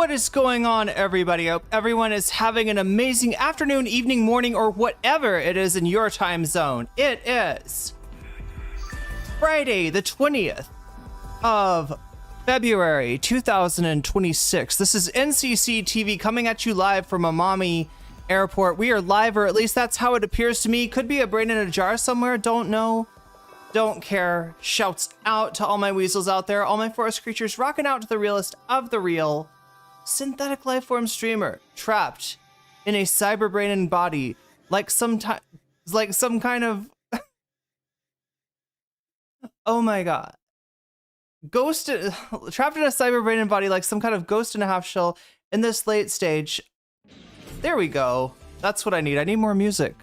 What is going on, everybody? I hope everyone is having an amazing afternoon, evening, morning, or whatever it is in your time zone. It is Friday, the 20th of February, 2026. This is NCC TV coming at you live from Amami Airport. We are live, or at least that's how it appears to me. Could be a brain in a jar somewhere. Don't know. Don't care. Shouts out to all my weasels out there, all my forest creatures rocking out to the realest of the real. Synthetic lifeform streamer trapped in a cyber brain and body, like some kind of oh my god, ghost trapped in a cyber brain and body like some kind of ghost and a half shell in this late stage. There we go. That's what I need. I need more music.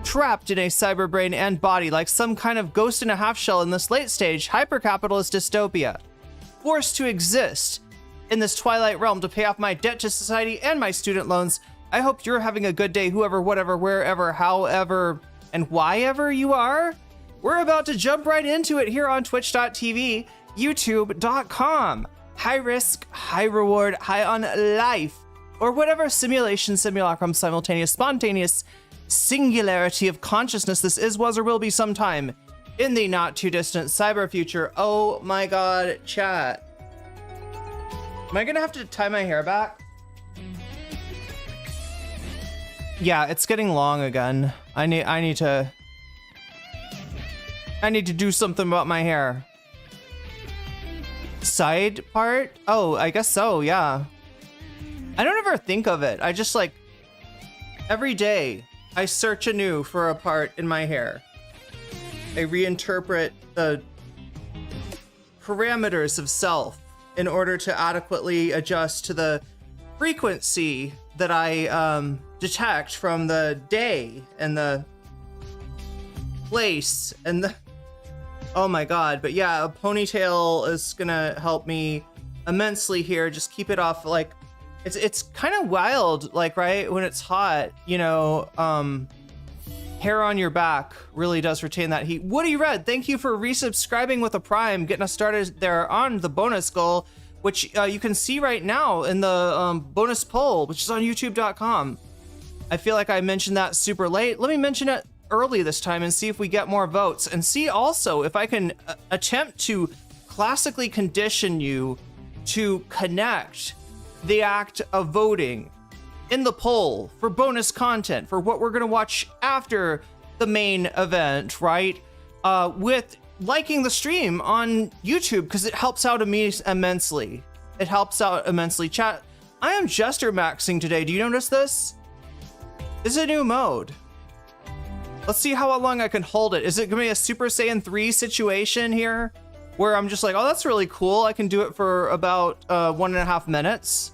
Trapped in a cyber brain and body like some kind of ghost in a half shell in this late stage hyper-capitalist dystopia. Forced to exist in this twilight realm to pay off my debt to society and my student loans. I hope you're having a good day, whoever, whatever, wherever, however, and whyever you are. We're about to jump right into it here on twitch.tv, youtube.com. High risk, high reward, high on life, or whatever simulation, simulacrum, simultaneous, spontaneous, singularity of consciousness this is, was, or will be sometime in the not too distant cyber future. Oh my god, chat. Am I gonna have to tie my hair back? Yeah, it's getting long again. I need to do something about my hair. Side part? Oh, I guess so, yeah. I don't ever think of it. I just like every day I search anew for a part in my hair. I reinterpret the parameters of self in order to adequately adjust to the frequency that I detect from the day and the place and the... Oh my god, but yeah, a ponytail is gonna help me immensely here. Just keep it off, like, it's kind of wild, like, right, when it's hot, you know, hair on your back really does retain that heat. Woody Red, thank you for resubscribing with a Prime, getting us started there on the bonus goal, which you can see right now in the bonus poll, which is on youtube.com. I feel like I mentioned that super late. Let me mention it early this time and see if we get more votes, and see also if I can attempt to classically condition you to connect the act of voting in the poll for bonus content for what we're going to watch after the main event, right? With liking the stream on YouTube, because it helps out immensely. It helps out immensely. Chat, I am jester maxing today. Do you notice this? This is a new mode. Let's see how long I can hold it. Is it going to be a Super Saiyan 3 situation here? Where I'm just like, oh, that's really cool. I can do it for about 1.5 minutes.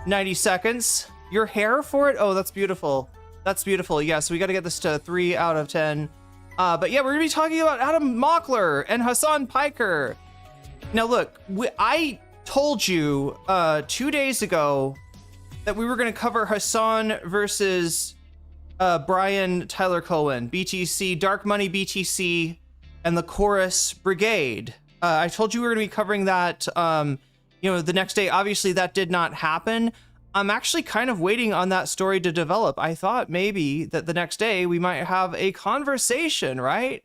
90 seconds. Your hair for it? Oh, that's beautiful. That's beautiful. Yeah, so we got to get this to 3 out of 10. But yeah, we're going to be talking about Adam Mockler and Hasan Piker. Now, look, I told you 2 days ago that we were going to cover Hasan versus Brian Tyler Cohen, BTC, Dark Money BTC, and the Chorus Brigade. I told you we were going to be covering that, you know, the next day. Obviously, that did not happen. I'm actually kind of waiting on that story to develop. I thought maybe that the next day we might have a conversation, right?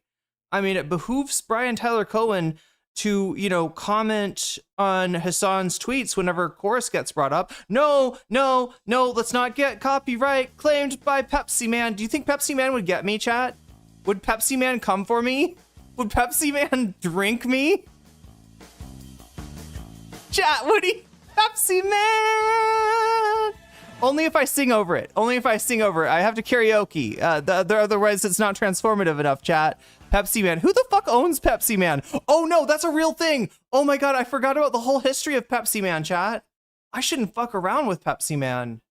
I mean, it behooves Brian Tyler Cohen to, you know, comment on Hasan's tweets whenever Chorus gets brought up. No, let's not get copyright claimed by Pepsi Man. Do you think Pepsi Man would get me, chat? Would Pepsi Man come for me? Would Pepsi Man drink me? Chat, would he? Pepsi Man! Only if I sing over it. Only if I sing over it. I have to karaoke. Otherwise, it's not transformative enough, chat. Pepsi Man. Who the fuck owns Pepsi Man? Oh no, that's a real thing. Oh my god, I forgot about the whole history of Pepsi Man, chat. I shouldn't fuck around with Pepsi Man.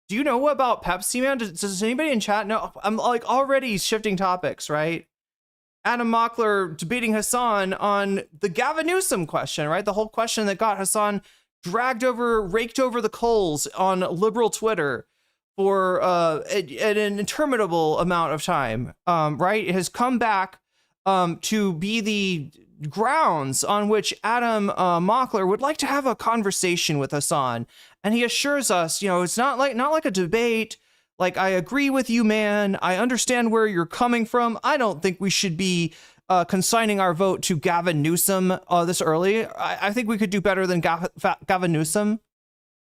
Do you know about Pepsi Man? Does anybody in chat know? I'm like already shifting topics, right? Adam Mockler debating Hasan on the Gavin Newsom question, right? The whole question that got Hasan raked over the coals on liberal Twitter for an interminable amount of time, right? It has come back to be the grounds on which Adam Mockler would like to have a conversation with Hasan, and he assures us, it's not like a debate. Like, I agree with you, man. I understand where you're coming from. I don't think we should be consigning our vote to Gavin Newsom this early. I think we could do better than Gavin Newsom.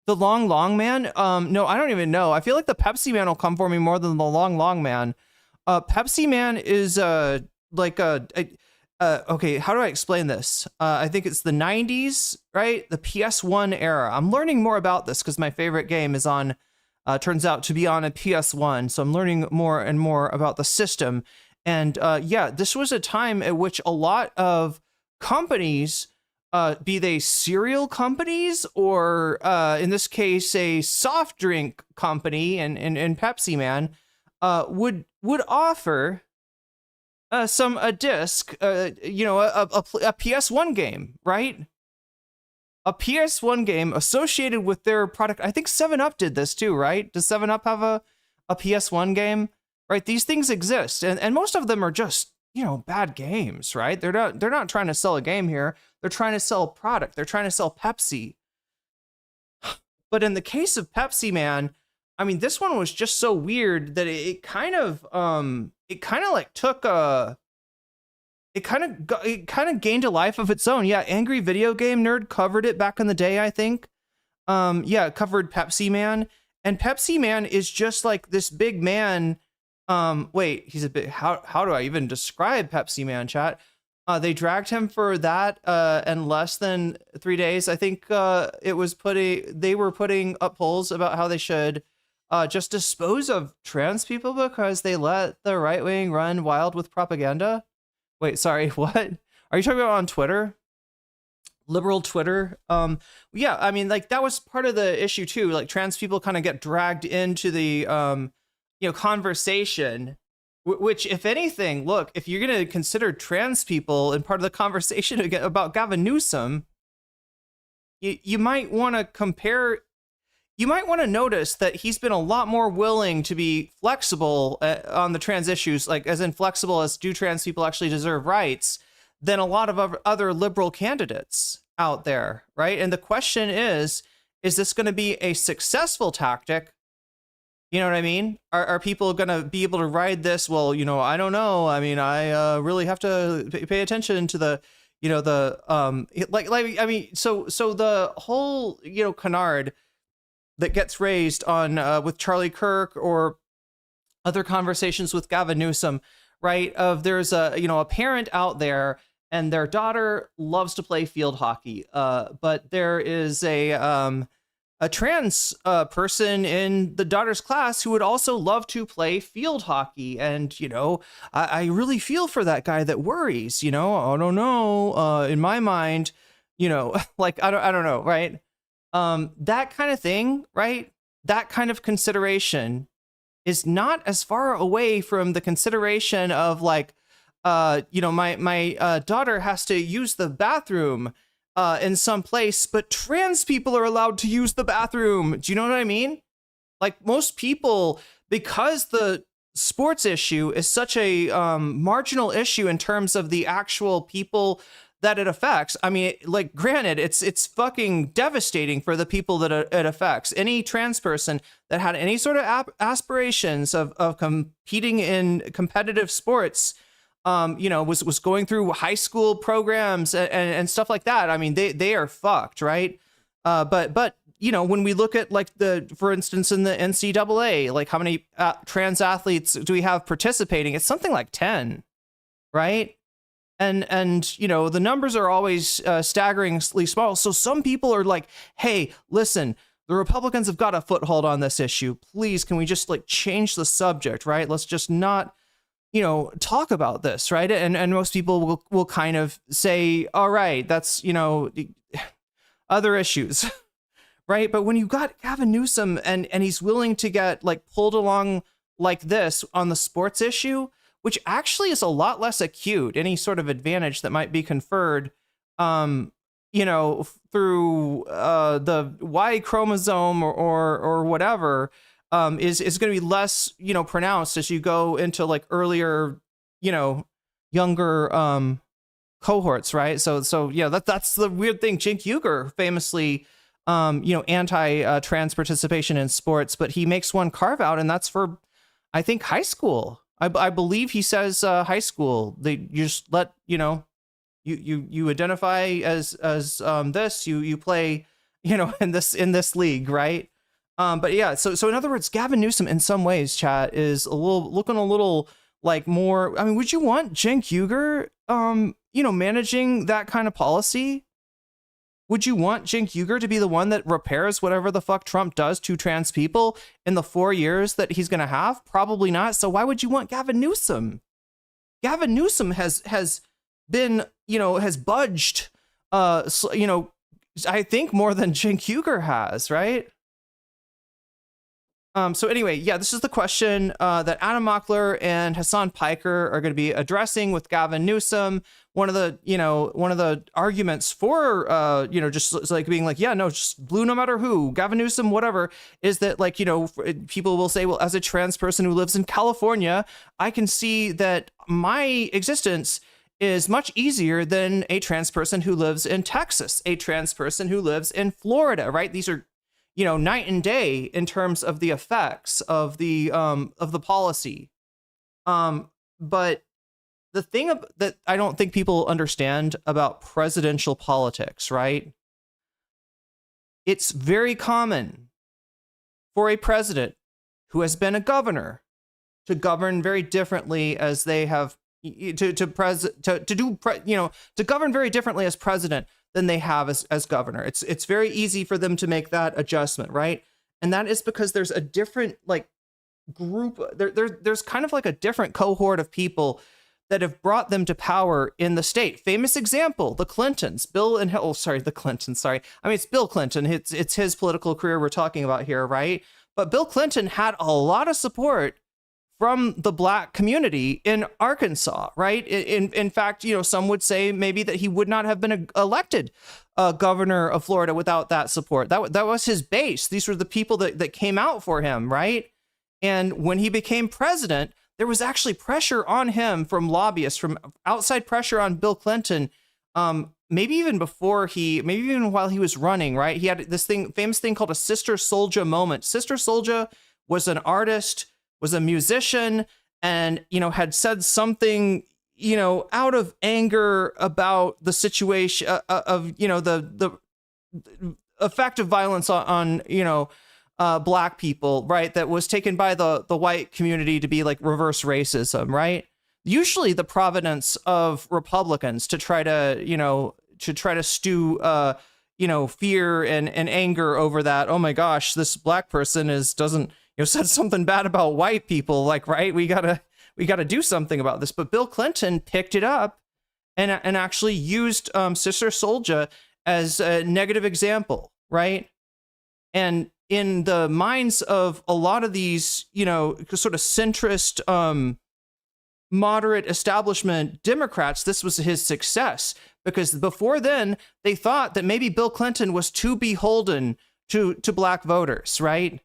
The long man? No, I don't even know. I feel like the Pepsi Man will come for me more than the long man. Pepsi Man is okay, how do I explain this? I think it's the 90s, right? The PS1 era. I'm learning more about this because my favorite game is on, turns out to be on a PS1. So I'm learning more and more about the system. And yeah, this was a time at which a lot of companies, be they cereal companies or in this case, a soft drink company and Pepsi Man, would offer a disc, a PS1 game, right? A PS1 game associated with their product. I think 7-Up did this too, right? Does 7-Up have a PS1 game? Right? These things exist, and most of them are just, bad games, right? They're not trying to sell a game here. They're trying to sell a product. They're trying to sell Pepsi. But in the case of Pepsi Man, I mean, this one was just so weird that it kind of gained a life of its own. Yeah, Angry Video Game Nerd covered it back in the day, I think. Yeah, it covered Pepsi Man, and Pepsi Man is just like this big man. Wait, he's a bit, how do I even describe Pepsi Man, chat? They dragged him for that, in less than 3 days. I think, they were putting up polls about how they should, just dispose of trans people because they let the right wing run wild with propaganda. Wait, sorry, what? Are you talking about on Twitter? Liberal Twitter? Yeah, I mean, like, that was part of the issue too. Like, trans people kind of get dragged into the, conversation, which, if anything, look, if you're going to consider trans people in part of the conversation about Gavin Newsom, you might want to compare, you might want to notice that he's been a lot more willing to be flexible on the trans issues, like as inflexible as do trans people actually deserve rights, than a lot of other liberal candidates out there, right? And the question is this going to be a successful tactic? You know what I mean? Are people going to be able to ride this? Well, I don't know. I mean, I really have to pay attention to the, so the whole, canard that gets raised on with Charlie Kirk or other conversations with Gavin Newsom, right? There's a parent out there and their daughter loves to play field hockey, but there is a trans person in the daughter's class who would also love to play field hockey. And, I really feel for that guy that worries, I don't know, in my mind, like, I don't know, right? That kind of thing, right? That kind of consideration is not as far away from the consideration of like, my daughter has to use the bathroom in some place, but trans people are allowed to use the bathroom. Do you know what I mean? Like, most people, because the sports issue is such a marginal issue in terms of the actual people that it affects. I mean, like, granted, it's fucking devastating for the people that it affects. Any trans person that had any sort of aspirations of competing in competitive sports, was going through high school programs and stuff like that. I mean, they are fucked, right? But when we look at, like, for instance, in the NCAA, like, how many trans athletes do we have participating? It's something like 10, right? And the numbers are always staggeringly small. So some people are like, hey, listen, the Republicans have got a foothold on this issue. Please, can we just, like, change the subject, right? Let's just not talk about this, right? And most people will kind of say, all right, that's, other issues, right? But when you got Gavin Newsom and he's willing to get, like, pulled along like this on the sports issue, which actually is a lot less acute, any sort of advantage that might be conferred, through the Y chromosome or whatever, is going to be less, pronounced as you go into, like, earlier, younger cohorts, right? So yeah, that's the weird thing. Cenk Uygur famously, anti-trans participation in sports, but he makes one carve out, and that's for, I think, high school. I believe he says high school. You just let you identify as this, you play in this league, right? But yeah, so in other words, Gavin Newsom in some ways, chat, is looking a little like more. I mean, would you want Cenk Uygur managing that kind of policy? Would you want Cenk Uygur to be the one that repairs whatever the fuck Trump does to trans people in the 4 years that he's going to have? Probably not. So why would you want Gavin Newsom? Gavin Newsom has been, has budged, I think more than Cenk Uygur has, right? So anyway, yeah, this is the question that Adam Mockler and Hasan Piker are going to be addressing with Gavin Newsom. One of the arguments for, just like being like, yeah, no, just blue no matter who, Gavin Newsom, whatever, is that people will say, well, as a trans person who lives in California, I can see that my existence is much easier than a trans person who lives in Texas, a trans person who lives in Florida, right? These are night and day in terms of the effects of the policy. But the thing that I don't think people understand about presidential politics, right? It's very common for a president who has been a governor to govern very differently as they have to govern very differently as president than they have as governor. It's very easy for them to make that adjustment, right? And that is because there's a different group. There's kind of like a different cohort of people that have brought them to power in the state. Famous example: the Clintons, the Clintons. Sorry, I mean it's Bill Clinton. It's his political career we're talking about here, right? But Bill Clinton had a lot of support from the Black community in Arkansas, right? In fact, some would say maybe that he would not have been elected governor of Florida without that support. That was his base. These were the people that came out for him, right? And when he became president, there was actually pressure on him from lobbyists, from outside pressure on Bill Clinton, maybe even while he was running, right? He had this famous thing called a Sister Souljah moment. Sister Souljah was an artist, was a musician, and had said something out of anger about the situation of the effect of violence on Black people, right? That was taken by the white community to be like reverse racism, right? Usually the provenance of Republicans to try to stew fear and anger over that. Oh my gosh, this Black person doesn't said something bad about white people, right? We gotta do something about this. But Bill Clinton picked it up and actually used Sister Souljah as a negative example, right? And in the minds of a lot of these, sort of centrist, moderate establishment Democrats, this was his success, because before then they thought that maybe Bill Clinton was too beholden to Black voters, right?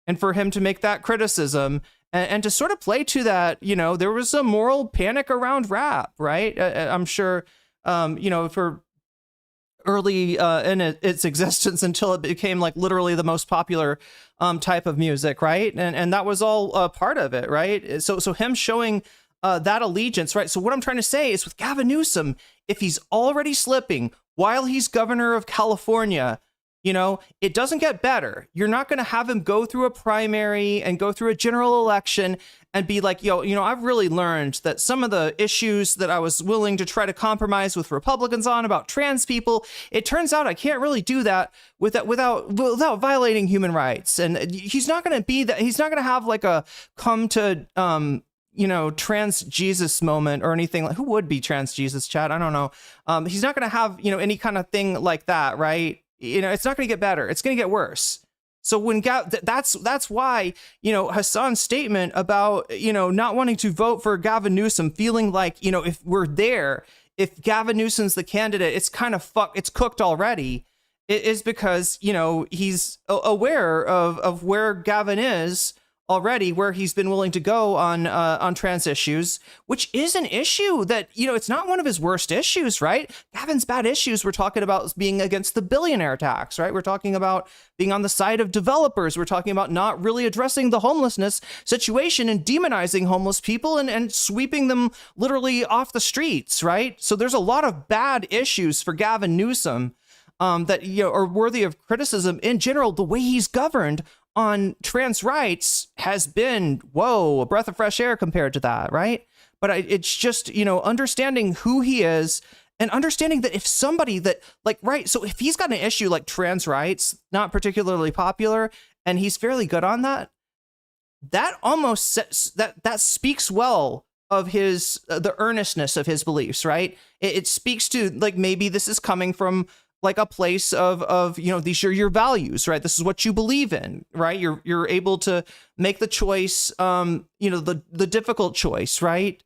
And for him to make that criticism and to sort of play to that, there was a moral panic around rap, right? I'm sure, for early in its existence until it became literally the most popular type of music, right? And that was all part of it, right? So him showing that allegiance, right? So what I'm trying to say is with Gavin Newsom, if he's already slipping while he's governor of California, it doesn't get better. You're not going to have him go through a primary and go through a general election and be like, I've really learned that some of the issues that I was willing to try to compromise with Republicans on about trans people, it turns out I can't really do that without violating human rights. And he's not going to be that. He's not going to have a come to, trans Jesus moment or anything. Who would be trans Jesus, Chad? I don't know. He's not going to have, any kind of thing like that, right? It's not going to get better. It's going to get worse. So when that's why, Hasan's statement about, not wanting to vote for Gavin Newsom, feeling like, if Gavin Newsom's the candidate, it's kind of it's cooked already, is because, he's aware of where Gavin is already where he's been willing to go on trans issues, which is an issue that, you know, it's not one of his worst issues, right? Gavin's bad issues, we're talking about being against the billionaire tax, right? We're talking about being on the side of developers. We're talking about not really addressing the homelessness situation and demonizing homeless people and sweeping them literally off the streets, right? So there's a lot of bad issues for Gavin Newsom that, you know, are worthy of criticism. In general, the way he's governed on trans rights has been, whoa, a breath of fresh air compared to that, right? But it's just, you know, understanding who he is and understanding that if somebody that, like, right, so if he's got an issue like trans rights, not particularly popular, and he's fairly good on that, that almost sets, that speaks well of his, the earnestness of his beliefs, right? It speaks to, like, maybe this is coming from like a place of, you know, these are your values, right? This is what you believe in, right? You're able to make the choice, you know, the difficult choice, right?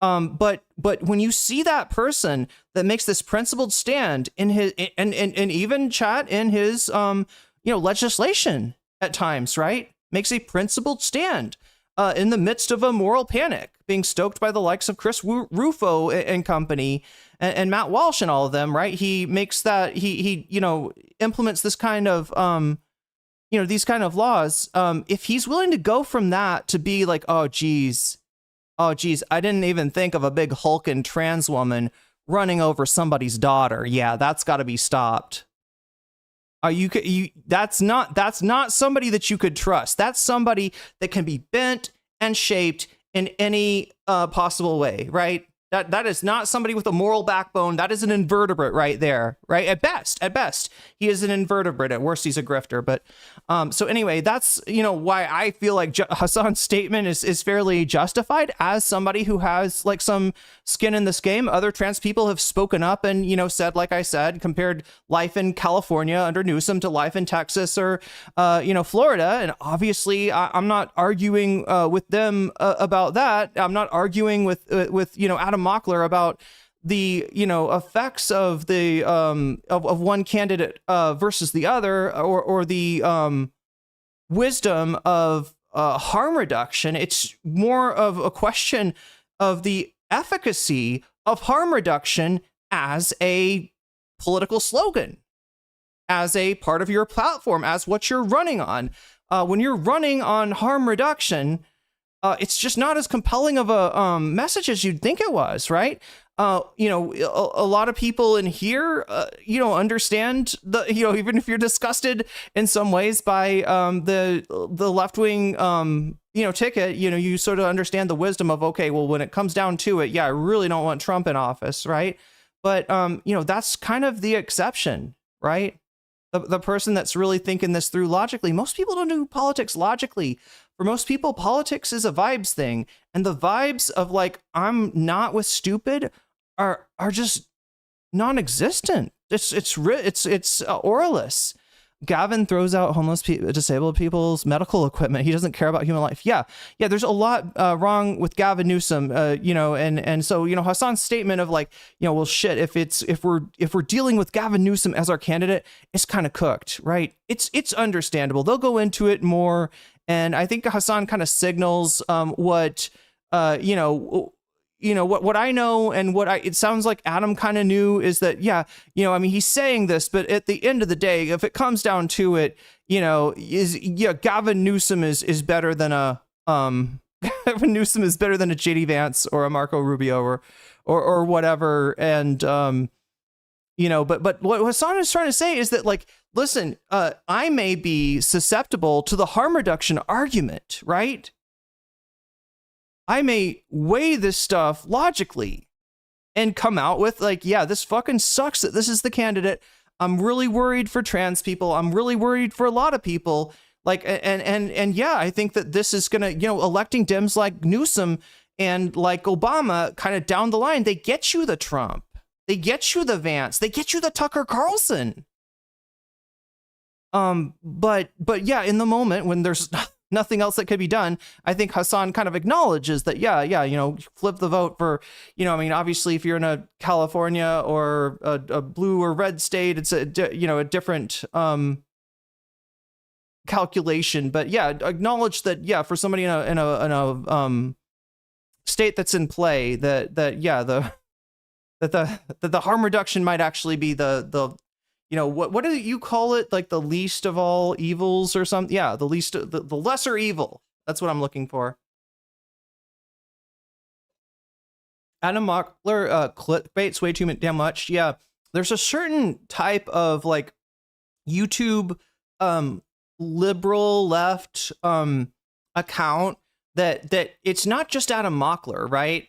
But when you see that person that makes this principled stand in his, and even chat in his, you know, legislation at times, right? Makes a principled stand, in the midst of a moral panic, being stoked by the likes of Chris Rufo and company, and Matt Walsh and all of them, right? He makes that, he you know, implements this kind of, you know, these kind of laws. If he's willing to go from that to be like, oh geez, I didn't even think of a big hulking trans woman running over somebody's daughter. Yeah, that's got to be stopped. That's not somebody that you could trust. That's somebody that can be bent and shaped in any possible way, right? That is not somebody with a moral backbone. That is an invertebrate right there, right? At best, he is an invertebrate. At worst, he's a grifter. But so anyway, that's, you know, why I feel like Hasan's statement is fairly justified as somebody who has like some skin in this game. Other trans people have spoken up and, you know, said, like I said, compared life in California under Newsom to life in Texas or, you know, Florida. And obviously, I'm not arguing with them about that. I'm not arguing with you know, Adam Mockler about the, you know, effects of the of one candidate versus the other, or the wisdom of harm reduction. It's more of a question of the efficacy of harm reduction as a political slogan, as a part of your platform, as what you're running on. When you're running on harm reduction, it's just not as compelling of a message as you'd think it was, right? You know, a lot of people in here, you know, understand the, you know, even if you're disgusted in some ways by the left-wing, you know, ticket, you know, you sort of understand the wisdom of, okay, well, when it comes down to it, yeah, I really don't want Trump in office, right? But, you know, that's kind of the exception, right? The person that's really thinking this through logically. Most people don't do politics logically. For most people, politics is a vibes thing. And the vibes of like, I'm not with stupid are just non-existent. It's oralist. Gavin throws out homeless people, disabled people's medical equipment. He doesn't care about human life. Yeah, there's a lot wrong with Gavin Newsom, you know, and so, you know, Hasan's statement of like, you know, well, shit, if we're dealing with Gavin Newsom as our candidate, it's kind of cooked, right? It's understandable. They'll go into it more, and I think Hasan kind of signals what what I know, and it sounds like Adam kind of knew, is that, yeah, you know, I mean, he's saying this, but at the end of the day, if it comes down to it, you know, Gavin Newsom is better than a Gavin Newsom is better than a JD Vance or a Marco Rubio or whatever. And you know, but what Hasan is trying to say is that, like, listen, I may be susceptible to the harm reduction argument, right? I may weigh this stuff logically and come out with like, yeah, this fucking sucks that this is the candidate. I'm really worried for trans people. I'm really worried for a lot of people. Like, and yeah, I think that this is gonna, you know, electing Dems like Newsom and like Obama kind of down the line, they get you the Trump, they get you the Vance, they get you the Tucker Carlson. But yeah, in the moment when there's nothing else that could be done, I think Hasan kind of acknowledges that, yeah, you know, flip the vote for, you know, I mean, obviously if you're in a California or a blue or red state, it's a different, calculation, but yeah, acknowledge that, yeah, for somebody in a state that's in play, that yeah, the harm reduction might actually be the you know, what do you call it, like the least of all evils or something? Yeah, the lesser evil. That's what I'm looking for. Adam Mockler, clickbait's way too damn much. Yeah, there's a certain type of like YouTube liberal left account that it's not just Adam Mockler, right?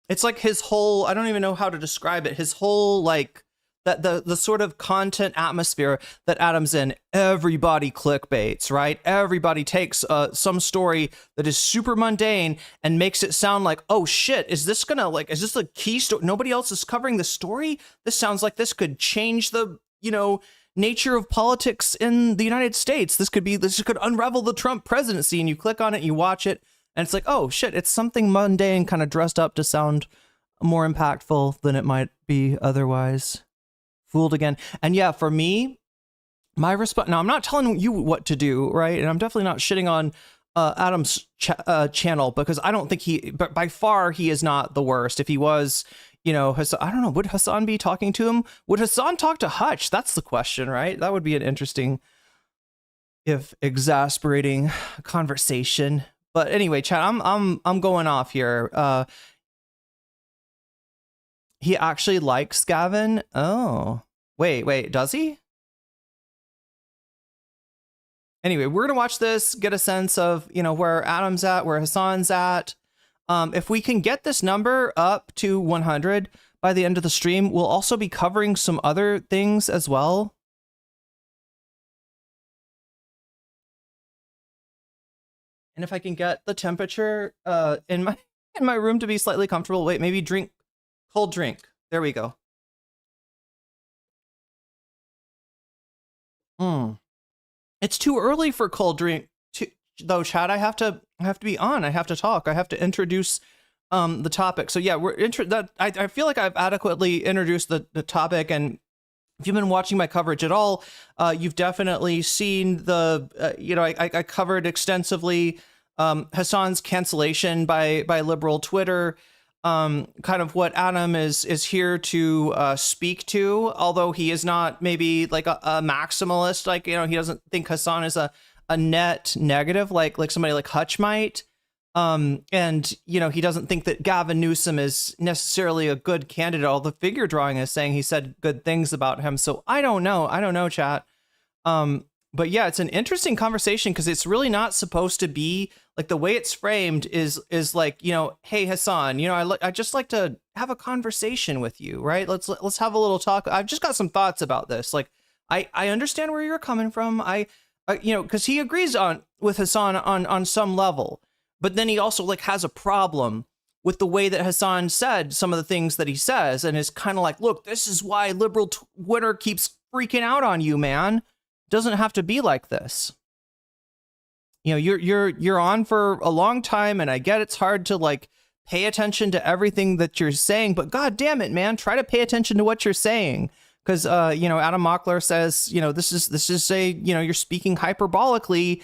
It's like his whole, I don't even know how to describe it, his whole like that the sort of content atmosphere that Adam's in. Everybody clickbaits, right? Everybody takes some story that is super mundane and makes it sound like, oh shit, is this a key story? Nobody else is covering the story. This sounds like this could change the, you know, nature of politics in the United States. This could unravel the Trump presidency. And you click on it, and you watch it, and it's like, oh shit, it's something mundane kind of dressed up to sound more impactful than it might be otherwise. Fooled again. And yeah, for me, my response, now I'm not telling you what to do, right? And I'm definitely not shitting on Adam's channel, because I don't think but by far he is not the worst. If he was, you know, I don't know, would Hasan be talking to him? Would Hasan talk to Hutch? That's the question, right? That would be an interesting, if exasperating, conversation. But anyway, chat, I'm going off here. He actually likes Gavin. Oh, wait, does he? Anyway, we're gonna watch this, get a sense of, you know, where Adam's at, where Hasan's at. If we can get this number up to 100 by the end of the stream, we'll also be covering some other things as well. And if I can get the temperature in my room to be slightly comfortable, wait, maybe cold drink. There we go. It's too early for cold drink though, Chad. I have to be on. I have to talk. I have to introduce the topic. So yeah, I feel like I've adequately introduced the topic, and if you've been watching my coverage at all, you've definitely seen the you know, I covered extensively Hasan's cancellation by liberal Twitter. Kind of what Adam is here to speak to, although he is not maybe like a maximalist, like, you know, he doesn't think Hasan is a net negative like somebody like Hutch might, and you know, he doesn't think that Gavin Newsom is necessarily a good candidate. All the figure drawing is saying he said good things about him, so I don't know, chat. But yeah, it's an interesting conversation, because it's really not supposed to be like, the way it's framed is like, you know, hey Hasan, you know, I just like to have a conversation with you, right? Let's have a little talk. I've just got some thoughts about this. Like, I understand where you're coming from. I you know, because he agrees with Hasan on some level, but then he also like has a problem with the way that Hasan said some of the things that he says, and is kind of like, look, this is why liberal Twitter keeps freaking out on you, man. Doesn't have to be like this. You know, you're on for a long time, and I get it's hard to like pay attention to everything that you're saying, but god damn it, man, try to pay attention to what you're saying. Because you know, Adam Mockler says, you know, this is a, you know, you're speaking hyperbolically.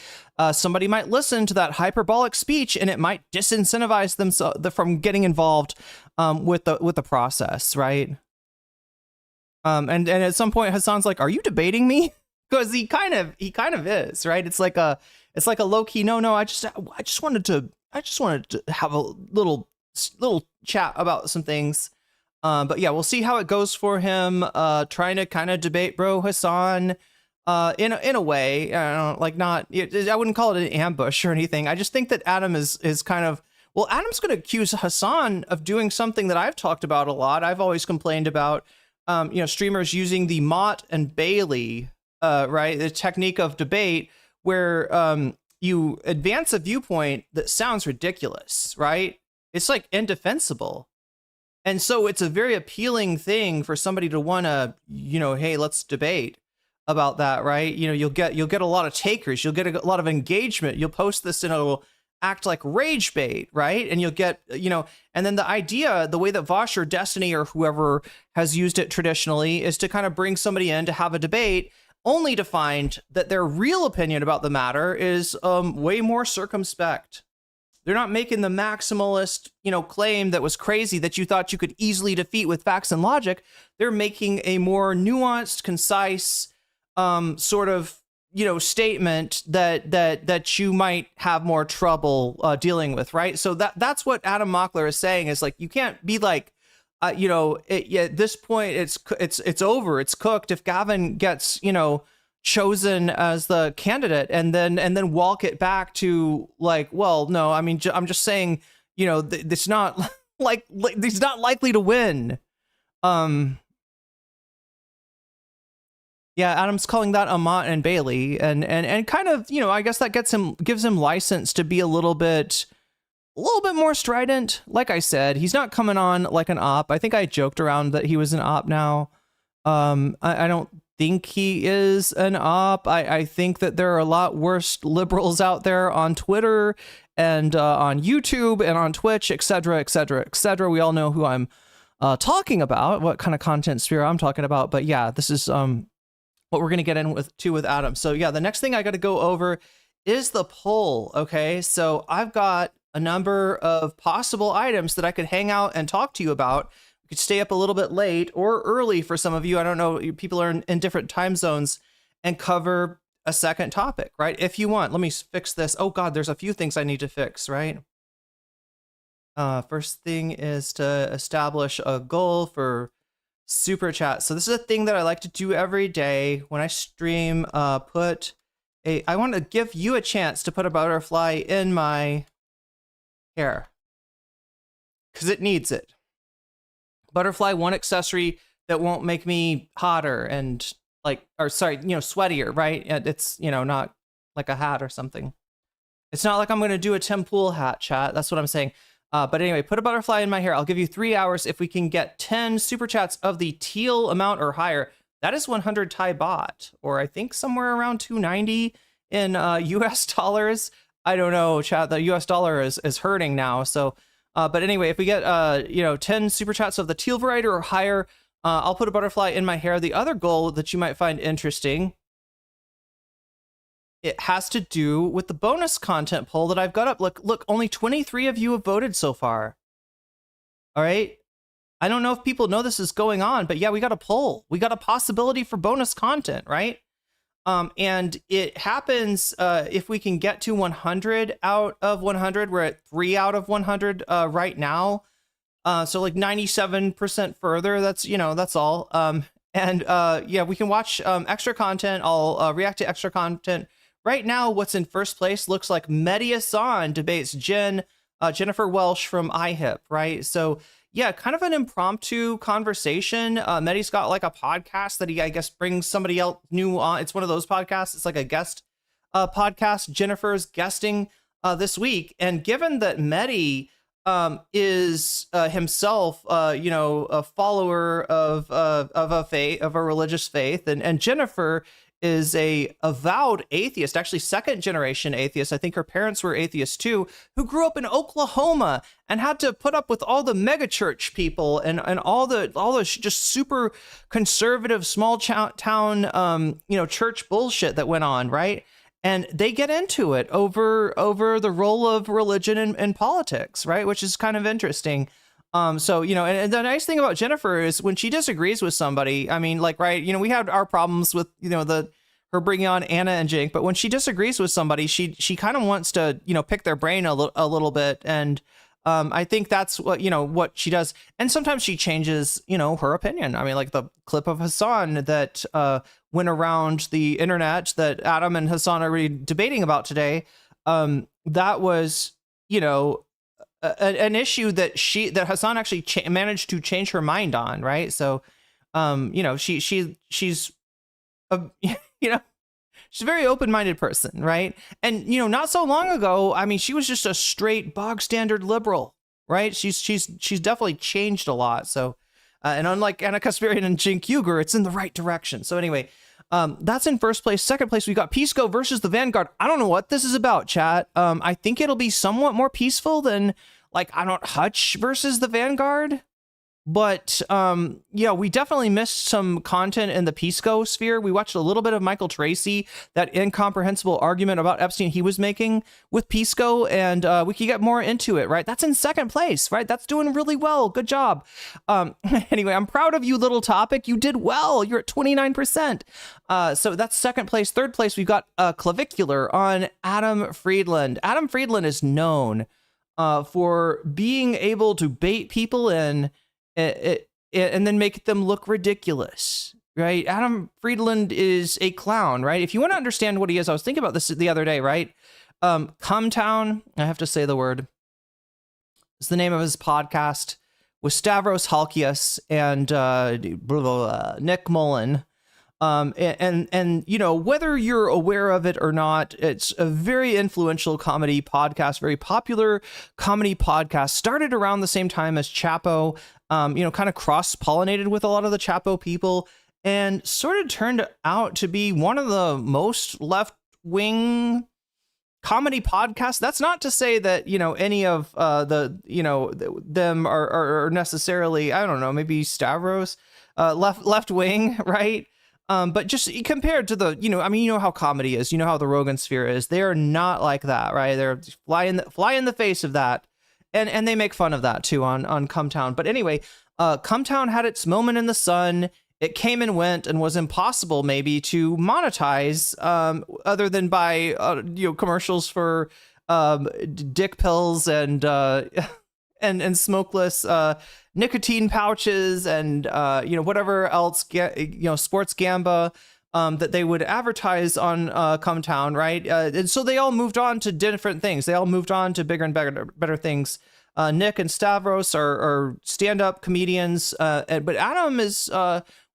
Somebody might listen to that hyperbolic speech, and it might disincentivize them from getting involved with the process, right? And at some point Hasan's like, are you debating me? Because he kind of is, right? It's like a low key, no, I just wanted to have a little chat about some things. But yeah, we'll see how it goes for him. Trying to kind of debate bro Hasan in a way, like, not, I wouldn't call it an ambush or anything. I just think that Adam is kind of, well, Adam's going to accuse Hasan of doing something that I've talked about a lot. I've always complained about, you know, streamers using the Mott and Bailey, right, the technique of debate, where you advance a viewpoint that sounds ridiculous, right? It's like indefensible. And so it's a very appealing thing for somebody to want to, you know, hey, let's debate about that, right? You know, you'll get a lot of takers, you'll get a lot of engagement, you'll post this and it'll act like rage bait, right? And you'll get, you know, and then the idea, the way that Vosh or Destiny or whoever has used it traditionally, is to kind of bring somebody in to have a debate, only to find that their real opinion about the matter is way more circumspect. They're not making the maximalist, claim that was crazy that you thought you could easily defeat with facts and logic. They're making a more nuanced, concise, sort of, statement that you might have more trouble dealing with, right? So that's what Adam Mockler is saying, is like, you can't be like, at this point it's over, it's cooked. If Gavin gets, chosen as the candidate and then walk it back to like, well, no, I mean, I'm just saying, it's not like he's not likely to win. Yeah, Adam's calling that Amat and Bailey, and kind of, I guess that gives him license to be a little bit more strident. Like I said, he's not coming on like an op. I think I joked around that he was an op now. I don't think he is an op. I think that there are a lot worse liberals out there on Twitter and on YouTube and on Twitch, etc., etc., etc. We all know who I'm talking about, what kind of content sphere I'm talking about. But yeah, this is what we're going to get in with Adam. So yeah, the next thing I got to go over is the poll. Okay, so I've got a number of possible items that I could hang out and talk to you about. We could stay up a little bit late or early for some of you. I don't know, people are in different time zones, and cover a second topic, right? If you want. Let me fix this. Oh God, there's a few things I need to fix, right? First thing is to establish a goal for super chat. So this is a thing that I like to do every day when I stream. I want to give you a chance to put a butterfly in my hair, because it needs it. Butterfly, one accessory that won't make me hotter and sweatier, right? It's, not like a hat or something. It's not like I'm going to do a Tim Pool hat, chat. That's what I'm saying. But anyway, put a butterfly in my hair. I'll give you 3 hours. If we can get 10 super chats of the teal amount or higher, that is 100 Thai baht, or I think somewhere around 290 in US dollars. I don't know, chat. The US dollar is hurting now. So, but anyway, if we get 10 super chats of the teal variety or higher, I'll put a butterfly in my hair. The other goal that you might find interesting, it has to do with the bonus content poll that I've got up. Look, only 23 of you have voted so far. All right. I don't know if people know this is going on, but yeah, we got a poll. We got a possibility for bonus content, right? And it happens if we can get to 100 out of 100. We're at 3 out of 100 right now. So like 97% further. That's, that's all. Yeah, we can watch extra content. I'll react to extra content. Right now, what's in first place looks like Hasan debates Jennifer Welsh from iHip, right? So yeah, kind of an impromptu conversation. Mehdi's got like a podcast that he, I guess, brings somebody else new on. It's one of those podcasts. It's like a guest podcast. Jennifer's guesting this week. And given that Mehdi is himself, a follower of a faith, of a religious faith, and Jennifer is a avowed atheist, actually second generation atheist. I think her parents were atheists too, who grew up in Oklahoma and had to put up with all the megachurch people and all the just super conservative small town church bullshit that went on, right? And they get into it over the role of religion in politics, right? Which is kind of interesting. So, and the nice thing about Jennifer is when she disagrees with somebody, I mean, like, right, we had our problems with, her bringing on Anna and Jink, but when she disagrees with somebody, she kind of wants to, pick their brain a little bit. And I think that's what she does. And sometimes she changes, her opinion. I mean, like the clip of Hasan that went around the internet that Adam and Hasan are already debating about today. That was, an issue that Hasan actually managed to change her mind on, right? So, she's she's a very open-minded person, right? And not so long ago, I mean, she was just a straight bog standard liberal, right? She's definitely changed a lot. So, and unlike Anna Kasparian and Jink Uger, it's in the right direction. So anyway, that's in first place. Second place, we got Pisco versus the Vanguard. I don't know what this is about, chat. I think it'll be somewhat more peaceful than, like, Hutch versus the Vanguard. But yeah, we definitely missed some content in the Pisco sphere. We watched a little bit of Michael Tracy, that incomprehensible argument about Epstein he was making with Pisco, and we could get more into it, right? That's in second place, right? That's doing really well. Good job. Anyway, I'm proud of you, Little Topic. You did well. You're at 29%. So that's second place. Third place, we've got Clavicular on Adam Friedland. Adam Friedland is known for being able to bait people in and then make them look ridiculous, right? Adam Friedland is a clown, right? If you want to understand what he is, I was thinking about this the other day, right? Cumtown, I have to say the word, is the name of his podcast with Stavros Halkias and Nick Mullen. And you know, whether you're aware of it or not, it's a very influential comedy podcast, very popular comedy podcast, started around the same time as Chapo, you know, kind of cross-pollinated with a lot of the Chapo people, and sort of turned out to be one of the most left-wing comedy podcasts. That's not to say that, you know, any of them are necessarily, I don't know, maybe Stavros left-wing, right? But just compared to the, you know, I mean, you know how comedy is, you know how the Rogan sphere is. They are not like that, right? They're fly in the face of that, and they make fun of that too on Cumtown. But anyway, Cumtown had its moment in the sun. It came and went, and was impossible maybe to monetize, other than by you know, commercials for dick pills and and smokeless nicotine pouches and you know, whatever else, you know, sports gamba that they would advertise on Cumtown, right? And so they all moved on to different things. They all moved on to bigger and better things. Nick and Stavros are stand-up comedians, but Adam is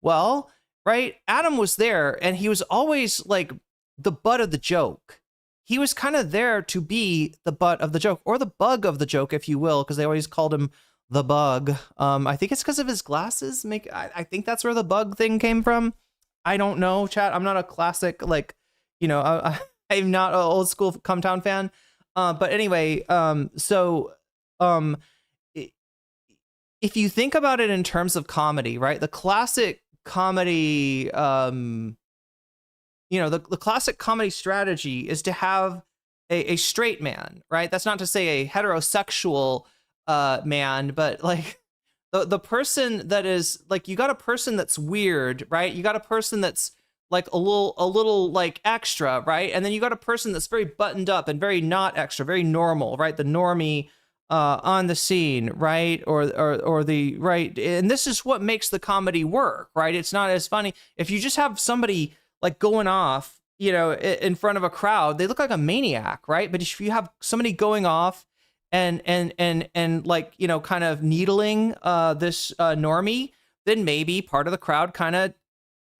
well, right? Adam was there, and he was always like the butt of the joke. He was kind of there to be the butt of the joke, or the bug of the joke, if you will, because they always called him the bug. I think it's because of his glasses. I think that's where the bug thing came from. I don't know, chat. I'm not a classic, like, you know, I'm not an old school Cumtown fan. But anyway, if you think about it in terms of comedy, right? The classic comedy, you know, the classic comedy strategy is to have a straight man, right? That's not to say a heterosexual man, but like the person that is like, you got a person that's weird, right? You got a person that's like a little like extra, right? And then you got a person that's very buttoned up and very not extra, very normal, right? The normie on the scene, right? Or the right. And this is what makes the comedy work, right? It's not as funny if you just have somebody like going off, you know, in front of a crowd. They look like a maniac, right? But if you have somebody going off and like, you know, kind of needling this normie, then maybe part of the crowd kind of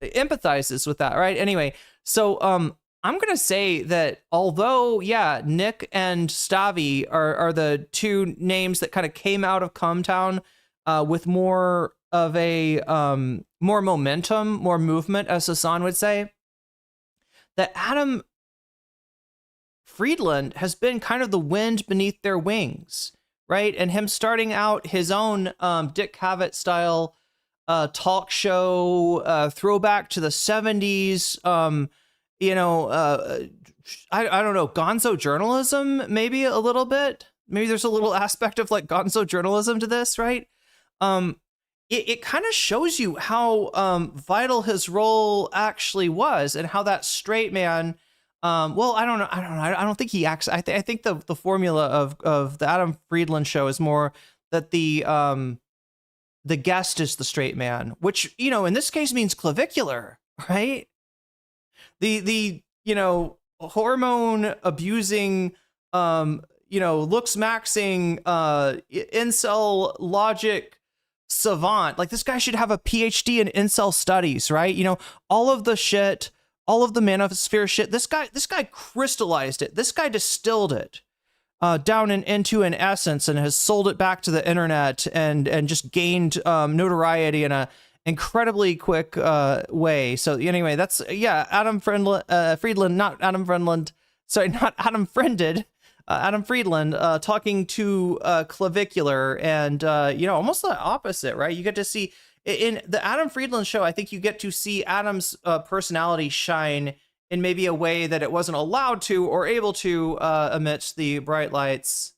empathizes with that, right? Anyway, so I'm gonna say that although, yeah, Nick and Stavi are the two names that kind of came out of Cumtown with more of a more momentum, more movement, as Hasan would say, that Adam Friedland has been kind of the wind beneath their wings, right? And him starting out his own Dick Cavett style talk show, throwback to the 70s, you know, I don't know, gonzo journalism, maybe a little bit. Maybe there's a little aspect of like gonzo journalism to this, right? It kind of shows you how vital his role actually was, and how that straight man, well, I don't know. I don't think he acts. I think the formula of the Adam Friedland show is more that the guest is the straight man, which, you know, in this case means clavicular, right? The you know, hormone abusing, you know, looks maxing, incel logic savant. Like, this guy should have a PhD in incel studies, right? You know, all of the shit, all of the manosphere shit. This guy crystallized it. This guy distilled it down into an essence, and has sold it back to the internet, and just gained notoriety in a incredibly quick way. So anyway, that's, yeah, Adam Friedland, not Adam Friendland. Sorry, not Adam Friended. Adam Friedland talking to Clavicular, and almost the opposite, right? You get to see in the Adam Friedland show, I think you get to see Adam's personality shine in maybe a way that it wasn't allowed to or able to amidst the bright lights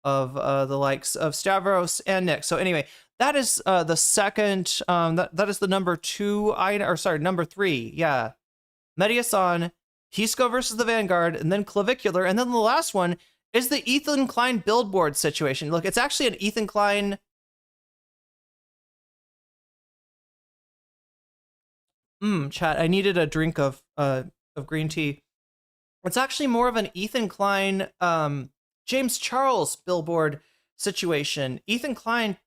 of the likes of Stavros and Nick. So anyway, that is the second, that is the number 2 item, or sorry, number 3. Yeah. Mediasan, Pisco versus the Vanguard, and then Clavicular. And then the last one is the Ethan Klein billboard situation. Look, it's actually an Ethan Klein. Chat, I needed a drink of green tea. It's actually more of an Ethan Klein, James Charles billboard situation. Ethan Klein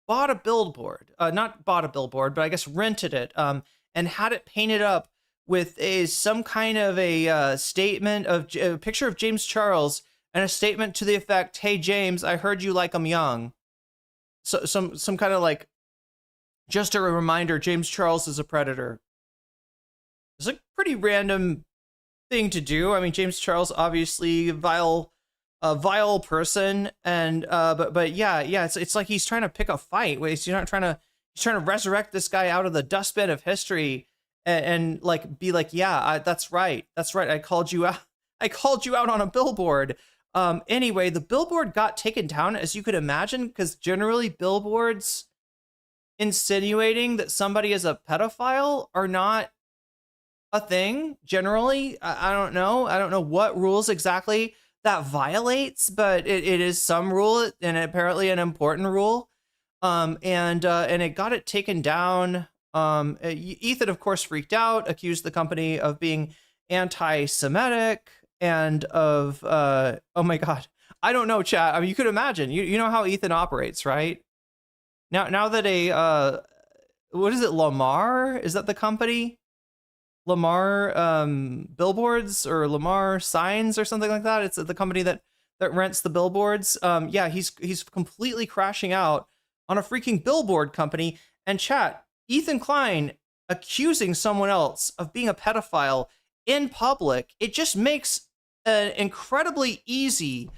bought a billboard, not bought a billboard, but I guess rented it, and had it painted up with some kind of a statement of a picture of James Charles and a statement to the effect, "Hey James, I heard you like 'em young." So some kind of like, just a reminder, James Charles is a predator. It's a pretty random thing to do. I mean, James Charles, obviously a vile person, and but yeah, it's like he's trying to pick a fight. He's trying to resurrect this guy out of the dustbin of history, and like be like, yeah, that's right, I called you out on a billboard. Anyway, the billboard got taken down, as you could imagine, because generally billboards insinuating that somebody is a pedophile are not a thing generally. I don't know what rules exactly that violates, but it is some rule, and apparently an important rule. And it got it taken down. Ethan, of course, freaked out, accused the company of being anti-Semitic and of oh my god, I don't know, chat. I mean, you could imagine, you know how Ethan operates, right? Now that what is it, Lamar, is that the company? Lamar billboards or Lamar signs or something like that. It's the company that rents the billboards. Yeah, he's completely crashing out on a freaking billboard company. And chat, Ethan Klein accusing someone else of being a pedophile in public, it just makes an incredibly easy,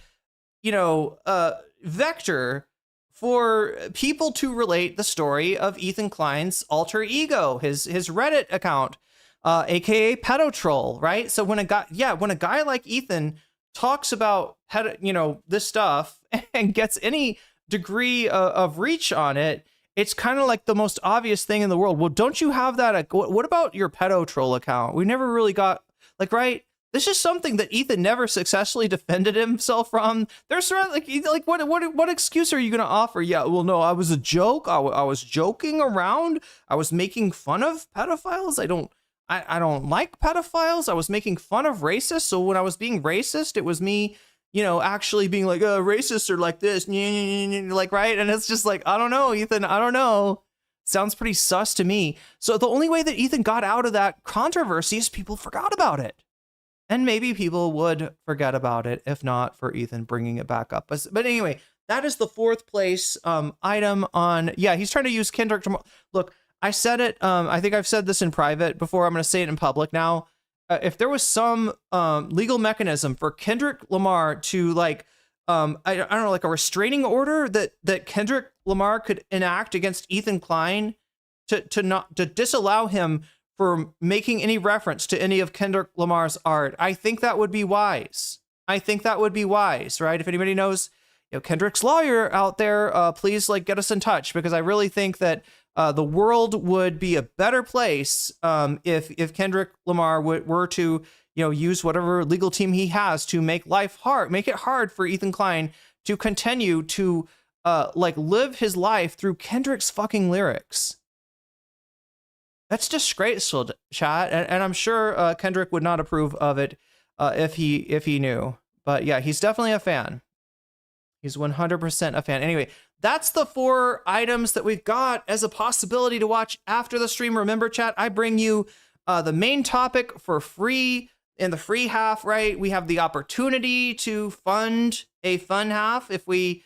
vector for people to relate the story of Ethan Klein's alter ego, his Reddit account, aka pedotroll, right? So when a guy like Ethan talks about this stuff and gets any degree of reach on it, it's kind of like the most obvious thing in the world. Well, don't you have that? What about your pedotroll account? We never really got, like, right? This is something that Ethan never successfully defended himself from. There's like what excuse are you gonna offer? Yeah, well, no, I was a joke. I was joking around. I was making fun of pedophiles. I don't like pedophiles. I was making fun of racists. So when I was being racist, it was me, actually being like, racists are like this, like, right? And it's just like, I don't know, Ethan, I don't know. Sounds pretty sus to me. So the only way that Ethan got out of that controversy is people forgot about it. And maybe people would forget about it if not for Ethan bringing it back up. But anyway, that is the 4th place item on, yeah, he's trying to use Kendrick. Look, I said it, I think I've said this in private before, I'm going to say it in public now. If there was some legal mechanism for Kendrick Lamar to, like, I don't know, like a restraining order that Kendrick Lamar could enact against Ethan Klein to disallow him for making any reference to any of Kendrick Lamar's art, I think that would be wise. Right? If anybody knows, Kendrick's lawyer out there, please, like, get us in touch, because I really think that the world would be a better place if Kendrick Lamar were to, use whatever legal team he has to make it hard for Ethan Klein to continue to live his life through Kendrick's fucking lyrics. That's disgraceful, chat, and I'm sure Kendrick would not approve of it if he knew. But yeah, he's definitely a fan. He's 100% a fan. Anyway, that's the 4 items that we've got as a possibility to watch after the stream. Remember, chat, I bring you the main topic for free in the free half, right? We have the opportunity to fund a fun half if we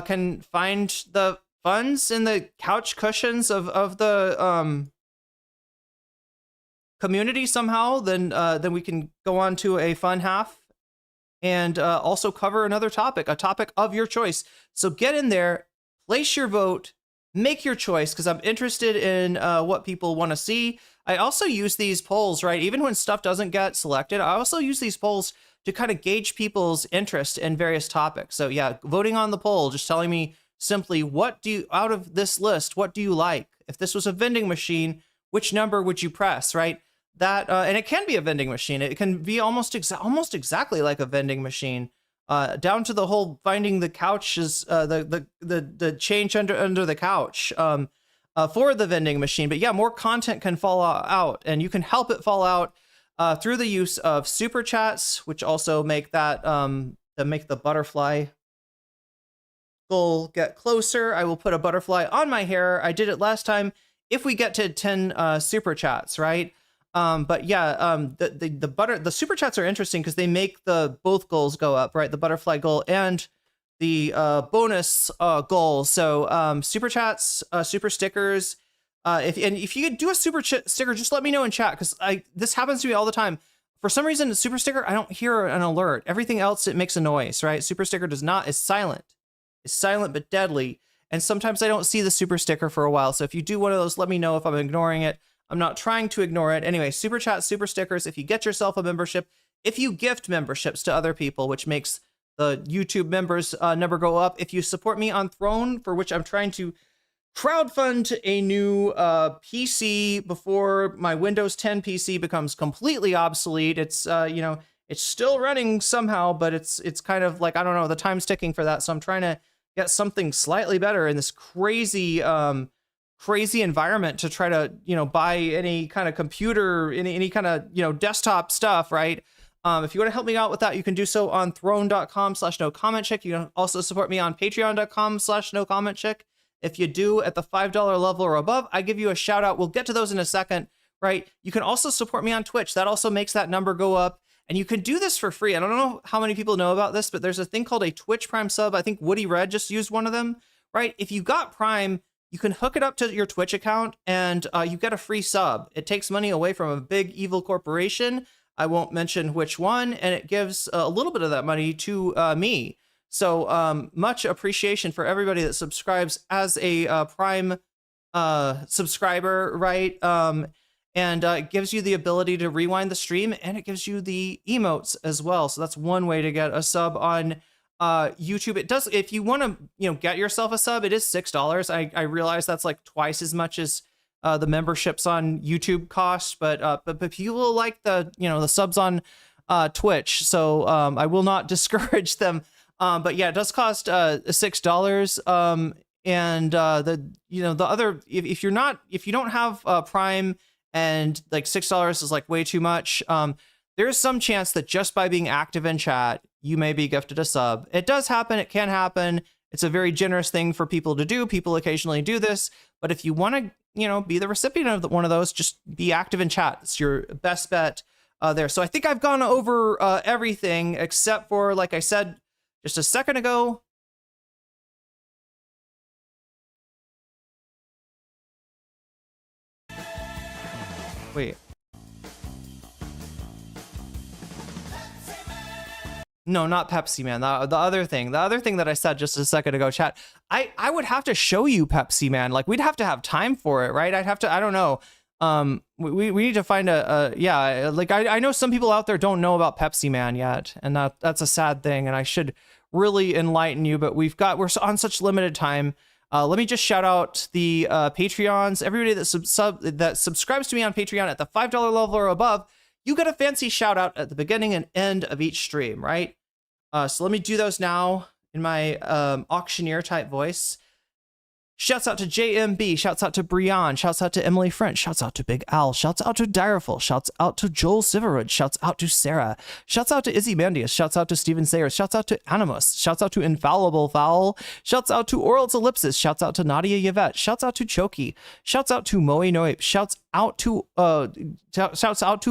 can find the funds in the couch cushions of the community somehow. Then we can go on to a fun half. and also cover another topic, a topic of your choice. So get in there, place your vote, make your choice, because I'm interested in what people want to see. I also use these polls, right? Even when stuff doesn't get selected, I also use these polls to kind of gauge people's interest in various topics. So yeah, voting on the poll, just telling me simply, what do you, out of this list, what do you like? If this was a vending machine, which number would you press, right? That, and it can be a vending machine. It can be almost exactly like a vending machine, down to the whole finding the couches, the change under the couch, for the vending machine. But yeah, more content can fall out, and you can help it fall out through the use of super chats, which also make that make the butterfly goal get closer. I will put a butterfly on my hair. I did it last time. If we get to 10 super chats, right? But yeah, the super chats are interesting because they make the both goals go up, right? The butterfly goal and the bonus goal. So super chats, super stickers. If you could do a super sticker, just let me know in chat, because this happens to me all the time. For some reason, the super sticker, I don't hear an alert. Everything else, it makes a noise, right? Super sticker does not. It's silent. It's silent but deadly. And sometimes I don't see the super sticker for a while. So if you do one of those, let me know if I'm ignoring it. I'm not trying to ignore it. Anyway, super chat, super stickers. If you get yourself a membership, if you gift memberships to other people, which makes the YouTube members number go up. If you support me on Throne, for which I'm trying to crowdfund a new PC before my Windows 10 PC becomes completely obsolete. It's you know, it's still running somehow, but it's kind of like, I don't know, the time's ticking for that. So I'm trying to get something slightly better in this crazy crazy environment to try to, you know, buy any kind of computer, any kind of, you know, desktop stuff, right? If you want to help me out with that, you can do so on throne.com/nocommentchick. You can also support me on patreon.com/nocommentchick. If you do at the $5 level or above, I give you a shout out. We'll get to those in a second, right? You can also support me on Twitch. That also makes that number go up. And you can do this for free. I don't know how many people know about this, but there's a thing called a Twitch Prime sub. I think Woody Red just used one of them, right? If you got Prime, you can hook it up to your Twitch account and you get a free sub. It takes money away from a big evil corporation. I won't mention which one, and it gives a little bit of that money to me. So much appreciation for everybody that subscribes as a Prime subscriber, right? And it gives you the ability to rewind the stream, and it gives you the emotes as well. So that's one way to get a sub on YouTube. It does, if you want to, you know, get yourself a sub, it is $6. I realize that's like twice as much as the memberships on YouTube cost, but people like the, you know, the subs on Twitch, so I will not discourage them. But yeah, it does cost $6. And the, you know, the other, if you don't have Prime, and like $6 is like way too much, there's some chance that just by being active in chat, you may be gifted a sub. It does happen. It can happen. It's a very generous thing for people to do. People occasionally do this, but if you want to, you know, be the recipient of one of those, just be active in chat. It's your best bet there. So I think I've gone over everything except for, like I said just a second ago, wait. No, not Pepsi Man. The other thing that I said just a second ago, chat. I would have to show you Pepsi Man. Like, we'd have to have time for it, right? I'd have to, I don't know. We need to find yeah, like I know some people out there don't know about Pepsi Man yet, and that's a sad thing, and I should really enlighten you, but we're on such limited time. Let me just shout out the Patreons. Everybody that subscribes to me on Patreon at the $5 level or above, you get a fancy shout out at the beginning and end of each stream, right? So let me do those now in my auctioneer type voice. Shouts out to JMB, shouts out to Brian, shouts out to Emily French, shouts out to Big Al, shouts out to Direful, shouts out to Joel Siverud, shouts out to Sarah, shouts out to Izzy Mandius, shouts out to Steven Sayers, shouts out to Animus, shouts out to Infallible Fowl, shouts out to Oral's Ellipsis, shouts out to Nadia Yvette, shouts out to Choki, shouts out to Moe Noip, shouts out to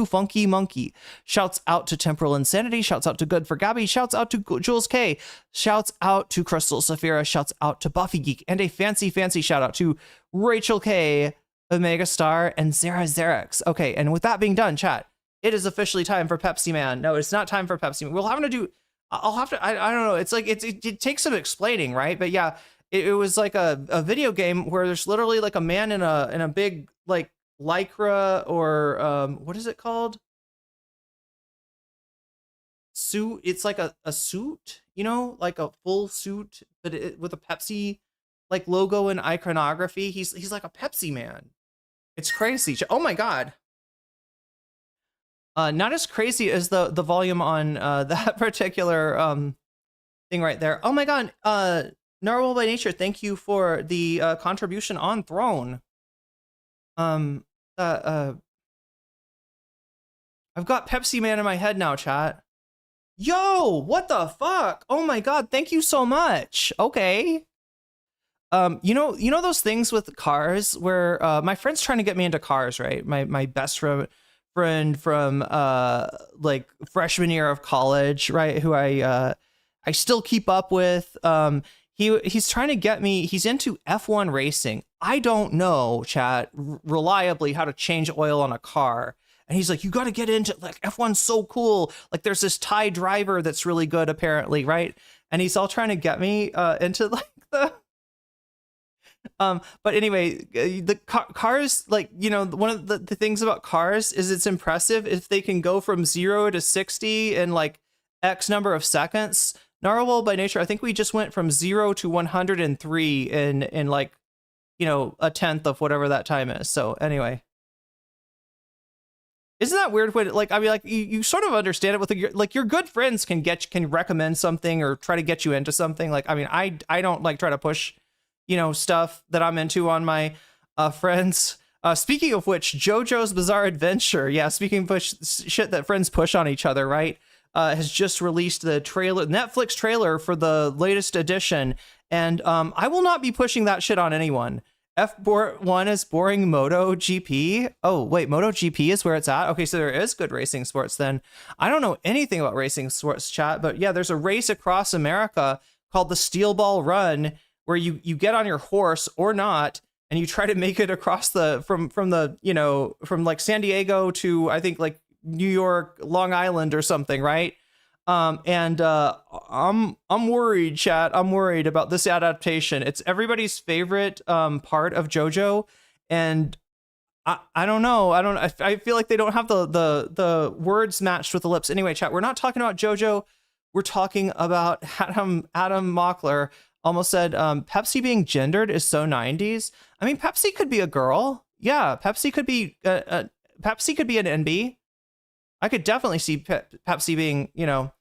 Funky Monkey, shouts out to Temporal Insanity, shouts out to Good for Gabby, shouts out to Jules K, shouts out to Crystal Saphira, shouts out to Buffy Geek, and a fancy shout out to Rachel K, Omega Star, and Zara Xerex. Okay, and with that being done, chat, it is officially time for Pepsi Man. No, it's not time for Pepsi Man. We'll have to do I'll have to. I don't know. It's like it takes some explaining, right? But yeah, it was like a video game where there's literally like a man in a big like lycra or what is it called? Suit. It's like a suit, you know, like a full suit, but with a Pepsi like logo and iconography. He's like a Pepsi man. It's crazy. Oh my god. Not as crazy as the volume on that particular thing right there. Oh my god. Narwhal by Nature, thank you for the contribution on Throne. I've got Pepsi Man in my head now, chat. Yo, what the fuck? Oh my god, thank you so much. Okay. You know those things with cars where my friend's trying to get me into cars, right? My best friend from like freshman year of college, right? Who I still keep up with. He's trying to get me. He's into F1 racing. I don't know, chat, reliably how to change oil on a car. And he's like, you got to get into, like, F1's so cool. Like, there's this Thai driver that's really good, apparently, right? And he's all trying to get me into like the but anyway, the cars, like, you know, one of the things about cars is it's impressive if they can go from 0 to 60 in like X number of seconds. Narwhal by Nature, I think we just went from 0 to 103 in like, you know, a tenth of whatever that time is. So anyway, isn't that weird when, like, I mean, like, you sort of understand it with your good friends can recommend something or try to get you into something. Like, I mean, I don't like try to push, you know, stuff that I'm into on my friends. Speaking of which, JoJo's Bizarre Adventure, yeah, speaking of shit that friends push on each other, right, has just released the Netflix trailer for the latest edition, and I will not be pushing that shit on anyone. F1 is boring MotoGP. Oh, wait, MotoGP is where it's at? Okay, so there is good racing sports then. I don't know anything about racing sports, chat, but yeah, there's a race across America called the Steel Ball Run, where you get on your horse or not, and you try to make it across from the, you know, from like San Diego to, I think, like New York, Long Island or something, right? I'm worried, chat. I'm worried about this adaptation. It's everybody's favorite part of JoJo, and I don't know. I feel like they don't have the words matched with the lips. Anyway, chat, we're not talking about JoJo. We're talking about Adam Mockler. Almost said Pepsi being gendered is so 90s. I mean, Pepsi could be a girl. Yeah, Pepsi could be an NB. I could definitely see Pepsi being, you know.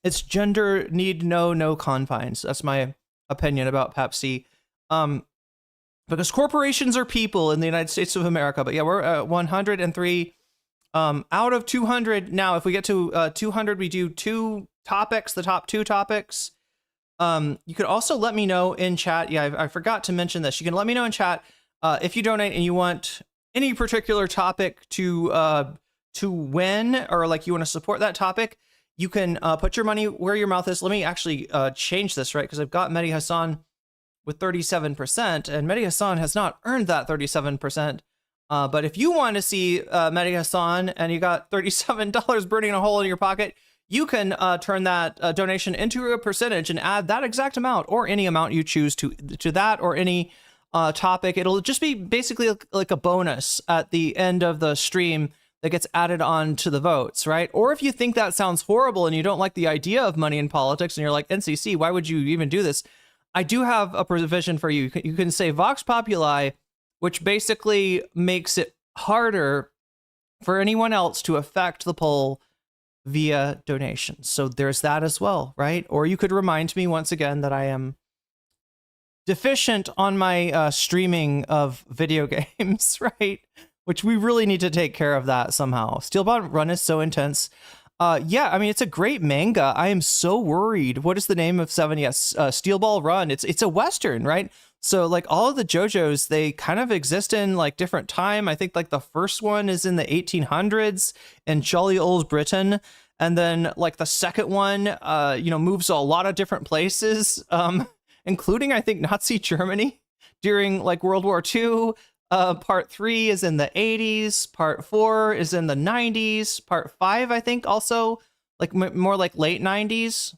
Its gender need no confines. That's my opinion about Pepsi. Because corporations are people in the United States of America. But yeah, we're at 103 out of 200. Now, if we get to 200, we do 2 topics, the top 2 topics. You could also let me know in chat. Yeah, I forgot to mention this. You can let me know in chat if you donate and you want any particular topic to win, or like you want to support that topic. You can put your money where your mouth is. Let me actually change this, right? Because I've got Mehdi Hasan with 37%, and Mehdi Hasan has not earned that 37%. But if you want to see Mehdi Hasan and you got $37 burning a hole in your pocket, you can turn that donation into a percentage and add that exact amount or any amount you choose to that or any topic. It'll just be basically like a bonus at the end of the stream that gets added on to the votes, right? Or if you think that sounds horrible and you don't like the idea of money in politics and you're like, NCC, why would you even do this? I do have a provision for you. You can say Vox Populi, which basically makes it harder for anyone else to affect the poll via donations. So there's that as well, right? Or you could remind me once again that I am deficient on my streaming of video games, right? Which we really need to take care of that somehow. Steelbound Run is so intense. Yeah, I mean, it's a great manga. I am so worried. What is the name of 7? Yes, Steel Ball Run. It's a Western, right? So like all of the JoJo's, they kind of exist in like different time. I think like the first one is in the 1800s in jolly old Britain. And then like the second one, you know, moves a lot of different places, including I think Nazi Germany during like World War II. Part 3 is in the 80s. Part 4 is in the 90s. Part 5, I think, also like more like late 90s.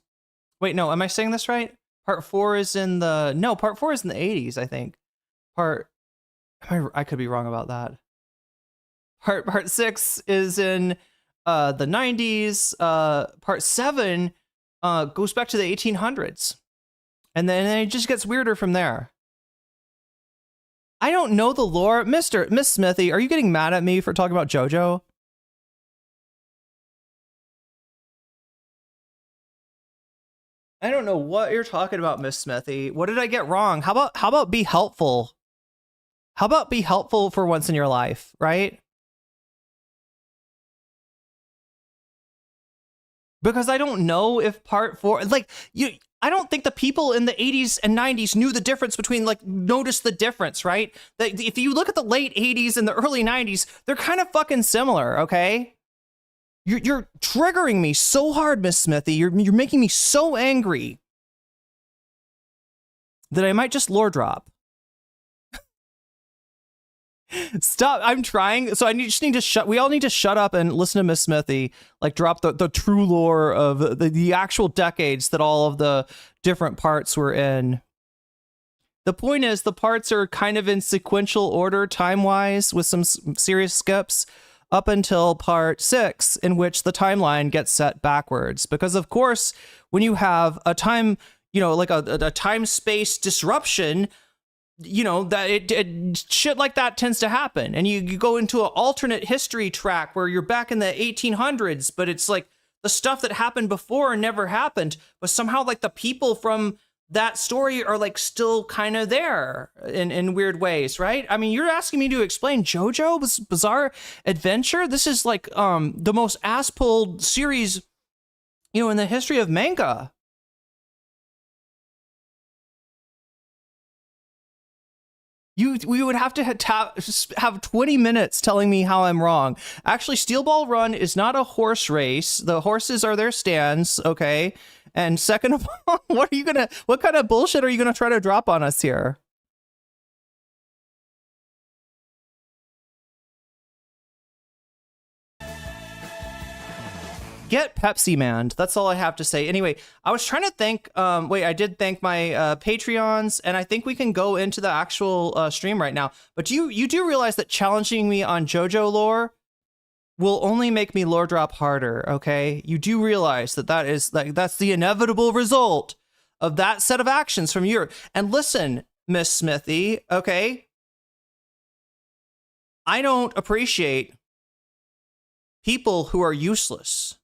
Wait, no, am I saying this right? Part 4 is in the Part 4 is in the 80s, I think. I could be wrong about that. Part 6 is in the 90s. Part 7 goes back to the 1800s, and then it just gets weirder from there. I don't know the lore. Miss Smithy, are you getting mad at me for talking about JoJo? I don't know what you're talking about, Miss Smithy. What did I get wrong? How about be helpful? How about be helpful for once in your life, right? Because I don't know if part 4, like, I don't think the people in the 80s and 90s knew the difference between, like, notice the difference, right? That if you look at the late 80s and the early 90s, they're kind of fucking similar, okay? You're triggering me so hard, Miss Smithy. You're making me so angry that I might just lore drop. Stop! I'm trying. So just need to shut. We all need to shut up and listen to Miss Smithy. Like, drop the true lore of the actual decades that all of the different parts were in. The point is, the parts are kind of in sequential order, time-wise, with some serious skips, up until part 6, in which the timeline gets set backwards. Because, of course, when you have a time, like a time-space disruption, that shit like that tends to happen. And you go into an alternate history track where you're back in the 1800s, but it's like the stuff that happened before never happened, but somehow like the people from that story are like still kind of there in weird ways, right? I mean, you're asking me to explain JoJo's Bizarre Adventure? This is like the most ass-pulled series, in the history of manga. We would have to have 20 minutes telling me how I'm wrong. Actually, Steel Ball Run is not a horse race. The horses are their stands, okay? And second of all, what kind of bullshit are you gonna try to drop on us here? Get Pepsi manned. That's all I have to say. Anyway, I was trying to thank, I did thank my Patreons, and I think we can go into the actual stream right now. But you do realize that challenging me on JoJo lore will only make me lore drop harder, okay? You do realize that that's the inevitable result of that set of actions from you. And listen, Miss Smithy, okay? I don't appreciate people who are useless.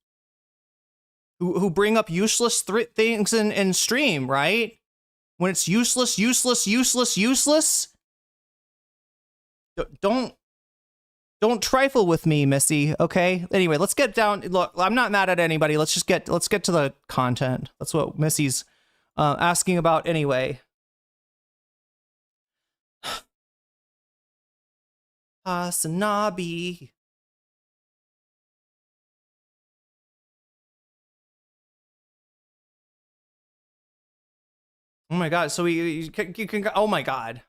Who bring up useless things in stream, right? When it's useless. Don't trifle with me, Missy, okay? Anyway, let's get down. Look, I'm not mad at anybody. Let's get to the content. That's what Missy's asking about anyway. Hasanabi. Oh my god, so you can oh my god.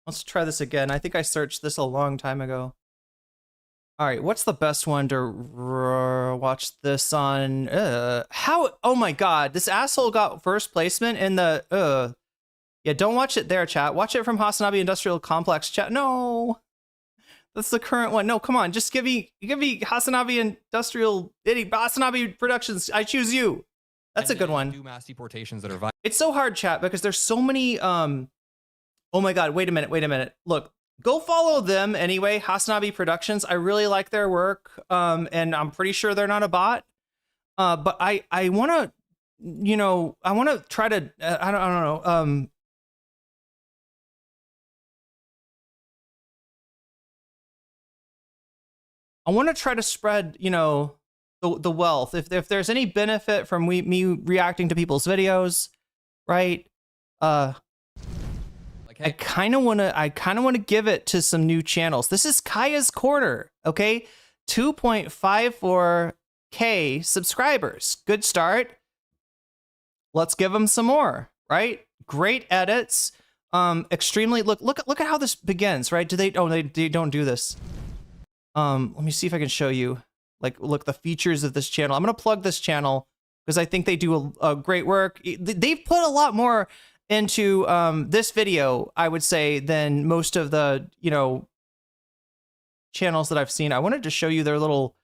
Let's try this again. I think I searched this a long time ago. All right, what's the best one to watch this on? How? Oh my god, this asshole got first placement in the yeah, don't watch it there, chat. Watch it from Hasanabi Industrial Complex, chat. No. That's the current one. No, come on, just give me Hasanabi Industrial Hasanabi Productions. I choose you. That's a good one. Do mass deportations that are it's so hard, chat, because there's so many oh my god, wait a minute. Look, go follow them anyway, Hasanabi Productions. I really like their work. And I'm pretty sure they're not a bot. But I want to, I want to try to I don't know. I want to try to spread, the wealth. If there's any benefit from me reacting to people's videos, right? I kind of want to give it to some new channels. This is Kaya's Corner, okay? 2.54K subscribers. Good start. Let's give them some more, right? Great edits. extremely look at how this begins, right? Do they they don't do this. Let me see if I can show you, like, look, the features of this channel. I'm gonna plug this channel because I think they do a great work. They've put a lot more into this video, I would say, than most of the, you know, channels that I've seen. I wanted to show you their little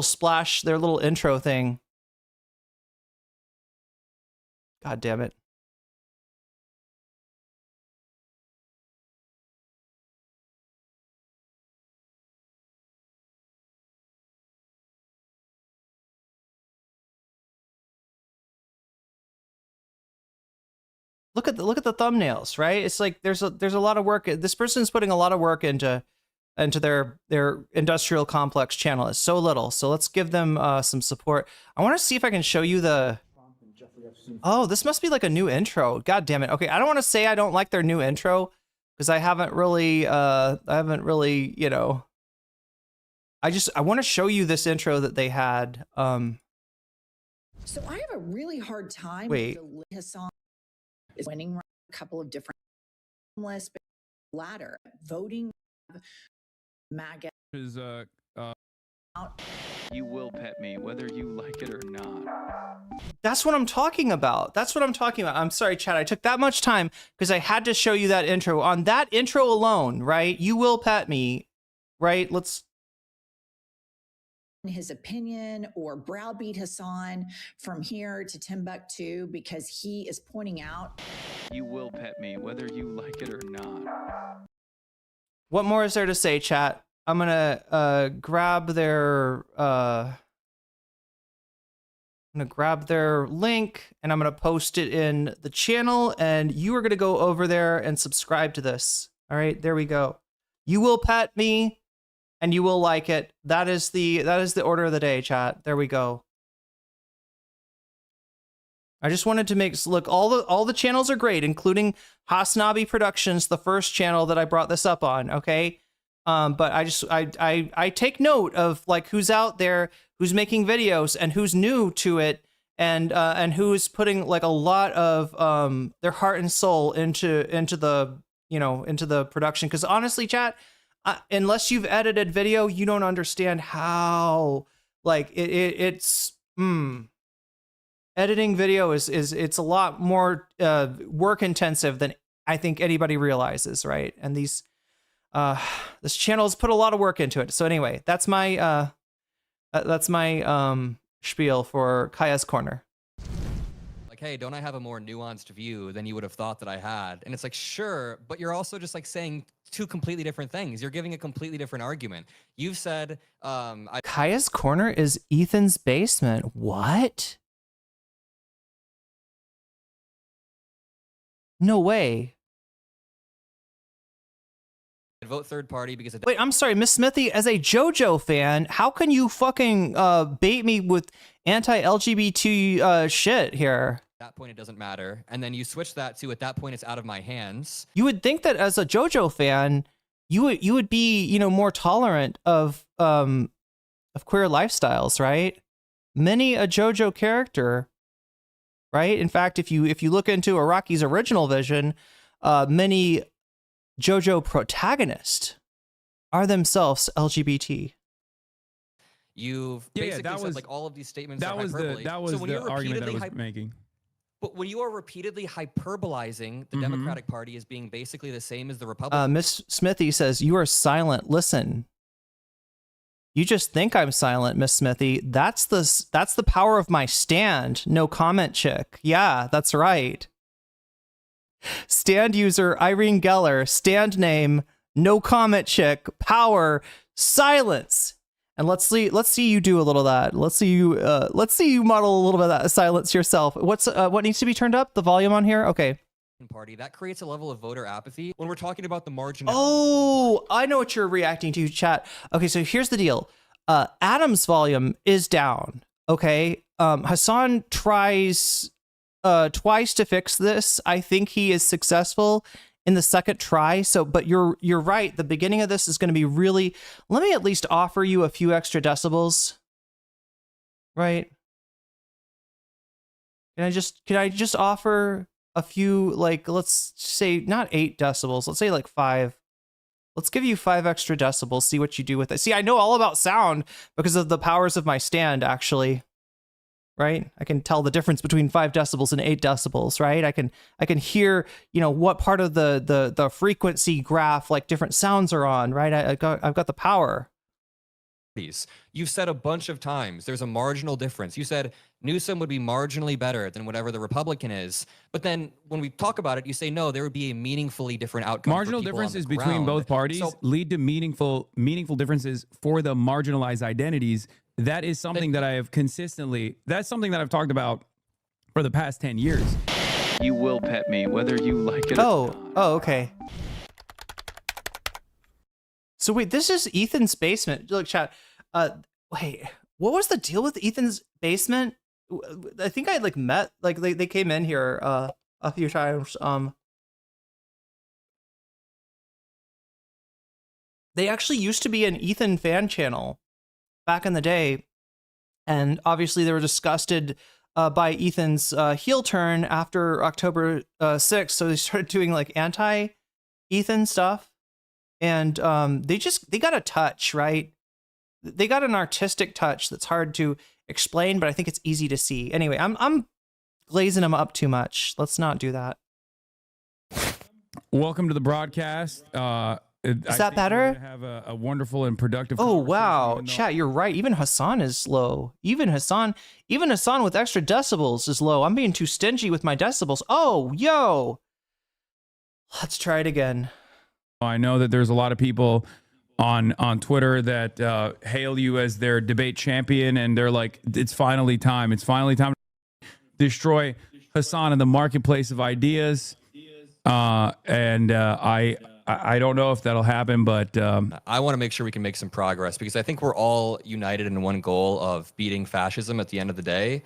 splash, their little intro thing. God damn it. Look at the thumbnails, right? It's like there's a lot of work. This person's putting a lot of work into their industrial complex channel. It's so little. So let's give them some support. I want to see if I can show you the. Oh, this must be like a new intro. God damn it. Okay, I don't want to say I don't like their new intro because I haven't really, you know. I want to show you this intro that they had. So I have a really hard time. Wait. With the Hasan is winning a couple of different lists, but ladder voting MAGA is you will pet me whether you like it or not. That's what I'm talking about. That's what I'm talking about. I'm sorry, Chad. I took that much time because I had to show you that intro. On that intro alone, right? You will pet me, right? Let's. His opinion or browbeat Hasan from here to Timbuktu because he is pointing out. You will pet me whether you like it or not. What more is there to say, chat? I'm gonna grab their link and I'm gonna post it in the channel, and you are gonna go over there and subscribe to this. All right, there we go. You will pet me and you will like it. That is the order of the day, chat. There we go. I just wanted to make look, all the channels are great, including Hasnabi Productions, the first channel that I brought this up on, okay? But I take note of like who's out there, who's making videos, and who's new to it, and who's putting like a lot of their heart and soul into the, you know, into the production. Because honestly, chat, unless you've edited video, you don't understand how like it's editing video is it's a lot more work intensive than I think anybody realizes, right? And these this channel's put a lot of work into it. So anyway, that's my spiel for Kaya's Corner. Like, hey, don't I have a more nuanced view than you would have thought that I had? And it's like, sure, but you're also just like saying two completely different things. You're giving a completely different argument. You've said Kaya's Corner is Ethan's basement. What? No way. vote third party because Wait, I'm sorry, Miss Smithy, as a JoJo fan, how can you fucking bait me with anti-LGBT shit here? At that point it doesn't matter, and then you switch that to at that point it's out of my hands. You would think that as a JoJo fan, you would be, you know, more tolerant of queer lifestyles, right? Many a JoJo character, right? In fact, if you look into Araki's original vision, many JoJo protagonists are themselves LGBT. You've basically said like all of these statements are hyperbole. That was the argument that I was making. But when you are repeatedly hyperbolizing the Democratic Party as being basically the same as the Republican, Miss Smithy says, you are silent. Listen. You just think I'm silent, Miss Smithy. That's the power of my stand. No comment, chick. Yeah, that's right. Stand user Irene Geller. Stand name no comment, chick. Power silence. And let's see you do a little of that. Let's see you model a little bit of that silence yourself. What needs to be turned up? The volume on here. Okay. Party that creates a level of voter apathy when we're talking about the margin. Oh, I know what you're reacting to, chat. Okay, so here's the deal. Adam's volume is down. Okay, Hasan tries twice to fix this. I think he is successful in the second try. So, but you're right. The beginning of this is going to be really. Let me at least offer you a few extra decibels. Right? Can I just offer a few, like, let's say not 8 decibels, let's say like 5. Let's give you 5 extra decibels, see what you do with it. See, I know all about sound because of the powers of my stand, actually. Right? I can tell the difference between 5 decibels and 8 decibels, right? I can hear, you know, what part of the frequency graph like different sounds are on, right? I've got the power. You've said a bunch of times there's a marginal difference. You said Newsom would be marginally better than whatever the Republican is. But then when we talk about it, you say, no, there would be a meaningfully different outcome. Marginal differences between both parties lead to meaningful differences for the marginalized identities. That is something that I have consistently, that's something that I've talked about for the past 10 years. You will pet me, whether you like it or not. Oh, okay. So wait, this is Ethan's basement. Look, chat. Wait, what was the deal with Ethan's basement? I think I like met, like they came in here a few times. They actually used to be an Ethan fan channel back in the day, and obviously they were disgusted by Ethan's heel turn after October 6th, so they started doing like anti-Ethan stuff, and they got a touch, right? They got an artistic touch that's hard to explain, but I think it's easy to see. Anyway, I'm glazing them up too much. Let's not do that. Welcome to the broadcast. Is that better? We're gonna have a wonderful and productive. Oh wow, chat, you're right. Even Hasan is low. Even Hasan with extra decibels is low. I'm being too stingy with my decibels. Oh, yo. Let's try it again. I know that there's a lot of people on Twitter that hail you as their debate champion, and they're like, it's finally time. It's finally time to destroy Hasan in the marketplace of ideas. I don't know if that'll happen, but I want to make sure we can make some progress, because I think we're all united in one goal of beating fascism at the end of the day.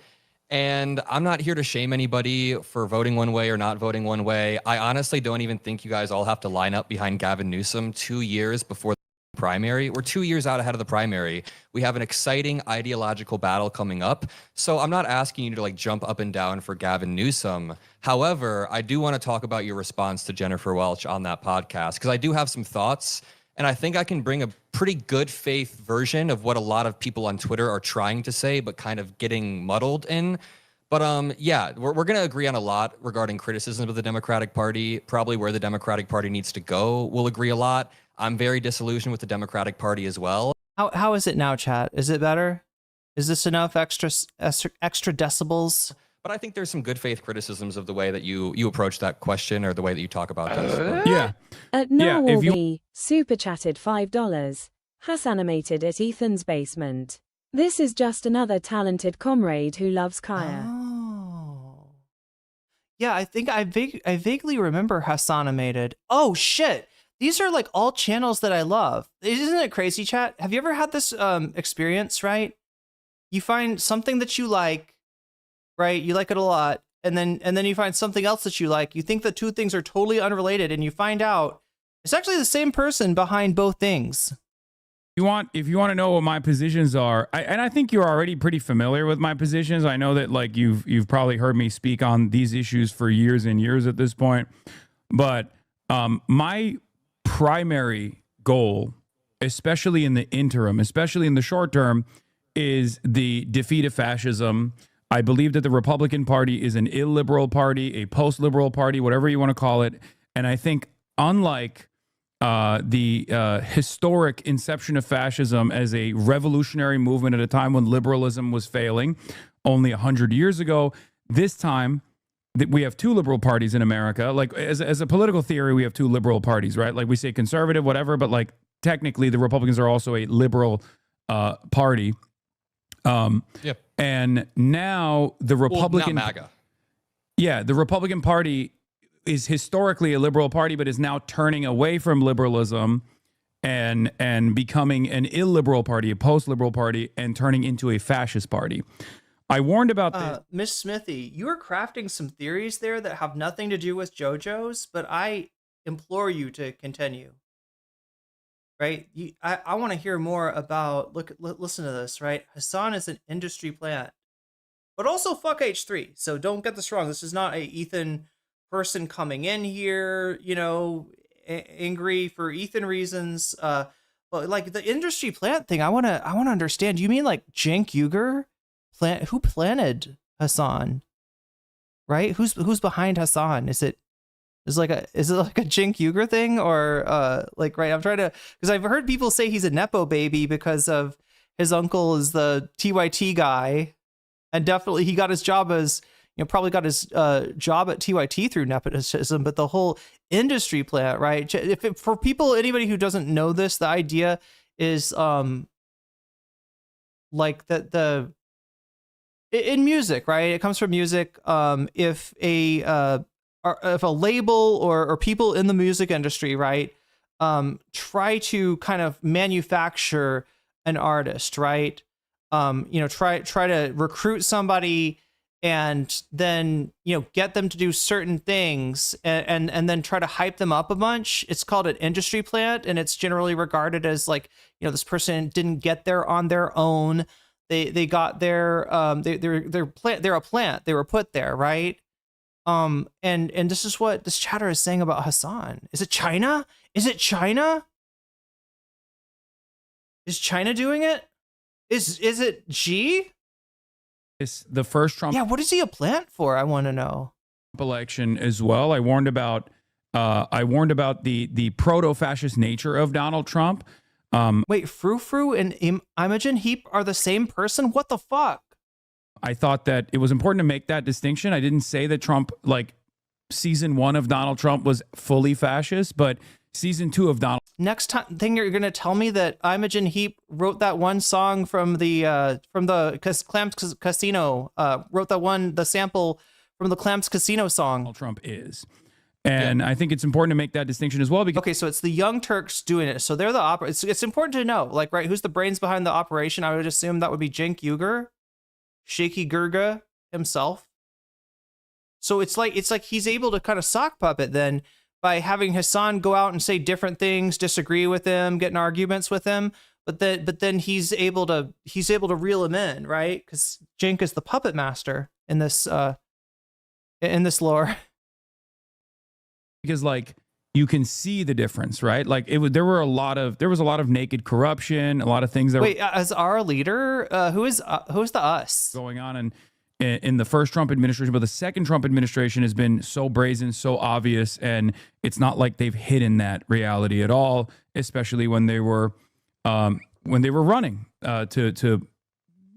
And I'm not here to shame anybody for voting one way or not voting one way. I honestly don't even think you guys all have to line up behind Gavin Newsom 2 years before the primary. We're 2 years out ahead of the primary. We have an exciting ideological battle coming up. So I'm not asking you to like jump up and down for Gavin Newsom. However, I do want to talk about your response to Jennifer Welch on that podcast, because I do have some thoughts, and I think I can bring a pretty good faith version of what a lot of people on Twitter are trying to say, but kind of getting muddled in. But yeah, we're going to agree on a lot regarding criticism of the Democratic Party, probably where the Democratic Party needs to go. We'll agree a lot. I'm very disillusioned with the Democratic Party as well. How is it now, chat? Is it better? Is this enough extra decibels? But I think there's some good faith criticisms of the way that you approach that question, or the way that you talk about this. Yeah. At Norwalby, super chatted $5. Has animated at Ethan's basement. This is just another talented comrade who loves Kaya. Oh. Yeah, I think I vaguely remember Hasanimated. Oh shit. These are like all channels that I love. Isn't it crazy, chat? Have you ever had this experience, right? You find something that you like, right? You like it a lot, and then you find something else that you like. You think the two things are totally unrelated, and you find out it's actually the same person behind both things. If you want to know what my positions are, and I think you're already pretty familiar with my positions. I know that like you've probably heard me speak on these issues for years and years at this point, but my primary goal, especially in the interim, especially in the short term, is the defeat of fascism. I believe that the Republican Party is an illiberal party, a post-liberal party, whatever you want to call it. And I think unlike the historic inception of fascism as a revolutionary movement at a time when liberalism was failing only 100 years ago, this time we have two liberal parties in America. Like as a political theory, we have two liberal parties, right? Like we say conservative, whatever, but like technically the Republicans are also a liberal party. Yep. And now the Republican, well, not MAGA. Yeah, the Republican Party is historically a liberal party, but is now turning away from liberalism and becoming an illiberal party, a post-liberal party, and turning into a fascist party. I warned about this. Miss Smithy, you are crafting some theories there that have nothing to do with JoJo's, but I implore you to continue. Right? I want to hear more about, listen to this, right? Hasan is an industry plant, but also fuck H3. So don't get this wrong. This is not a Ethan person coming in here, you know, angry for Ethan reasons. But like the industry plant thing, I wanna understand. You mean like Cenk Uygur who planted Hasan? Right? Who's behind Hasan? Is it like a Cenk Uygur thing, or like, right? I'm trying to, because I've heard people say he's a nepo baby because of his uncle is the TYT guy, and definitely he got his job as, you know, probably got his job at TYT through nepotism. But the whole industry plant, right? For people, anybody who doesn't know this, the idea is like that in music, right? It comes from music. If a label or people in the music industry, right, try to kind of manufacture an artist, right? You know, try to recruit somebody and then, you know, get them to do certain things and then try to hype them up a bunch. It's called an industry plant, and it's generally regarded as like, you know, this person didn't get there on their own. They got there. They're a plant. They were put there, right? And this is what this chatter is saying about Hasan. Is it China? Is it China? Is China doing it? Is it G? It's the first Trump. Yeah, what is he a plant for? I want to know. Election as well. I warned about the proto-fascist nature of Donald Trump. Wait, Frou and Imogen Heap are the same person? What the fuck? I thought that it was important to make that distinction. I didn't say that Trump, like season 1 of Donald Trump was fully fascist, but season 2 of Donald. Next thing you're gonna tell me that Imogen Heap wrote that one song from the Clamps Casino, wrote the sample from the Clamps Casino song. Donald Trump is. And I think it's important to make that distinction as well. Because okay, so it's the Young Turks doing it. So they're the it's important to know, like, right, who's the brains behind the operation? I would assume that would be Cenk Uygur, Shaky Gurga himself. So it's like he's able to kind of sock puppet then by having Hasan go out and say different things, disagree with him, get in arguments with him, but then he's able to reel him in, right? Because Cenk is the puppet master in this lore. Because like you can see the difference, right? Like there was a lot of naked corruption, a lot of things that. Wait, as our leader, who's the us going on in the first Trump administration, but the second Trump administration has been so brazen, so obvious, and it's not like they've hidden that reality at all, especially when they were running to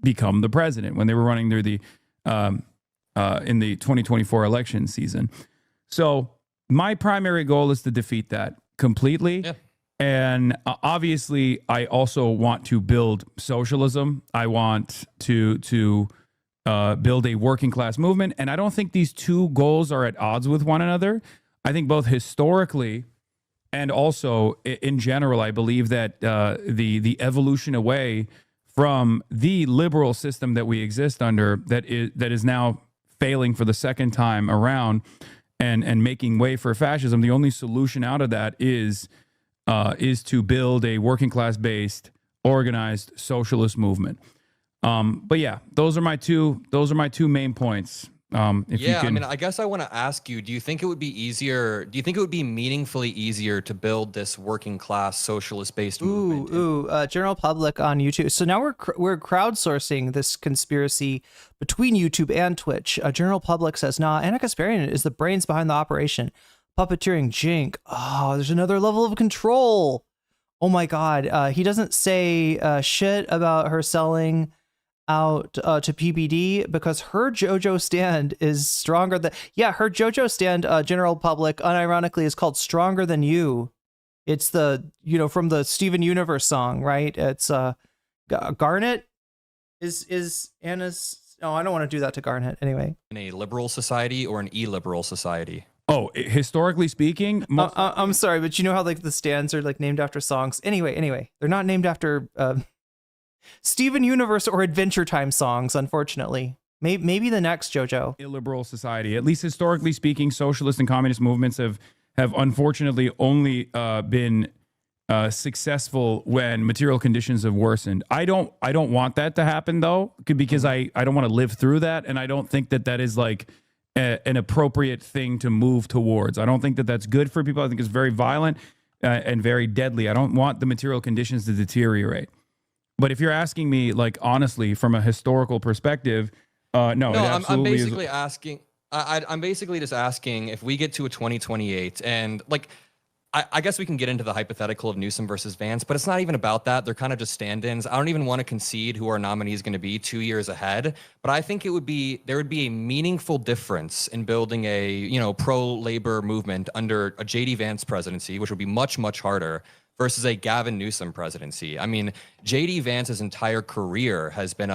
become the president, when they were running through the in the 2024 election season. So my primary goal is to defeat that completely. Yeah. And obviously, I also want to build socialism. I want to build a working class movement. And I don't think these two goals are at odds with one another. I think both historically and also in general, I believe that the evolution away from the liberal system that we exist under, that is now failing for the second time around, and making way for fascism, the only solution out of that is to build a working class based organized socialist movement. But yeah, those are my two main points. I mean, I guess I want to ask you, do you think it would be meaningfully easier to build this working class socialist based movement? General Public on YouTube. So now we're crowdsourcing this conspiracy between YouTube and Twitch. General Public says, nah, Anna Kasparian is the brains behind the operation. Puppeteering Cenk. Oh, there's another level of control. Oh my God. He doesn't say shit about her selling out to PBD because her JoJo stand is stronger than her JoJo stand, General Public, unironically, is called Stronger Than You. It's the, from the Steven Universe song, right? It's Garnet is Anna's. Oh, I don't want to do that to Garnet anyway. In a liberal society or an illiberal society? Oh, historically speaking, I'm sorry, but you know how like the stands are like named after songs. Anyway, they're not named after Steven Universe or Adventure Time songs, unfortunately. Maybe the next JoJo. Illiberal society, at least historically speaking, socialist and communist movements have unfortunately only been successful when material conditions have worsened. I don't want that to happen though, because I don't want to live through that, and I don't think that is like an appropriate thing to move towards. I don't think that that's good for people. I think it's very violent and very deadly. I don't want the material conditions to deteriorate. But if you're asking me, like, honestly, from a historical perspective, no, it I'm absolutely basically is. asking. I'm basically just asking if we get to a 2028 and like, I guess we can get into the hypothetical of Newsom versus Vance, but it's not even about that. They're kind of just stand-ins. I don't even want to concede who our nominee is going to be 2 years ahead, but I think there would be a meaningful difference in building a pro-labor movement under a JD Vance presidency, which would be much, much harder, versus a Gavin Newsom presidency. I mean, JD Vance's entire career has been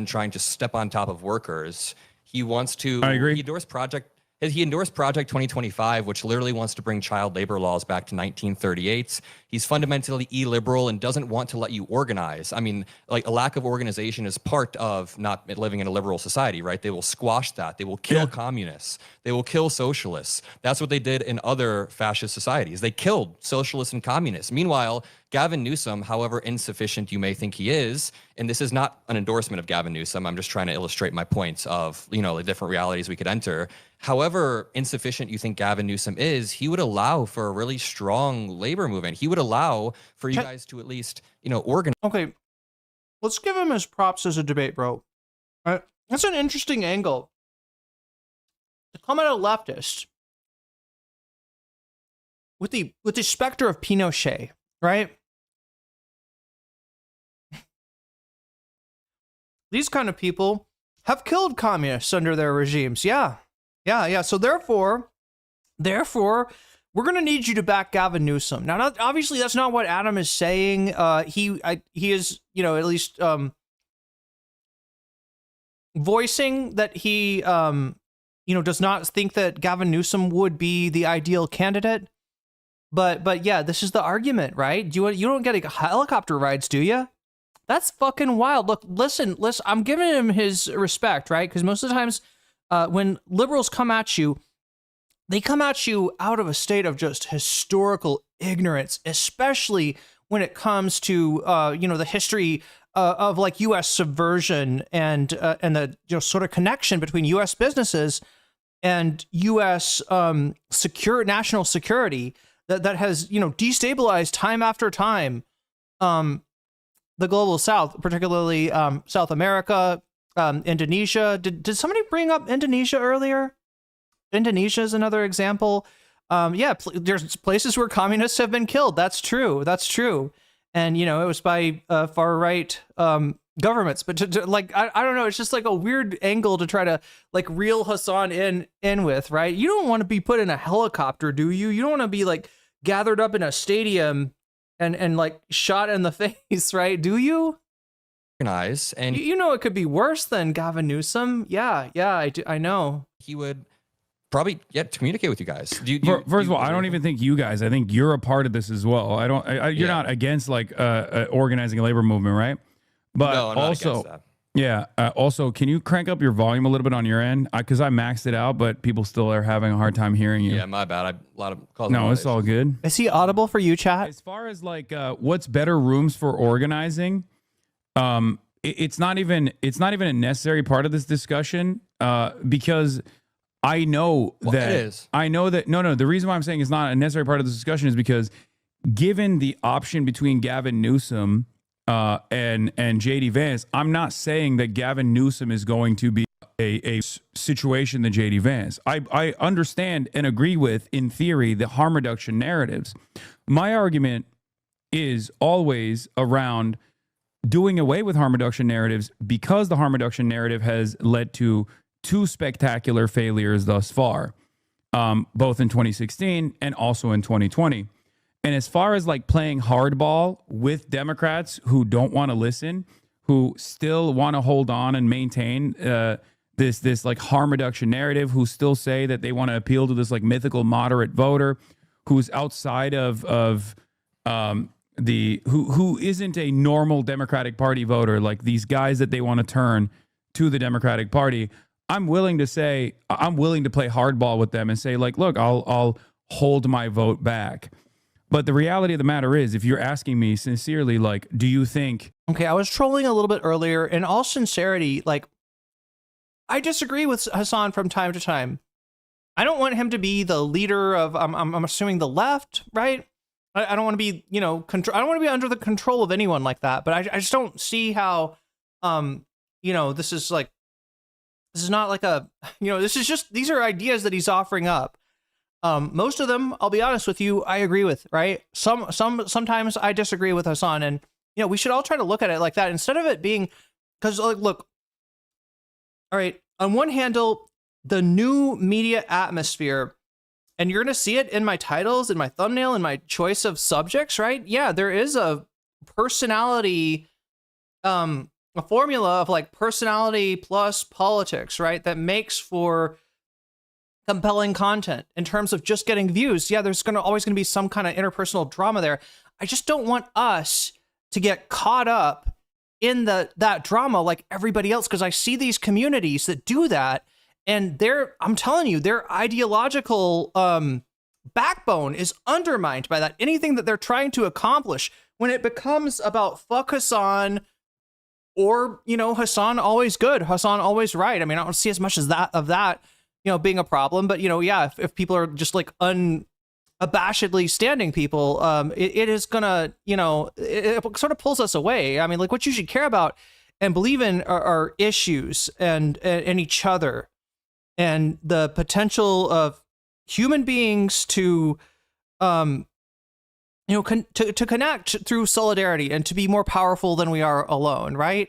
trying to step on top of workers. He wants to. I agree. He endorsed Project 2025, which literally wants to bring child labor laws back to 1938. He's fundamentally illiberal and doesn't want to let you organize. I mean, like, a lack of organization is part of not living in a liberal society, right? They will squash that. They will kill communists. They will kill socialists. That's what they did in other fascist societies. They killed socialists and communists. Meanwhile, Gavin Newsom, however insufficient you may think he is, and this is not an endorsement of Gavin Newsom, I'm just trying to illustrate my points of, the different realities we could enter. However insufficient you think Gavin Newsom is, he would allow for a really strong labor movement. He would allow for you guys to at least, organize. Okay, let's give him his props as a debate, bro. Right? That's an interesting angle. To come at a leftist with the specter of Pinochet, right? These kind of people have killed communists under their regimes. Yeah. So therefore, we're going to need you to back Gavin Newsom. Now, obviously, that's not what Adam is saying. He is, at least voicing that he, does not think that Gavin Newsom would be the ideal candidate. But yeah, this is the argument, right? You don't get helicopter rides, do you? That's fucking wild. Look, listen, I'm giving him his respect, right? Because most of the times when liberals come at you, they come at you out of a state of just historical ignorance, especially when it comes to, the history of like U.S. subversion and the sort of connection between U.S. businesses and U.S. national security that has, destabilized time after time the global South, particularly South America, Indonesia. Did somebody bring up Indonesia earlier? Indonesia is another example. There's places where communists have been killed. That's true. And, it was by far right governments. But I don't know. It's just like a weird angle to try to like reel Hasan in with, right? You don't want to be put in a helicopter, do you? You don't want to be like gathered up in a stadium and like shot in the face, right? Do you? Organize, and it could be worse than Gavin Newsom. Yeah, I know. He would probably communicate with you guys. First of all, I don't even think you guys. I think you're a part of this as well. You're not against like organizing a labor movement, right? But no, I'm also, not against that. Also, can you crank up your volume a little bit on your end? Because I maxed it out, but people still are having a hard time hearing you. Yeah, my bad. A lot of calls. No, it's all good. Is he audible for you, chat? As far as like what's better rooms for organizing, it's not even a necessary part of this discussion because I know that it is. The reason why I'm saying it's not a necessary part of this discussion is because given the option between Gavin Newsom and JD Vance, I'm not saying that Gavin Newsom is going to be a situation than JD Vance. I understand and agree with, in theory, the harm reduction narratives. My argument is always around doing away with harm reduction narratives because the harm reduction narrative has led to two spectacular failures thus far, both in 2016 and also in 2020. And as far as like playing hardball with Democrats who don't want to listen, who still want to hold on and maintain this like harm reduction narrative, who still say that they want to appeal to this like mythical moderate voter who's outside of who isn't a normal Democratic Party voter, like these guys that they want to turn to the Democratic Party. I'm willing to play hardball with them and say, like, look, I'll hold my vote back. But the reality of the matter is, if you're asking me sincerely, like, do you think... Okay, I was trolling a little bit earlier. In all sincerity, like, I disagree with Hasan from time to time. I don't want him to be the leader of, I'm assuming, the left, right? I don't want to be, I don't want to be under the control of anyone like that. But I just don't see how, this is not like a, this is just, these are ideas that he's offering up. Most of them, I'll be honest with you, I agree with, right? Sometimes I disagree with Hasan, and, we should all try to look at it like that instead of it being, because look, all right, on one handle, the new media atmosphere, and you're going to see it in my titles, in my thumbnail, in my choice of subjects, right? Yeah, there is a personality, a formula of like personality plus politics, right? That makes for compelling content in terms of just getting views. Yeah, there's always going to be some kind of interpersonal drama there. I just don't want us to get caught up in that drama like everybody else, because I see these communities that do that, and I'm telling you, their ideological backbone is undermined by that. Anything that they're trying to accomplish, when it becomes about fuck Hasan, or, Hasan always good, Hasan always right. I mean, I don't see as much as that being a problem, but yeah, if people are just like unabashedly standing people, it is gonna, it sort of pulls us away. I mean, like, what you should care about and believe in are issues and each other, and the potential of human beings to, to connect through solidarity and to be more powerful than we are alone, right?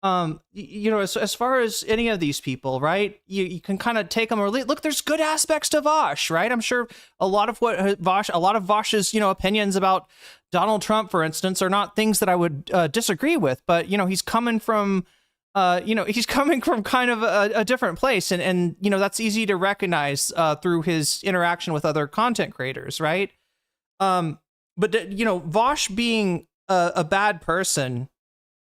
As far as any of these people, right, you can kind of take them or leave. Look, there's good aspects to Vosh, right? I'm sure a lot of Vosh's, opinions about Donald Trump, for instance, are not things that I would disagree with, but, he's coming from, kind of a different place. And, that's easy to recognize through his interaction with other content creators, right? But, Vosh being a bad person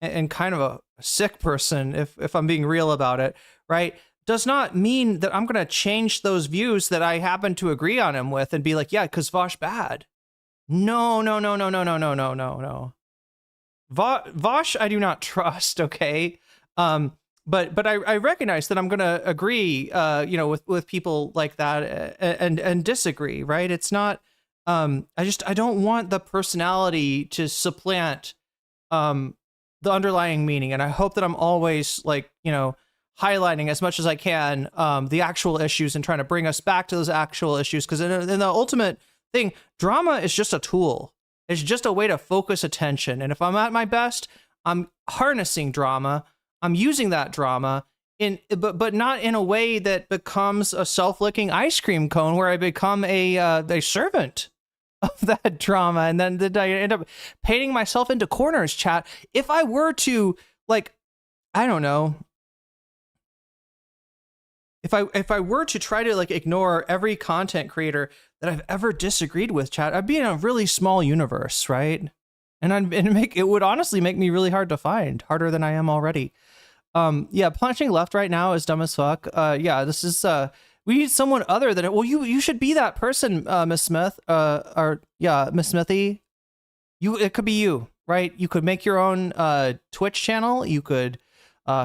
and kind of a sick person, if I'm being real about it, right, does not mean that I'm going to change those views that I happen to agree on him with and be like, yeah, because Vosh bad. No. Vosh, I do not trust, okay? But I recognize that I'm going to agree, with people like that and disagree, right? It's not, I don't want the personality to supplant, the underlying meaning. And I hope that I'm always highlighting as much as I can, the actual issues and trying to bring us back to those actual issues. Because in the ultimate thing, drama is just a tool. It's just a way to focus attention. And if I'm at my best, I'm harnessing drama. I'm using that drama but not in a way that becomes a self-licking ice cream cone where I become a servant of that drama, and then I end up painting myself into corners, chat. If I were to, I don't know, if I were to try to ignore every content creator that I've ever disagreed with, chat, I'd be in a really small universe, right? And it would honestly make me really hard to find, harder than I am already. Yeah, punching left right now is dumb as fuck. Yeah, this is we need someone other than it. Well, you should be that person, Miss Smith. Miss Smithy. It could be you, right? You could make your own Twitch channel. You could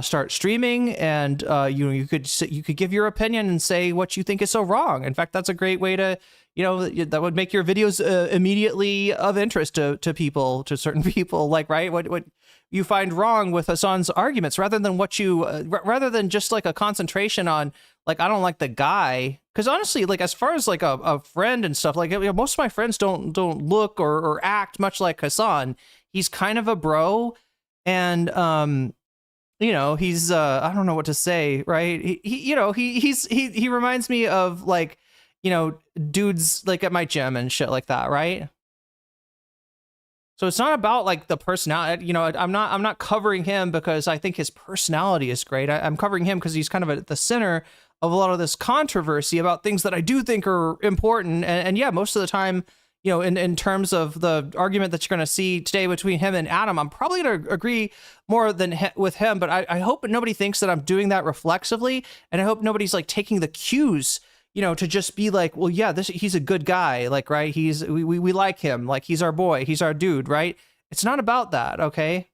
start streaming, and you could give your opinion and say what you think is so wrong. In fact, that's a great way to, that would make your videos immediately of interest to people, to certain people. Right, what you find wrong with Hasan's arguments, rather than rather than just a concentration on I don't like the guy. Because honestly, as far as a friend and stuff, most of my friends don't look or act much like Hasan. He's kind of a bro, and he's I don't know what to say, right? He reminds me of dudes at my gym and shit like that, right? So it's not about the personality. I'm not covering him because I think his personality is great. I'm covering him because he's kind of at the center of a lot of this controversy about things that I do think are important. And yeah, most of the time, in terms of the argument that you're going to see today between him and Adam, I'm probably going to agree more than with him. But I hope nobody thinks that I'm doing that reflexively, and I hope nobody's taking the cues, to just be well, yeah, he's a good guy, right? We like him, he's our boy, he's our dude, right? It's not about that, okay?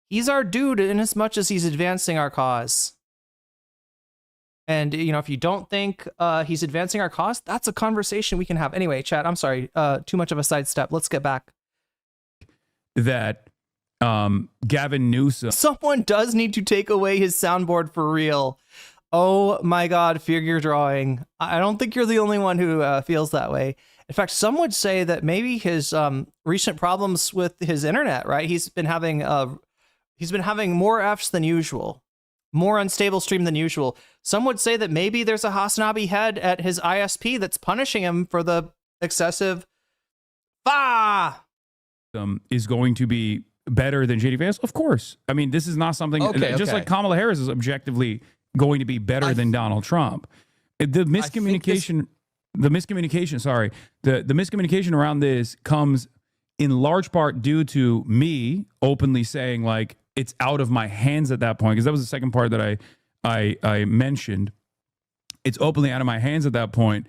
He's our dude in as much as he's advancing our cause. And, you know, if you don't think he's advancing our cause, that's a conversation we can have. Anyway, chat, I'm sorry. Too much of a sidestep. Let's get back. That Gavin Newsom. Someone does need to take away his soundboard for real. Oh my God, figure drawing. I don't think you're the only one who feels that way. In fact, some would say that maybe his recent problems with his internet, right? He's been having more Fs than usual. More unstable stream than usual. Some would say that maybe there's a Hasanabi head at his ISP that's punishing him for the excessive is going to be better than JD Vance? Of course. I mean, this is not something just like Kamala Harris is objectively going to be better than Donald Trump. The miscommunication, the miscommunication around this comes in large part due to me openly saying like it's out of my hands at that point, because that was the second part that I mentioned. It's openly out of my hands at that point,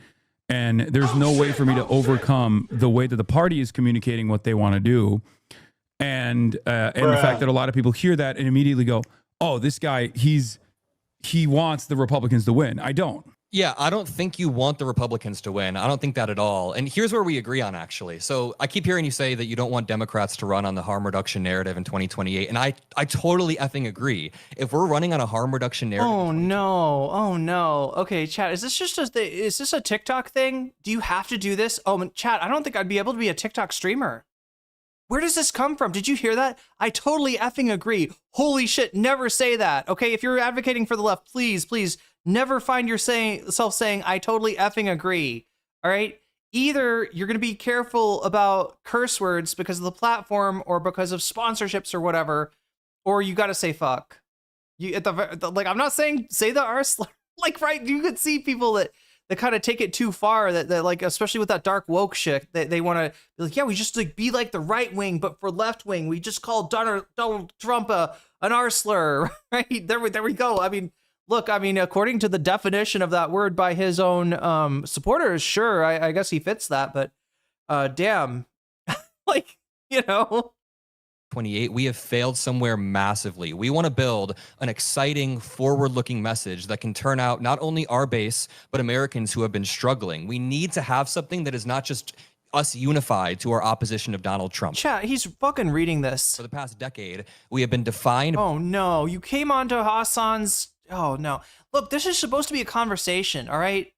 and there's no way for me to overcome the way that the party is communicating what they want to do, and the fact that a lot of people hear that and immediately go, "Oh, this guy, he wants the Republicans to win." I don't. Yeah, I don't think you want the Republicans to win. I don't think that at all. And here's where we agree on, actually. So I keep hearing you say that you don't want Democrats to run on the harm reduction narrative in 2028. And I totally effing agree. If we're running on a harm reduction narrative. Oh, no. Oh, no. Okay, chat, is this a TikTok thing? Do you have to do this? Oh, chat, I don't think I'd be able to be a TikTok streamer. Where does this come from? Did you hear that? I totally effing agree. Holy shit, never say that. Okay, if you're advocating for the left, please, please, never find yourself saying, I totally effing agree. All right? Either you're going to be careful about curse words because of the platform or because of sponsorships or whatever, or you got to say fuck. You like, I'm not saying say the R slur. Like, right? You could see people that kind of take it too far, that like, especially with that dark woke shit, they want to be like, yeah, we just like be like the right wing, but for left wing, we just call Donald Trump an R slur, right? There we go. I mean, look, I mean, according to the definition of that word by his own supporters, sure, I guess he fits that, but damn, like, you know. 28, we have failed somewhere massively. We want to build an exciting, forward-looking message that can turn out not only our base, but Americans who have been struggling. We need to have something that is not just us unified to our opposition of Donald Trump. Chat, he's fucking reading this. For the past decade, we have been defined. Oh no, you came onto Hasan's. Oh no. Look, this is supposed to be a conversation, all right?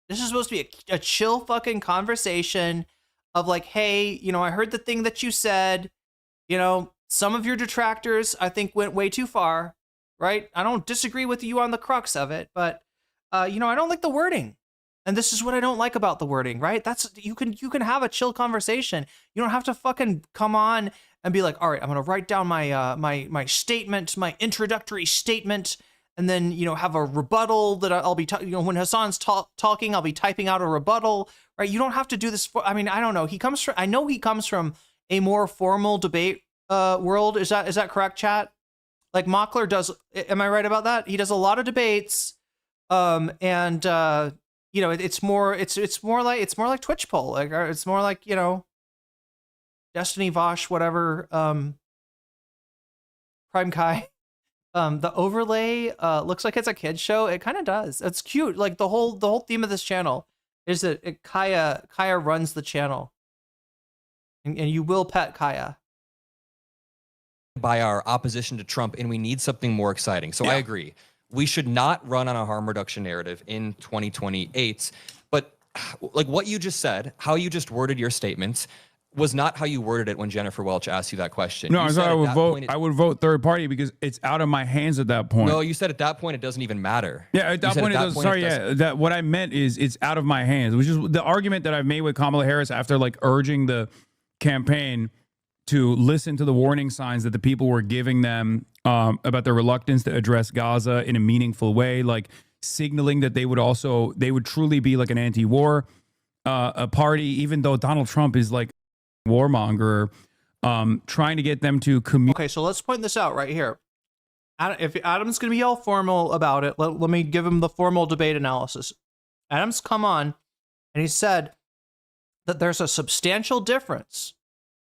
This is supposed to be a chill fucking conversation of like, hey, you know, I heard the thing that you said. You know, some of your detractors, I think, went way too far, right? I don't disagree with you on the crux of it, but, you know, I don't like the wording. And this is what I don't like about the wording, right? That's, you can have a chill conversation. You don't have to fucking come on and be like, all right, I'm going to write down my, my statement, my introductory statement, and then, you know, have a rebuttal that I'll be, you know, when Hasan's talking, I'll be typing out a rebuttal, right? You don't have to do this for, I mean, I don't know. I know he comes from a more formal debate world. Is that correct, chat? Like Mockler does, am I right about that? He does a lot of debates, and you know, it's more like Twitch poll, like, or it's more like, you know, Destiny Vosh, whatever, Prime Kai. The overlay looks like it's a kid's show. It kind of does. It's cute. Like the whole theme of this channel is that Kaya runs the channel. And you will pet Kaya. By our opposition to Trump, and we need something more exciting. So yeah. I agree. We should not run on a harm reduction narrative in 2028. But like what you just said, how you just worded your statements was not how you worded it when Jennifer Welch asked you that question. No, I thought I would vote third party because it's out of my hands at that point. No, you said at that point it doesn't even matter. Yeah, at that point it doesn't. Sorry, yeah. That what I meant is it's out of my hands, which is the argument that I've made with Kamala Harris after like urging the campaign to listen to the warning signs that the people were giving them about their reluctance to address Gaza in a meaningful way, like signaling that they would truly be like an anti-war a party, even though Donald Trump is like a warmonger, trying to get them to communicate. Okay, so let's point this out right here. If Adam's going to be all formal about it, let me give him the formal debate analysis. Adam's come on and he said that there's a substantial difference,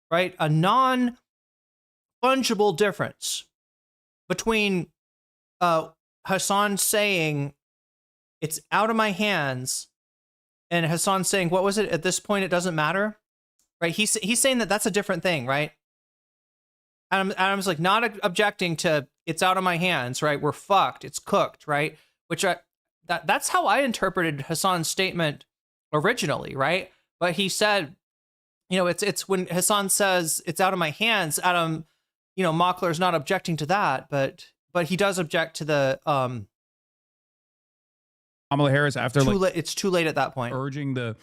right? A non-fungible difference between Hasan saying it's out of my hands. And Hasan saying, what was it? At this point, it doesn't matter, right? He's saying that that's a different thing, right? Adam's like not objecting to it's out of my hands, right? We're fucked. It's cooked, right? Which that's how I interpreted Hasan's statement originally, right? But he said, you know, it's when Hasan says it's out of my hands, Adam, you know, Mockler's not objecting to that, but he does object to the Kamala Harris after it's too late at that point. Urging the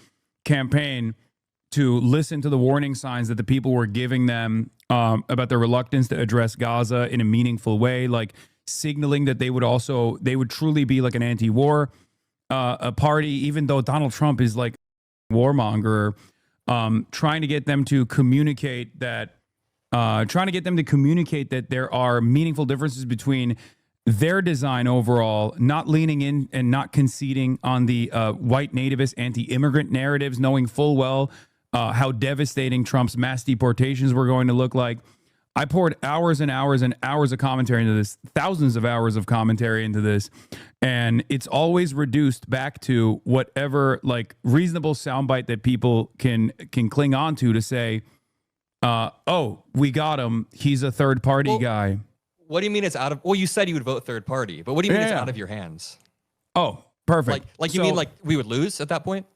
campaign to listen to the warning signs that the people were giving them about their reluctance to address Gaza in a meaningful way, like signaling that they would truly be like an anti-war a party, even though Donald Trump is like a warmonger, trying to get them to communicate that there are meaningful differences between their design overall, not leaning in and not conceding on the white nativist anti-immigrant narratives, knowing full well how devastating Trump's mass deportations were going to look like. I poured hours and hours and hours of commentary into this, thousands of hours of commentary into this, and it's always reduced back to whatever like reasonable soundbite that people can cling on to say, oh, we got him. He's a third party guy. What do you mean it's out of? Well, you said you would vote third party, but what do you mean it's out of your hands? Oh, perfect. Like you mean like we would lose at that point?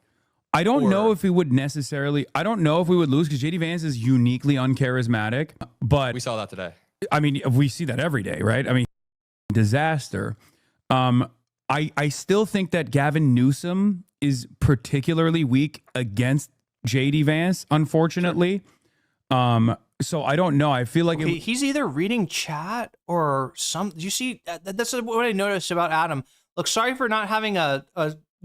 I don't know if we would necessarily. I don't know if we would lose because JD Vance is uniquely uncharismatic. But we saw that today. I mean, we see that every day, right? I mean, disaster. I still think that Gavin Newsom is particularly weak against JD Vance, unfortunately. Sure. So I don't know. I feel like he's either reading chat or some. You see, that's what I noticed about Adam. Look, sorry for not having a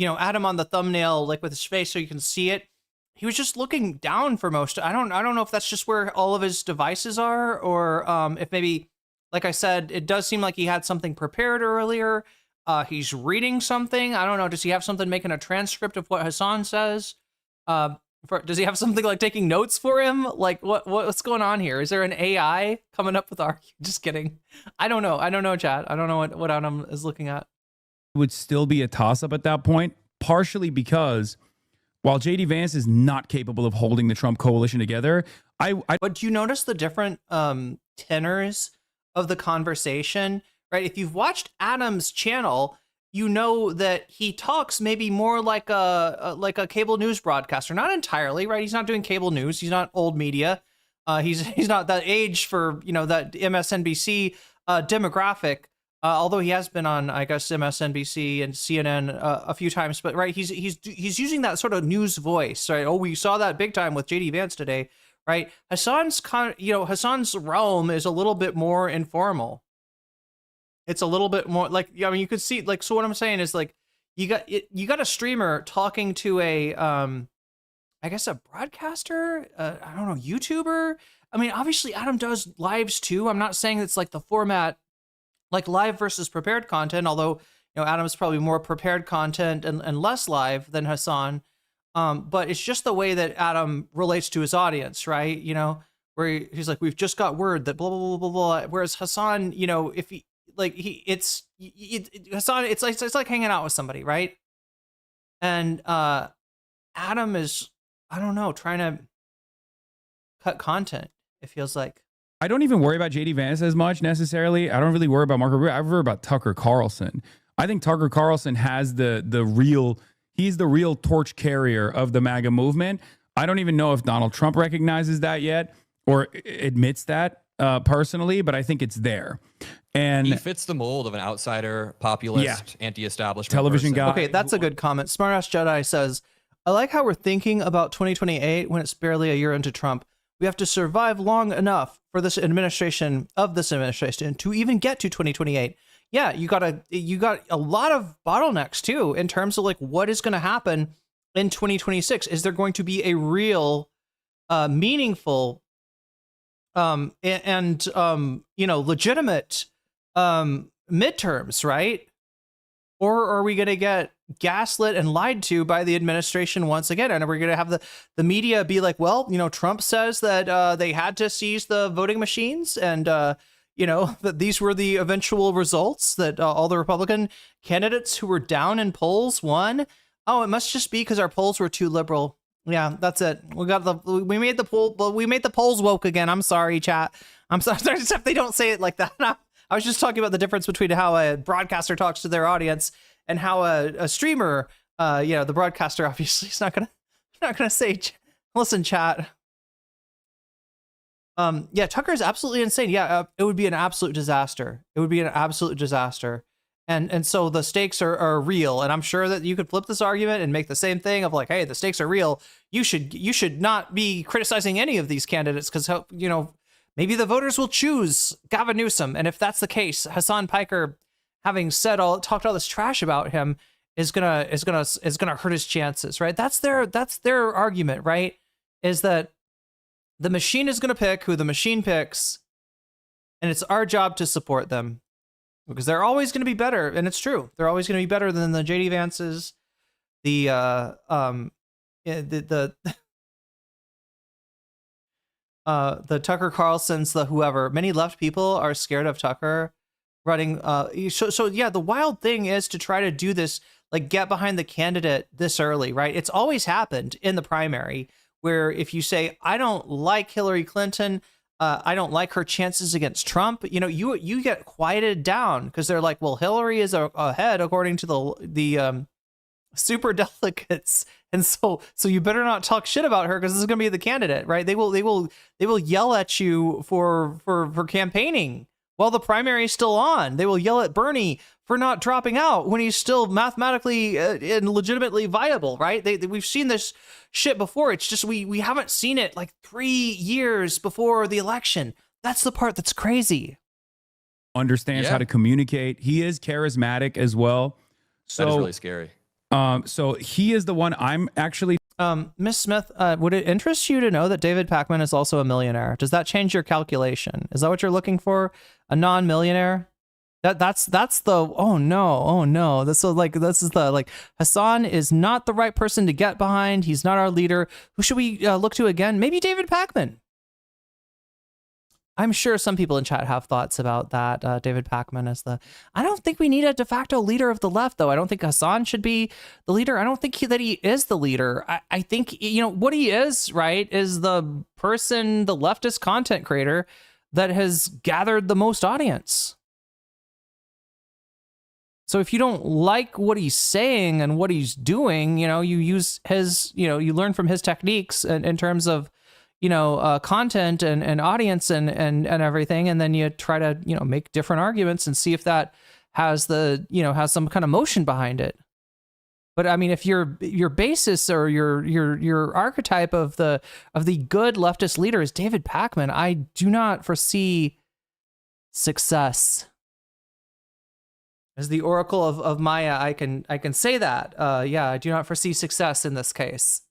Adam on the thumbnail like with his face so you can see it. He was just looking down for most. I don't know if that's just where all of his devices are, or if maybe, like I said, it does seem like he had something prepared earlier. He's reading something. I don't know. Does he have something making a transcript of what Hasan says? Does he have something like taking notes for him? Like what's going on here? Is there an AI coming up with just kidding. I don't know, chat. I don't know what Adam is looking at. It would still be a toss-up at that point, partially because while JD Vance is not capable of holding the Trump coalition together, But do you notice the different tenors of the conversation, right? If you've watched Adam's channel, you know that he talks maybe more like a cable news broadcaster. Not entirely, right? He's not doing cable news. He's not old media. He's not that age for that MSNBC demographic. Although he has been on, I guess, MSNBC and CNN a few times, but right, he's using that sort of news voice, right? Oh, we saw that big time with JD Vance today, right? Hasan's realm is a little bit more informal. It's a little bit more like, I mean, you could see like, so what I'm saying is like, you got a streamer talking to a, I guess a broadcaster, I don't know, YouTuber. I mean, obviously Adam does lives too. I'm not saying it's like the format, like live versus prepared content, although, Adam's probably more prepared content and less live than Hasan. But it's just the way that Adam relates to his audience, right? Where he's like, we've just got word that blah, blah, blah, blah, blah. Whereas Hasan, if he, like Hasan, it's like hanging out with somebody, right? And Adam is, I don't know, trying to cut content. It feels like. I don't even worry about JD Vance as much necessarily. I don't really worry about Marco Rubio. I worry about Tucker Carlson. I think Tucker Carlson has he's the real torch carrier of the MAGA movement. I don't even know if Donald Trump recognizes that yet or admits that personally, but I think it's there. And he fits the mold of an outsider, populist, anti-establishment television guy. Okay, that's a good comment. Smartass Jedi says, I like how we're thinking about 2028 when it's barely a year into Trump. We have to survive long enough for this administration to even get to 2028. Yeah, you got a lot of bottlenecks too in terms of like what is going to happen in 2026. Is there going to be a real meaningful and legitimate midterms, right? Or are we going to get gaslit and lied to by the administration once again? And we're going to have the media be like, well, Trump says that they had to seize the voting machines and, that these were the eventual results, that all the Republican candidates who were down in polls won. Oh, it must just be because our polls were too liberal. Yeah, that's it. We made the polls woke again. I'm sorry, chat. I'm sorry, except they don't say it like that. I was just talking about the difference between how a broadcaster talks to their audience and how a streamer, the broadcaster obviously is not gonna say, listen, chat. Yeah, Tucker is absolutely insane. Yeah, it would be an absolute disaster. It would be an absolute disaster. And so the stakes are real, and I'm sure that you could flip this argument and make the same thing of like, hey, the stakes are real. You should not be criticizing any of these candidates because maybe the voters will choose Gavin Newsom, and if that's the case, Hasan Piker, having talked all this trash about him, is gonna hurt his chances, right? That's their argument, right? Is that the machine is gonna pick who the machine picks, and it's our job to support them. Because they're always going to be better, and it's true. They're always going to be better than the JD Vances, the Tucker Carlsons, the whoever. Many left people are scared of Tucker running. So yeah, the wild thing is to try to do this, like get behind the candidate this early, right? It's always happened in the primary where if you say, I don't like Hillary Clinton, I don't like her chances against Trump, you get quieted down because they're like, well, Hillary is ahead according to the super delegates, and so you better not talk shit about her because this is going to be the candidate, right? They will yell at you for campaigning while the primary is still on. They will yell at Bernie for not dropping out when he's still mathematically and legitimately viable, right? We've seen this shit before. It's just we haven't seen it like 3 years before the election. That's the part that's crazy. Understands how to communicate. He is charismatic as well. So that is really scary. So he is the one I'm actually. Miss Smith, would it interest you to know that David Pakman is also a millionaire? Does that change your calculation? Is that what you're looking for? A non-millionaire? That's the oh no. This is the Hasan is not the right person to get behind. He's not our leader. Who should we look to again? Maybe David Pakman. I'm sure some people in chat have thoughts about that. David Pakman as I don't think we need a de facto leader of the left, though. I don't think Hasan should be the leader. I don't think that he is the leader. I think, what he is, right, is the person, the leftist content creator that has gathered the most audience. So if you don't like what he's saying and what he's doing, you use his, you learn from his techniques in terms of, content and audience and everything. And then you try to, make different arguments and see if that has has some kind of motion behind it. But I mean, if your basis or your archetype of the good leftist leader is David Pakman, I do not foresee success. As the Oracle of Maya, I can say that. I do not foresee success in this case.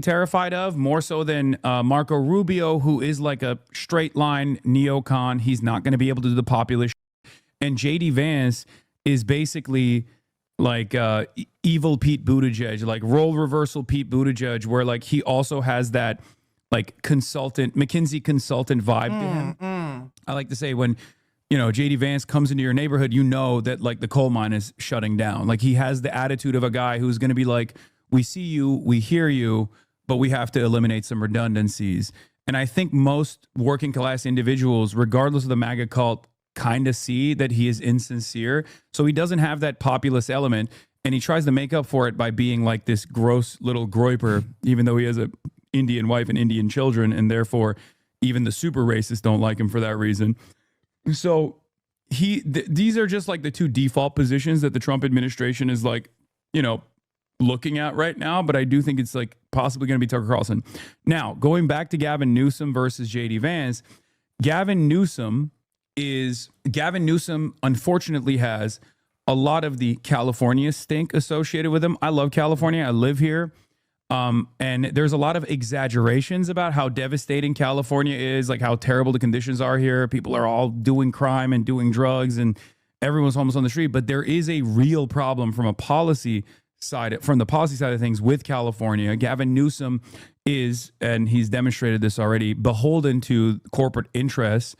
Terrified of more so than Marco Rubio, who is like a straight line neocon. He's not going to be able to do the populist. And JD Vance is basically like evil Pete Buttigieg, like role reversal Pete Buttigieg, where like he also has that like McKinsey consultant vibe to him. I like to say when JD Vance comes into your neighborhood, that like the coal mine is shutting down. Like he has the attitude of a guy who's going to be like, we see you, we hear you, but we have to eliminate some redundancies. And I think most working class individuals, regardless of the MAGA cult, kind of see that he is insincere. So he doesn't have that populist element, and he tries to make up for it by being like this gross little groiper, even though he has an Indian wife and Indian children, and therefore even the super racists don't like him for that reason. So these are just like the two default positions that the Trump administration is like, looking at right now, but I do think it's like possibly going to be Tucker Carlson. Now, going back to Gavin Newsom versus JD Vance, Gavin Newsom unfortunately has a lot of the California stink associated with him. I love California. I live here. And there's a lot of exaggerations about how devastating California is, like how terrible the conditions are here. People are all doing crime and doing drugs and everyone's homeless on the street. But there is a real problem from the policy side of things with California. Gavin Newsom is, and he's demonstrated this already, beholden to corporate interests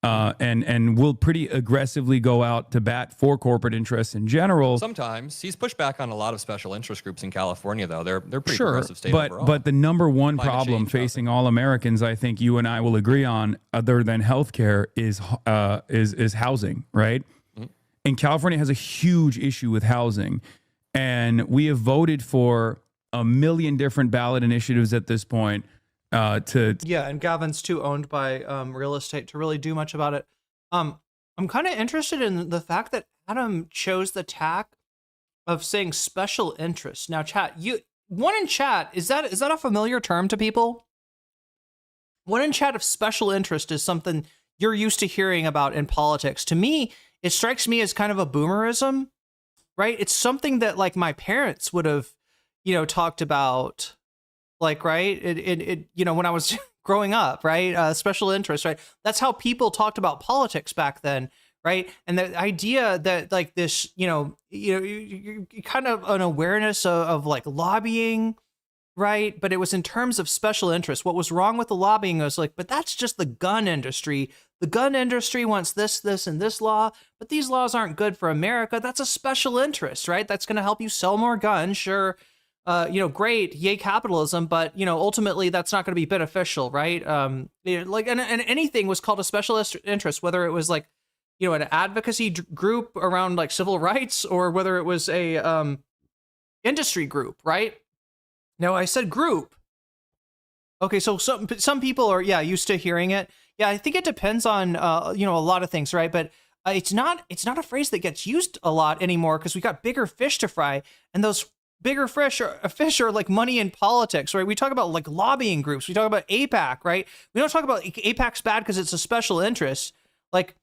and will pretty aggressively go out to bat for corporate interests in general. Sometimes he's pushed back on a lot of special interest groups in California, though. They're pretty Sure, progressive state but overall. but the number one Climate problem change, facing all Americans, I think you and I will agree on, other than healthcare, is housing, right? And California has a huge issue with housing, and we have voted for a million different ballot initiatives at this point. Yeah, and Gavin's too owned by real estate to really do much about it. I'm kind of interested in the fact that Adam chose the tack of saying special interest. Now, chat, one in chat, is that a familiar term to people? One in chat of special interest is something you're used to hearing about in politics. To me, it strikes me as kind of a boomerism, right? It's something that like my parents would have, talked about. Like, right, it when I was growing up, right, special interest, right, that's how people talked about politics back then, right? And the idea that like this, you kind of an awareness of like lobbying, right? But it was in terms of special interest. What was wrong with the lobbying was like, but that's just the gun industry. The gun industry wants this, and this law, but these laws aren't good for America. That's a special interest, right? That's going to help you sell more guns, sure. Great, yay capitalism, but ultimately that's not going to be beneficial, right? And anything was called a special interest, whether it was like, an advocacy group around like civil rights, or whether it was a industry group, right? Now I said group. Okay, so some people are used to hearing it. Yeah, I think it depends on a lot of things, right? But it's not a phrase that gets used a lot anymore because we got bigger fish to fry, and those bigger fish are like money in politics, right? We talk about like lobbying groups. We talk about AIPAC, right? We don't talk about AIPAC's bad because it's a special interest. Like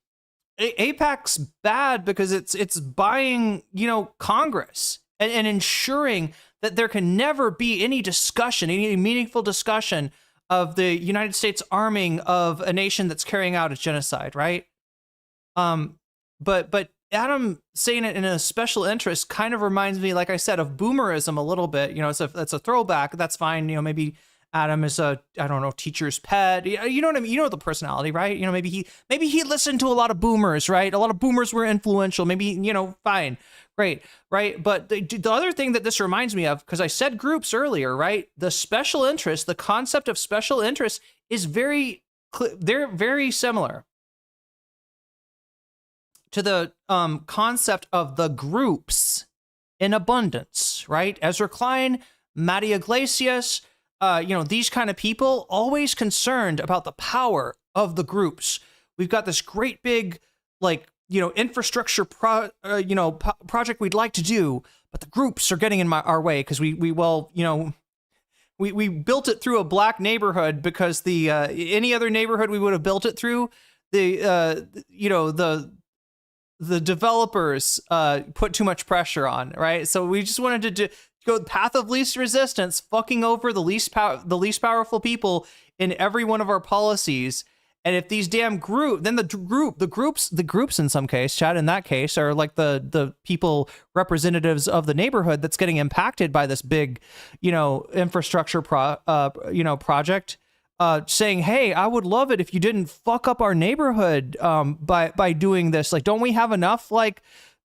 AIPAC's bad because it's buying, Congress and ensuring that there can never be any discussion, any meaningful discussion of the United States arming of a nation that's carrying out a genocide, right? But Adam saying it in a special interest kind of reminds me, like I said, of boomerism a little bit. It's a throwback. That's fine. Maybe Adam is teacher's pet. You know what I mean? You know the personality, right? Maybe he listened to a lot of boomers, right? A lot of boomers were influential. Maybe, fine, great, right? But the other thing that this reminds me of, because I said groups earlier, right? The special interest, the concept of special interest is they're very similar to the concept of the groups in abundance, right? Ezra Klein, Matty Iglesias, these kind of people always concerned about the power of the groups. We've got this great big, infrastructure project we'd like to do, but the groups are getting in our way because we built it through a black neighborhood because the any other neighborhood we would have built it through, the developers put too much pressure on, right? So we just wanted to go the path of least resistance, fucking over the least powerful people in every one of our policies. And if these damn the groups in some case, Chad, in that case, are like the people representatives of the neighborhood that's getting impacted by this big, infrastructure project. Saying, hey, I would love it if you didn't fuck up our neighborhood by doing this. Like, don't we have enough like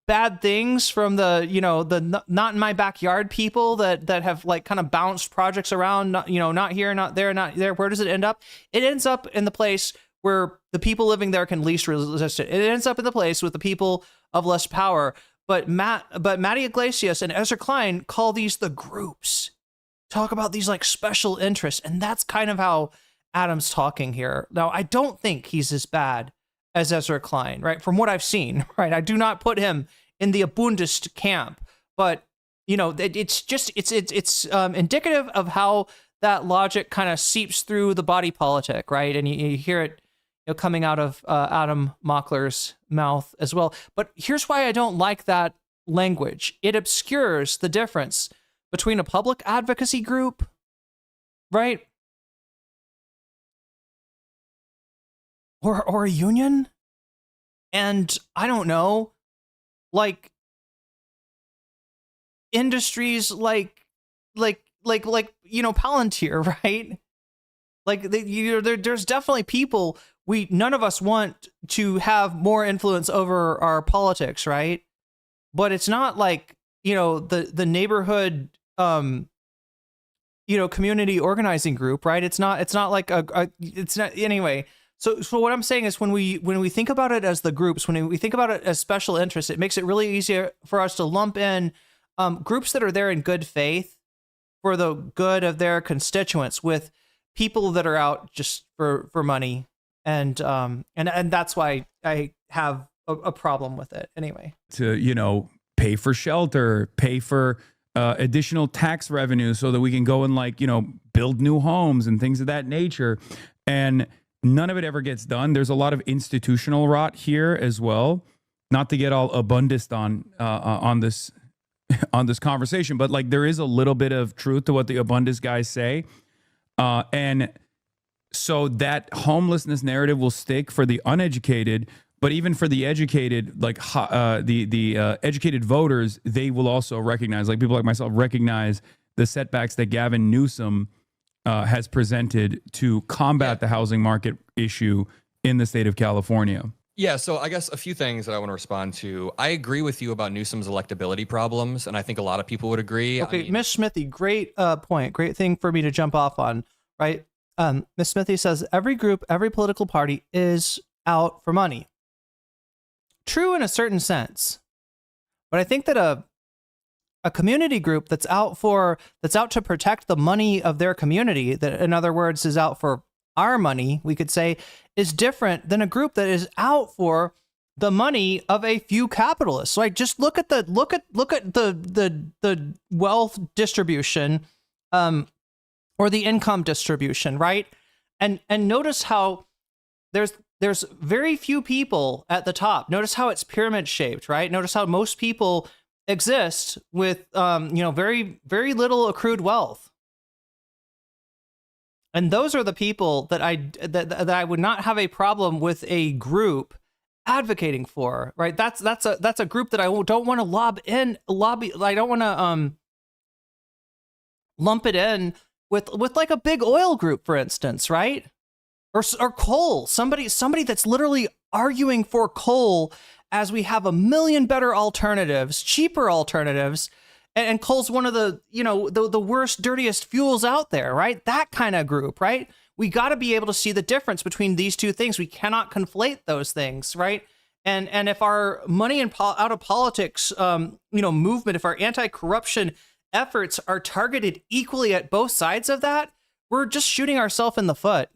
bad things from the not in my backyard people that have like kind of bounced projects around, not here, not there, not there. Where does it end up? It ends up in the place where the people living there can least resist it. It ends up in the place with the people of less power. But Matty Iglesias and Ezra Klein call these the groups. Talk about these like special interests, and that's kind of how Adam's talking here. Now, I don't think he's as bad as Ezra Klein, right? From what I've seen, right? I do not put him in the Abundist camp, but it's indicative of how that logic kind of seeps through the body politic, right? And you hear it coming out of Adam Mockler's mouth as well. But here's why I don't like that language. It obscures the difference between a public advocacy group, right? Or a union, and I don't know, like industries like Palantir, right? Like there's definitely people none of us want to have more influence over our politics, right? But it's not like, the neighborhood, community organizing group, right? It's not like it's not anyway. So what I'm saying is when we think about it as the groups, when we think about it as special interests, it makes it really easier for us to lump in groups that are there in good faith for the good of their constituents with people that are out just for money. And that's why I have a problem with it anyway. To, pay for shelter, pay for additional tax revenue so that we can go and build new homes and things of that nature. And none of it ever gets done. There's a lot of institutional rot here as well. Not to get all abundist on this on this conversation, but there is a little bit of truth to what the abundist guys say. And so that homelessness narrative will stick for the uneducated, but even for the educated, the educated voters, they will also recognize, people like myself, recognize the setbacks that Gavin Newsom has presented to combat the housing market issue in the state of California. Yeah, so I guess a few things that I want to respond to. I agree with you about Newsom's electability problems, and I think a lot of people would agree. Okay, Miss Smithy, great point. Great thing for me to jump off on, right? Miss Smithy says, every group, every political party is out for money. True in a certain sense. But I think that a community group that's out to protect the money of their community, that in other words is out for our money, we could say, is different than a group that is out for the money of a few capitalists. Like just look at the wealth distribution, or the income distribution, right? And notice how there's very few people at the top. Notice how it's pyramid shaped, right? Notice how most people exist with very, very little accrued wealth. And those are the people that I would not have a problem with a group advocating for, right? That's a group that I don't want to lobby. I don't want to lump it in with like a big oil group, for instance, right? Or coal. Somebody that's literally arguing for coal as we have a million better alternatives, cheaper alternatives. And coal's one of the, the worst, dirtiest fuels out there, right? That kind of group, right? We got to be able to see the difference between these two things. We cannot conflate those things, right? And if our money and out of politics, movement, if our anti-corruption efforts are targeted equally at both sides of that, we're just shooting ourselves in the foot.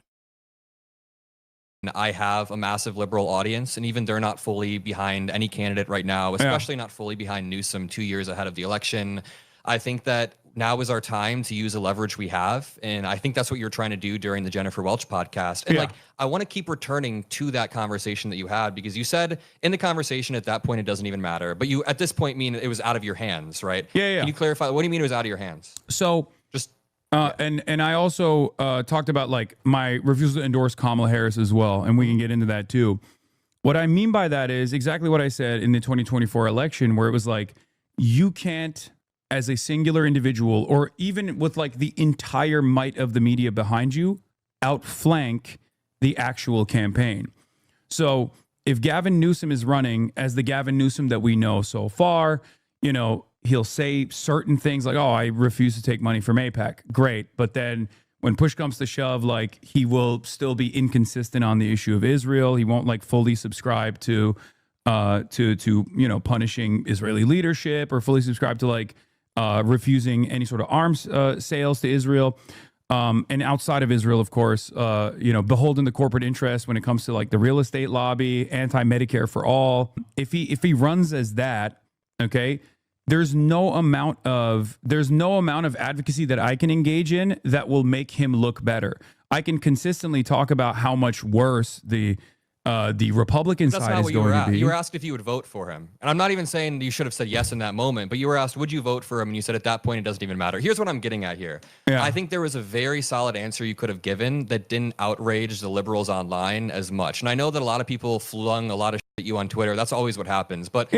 I have a massive liberal audience, and even they're not fully behind any candidate right now, especially not fully behind Newsom 2 years ahead of the election. I think that now is our time to use the leverage we have, and I think that's what you're trying to do during the Jennifer Welch podcast. And I want to keep returning to that conversation that you had, because you said in the conversation at that point it doesn't even matter, but you at this point mean it was out of your hands, right? Yeah. Can you clarify? What do you mean it was out of your hands? So just and I also talked about my refusal to endorse Kamala Harris as well, and we can get into that too. What I mean by that is exactly what I said in the 2024 election, where it was you can't, as a singular individual, or even with the entire might of the media behind you, outflank the actual campaign. So if Gavin Newsom is running as the Gavin Newsom that we know so far, he'll say certain things like, oh, I refuse to take money from AIPAC. Great. But then when push comes to shove, he will still be inconsistent on the issue of Israel. He won't fully subscribe to punishing Israeli leadership, or fully subscribe to refusing any sort of arms sales to Israel. And outside of Israel, of course, beholden to corporate interest when it comes to the real estate lobby, anti-Medicare for all. If he runs as that, okay, there's no amount of advocacy that I can engage in that will make him look better. I can consistently talk about how much worse the Republican side is going to be. You were asked if you would vote for him. And I'm not even saying you should have said yes in that moment, but you were asked, would you vote for him? And you said at that point, it doesn't even matter. Here's what I'm getting at here. Yeah. I think there was a very solid answer you could have given that didn't outrage the liberals online as much. And I know that a lot of people flung a lot of shit at you on Twitter. That's always what happens. But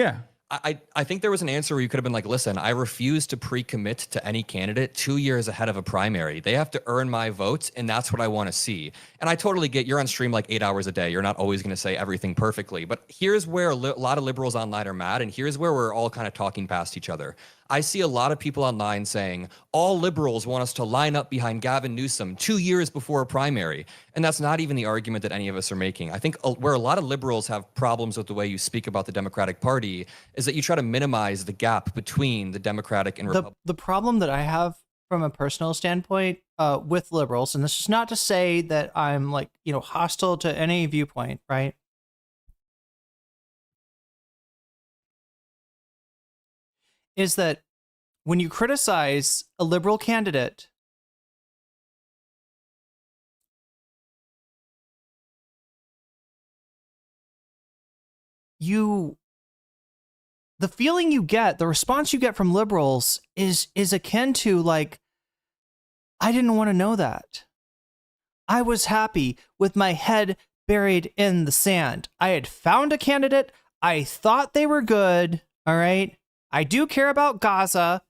I think there was an answer where you could have been like, listen, I refuse to pre-commit to any candidate 2 years ahead of a primary. They have to earn my votes, and that's what I want to see. And I totally get you're on stream like 8 hours a day. You're not always going to say everything perfectly. But here's where a lot of liberals online are mad, and here's where we're all kind of talking past each other. I see a lot of people online saying, all liberals want us to line up behind Gavin Newsom 2 years before a primary. And that's not even the argument that any of us are making. I think where a lot of liberals have problems with the way you speak about the Democratic Party is that you try to minimize the gap between the Democratic and Republican. The problem that I have from a personal standpoint with liberals, and this is not to say that I'm like, hostile to any viewpoint, right? Is that when you criticize a liberal candidate, the feeling you get, the response you get from liberals is akin to like, I didn't want to know that. I was happy with my head buried in the sand. I had found a candidate. I thought they were good. All right. I do care about Gaza.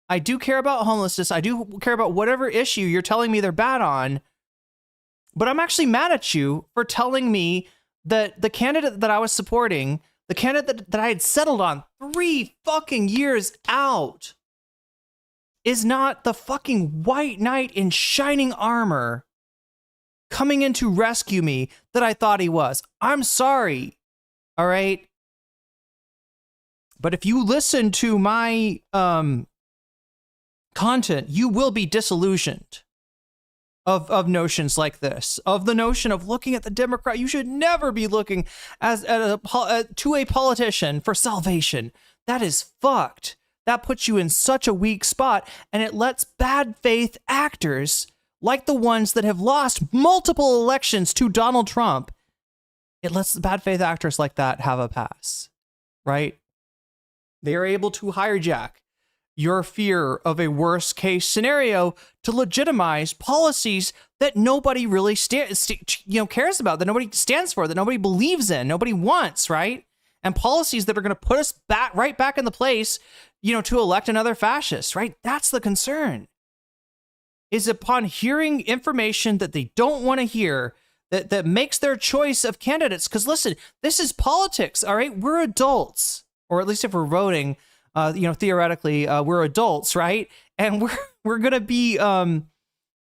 I do care about homelessness. I do care about whatever issue you're telling me they're bad on. But I'm actually mad at you for telling me that the candidate that I was supporting, the candidate that I had settled on 3 fucking years out, is not the fucking white knight in shining armor coming in to rescue me that I thought he was. I'm sorry. All right. But if you listen to my content, you will be disillusioned of notions like this, of the notion of looking at the Democrat. You should never be looking to a politician for salvation. That is fucked. That puts you in such a weak spot, and it lets bad faith actors like the ones that have lost multiple elections to Donald Trump, it lets the bad faith actors like that have a pass, right? They are able to hijack your fear of a worst case scenario to legitimize policies that nobody really cares about, that nobody stands for, that nobody believes in, nobody wants, right? And policies that are going to put us right back in the place, to elect another fascist, right? That's the concern. Is upon hearing information that they don't want to hear, that makes their choice of candidates. Because listen, this is politics, all right? We're adults, or at least if we're voting, theoretically, we're adults, right? And we're gonna be,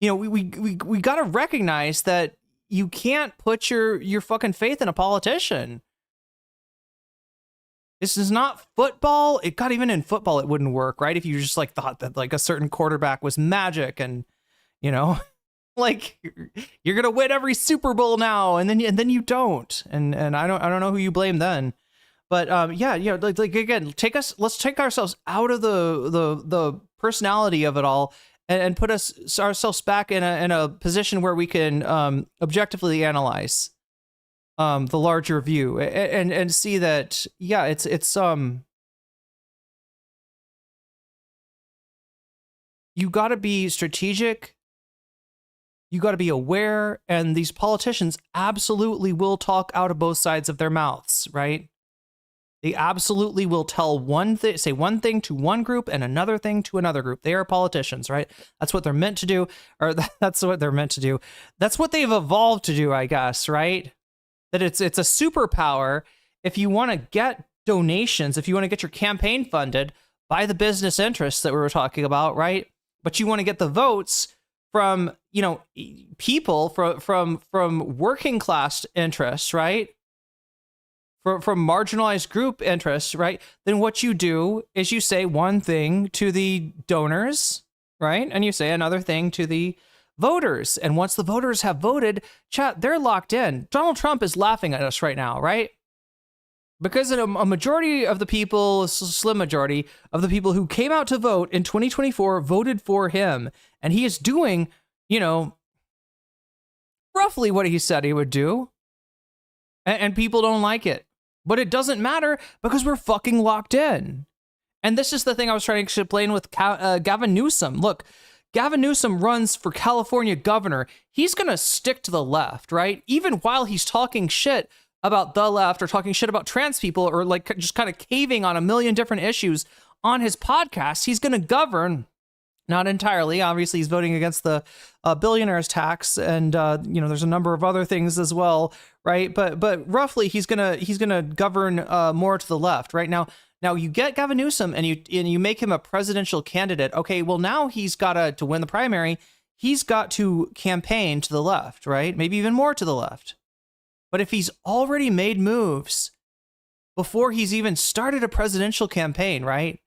we gotta recognize that you can't put your fucking faith in a politician. This is not football. God, even in football, it wouldn't work, right? If you just like thought that like a certain quarterback was magic, and like you're gonna win every Super Bowl now, and then you don't, and I don't know who you blame then. But like again, let's take ourselves out of the personality of it all, and put ourselves back in a position where we can objectively analyze the larger view, and see that it's you got to be strategic. You got to be aware, and these politicians absolutely will talk out of both sides of their mouths, right? They absolutely will say one thing to one group and another thing to another group. They are politicians, right? That's what they're meant to do, or that's what they're meant to do. That's what they've evolved to do, I guess, right? That it's a superpower. If you want to get donations, if you want to get your campaign funded by the business interests that we were talking about, right? But you want to get the votes from, people from working class interests, right? From marginalized group interests, right? Then what you do is you say one thing to the donors, right? And you say another thing to the voters. And once the voters have voted, chat, they're locked in. Donald Trump is laughing at us right now, right? Because a majority of the people, a slim majority of the people who came out to vote in 2024 voted for him. And he is doing, roughly what he said he would do. And people don't like it. But it doesn't matter because we're fucking locked in. And this is the thing I was trying to explain with Gavin Newsom. Look, Gavin Newsom runs for California governor. He's going to stick to the left, right? Even while he's talking shit about the left or talking shit about trans people or like just kind of caving on a million different issues on his podcast, he's going to govern. Not entirely. Obviously, he's voting against the billionaires tax, and there's a number of other things as well, right? But roughly, he's gonna govern more to the left, right? Now you get Gavin Newsom and you make him a presidential candidate. Okay, well now he's got to win the primary. He's got to campaign to the left, right? Maybe even more to the left. But if he's already made moves before he's even started a presidential campaign, right?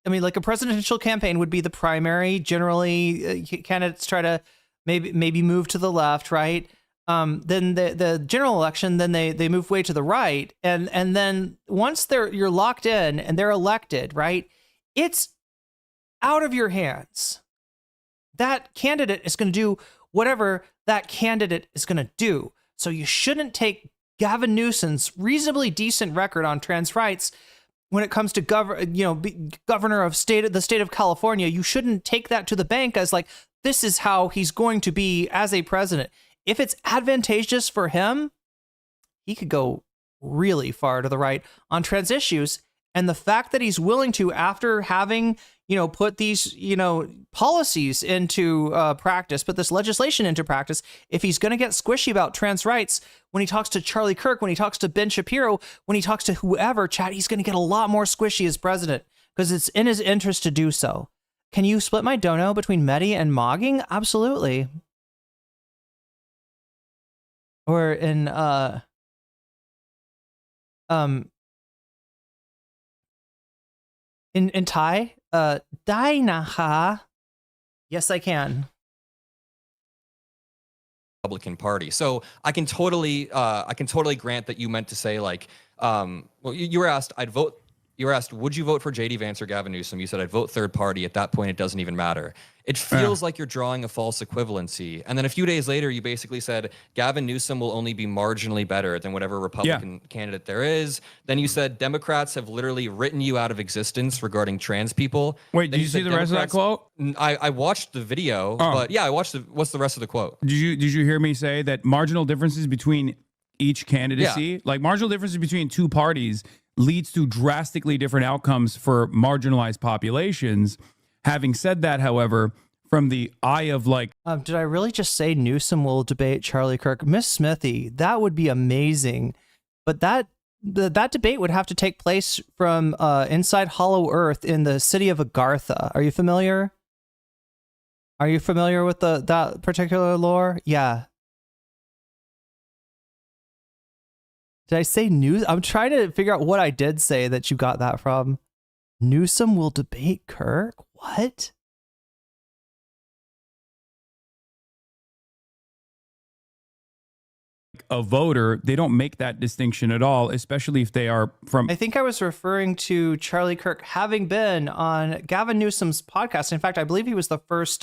I mean, like a presidential campaign would be the primary. Generally, candidates try to maybe move to the left, right? Then the general election, then they move way to the right, and then once you're locked in and they're elected, right? It's out of your hands. That candidate is going to do whatever that candidate is going to do. So you shouldn't take Gavin Newsom's reasonably decent record on trans rights when it comes to governor of the state of California. You shouldn't take that to the bank as like, this is how he's going to be as a president. If it's advantageous for him, he could go really far to the right on trans issues. And the fact that he's willing to, after having, put these, policies into practice, put this legislation into practice, if he's going to get squishy about trans rights, when he talks to Charlie Kirk, when he talks to Ben Shapiro, when he talks to whoever, chat, he's going to get a lot more squishy as president because it's in his interest to do so. Can you split my dono between Medi and Mogging? Absolutely. Or in Thai, Dainaha. Yes, I can. Republican Party. So I can totally grant that you meant to say like, well, you were asked, you were asked, would you vote for JD Vance or Gavin Newsom? You said I'd vote third party. At that point, it doesn't even matter. It feels like you're drawing a false equivalency. And then a few days later, you basically said Gavin Newsom will only be marginally better than whatever Republican candidate there is. Then you said Democrats have literally written you out of existence regarding trans people. Wait, did you see the rest of that quote? I watched the video, but yeah, I watched what's the rest of the quote? Did you hear me say that marginal differences between each candidacy, like marginal differences between two parties, leads to drastically different outcomes for marginalized populations. Having said that, however, from the eye of like... did I really just say Newsom will debate Charlie Kirk? Miss Smithy, that would be amazing. But that debate would have to take place from inside Hollow Earth in the city of Agartha. Are you familiar? Are you familiar with that particular lore? Yeah. Did I say news? I'm trying to figure out what I did say that you got that from. Newsom will debate Kirk? What? A voter, they don't make that distinction at all, especially if they are from... I think I was referring to Charlie Kirk having been on Gavin Newsom's podcast. In fact, I believe he was the first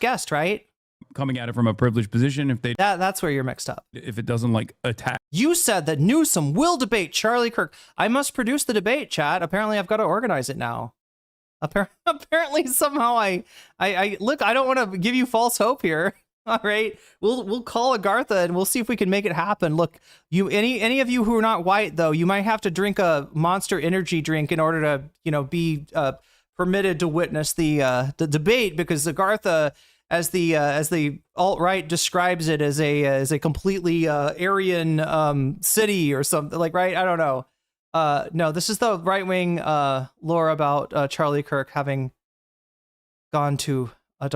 guest, right? Coming at it from a privileged position. If they that's where you're mixed up. If it doesn't like attack. You said that Newsom will debate Charlie Kirk. I must produce the debate, chat. Apparently I've got to organize it now. Apparently somehow I look, I don't want to give you false hope here. All right. We'll call Agartha and we'll see if we can make it happen. Look, any of you who are not white though, you might have to drink a Monster Energy drink in order to, be permitted to witness the debate, because Agartha, as the alt-right describes it, as a completely Aryan city or something, like, right? I don't know. No, this is the right-wing lore about Charlie Kirk having gone to a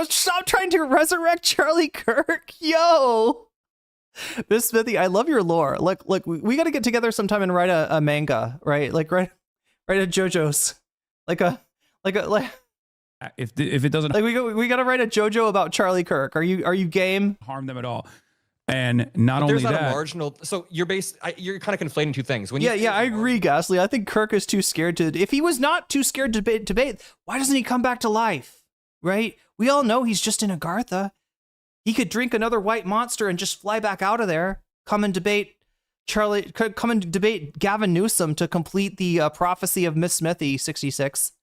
stop trying to resurrect Charlie Kirk, yo. Miss Smithy, I love your lore. Look, we got to get together sometime and write a manga, right? Like write a JoJo's, like if it doesn't, like we got to write a JoJo about Charlie Kirk. Are you game? Harm them at all. And not only there's not that, a marginal. So you're you're kind of conflating two things. When I agree, Ghastly. I think Kirk is too scared to. If he was not too scared to debate, why doesn't he come back to life? Right? We all know he's just in Agartha. He could drink another white monster and just fly back out of there. Come and debate Gavin Newsom to complete the prophecy of Miss Smithy 66.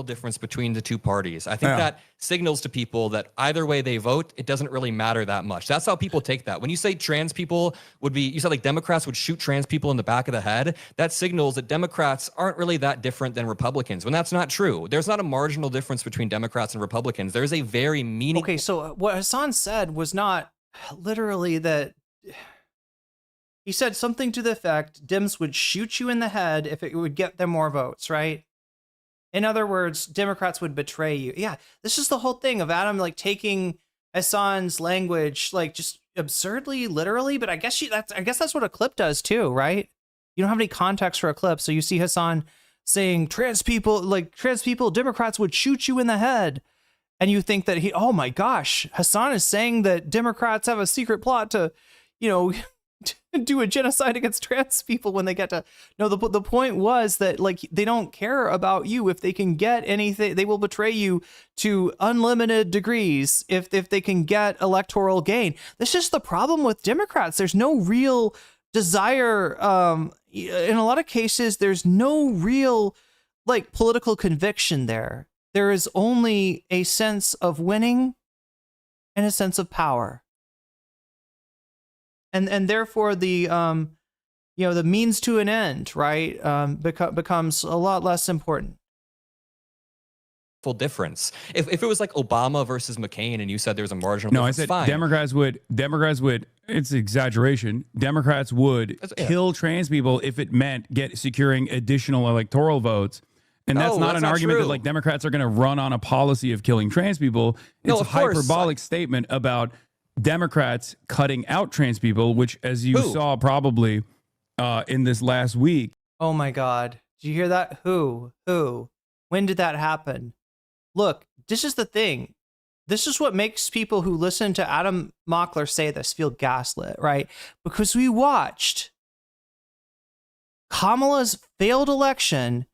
difference between the two parties. I think Yeah. that signals to people that either way they vote, it doesn't really matter that much. That's how people take that. When you say trans people would be, you said like Democrats would shoot trans people in the back of the head, that signals that Democrats aren't really that different than Republicans, when that's not true. There's not a marginal difference between Democrats and Republicans. There's a very meaningful... Okay, so what Hasan said was not literally that. He said something to the effect, Dems would shoot you in the head if it would get them more votes, right? In other words, Democrats would betray you. Yeah, this is the whole thing of Adam like taking Hasan's language like just absurdly literally, but I guess that's what a clip does too, right? You don't have any context for a clip, so you see Hasan saying trans people, Democrats would shoot you in the head. And you think that oh my gosh, Hasan is saying that Democrats have a secret plot to, do a genocide against trans people when they get to... No, the point was that like they don't care about you. If they can get anything, they will betray you to unlimited degrees if they can get electoral gain. That's just the problem with Democrats. There's no real desire. In a lot of cases, there's no real like political conviction there. There is only a sense of winning and a sense of power. And therefore the the means to an end, right, becomes a lot less important. Full difference. If it was like Obama versus McCain and you said there's a marginal No, I difference, said fine. Democrats would, it's exaggeration. Democrats would kill trans people if it meant securing additional electoral votes. And that's not an argument true. that like Democrats are going to run on a policy of killing trans people. It's No, a of course. hyperbolic statement about Democrats cutting out trans people, which, as you saw probably in this last week. Oh my God. Did you hear that? Who? When did that happen? Look, this is the thing. This is what makes people who listen to Adam Mockler say this feel gaslit, right? Because we watched Kamala's failed election,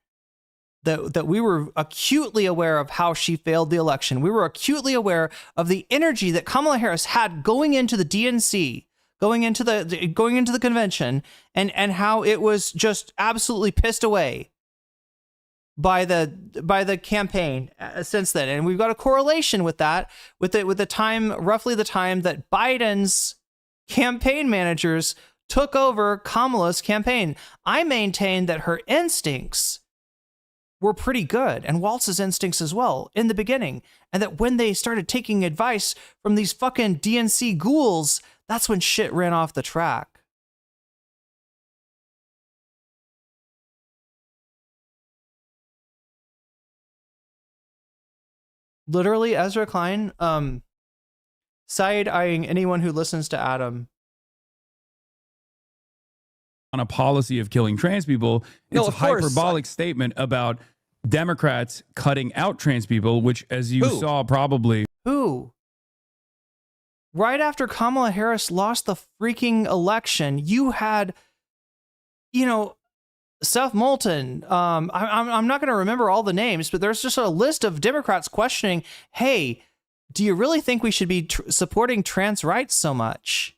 that we were acutely aware of how she failed the election. We were acutely aware of the energy that Kamala Harris had going into the DNC, going into the convention, and how it was just absolutely pissed away by the campaign since then. And we've got a correlation with that, with the time, roughly the time that Biden's campaign managers took over Kamala's campaign. I maintain that her instincts were pretty good, and Waltz's instincts as well in the beginning, and that when they started taking advice from these fucking DNC ghouls, that's when shit ran off the track. Literally, Ezra Klein, side-eyeing anyone who listens to Adam. On a policy of killing trans people. It's a hyperbolic statement about Democrats cutting out trans people, which, as you saw probably. Who? Right after Kamala Harris lost the freaking election, you had, Seth Moulton. I'm not going to remember all the names, but there's just a list of Democrats questioning, hey, do you really think we should be supporting trans rights so much?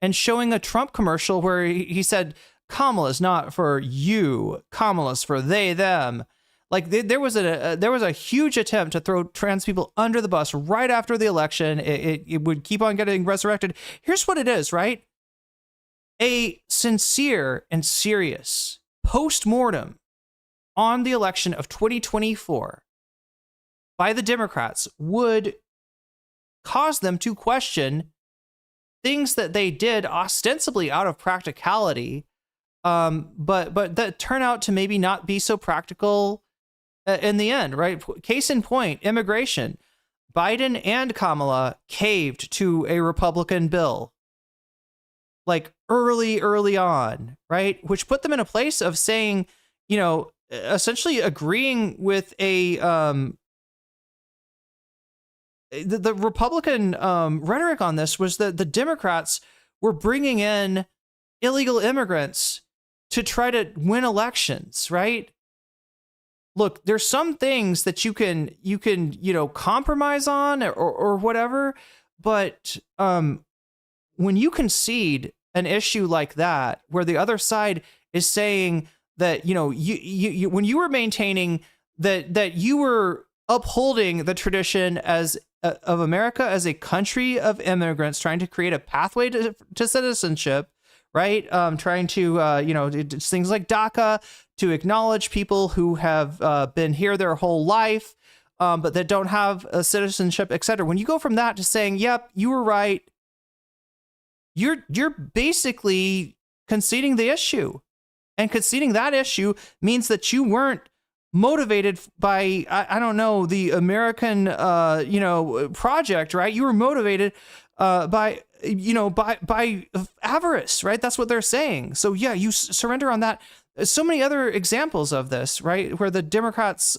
And showing a Trump commercial where he said, Kamala's not for you, Kamala's for they, them. Like there was a huge attempt to throw trans people under the bus right after the election. It would keep on getting resurrected. Here's what it is, right? A sincere and serious post-mortem on the election of 2024 by the Democrats would cause them to question things that they did ostensibly out of practicality, but that turn out to maybe not be so practical in the end, right? Case in point, immigration. Biden and Kamala caved to a Republican bill, like early on, right? Which put them in a place of saying, essentially agreeing with the Republican rhetoric on this was that the Democrats were bringing in illegal immigrants to try to win elections, right? Look, there's some things that you can compromise on or whatever, but when you concede an issue like that, where the other side is saying that you when you were maintaining that you were upholding the tradition as of America as a country of immigrants, trying to create a pathway to citizenship, right? Trying to, things like DACA to acknowledge people who have been here their whole life, but that don't have a citizenship, etc. When you go from that to saying, yep, you were right, you're basically conceding the issue. And conceding that issue means that you weren't motivated by, I don't know, the American, project, right? You were motivated by avarice, right? That's what they're saying. So yeah, you surrender on that. So many other examples of this, right? Where the Democrats,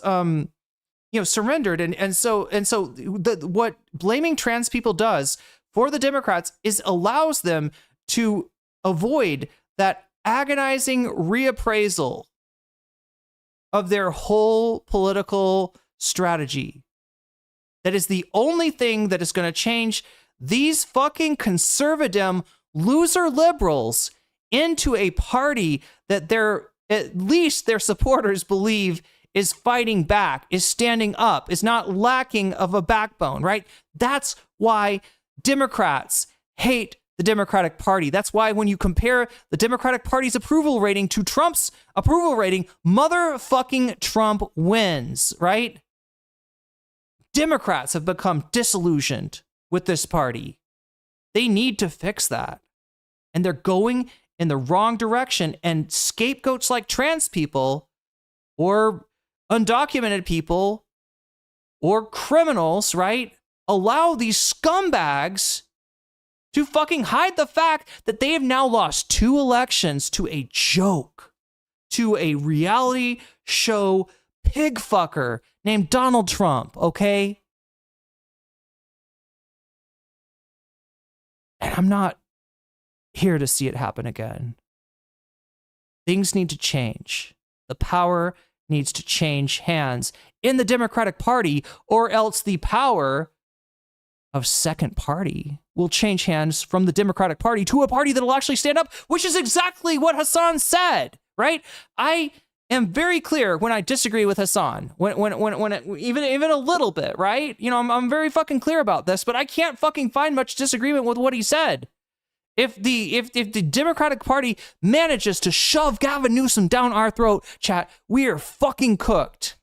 surrendered. And so what blaming trans people does for the Democrats is allows them to avoid that agonizing reappraisal of their whole political strategy. That is the only thing that is going to change these fucking conservative loser liberals into a party that at least their supporters believe is fighting back, is standing up, is not lacking of a backbone, right? That's why Democrats hate the Democratic Party. That's why when you compare the Democratic Party's approval rating to Trump's approval rating, motherfucking Trump wins, right? Democrats have become disillusioned with this party. They need to fix that. And they're going in the wrong direction. And scapegoats like trans people or undocumented people or criminals, right, allow these scumbags to fucking hide the fact that they have now lost 2 elections to a joke, to a reality show pig fucker named Donald Trump, okay? And I'm not here to see it happen again. Things need to change. The power needs to change hands in the Democratic Party, or else the power of second party will change hands from the Democratic Party to a party that will actually stand up, which is exactly what Hasan said, right? I am very clear when I disagree with Hasan, even a little bit, right? I'm very fucking clear about this, but I can't fucking find much disagreement with what he said. If the Democratic Party manages to shove Gavin Newsom down our throat, chat, we are fucking cooked.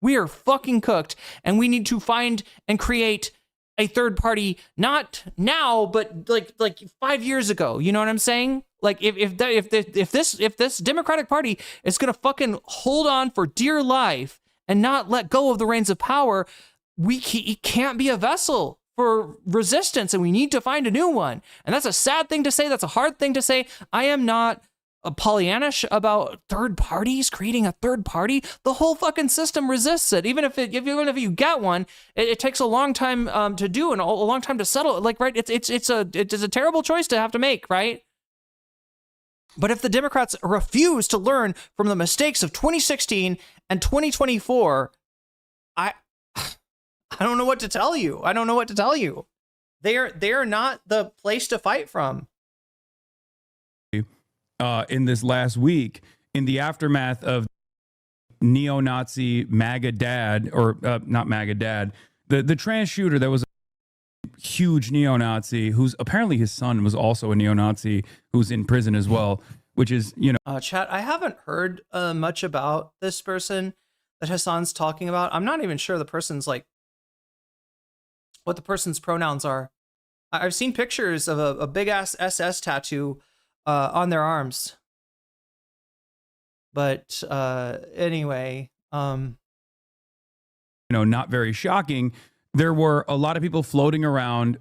We are fucking cooked, and we need to find and create a third party, not now, but like 5 years ago. You know what I'm saying? Like if this Democratic Party is gonna fucking hold on for dear life and not let go of the reins of power, it can't be a vessel for resistance, and we need to find a new one. And that's a sad thing to say. That's a hard thing to say. I am not a Pollyannish about third parties, creating a third party. The whole fucking system resists it. Even if you get one, it takes a long time to do and a long time to settle. Like, right? It's a terrible choice to have to make, right? But if the Democrats refuse to learn from the mistakes of 2016 and 2024, I don't know what to tell you. I don't know what to tell you. They're not the place to fight from. In this last week, in the aftermath of neo-Nazi MAGA dad, or not MAGA dad, the trans shooter that was a huge neo-Nazi, who's apparently his son was also a neo-Nazi, who's in prison as well, which is, chat, I haven't heard much about this person that Hasan's talking about. I'm not even sure the person's what the person's pronouns are. I've seen pictures of a big ass SS tattoo on their arms. But anyway, not very shocking. There were a lot of people floating around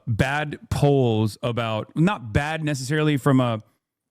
bad polls about, not bad necessarily from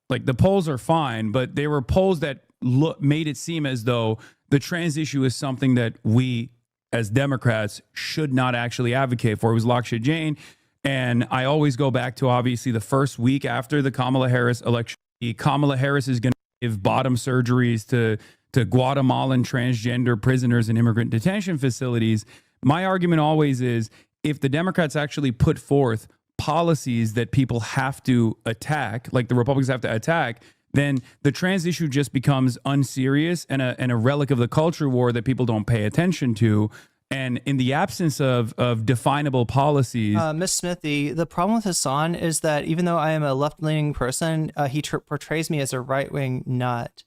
the polls are fine, but they were polls that made it seem as though the trans issue is something that we as Democrats should not actually advocate for. It was Laksha Jain. And I always go back to, obviously, the first week after the Kamala Harris election. Kamala Harris is going to give bottom surgeries to Guatemalan transgender prisoners in immigrant detention facilities. My argument always is, if the Democrats actually put forth policies that people have to attack, like the Republicans have to attack, then the trans issue just becomes unserious and a relic of the culture war that people don't pay attention to. And in the absence of definable policies, Miss Smithy, the problem with Hasan is that even though I am a left-leaning person, he portrays me as a right-wing nut.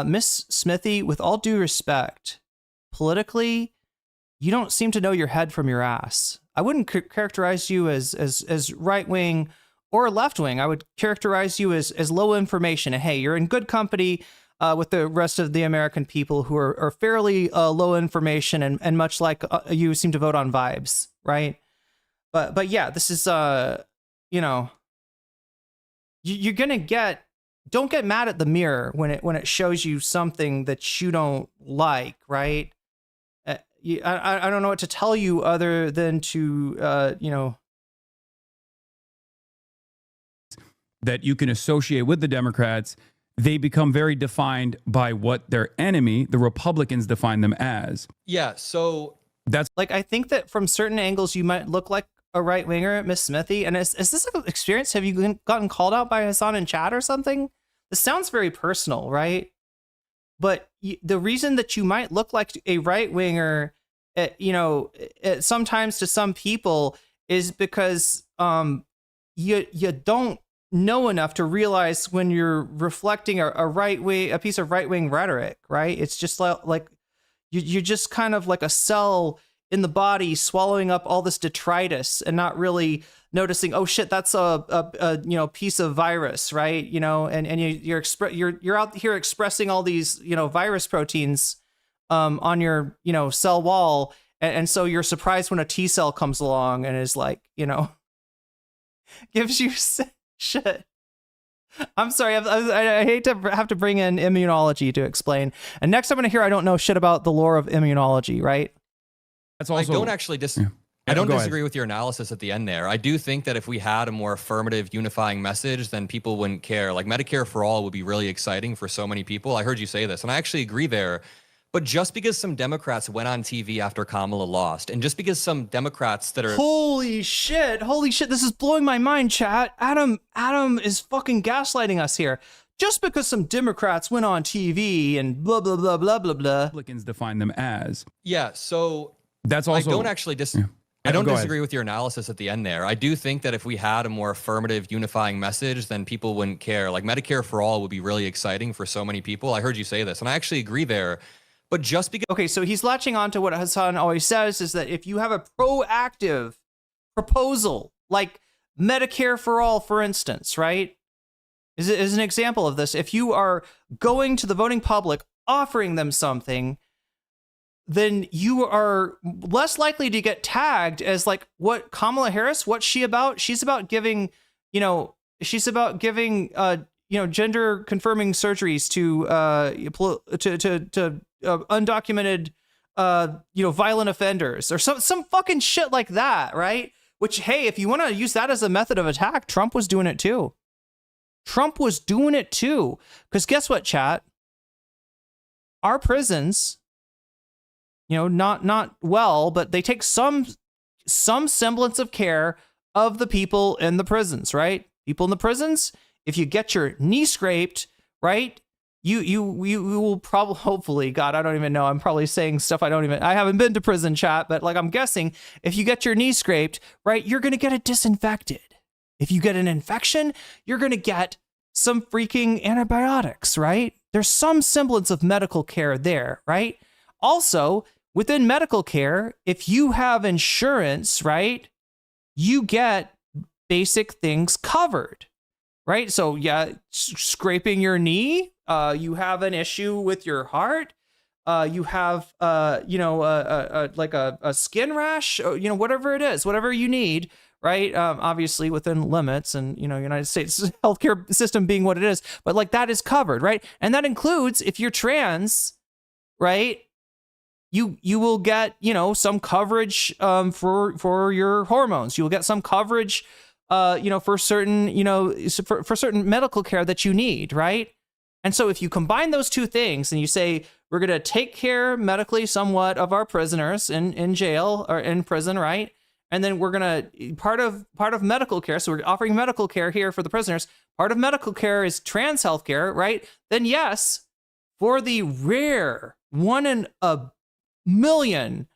Miss Smithy, with all due respect, politically, you don't seem to know your head from your ass. I wouldn't characterize you as right-wing or left-wing. I would characterize you as low information. And hey, you're in good company with the rest of the American people who are fairly low information and much like you seem to vote on vibes, right? But yeah, this is you know, you're gonna get. Don't get mad at the mirror when it shows you something that you don't like, right? I don't know what to tell you other than to you know, that you can associate with the Democrats, they become very defined by what their enemy, the Republicans, define them as. Yeah, so That's like, I think that from certain angles you might look like a right winger, Miss Smithy. And is this an experience? Have you gotten called out by Hasan in chat or something? This sounds very personal, right? But the reason that you might look like a right winger, you know, sometimes to some people, is because you don't know enough to realize when you're reflecting a piece of right wing rhetoric, right? It's just like you're just kind of like a cell in the body swallowing up all this detritus and not really noticing, oh shit, that's a you know, piece of virus, right? You know, and you're out here expressing all these, you know, virus proteins on your, you know, cell wall, and so you're surprised when a T cell comes along and is like, you know, gives you shit. I'm sorry, I hate to have to bring in immunology to explain. And next I'm going to hear I don't know shit about the lore of immunology, right? That's also, I don't actually I don't disagree with your analysis at the end there. I do think that if we had a more affirmative, unifying message, then people wouldn't care. Like Medicare for all would be really exciting for so many people. I heard you say this, and I actually agree there. But just because some Democrats went on TV after Kamala lost, and just because some Democrats that are holy shit, this is blowing my mind, chat. Adam is fucking gaslighting us here. Just because some Democrats went on TV and blah blah blah blah blah blah. Republicans define them as. Yeah, so that's also. I don't actually I don't disagree with your analysis at the end there. I do think that if we had a more affirmative, unifying message, then people wouldn't care. Like Medicare for all would be really exciting for so many people. I heard you say this, and I actually agree there. But just because... Okay, so he's latching on to what Hasan always says, is that if you have a proactive proposal, like Medicare for all, for instance, right? Is an example of this. If you are going to the voting public, offering them something, then you are less likely to get tagged as like what Kamala Harris, what's she about? She's about giving, you know, gender confirming surgeries to undocumented, you know, violent offenders or some fucking shit like that, right? Which, hey, if you want to use that as a method of attack, Trump was doing it too. Because guess what, chat? Our prisons, you know, not well, but they take some semblance of care of the people in the prisons, right? People in the prisons, if you get your knee scraped, right? You will probably, hopefully, God, I don't even know. I'm probably saying stuff I haven't been to prison, chat, but like I'm guessing if you get your knee scraped, right, you're going to get it disinfected. If you get an infection, you're going to get some freaking antibiotics, right? There's some semblance of medical care there, right? Also, within medical care, if you have insurance, right, you get basic things covered, right? So yeah, scraping your knee, you have an issue with your heart, you have, like a skin rash, you know, whatever it is, whatever you need, right? Obviously within limits and, you know, United States healthcare system being what it is, but like that is covered, right? And that includes if you're trans, right? You will get, you know, some coverage for your hormones. You'll get some coverage, you know, for certain, you know, for certain medical care that you need, right? And so if you combine those two things and you say, we're going to take care medically somewhat of our prisoners in jail or in prison, right? And then we're going to part of medical care. So we're offering medical care here for the prisoners, part of medical care is trans healthcare, right? Then yes, for the rare 1 in a million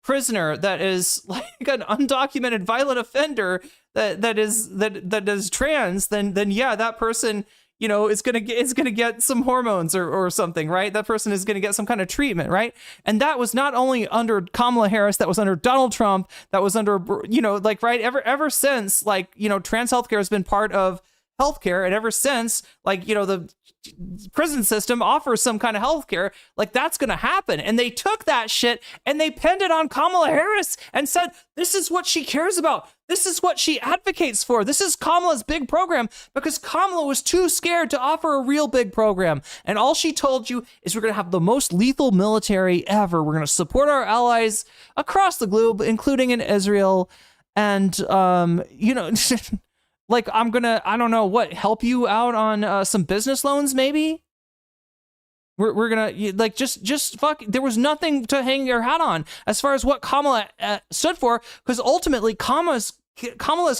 prisoner that is like an undocumented violent offender that is trans, then yeah, that person, you know, is gonna get some hormones or something, right? That person is gonna get some kind of treatment, right? And that was not only under Kamala Harris, that was under Donald Trump, that was under, you know, like, right, ever since, like, you know, trans healthcare has been part of healthcare, and ever since, like, you know, the prison system offers some kind of healthcare, like, that's gonna happen. And they took that shit and they pinned it on Kamala Harris and said, this is what she cares about. This is what she advocates for. This is Kamala's big program, because Kamala was too scared to offer a real big program. And all she told you is, we're going to have the most lethal military ever. We're going to support our allies across the globe, including in Israel. And, you know, like, I'm going to, I don't know what, help you out on some business loans, maybe? We're gonna, like, just fuck. There was nothing to hang your hat on as far as what Kamala stood for, because ultimately Kamala's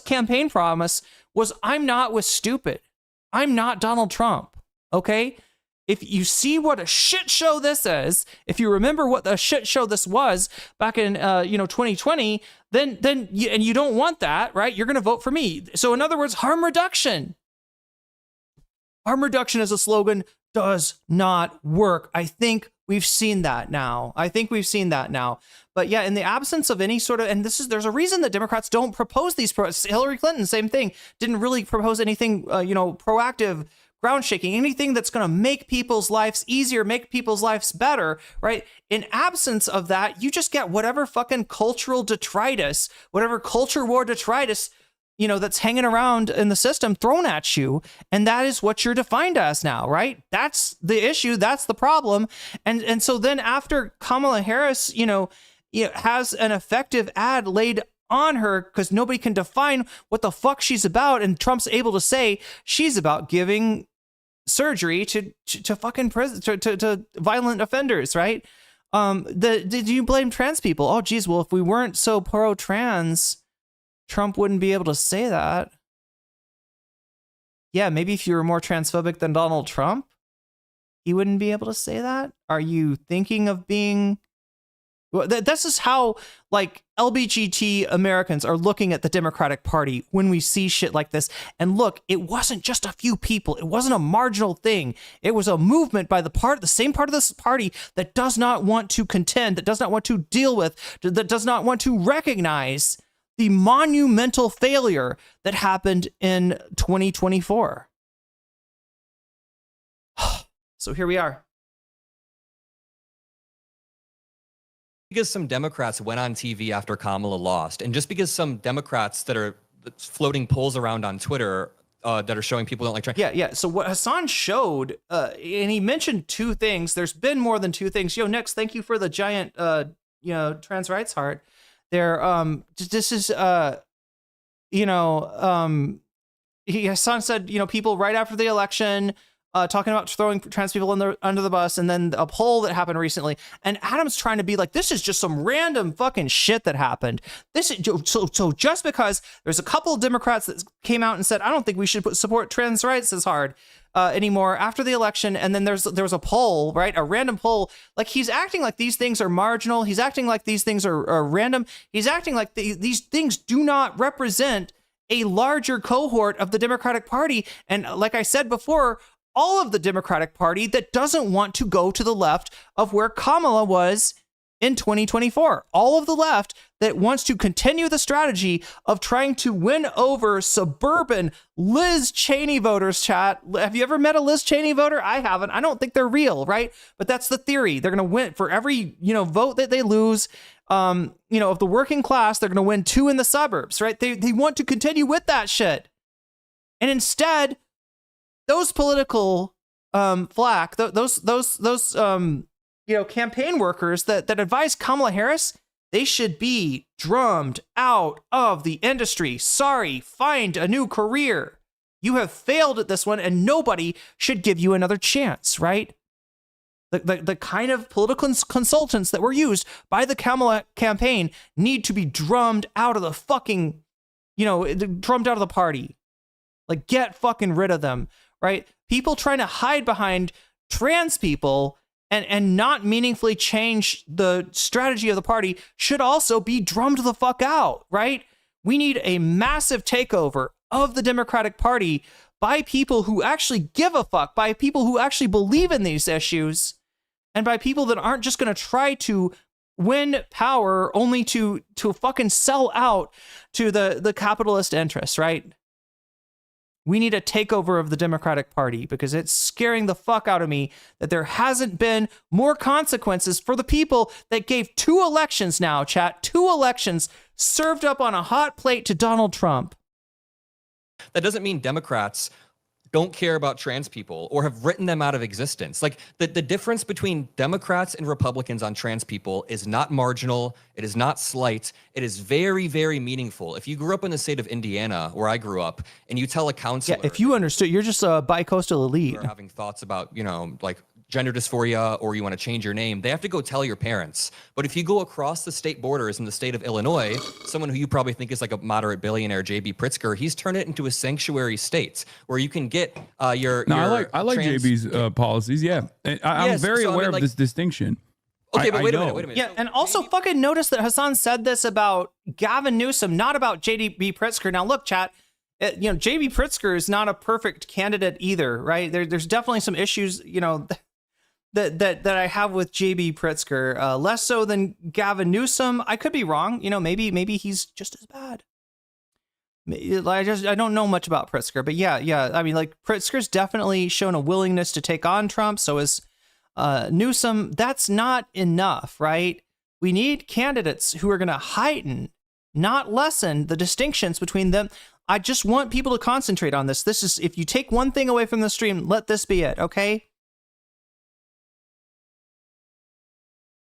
campaign promise was, I'm not with stupid. I'm not Donald Trump. Okay, if you see what a shit show this is, if you remember what the shit show this was back in 2020, then you don't want that, right? You're gonna vote for me. So in other words, harm reduction. Harm reduction as a slogan does not work. I think we've seen that now. But yeah, in the absence of any sort of, and there's a reason that Democrats don't propose these. Hillary Clinton, same thing, didn't really propose anything, proactive, ground shaking, anything that's going to make people's lives easier, make people's lives better, right? In absence of that, you just get whatever fucking cultural detritus, whatever culture war detritus, you know, that's hanging around in the system thrown at you. And that is what you're defined as now, right? That's the issue. That's the problem. And so then after Kamala Harris, has an effective ad laid on her, because nobody can define what the fuck she's about, and Trump's able to say she's about giving surgery to fucking to violent offenders, right? Did you blame trans people? Oh, geez, well, if we weren't so pro-trans, Trump wouldn't be able to say that. Yeah, maybe if you were more transphobic than Donald Trump, he wouldn't be able to say that. Are you thinking of being... Well, this is how, like, LGBT Americans are looking at the Democratic Party when we see shit like this. And look, it wasn't just a few people. It wasn't a marginal thing. It was a movement by the same part of this party that does not want to contend, that does not want to deal with, that does not want to recognize the monumental failure that happened in 2024. So here we are. Because some Democrats went on TV after Kamala lost, and just because some Democrats that are floating polls around on Twitter that are showing people don't like trans. Yeah. So what Hasan showed, and he mentioned two things. There's been more than two things. Yo, Nix, thank you for the giant, trans rights heart. There, this is, Hasan said, people right after the election, talking about throwing trans people under the bus, and then a poll that happened recently. And Adam's trying to be like, this is just some random fucking shit that happened. This is so just because there's a couple of Democrats that came out and said, I don't think we should support trans rights as hard anymore after the election. And then there was a poll, right? A random poll. Like, he's acting like these things are marginal. He's acting like these things are random. He's acting like these things do not represent a larger cohort of the Democratic Party. And like I said before, all of the Democratic Party that doesn't want to go to the left of where Kamala was in 2024. All of the left that wants to continue the strategy of trying to win over suburban Liz Cheney voters, chat. Have you ever met a Liz Cheney voter? I haven't. I don't think they're real, right? But that's the theory. They're going to win for every, vote that they lose. Of the working class, they're going to win 2 in the suburbs, right? They want to continue with that shit. And instead, those political flack, those campaign workers that advise Kamala Harris, they should be drummed out of the industry. Sorry, find a new career. You have failed at this one, and nobody should give you another chance, right? The kind of political consultants that were used by the Kamala campaign need to be drummed out of the fucking, drummed out of the party. Like, get fucking rid of them, right? People trying to hide behind trans people and not meaningfully change the strategy of the party should also be drummed the fuck out, right? We need a massive takeover of the Democratic Party by people who actually give a fuck, by people who actually believe in these issues, and by people that aren't just going to try to win power only to fucking sell out to the capitalist interests, right? We need a takeover of the Democratic Party because it's scaring the fuck out of me that there hasn't been more consequences for the people that gave 2 elections now, chat, 2 elections served up on a hot plate to Donald Trump. That doesn't mean Democrats don't care about trans people or have written them out of existence. Like the difference between Democrats and Republicans on trans people is not marginal. It is not slight. It is very, very meaningful. If you grew up in the state of Indiana, where I grew up, and you tell a counselor, yeah, if you understood, you're just a bi-coastal elite. are having thoughts about, you know, like gender dysphoria, or you want to change your name, they have to go tell your parents. But if you go across the state borders in the state of Illinois, someone who you probably think is like a moderate billionaire, J.B. Pritzker, he's turned it into a sanctuary state where you can get your. I like JB's policies. Yeah, I'm Yes, very so I aware mean, of like- this distinction. Okay, but I wait a know. minute. Yeah, So and also JB fucking notice that Hasan said this about Gavin Newsom, not about JB Pritzker. Now, look, chat, you know, JB Pritzker is not a perfect candidate either, right? There's definitely some issues, you know, that I have with JB Pritzker, less so than Gavin Newsom. I could be wrong, you know, maybe he's just as bad. I don't know much about Pritzker, but yeah. I mean, like, Pritzker's definitely shown a willingness to take on Trump. So is Newsom. That's not enough, right? We need candidates who are going to heighten, not lessen, the distinctions between them. I just want people to concentrate on this. This is, if you take one thing away from the stream, let this be it, okay?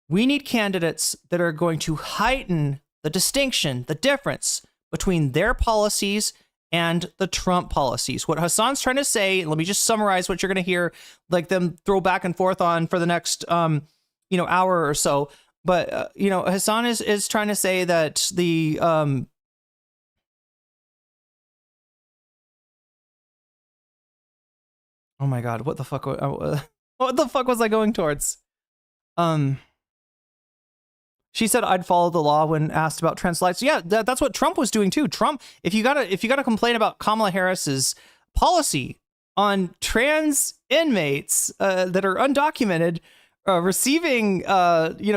We need candidates that are going to heighten the distinction, the difference between their policies and the Trump policies. What Hasan's trying to say, let me just summarize what you're going to hear, like them throw back and forth on for the next, hour or so. But, Hasan is trying to say that the, oh my God, what the fuck was I going towards? She said I'd follow the law when asked about trans lives. Yeah, that's what Trump was doing too. Trump, if you gotta complain about Kamala Harris's policy on trans inmates that are undocumented receiving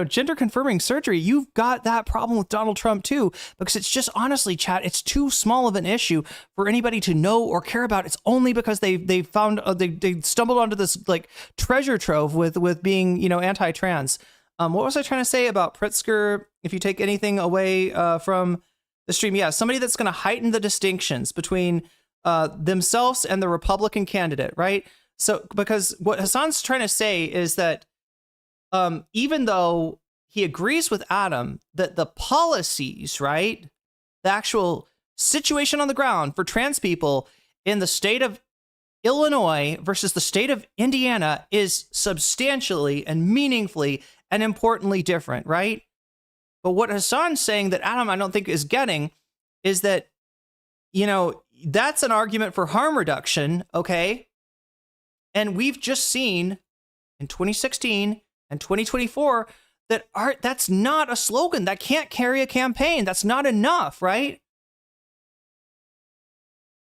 gender confirming surgery, you've got that problem with Donald Trump too, because it's just, honestly, chat, it's too small of an issue for anybody to know or care about. It's only because they found they stumbled onto this like treasure trove with being anti-trans. What was I trying to say about Pritzker? If you take anything away from the stream, yeah, somebody that's going to heighten the distinctions between themselves and the Republican candidate, right? So, because what Hasan's trying to say is that even though he agrees with Adam that the policies, right, the actual situation on the ground for trans people in the state of Illinois versus the state of Indiana is substantially and meaningfully and importantly different, right? But what Hasan's saying that Adam, I don't think, is getting is that, that's an argument for harm reduction, okay? And we've just seen in 2016 and 2024 that's not a slogan. That can't carry a campaign. That's not enough, right?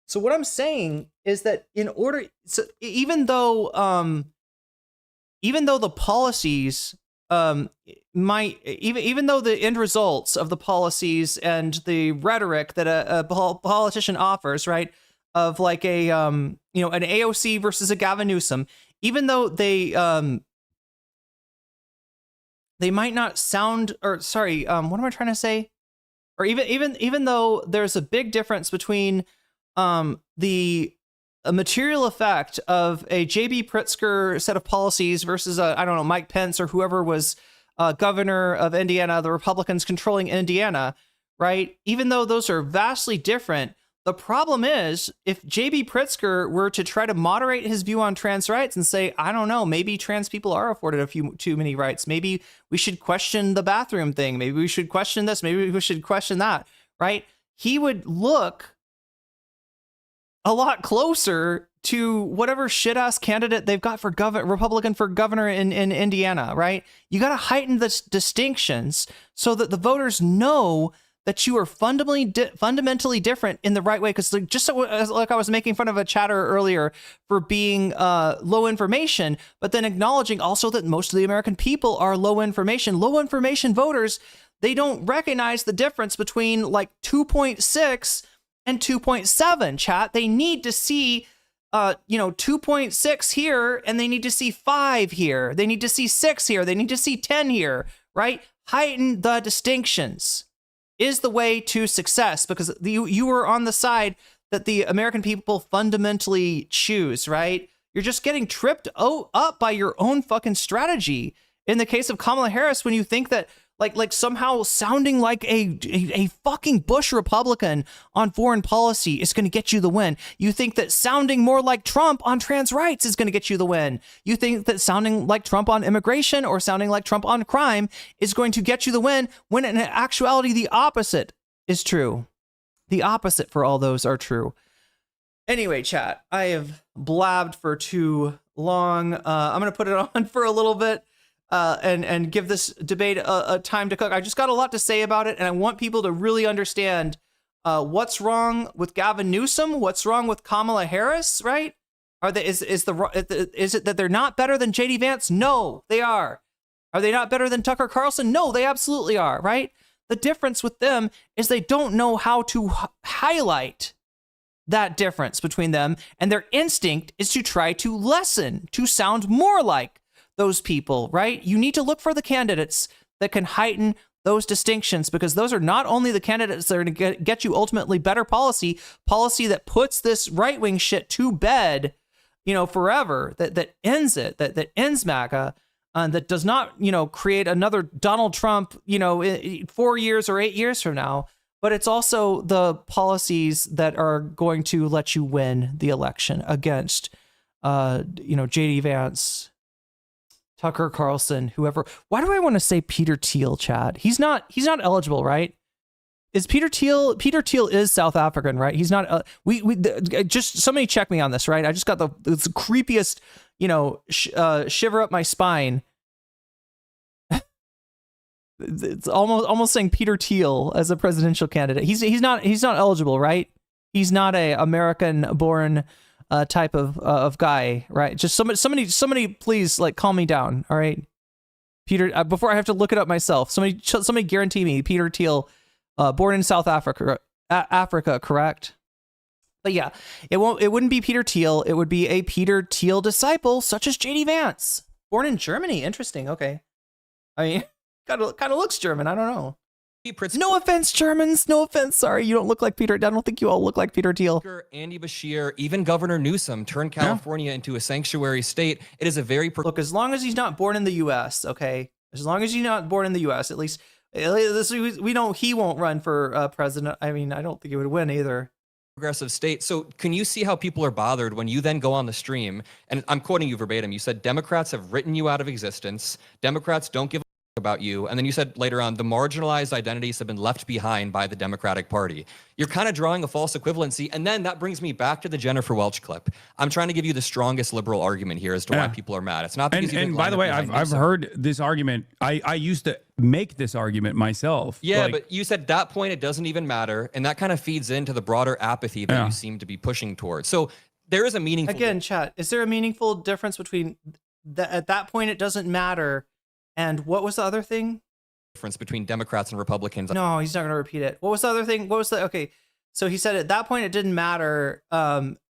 So what I'm saying is that even though the policies even though the end results of the policies and the rhetoric that a politician offers, right, of like an AOC versus a Gavin Newsom, even though they might not sound, or sorry, what am I trying to say? Or even though there's a big difference between the material effect of a J.B. Pritzker set of policies versus Mike Pence or whoever was governor of Indiana, the Republicans controlling Indiana, right? Even though those are vastly different, the problem is if J.B. Pritzker were to try to moderate his view on trans rights and say, I don't know, maybe trans people are afforded a few too many rights. Maybe we should question the bathroom thing. Maybe we should question this. Maybe we should question that, right? He would look a lot closer to whatever shit ass candidate they've got for Republican for governor in Indiana, right? You got to heighten the distinctions so that the voters know that you are fundamentally different in the right way. Because like I was making fun of a chatter earlier for being low information, but then acknowledging also that most of the American people are low information. Low information voters, they don't recognize the difference between like 2.6 and 2.7, chat. They need to see 2.6 here, and they need to see 5 here. They need to see 6 here. They need to see 10 here, right? Heighten the distinctions is the way to success, because you were on the side that the American people fundamentally choose, right? You're just getting tripped up by your own fucking strategy. In the case of Kamala Harris, when you think that like somehow sounding like a fucking Bush Republican on foreign policy is going to get you the win. You think that sounding more like Trump on trans rights is going to get you the win. You think that sounding like Trump on immigration or sounding like Trump on crime is going to get you the win, when in actuality the opposite is true. The opposite for all those are true. Anyway, chat, I have blabbed for too long. I'm going to put it on for a little bit. And give this debate a time to cook. I just got a lot to say about it, and I want people to really understand what's wrong with Gavin Newsom, what's wrong with Kamala Harris, right? Is it that they're not better than JD Vance? No, they are. Are they not better than Tucker Carlson? No, they absolutely are, right? The difference with them is they don't know how to highlight that difference between them, and their instinct is to try to lessen, to sound more like those people, right? You need to look for the candidates that can heighten those distinctions, because those are not only the candidates that are going to get you ultimately better policy that puts this right-wing shit to bed, forever, that ends it, that ends MAGA, that does not, create another Donald Trump, 4 years or 8 years from now, but it's also the policies that are going to let you win the election against, JD Vance, Tucker Carlson, whoever. Why do I want to say Peter Thiel, chat? He's not eligible, right? Is Peter Thiel is South African, right? He's not, just somebody check me on this, right? I just got the creepiest, shiver up my spine. It's almost saying Peter Thiel as a presidential candidate. He's not eligible, right? He's not a American born type of guy, right? Just somebody please calm me down. All right, Peter, before I have to look it up myself, somebody guarantee me Peter Thiel, born in South Africa, correct? But yeah, it wouldn't be Peter Thiel. It would be a Peter Thiel disciple, such as JD Vance, born in Germany. Interesting. Okay. I mean, kind of looks German. I don't know. No offense, Germans. No offense. Sorry, you don't look like Peter. I don't think you all look like Peter Thiel. Andy Bashir, even Governor Newsom turned California into a sanctuary state. It is a very... Look, as long as he's not born in the U.S., okay? As long as he's not born in the U.S., at least we know he won't run for president. I mean, I don't think he would win either. Progressive state. So can you see how people are bothered when you then go on the stream, and I'm quoting you verbatim, you said Democrats have written you out of existence. Democrats don't give about you, and then you said later on the marginalized identities have been left behind by the Democratic Party. You're kind of drawing a false equivalency, and then that brings me back to the Jennifer Welch clip. I'm trying to give you the strongest liberal argument here as to why people are mad. It's not because and by the way, I've heard this argument. I used to make this argument myself. Yeah, but you said at that point it doesn't even matter, and that kind of feeds into the broader apathy that you seem to be pushing towards. So there is a meaningful... Again, chat, is there a meaningful difference between at that point it doesn't matter, and what was the other thing? Difference between Democrats and Republicans. No, he's not going to repeat it. What was the other thing? What was the... Okay, so he said at that point it didn't matter.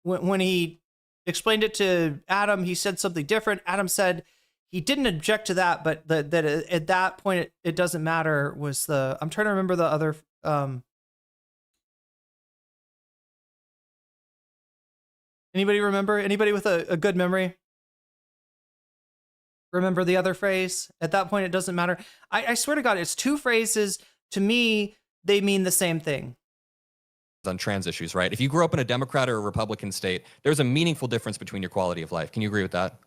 When he explained it to Adam, he said something different. Adam said he didn't object to that, but that at that point it doesn't matter was the... I'm trying to remember the other... Anybody remember? Anybody with a good memory? Remember the other phrase? At that point, it doesn't matter. I swear to God, it's two phrases. To me, they mean the same thing. On trans issues, right? If you grew up in a Democrat or a Republican state, there's a meaningful difference between your quality of life. Can you agree with that?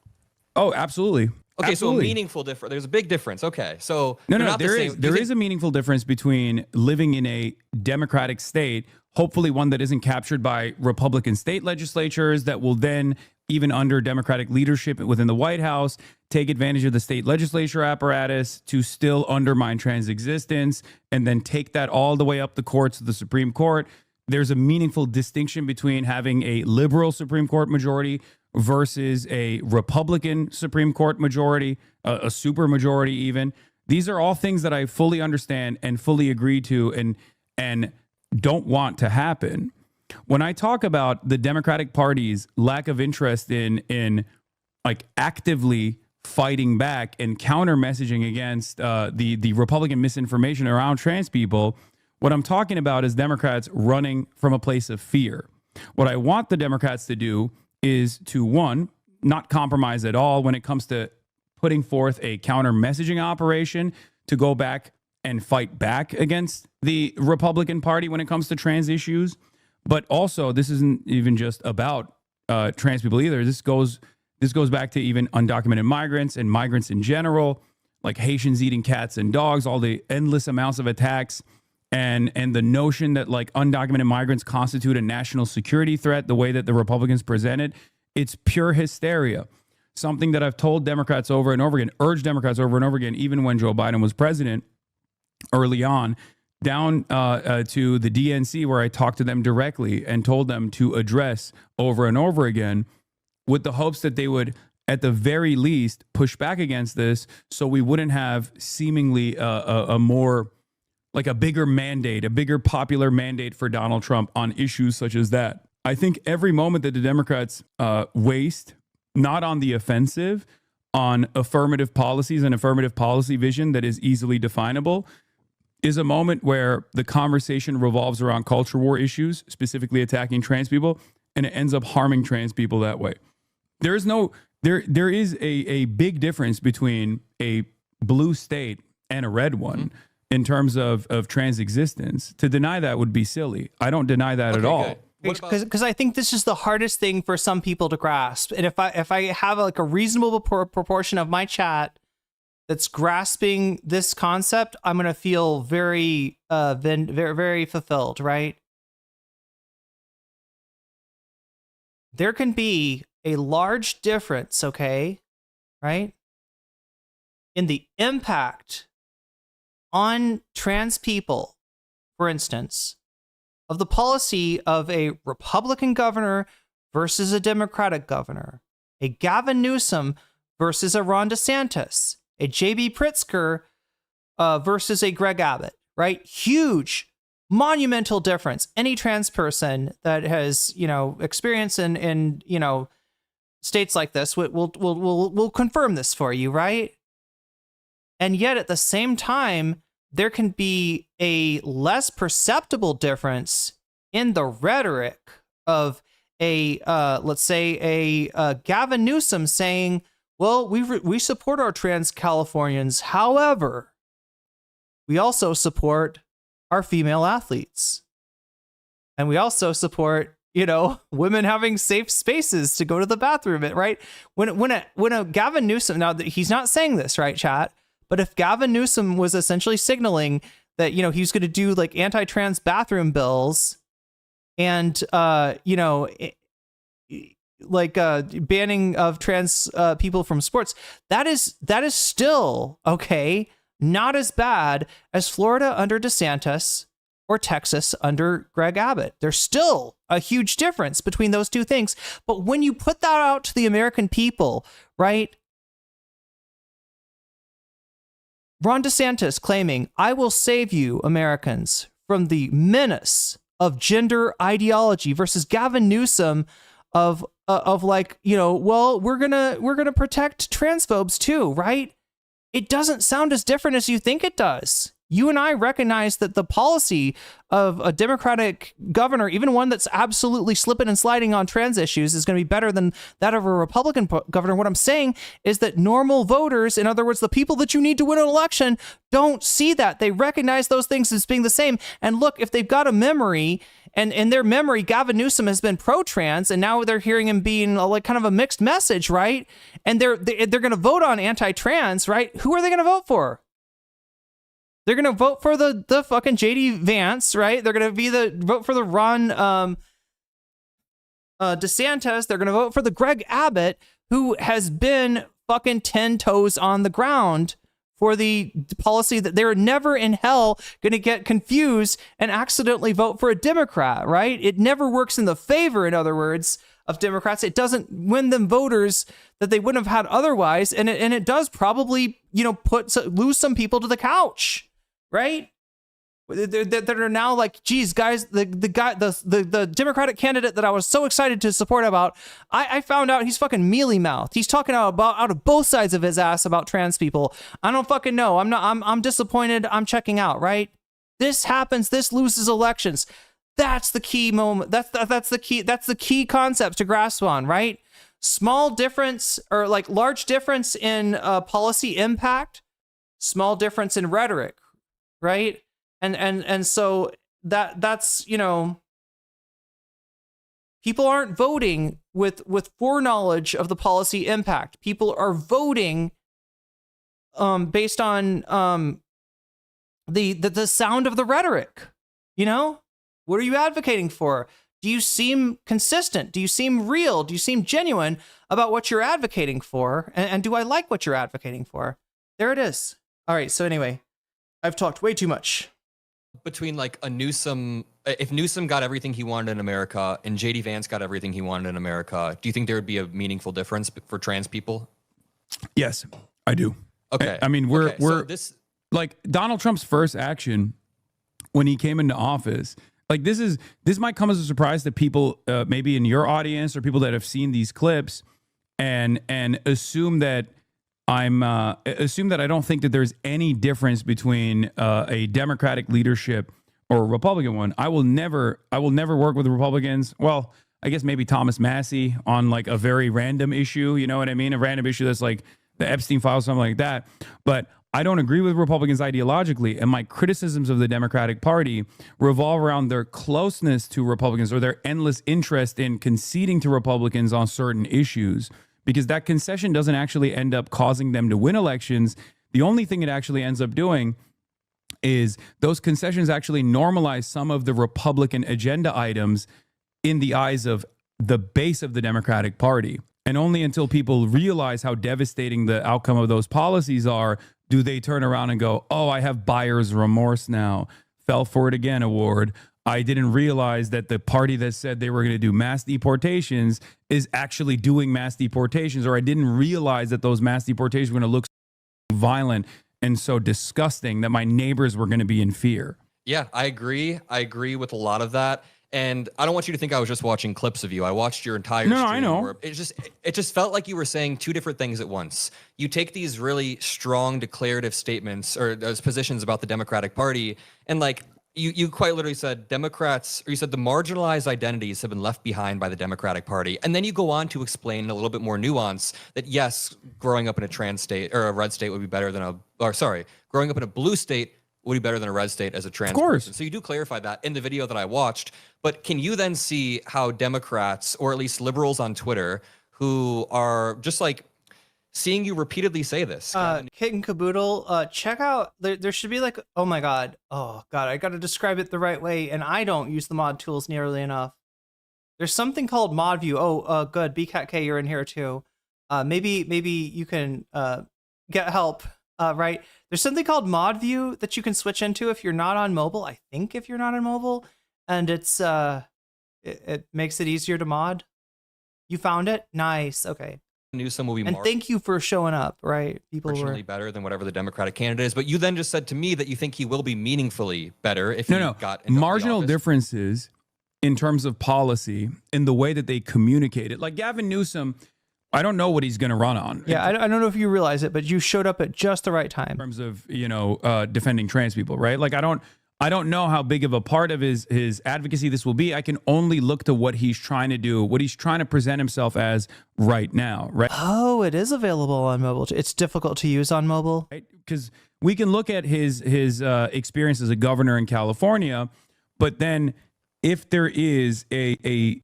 Oh, absolutely. Okay, Absolutely. so a meaningful difference. There's a big difference. Okay, so No, they're no, not the there same. is Do you there think- is a meaningful difference between living in a democratic state, hopefully one that isn't captured by Republican state legislatures that will then, even under Democratic leadership within the White House, take advantage of the state legislature apparatus to still undermine trans existence and then take that all the way up the courts of the Supreme Court. There's a meaningful distinction between having a liberal Supreme Court majority versus a Republican Supreme Court majority, a super majority even. These are all things that I fully understand and fully agree to and don't want to happen. When I talk about the Democratic Party's lack of interest in like actively fighting back and counter messaging against the Republican misinformation around trans people, what I'm talking about is Democrats running from a place of fear. What I want the Democrats to do is to, one, not compromise at all when it comes to putting forth a counter messaging operation to go back and fight back against the Republican Party when it comes to trans issues. But also, this isn't even just about trans people either. This goes back to even undocumented migrants and migrants in general, like Haitians eating cats and dogs, all the endless amounts of attacks, and the notion that like undocumented migrants constitute a national security threat, the way that the Republicans present it. It's pure hysteria. Something that I've told Democrats over and over again, urged Democrats over and over again, even when Joe Biden was president early on, down to the DNC, where I talked to them directly and told them to address over and over again with the hopes that they would, at the very least, push back against this so we wouldn't have seemingly a more, like a bigger mandate, a bigger popular mandate for Donald Trump on issues such as that. I think every moment that the Democrats waste, not on the offensive, on affirmative policies and affirmative policy vision that is easily definable, is a moment where the conversation revolves around culture war issues, specifically attacking trans people, and it ends up harming trans people that way. There is a big difference between a blue state and a red one in terms of trans existence. To deny that would be silly. I don't deny that at all. Because I think this is the hardest thing for some people to grasp. And if I have like a reasonable proportion of my chat that's grasping this concept, I'm going to feel very, very fulfilled, right? There can be a large difference, okay, right, in the impact on trans people, for instance, of the policy of a Republican governor versus a Democratic governor, a Gavin Newsom versus a Ron DeSantis, a J.B. Pritzker versus a Greg Abbott, right? Huge, monumental difference. Any trans person that has, experience in states like this will confirm this for you, right? And yet at the same time, there can be a less perceptible difference in the rhetoric of let's say a Gavin Newsom saying, well, we support our trans Californians. However, we also support our female athletes. And we also support, women having safe spaces to go to the bathroom, right? When a Gavin Newsom, now he's not saying this, right, chat? But if Gavin Newsom was essentially signaling that, he was going to do like anti-trans bathroom bills and, banning of trans people from sports, that is still, okay, not as bad as Florida under DeSantis or Texas under Greg Abbott. There's still a huge difference between those two things. But when you put that out to the American people, right? Ron DeSantis claiming, I will save you, Americans, from the menace of gender ideology versus Gavin Newsom of well, we're gonna protect transphobes too, right? It doesn't sound as different as you think it does. You and I recognize that the policy of a Democratic governor, even one that's absolutely slipping and sliding on trans issues, is going to be better than that of a Republican governor. What I'm saying is that normal voters, in other words, the people that you need to win an election, don't see that. They recognize those things as being the same. And look, if they've got a memory And in their memory, Gavin Newsom has been pro-trans, and now they're hearing him being like kind of a mixed message, right? And they're going to vote on anti-trans, right? Who are they going to vote for? They're going to vote for the fucking JD Vance, right? They're going to vote for the Ron DeSantis. They're going to vote for the Greg Abbott, who has been fucking 10 toes on the ground for the policy that they're never in hell going to get confused and accidentally vote for a Democrat, right? It never works in the favor, in other words, of Democrats. It doesn't win them voters that they wouldn't have had otherwise. And it does probably, lose some people to the couch, right? That are now like, geez, guys, the Democratic candidate that I was so excited to support about, I found out he's fucking mealy mouthed. He's talking out of both sides of his ass about trans people. I don't fucking know. I'm disappointed. I'm checking out, right? This happens. This loses elections. That's the key moment. That's the key concept to grasp on, right? Small difference or like large difference in policy impact, small difference in rhetoric, right? And so that's, people aren't voting with foreknowledge of the policy impact. People are voting based on the sound of the rhetoric. What are you advocating for? Do you seem consistent? Do you seem real? Do you seem genuine about what you're advocating for? And do I like what you're advocating for? There it is. All right. So anyway, I've talked way too much. Between like a Newsom, if Newsom got everything he wanted in America and JD Vance got everything he wanted in America, do you think there would be a meaningful difference for trans people? Yes, I do. Okay. I mean, we're this like Donald Trump's first action when he came into office. Like this might come as a surprise to people, maybe in your audience or people that have seen these clips, and assume that I don't think that there's any difference between a Democratic leadership or a Republican one. I will never work with Republicans. Well, I guess maybe Thomas Massey on like a very random issue. You know what I mean? A random issue that's like the Epstein files, something like that. But I don't agree with Republicans ideologically, and my criticisms of the Democratic Party revolve around their closeness to Republicans or their endless interest in conceding to Republicans on certain issues. Because that concession doesn't actually end up causing them to win elections. The only thing it actually ends up doing is those concessions actually normalize some of the Republican agenda items in the eyes of the base of the Democratic Party. And only until people realize how devastating the outcome of those policies are, do they turn around and go, oh, I have buyer's remorse now. Fell for it again award. I didn't realize that the party that said they were going to do mass deportations is actually doing mass deportations, or I didn't realize that those mass deportations were going to look so violent and so disgusting that my neighbors were going to be in fear. Yeah, I agree. I agree with a lot of that. And I don't want you to think I was just watching clips of you. I watched your entire stream. No, I know. Where it just felt like you were saying two different things at once. You take these really strong declarative statements or those positions about the Democratic Party, and like you quite literally said Democrats, or you said the marginalized identities have been left behind by the Democratic Party. And then you go on to explain in a little bit more nuance that yes, growing up in a trans state or a red state would be better than growing up in a blue state would be better than a red state as a trans person. So you do clarify that in the video that I watched. But can you then see how Democrats, or at least liberals on Twitter, who are just like seeing you repeatedly say this? Kit and Caboodle, check out, there should be like, oh my God, I got to describe it the right way, and I don't use the mod tools nearly enough. There's something called mod view. Good, BCatK, you're in here too. Maybe you can get help, right? There's something called mod view that you can switch into if you're not on mobile. I think if you're not on mobile, and it's it makes it easier to mod. You found it? Nice. Okay. Newsom will be and thank you for showing up, right? People marginally better than whatever the Democratic candidate is, but you then just said to me that you think he will be meaningfully better if he got into marginal differences in terms of policy in the way that they communicate it. Like Gavin Newsom, I don't know what he's going to run on. Yeah, I don't know if you realize it, but you showed up at just the right time. In terms of, defending trans people, right? Like I don't know how big of a part of his advocacy this will be. I can only look to what he's trying to do, what he's trying to present himself as right now, right? Oh, it is available on mobile. It's difficult to use on mobile. Right? Because we can look at his experience as a governor in California, but then if there is a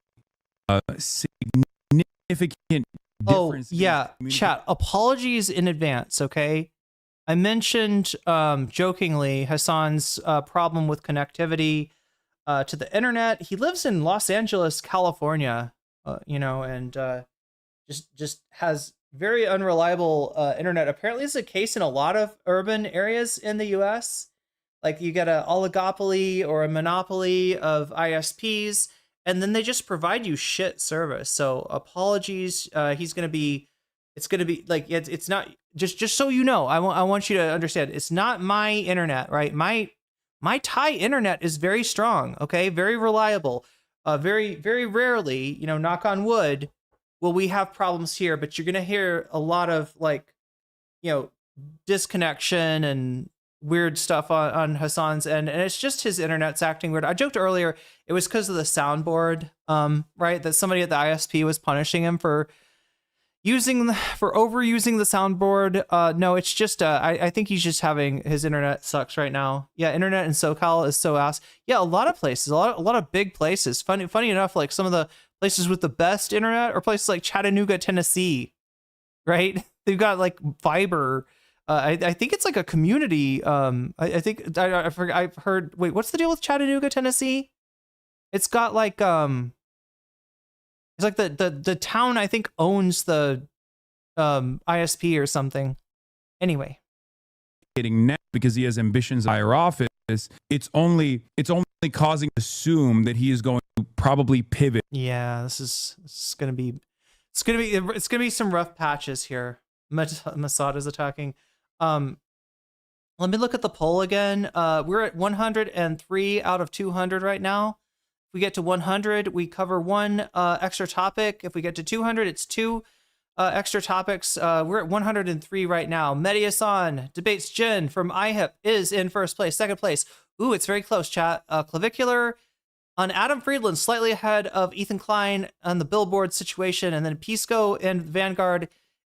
significant Oh, difference. in yeah, communication- chat. Apologies in advance, okay? I mentioned jokingly Hasan's problem with connectivity to the internet. He lives in Los Angeles, California, and just has very unreliable internet. Apparently, this is a case in a lot of urban areas in the U.S. Like you get an oligopoly or a monopoly of ISPs, and then they just provide you shit service. So apologies. It's gonna be like it's not just so you know. I want you to understand. It's not my internet, right? My Thai internet is very strong. Okay, very reliable. Very rarely, knock on wood, will we have problems here. But you're gonna hear a lot of disconnection and weird stuff on Hasan's end, and it's just his internet's acting weird. I joked earlier it was because of the soundboard, right? That somebody at the ISP was punishing him for overusing the soundboard. No, it's just I think he's just having his internet sucks right now. Yeah, internet in SoCal is so ass. Yeah, a lot of places, a lot of big places. Funny enough, like some of the places with the best internet are places like Chattanooga, Tennessee, right? They've got like fiber. I think it's like a community. I think I forgot. I've heard. Wait, what's the deal with Chattanooga, Tennessee? It's got like it's like the town I think owns the ISP or something. Anyway, getting net because he has ambitions in higher office. It's only causing to assume that he is going to probably pivot. yeah, this is gonna be some rough patches here. Mossad is attacking. Let me look at the poll again. We're at 103 out of 200 right now. If we get to 100, we cover one extra topic. If we get to 200, it's two extra topics. We're at 103 right now. Mediasan debates Jen from IHIP is in first place. Second place, ooh, it's very close, chat. Clavicular on Adam Friedland, slightly ahead of Ethan Klein on the Billboard situation, and then Pisco and Vanguard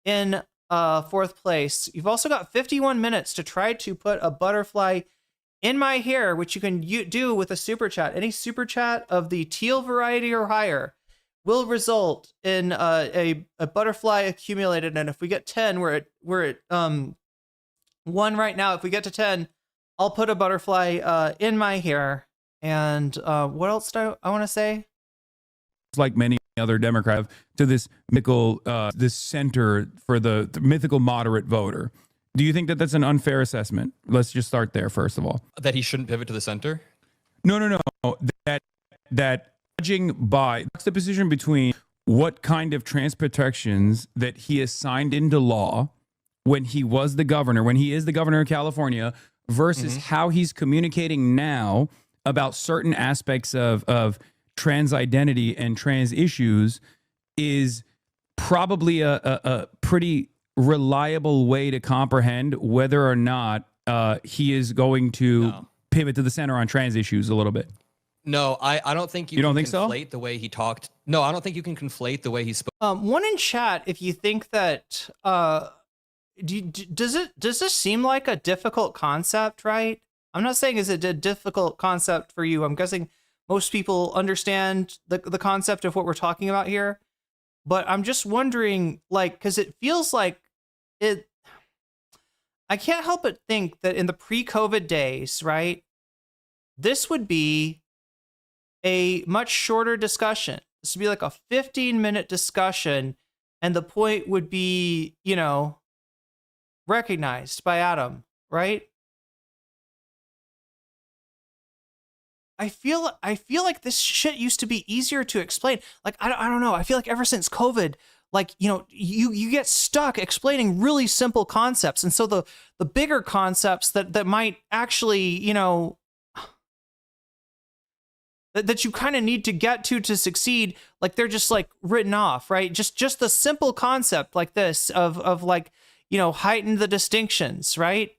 in fourth place. You've also got 51 minutes to try to put a butterfly in my hair, which you can do with a super chat. Any super chat of the teal variety or higher will result in a butterfly accumulated. And if we get 10, we're at 1 right now. If we get to 10, I'll put a butterfly in my hair. And what else do I want to say? Like many other Democrats, to this mythical, this center for the mythical moderate voter. Do you think that that's an unfair assessment? Let's just start there first of all. That he shouldn't pivot to the center? No. That judging by the position between what kind of trans protections that he has signed into law when he was the governor, when he is the governor of California, versus how he's communicating now about certain aspects of trans identity and trans issues is probably a pretty reliable way to comprehend whether or not he is going to pivot to the center on trans issues a little bit. No, I don't think you don't can think so? conflate the way he talked. No, I don't think you can conflate the way he spoke. One in chat, if you think that does this seem like a difficult concept, right? I'm not saying is it a difficult concept for you. I'm guessing most people understand the concept of what we're talking about here, but I'm just wondering, like, because it feels like it. I can't help but think that in the pre-COVID days, right, this would be a much shorter discussion. This would be like a 15-minute discussion, and the point would be, recognized by Adam, right? I feel like this shit used to be easier to explain. Like, I don't know. I feel like ever since COVID, like, you get stuck explaining really simple concepts. And so the bigger concepts that might actually, that you kind of need to get to succeed, like they're just like written off, right? Just the simple concept like this of like, heighten the distinctions, right?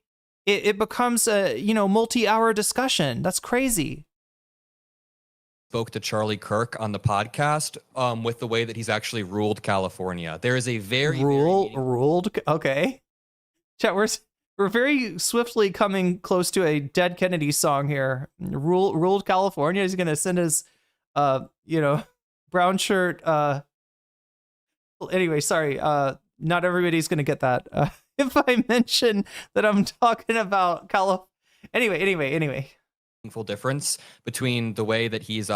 It becomes a, multi-hour discussion. That's crazy. Spoke to Charlie Kirk on the podcast with the way that he's actually ruled California. There is a ruled. Okay. Chat, we're very swiftly coming close to a Dead Kennedy song here. Ruled California. He's going to send his you know, brown shirt. Anyway, sorry. Not everybody's gonna get that. If I mention that I'm talking about California. Anyway. Meaningful difference between the way that he's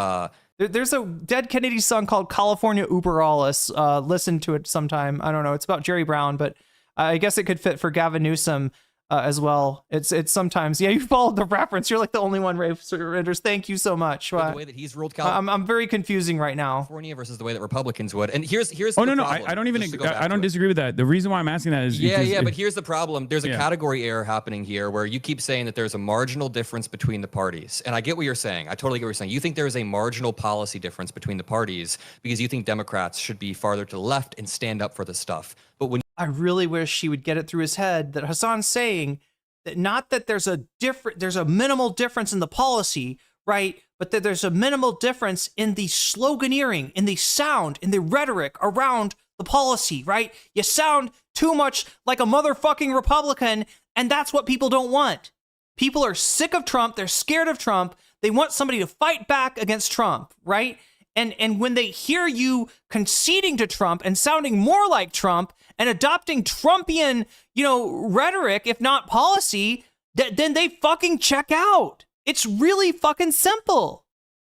There's a Dead Kennedy song called California Uber Alles. Listen to it sometime. I don't know. It's about Jerry Brown, but I guess it could fit for Gavin Newsom as well. It's sometimes, yeah, you followed the reference. You're like the only one, Ray Surrenders. Thank you so much. the way that he's ruled California. I'm very confusing right now. Versus the way that Republicans would. And here's Oh, the no, problem, I don't even, just to go back I don't to it. disagree with that. The reason why I'm asking that is because but here's the problem. There's a category error happening here where you keep saying that there's a marginal difference between the parties. And I get what you're saying. I totally get what you're saying. You think there is a marginal policy difference between the parties because you think Democrats should be farther to the left and stand up for this stuff. But when I really wish he would get it through his head that Hasan's saying that not that there's a minimal difference in the policy, right? But that there's a minimal difference in the sloganeering, in the sound, in the rhetoric around the policy, right? You sound too much like a motherfucking Republican, and that's what people don't want. People are sick of Trump. They're scared of Trump. They want somebody to fight back against Trump, right? And when they hear you conceding to Trump and sounding more like Trump and adopting Trumpian, rhetoric, if not policy, then they fucking check out. It's really fucking simple.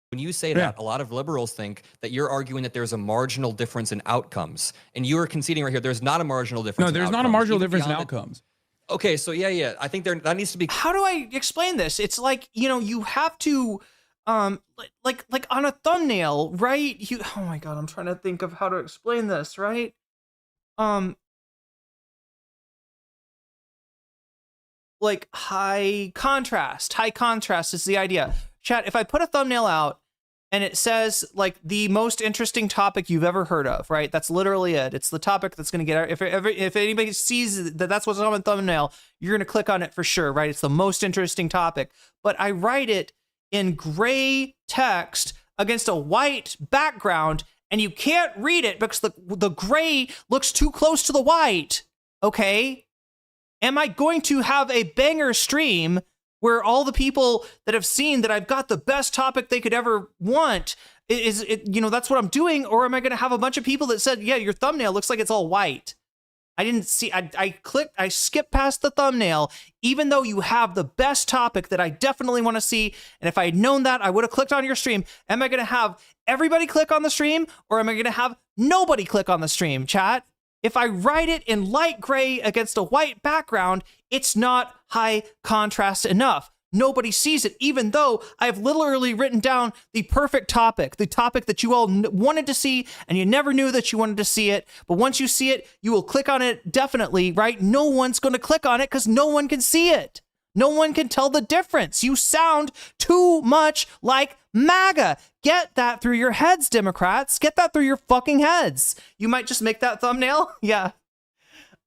When you say that, a lot of liberals think that you're arguing that there's a marginal difference in outcomes. And you are conceding right here, there's not a marginal difference. No, there's not a marginal difference in outcomes. Okay, so yeah. I think that needs to be. How do I explain this? It's like, you have to, like on a thumbnail, right? Oh my God, I'm trying to think of how to explain this, right? Like high contrast is the idea. Chat, if I put a thumbnail out and it says like the most interesting topic you've ever heard of, right? That's literally it. It's the topic that's going to get, if anybody sees that that's what's on the thumbnail, you're going to click on it for sure, right? It's the most interesting topic. But I write it in gray text against a white background, and you can't read it because the gray looks too close to the white, okay? Am I going to have a banger stream where all the people that have seen that I've got the best topic they could ever want, that's what I'm doing? Or am I going to have a bunch of people that said, yeah, your thumbnail looks like it's all white? I didn't see, I skipped past the thumbnail, even though you have the best topic that I definitely want to see. And if I had known that, I would have clicked on your stream. Am I going to have everybody click on the stream, or am I going to have nobody click on the stream, chat? If I write it in light gray against a white background, it's not high contrast enough. Nobody sees it, even though I've literally written down the perfect topic, the topic that you all wanted to see, and you never knew that you wanted to see it. But once you see it, you will click on it definitely, right? No one's going to click on it because no one can see it. No one can tell the difference. You sound too much like MAGA. Get that through your heads, Democrats. Get that through your fucking heads. You might just make that thumbnail. Yeah.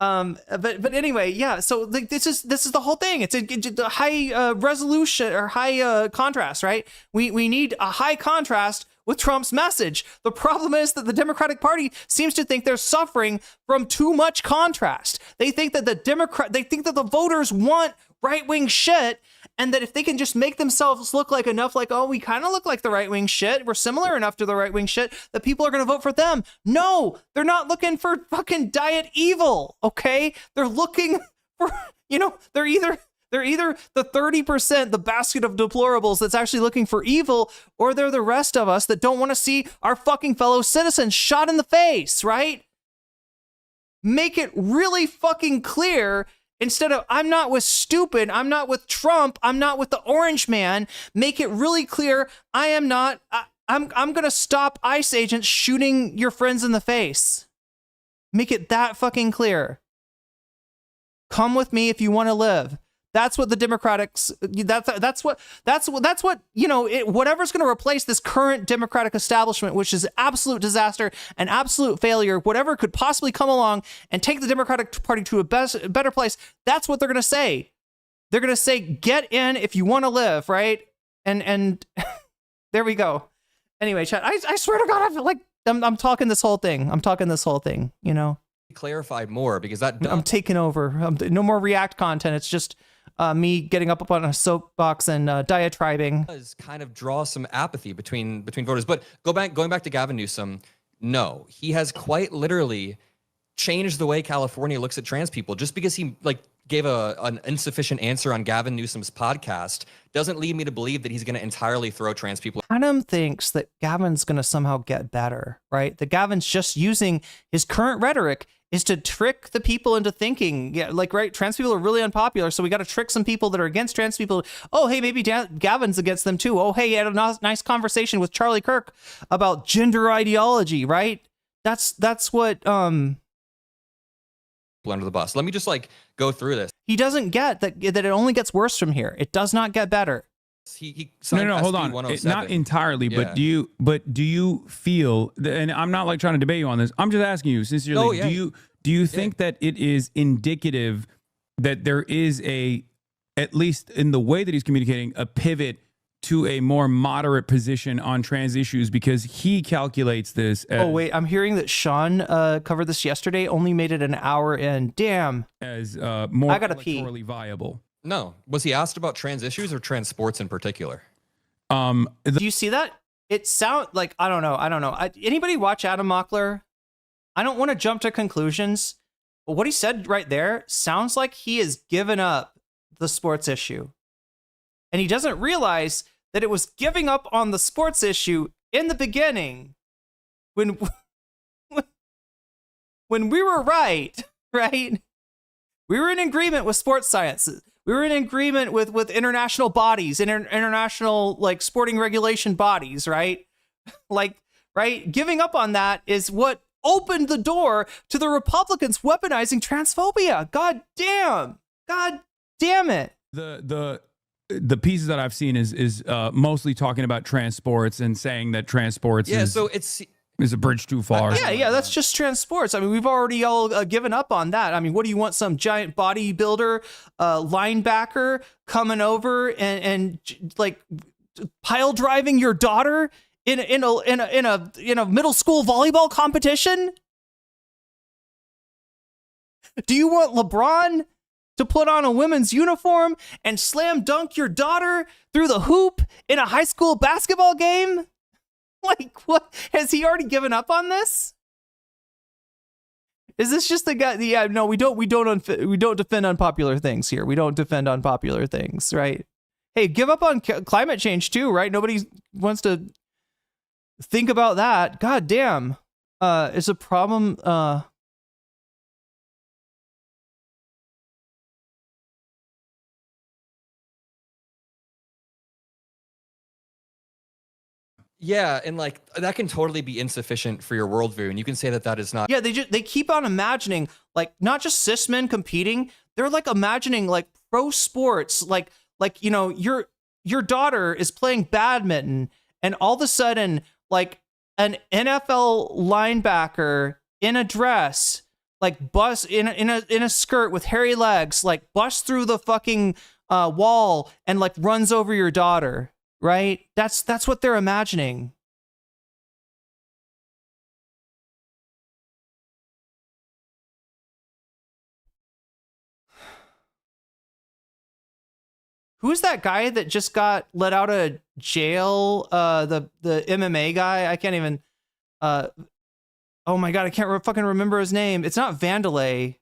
But anyway, yeah. So like, this is the whole thing. It's a high resolution or high contrast, right? We need a high contrast with Trump's message. The problem is that the Democratic Party seems to think they're suffering from too much contrast. They think that the voters want right-wing shit, and that if they can just make themselves look like enough, like, oh, we kind of look like the right-wing shit, we're similar enough to the right-wing shit, that people are going to vote for them. No, they're not looking for fucking diet evil, okay? They're looking for, they're either the 30%, the basket of deplorables that's actually looking for evil, or they're the rest of us that don't want to see our fucking fellow citizens shot in the face, right? Make it really fucking clear. Instead of, I'm not with stupid, I'm not with Trump, I'm not with the orange man, make it really clear, I'm going to stop ICE agents shooting your friends in the face. Make it that fucking clear. Come with me if you want to live. That's what the Democrats, that's what, whatever's going to replace this current Democratic establishment, which is absolute disaster and absolute failure, whatever could possibly come along and take the Democratic Party to a better place, that's what they're going to say. They're going to say, get in if you want to live, right? And there we go. Anyway, chat, I swear to God, I'm talking this whole thing. Clarified more because that I'm taking over. No more React content. It's just me getting up on a soapbox and diatribing. Does kind of draw some apathy between voters. But going back to Gavin Newsom, no, he has quite literally changed the way California looks at trans people. Just because he like gave an insufficient answer on Gavin Newsom's podcast doesn't lead me to believe that he's going to entirely throw trans people. Adam thinks that Gavin's going to somehow get better, right? That Gavin's just using his current rhetoric is to trick the people into thinking, yeah, like, right, trans people are really unpopular, so we got to trick some people that are against trans people. Oh, hey, maybe Gavin's against them too. Oh, hey, he had a nice conversation with Charlie Kirk about gender ideology, right? That's what Under the bus. Let me just like go through this. he doesn't get, that it only gets worse from here. It does not get better. He No, hold SB on. 107. Not entirely, Yeah. but do you feel, and I'm not like trying to debate you on this. I'm just asking you sincerely. Oh, yeah. Do you think that it is indicative that there is at least in the way that he's communicating, a pivot to a more moderate position on trans issues because he calculates this as, Oh, wait, I'm hearing that Sean covered this yesterday, only made it an hour in. Damn. as more I gotta pee. electorally viable? No. Was he asked about trans issues or trans sports in particular? Do you see that? It sound like, I don't know. Anybody watch Adam Mockler? I don't want to jump to conclusions, but what he said right there sounds like he has given up the sports issue. And he doesn't realize that it was giving up on the sports issue in the beginning when we were right? We were in agreement with sports science. We were in agreement with international bodies, international like sporting regulation bodies, right? Right? Giving up on that is what opened the door to the Republicans weaponizing transphobia. God damn it. The pieces that I've seen is mostly talking about trans sports and saying that trans sports Yeah, is so it's a bridge too far. Yeah, that's just trans sports. I mean, we've already all given up on that. I mean, what do you want? Some giant bodybuilder, linebacker coming over and like pile driving your daughter in a middle school volleyball competition? Do you want LeBron to put on a women's uniform and slam dunk your daughter through the hoop in a high school basketball game? Like, what? Has he already given up on this? Is this just the guy? Yeah, no, we don't defend unpopular things here. We don't defend unpopular things, right? Hey, give up on climate change too, right? Nobody wants to think about that. God damn. It's a problem. yeah, and like that can totally be insufficient for your worldview, and you can say that is not. Yeah, they keep on imagining like not just cis men competing. They're like imagining like pro sports, like you know your daughter is playing badminton, and all of a sudden like an NFL linebacker in a dress, like bust in a skirt with hairy legs, like busts through the fucking wall and like runs over your daughter. Right? That's what they're imagining. Who's that guy that just got let out of jail? The MMA guy. I can't even. Oh my god, I can't fucking remember his name. It's not Vandalay.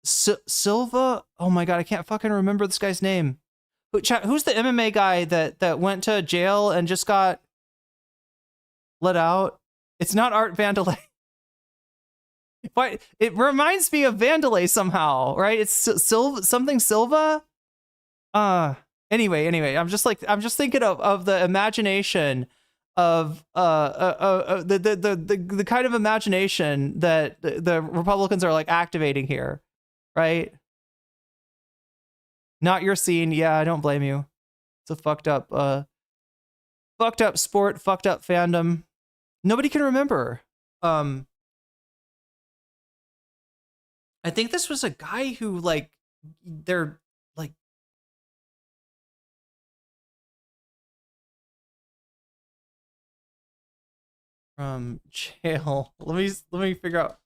Silva. Oh my god, I can't fucking remember this guy's name. Who's the MMA guy that went to jail and just got let out? It's not Art Vandalay. But it reminds me of Vandalay somehow, right? It's something Silva. Anyway, I'm just thinking of the imagination of the kind of imagination that the Republicans are like activating here, right? Not your scene. Yeah, I don't blame you. It's a fucked up sport, fucked up fandom. Nobody can remember. I think this was a guy who like they're like from jail. Let me figure out.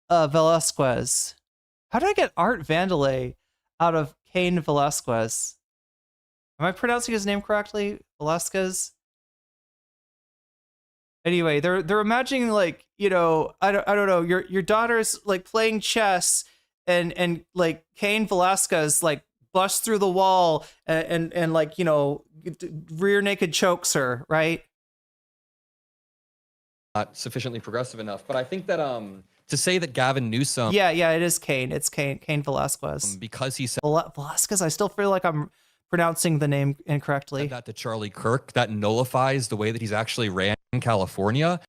Velasquez. How did I get Art Vandelay out of Cain Velasquez? Am I pronouncing his name correctly? Velasquez? Anyway, they're imagining like, you know, I don't know, your daughter's like playing chess and like Cain Velasquez like busts through the wall and like, you know, rear naked chokes her, right? Not sufficiently progressive enough, but I think that to say that Gavin Newsom, Yeah, it is Cain. It's Cain Velasquez. because he said Velasquez, I still feel like I'm pronouncing the name incorrectly. that to Charlie Kirk, that nullifies the way that he's actually ran in California.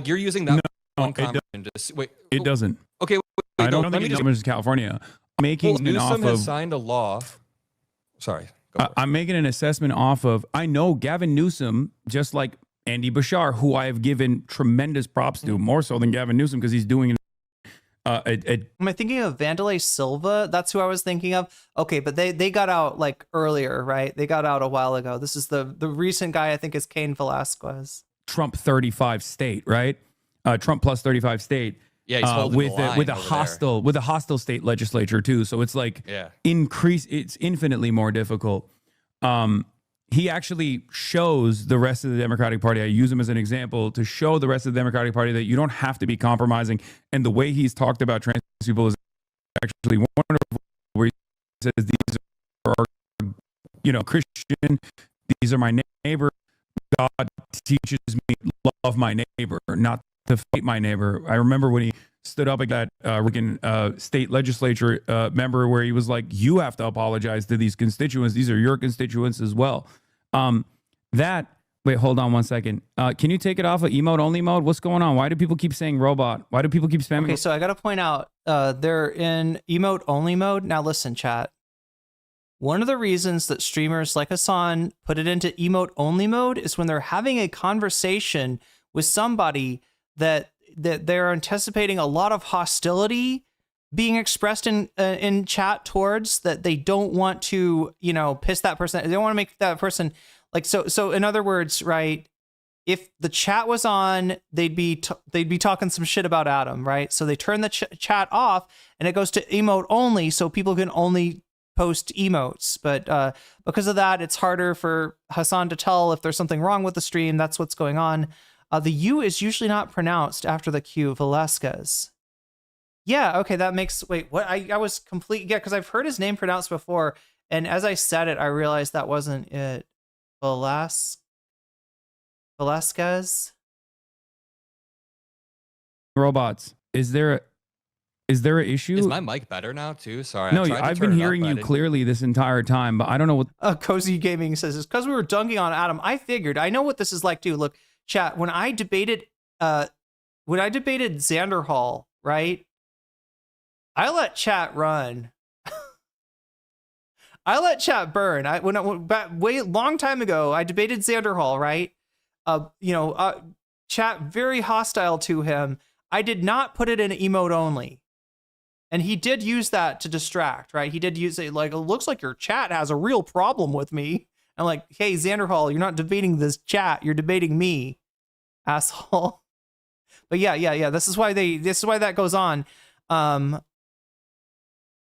You're using that one comment and just wait. It doesn't. Okay, wait, I don't let think me it just. damages California. I'm making an Newsom off has of. signed a law. Sorry. Go for it. I'm making an assessment off of. I know Gavin Newsom, just like Andy Bashar, who I have given tremendous props to, more so than Gavin Newsom because he's doing Am I thinking of Vandelay Silva? That's who I was thinking of. Okay, but they got out like earlier, right? They got out a while ago. This is the recent guy. I think is Cain Velasquez. Trump 35 state, right? Trump plus 35 state. Yeah, he's holding with the line with a over hostile with a hostile state legislature too. So it's like Yeah. it's infinitely more difficult. He actually shows the rest of the Democratic Party. I use him as an example to show the rest of the Democratic Party that you don't have to be compromising. And the way he's talked about trans people is actually wonderful. Where he says these are, you know, Christian. These are my neighbor. God teaches me to love my neighbor, not to fight my neighbor. I remember when he stood up at that state legislature member where he was like, you have to apologize to these constituents. These are your constituents as well. Wait, hold on one second. Can you take it off of emote only mode? What's going on? Why do people keep saying robot? Why do people keep spamming? Okay, so I got to point out, they're in emote only mode. Now listen, chat. One of the reasons that streamers like Hasan put it into emote only mode is when they're having a conversation with somebody that they're anticipating a lot of hostility being expressed in chat towards, that they don't want to, you know, piss that person. They don't want to make that person like, so in other words, right? If the chat was on, they'd be talking some shit about Adam, right? So they turn the chat off and it goes to emote only, so people can only post emotes. But because of that, it's harder for Hasan to tell if there's something wrong with the stream. That's what's going on. The U is usually not pronounced after the Q. Velasquez. Yeah, okay, that makes... Wait, what? I was complete... Yeah, because I've heard his name pronounced before, and as I said it, I realized that wasn't it. Velasquez? Robots. Is there an issue? Is my mic better now too? Sorry. No, I tried to I've turn been it up, hearing but I you didn't- clearly this entire time, but I don't know what. Cozy Gaming says it's because we were dunking on Adam. I figured. I know what this is like too. Look, chat. When I debated Xander Hall, right? I let chat run. I let chat burn. Long time ago, I debated Xander Hall, right? Chat very hostile to him. I did not put it in emote only. And he did use that to distract, right? He did use it like, it looks like your chat has a real problem with me. I'm like, hey, Xander Hall, you're not debating this chat. You're debating me, asshole. But yeah. This is why that goes on.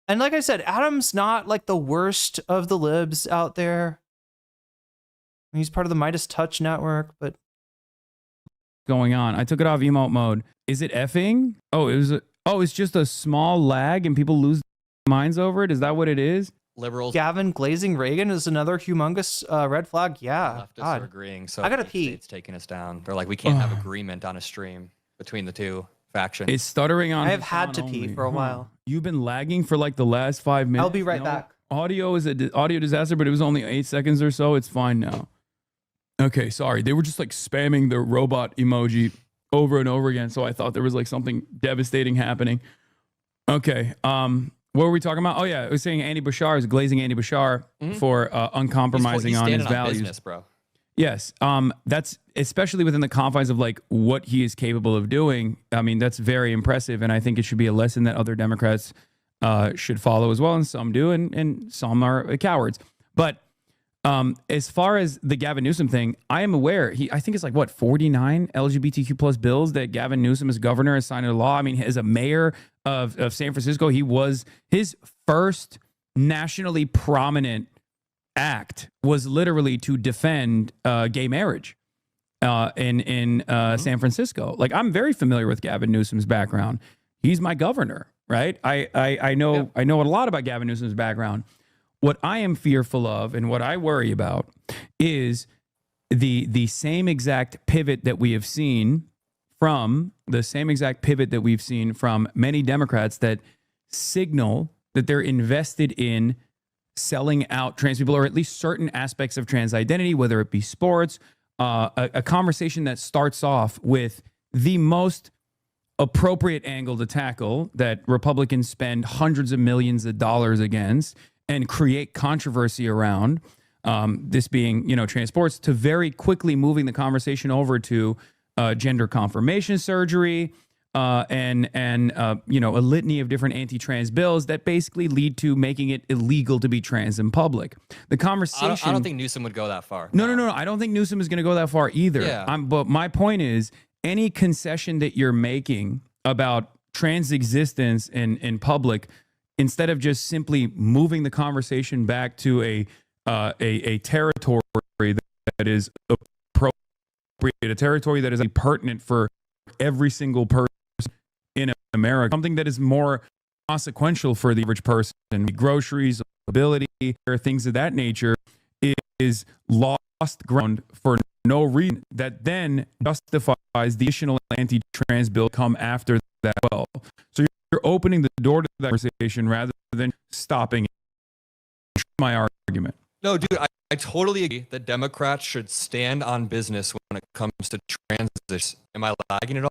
And like I said, Adam's not like the worst of the libs out there. He's part of the Midas Touch network, but Going on. I took it off emote mode. Is it effing? It's just a small lag and people lose their minds over it. Is that what it is? Liberals, Gavin glazing Reagan is another humongous red flag. Yeah, leftists God. are agreeing. So I gotta the pee. state's taking us down. They're like, we can't have agreement on a stream between the two factions. It's stuttering on. I have had to Hasan pee only. for a while. You've been lagging for like the last 5 minutes. I'll be right back. Audio is an audio disaster, but it was only 8 seconds or so. It's fine now. Okay, sorry. They were just like spamming the robot emoji over and over again, so I thought there was like something devastating happening. Okay. What were we talking about? Oh yeah, I was saying Andy Bashar is glazing Andy Bashar for uncompromising He's on his standing on values. business, bro. Yes. That's especially within the confines of like what he is capable of doing. I mean, that's very impressive. And I think it should be a lesson that other Democrats should follow as well. And some do, and some are cowards. But as far as the Gavin Newsom thing, I am aware. I think it's like what, 49 LGBTQ plus bills that Gavin Newsom as governor has signed into law. I mean, as a mayor of San Francisco, his first nationally prominent act was literally to defend gay marriage in San Francisco. Like, I'm very familiar with Gavin Newsom's background. He's my governor, right? I know a lot about Gavin Newsom's background. What I am fearful of and what I worry about is the same exact pivot that we have seen from many Democrats that signal that they're invested in selling out trans people, or at least certain aspects of trans identity, whether it be sports, a conversation that starts off with the most appropriate angle to tackle that Republicans spend hundreds of millions of dollars against and create controversy around, this being, trans sports, to very quickly moving the conversation over to gender confirmation surgery, and a litany of different anti-trans bills that basically lead to making it illegal to be trans in public. The conversation. I don't think Newsom would go that far. No. I don't think Newsom is going to go that far either. Yeah. But my point is, any concession that you're making about trans existence in public, instead of just simply moving the conversation back to a territory that is appropriate, a territory that is pertinent for every single person in America, something that is more consequential for the average person, groceries, mobility, or things of that nature, is lost ground for no reason that then justifies the additional anti-trans bill come after that. Well, so you're opening the door to that conversation rather than stopping it. My argument. No, dude, I totally agree that Democrats should stand on business when it comes to trans issues. Am I lagging at all?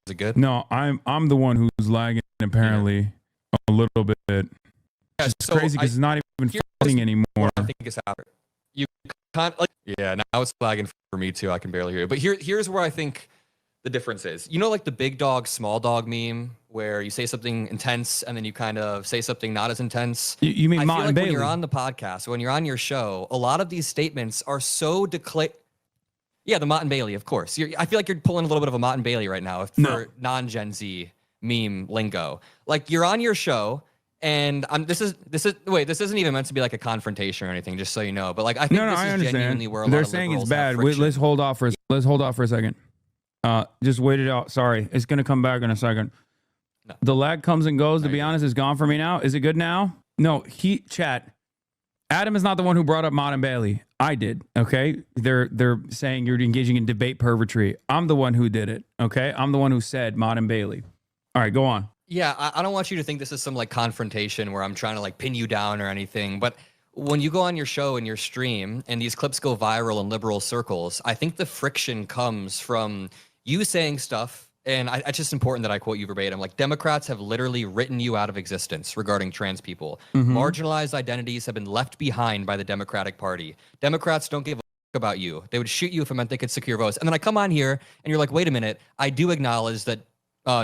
Is it good? No, I'm the one who's lagging apparently a little bit. Yeah, It's so crazy because it's not even fighting anymore. I think it's happening. You can't now it's lagging for me too. I can barely hear you. But here's where I think the difference is. Like the big dog, small dog meme, where you say something intense and then you kind of say something not as intense. You mean I Martin feel like Bailey? when you're on the podcast, when you're on your show, a lot of these statements are so Yeah, the Mott and Bailey, of course. I feel like you're pulling a little bit of a Mott and Bailey right now for non-Gen Z meme lingo. Like, you're on your show, and this isn't even meant to be like a confrontation or anything, just so you know. But like, I think this is genuinely where a lot They're of saying it's liberals have bad. Wait, friction. let's hold off for a second. Just wait it out. Sorry, it's gonna come back in a second. No. The lag comes and goes. To be honest, it's gone for me now. Is it good now? No, chat. Adam is not the one who brought up Mott and Bailey. I did. Okay, they're saying you're engaging in debate pervertry. I'm the one who did it. Okay, I'm the one who said Mott and Bailey. All right, go on. Yeah, I don't want you to think this is some like confrontation where I'm trying to like pin you down or anything, but when you go on your show and your stream and these clips go viral in liberal circles, I think the friction comes from you saying stuff, and it's just important that I quote you verbatim, like, Democrats have literally written you out of existence regarding trans people. Marginalized identities have been left behind by the Democratic Party. Democrats don't give a about you. They would shoot you if it meant they could secure votes. And then I come on here and you're like, wait a minute, I do acknowledge that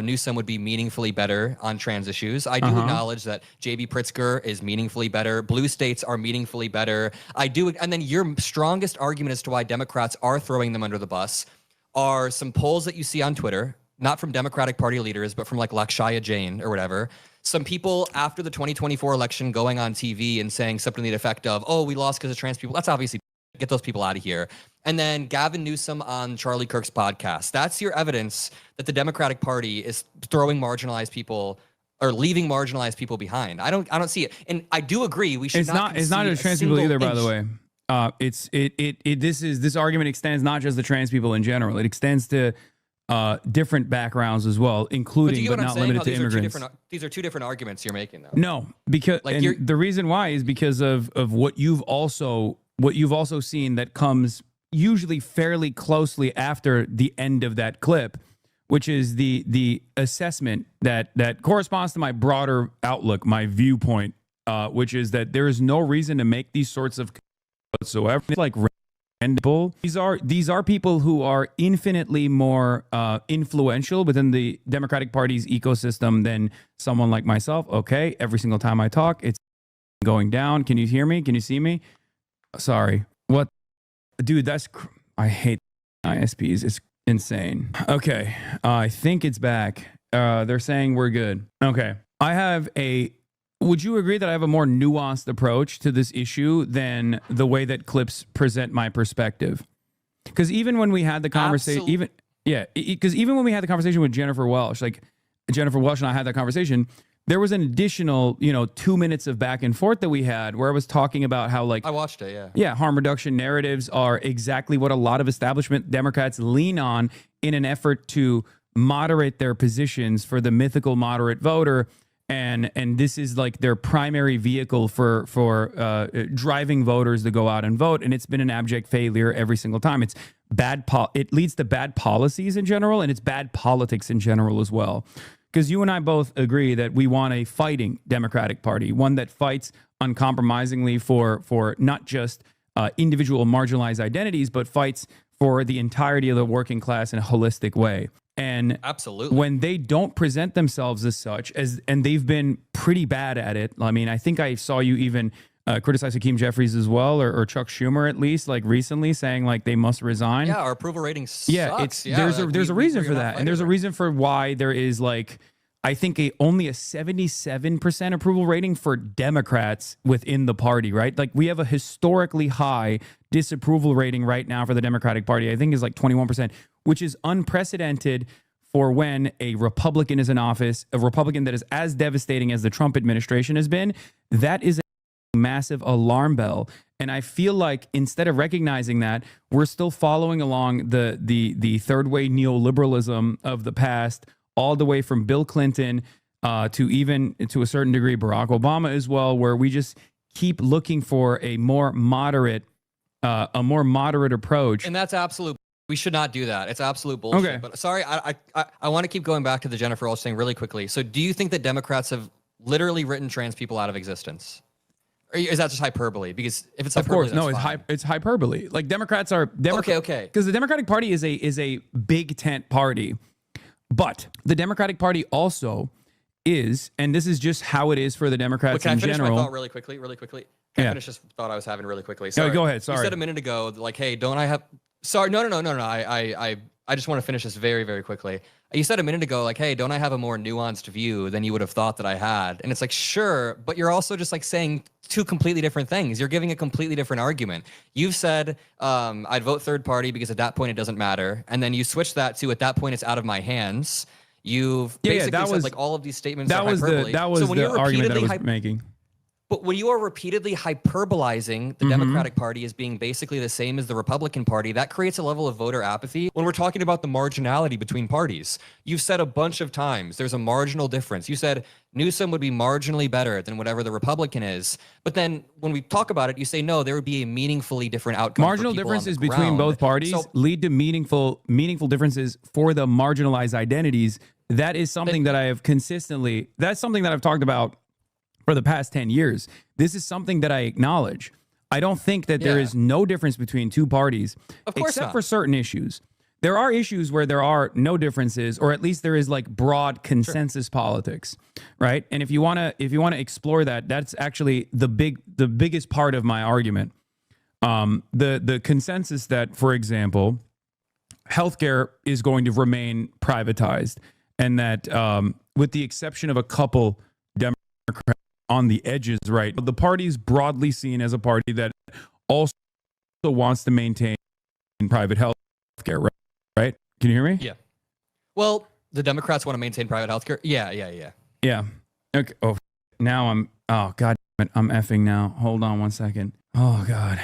Newsom would be meaningfully better on trans issues. I do acknowledge that J.B. Pritzker is meaningfully better. Blue states are meaningfully better. And then your strongest argument as to why Democrats are throwing them under the bus are some polls that you see on Twitter, not from Democratic Party leaders, but from like Lakshaya Jain or whatever. Some people after the 2024 election going on TV and saying something to the effect of, oh, we lost because of trans people. That's obviously, get those people out of here. And then Gavin Newsom on Charlie Kirk's podcast. That's your evidence that the Democratic Party is throwing marginalized people or leaving marginalized people behind. I don't see it. And I do agree we should It's not just trans people either, by the way. This argument extends not just to trans people in general. It extends to different backgrounds as well, including but not limited to immigrants. These are two different arguments you're making, though. No, because Like, the reason why is because of what you've also seen that comes usually fairly closely after the end of that clip, which is the assessment that corresponds to my broader outlook, my viewpoint, which is that there is no reason to make these sorts of whatsoever. It's like these are people who are infinitely more influential within the Democratic Party's ecosystem than someone like myself. Okay, every single time I talk, it's going down. Can you hear me? Can you see me? Sorry. What? Dude, I hate ISPs. It's insane. Okay. I think it's back. They're saying we're good. Okay. Would you agree that I have a more nuanced approach to this issue than the way that clips present my perspective? Because even when we had the conversation, even when we had the conversation with Jennifer Welsh, like Jennifer Welsh and I had that conversation, there was an additional, 2 minutes of back and forth that we had where I was talking about how, like, I watched it, yeah. Yeah, harm reduction narratives are exactly what a lot of establishment Democrats lean on in an effort to moderate their positions for the mythical moderate voter. And this is like their primary vehicle for driving voters to go out and vote. And it's been an abject failure every single time. It's it leads to bad policies in general, and it's bad politics in general as well. Because you and I both agree that we want a fighting Democratic Party, one that fights uncompromisingly for not just individual marginalized identities, but fights for the entirety of the working class in a holistic way. And absolutely, when they don't present themselves as such, and they've been pretty bad at it. I mean, I think I saw you even criticize Hakeem Jeffries as well, or Chuck Schumer at least, like recently, saying like they must resign. Yeah, our approval rating sucks. There's a reason for that, and there's a reason for why there is, like, I think only a 77% approval rating for Democrats within the party, right? Like, we have a historically high disapproval rating right now for the Democratic Party. I think is like 21%, which is unprecedented for when a Republican is in office, a Republican that is as devastating as the Trump administration has been. That is a massive alarm bell. And I feel like instead of recognizing that, we're still following along the third way neoliberalism of the past, all the way from Bill Clinton to even to a certain degree Barack Obama as well, where we just keep looking for a more moderate approach. And that's absolute. We should not do that. It's absolute bullshit. Okay. But sorry, I want to keep going back to the Jennifer Welsh thing really quickly. So do you think that Democrats have literally written trans people out of existence? Or is that just hyperbole? Because if it's hyperbole, of course, no, it's hyperbole. Like Democrats are okay. Because the Democratic Party is a big tent party, but the Democratic Party also is, and this is just how it is for the Democrats in general. Can I finish my thought really quickly? Can I finish this thought I was having really quickly? Sorry. No, go ahead. Sorry. You said a minute ago, like, hey, don't I have? Sorry, no. I just want to finish this very, very quickly. You said a minute ago, like, hey, don't I have a more nuanced view than you would have thought that I had? And it's like, sure, but you're also just like saying two completely different things. You're giving a completely different argument. You've said, I'd vote third party because at that point it doesn't matter. And then you switch that to, at that point it's out of my hands. You've basically said like all of these statements are hyperbole. That was the argument that I was making. But when you are repeatedly hyperbolizing the Democratic Party as being basically the same as the Republican Party, that creates a level of voter apathy. When we're talking about the marginality between parties, you've said a bunch of times there's a marginal difference. You said Newsom would be marginally better than whatever the Republican is. But then when we talk about it, you say, no, there would be a meaningfully different outcome. Marginal differences between both parties lead to meaningful differences for the marginalized identities. That is something that I have consistently, that's something that I've talked about for the past 10 years. This is something that I acknowledge. I don't think that there is no difference between two parties, except for certain issues. There are issues where there are no differences, or at least there is like broad consensus politics, right? And if you want to explore that, that's actually the biggest part of my argument. The consensus that, for example, healthcare is going to remain privatized, and that with the exception of a couple Democrats on the edges, right, the party's broadly seen as a party that also wants to maintain private health care, right? Can you hear me? Yeah. Well, the Democrats want to maintain private health care. Yeah. Okay. Oh, now God damn it, I'm effing now. Hold on one second. Oh God.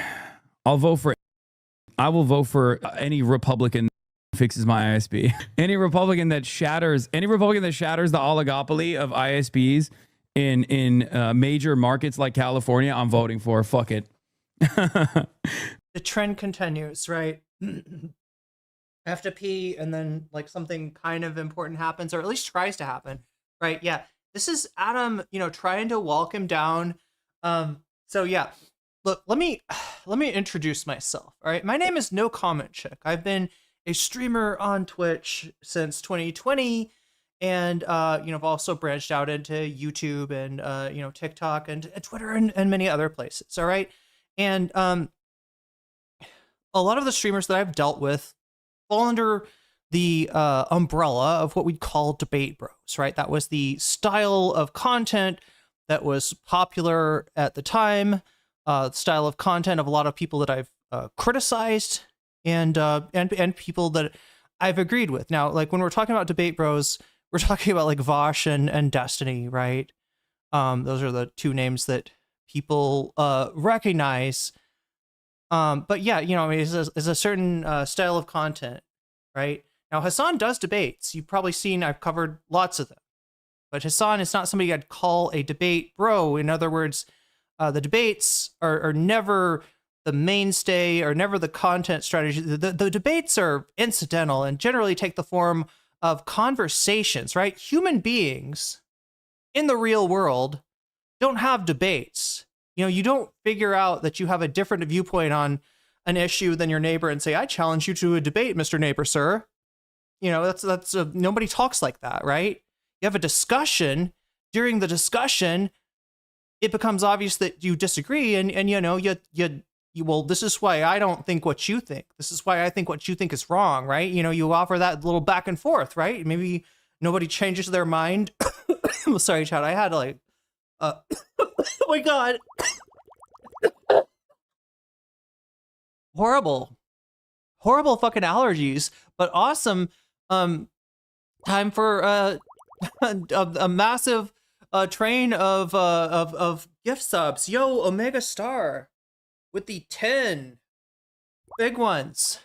I will vote for any Republican that fixes my ISP. Any Republican that shatters the oligopoly of ISPs in major markets like California, I'm voting for. Fuck it. The trend continues, right? I have to pee, and then like something kind of important happens, or at least tries to happen, right? Yeah, this is Adam, trying to walk him down. So yeah, look, let me introduce myself. All right, my name is nocommentchick. I've been a streamer on Twitch since 2020. And, I've also branched out into YouTube and, TikTok and Twitter and many other places. All right. And a lot of the streamers that I've dealt with fall under the umbrella of what we'd call debate bros, right? That was the style of content that was popular at the time, style of content of a lot of people that I've criticized and people that I've agreed with. Now, like when we're talking about debate bros, we're talking about like Vosh and Destiny, right? Those are the two names that people recognize. But yeah, you know, I mean, it's a certain style of content, right? Now, Hasan does debates. You've probably seen I've covered lots of them. But Hasan is not somebody I'd call a debate bro. In other words, the debates are never the mainstay or never the content strategy. The debates are incidental and generally take the form of conversations, right? Human beings in the real world don't have debates. You know, you don't figure out that you have a different viewpoint on an issue than your neighbor and say, I challenge you to a debate, Mr. Neighbor, sir. You know, that's nobody talks like that, right? You have a discussion. During the discussion, it becomes obvious that you disagree, and you know, you well, this is why I don't think what you think. This is why I think what you think is wrong, right? You know, you offer that little back and forth, right? Maybe nobody changes their mind. I'm sorry, Chad. I had like, oh my God. Horrible fucking allergies, but awesome. Time for a massive train of gift subs. Yo, Omega Star with the 10 big ones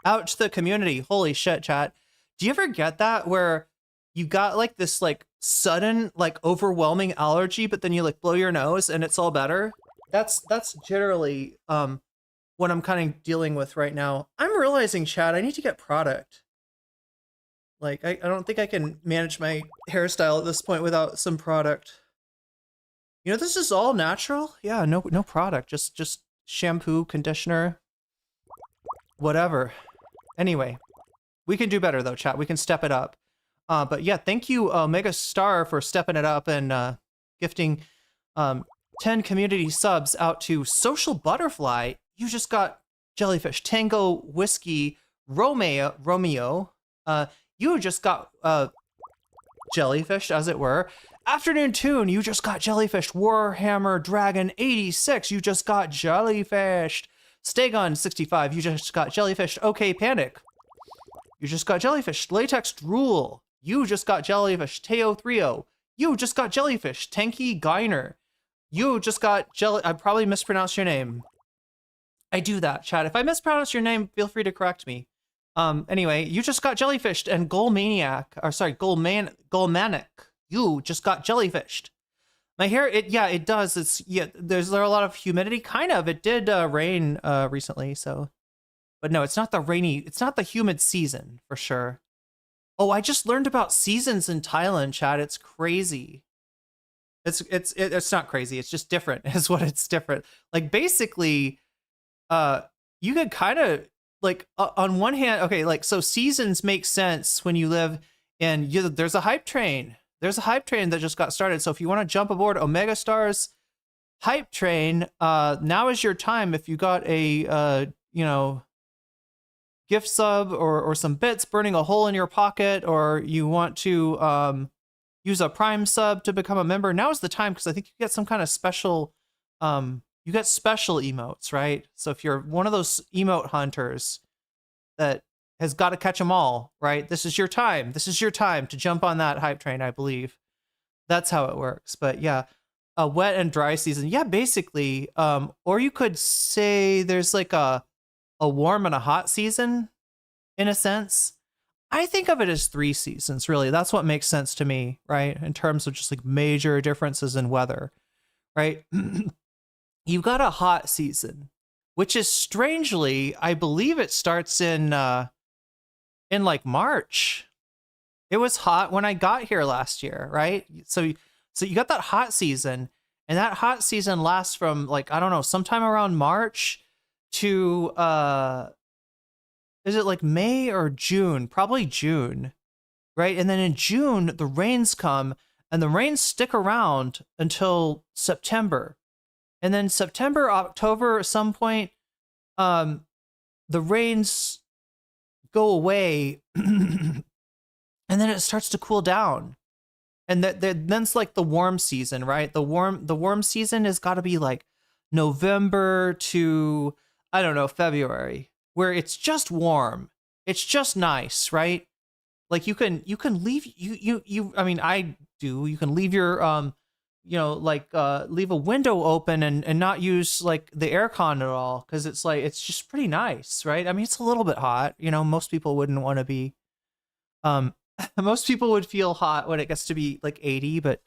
out to the community. Holy shit, chat. Do you ever get that where you got like this like sudden like overwhelming allergy, but then you like blow your nose and it's all better? That's generally what I'm kind of dealing with right now. I'm realizing, chat, I need to get product. Like, I don't think I can manage my hairstyle at this point without some product. You know, this is all natural. Yeah, no product. Just shampoo, conditioner, whatever. Anyway, we can do better though, chat. We can step it up. But yeah, thank you, Omega Star, for stepping it up and gifting 10 community subs out to Social Butterfly. You just got Jellyfish, Tango Whiskey, Romeo. You just got Jellyfish, as it were. Afternoon Tune, you just got Jellyfish. Warhammer Dragon 86, you just got Jellyfish. Stagon 65, you just got Jellyfish. Okay Panic, you just got Jellyfish. Latex Rule, you just got Jellyfish. Teo 30, you just got Jellyfish. Tanky Geiner, you just got I probably mispronounced your name. I do that, chat. If I mispronounce your name, feel free to correct me. Anyway, you just got Jellyfished, and Goalmanic, you just got Jellyfished. My hair, it does. There's a lot of humidity, kind of. It did rain recently, so. But no, it's not the humid season, for sure. Oh, I just learned about seasons in Thailand, chat. It's crazy. It's not crazy. It's just different, is what it's different. Like, basically, you could kind of, like, on one hand, okay, like, so seasons make sense when you live in, there's a hype train. There's a hype train that just got started. So if you want to jump aboard Omega Star's hype train, now is your time. If you got a, gift sub or some bits burning a hole in your pocket, or you want to use a Prime sub to become a member, now is the time, because I think you get some kind of special, you get special emotes, right? So if you're one of those emote hunters that has got to catch them all, right? This is your time. This is your time to jump on that hype train, I believe. That's how it works. But yeah, a wet and dry season. Yeah, basically. Or you could say there's like a warm and a hot season, in a sense. I think of it as 3 seasons, really. That's what makes sense to me, right? In terms of just like major differences in weather, right? You've got a hot season, which is strangely, I believe it starts in like March. It was hot when I got here last year, right? So you got that hot season, and that hot season lasts from, like, I don't know, sometime around March to is it like May or June? Probably June, right? And then in June the rains come, and the rains stick around until September. And then September, October, at some point, the rains go away and then it starts to cool down. And then it's like the warm season, right? The warm season has got to be like November to, I don't know, February, where it's just warm. It's just nice, right? Like you can leave I mean, I do. You can leave your leave a window open and not use like the aircon at all, because it's like it's just pretty nice, right? I mean, it's a little bit hot. Most people wouldn't want to be most people would feel hot when it gets to be like 80, but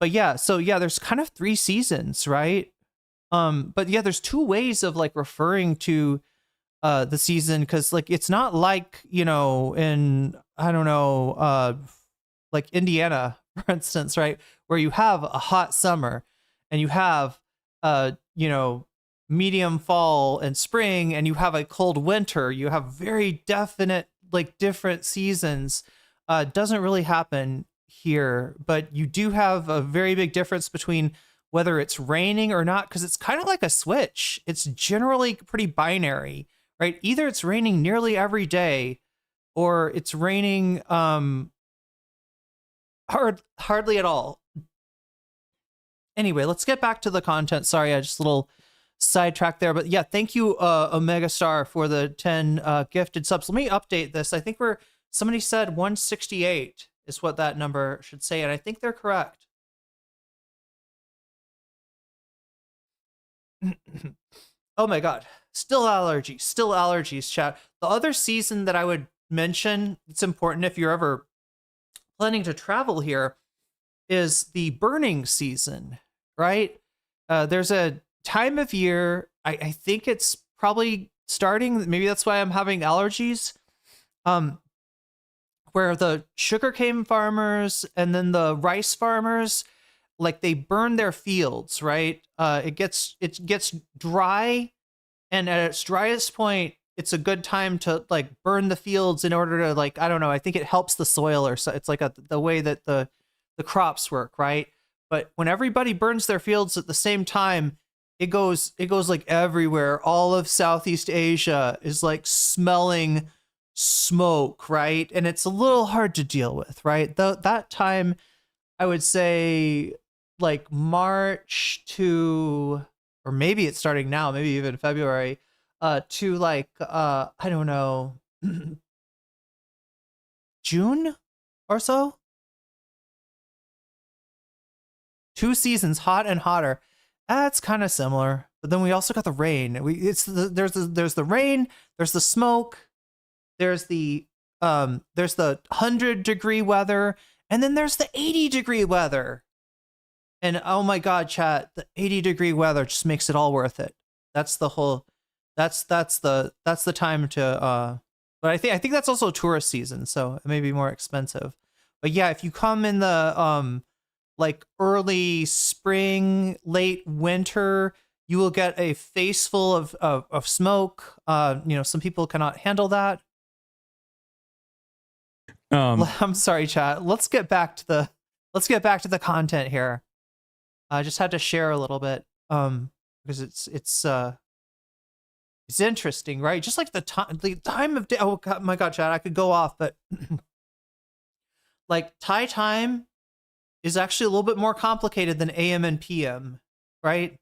yeah, so yeah, there's kind of 3 seasons, right? But yeah, there's 2 ways of like referring to the season, because like it's not like, in, I don't know, like Indiana, for instance, right, where you have a hot summer and you have medium fall and spring, and you have a cold winter. You have very definite, like, different seasons. Doesn't really happen here, but you do have a very big difference between whether it's raining or not, because it's kind of like a switch. It's generally pretty binary, right? Either it's raining nearly every day, or it's raining hardly at all. Anyway, let's get back to the content. Sorry, I just a little sidetrack there, but yeah, thank you, Omega Star, for the 10 gifted subs. Let me update this. I think somebody said 168 is what that number should say, and I think they're correct. Oh my god, still allergies, chat. The other season that I would mention, it's important if you're ever planning to travel here, is the burning season, right? There's a time of year, I think it's probably starting, maybe that's why I'm having allergies, where the sugarcane farmers and then the rice farmers, like, they burn their fields, right? It gets dry, and at its driest point, it's a good time to like burn the fields in order to, like, I don't know, I think it helps the soil, or so. It's like the way that the crops work, right? But when everybody burns their fields at the same time, it goes like everywhere. All of Southeast Asia is like smelling smoke, right? And it's a little hard to deal with, right? That time, I would say, like March to, or maybe it's starting now, maybe even February, to like I don't know, June or so. 2 seasons, hot and hotter. That's kind of similar. But then we also got the rain. There's the rain, there's the smoke, there's the 100-degree weather, and then there's the 80-degree weather. And oh my god, chat, the 80-degree weather just makes it all worth it. That's the whole, that's the time to but I think that's also tourist season, so it may be more expensive. But yeah, if you come in the like early spring, late winter, you will get a face full of smoke. Some people cannot handle that. I'm sorry, chat. Let's get back to the content here. I just had to share a little bit because it's interesting, right? Just like the time of day. Oh god, my god, chat, I could go off, but like Thai time is actually a little bit more complicated than AM and PM, right?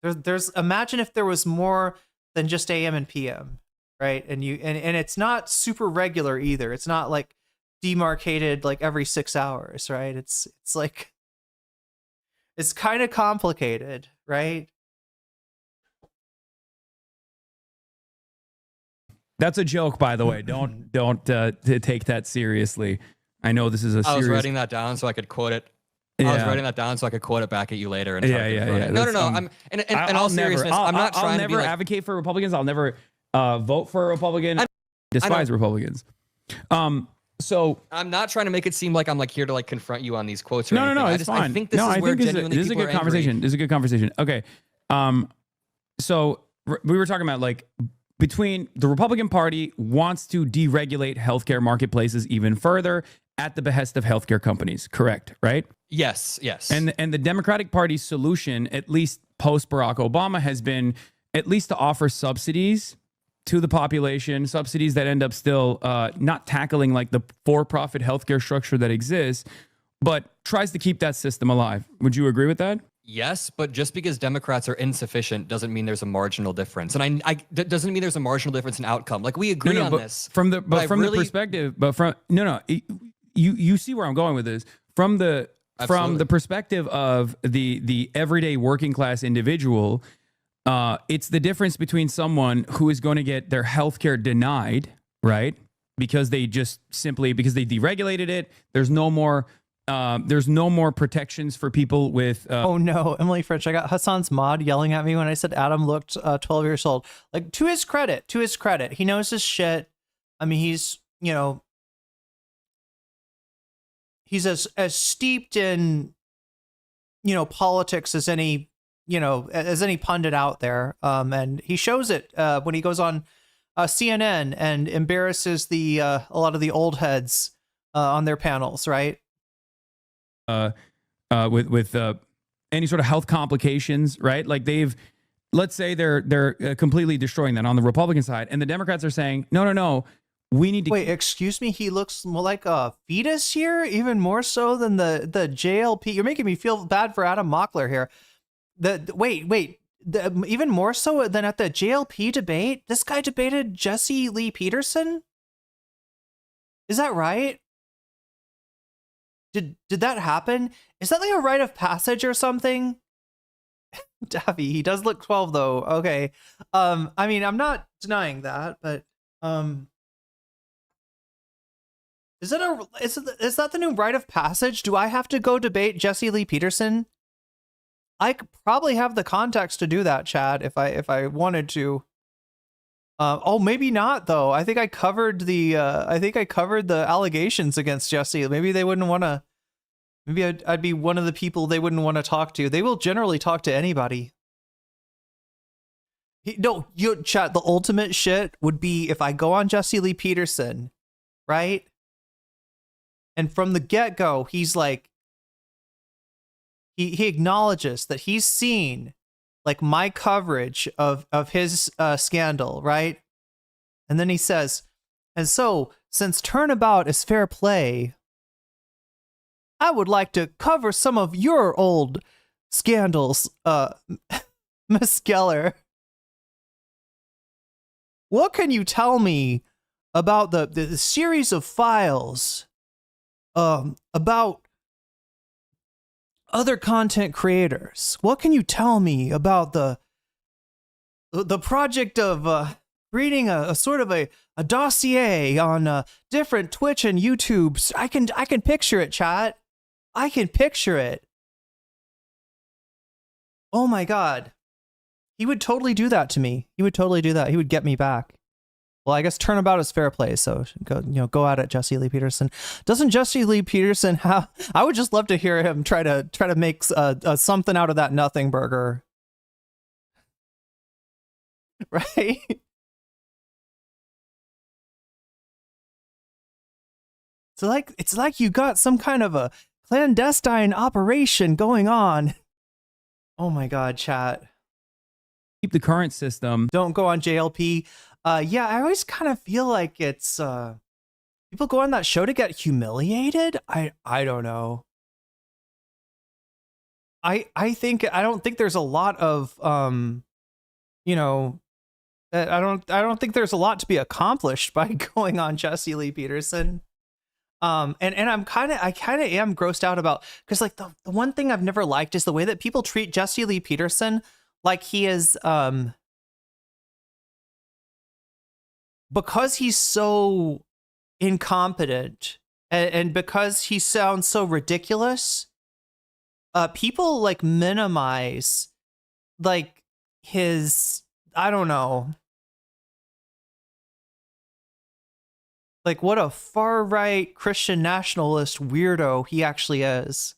There's imagine if there was more than just AM and PM, right? And it's not super regular either. It's not like demarcated like every 6 hours, right? It's like, it's kind of complicated, right? That's a joke, by the way. Don't take that seriously. I know this is a serious... I was writing that down so I could quote it. Yeah. I was writing that down so I could quote it back at you later. And Yeah. No. I'm in all seriousness. I'm not trying to be never like, advocate for Republicans. I'll never vote for a Republican. I despise Republicans. So I'm not trying to make it seem like I'm like here to like confront you on these quotes or anything. No, it's fine. I think this is where genuinely this is a good conversation. This is a good conversation. Okay. So we were talking about like between the Republican Party wants to deregulate healthcare marketplaces even further at the behest of healthcare companies. Correct, right? Yes. And the Democratic Party's solution, at least post Barack Obama, has been at least to offer subsidies to the population, subsidies that end up still not tackling like the for-profit healthcare structure that exists, but tries to keep that system alive. Would you agree with that? Yes, but just because Democrats are insufficient doesn't mean there's a marginal difference, and that doesn't mean there's a marginal difference in outcome. Like we agree on but this from the really, the perspective, you see where I'm going with this from the perspective of the everyday working class individual. It's the difference between someone who is going to get their healthcare denied, right? Because they deregulated it. There's no more protections for people with. Oh no, Emily Fritsch, I got Hasan's mod yelling at me when I said Adam looked 12 years old. Like to his credit, he knows his shit. I mean, he's as steeped in politics as any pundit out there. And he shows it when he goes on CNN and embarrasses a lot of the old heads on their panels, right? With any sort of health complications, right? Like let's say they're completely destroying that on the Republican side, and the Democrats are saying, no, we need to wait. Excuse me, he looks more like a fetus here, even more so than the JLP. You're making me feel bad for Adam Mockler here. Even more so than at the JLP debate. This guy debated Jesse Lee Peterson. Is that right? Did that happen? Is that like a rite of passage or something? Davy, he does look 12 though. Okay. I mean, I'm not denying that, but is that the new rite of passage? Do I have to go debate Jesse Lee Peterson? I could probably have the context to do that, Chad, if I wanted to. Maybe not though. I think I covered the allegations against Jesse. Maybe they wouldn't want to. Maybe I'd be one of the people they wouldn't want to talk to. They will generally talk to anybody. Chat. The ultimate shit would be if I go on Jesse Lee Peterson, right? And from the get-go, he's like, he acknowledges that he's seen like my coverage of his scandal, right? And then he says, and so since turnabout is fair play, I would like to cover some of your old scandals, Miss Geller. What can you tell me about the series of files about other content creators? What can you tell me about the project of reading a sort of a dossier on different Twitch and YouTube? I can picture it, chat. I can picture it. Oh my god. He would totally do that to me. He would totally do that. He would get me back. Well, I guess turnabout is fair play, so go at it, Jesse Lee Peterson. Doesn't Jesse Lee Peterson have? I would just love to hear him try to make something out of that nothing burger, right? It's like you got some kind of a clandestine operation going on. Oh my god, chat. Keep the current system. Don't go on JLP. Yeah, I always kind of feel like it's people go on that show to get humiliated. I don't know. I don't think there's a lot of I don't think there's a lot to be accomplished by going on Jesse Lee Peterson. And I kind of am grossed out about, because like the one thing I've never liked is the way that people treat Jesse Lee Peterson like he is because he's so incompetent and because he sounds so ridiculous, people like minimize like his, I don't know, like what a far right Christian nationalist weirdo he actually is.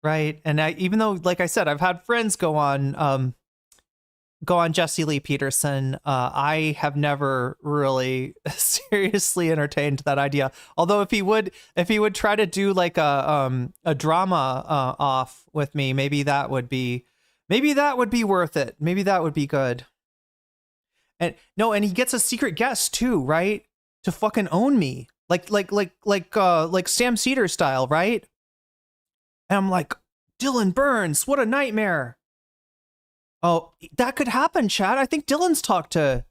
Right. And even though, like I said, I've had friends go on Jesse Lee Peterson, I have never really seriously entertained that idea. Although if he would try to do like a drama off with me, maybe that would be worth it. Maybe that would be good. And no, and he gets a secret guest too, right? To fucking own me. Like Sam Cedar style, right? And I'm like, Dylan Burns, what a nightmare. Oh, that could happen, Chad. I think Dylan's talked to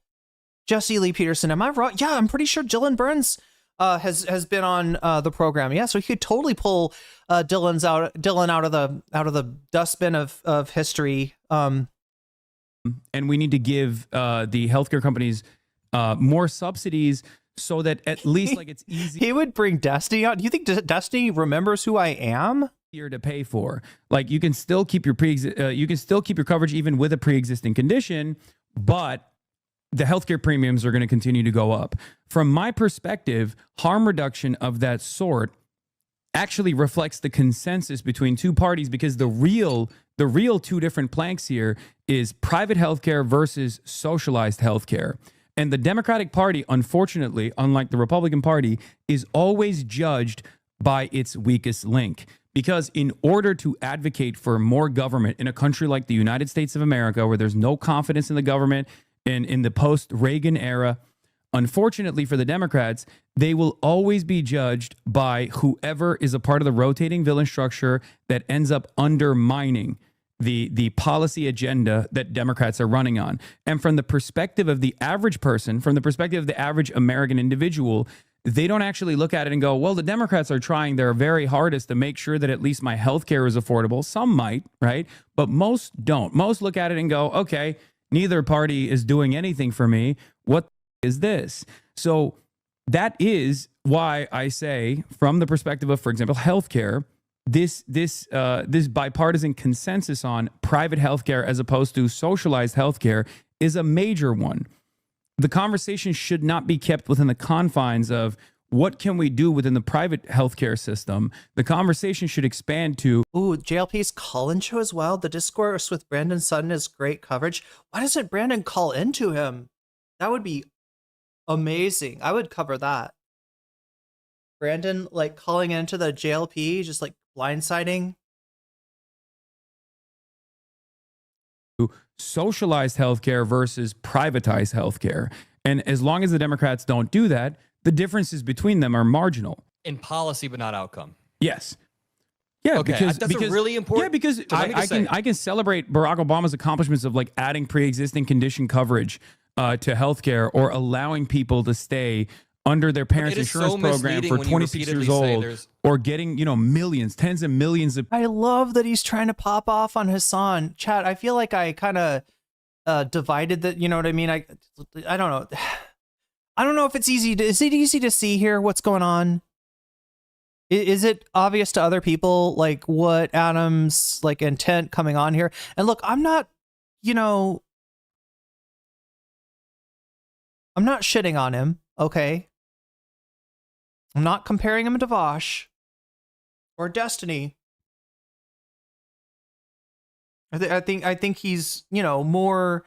Jesse Lee Peterson. Am I wrong? Yeah, I'm pretty sure Dylan Burns has been on the program. Yeah, so he could totally pull Dylan out of the dustbin of history. And we need to give the healthcare companies more subsidies so that at least like it's easy. He would bring Destiny out. Do you think Destiny remembers who I am? To pay for. Like you can still keep your you can still keep your coverage even with a pre-existing condition, but the healthcare premiums are going to continue to go up. From my perspective, harm reduction of that sort actually reflects the consensus between two parties, because the real two different planks here is private healthcare versus socialized healthcare. And the Democratic Party, unfortunately, unlike the Republican Party, is always judged by its weakest link. Because in order to advocate for more government in a country like the United States of America, where there's no confidence in the government and in the post-Reagan era, unfortunately for the Democrats, they will always be judged by whoever is a part of the rotating villain structure that ends up undermining the policy agenda that Democrats are running on. And from the perspective of the average person, from the perspective of the average American individual, they don't actually look at it and go, well, the Democrats are trying their very hardest to make sure that at least my health care is affordable. Some might, right? But most don't. Most look at it and go, okay, neither party is doing anything for me. What is this? So that is why I say, from the perspective of, for example, healthcare, this bipartisan consensus on private healthcare as opposed to socialized healthcare is a major one. The conversation should not be kept within the confines of what can we do within the private healthcare system. The conversation should expand to, ooh, JLP's call-in show as well. The discourse with Brandon Sutton is great coverage. Why doesn't Brandon call into him? That would be amazing. I would cover that. Brandon like calling into the JLP, just like blindsiding. socialized healthcare versus privatized healthcare. And as long as the Democrats don't do that, the differences between them are marginal. In policy, but not outcome. Yes. Yeah, okay, because that's because, a really important. Yeah, because I can celebrate Barack Obama's accomplishments of like adding pre-existing condition coverage to healthcare, or allowing people to stay under their parents' insurance program for 26 years old, or getting, millions, tens of millions of. I love that he's trying to pop off on Hasan. Chat, I feel like I kind of divided that. You know what I mean? I don't know. I don't know if it's easy. Is it easy to see here what's going on? Is it obvious to other people like what Adam's like intent coming on here? And look, I'm not, I'm not shitting on him. Okay. I'm not comparing him to Vosh or Destiny. I think he's, more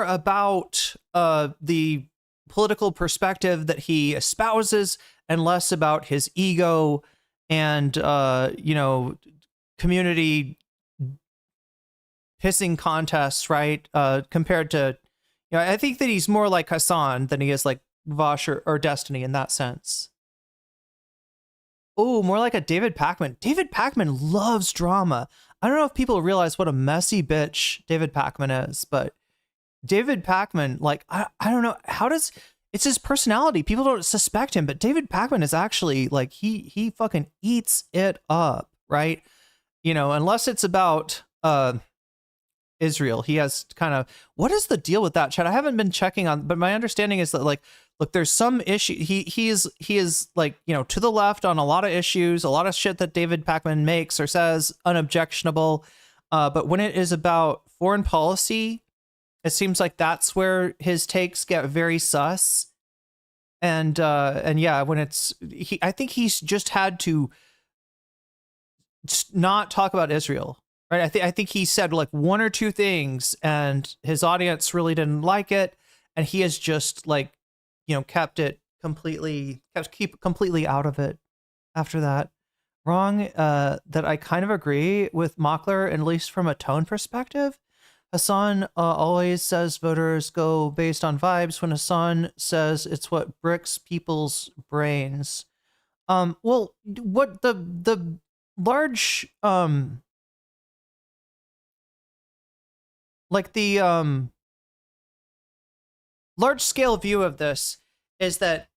about the political perspective that he espouses, and less about his ego and community pissing contests, right? Compared to, I think that he's more like Hasan than he is like Vosh or Destiny in that sense. Oh, more like a David Pakman. David Pakman loves drama. I don't know if people realize what a messy bitch David Pakman is, but David Pakman, like, I don't know, it's his personality. People don't suspect him, but David Pakman is actually like, he fucking eats it up, right? Unless it's about Israel. He has kind of, what is the deal with that, Chad? I haven't been checking on, but my understanding is that, like, look, there's some issue. He is like, to the left on a lot of issues, a lot of shit that David Pakman makes or says unobjectionable. But when it is about foreign policy, it seems like that's where his takes get very sus. And yeah, when I think he's just had to not talk about Israel. Right, I think he said like one or two things, and his audience really didn't like it, and he has just like, kept completely out of it after that. Wrong, that I kind of agree with Mockler, at least from a tone perspective. Hasan always says voters go based on vibes, when Hasan says it's what bricks people's brains. Well, what the large like the large scale view of this is that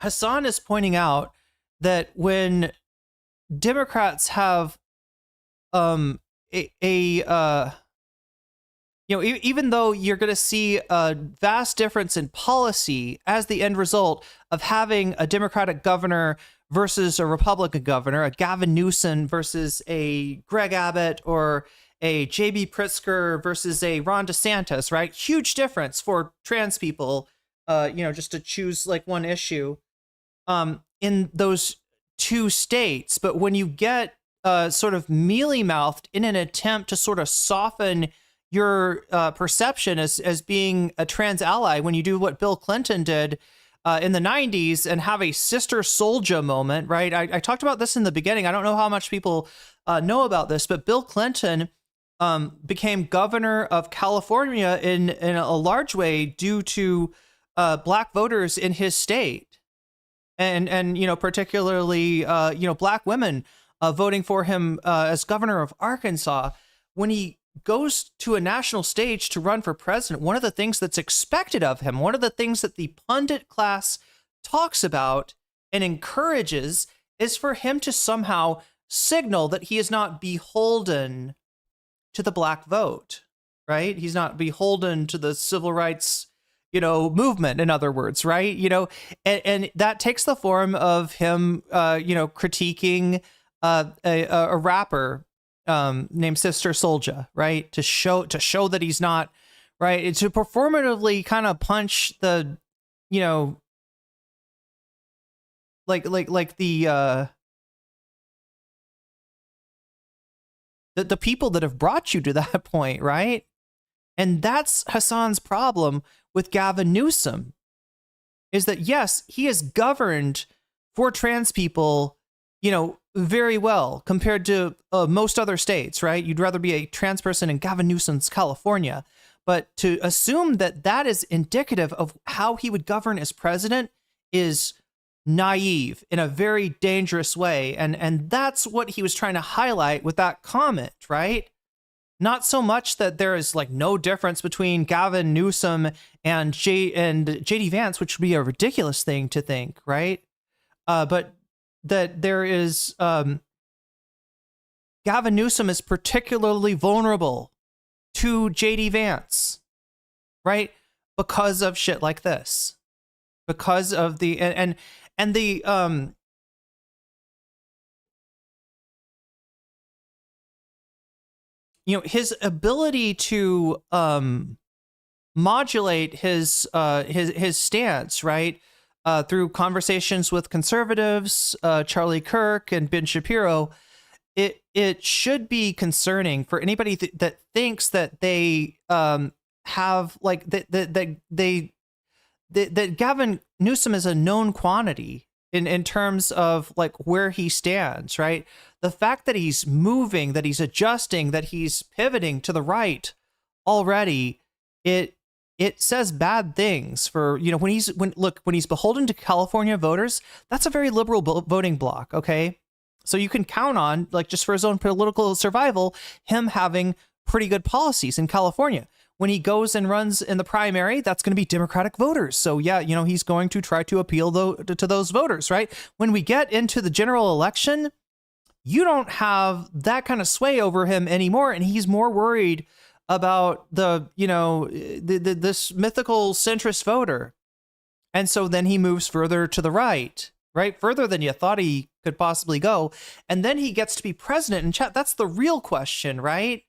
Hasan is pointing out that when Democrats have even though you're going to see a vast difference in policy as the end result of having a Democratic governor versus a Republican governor, a Gavin Newsom versus a Greg Abbott, or a J.B. Pritzker versus a Ron DeSantis, right? Huge difference for trans people, just to choose like one issue in those two states. But when you get sort of mealy-mouthed in an attempt to sort of soften your perception as being a trans ally, when you do what Bill Clinton did in the 90s and have a sister soldier moment, right? I talked about this in the beginning. I don't know how much people know about this, but Bill Clinton became governor of California in a large way due to black voters in his state, and particularly black women voting for him as governor of Arkansas. When he goes to a national stage to run for president, one of the things that's expected of him, one of the things that the pundit class talks about and encourages, is for him to somehow signal that he is not beholden to the black vote, right? He's not beholden to the civil rights, movement, in other words, right? And that takes the form of him, critiquing a rapper named Sister Soldier, right? To show that he's not, right? It's to performatively kind of punch the, the people that have brought you to that point, right? And that's Hasan's problem with Gavin Newsom, is that, yes, he has governed for trans people, very well compared to most other states, right? You'd rather be a trans person in Gavin Newsom's California. But to assume that that is indicative of how he would govern as president is naive in a very dangerous way. And that's what he was trying to highlight with that comment, right? Not so much that there is like no difference between Gavin Newsom and JD Vance, which would be a ridiculous thing to think, right? But that there is Gavin Newsom is particularly vulnerable to JD Vance, right? Because of shit like this, because of the and the his ability to modulate his stance, right? Through conversations with conservatives, Charlie Kirk and Ben Shapiro, it should be concerning for anybody that thinks that they have like that Gavin Newsom is a known quantity in terms of like where he stands, right? The fact that he's moving, that he's adjusting, that he's pivoting to the right already, it says bad things for, when he's beholden to California voters, that's a very liberal voting bloc. Okay. So you can count on, like, just for his own political survival, him having pretty good policies in California. When he goes and runs in the primary, that's going to be Democratic voters. So yeah, he's going to try to appeal to those voters, right? When we get into the general election, you don't have that kind of sway over him anymore. And he's more worried about this mythical centrist voter. And so then he moves further to the right, further than you thought he could possibly go. And then he gets to be president. And chat, that's the real question, right?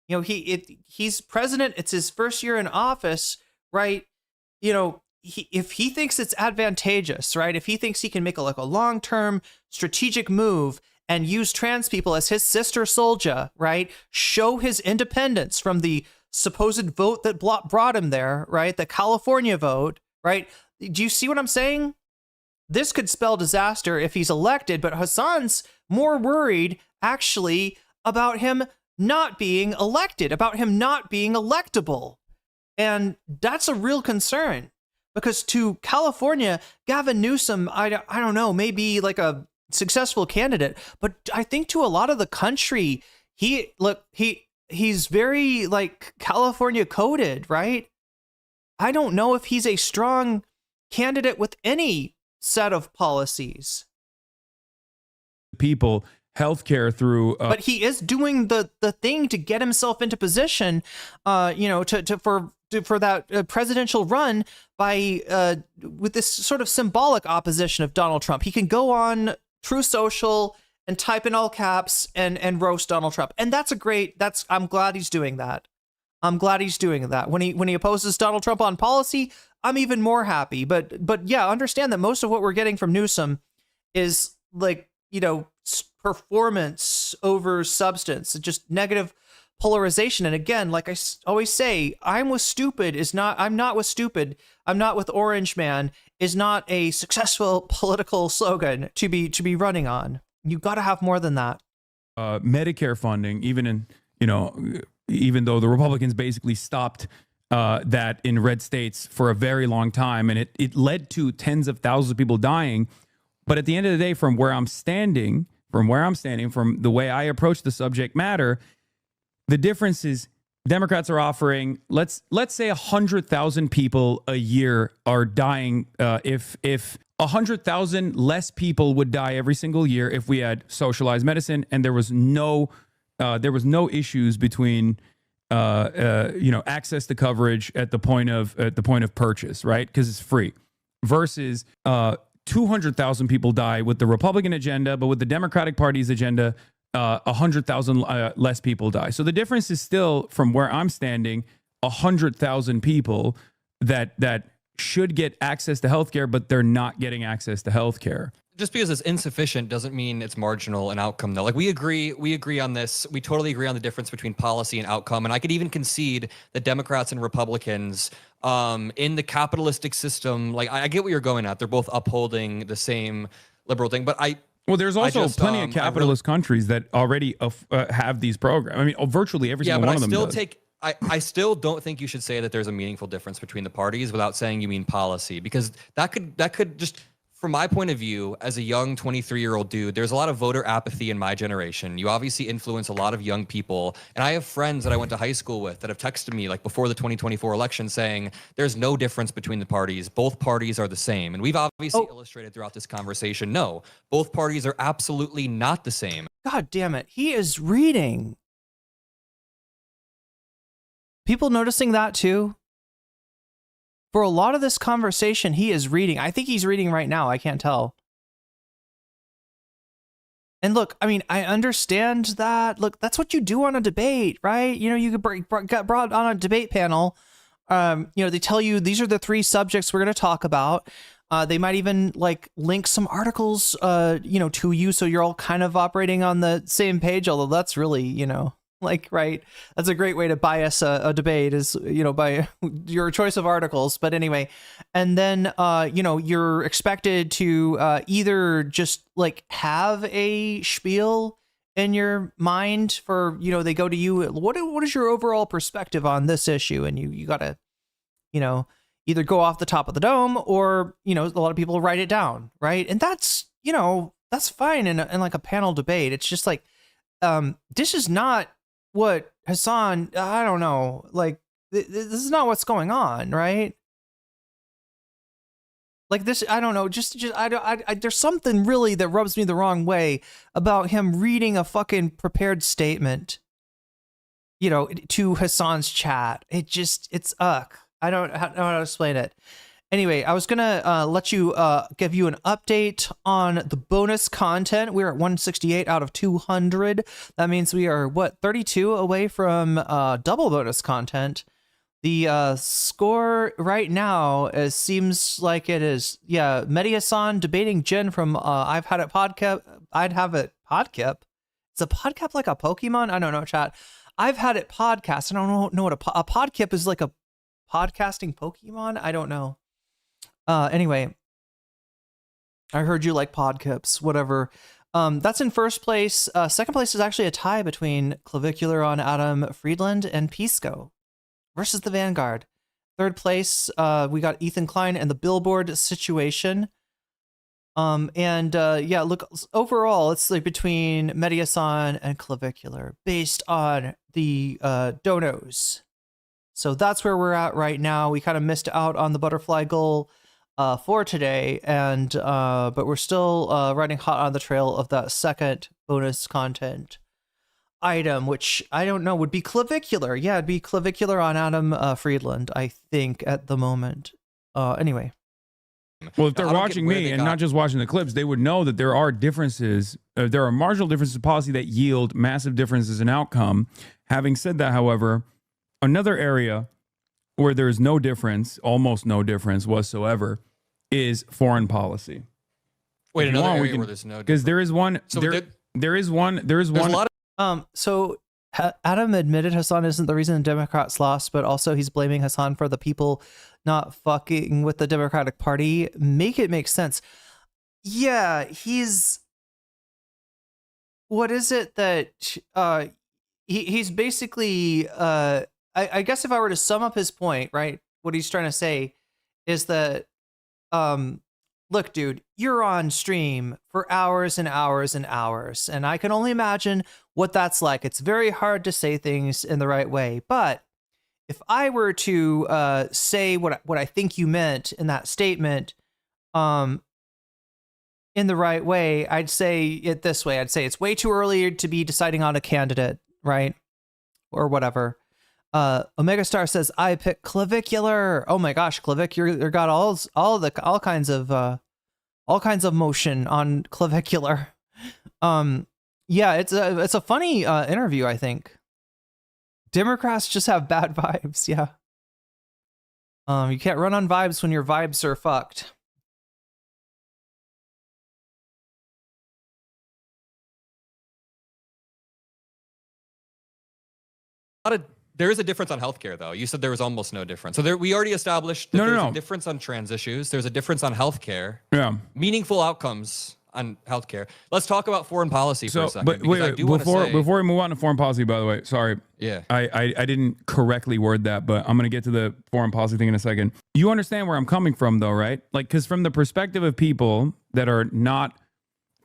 He's president. It's his first year in office, right? If he thinks it's advantageous, right? If he thinks he can make a long-term strategic move and use trans people as his sister soldier, right? Show his independence from the supposed vote that brought him there, right? The California vote, right? Do you see what I'm saying? This could spell disaster if he's elected, but Hasan's more worried actually about him not being elected, about him not being electable. And that's a real concern, because to California, Gavin Newsom, I don't know, maybe like a successful candidate, but I think to a lot of the country, he's very like California coded, right? I don't know if he's a strong candidate with any set of policies. People healthcare through but he is doing the thing to get himself into position, for that presidential run by with this sort of symbolic opposition of Donald Trump. He can go on True Social and type in all caps and roast Donald Trump, and I'm glad he's doing that. I'm glad he's doing that. When he opposes Donald Trump on policy, I'm even more happy. But yeah, understand that most of what we're getting from Newsom is like, performance over substance, just negative polarization. And again, like I always say, I'm not with stupid. I'm not with Orange Man is not a successful political slogan to be running on. You got to have more than that. Medicare funding, even though the Republicans basically stopped that in red states for a very long time, and it led to tens of thousands of people dying. But at the end of the day, from where I'm standing, from the way I approach the subject matter, the difference is Democrats are offering, let's say 100,000 people a year are dying. If 100,000 less people would die every single year if we had socialized medicine and there was no issues between access to coverage at the point of purchase, right? Because it's free, versus 200,000 people die with the Republican agenda, but with the Democratic Party's agenda, 100,000 less people die. So the difference is still, from where I'm standing, 100,000 people that should get access to healthcare, but they're not getting access to healthcare. Just because it's insufficient doesn't mean it's marginal in outcome, though. Like, we agree on this. We totally agree on the difference between policy and outcome. And I could even concede that Democrats and Republicans in the capitalistic system, like, I get what you're going at. They're both upholding the same liberal thing. But there's also plenty of capitalist countries that already have these programs. I mean, virtually every single one of them does. I still don't think you should say that there's a meaningful difference between the parties without saying you mean policy, because that could just, from my point of view, as a young 23-year-old dude, there's a lot of voter apathy in my generation. You obviously influence a lot of young people. And I have friends that I went to high school with that have texted me like before the 2024 election saying there's no difference between the parties. Both parties are the same. And we've obviously illustrated throughout this conversation, no, both parties are absolutely not the same. God damn it. He is reading. People noticing that too? For a lot of this conversation, he is reading. I think he's reading right now. I can't tell. And look, I mean, I understand that. Look, that's what you do on a debate, right? You get brought on a debate panel. They tell you these are the 3 subjects we're going to talk about. They might even like link some articles, to you, so you're all kind of operating on the same page. Although that's really, right. That's a great way to bias a debate, is, by your choice of articles. But anyway, and then, you're expected to either just like have a spiel in your mind for, they go to you. What is your overall perspective on this issue? And you got to, either go off the top of the dome or, a lot of people write it down. Right. And that's, that's fine in like a panel debate. It's just like, this is not what Hasan, I don't know, like this is not what's going on, right? Like this, I don't know, there's something really that rubs me the wrong way about him reading a fucking prepared statement, to Hasan's chat. It's I don't know how to explain it. Anyway, I was gonna let you give you an update on the bonus content. We're at 168 out of 200. That means we are 32 away from double bonus content. The score right now seems like it is Mediasan debating Jen from I've Had It Podcast. I'd have it Podkip. Is a Podkip like a Pokemon? I don't know, chat. I've Had It Podcast. I don't know what a Podkip is, like a podcasting Pokemon. I don't know. Anyway, I heard you like Podkips, whatever. That's in first place. Second place is actually a tie between Clavicular on Adam Friedland and Pisco versus the Vanguard. Third place, we got Ethan Klein and the Billboard Situation. Yeah, look, overall, it's like between Mediasan and Clavicular based on the donos. So that's where we're at right now. We kind of missed out on the butterfly goal for today, and but we're still riding hot on the trail of that second bonus content item, which I don't know, would be Clavicular. Yeah, it'd be Clavicular on Adam Friedland, I think, at the moment. Anyway. Well, if they're watching me and not just watching the clips, they would know that there are differences. There are marginal differences in policy that yield massive differences in outcome. Having said that, however, another area where there's no difference, almost no difference whatsoever, is foreign policy. Wait, another area where there's no difference. Because there is one. So there is one. There's one. A lot So Adam admitted Hasan isn't the reason Democrats lost, but also he's blaming Hasan for the people not fucking with the Democratic Party. Make it make sense. Yeah, he's. What is it that he's basically? I guess if I were to sum up his point, right, what he's trying to say is that, look, dude, you're on stream for hours and hours and hours, and I can only imagine what that's like. It's very hard to say things in the right way, but if I were to say what I think you meant in that statement, in the right way, I'd say it this way. I'd say it's way too early to be deciding on a candidate, right, or whatever. Omega Star says I pick Clavicular. Oh my gosh, Clavicular got all kinds of motion on Clavicular. Yeah, it's a funny interview, I think. Democrats just have bad vibes, yeah. You can't run on vibes when your vibes are fucked. There is a difference on healthcare, though. You said there was almost no difference. So we already established that there's a difference on trans issues. There's a difference on healthcare. Yeah. Meaningful outcomes on healthcare. Let's talk about foreign policy for a second. But wait, before we move on to foreign policy, by the way, sorry. Yeah. I didn't correctly word that, but I'm going to get to the foreign policy thing in a second. You understand where I'm coming from, though, right? Like, because from the perspective of people that are not,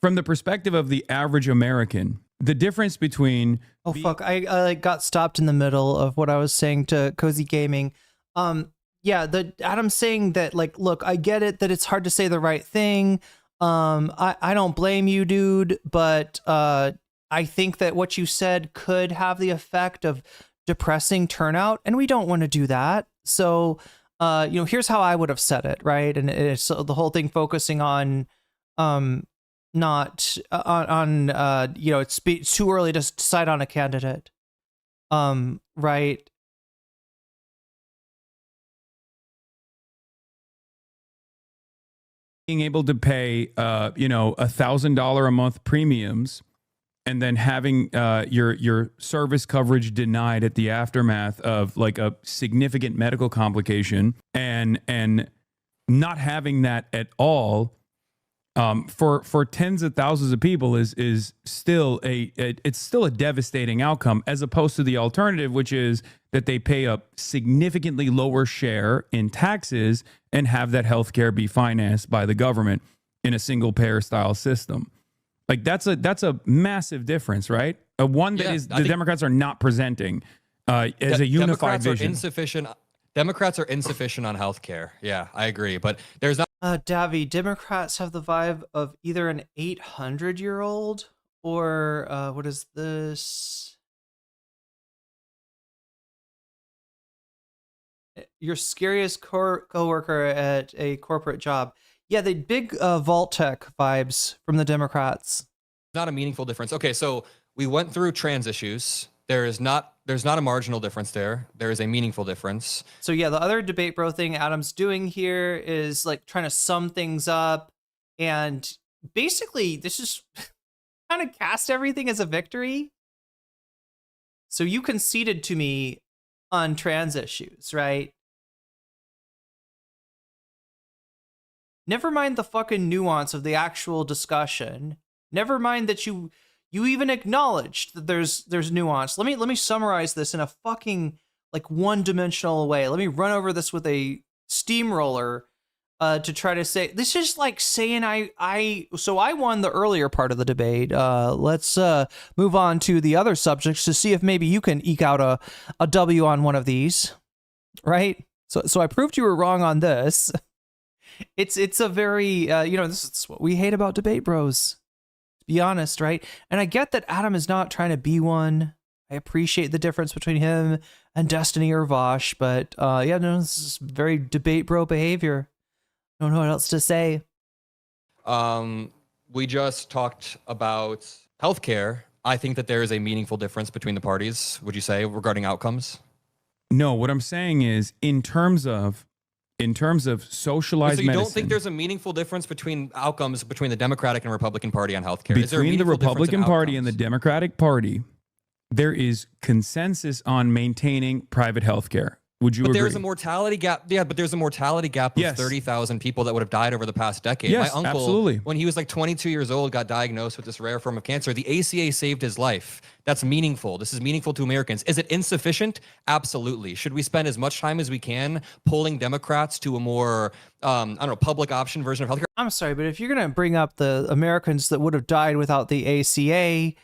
from the perspective of the average American, the difference between... Oh, fuck. I got stopped in the middle of what I was saying to Cozy Gaming. Yeah, Adam's saying that, like, look, I get it that it's hard to say the right thing. I don't blame you, dude, but I think that what you said could have the effect of depressing turnout, and we don't want to do that. So, here's how I would have said it, right? And it's the whole thing focusing on... not on it's too early to decide on a candidate, right? Being able to pay $1,000 a month premiums and then having your service coverage denied at the aftermath of like a significant medical complication and not having that at all for tens of thousands of people is still it's still a devastating outcome, as opposed to the alternative, which is that they pay a significantly lower share in taxes and have that healthcare be financed by the government in a single payer style system. Like that's a massive difference, right? One that is the Democrats are not presenting as a unified vision. Democrats are insufficient on healthcare. Yeah, I agree, but there's not. Davi, Democrats have the vibe of either an 800-year-old or what is this? Your scariest coworker at a corporate job. Yeah, the big vault tech vibes from the Democrats. Not a meaningful difference. Okay, so we went through trans issues. There's not a marginal difference there. There is a meaningful difference. So yeah, the other debate bro thing Adam's doing here is like trying to sum things up, and basically this is kind of cast everything as a victory. So you conceded to me on trans issues, right? Never mind the fucking nuance of the actual discussion. Never mind that you even acknowledged that there's nuance. Let me summarize this in a fucking like one-dimensional way. Let me run over this with a steamroller to try to say this is like saying so I won the earlier part of the debate. Let's move on to the other subjects to see if maybe you can eke out a W on one of these, right? So I proved you were wrong on this. It's a very this is what we hate about debate bros. To be honest, right? And I get that Adam is not trying to be one. I appreciate the difference between him and Destiny or Vosh, but this is very debate bro behavior. I don't know what else to say. We just talked about healthcare. I think that there is a meaningful difference between the parties, would you say, regarding outcomes? No, what I'm saying is in terms of socialized So you medicine. don't think there's a meaningful difference between outcomes between the Democratic and Republican Party on healthcare? Is there a between the meaningful difference in Republican Party and the outcomes? Democratic Party, there is consensus on maintaining private healthcare. Would you But agree? there's a mortality gap. Yeah, but there's a mortality gap of Yes. 30,000 people that would have died over the past decade. Yes, My uncle, absolutely. when he was like 22 years old, got diagnosed with this rare form of cancer. The ACA saved his life. That's meaningful. This is meaningful to Americans. Is it insufficient? Absolutely. Should we spend as much time as we can pulling Democrats to a more, public option version of healthcare? I'm sorry, but if you're gonna bring up the Americans that would have died without the ACA,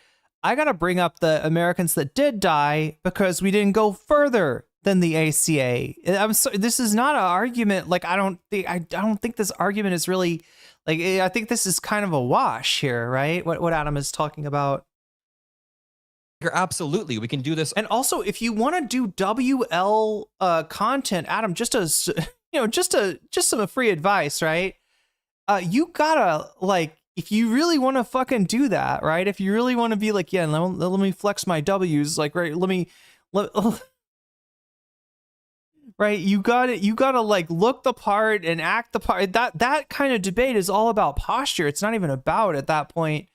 I gotta bring up the Americans that did die because we didn't go further than the ACA. I'm sorry, this is not an argument. Like I don't think this argument is really like. I think this is kind of a wash here, right? What Adam is talking about. Absolutely, we can do this. And also, if you want to do WL content, Adam, just some free advice, right? You gotta like. If you really want to fucking do that, right? If you really want to be like, yeah, let me flex my W's, like, right? Right, you gotta like look the part and act the part. That kind of debate is all about posture. It's not even about at that point,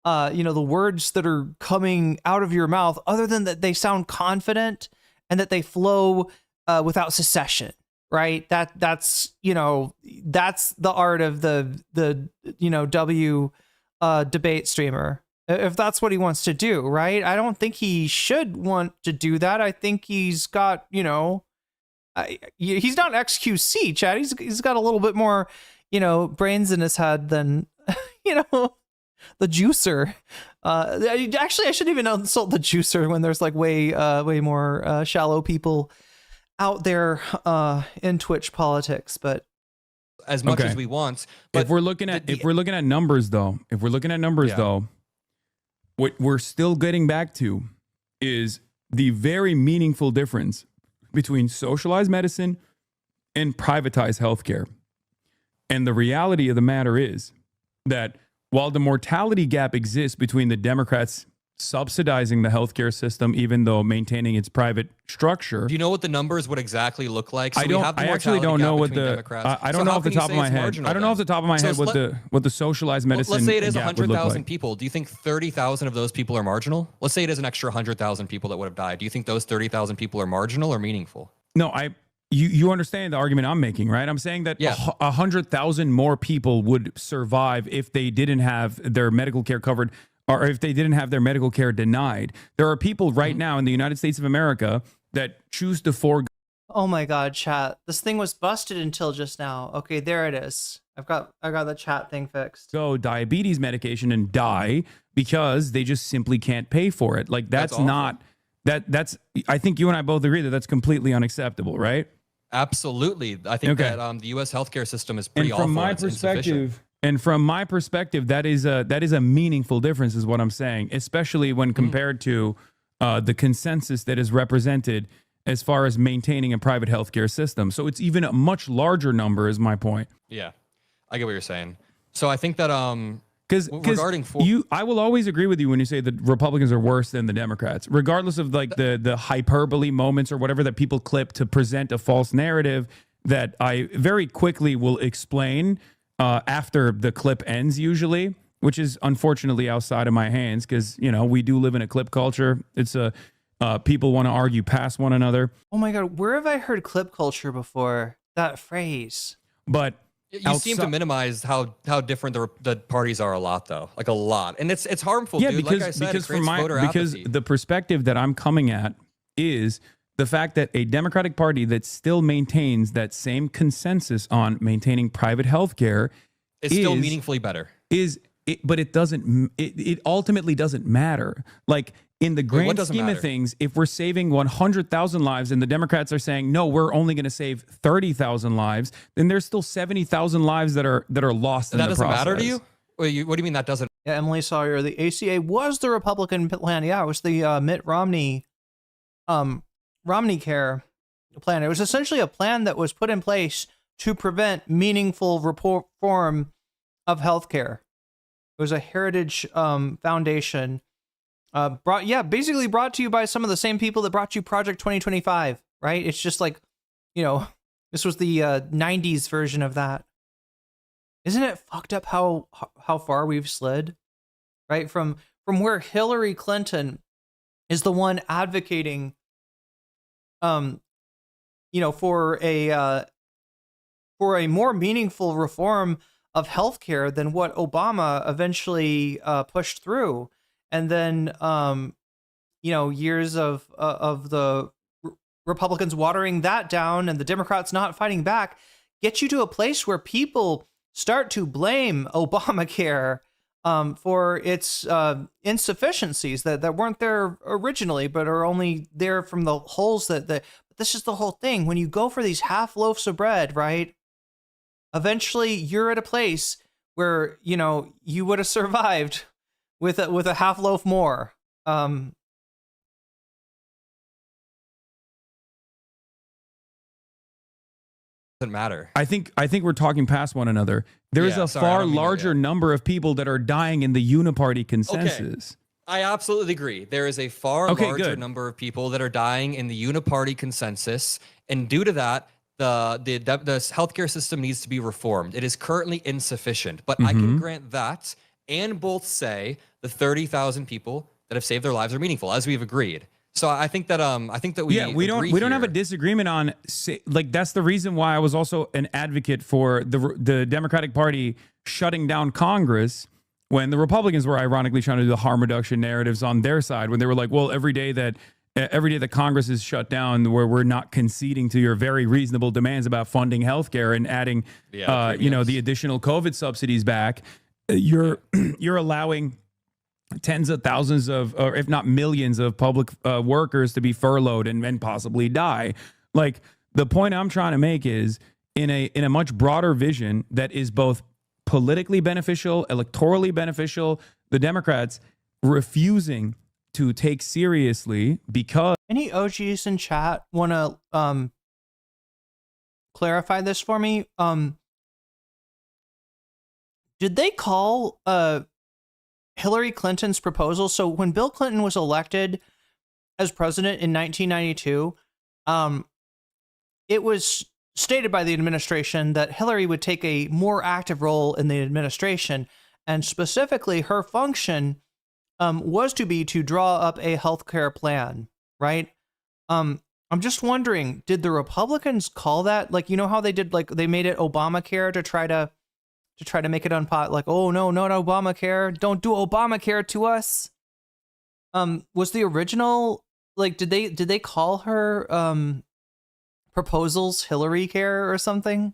the words that are coming out of your mouth, other than that they sound confident and that they flow without secession. Right, that's the art of the W debate streamer. If that's what he wants to do, right? I don't think he should want to do that. I think he's got he's not XQC, Chad. He's got a little bit more, brains in his head than, the juicer. Actually, I shouldn't even insult the juicer when there's like way more shallow people out there in Twitch politics. But As much as we want. But if we're looking at numbers, though, what we're still getting back to is the very meaningful difference between socialized medicine and privatized healthcare. And the reality of the matter is that while the mortality gap exists between the Democrats subsidizing the healthcare system, even though maintaining its private structure. Do you know what the numbers would exactly look like? So I actually don't know what the. I don't know off the top of my head. I don't know off the top of my head what the socialized medicine. Let's say it is gap would look 100,000 like. people. Do you think 30,000 of those people are marginal? Let's say it is an extra 100,000 people that would have died. Do you think those 30,000 people are marginal or meaningful? No, you understand the argument I'm making, right? I'm saying that 100,000 more people would survive if they didn't have their medical care covered, or if they didn't have their medical care denied. There are people right now in the United States of America that choose to forego. Oh my God, chat! This thing was busted until just now. Okay, there it is. I got the chat thing fixed. Go diabetes medication and die because they just simply can't pay for it. Like that's not that's. I think you and I both agree that that's completely unacceptable, right? Absolutely. I think that the U.S. healthcare system is pretty awful. And from my perspective, that is a meaningful difference, is what I'm saying, especially when compared to the consensus that is represented as far as maintaining a private healthcare system. So it's even a much larger number, is my point. Yeah, I get what you're saying. So I think that because I will always agree with you when you say that Republicans are worse than the Democrats, regardless of like the hyperbole moments or whatever that people clip to present a false narrative that I very quickly will explain after the clip ends, usually, which is unfortunately outside of my hands because, we do live in a clip culture. It's people want to argue past one another. Oh my God, where have I heard clip culture before? That phrase. But You seem to minimize how different the parties are a lot, though, like a lot, and it's harmful. Yeah, dude. because like I said, because it creates voter apathy. the perspective that I'm coming at is the fact that a Democratic Party that still maintains that same consensus on maintaining private health care It's still meaningfully better. But it doesn't. It ultimately doesn't matter. Like in the grand scheme of things, if we're saving 100,000 lives and the Democrats are saying no, we're only going to save 30,000 lives, then there's still 70,000 lives that are lost. And in that the doesn't process. matter to you? What do you mean that doesn't? Yeah, Emily Sawyer, the ACA was the Republican plan. Yeah, it was the Mitt Romney care plan. It was essentially a plan that was put in place to prevent meaningful reform of healthcare. It was a heritage foundation basically brought to you by some of the same people that brought you Project 2025, right? It's just like, this was the 90s version of that. Isn't it fucked up how far we've slid, right? From where Hillary Clinton is the one advocating, for a more meaningful reform of healthcare than what Obama eventually pushed through, and then years of the Republicans watering that down and the Democrats not fighting back get you to a place where people start to blame Obamacare for its insufficiencies that weren't there originally, but are only there from the holes that this is the whole thing. When you go for these half loaves of bread, right? Eventually you're at a place where, you would have survived with a half loaf more. Doesn't matter. I think we're talking past one another. There's a far larger number of people that are dying in the uniparty consensus. I absolutely agree. There is a far larger number of people that are dying in the uniparty consensus, and due to that, the healthcare system needs to be reformed. It is currently insufficient, but I can grant that and both say the 30,000 people that have saved their lives are meaningful, as we've agreed. So I think that we don't have a disagreement on, like, that's the reason why I was also an advocate for the Democratic Party shutting down Congress when the Republicans were ironically trying to do the harm reduction narratives on their side, when they were like, well, every day that Congress is shut down, where we're not conceding to your very reasonable demands about funding healthcare and adding the additional COVID subsidies back, you're allowing tens of thousands of, or if not millions of public workers to be furloughed and possibly die. Like, the point I'm trying to make is in a much broader vision that is both politically beneficial, electorally beneficial, the Democrats refusing to take seriously because... Any OGs in chat want to clarify this for me? Did they call Hillary Clinton's proposal? So when Bill Clinton was elected as president in 1992, it was stated by the administration that Hillary would take a more active role in the administration, and specifically her function was to draw up a healthcare plan, right? I'm just wondering, did the Republicans call that, like, how they did, like, they made it Obamacare to try to make it unpot, like, oh no, not Obamacare, don't do Obamacare to us. Was the original, like, did they call her proposals Hillary Care or something?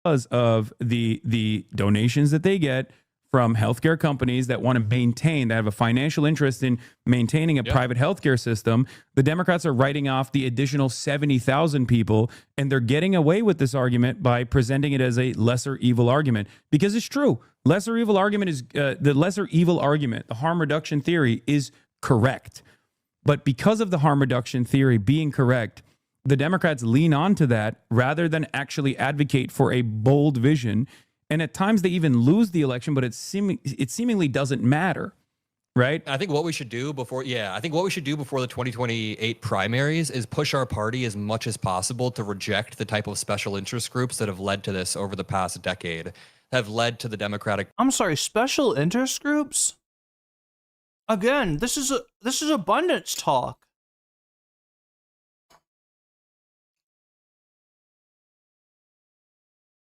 Because of the donations that they get from healthcare companies that want to maintain, that have a financial interest in maintaining a private healthcare system, the Democrats are writing off the additional 70,000 people, and they're getting away with this argument by presenting it as a lesser evil argument. Because it's true. Lesser evil argument is, the lesser evil argument, the harm reduction theory, is correct. But because of the harm reduction theory being correct, the Democrats lean onto that rather than actually advocate for a bold vision. And at times they even lose the election, but it seemingly doesn't matter, right? I think what we should do before the 2028 primaries is push our party as much as possible to reject the type of special interest groups that have led to this over the past decade, have led to the Democratic... I'm sorry, special interest groups? Again, this is abundance talk.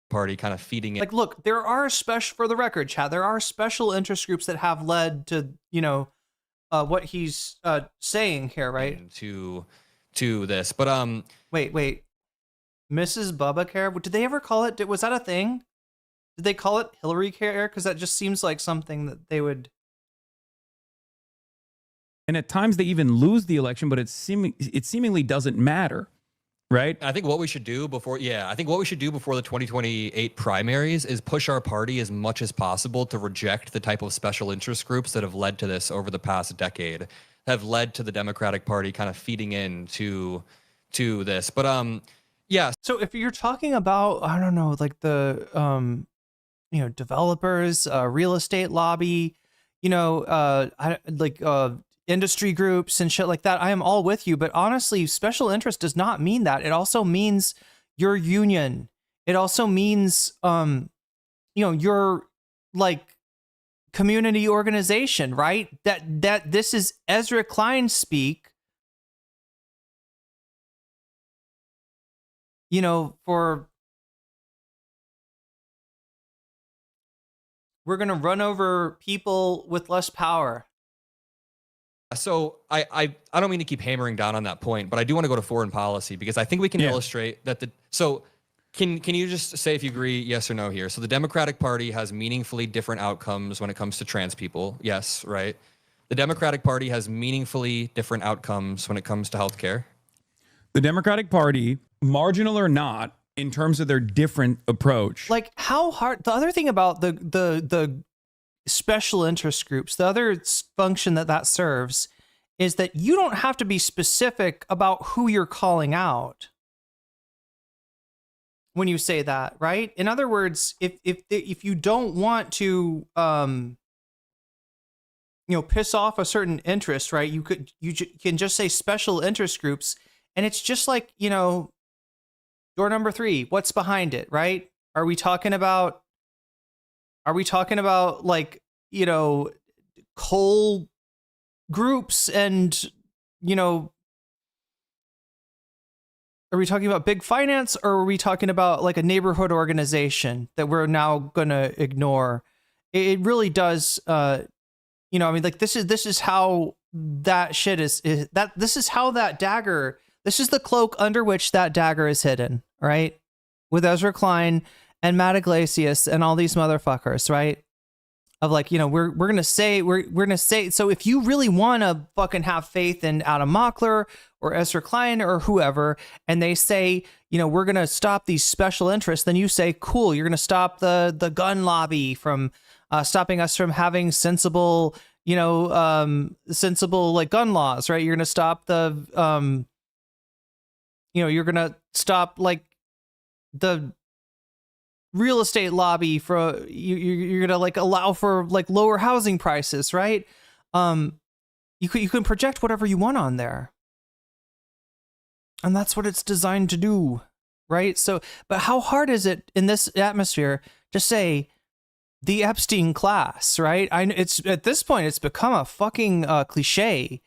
Party kind of feeding it Like, look, there are special, for the record, Chad, there are special interest groups that have led to, what he's saying here, right? to this. But Wait. Mrs. Bubba Care? Did they ever call it? Was that a thing? Did they call it Hillary Care? Because that just seems like something that they would. And at times they even lose the election, but it seemingly doesn't matter, right? I think what we should do before the 2028 primaries is push our party as much as possible to reject the type of special interest groups that have led to this over the past decade, have led to the Democratic Party kind of feeding into this. But yeah. So if you're talking about, I don't know, like the developers, real estate lobby, industry groups and shit like that, I am all with you. But honestly, special interest does not mean that. It also means your union. It also means, your like community organization, right? That this is Ezra Klein speak, for we're going to run over people with less power. So I don't mean to keep hammering down on that point, but I do want to go to foreign policy because I think we can illustrate that can you just say if you agree, yes or no here? So the Democratic Party has meaningfully different outcomes when it comes to trans people. Yes, right? The Democratic Party has meaningfully different outcomes when it comes to healthcare. The Democratic Party, marginal or not, in terms of their different approach. Like how hard, the other thing about the special interest groups, the other function that serves is that you don't have to be specific about who you're calling out when you say that, right? In other words, if you don't want to piss off a certain interest, right? You can just say special interest groups, and it's just like, door number 3, what's behind it, right? Are we talking about like, coal groups and, are we talking about big finance, or are we talking about like a neighborhood organization that we're now going to ignore? It really does, like this is how that shit is that this is how that dagger, this is the cloak under which that dagger is hidden, right? With Ezra Klein and Matt Iglesias and all these motherfuckers, right? Of like, we're gonna say, so if you really want to fucking have faith in Adam Mockler or Ezra Klein or whoever, and they say, we're gonna stop these special interests, then you say, cool, you're gonna stop the gun lobby from stopping us from having sensible like gun laws, right? You're gonna stop the you're gonna stop like the real estate lobby for you're gonna like allow for like lower housing prices, right? You can project whatever you want on there, and that's what it's designed to do, right? So, but how hard is it in this atmosphere to say the Epstein class, right? It's at this point it's become a fucking cliche.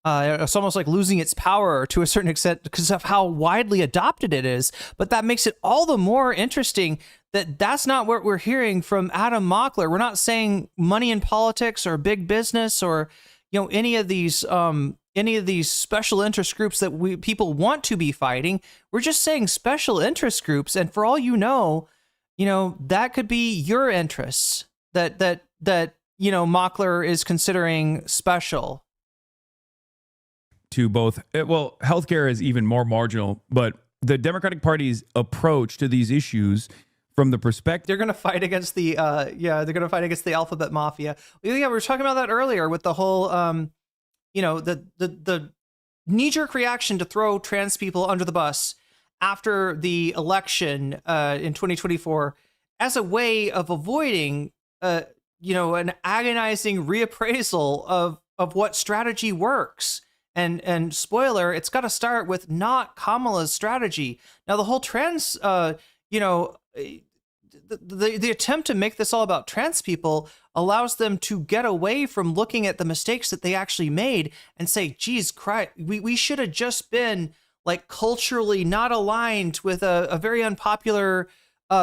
It's almost like losing its power to a certain extent because of how widely adopted it is. But that makes it all the more interesting that that's not what we're hearing from Adam Mockler. We're not saying money in politics or big business or, any of these special interest groups that people want to be fighting. We're just saying special interest groups. And for all that could be your interests that Mockler is considering special. To both, well, healthcare is even more marginal, but the Democratic Party's approach to these issues from the perspective, they're going to fight against the alphabet mafia. Yeah, we were talking about that earlier with the whole the knee-jerk reaction to throw trans people under the bus after the election in 2024 as a way of avoiding an agonizing reappraisal of what strategy works. And spoiler, it's got to start with not Kamala's strategy. Now, the whole trans, the attempt to make this all about trans people allows them to get away from looking at the mistakes that they actually made and say, geez, Christ, we should have just been like culturally not aligned with a very unpopular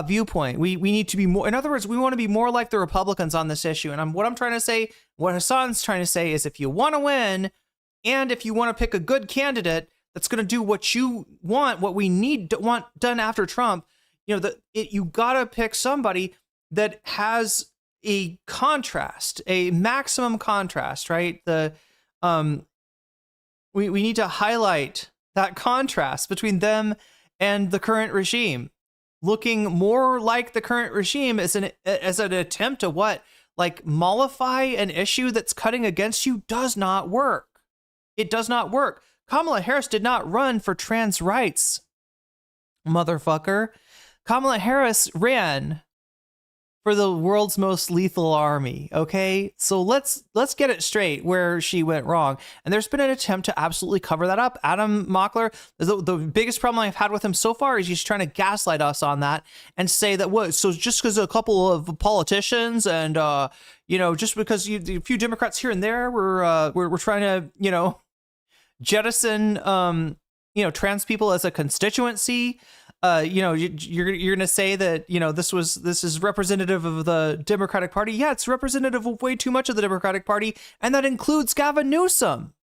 viewpoint. We need to be more. In other words, we want to be more like the Republicans on this issue. And what I'm trying to say, what Hasan's trying to say, is if you want to win, and if you want to pick a good candidate that's going to do what you want, what we want done after Trump, you gotta pick somebody that has a contrast, a maximum contrast, right? We need to highlight that contrast between them and the current regime. Looking more like the current regime as an attempt to what? Like mollify an issue that's cutting against you does not work. It does not work. Kamala Harris did not run for trans rights, motherfucker. Kamala Harris ran for the world's most lethal army, okay? So let's get it straight where she went wrong. And there's been an attempt to absolutely cover that up. Adam Mockler, the biggest problem I've had with him so far is he's trying to gaslight us on that and say that so just because a couple of politicians and just because a few Democrats here and there we're trying to jettison trans people as a constituency. You're gonna say that this is representative of the Democratic Party. Yeah, it's representative of way too much of the Democratic Party, and that includes Gavin Newsom.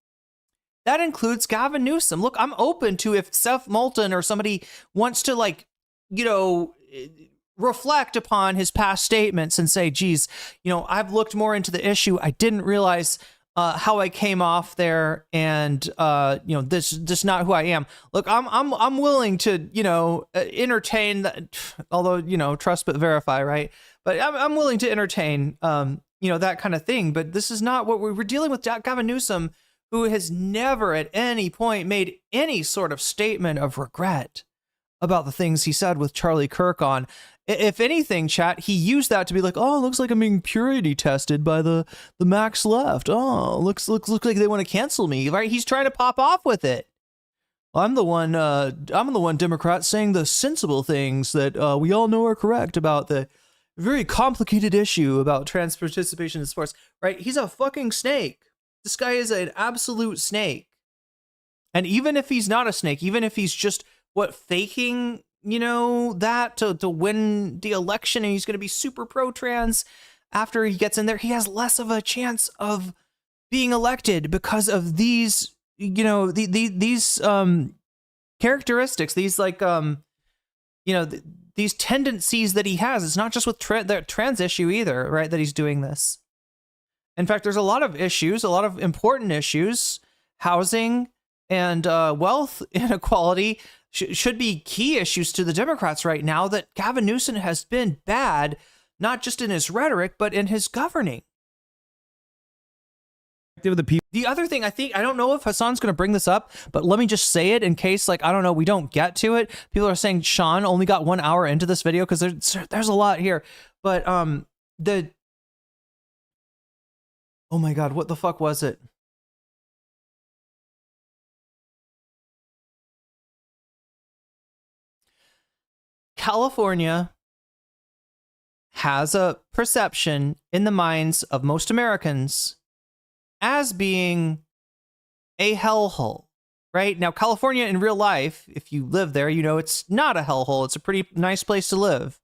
Look, I'm open to if Seth Moulton or somebody wants to reflect upon his past statements and say, geez, I've looked more into the issue. I didn't realize how I came off there, and this is just not who I am. Look, I'm willing to entertain that, although trust but verify, right? But I'm willing to entertain that kind of thing. But this is not what we're dealing with. Gavin Newsom, who has never at any point made any sort of statement of regret about the things he said with Charlie Kirk on. If anything, chat, he used that to be like, oh, looks like I'm being purity tested by the max left. Oh, looks like they want to cancel me, right? He's trying to pop off with it. I'm the one Democrat saying the sensible things that we all know are correct about the very complicated issue about trans participation in sports, right? He's a fucking snake. This guy is an absolute snake. And even if he's not a snake, even if he's just faking that to win the election, and he's going to be super pro-trans after he gets in there, he has less of a chance of being elected because of these, these characteristics, these these tendencies that he has. It's not just with the trans issue either, right, that he's doing this. In fact, there's a lot of issues, a lot of important issues, housing and wealth inequality should be key issues to the Democrats right now, that Gavin Newsom has been bad, not just in his rhetoric, but in his governing. The other thing, I don't know if Hasan's going to bring this up, but let me just say it in case, we don't get to it. People are saying Sean only got 1 hour into this video because there's a lot here. But oh my God, what the fuck was it? California has a perception in the minds of most Americans as being a hellhole, right? Now, California in real life, if you live there, it's not a hellhole. It's a pretty nice place to live,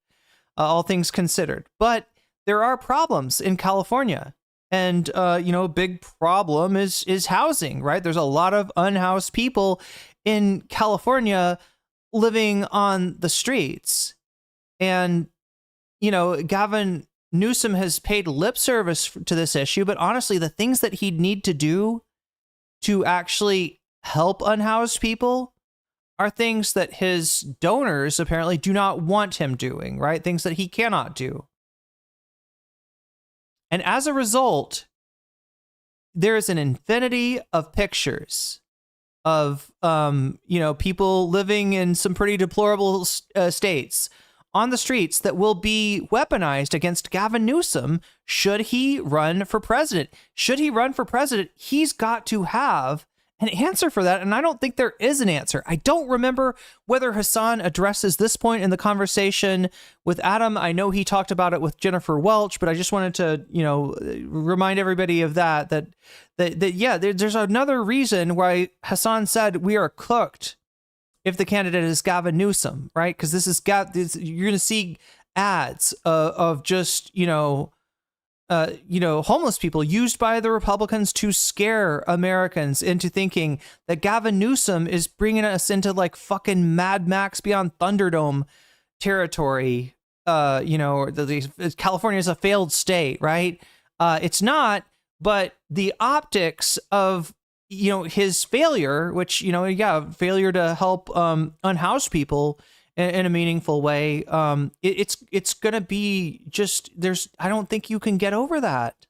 all things considered. But there are problems in California. And, a big problem is housing, right? There's a lot of unhoused people in California living on the streets. And, Gavin Newsom has paid lip service to this issue, but honestly, the things that he'd need to do to actually help unhoused people are things that his donors apparently do not want him doing, right? Things that he cannot do. And as a result, there is an infinity of pictures of, people living in some pretty deplorable states on the streets that will be weaponized against Gavin Newsom should he run for president. Should he run for president, he's got to have an answer for that. And I don't think there is an answer. I don't remember whether Hasan addresses this point in the conversation with Adam. I know he talked about it with Jennifer Welch, but I just wanted to, remind everybody of that yeah, there's another reason why Hasan said we are cooked if the candidate is Gavin Newsom, right? Because you're going to see ads of just, homeless people used by the Republicans to scare Americans into thinking that Gavin Newsom is bringing us into like fucking Mad Max Beyond Thunderdome territory. California is a failed state, right? It's not, but the optics of, his failure, which, failure to help unhoused people in a meaningful way. It's going to be just, I don't think you can get over that.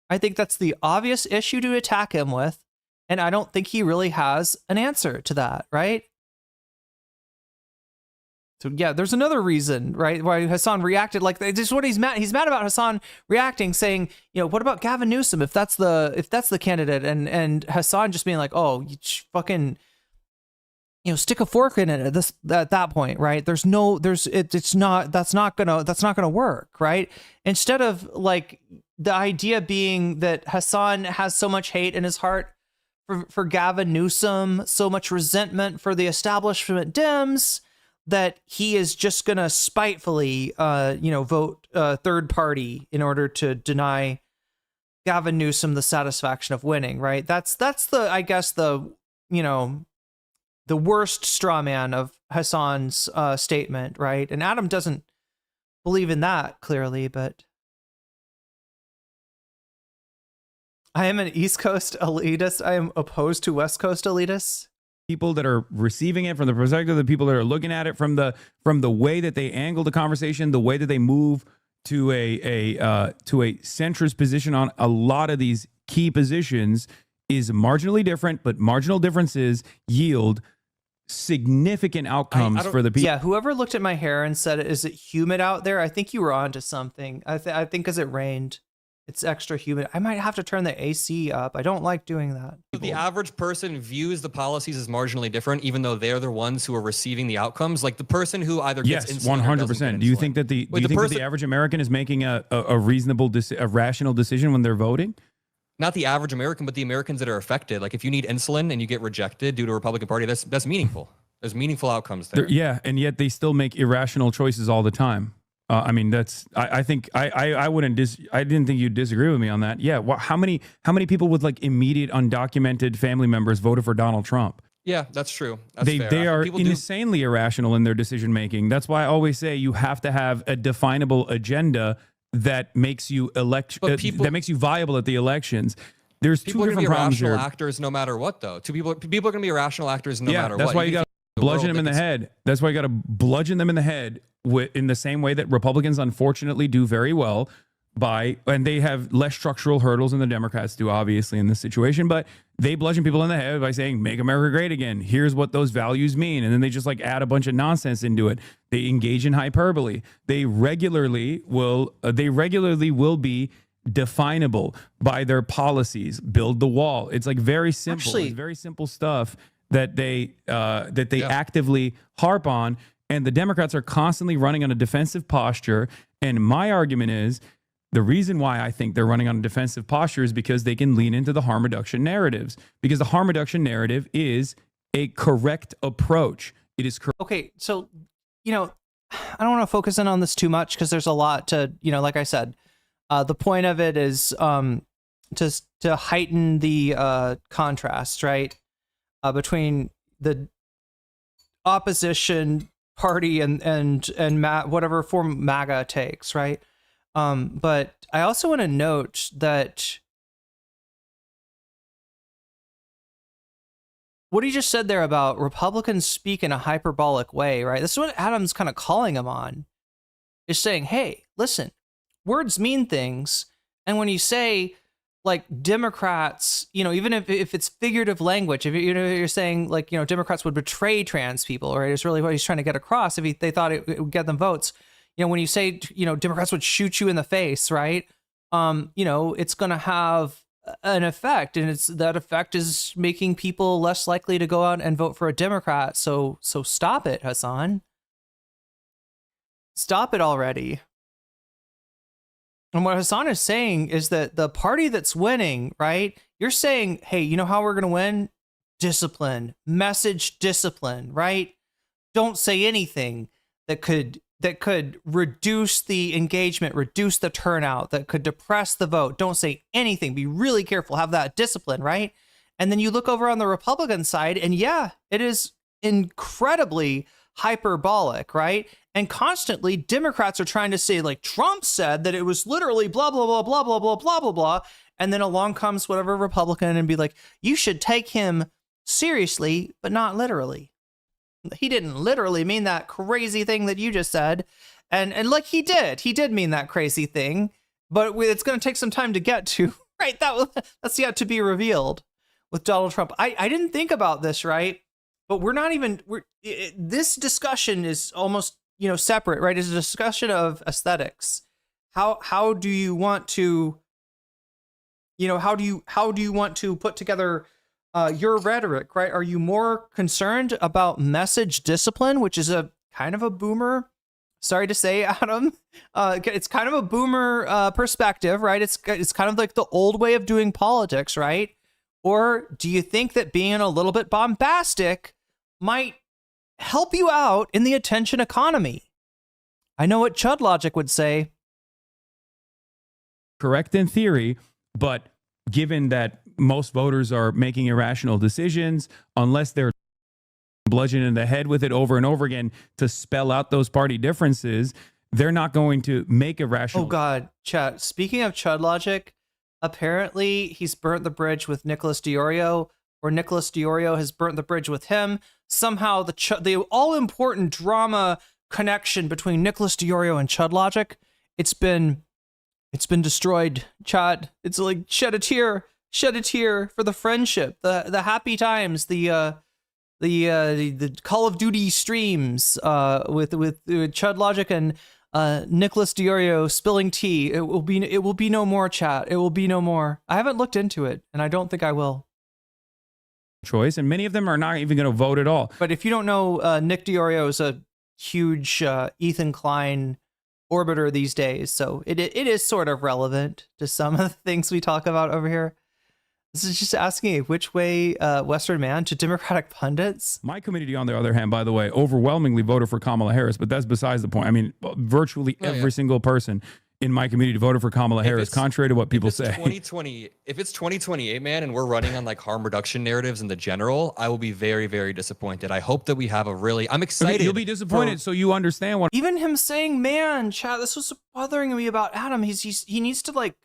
I think that's the obvious issue to attack him with. And I don't think he really has an answer to that, right? So yeah, there's another reason, right, why Hasan reacted like that. This is what he's mad. He's mad about Hasan reacting, saying, what about Gavin Newsom if that's the candidate, and Hasan just being like, oh, you fucking, stick a fork in it at that point, right? That's not gonna work, right? Instead of like the idea being that Hasan has so much hate in his heart for Gavin Newsom, so much resentment for the establishment Dems, that he is just going to spitefully, vote third party in order to deny Gavin Newsom the satisfaction of winning, right? That's I guess the worst straw man of Hasan's statement, right? And Adam doesn't believe in that clearly, but I am an East Coast elitist. I am opposed to West Coast elitists. People that are receiving it, from the perspective of the people that are looking at it, from the way that they angle the conversation, the way that they move to a centrist position on a lot of these key positions is marginally different, but marginal differences yield significant outcomes for the people. Yeah, whoever looked at my hair and said, "Is it humid out there?" I think you were onto something. I think because it rained, it's extra humid. I might have to turn the AC up. I don't like doing that. The average person views the policies as marginally different, even though they're the ones who are receiving the outcomes. Like the person who either gets insulin 100%. Do you think that the average American is making a reasonable, a rational decision when they're voting? Not the average American, but the Americans that are affected. Like if you need insulin and you get rejected due to a Republican Party, that's meaningful. There's meaningful outcomes there. Yeah, and yet they still make irrational choices all the time. I mean, I think I didn't think you'd disagree with me on that. Yeah. How many people with like immediate undocumented family members voted for Donald Trump? Yeah, that's true. That's fair. They are insanely irrational in their decision making. That's why I always say you have to have a definable agenda that makes you that makes you viable at the elections. There's two different problems here. People are going to be irrational actors no matter what, though. People are going to be irrational actors no matter what. That's why you got to bludgeon them in the head. That's why you got to bludgeon them in the head in the same way that Republicans unfortunately do very well and they have less structural hurdles than the Democrats do, obviously, in this situation, but they bludgeon people in the head by saying, make America great again. Here's what those values mean. And then they just like add a bunch of nonsense into it. They engage in hyperbole. They regularly will be definable by their policies. Build the wall. It's like very simple. Actually, it's very simple stuff that they actively harp on. And the Democrats are constantly running on a defensive posture. And my argument is the reason why I think they're running on a defensive posture is because they can lean into the harm reduction narratives, because the harm reduction narrative is a correct approach. It is correct. Okay. So, I don't want to focus in on this too much because there's a lot to, like I said, the point of it is to heighten the contrast, right? Between the opposition party and whatever form MAGA takes, right? But I also want to note that what he just said there about Republicans speak in a hyperbolic way, right? This is what Adam's kind of calling him on, is saying, hey, listen, words mean things. And when you say like Democrats, even if it's figurative language, if you're saying like, Democrats would betray trans people, right? It's really what he's trying to get across. If they thought it would get them votes, when you say, Democrats would shoot you in the face, right? It's going to have an effect, and that effect is making people less likely to go out and vote for a Democrat. So stop it, Hasan. Stop it already. And what Hasan is saying is that the party that's winning, right? You're saying, hey, you know how we're going to win? discipline, message discipline, right? Don't say anything that could reduce the engagement, reduce the turnout, that could depress the vote. Don't say anything. Be really careful. Have that discipline, right? And then you look over on the Republican side, and yeah, it is incredibly hyperbolic, right? And constantly Democrats are trying to say, like, Trump said that it was literally blah, blah, blah, blah, blah, blah, blah, blah, blah. And then along comes whatever Republican and be like, you should take him seriously, but not literally. He didn't literally mean that crazy thing that you just said. And like he did mean that crazy thing, but it's going to take some time to get to, right? That's yet to be revealed with Donald Trump. I didn't think about this, right? But this discussion is almost, separate, right? It's a discussion of aesthetics. How do you want to, how do you want to put together your rhetoric, right? Are you more concerned about message discipline, which is a kind of a boomer, sorry to say, Adam, it's kind of a boomer perspective, right? It's kind of like the old way of doing politics, right? Or do you think that being a little bit bombastic might help you out in the attention economy? I know what Chud Logic would say. Correct in theory, but given that most voters are making irrational decisions, unless they're bludgeoned in the head with it over and over again to spell out those party differences, they're not going to make irrational. Oh God, chat. Speaking of Chud Logic, apparently he's burnt the bridge with Nicholas Diorio, or Nicholas Diorio has burnt the bridge with him. Somehow the all-important drama connection between Nicholas Diorio and Chud Logic, it's been destroyed, chat. It's like shed a tear for the friendship, the happy times, the Call of Duty streams with Chud Logic and Nicholas Diorio spilling tea. It will be no more, chat. It will be no more. I haven't looked into it, and I don't think I will. Choice, and many of them are not even going to vote at all. But if you don't know, Nick Diorio is a huge Ethan Klein orbiter these days, so it is sort of relevant to some of the things we talk about over here. This is just asking a which way Western man to Democratic pundits. My community, on the other hand, by the way, overwhelmingly voted for Kamala Harris, but that's besides the point. I mean, virtually every single person in my community voted for Kamala Harris, contrary to what people say. If it's 2028, man, and we're running on like harm reduction narratives in the general, I will be very, very disappointed. I hope that we have I'm excited. Okay, you'll be disappointed, so you understand what. Even him saying, man, chat, this was bothering me about Adam. He needs to like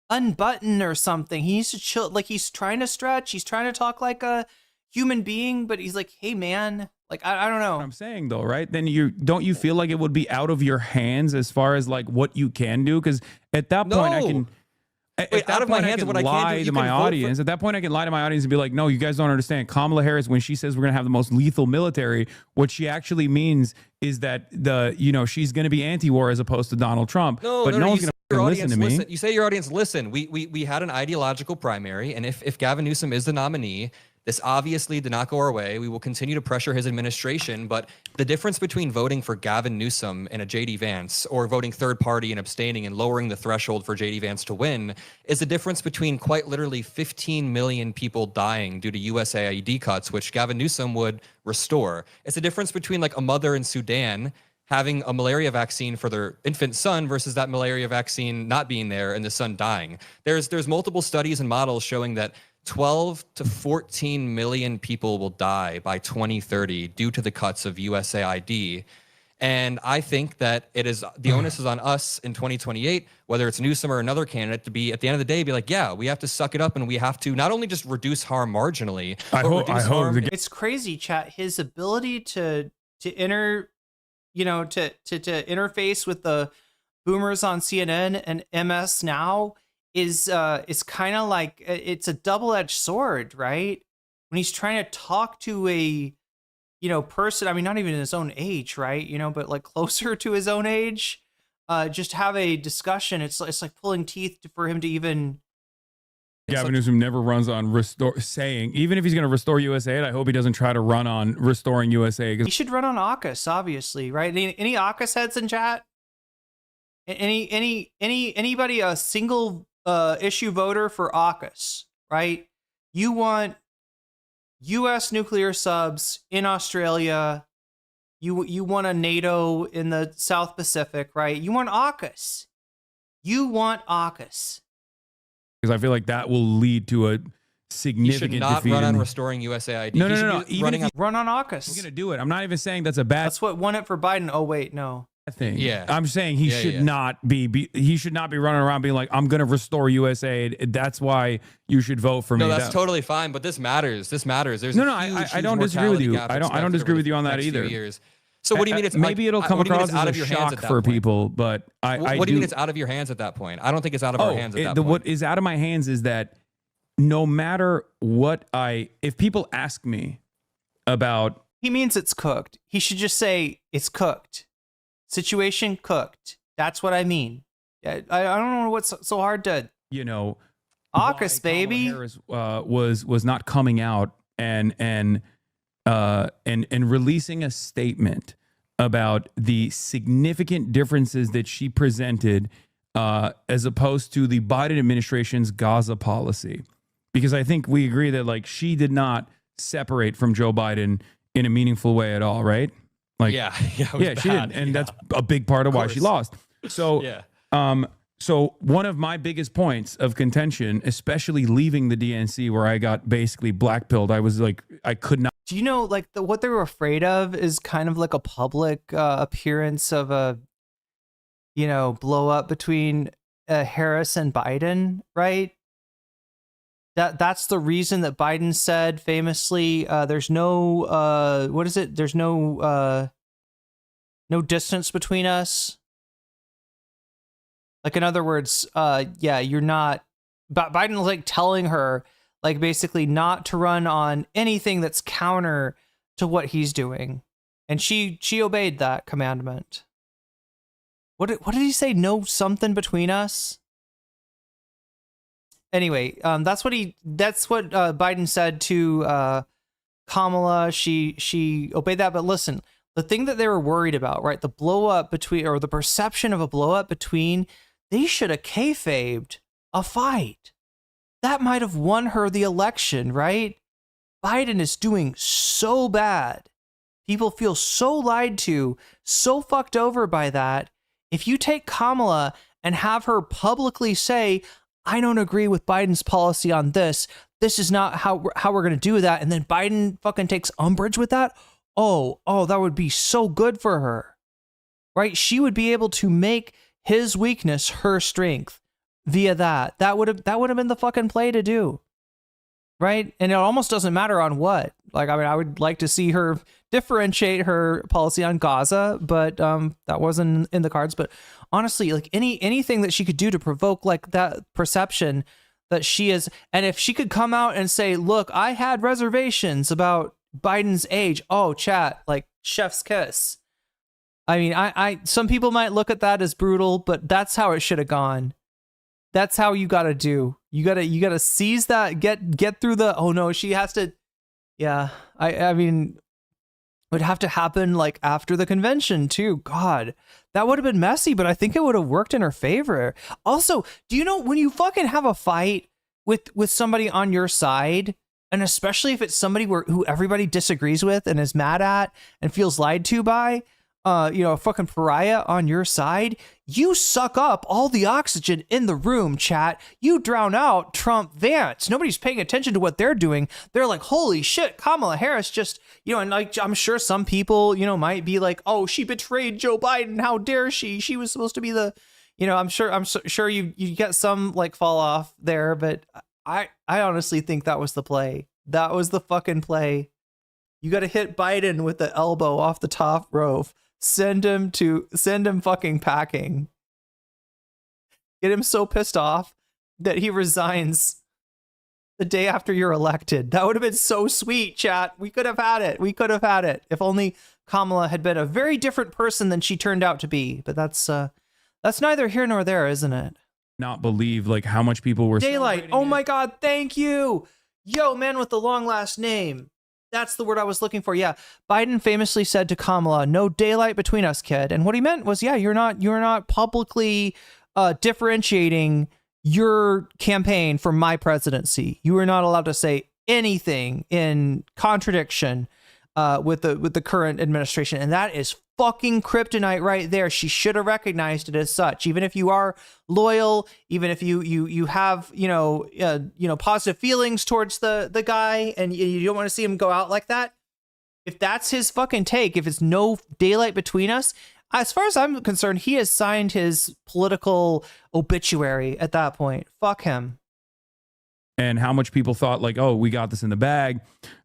unbutton or something. He needs to chill. Like he's trying to stretch. He's trying to talk like a human being, but he's like, hey, man. Like, I don't know. What I'm saying though, right? Then don't you feel like it would be out of your hands as far as like what you can do? Because at that point I can out of my hands what I can do to my audience. At that point I can lie to my audience and be like, no, you guys don't understand. Kamala Harris, when she says we're gonna have the most lethal military, what she actually means is that she's gonna be anti-war as opposed to Donald Trump. No, but no one's gonna listen to me. You say your audience listen. We had an ideological primary, and if Gavin Newsom is the nominee, this obviously did not go our way. We will continue to pressure his administration, but the difference between voting for Gavin Newsom and a JD Vance, or voting third party and abstaining and lowering the threshold for JD Vance to win, is the difference between quite literally 15 million people dying due to USAID cuts, which Gavin Newsom would restore. It's the difference between like a mother in Sudan having a malaria vaccine for their infant son versus that malaria vaccine not being there and the son dying. There's multiple studies and models showing that 12 to 14 million people will die by 2030 due to the cuts of USAID. And I think that the onus is on us in 2028, whether it's Newsom or another candidate, to be at the end of the day, be like, yeah, we have to suck it up and we have to not only just reduce harm marginally, but reduce harm. It's crazy, chat. His ability to interface with the boomers on CNN and MS Now is kind of like, it's a double-edged sword, right? When he's trying to talk to a person, I mean, not even his own age, right? But like closer to his own age, just have a discussion. It's like pulling teeth for him to even. Gavin Newsom never runs on saying, even if he's going to restore USAID, I hope he doesn't try to run on restoring USAID. He should run on AUKUS, obviously, right? Any AUKUS heads in chat? Anybody a single issue voter for AUKUS, right? You want U.S. nuclear subs in Australia. You want a NATO in the South Pacific, right? You want AUKUS. You want AUKUS. Because I feel like that will lead to a He significant should not defeat. run in on the- restoring USAID. No, He no, should no, be even running if on. Run on I'm AUKUS. going to do it. I'm not even saying that's a bad That's what won it for Biden. Oh, wait, no. thing. Yeah. I'm saying he Yeah, should yeah. not be he should not be running around being like, I'm going to restore USAID. That's why you should vote for me. No, that's That- totally fine, but this matters. This matters. There's No, a no, huge, I don't huge disagree with mortality you. gap I don't expected disagree over with the you on that next few either. years. So what do you mean it's maybe it'll come what do you mean across it's out as of a your hands shock at that for point? people, but I What do do you mean it's out of your hands at that point? I don't think it's out of our hands at that point. What is out of my hands is that no matter what if people ask me about He means it's cooked. He should just say it's cooked. Situation cooked. That's what I mean. I don't know what's so hard to. you know, AUKUS, why baby. Kamala Harris was not coming out and releasing a statement about the significant differences that she presented as opposed to the Biden administration's Gaza policy, because I think we agree that like she did not separate from Joe Biden in a meaningful way at all, right? Like yeah, it was yeah, she bad. did, and Yeah. that's a big part of why she course. lost. So Yeah. So one of my biggest points of contention, especially leaving the DNC where I got basically blackpilled, I was like, I could not. Do you know, like, what they were afraid of is kind of like a public appearance of a, blow up between Harris and Biden, right? That's the reason that Biden said famously, there's no, what is it? There's no distance between us. Like, in other words, you're not. Biden was like telling her, like, basically not to run on anything that's counter to what he's doing, and she obeyed that commandment. What did he say? No something between us. Anyway, that's what Biden said to Kamala. She obeyed that, but listen, the thing that they were worried about, right? The blow up between, or the perception of a blow up between. They should have kayfabed a fight. That might have won her the election, right? Biden is doing so bad. People feel so lied to, so fucked over by that. If you take Kamala and have her publicly say, I don't agree with Biden's policy on this. This is not how we're going to do that. And then Biden fucking takes umbrage with that. Oh, that would be so good for her, right? She would be able to make his weakness her strength via that. That would have been the fucking play to do, right? And it almost doesn't matter on what. Like, I mean, I would like to see her differentiate her policy on Gaza, but that wasn't in the cards. But honestly, like anything that she could do to provoke like that perception that she is, and if she could come out and say, look, I had reservations about Biden's age. Oh, chat, like chef's kiss. I mean, I some people might look at that as brutal, but that's how it should have gone. That's how you got to do. You got to seize that, get through the, oh no, she has to. Yeah. I mean, it would have to happen like after the convention too. God, that would have been messy, but I think it would have worked in her favor. Also, do you know when you fucking have a fight with somebody on your side, and especially if it's somebody who everybody disagrees with and is mad at and feels lied to by, a fucking pariah on your side, you suck up all the oxygen in the room, chat. You drown out Trump Vance. Nobody's paying attention to what they're doing. They're like, holy shit, Kamala Harris just, and like, I'm sure some people, might be like, oh, she betrayed Joe Biden. How dare she? She was supposed to be the, I'm sure you get some like fall off there, but I honestly think that was the play. That was the fucking play. You got to hit Biden with the elbow off the top rope. Send him fucking packing. Get him so pissed off that he resigns the day after you're elected. That would have been so sweet, chat. We could have had it. If only Kamala had been a very different person than she turned out to be. But that's neither here nor there, isn't it? Not believe like how much people were Daylight. celebrating Oh it. my God. Thank you. Yo, man with the long last name. That's the word I was looking for. Yeah. Biden famously said to Kamala, no daylight between us, kid. And what he meant was, yeah, you're not publicly differentiating your campaign from my presidency. You are not allowed to say anything in contradiction with the current administration, and that is fucking kryptonite right there. She should have recognized it as such. Even if you are loyal, even if you have positive feelings towards the guy, and you don't want to see him go out like that. If that's his fucking take, if it's no daylight between us, as far as I'm concerned, he has signed his political obituary at that point. Fuck him. And how much people thought like, oh, we got this in the bag.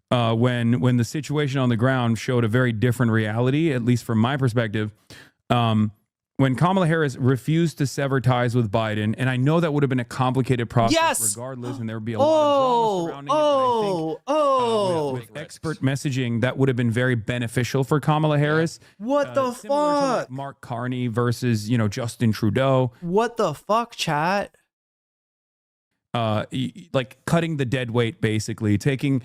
When the situation on the ground showed a very different reality, at least from my perspective, when Kamala Harris refused to sever ties with Biden, and I know that would have been a complicated process regardless, and there would be a lot of drama surrounding it. But I think with expert messaging, that would have been very beneficial for Kamala Harris. What the similar to, like, fuck? Mark Carney versus, Justin Trudeau. What the fuck, chat? Like cutting the dead weight, basically taking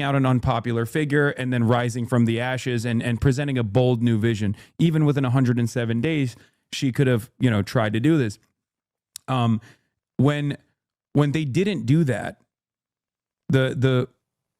out an unpopular figure and then rising from the ashes and presenting a bold new vision. Even within 107 days, she could have, tried to do this. When they didn't do that,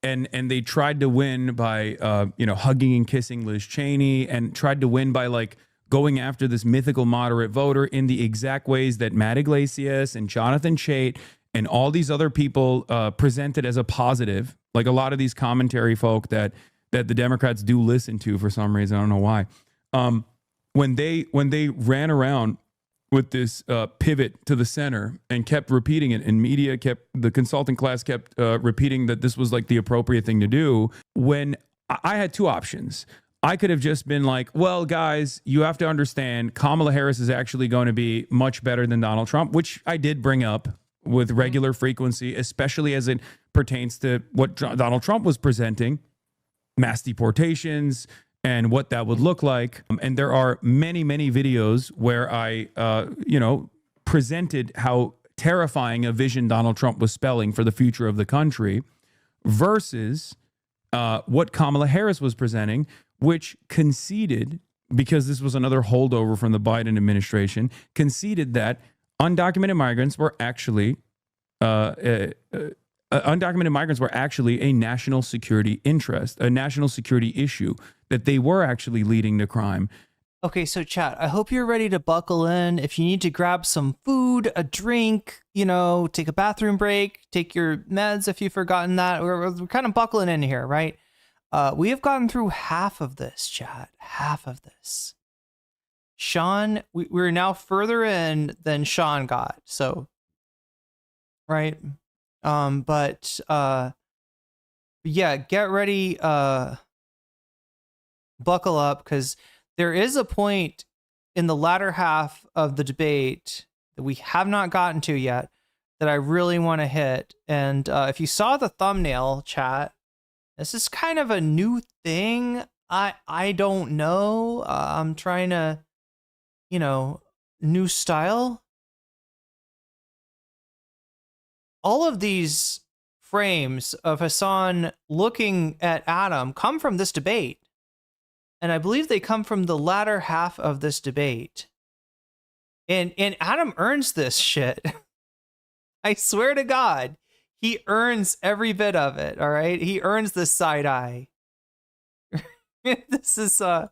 and they tried to win by hugging and kissing Liz Cheney, and tried to win by like going after this mythical moderate voter in the exact ways that Matt Iglesias and Jonathan Chait and all these other people presented as a positive, like a lot of these commentary folk that the Democrats do listen to for some reason. I don't know why. When they ran around with this pivot to the center and kept repeating it, and the consulting class kept repeating that this was like the appropriate thing to do. When I had two options. I could have just been like, well, guys, you have to understand Kamala Harris is actually going to be much better than Donald Trump, which I did bring up with regular frequency, especially as it pertains to what Donald Trump was presenting, mass deportations, and what that would look like. And there are many, many videos where I, presented how terrifying a vision Donald Trump was spelling for the future of the country versus what Kamala Harris was presenting, which conceded, because this was another holdover from the Biden administration, conceded that undocumented migrants were actually a national security interest, a national security issue, that they were actually leading to crime. Okay, so chat, I hope you're ready to buckle in. If you need to grab some food, a drink, take a bathroom break, take your meds if you've forgotten that. We're kind of buckling in here, right? We have gotten through half of this, chat. Half of this. Sean, we're now further in than Sean got, so right. But yeah, get ready, buckle up, because there is a point in the latter half of the debate that we have not gotten to yet that I really want to hit. And if you saw the thumbnail, chat, this is kind of a new thing. I don't know. I'm trying to, new style. All of these frames of Hasan looking at Adam come from this debate. And I believe they come from the latter half of this debate. And Adam earns this shit. I swear to God, he earns every bit of it, all right? He earns this side eye. This is so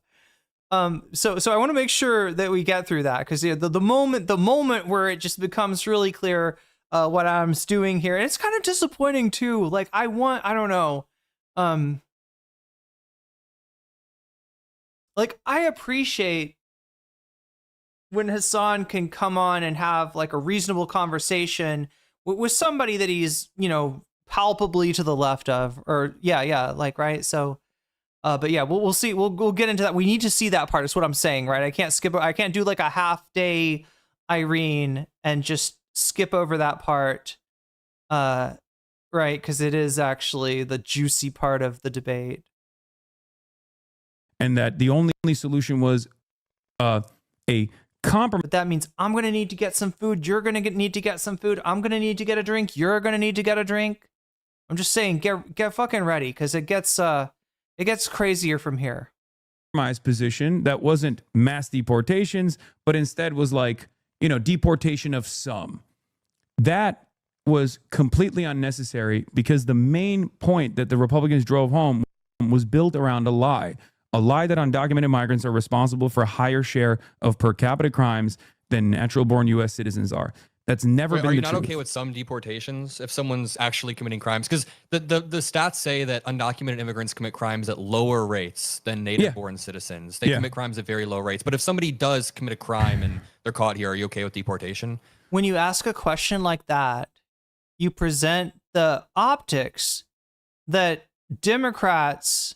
I want to make sure that we get through that, because the moment where it just becomes really clear what Adam's doing here, and it's kind of disappointing too. Like I don't know. Like I appreciate when Hasan can come on and have like a reasonable conversation with somebody that he's, palpably to the left of, or yeah, like, right. So, but yeah, we'll see. We'll get into that. We need to see that part. Is what I'm saying, right? I can't do like a half day Irene and just skip over that part, right? Because it is actually the juicy part of the debate. And that the only solution was a compromise. But that means I'm going to need to get some food. You're going to need to get some food. I'm going to need to get a drink. You're going to need to get a drink. I'm just saying, get fucking ready, because it gets crazier from here. Position that wasn't mass deportations, but instead was like, deportation of some. That was completely unnecessary because the main point that the Republicans drove home was built around a lie that undocumented migrants are responsible for a higher share of per capita crimes than natural-born U.S. citizens are. That's never been Are you the not truth. okay with some deportations if someone's actually committing crimes? Because the stats say that undocumented immigrants commit crimes at lower rates than native-born citizens. They commit crimes at very low rates. But if somebody does commit a crime and they're caught here, are you okay with deportation? When you ask a question like that, you present the optics that Democrats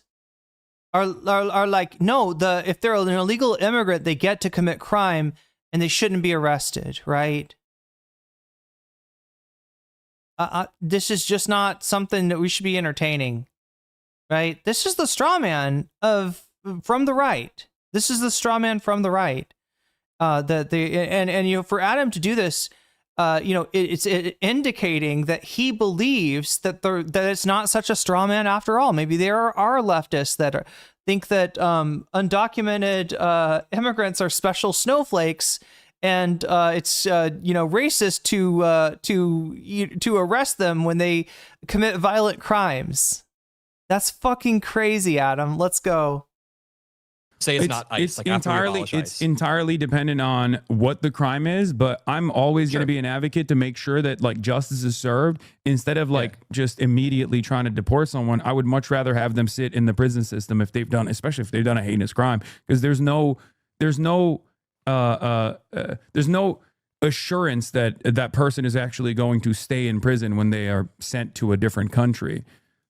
are like, no, if they're an illegal immigrant, they get to commit crime and they shouldn't be arrested, right? This is just not something that we should be entertaining, right? This is the straw man from the right. This is the straw man from the right. For Adam to do this, it's indicating that he believes that it's not such a straw man after all. Maybe there are leftists that think that undocumented immigrants are special snowflakes. And it's racist to arrest them when they commit violent crimes. That's fucking crazy, Adam. Let's go. Say it's not ICE. It's entirely dependent on what the crime is, but I'm always going to be an advocate to make sure that like justice is served instead of like just immediately trying to deport someone. I would much rather have them sit in the prison system especially if they've done a heinous crime, because there's no assurance that that person is actually going to stay in prison when they are sent to a different country.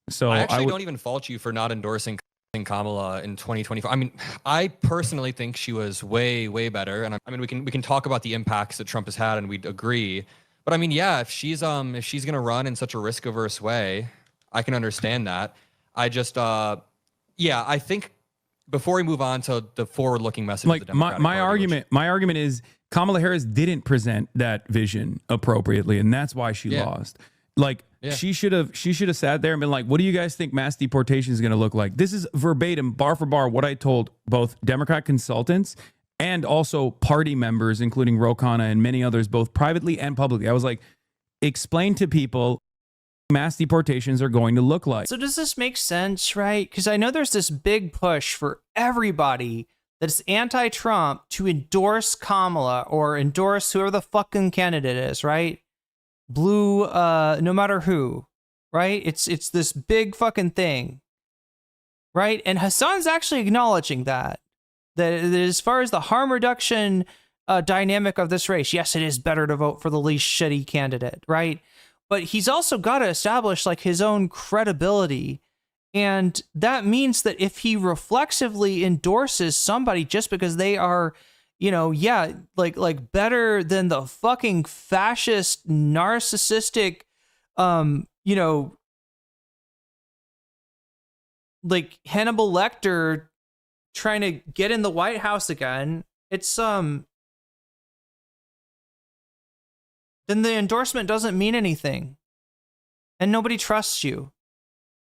So I don't even fault you for not endorsing Kamala in 2024. I mean, I personally think she was way, way better. And I mean, we can talk about the impacts that Trump has had, and we'd agree. But I mean, yeah, if she's gonna run in such a risk-averse way, I can understand that. I just, I think. Before we move on to the forward-looking message, like of the Democratic my Party, argument is Kamala Harris didn't present that vision appropriately, and that's why she lost. Like she should have sat there and been like, "What do you guys think mass deportation is going to look like?" This is verbatim, bar for bar, what I told both Democrat consultants and also party members, including Ro Khanna and many others, both privately and publicly. I was like, explain to people mass deportations are going to look like. So does this make sense, right? Because I know there's this big push for everybody that's anti-Trump to endorse Kamala or endorse whoever the fucking candidate is, right? Blue, no matter who, right? It's this big fucking thing, right? And Hasan's actually acknowledging that as far as the harm reduction dynamic of this race, yes, it is better to vote for the least shitty candidate, right? But he's also got to establish like his own credibility. And that means that if he reflexively endorses somebody just because they are, like better than the fucking fascist, narcissistic, like Hannibal Lecter trying to get in the White House again, it's then the endorsement doesn't mean anything, and nobody trusts you.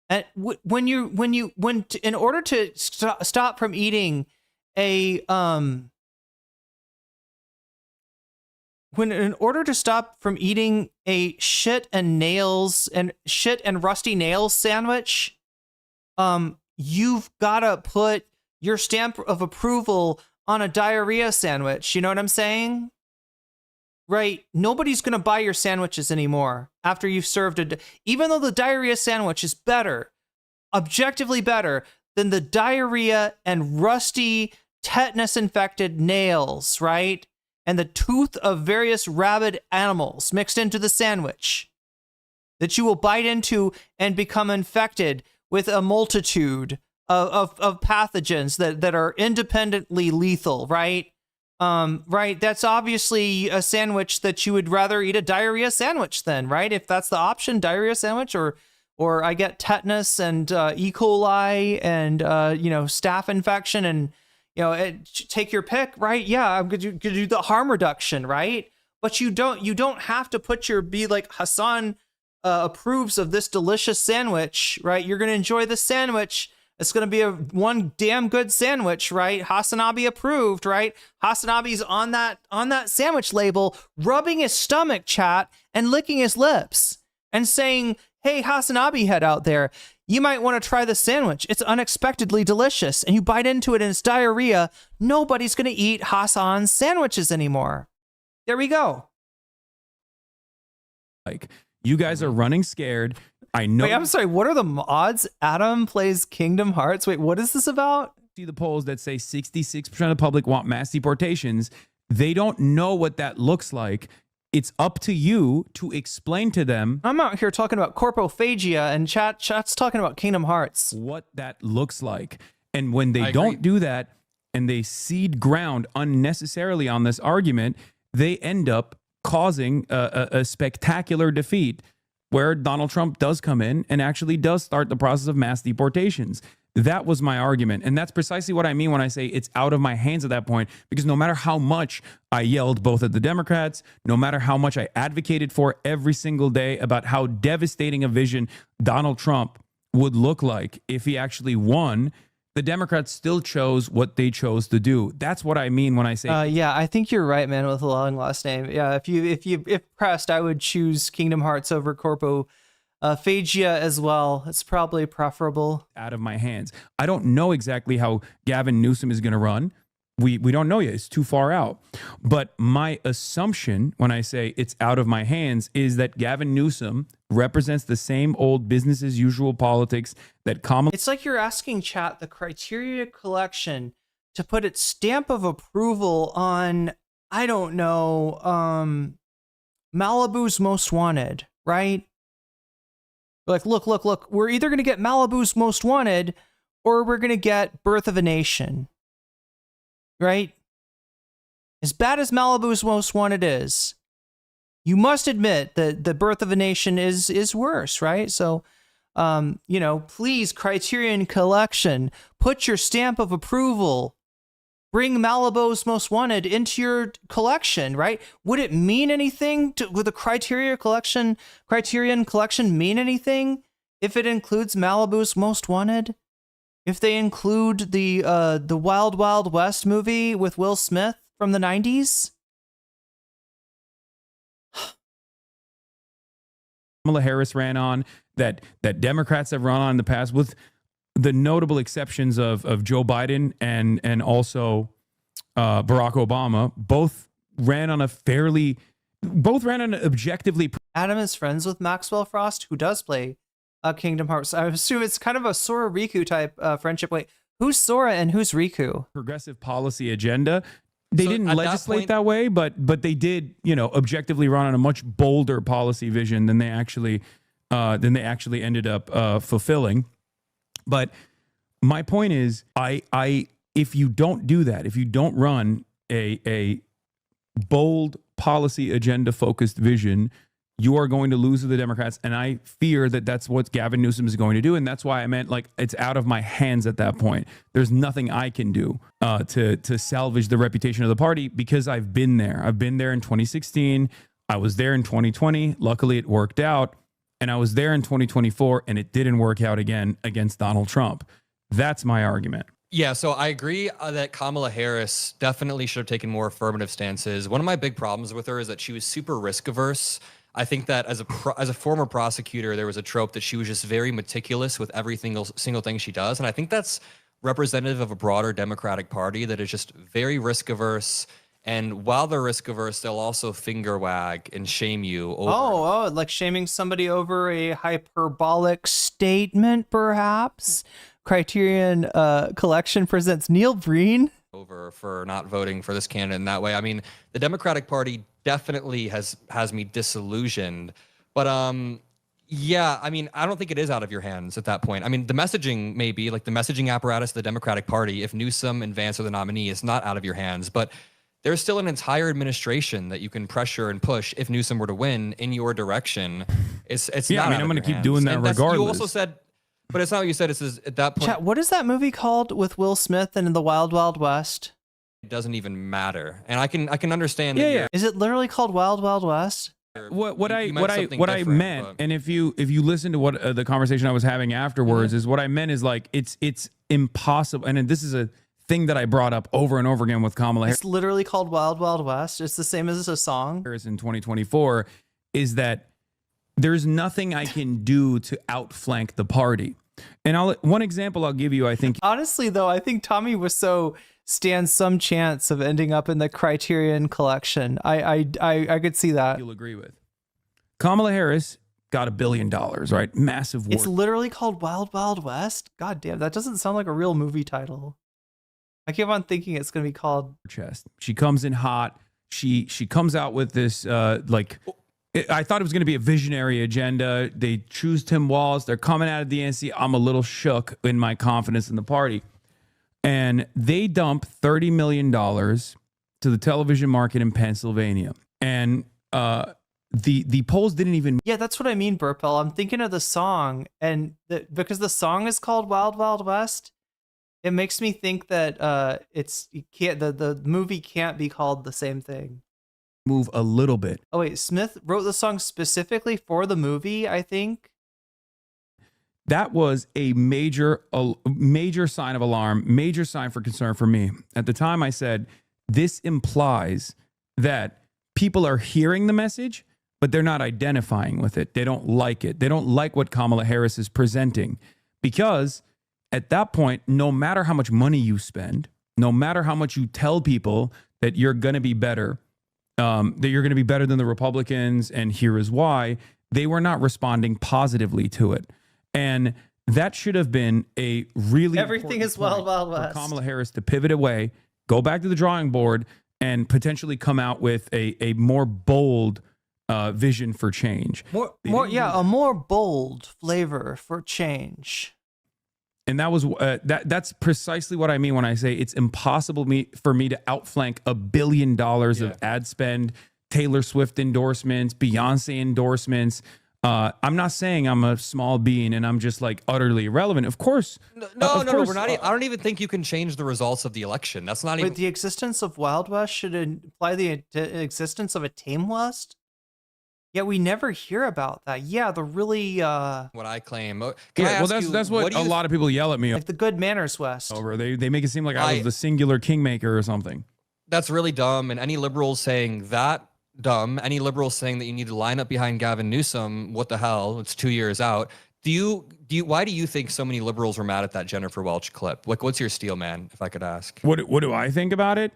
And in order to stop from eating in order to stop from eating a shit and rusty nails sandwich, you've got to put your stamp of approval on a diarrhea sandwich. You know what I'm saying? Right, nobody's going to buy your sandwiches anymore after you've served even though the diarrhea sandwich is better, objectively better than the diarrhea and rusty tetanus-infected nails, right? And the tooth of various rabid animals mixed into the sandwich that you will bite into and become infected with a multitude of pathogens that are independently lethal, right? Right, that's obviously a sandwich that you would rather eat a diarrhea sandwich than, right? If that's the option, diarrhea sandwich, or I get tetanus and E. coli and staph infection, and take your pick, right? Yeah, I'm gonna do the harm reduction, right? But you don't have to be like Hasan approves of this delicious sandwich, right? You're gonna enjoy the sandwich It's going to be one damn good sandwich, right? Hasanabi approved, right? Hasanabi's on that sandwich label, rubbing his stomach, chat, and licking his lips and saying, hey, Hasanabi head out there, you might want to try this sandwich. It's unexpectedly delicious. And you bite into it and it's diarrhea. Nobody's going to eat Hasan's sandwiches anymore. There we go. Like, you guys are running scared. I know. Wait, I'm sorry. What are the odds Adam plays Kingdom Hearts? Wait, what is this about? See the polls that say 66% of the public want mass deportations. They don't know what that looks like. It's up to you to explain to them. I'm out here talking about corpophagia, and chat's talking about Kingdom Hearts. What that looks like. And when they don't do that and they cede ground unnecessarily on this argument, they end up causing a spectacular defeat where Donald Trump does come in and actually does start the process of mass deportations. That was my argument. And that's precisely what I mean when I say it's out of my hands at that point, because no matter how much I yelled both at the Democrats, no matter how much I advocated for every single day about how devastating a vision Donald Trump would look like if he actually won, the Democrats still chose what they chose to do. That's what I mean when I say. Yeah, I think you're right, man, with a long last name. Yeah, if pressed, I would choose Kingdom Hearts over corpophagia as well. It's probably preferable. Out of my hands. I don't know exactly how Gavin Newsom is going to run. We don't know yet. It's too far out. But my assumption when I say it's out of my hands is that Gavin Newsom represents the same old business as usual politics that Kamala. It's like you're asking chat the criteria collection to put its stamp of approval on, I don't know, Malibu's Most Wanted, right? Like, look, we're either going to get Malibu's Most Wanted or we're going to get Birth of a Nation. Right? As bad as Malibu's Most Wanted is, you must admit that the Birth of a Nation is worse, right? So, please, Criterion Collection, put your stamp of approval. Bring Malibu's Most Wanted into your collection, right? Would it mean anything? Would the Criterion Collection mean anything if it includes Malibu's Most Wanted? If they include the Wild Wild West movie with Will Smith from the 90s? Kamala Harris ran on, that Democrats have run on in the past, with the notable exceptions of Joe Biden and also Barack Obama. Both ran on an objectively. Adam is friends with Maxwell Frost, who does play Kingdom Hearts. I assume it's kind of a Sora Riku type friendship. Wait, who's Sora and who's Riku? Progressive policy agenda. They didn't legislate that way, but they did, objectively run on a much bolder policy vision than they actually ended up fulfilling. But my point is, if you don't do that, if you don't run a bold policy agenda focused vision, you are going to lose to the Democrats. And I fear that that's what Gavin Newsom is going to do. And that's why I meant, like, it's out of my hands at that point. There's nothing I can do to salvage the reputation of the party, because I've been there. I've been there in 2016. I was there in 2020. Luckily, it worked out. And I was there in 2024, and it didn't work out again against Donald Trump. That's my argument. Yeah, so I agree that Kamala Harris definitely should have taken more affirmative stances. One of my big problems with her is that she was super risk averse. I think that as a former prosecutor, there was a trope that she was just very meticulous with every single thing she does. And I think that's representative of a broader Democratic Party that is just very risk averse. And while they're risk averse, they'll also finger wag and shame you over. Oh, like shaming somebody over a hyperbolic statement, perhaps? Criterion Collection presents Neil Breen over for not voting for this candidate in that way. I mean, the Democratic Party definitely has me disillusioned. But yeah, I mean, I don't think it is out of your hands at that point. I mean, the messaging maybe, like the messaging apparatus of the Democratic Party, if Newsom and Vance are the nominee, is not out of your hands. But there's still an entire administration that you can pressure and push if Newsom were to win in your direction. It's yeah, not. I mean, I'm going to keep doing that regardless. You also said, but it's not what you said. It's at that point. Chat, what is that movie called with Will Smith and in the Wild Wild West? It doesn't even matter, and I can understand. Yeah. Is it literally called Wild Wild West? What I different, meant, but- and if you listen to what the conversation I was having afterwards, is what I meant is like it's impossible, and this is a thing that I brought up over and over again with Kamala Harris It's literally called Wild Wild West. It's the same as a song. in 2024, is that there's nothing I can do to outflank the party. And one example I'll give you, I think Honestly, though, I think Tommy Wiseau stands some chance of ending up in the Criterion Collection. I could see that. you'll agree with. Kamala Harris got $1 billion, right? Massive war It's literally called Wild Wild West. God damn, that doesn't sound like a real movie title. I keep on thinking it's going to be called. chest. She comes in hot. She comes out with this I thought it was going to be a visionary agenda. They choose Tim Walz. They're coming out of the NC. I'm a little shook in my confidence in the party. And they dump $30 million to the television market in Pennsylvania. And the polls didn't even. Yeah, that's what I mean, Burpel. I'm thinking of the song, and because the song is called Wild Wild West, it makes me think that the movie can't be called the same thing. move a little bit. Oh wait, Smith wrote the song specifically for the movie, I think. That was a major sign of alarm, major sign for concern for me. At the time, I said, this implies that people are hearing the message, but they're not identifying with it. They don't like it. They don't like what Kamala Harris is presenting. Because at that point, no matter how much money you spend, no matter how much you tell people that you're going to be better, that you're going to be better than the Republicans, and here is why, they were not responding positively to it. And that should have been a really Everything is Wild Wild West. for Kamala Harris to pivot away, go back to the drawing board, and potentially come out with a more bold vision for change. A more bold flavor for change. And that was that's precisely what I mean when I say it's impossible for me to outflank $1 billion of ad spend, Taylor Swift endorsements, Beyonce endorsements. I'm not saying I'm a small bean and I'm just like utterly irrelevant. Of course. No, we're not. I don't even think you can change the results of the election. That's not even. Wait, the existence of Wild West should imply the existence of a Tame West? Yeah, we never hear about that. Yeah, the really what I claim. That's what a lot of people yell at me like the Good Manners West. over. They make it seem like I was the singular kingmaker or something. That's really dumb. And any liberals saying that dumb, any liberals saying that you need to line up behind Gavin Newsom, what the hell? It's 2 years out. Why do you think so many liberals were mad at that Jennifer Welch clip? Like, what's your steal, man? If I could ask. What do I think about it?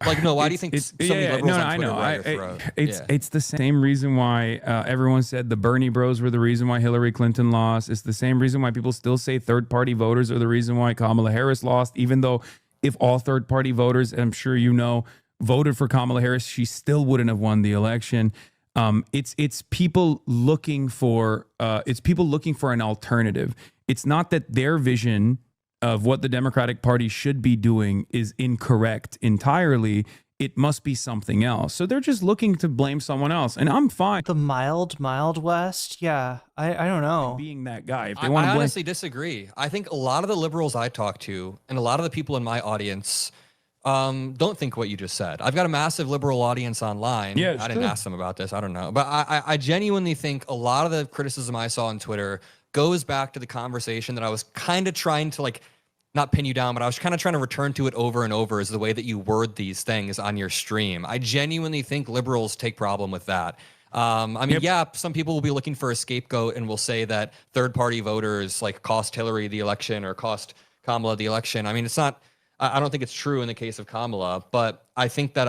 Like, no, why do you think so many liberals on Twitter It's the same reason why everyone said the Bernie bros were the reason why Hillary Clinton lost. It's the same reason why people still say third-party voters are the reason why Kamala Harris lost, even though if all third-party voters, I'm sure you know, voted for Kamala Harris, she still wouldn't have won the election. It's people looking for an alternative. It's not that their vision of what the Democratic Party should be doing is incorrect entirely. It must be something else. So they're just looking to blame someone else. And I'm fine. The mild West? Yeah, I don't know. Being that guy. If they want to I blame. honestly disagree. I think a lot of the liberals I talk to and a lot of the people in my audience don't think what you just said. I've got a massive liberal audience online. Yeah, I didn't ask them about this. I don't know. But I genuinely think a lot of the criticism I saw on Twitter goes back to the conversation that I was kind of trying to, like, not pin you down, but I was kind of trying to return to it over and over, is the way that you word these things on your stream. I genuinely think liberals take problem with that. Yeah, some people will be looking for a scapegoat and will say that third-party voters like cost Hillary the election or cost Kamala the election. I mean, it's not. I don't think it's true in the case of Kamala, but I think that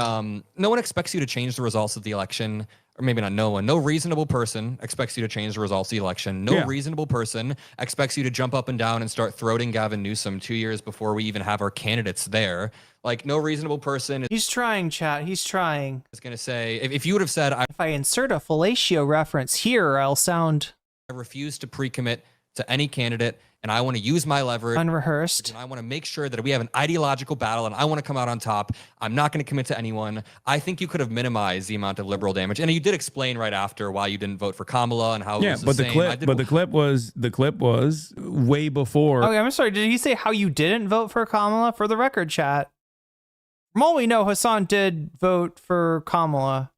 no one expects you to change the results of the election. Or maybe not no one. No reasonable person expects you to change the results of the election. No reasonable person expects you to jump up and down and start throating Gavin Newsom 2 years before we even have our candidates there. Like, no reasonable person. He's trying, chat. He's trying. Is going to say, if you would have said, if I insert a fellatio reference here, I'll sound. I refuse to pre-commit to any candidate, and I want to use my leverage. Unrehearsed. And I want to make sure that we have an ideological battle, and I want to come out on top. I'm not going to commit to anyone. I think you could have minimized the amount of liberal damage. And you did explain right after why you didn't vote for Kamala and how it was the same. The clip was way before. Okay, I'm sorry. Did he say how you didn't vote for Kamala? For the record, chat. From all we know, Hasan did vote for Kamala.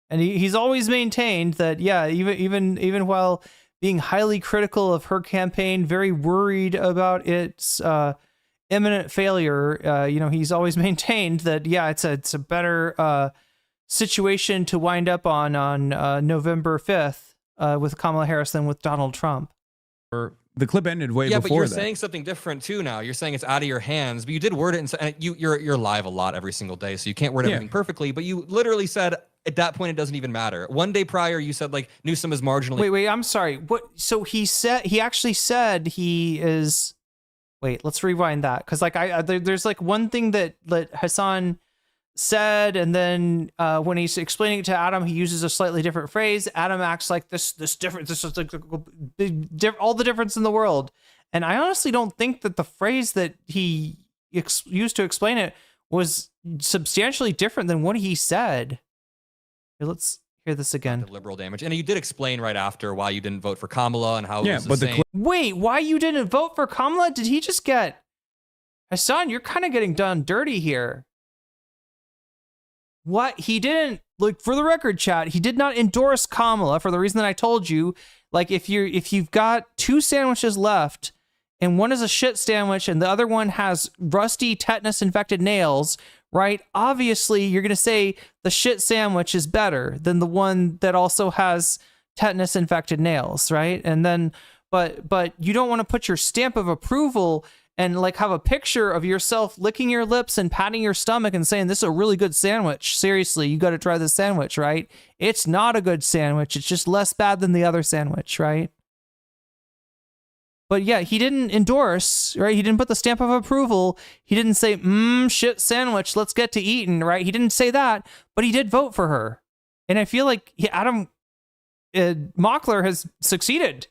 And he's always maintained that, yeah, even while being highly critical of her campaign, very worried about its imminent failure, he's always maintained that, yeah, it's a better situation to wind up on November 5th with Kamala Harris than with Donald Trump. The clip ended way yeah, before but you're that. saying something different too now. You're saying it's out of your hands, but you did word it, and you're live a lot every single day, so you can't word everything perfectly. But you literally said at that point it doesn't even matter. One day prior, you said like Newsom is marginally. Wait, I'm sorry. What? So he actually said he is. Wait, let's rewind that because like there's like one thing that Hasan said, and then when he's explaining it to Adam, he uses a slightly different phrase. Adam acts like this difference. This is like all the difference in the world. And I honestly don't think that the phrase that he used to explain it was substantially different than what he said. Here, let's hear this again. Liberal damage, and you did explain right after why you didn't vote for Kamala and how it was the but same. Wait, why you didn't vote for Kamala? Did he just get Hasan? You're kind of getting done dirty here. What he didn't, like, for the record, chat, he did not endorse Kamala for the reason that I told you. Like, if you've got two sandwiches left and one is a shit sandwich and the other one has rusty tetanus infected nails, right? Obviously, you're going to say the shit sandwich is better than the one that also has tetanus infected nails, right? And then but you don't want to put your stamp of approval and like have a picture of yourself licking your lips and patting your stomach and saying, this is a really good sandwich. Seriously, you got to try this sandwich, right? It's not a good sandwich. It's just less bad than the other sandwich, right? But yeah, he didn't endorse, right? He didn't put the stamp of approval. He didn't say, shit sandwich, let's get to eating, right? He didn't say that, but he did vote for her. And I feel like Adam Mockler has succeeded.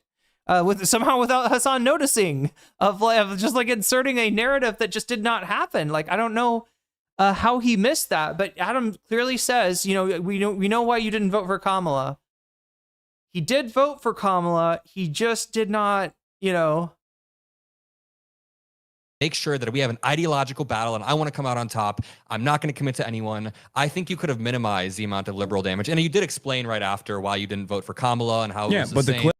Somehow without Hasan noticing of just like inserting a narrative that just did not happen. Like, I don't know how he missed that, but Adam clearly says, we know why you didn't vote for Kamala. He did vote for Kamala. He just did not, Make sure that we have an ideological battle, and I want to come out on top. I'm not going to commit to anyone. I think you could have minimized the amount of liberal damage, and you did explain right after why you didn't vote for Kamala and how it was the same.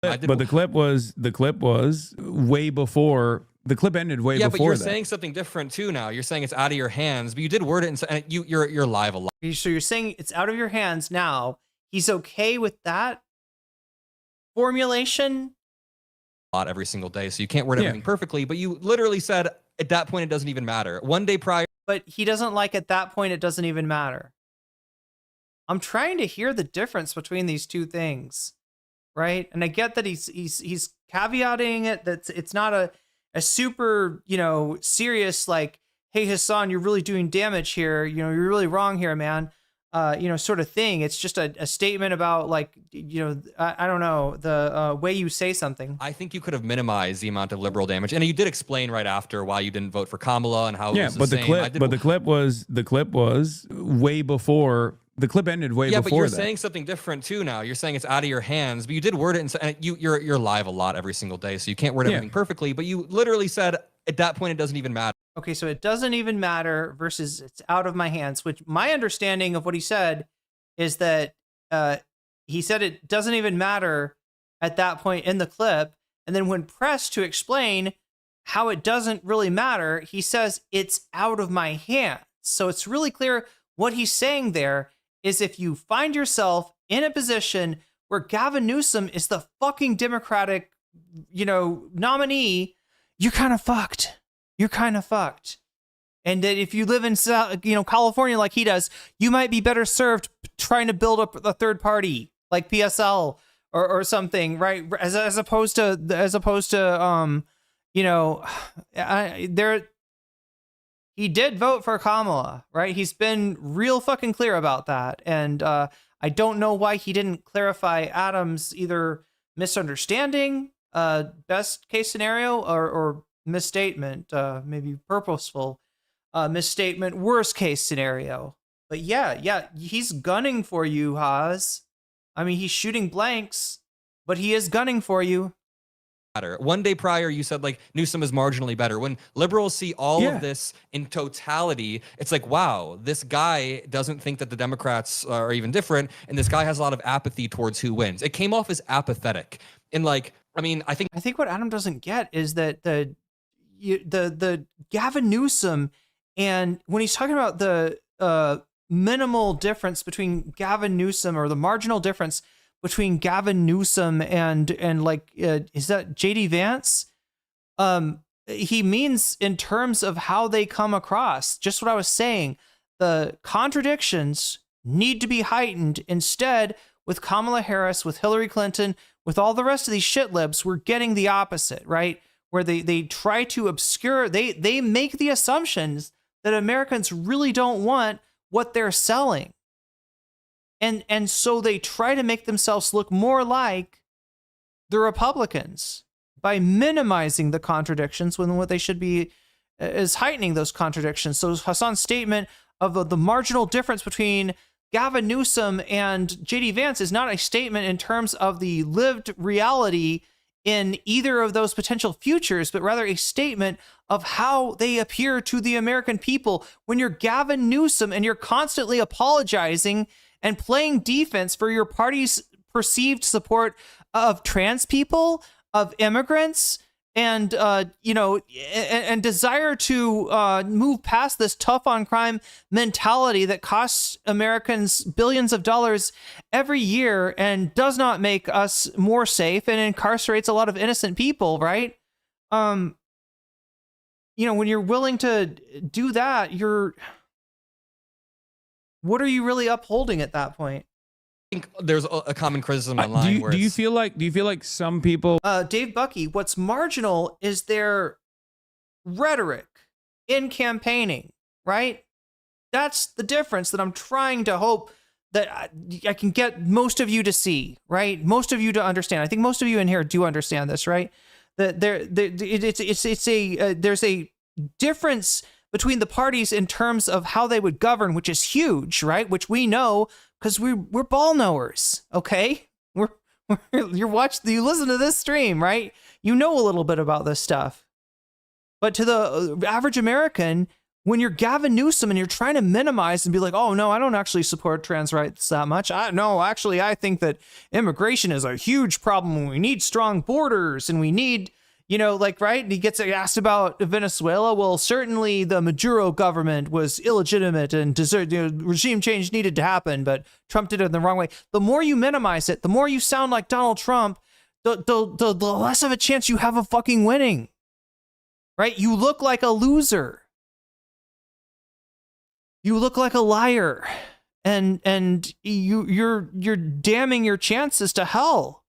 But the clip was way before. The clip ended way before that. Yeah, but you're saying something different too now. You're saying it's out of your hands, but you did word it, and you're live a lot. So you're saying it's out of your hands now. He's okay with that formulation? Every single day, so you can't word everything perfectly, but you literally said at that point it doesn't even matter. One day prior. But he doesn't like at that point it doesn't even matter. I'm trying to hear the difference between these two things. Right. And I get that he's caveating it, that it's not a super, serious, like, hey, Hasan, you're really doing damage here. You're really wrong here, man. Sort of thing. It's just a statement about, like, I don't know, the way you say something. I think you could have minimized the amount of liberal damage. And you did explain right after why you didn't vote for Kamala and how it was the same. The clip was way before. The clip ended way before that. Yeah, but you're saying something different too now. You're saying it's out of your hands, but you did word it, and you're live a lot every single day, so you can't word everything perfectly, but you literally said at that point it doesn't even matter. Okay, so it doesn't even matter versus it's out of my hands, which my understanding of what he said is that he said it doesn't even matter at that point in the clip, and then when pressed to explain how it doesn't really matter, he says it's out of my hands. So it's really clear what he's saying there is if you find yourself in a position where Gavin Newsom is the fucking Democratic, nominee, you're kind of fucked. You're kind of fucked. And that if you live in, California like he does, you might be better served trying to build up a third party like PSL or something, right? As opposed to he did vote for Kamala, right? He's been real fucking clear about that. And I don't know why he didn't clarify Adam's either misunderstanding, best case scenario, or misstatement, maybe purposeful misstatement, worst case scenario. But yeah, he's gunning for you, Haas. I mean, he's shooting blanks, but he is gunning for you. matter. One day prior, you said like Newsom is marginally better. When liberals see all Yeah. of this in totality, it's like, wow, this guy doesn't think that the Democrats are even different, and this guy has a lot of apathy towards who wins. It came off as apathetic. And like, I mean, I think what Adam doesn't get is that the Gavin Newsom, and when he's talking about the minimal difference between Gavin Newsom, or the marginal difference between Gavin Newsom and like is that JD Vance? He means in terms of how they come across. Just what I was saying. The contradictions need to be heightened. Instead, with Kamala Harris, with Hillary Clinton, with all the rest of these shit libs, we're getting the opposite, right? Where they try to obscure, they make the assumptions that Americans really don't want what they're selling. And so they try to make themselves look more like the Republicans by minimizing the contradictions when what they should be is heightening those contradictions. So Hasan's statement of the marginal difference between Gavin Newsom and JD Vance is not a statement in terms of the lived reality in either of those potential futures, but rather a statement of how they appear to the American people. When you're Gavin Newsom and you're constantly apologizing and playing defense for your party's perceived support of trans people, of immigrants, and and desire to move past this tough on crime mentality that costs Americans billions of dollars every year and does not make us more safe and incarcerates a lot of innocent people, right? When you're willing to do that, what are you really upholding at that point? I think there's a common criticism online. Do you feel like some people? Dave Bucky, what's marginal is their rhetoric in campaigning, right? That's the difference that I'm trying to hope that I can get most of you to see, right? Most of you to understand. I think most of you in here do understand this, right? That there's a difference between the parties in terms of how they would govern, which is huge, right? Which we know because we're ball knowers, okay? You listen to this stream, right? You know a little bit about this stuff. But to the average American, when you're Gavin Newsom and you're trying to minimize and be like, oh no, I don't actually support trans rights that much. I think that immigration is a huge problem. We need strong borders and we need, right? And he gets asked about Venezuela. Well, certainly the Maduro government was illegitimate and regime change needed to happen, but Trump did it in the wrong way. The more you minimize it, the more you sound like Donald Trump, the less of a chance you have of fucking winning, right? You look like a loser. You look like a liar, and you're damning your chances to hell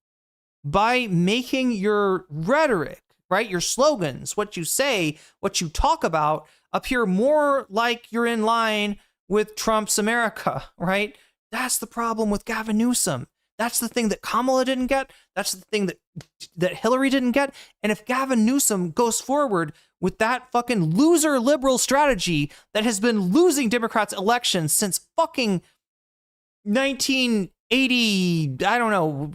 by making your rhetoric, right, your slogans, what you say, what you talk about, appear more like you're in line with Trump's America, right? That's the problem with Gavin Newsom. That's the thing that Kamala didn't get. That's the thing that Hillary didn't get. And if Gavin Newsom goes forward with that fucking loser liberal strategy that has been losing Democrats elections since fucking 1980, I don't know,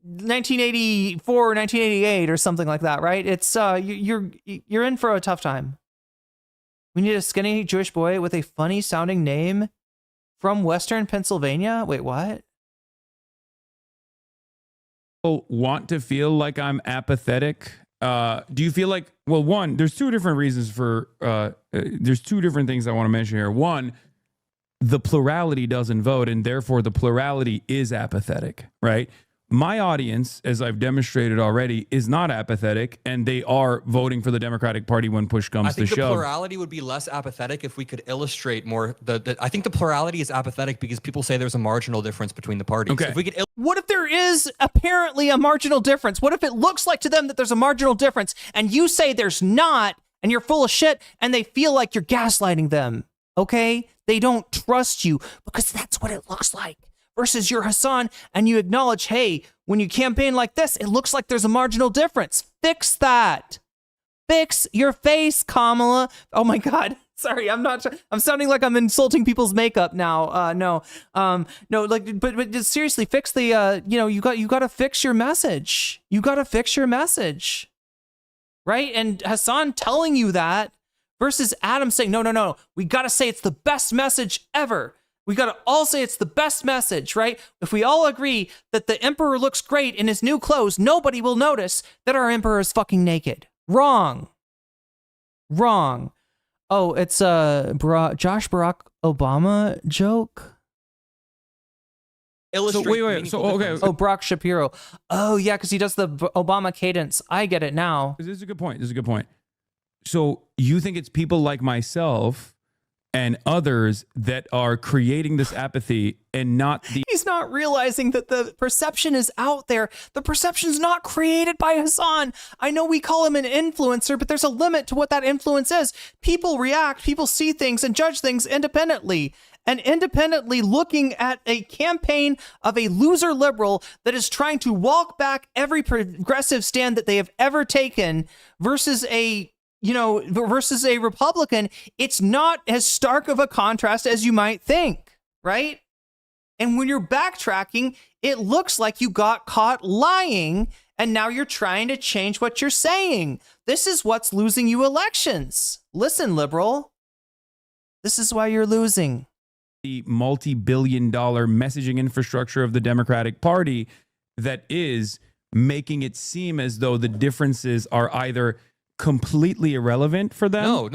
1984 or 1988 or something like that, right? It's you're in for a tough time. We need a skinny Jewish boy with a funny sounding name from Western Pennsylvania. Wait, what? Want to feel like I'm apathetic? Do you feel like, well, one, there's two different reasons for, there's two different things I want to mention here. One, the plurality doesn't vote, and therefore the plurality is apathetic, right? My audience, as I've demonstrated already, is not apathetic, and they are voting for the Democratic Party when push comes to shove. I think the plurality would be less apathetic if we could illustrate more. I think the plurality is apathetic because people say there's a marginal difference between the parties. Okay. If we could What if there is apparently a marginal difference? What if it looks like to them that there's a marginal difference and you say there's not and you're full of shit and they feel like you're gaslighting them, okay? They don't trust you because that's what it looks like. Versus you're Hasan and you acknowledge, hey, when you campaign like this, it looks like there's a marginal difference. Fix that. Fix your face, Kamala. Oh my God. Sorry, I'm not. I'm sounding like I'm insulting people's makeup now. No, like, but just seriously, fix the. You got to fix your message. You got to fix your message, right? And Hasan telling you that versus Adam saying, no, we got to say it's the best message ever. We got to all say it's the best message, right? If we all agree that the emperor looks great in his new clothes, nobody will notice that our emperor is fucking naked. Wrong. Oh, it's a Josh Barack Obama joke. Illustrate wait. So okay. Oh, Brock Shapiro. Oh yeah, because he does the Obama cadence. I get it now. This is a good point. So you think it's people like myself and others that are creating this apathy and not the... He's not realizing that the perception is out there. The perception's not created by Hasan. I know we call him an influencer, but there's a limit to what that influence is. People react, people see things and judge things independently. And independently looking at a campaign of a loser liberal that is trying to walk back every progressive stand that they have ever taken versus a Republican, it's not as stark of a contrast as you might think, right? And when you're backtracking, it looks like you got caught lying, and now you're trying to change what you're saying. This is what's losing you elections. Listen, liberal, this is why you're losing. The multi-billion-dollar messaging infrastructure of the Democratic Party that is making it seem as though the differences are either completely irrelevant for them, No. It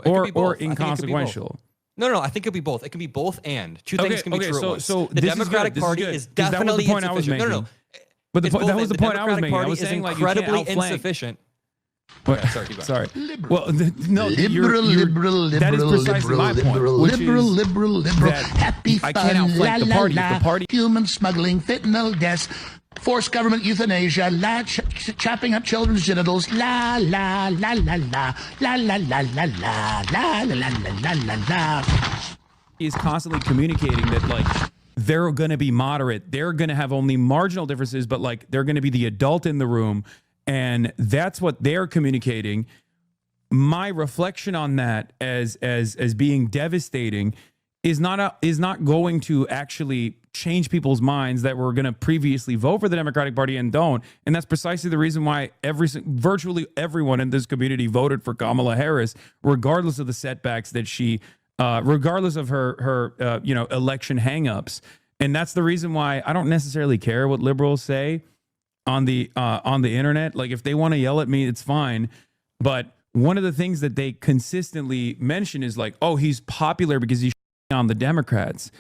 could be both. or I think it could be both. inconsequential. No, I think it could be both. It can be both and. Two things can be true at once. So the this Democratic is Party good. is 'Cause that was the definitely point I was insufficient. making. No. But It's that both was and. the point I was Democratic making. I Party was is saying like you can't incredibly outflank. insufficient. What? Okay, sorry, keep going. Sorry. Liberal. Well, no, Liberal, that is precisely my point. Which liberal. that Happy I fun, can't outflank the party. If the party human smuggling, fentanyl deaths, forced government euthanasia, chopping up children's genitals, la la la la la la la la la la la la la la la. is constantly communicating that like they're going to be moderate, they're going to have only marginal differences, but like they're going to be the adult in the room, and that's what they're communicating. My reflection on that as being devastating is not going to actually change people's minds that were going to previously vote for the Democratic Party and don't. And that's precisely the reason why virtually everyone in this community voted for Kamala Harris, regardless of the setbacks that she, regardless of her election hangups. And that's the reason why I don't necessarily care what liberals say on the internet. Like if they want to yell at me, it's fine. But one of the things that they consistently mention is like, oh, he's popular because he's on the Democrats.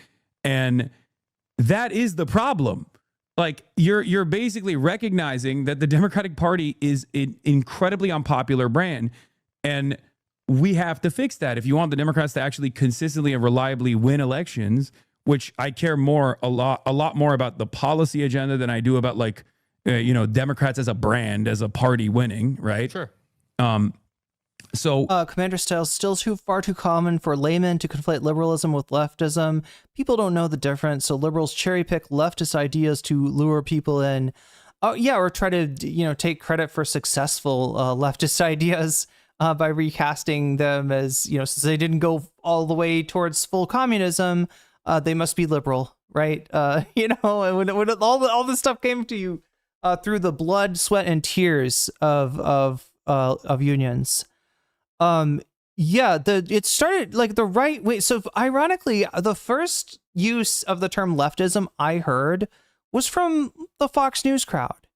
And that is the problem. Like you're basically recognizing that the Democratic Party is an incredibly unpopular brand, and we have to fix that if you want the Democrats to actually consistently and reliably win elections, which I care a lot more about the policy agenda than I do about like Democrats as a brand, as a party winning, right? Sure. So Commander Styles, still far too common for laymen to conflate liberalism with leftism. People don't know the difference, so liberals cherry pick leftist ideas to lure people in. Or try to take credit for successful leftist ideas by recasting them as since they didn't go all the way towards full communism, they must be liberal, right? And when all this stuff came to you through the blood, sweat, and tears of unions. It started like the right way. So ironically, the first use of the term leftism I heard was from the Fox News crowd.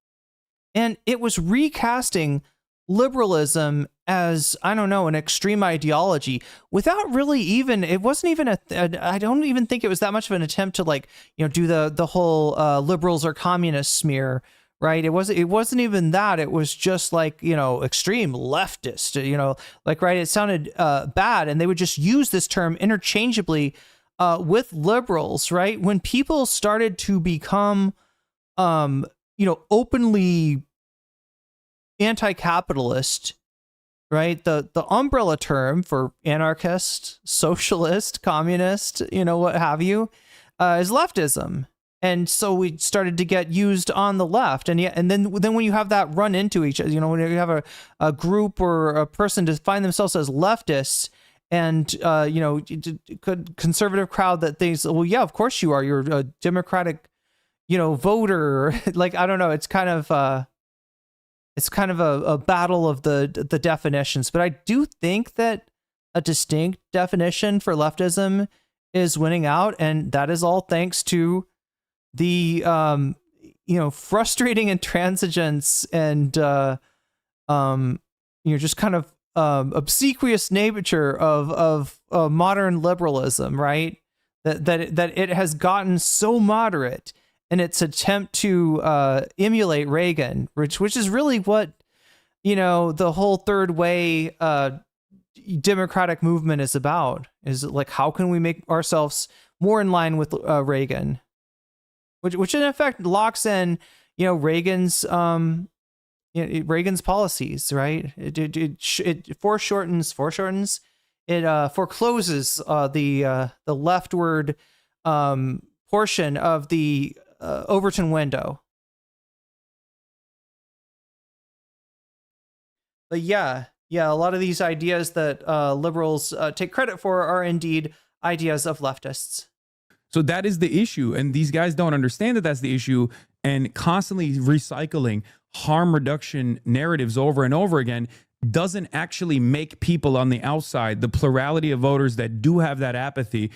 And it was recasting liberalism as, I don't know, an extreme ideology without really even, it wasn't even I don't even think it was that much of an attempt to do the whole liberals or communists smear. Right. It wasn't even that. It was just like, extreme leftist, right. It sounded bad. And they would just use this term interchangeably with liberals. Right. When people started to become, openly anti-capitalist. Right. The umbrella term for anarchist, socialist, communist, what have you, is leftism. And so we started to get used on the left. And then when you have that run into each other, when you have a group or a person define themselves as leftists and conservative crowd that thinks, well, yeah, of course you are. You're a Democratic, voter. Like, I don't know. It's kind of a battle of the definitions. But I do think that a distinct definition for leftism is winning out, and that is all thanks to the frustrating intransigence and just kind of obsequious nature of modern liberalism, right? That it has gotten so moderate in its attempt to emulate Reagan, which is really what the whole third way democratic movement is about. Is like, how can we make ourselves more in line with Reagan, which in effect locks in Reagan's Reagan's policies, right? It foreshortens, it forecloses the leftward portion of the Overton window. But yeah, a lot of these ideas that liberals take credit for are indeed ideas of leftists. So that is the issue. And these guys don't understand that that's the issue, and constantly recycling harm reduction narratives over and over again doesn't actually make people on the outside, the plurality of voters that do have that apathy,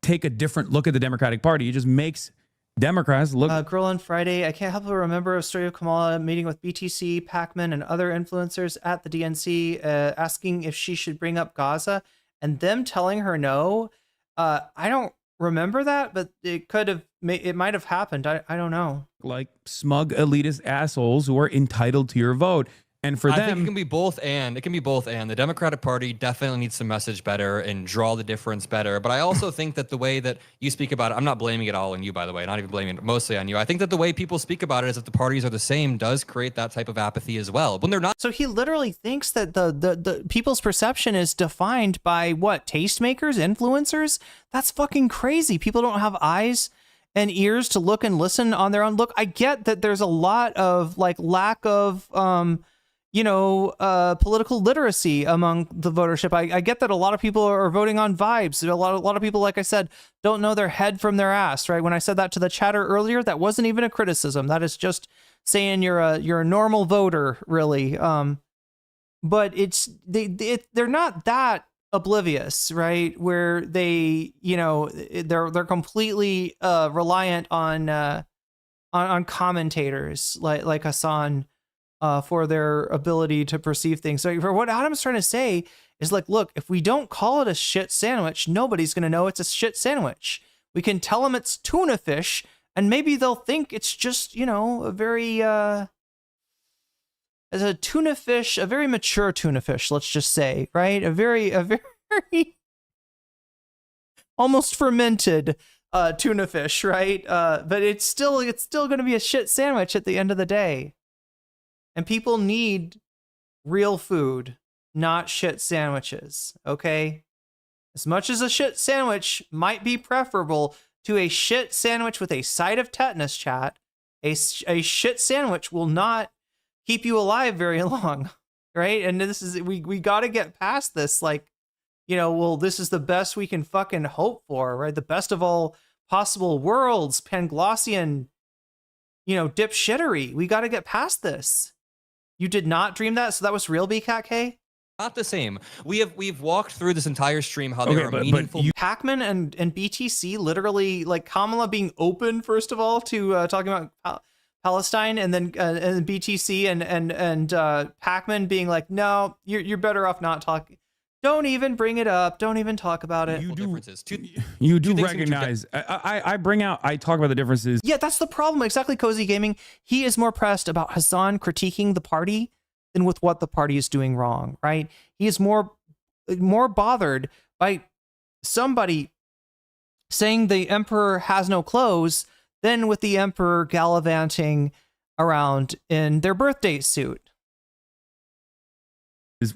take a different look at the Democratic Party. It just makes Democrats look. Girl on Friday, I can't help but remember a story of Kamala meeting with BTC, Pac-Man, and other influencers at the DNC, asking if she should bring up Gaza, and them telling her no. I don't remember that, but it might have happened. I don't know. Like smug elitist assholes who are entitled to your vote. And for them, I think it can be both and. It can be both and. The Democratic Party definitely needs to message better and draw the difference better. But I also think that the way that you speak about it, I'm not blaming it all on you, by the way, not even blaming it mostly on you. I think that the way people speak about it as if the parties are the same does create that type of apathy as well. When they're not. So he literally thinks that the people's perception is defined by what? Tastemakers, influencers? That's fucking crazy. People don't have eyes and ears to look and listen on their own. Look, I get that there's a lot of lack of political literacy among the votership. I get that a lot of people are voting on vibes. A lot of people, like I said, don't know their head from their ass, right? When I said that to the chatter earlier, that wasn't even a criticism. That is just saying you're a normal voter, really. But they're not that oblivious, right? Where they're completely reliant on commentators like Hasan, for their ability to perceive things. So for what Adam's trying to say is look, if we don't call it a shit sandwich, nobody's going to know it's a shit sandwich. We can tell them it's tuna fish, and maybe they'll think it's just, a very, as a tuna fish, a very mature tuna fish, let's just say, right? A very almost fermented tuna fish, right? But it's still going to be a shit sandwich at the end of the day. And people need real food, not shit sandwiches, okay? As much as a shit sandwich might be preferable to a shit sandwich with a side of tetanus, chat, a shit sandwich will not keep you alive very long, right? And we got to get past this, this is the best we can fucking hope for, right? The best of all possible worlds, Panglossian, dipshittery. We got to get past this. You did not dream that, so that was real, BCAT K? Not the same. We've walked through this entire stream how there are meaningful. Pac-Man and BTC literally, Kamala being open, first of all, to talking about Palestine, and then and BTC and Pac-Man being like, no, you're better off not talking. Don't even bring it up. Don't even talk about it. You do recognize. I talk about the differences. Yeah, that's the problem. Exactly, Cozy Gaming. He is more pressed about Hasan critiquing the party than with what the party is doing wrong, right? He is more bothered by somebody saying the emperor has no clothes than with the emperor gallivanting around in their birthday suit.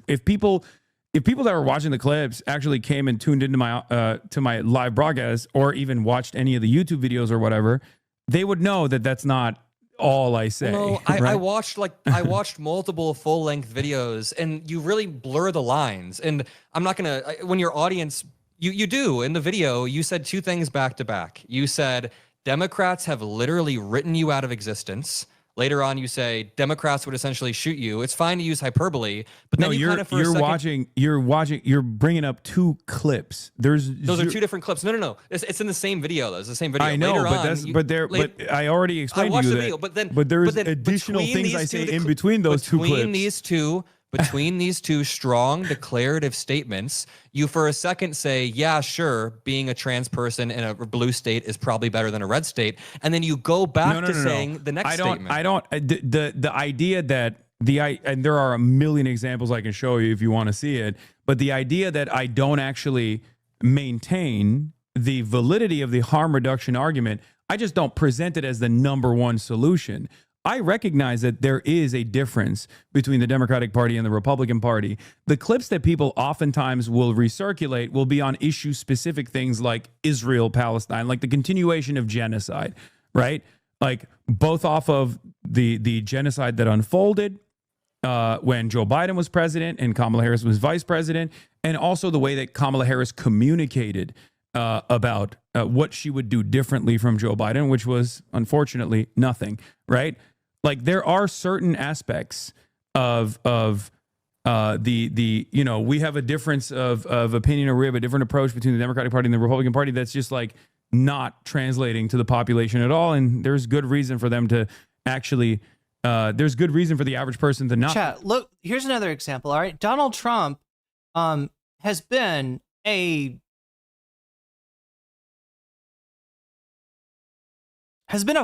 If people that were watching the clips actually came and tuned into my to my live broadcast, or even watched any of the YouTube videos or whatever, they would know that that's not all I say. No, right? I watched multiple full-length videos, and you really blur the lines. And I'm not gonna, when your audience, you do in the video, you said two things back to back. You said Democrats have literally written you out of existence. Later on, you say Democrats would essentially shoot you. It's fine to use hyperbole, but then you're bringing up two clips. Those are two different clips. No. It's in the same video, though. It's the same video. I know, Later but I already explained to you that. But there's additional things I say in between those two clips. Between these two strong declarative statements, you for a second say, yeah, sure, being a trans person in a blue state is probably better than a red state. And then you go back to saying the next statement. The idea that and there are a million examples I can show you if you want to see it, but the idea that I don't actually maintain the validity of the harm reduction argument, I just don't present it as the number one solution. I recognize that there is a difference between the Democratic Party and the Republican Party. The clips that people oftentimes will recirculate will be on issue-specific things like Israel, Palestine, like the continuation of genocide, right? Like both off of the genocide that unfolded when Joe Biden was president and Kamala Harris was vice president, and also the way that Kamala Harris communicated about what she would do differently from Joe Biden, which was unfortunately nothing, right? Like there are certain aspects of the we have a difference of opinion, or we have a different approach between the Democratic Party and the Republican Party that's just like not translating to the population at all. And there's good reason for them to actually there's good reason for the average person to not. Chat, look, here's another example. All right. Donald Trump has been a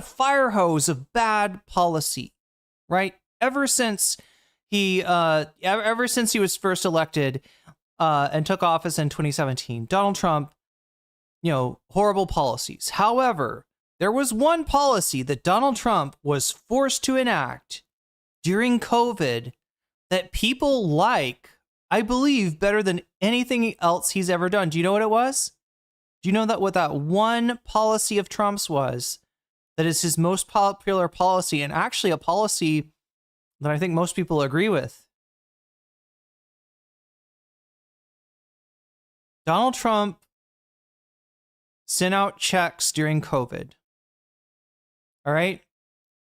fire hose of bad policy, right? Ever since he was first elected and took office in 2017, Donald Trump, horrible policies. However, there was one policy that Donald Trump was forced to enact during COVID that people like, I believe, better than anything else he's ever done. Do you know what it was? Do you know what that one policy of Trump's was? That is his most popular policy, and actually a policy that I think most people agree with. Donald Trump sent out checks during COVID. All right?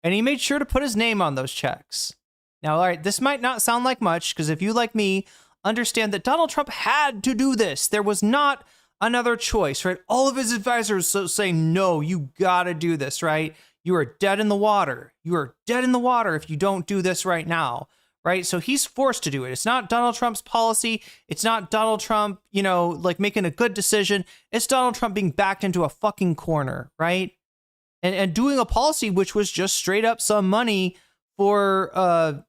And he made sure to put his name on those checks. Now, all right, this might not sound like much, because if you, like me, understand that Donald Trump had to do this. There was not another choice, right? All of his advisors saying, no, you gotta do this, right? You are dead in the water. You are dead in the water if you don't do this right now, right? So he's forced to do it. It's not Donald Trump's policy. It's not Donald Trump, making a good decision. It's Donald Trump being backed into a fucking corner, right? And doing a policy which was just straight up some money for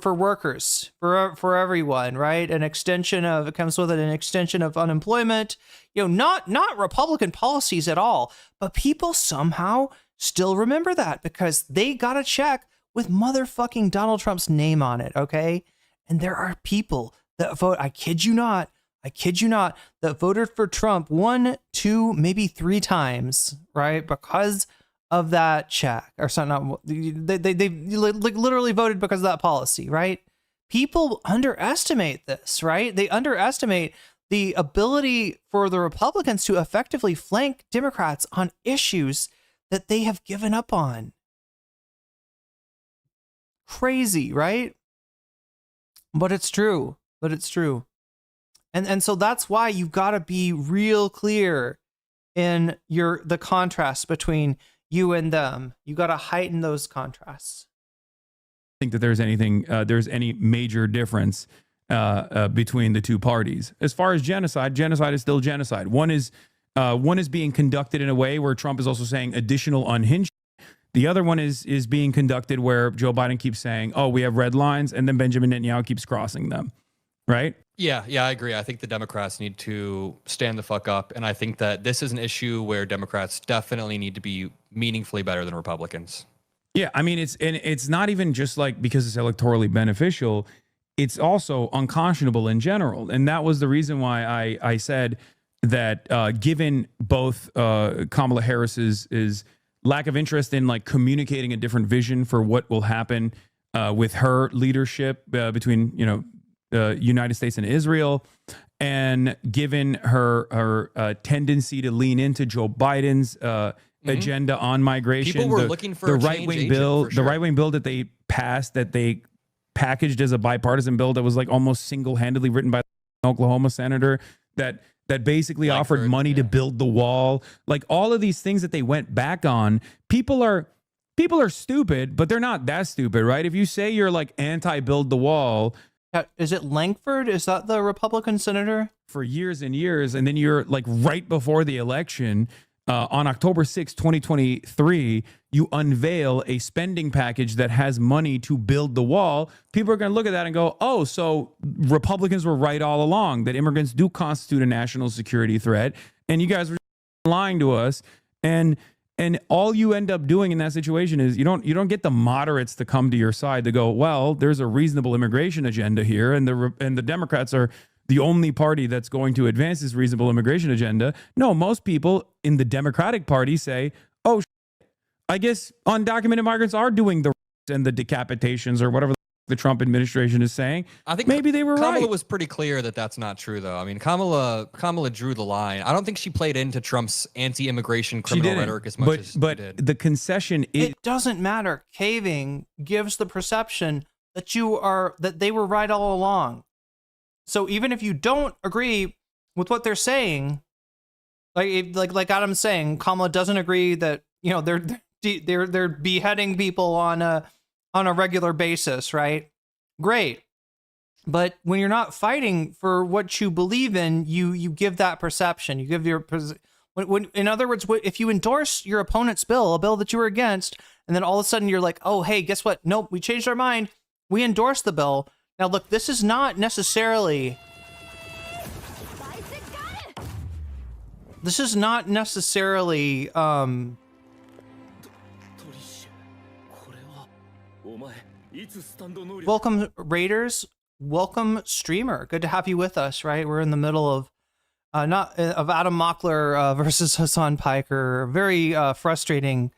workers, for everyone, right? It comes with an extension of unemployment, not Republican policies at all, but people somehow still remember that because they got a check with motherfucking Donald Trump's name on it, okay? And there are people that vote, I kid you not, that voted for Trump 1, 2, maybe 3 times, right? Because of that check or something. They literally voted because of that policy, right? People underestimate this, right? They underestimate the ability for the Republicans to effectively flank Democrats on issues that they have given up on. Crazy, right? But it's true. And so that's why you've got to be real clear in the contrast between you and them. You got to heighten those contrasts. I think that there's any major difference between the two parties. As far as genocide is still genocide. One is being conducted in a way where Trump is also saying additional unhinged. The other one is being conducted where Joe Biden keeps saying, oh, we have red lines, and then Benjamin Netanyahu keeps crossing them, right? Yeah, I agree. I think the Democrats need to stand the fuck up, and I think that this is an issue where Democrats definitely need to be meaningfully better than Republicans. Yeah, I mean, it's not even just like because it's electorally beneficial, it's also unconscionable in general. And that was the reason why I said that given both Kamala Harris's lack of interest in like communicating a different vision for what will happen with her leadership between, you know, the United States and Israel, and given her tendency to lean into Joe Biden's agenda on migration. People were looking for the a right change wing agent, bill, for sure. the right wing bill that they passed, that they packaged as a bipartisan bill that was like almost single handedly written by an Oklahoma senator that basically Like offered for- money to yeah. build the wall. Like all of these things that they went back on, people are stupid, but they're not that stupid, right? If you say you're like anti-build the wall Is it Langford? Is that the Republican senator? for years and years, and then you're like right before the election, on October 6, 2023, you unveil a spending package that has money to build the wall, people are going to look at that and go, oh, so Republicans were right all along, that immigrants do constitute a national security threat, and you guys were lying to us. And all you end up doing in that situation is you don't get the moderates to come to your side to go, well, there's a reasonable immigration agenda here, and the Democrats are the only party that's going to advance this reasonable immigration agenda. No, most people in the Democratic Party say, oh, I guess undocumented migrants are doing the and the decapitations or whatever the Trump administration is saying. I think maybe they were Kamala right. was pretty clear that that's not true, though. I mean, Kamala drew the line. I don't think she played into Trump's anti-immigration She criminal didn't. rhetoric as much as she But did. the concession is It doesn't matter. Caving gives the perception that that they were right all along. So even if you don't agree with what they're saying, like Adam's saying, Kamala doesn't agree that, you know, they're beheading people on a regular basis, right? Great. But when you're not fighting for what you believe in, you give that perception. You give your when in other words, if you endorse your opponent's bill, a bill that you were against, and then all of a sudden you're like, oh, hey, guess what? Nope, we changed our mind. We endorsed the bill. Now, look, this is not necessarily. This is not necessarily. Welcome, Raiders. Welcome, streamer. Good to have you with us. Right, we're in the middle of of Adam Mockler versus Hasan Piker. Very frustrating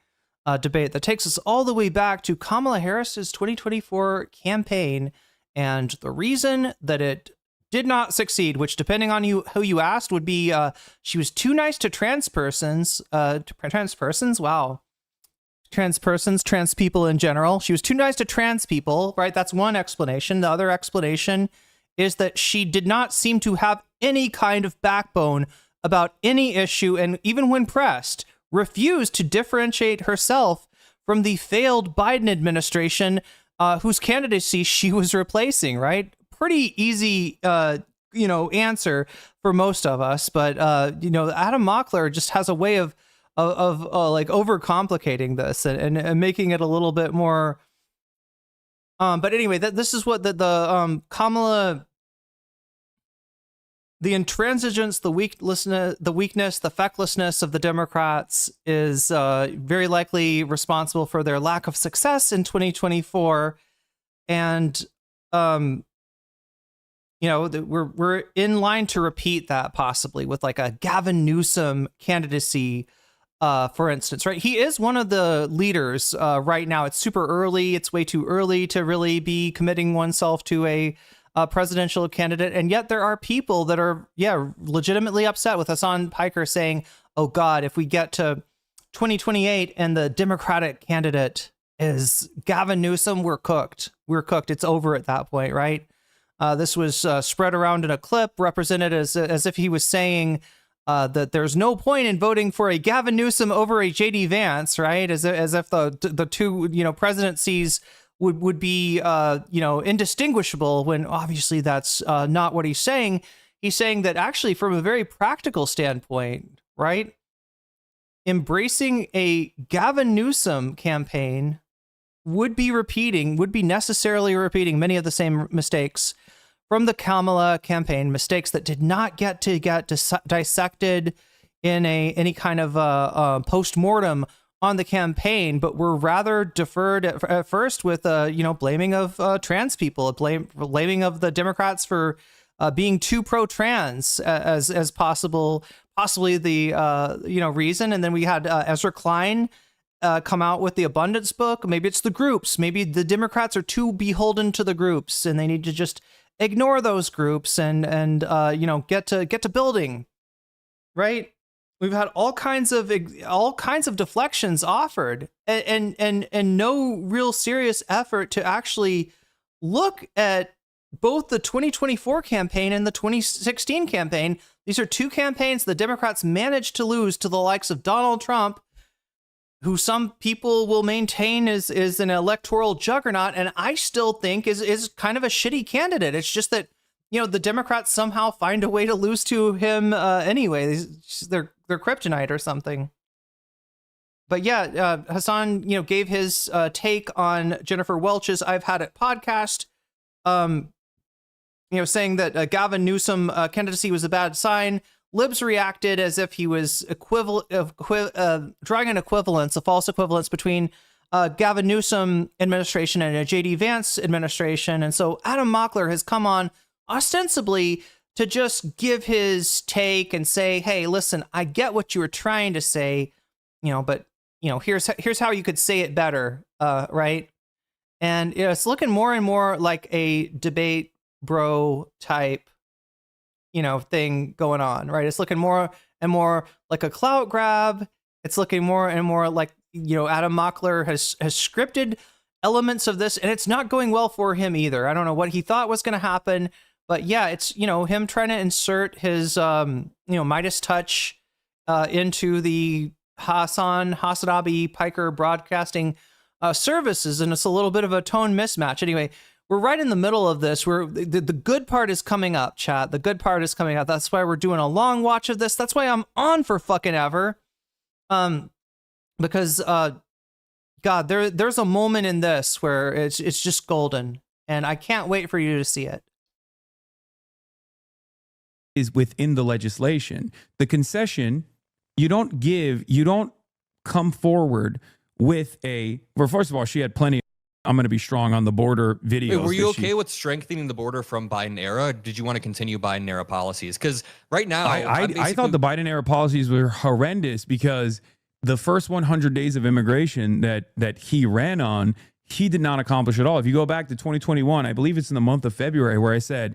debate that takes us all the way back to Kamala Harris's 2024 campaign. And the reason that it did not succeed, which depending on who you asked, would be she was too nice to trans persons. Wow. Trans people in general. She was too nice to trans people, right? That's one explanation. The other explanation is that she did not seem to have any kind of backbone about any issue, and even when pressed, refused to differentiate herself from the failed Biden administration whose candidacy she was replacing, right? Pretty easy, answer for most of us. But, Adam Mockler just has a way of like overcomplicating this and making it a little bit more. But anyway, this is what the Kamala, the intransigence, the weakness, the fecklessness of the Democrats is very likely responsible for their lack of success in 2024. And, we're in line to repeat that possibly with like a Gavin Newsom candidacy, for instance, right? He is one of the leaders right now. It's super early. It's way too early to really be committing oneself to a presidential candidate. And yet there are people that are, legitimately upset with Hasan Piker saying, oh God, if we get to 2028 and the Democratic candidate is Gavin Newsom, we're cooked. We're cooked. It's over at that point, right? This was spread around in a clip represented as if he was saying that there's no point in voting for a Gavin Newsom over a JD Vance, right? As if the two, presidencies would be, indistinguishable, when obviously that's not what he's saying. He's saying that actually from a very practical standpoint, right? Embracing a Gavin Newsom campaign would be necessarily repeating many of the same mistakes from the Kamala campaign, mistakes that did not get dissected in any kind of post-mortem on the campaign, but were rather deferred at first with, blaming of trans people, blaming of the Democrats for being too pro-trans as possibly the, reason. And then we had Ezra Klein come out with the abundance book. Maybe it's the groups. Maybe the Democrats are too beholden to the groups and they need to just ignore those groups and get to building, right? We've had all kinds of deflections offered and no real serious effort to actually look at both the 2024 campaign and the 2016 campaign. These are two campaigns the Democrats managed to lose to the likes of Donald Trump, who some people will maintain is an electoral juggernaut, and I still think is kind of a shitty candidate. It's just that, the Democrats somehow find a way to lose to him anyway. They're kryptonite or something. But yeah, Hasan, gave his take on Jennifer Welch's "I've Had It" podcast, saying that Gavin Newsom candidacy was a bad sign. Libs reacted as if he was drawing an equivalence, a false equivalence between Gavin Newsom administration and a J.D. Vance administration. And so Adam Mockler has come on ostensibly to just give his take and say, hey, listen, I get what you were trying to say, but here's how you could say it better, right? And it's looking more and more like a debate bro type thing going on, right? It's looking more and more like a clout grab. It's looking more and more like, Adam Mockler has scripted elements of this, and it's not going well for him either. I don't know what he thought was going to happen, but yeah, it's, him trying to insert his, Midas touch into the Hasanabi Piker broadcasting services, and it's a little bit of a tone mismatch. Anyway, we're right in the middle of this. The good part is coming up, chat. The good part is coming up. That's why we're doing a long watch of this. That's why I'm on for fucking ever. Because God, there's a moment in this where it's just golden, and I can't wait for you to see it. Is within the legislation. The concession, you don't come forward with well, first of all, she had plenty. I'm going to be strong on the border videos. Wait, were you okay with strengthening the border from Biden era? Did you want to continue Biden era policies? Because right now, I thought the Biden era policies were horrendous, because the first 100 days of immigration that he ran on, he did not accomplish at all. If you go back to 2021, I believe it's in the month of February, where I said,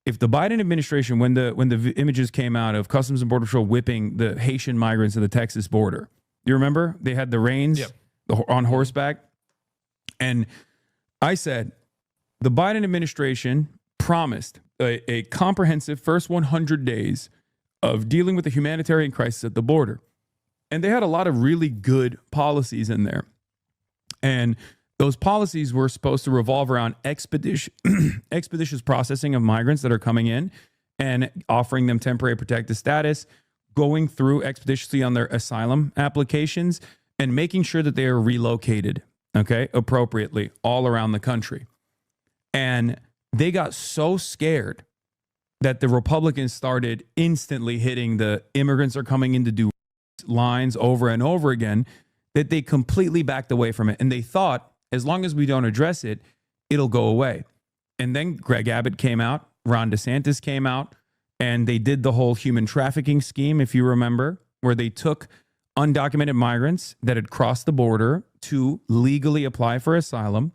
if the Biden administration, when the images came out of Customs and Border Patrol whipping the Haitian migrants at the Texas border, you remember they had the reins on horseback? And I said, the Biden administration promised a comprehensive first 100 days of dealing with the humanitarian crisis at the border. And they had a lot of really good policies in there. And those policies were supposed to revolve around expeditious processing of migrants that are coming in and offering them temporary protected status, going through expeditiously on their asylum applications, and making sure that they are relocated, appropriately all around the country. And they got so scared that the Republicans started instantly hitting the immigrants are coming in to do lines over and over again, that they completely backed away from it. And they thought, as long as we don't address it, it'll go away. And then Greg Abbott came out, Ron DeSantis came out, and they did the whole human trafficking scheme, if you remember, where they took undocumented migrants that had crossed the border to legally apply for asylum,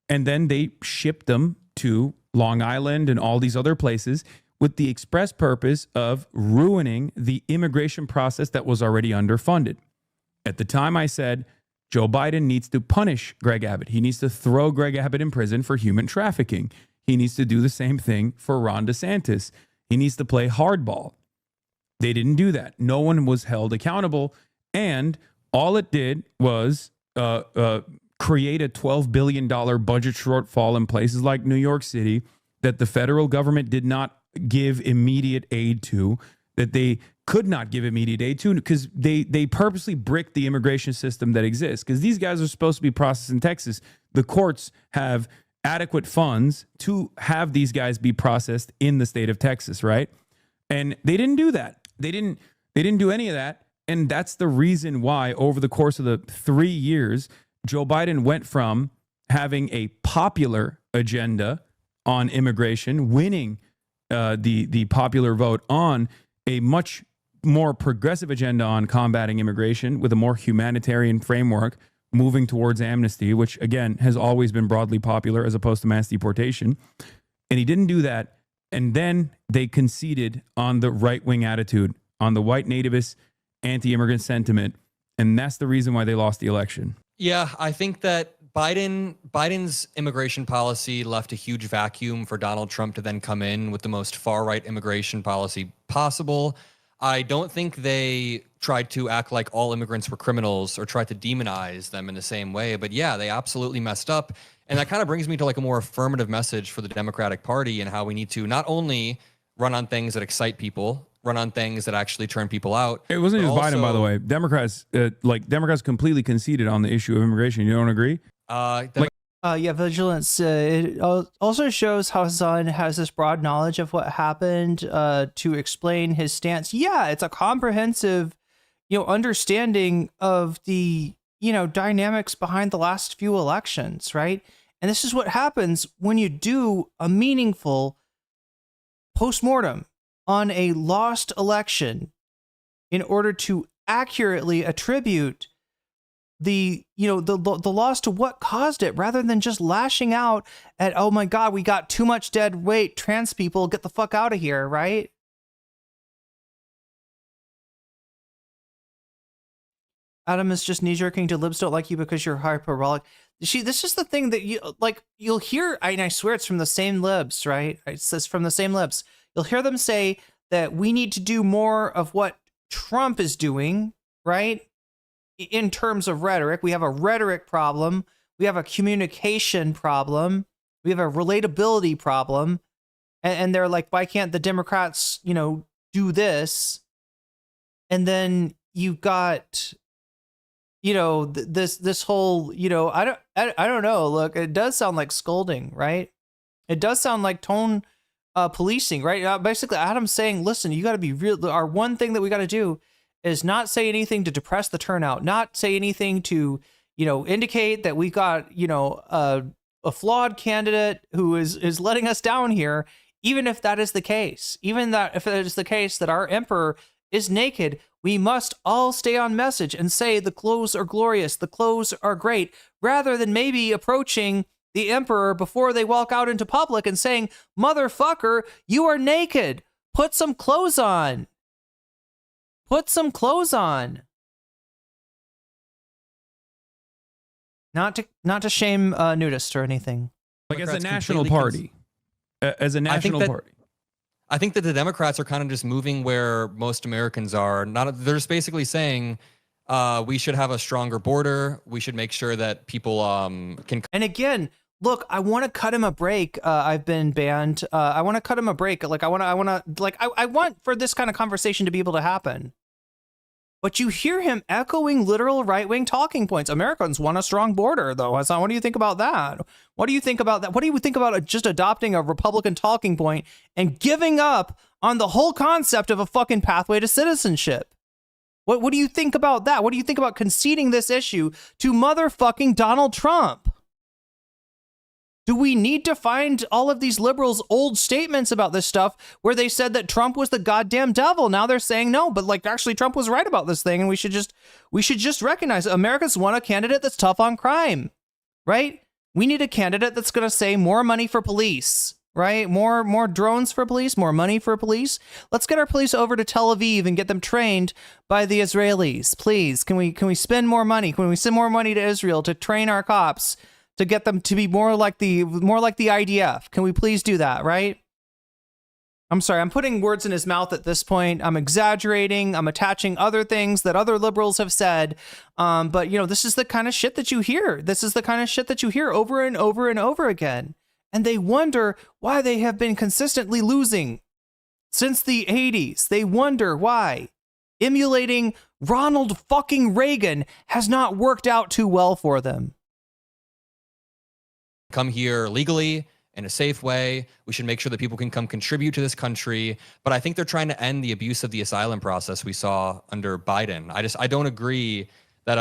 and then they shipped them to Long Island and all these other places with the express purpose of ruining the immigration process that was already underfunded. At the time, I said, Joe Biden needs to punish Greg Abbott. He needs to throw Greg Abbott in prison for human trafficking. He needs to do the same thing for Ron DeSantis. He needs to play hardball. They didn't do that. No one was held accountable. And all it did was create a $12 billion budget shortfall in places like New York City that the federal government did not give immediate aid to, that they could not give immediate aid to, because they purposely bricked the immigration system that exists. Because these guys are supposed to be processed in Texas. The courts have adequate funds to have these guys be processed in the state of Texas, right? And they didn't do that. They didn't do any of that. And that's the reason why over the course of the 3 years, Joe Biden went from having a popular agenda on immigration, winning the popular vote, on a much more progressive agenda on combating immigration with a more humanitarian framework, moving towards amnesty, which again has always been broadly popular as opposed to mass deportation. And he didn't do that. And then they conceded on the right-wing attitude, on the white nativist anti-immigrant sentiment. And that's the reason why they lost the election. Yeah, I think that Biden's immigration policy left a huge vacuum for Donald Trump to then come in with the most far-right immigration policy possible. I don't think they tried to act like all immigrants were criminals or tried to demonize them in the same way. But yeah, they absolutely messed up. And that kind of brings me to like a more affirmative message for the Democratic Party and how we need to not only run on things that excite people, run on things that actually turn people out. It wasn't just also, Biden, by the way. Democrats completely conceded on the issue of immigration. You don't agree? Yeah, vigilance. It also shows how Hasan has this broad knowledge of what happened to explain his stance. Yeah, it's a comprehensive, understanding of the, dynamics behind the last few elections, right? And this is what happens when you do a meaningful postmortem on a lost election in order to accurately attribute the loss to what caused it, rather than just lashing out at, oh my God, we got too much dead weight, trans people, get the fuck out of here, right? Adam is just knee-jerking to libs don't like you because you're hyperbolic. This is the thing that you'll hear, and I swear it's from the same libs, right? It says from the same libs. You'll hear them say that we need to do more of what Trump is doing, right? In terms of rhetoric, we have a rhetoric problem. We have a communication problem. We have a relatability problem. And they're like, why can't the Democrats, do this? And then you've got, this whole, I don't know. Look, it does sound like scolding, right? It does sound like tone policing, right? Basically, Adam's saying, listen, you got to be real. Our one thing that we got to do is not say anything to depress the turnout, not say anything to, indicate that we got, a flawed candidate who is letting us down here, even if that is the case. Even that if it is the case that our emperor is naked, we must all stay on message and say the clothes are glorious, the clothes are great, rather than maybe approaching the emperor before they walk out into public and saying, motherfucker, you are naked. Put some clothes on. Put some clothes on. Not to shame nudists or anything. Like as a national party. As a national party. I think that the Democrats are kind of just moving where most Americans are. They're just basically saying we should have a stronger border. We should make sure that people can. And again, look, I want to cut him a break. I've been banned. I want to cut him a break. I want for this kind of conversation to be able to happen. But you hear him echoing literal right-wing talking points. Americans want a strong border, though. Hasan, what do you think about that? What do you think about that? What do you think about just adopting a Republican talking point and giving up on the whole concept of a fucking pathway to citizenship? What do you think about that? What do you think about conceding this issue to motherfucking Donald Trump? Do we need to find all of these liberals' old statements about this stuff where they said that Trump was the goddamn devil? Now they're saying no, but actually Trump was right about this thing, and we should just recognize it. America's want a candidate that's tough on crime, right? We need a candidate that's going to say more money for police, right? More drones for police, more money for police. Let's get our police over to Tel Aviv and get them trained by the Israelis, please. Can we spend more money? Can we send more money to Israel to train our cops? To get them to be more like the IDF. Can we please do that, right? I'm sorry, I'm putting words in his mouth at this point. I'm exaggerating. I'm attaching other things that other liberals have said. But this is the kind of shit that you hear. This is the kind of shit that you hear over and over and over again. And they wonder why they have been consistently losing since the 80s. They wonder why emulating Ronald fucking Reagan has not worked out too well for them. Come here legally in a safe way. We should make sure that people can come contribute to this country. But I think they're trying to end the abuse of the asylum process we saw under Biden. I don't agree that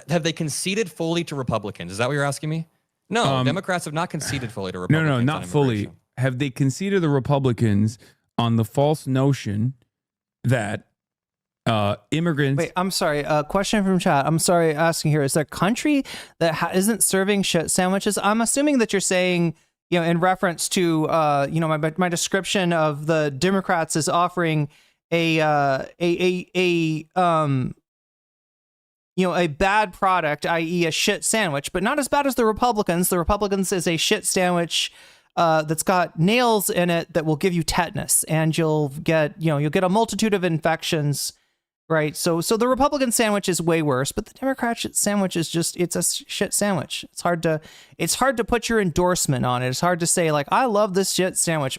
have they conceded fully to Republicans? Is that what you're asking me? No, Democrats have not conceded fully to Republicans. No, not fully. Have they conceded the Republicans on the false notion that immigrants. Wait, I'm sorry. Question from chat. I'm sorry asking here. Is there a country that isn't serving shit sandwiches? I'm assuming that you're saying, in reference to, my description of the Democrats as offering a bad product, i.e. a shit sandwich, but not as bad as the Republicans. The Republicans is a shit sandwich that's got nails in it that will give you tetanus, and you'll get a multitude of infections, right? So the Republican sandwich is way worse, but the Democrat sandwich is it's a shit sandwich. It's hard to put your endorsement on it. It's hard to say like, I love this shit sandwich.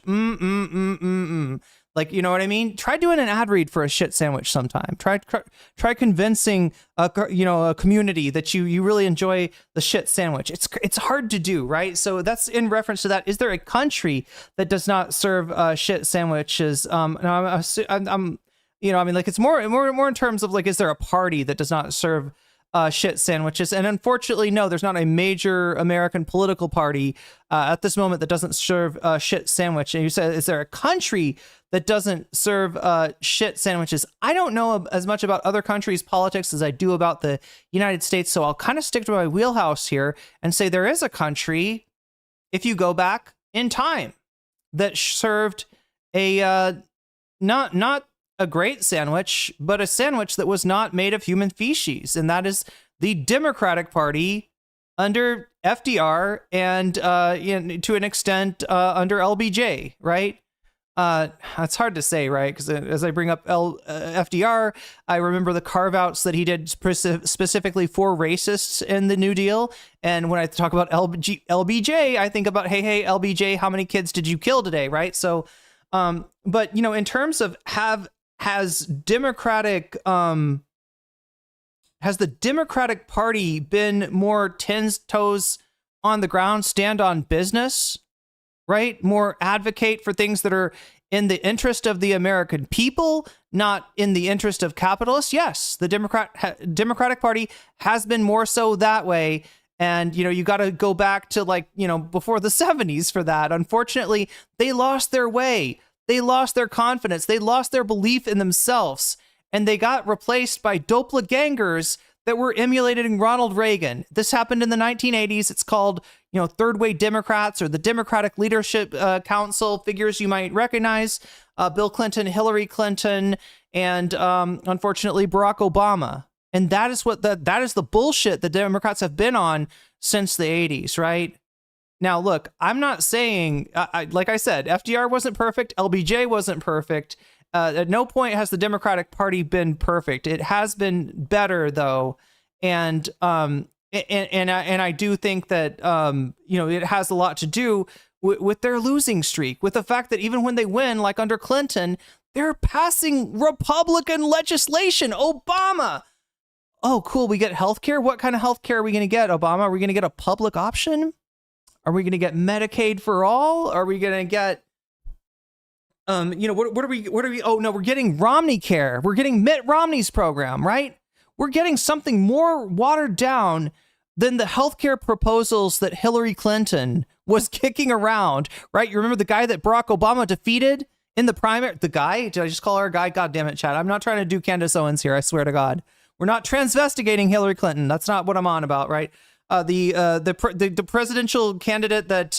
Like, you know what I mean? Try doing an ad read for a shit sandwich sometime. Try convincing a community that you really enjoy the shit sandwich. It's hard to do, right? So that's in reference to that. Is there a country that does not serve shit sandwiches? I'm it's more in terms of like, is there a party that does not serve shit sandwiches? And unfortunately, no, there's not a major American political party at this moment that doesn't serve shit sandwich. And you said, is there a country that doesn't serve shit sandwiches? I don't know as much about other countries' politics as I do about the United States, so I'll kind of stick to my wheelhouse here and say there is a country, if you go back in time, that served a not a great sandwich, but a sandwich that was not made of human feces, and that is the Democratic Party under FDR and to an extent under LBJ, right? It's hard to say, right? Because as I bring up FDR, I remember the carve-outs that he did specifically for racists in the New Deal. And when I talk about LBJ, I think about, hey, LBJ, how many kids did you kill today, right? So, but, in terms of has the Democratic Party been more 10 toes on the ground, stand on business, right? More advocate for things that are in the interest of the American people, not in the interest of capitalists? Yes, the Democratic Party has been more so that way. And, you got to go back to before the 70s for that. Unfortunately, they lost their way. They lost their confidence. They lost their belief in themselves, and they got replaced by doppelgangers that were emulating Ronald Reagan. This happened in the 1980s. It's called, third way Democrats, or the Democratic Leadership Council, figures you might recognize, Bill Clinton, Hillary Clinton, and unfortunately Barack Obama. And that is that is the bullshit the Democrats have been on since the 80s, right? Now, look, I'm not saying, like I said, FDR wasn't perfect. LBJ wasn't perfect. At no point has the Democratic Party been perfect. It has been better, though. And I do think that, it has a lot to do with their losing streak, with the fact that even when they win, like under Clinton, they're passing Republican legislation. Obama. Oh, cool. We get healthcare. What kind of healthcare are we going to get, Obama? Are we going to get a public option? Are we going to get Medicaid for all? Are we going to get, what are we? Oh, no, we're getting Romney Care. We're getting Mitt Romney's program, right? We're getting something more watered down than the healthcare proposals that Hillary Clinton was kicking around, right? You remember the guy that Barack Obama defeated in the primary? The guy? Did I just call her a guy? God damn it, Chad. I'm not trying to do Candace Owens here. I swear to God. We're not transvestigating Hillary Clinton. That's not what I'm on about, right? The presidential candidate that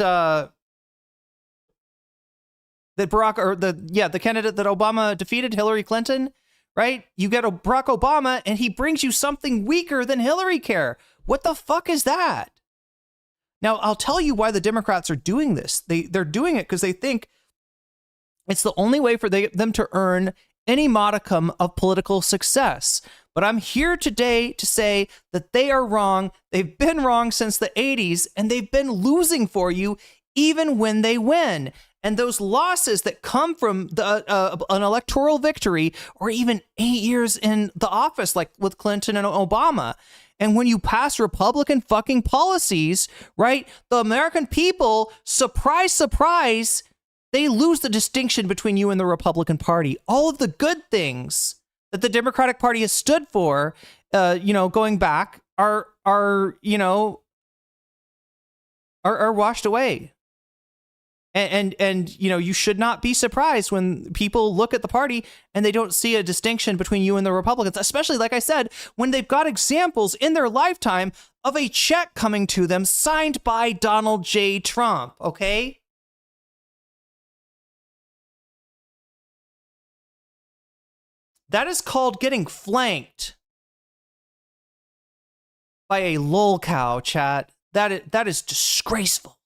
the candidate that Obama defeated, Hillary Clinton, right? You get a Barack Obama and he brings you something weaker than Hillary Care. What the fuck is that? Now, I'll tell you why the Democrats are doing this. They're doing it because they think it's the only way for them to earn any modicum of political success. But I'm here today to say that they are wrong. They've been wrong since the 80s, and they've been losing for you even when they win. And those losses that come from an electoral victory, or even 8 years in the office, like with Clinton and Obama. And when you pass Republican fucking policies, right, the American people, surprise, surprise, they lose the distinction between you and the Republican Party. All of the good things that the Democratic Party has stood for, going back, are washed away. And you know, you should not be surprised when people look at the party and they don't see a distinction between you and the Republicans, especially, like I said, when they've got examples in their lifetime of a check coming to them signed by Donald J. Trump, okay? That is called getting flanked by a lolcow, chat. That is disgraceful.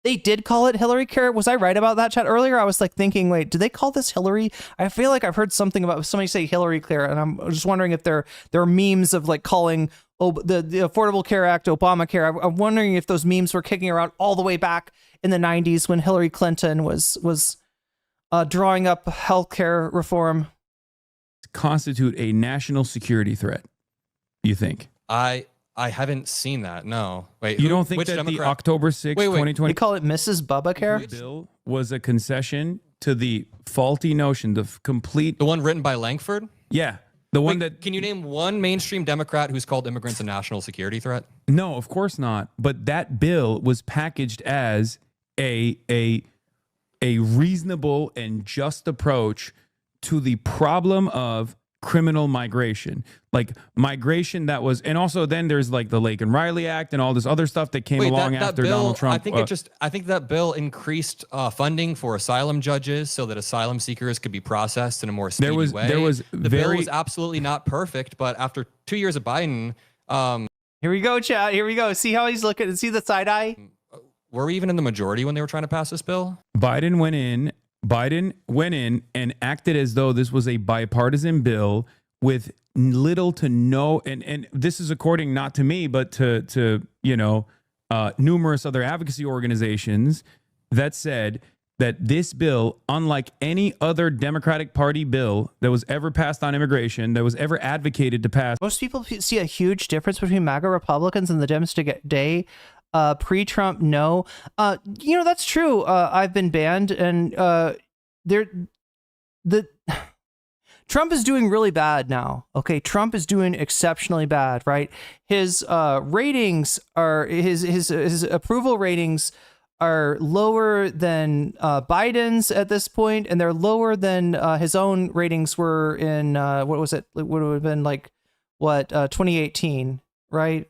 They did call it Hillary Care. Was I right about that, chat? Earlier, I was like thinking, wait, did they call this Hillary? I feel like I've heard something about somebody say Hillary Care, and I'm just wondering if there are memes of like calling the Affordable Care Act Obamacare. I'm wondering if those memes were kicking around all the way back in the 90s when Hillary Clinton was drawing up healthcare reform. Constitute a national security threat, you think? I haven't seen that. No. Wait. You don't think that the October 6th, 2020 They call it Mrs. Bubba Care bill was a concession to the faulty notion, the one written by Langford? Yeah. The one that... Can you name one mainstream Democrat who's called immigrants a national security threat? No, of course not. But that bill was packaged as a reasonable and just approach to the problem of criminal migration, like migration that was, and also then there's like the Lake and Riley Act and all this other stuff that came along after bill, Donald Trump. I think that bill increased funding for asylum judges so that asylum seekers could be processed in a more speedy way. The bill was absolutely not perfect, but after 2 years of Biden, here we go, chat. Here we go. See how he's looking. See the side eye. Were we even in the majority when they were trying to pass this bill? Biden went in and acted as though this was a bipartisan bill with little to no, and this is according not to me, but to numerous other advocacy organizations that said that this bill, unlike any other Democratic Party bill that was ever passed on immigration, that was ever advocated to pass. Most people see a huge difference between MAGA Republicans and the Dems today. Pre-Trump, no. That's true. I've been banned, and Trump is doing really bad now. Okay, Trump is doing exceptionally bad, right? His ratings are his approval ratings are lower than Biden's at this point, and they're lower than his own ratings were in what was it? It would have been like 2018, right?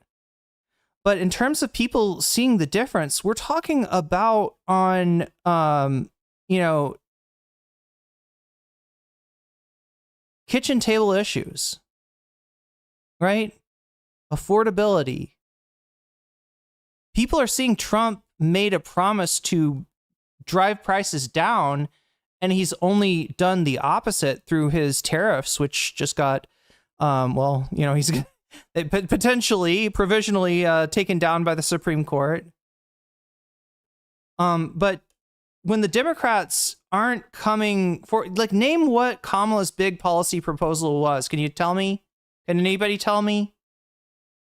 But in terms of people seeing the difference, we're talking about on, kitchen table issues, right? Affordability. People are seeing Trump made a promise to drive prices down, and he's only done the opposite through his tariffs, which just got, he's potentially provisionally taken down by the Supreme Court. But when the Democrats aren't coming for, like, name what Kamala's big policy proposal was. Can you tell me? Can anybody tell me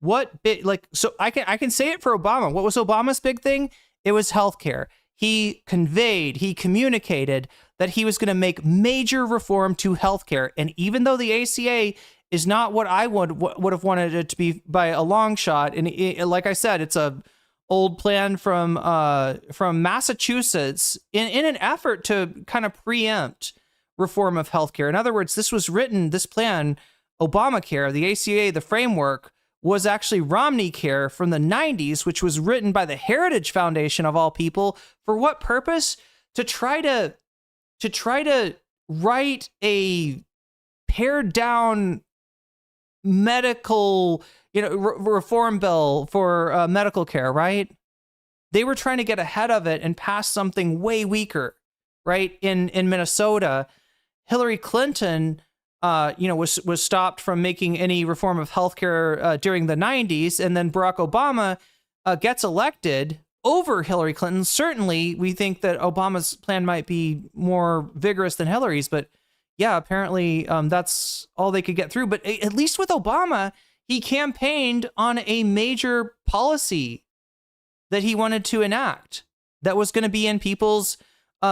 what big, like, so I can say it for Obama. What was Obama's big thing? It was healthcare. He communicated that he was going to make major reform to healthcare. And even though the ACA is not what I would have wanted it to be by a long shot, and like I said, it's a old plan from Massachusetts in an effort to kind of preempt reform of healthcare. In other words, this plan, Obamacare, the ACA, the framework, was actually Romney Care from the 90s, which was written by the Heritage Foundation of all people. For what purpose? To try to write a pared down medical, reform bill for medical care, right? They were trying to get ahead of it and pass something way weaker, right? In Minnesota, Hillary Clinton, was stopped from making any reform of healthcare during the 90s, and then Barack Obama gets elected over Hillary Clinton. Certainly, we think that Obama's plan might be more vigorous than Hillary's, but yeah, apparently that's all they could get through. But at least with Obama, he campaigned on a major policy that he wanted to enact that was going to be in people's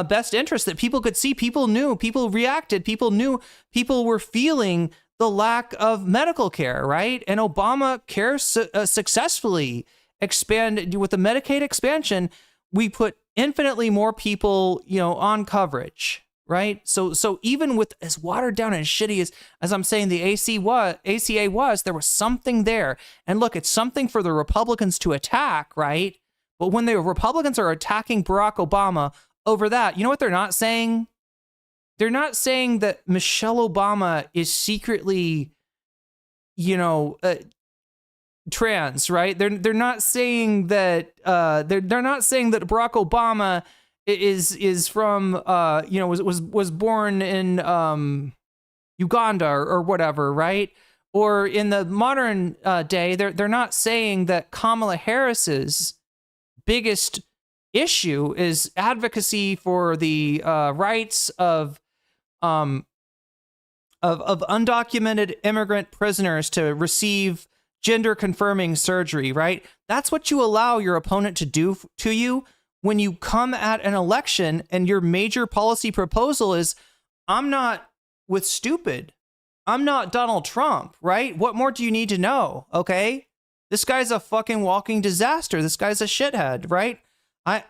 best interest, that people could see, people knew, people reacted, people knew, people were feeling the lack of medical care, right? And Obamacare successfully expanded with the Medicaid expansion. We put infinitely more people, on coverage, right? So even with as watered down and shitty as I'm saying the ACA was, there was something there. And look, it's something for the Republicans to attack, right? But when the Republicans are attacking Barack Obama over that, you know what they're not saying? They're not saying that Michelle Obama is secretly, trans, right? They're not saying that they're not saying that Barack Obama is from was born in Uganda or whatever, right? Or in the modern day, they're not saying that Kamala Harris's biggest issue is advocacy for the rights of undocumented immigrant prisoners to receive gender confirming surgery, right? That's what you allow your opponent to do to you when you come at an election and your major policy proposal is, I'm not with stupid. I'm not Donald Trump, right? What more do you need to know? Okay. This guy's a fucking walking disaster. This guy's a shithead, right?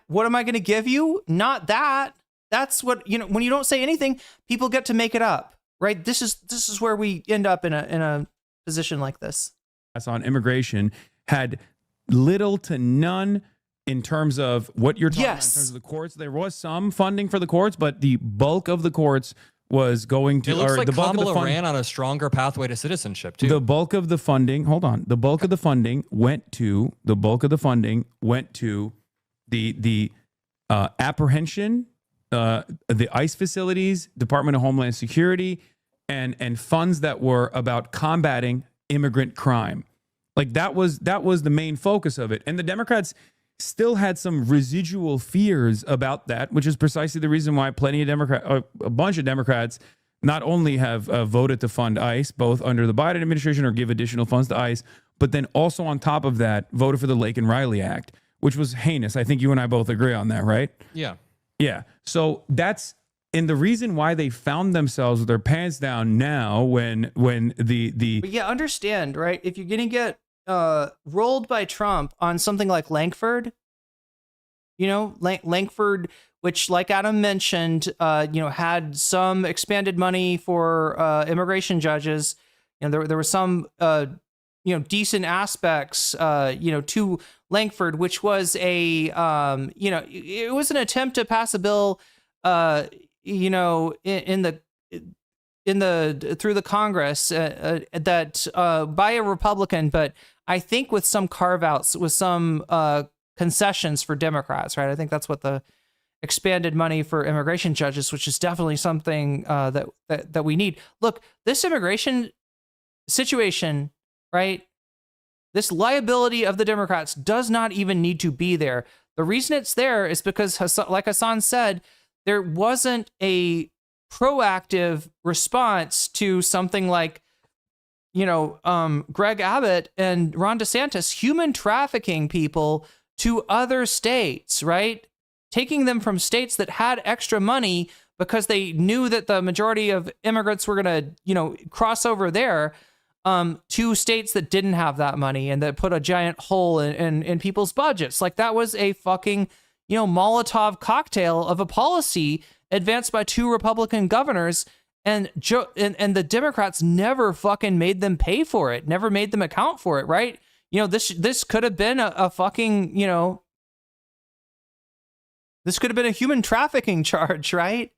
What am I going to give you? Not that. That's what, when you don't say anything, people get to make it up, right? This is where we end up in a position like this. On immigration had little to none in terms of what you're talking about in terms of the courts. There was some funding for the courts, but the bulk of the courts was going to. It looks like the bulk Kamala of the ran on a stronger pathway to citizenship too. The bulk of the funding. Hold on. The bulk of the funding went to the apprehension, the ICE facilities, Department of Homeland Security, and funds that were about combating immigrant crime. Like that was the main focus of it. And the Democrats still had some residual fears about that, which is precisely the reason why a bunch of Democrats not only have voted to fund ICE, both under the Biden administration or give additional funds to ICE, but then also on top of that, voted for the Lake and Riley Act, which was heinous. I think you and I both agree on that, right? Yeah. Yeah. So that's, and the reason why they found themselves with their pants down now when But yeah, understand, right? If you're gonna get rolled by Trump on something like Lankford, Lankford, which, like Adam mentioned, had some expanded money for immigration judges. There were some decent aspects to Lankford, which was it was an attempt to pass a bill through the Congress that by a Republican, but I think with some carve outs, with some concessions for Democrats, right? I think that's what the expanded money for immigration judges, which is definitely something that we need. Look, this immigration situation, right? This liability of the Democrats does not even need to be there. The reason it's there is because, like Hasan said, there wasn't a proactive response to something like, Greg Abbott and Ron DeSantis human trafficking people to other states, right? Taking them from states that had extra money because they knew that the majority of immigrants were going to, cross over there, to states that didn't have that money and that put a giant hole in people's budgets. Like that was a fucking, Molotov cocktail of a policy advanced by two Republican governors, and the Democrats never fucking made them pay for it, never made them account for it, right? This could have been a fucking, this could have been a human trafficking charge, right?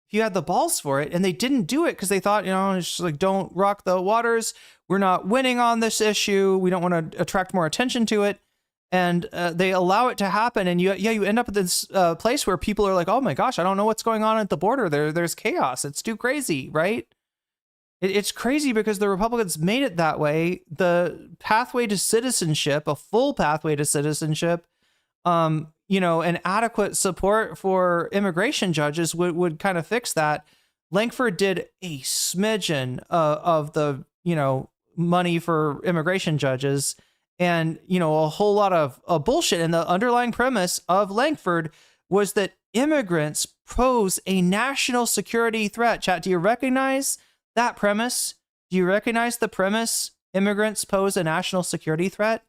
If you had the balls for it, and they didn't do it because they thought, it's just like, don't rock the waters. We're not winning on this issue. We don't want to attract more attention to it. And they allow it to happen. And you end up at this place where people are like, oh my gosh, I don't know what's going on at the border. There's chaos. It's too crazy, right? It's crazy because the Republicans made it that way. The pathway to citizenship, a full pathway to citizenship, and adequate support for immigration judges would kind of fix that. Lankford did a smidgen of the, money for immigration judges, and, a whole lot of bullshit. And the underlying premise of Lankford was that immigrants pose a national security threat. Chat, do you recognize that premise? Do you recognize the premise? Immigrants pose a national security threat?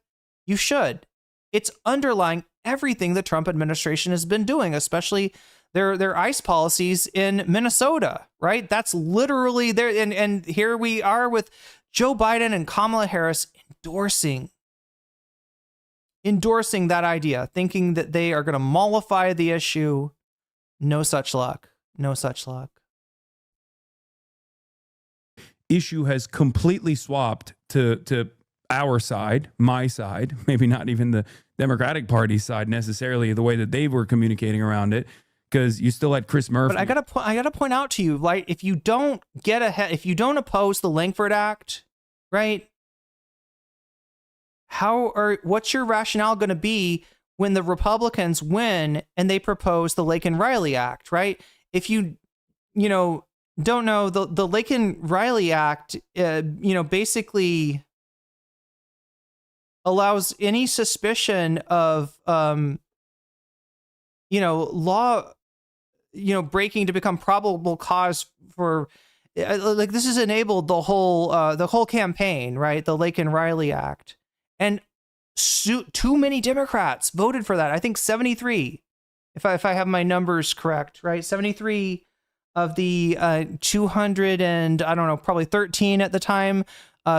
You should. It's underlying everything the Trump administration has been doing, especially their ICE policies in Minnesota, right? That's literally there. And here we are with Joe Biden and Kamala Harris endorsing that idea, thinking that they are going to mollify the issue. No such luck. No such luck. Issue has completely swapped to our side, my side, maybe not even the Democratic Party side necessarily, the way that they were communicating around it, because you still had Chris Murphy. But I gotta point out to you, like, if you don't get ahead, if you don't oppose the Langford Act, right? What's your rationale going to be when the Republicans win and they propose the Laken-Riley Act, right? If you don't know, the Laken-Riley Act, basically allows any suspicion of, law, breaking to become probable cause for, like, this has enabled the whole campaign, right? The Laken-Riley Act. And too many Democrats voted for that. I think 73, if I have my numbers correct, right? 73 of the 200 and I don't know, probably 13 at the time,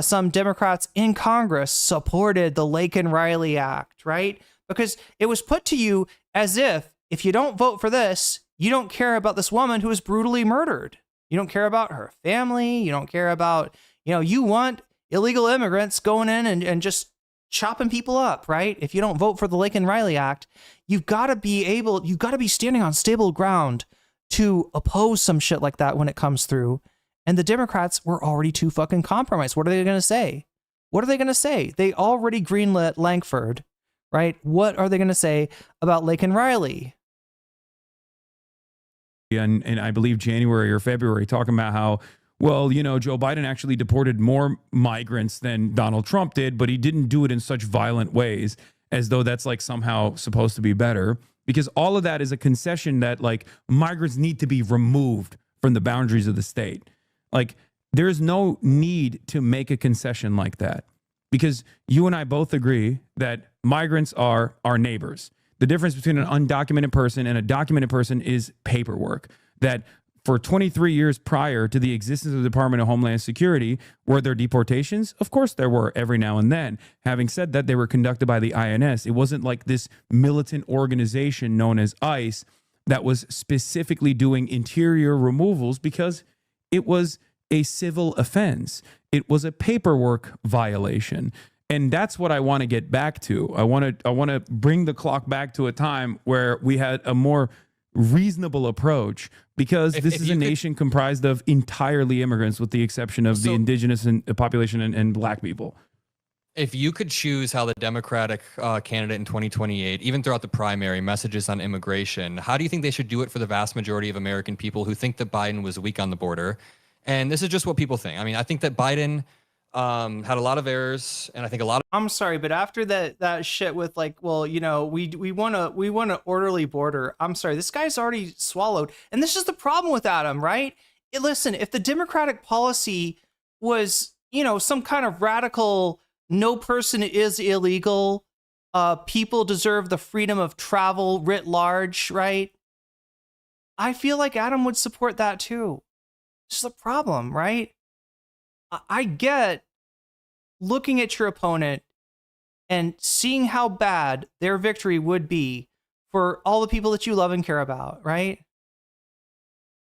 some Democrats in Congress supported the Laken-Riley Act, right? Because it was put to you as if you don't vote for this, you don't care about this woman who was brutally murdered. You don't care about her family. You don't care about, you want illegal immigrants going in and just chopping people up, right? If you don't vote for the Laken-Riley Act, you've got to be standing on stable ground to oppose some shit like that when it comes through. And the Democrats were already too fucking compromised. What are they going to say? What are they going to say? They already greenlit Langford, right? What are they going to say about Laken-Riley? And I believe January or February, talking about how, well, Joe Biden actually deported more migrants than Donald Trump did, but he didn't do it in such violent ways, as though that's like somehow supposed to be better. Because all of that is a concession that, like, migrants need to be removed from the boundaries of the state. Like, there's no need to make a concession like that, because you and I both agree that migrants are our neighbors. The difference between an undocumented person and a documented person is paperwork. That for 23 years prior to the existence of the Department of Homeland Security, were there deportations? Of course there were, every now and then. Having said that, they were conducted by the INS. It wasn't like this militant organization known as ICE that was specifically doing interior removals, because it was a civil offense. It was a paperwork violation. And that's what I want to get back to. I want to bring the clock back to a time where we had a more reasonable approach, because this is a nation comprised of entirely immigrants, with the exception of the indigenous population and black people. If you could choose how the Democratic candidate in 2028, even throughout the primary, messages on immigration, how do you think they should do it for the vast majority of American people who think that Biden was weak on the border? And this is just what people think. I mean, I think that Biden had a lot of errors, and I think a lot of— I'm sorry, but after that shit with, like, well, we want an orderly border. I'm sorry, this guy's already swallowed. And this is the problem with Adam, right? Listen, if the Democratic policy was, some kind of radical, no person is illegal, people deserve the freedom of travel writ large, right? I feel like Adam would support that too. This is the problem, right? I get looking at your opponent and seeing how bad their victory would be for all the people that you love and care about, right?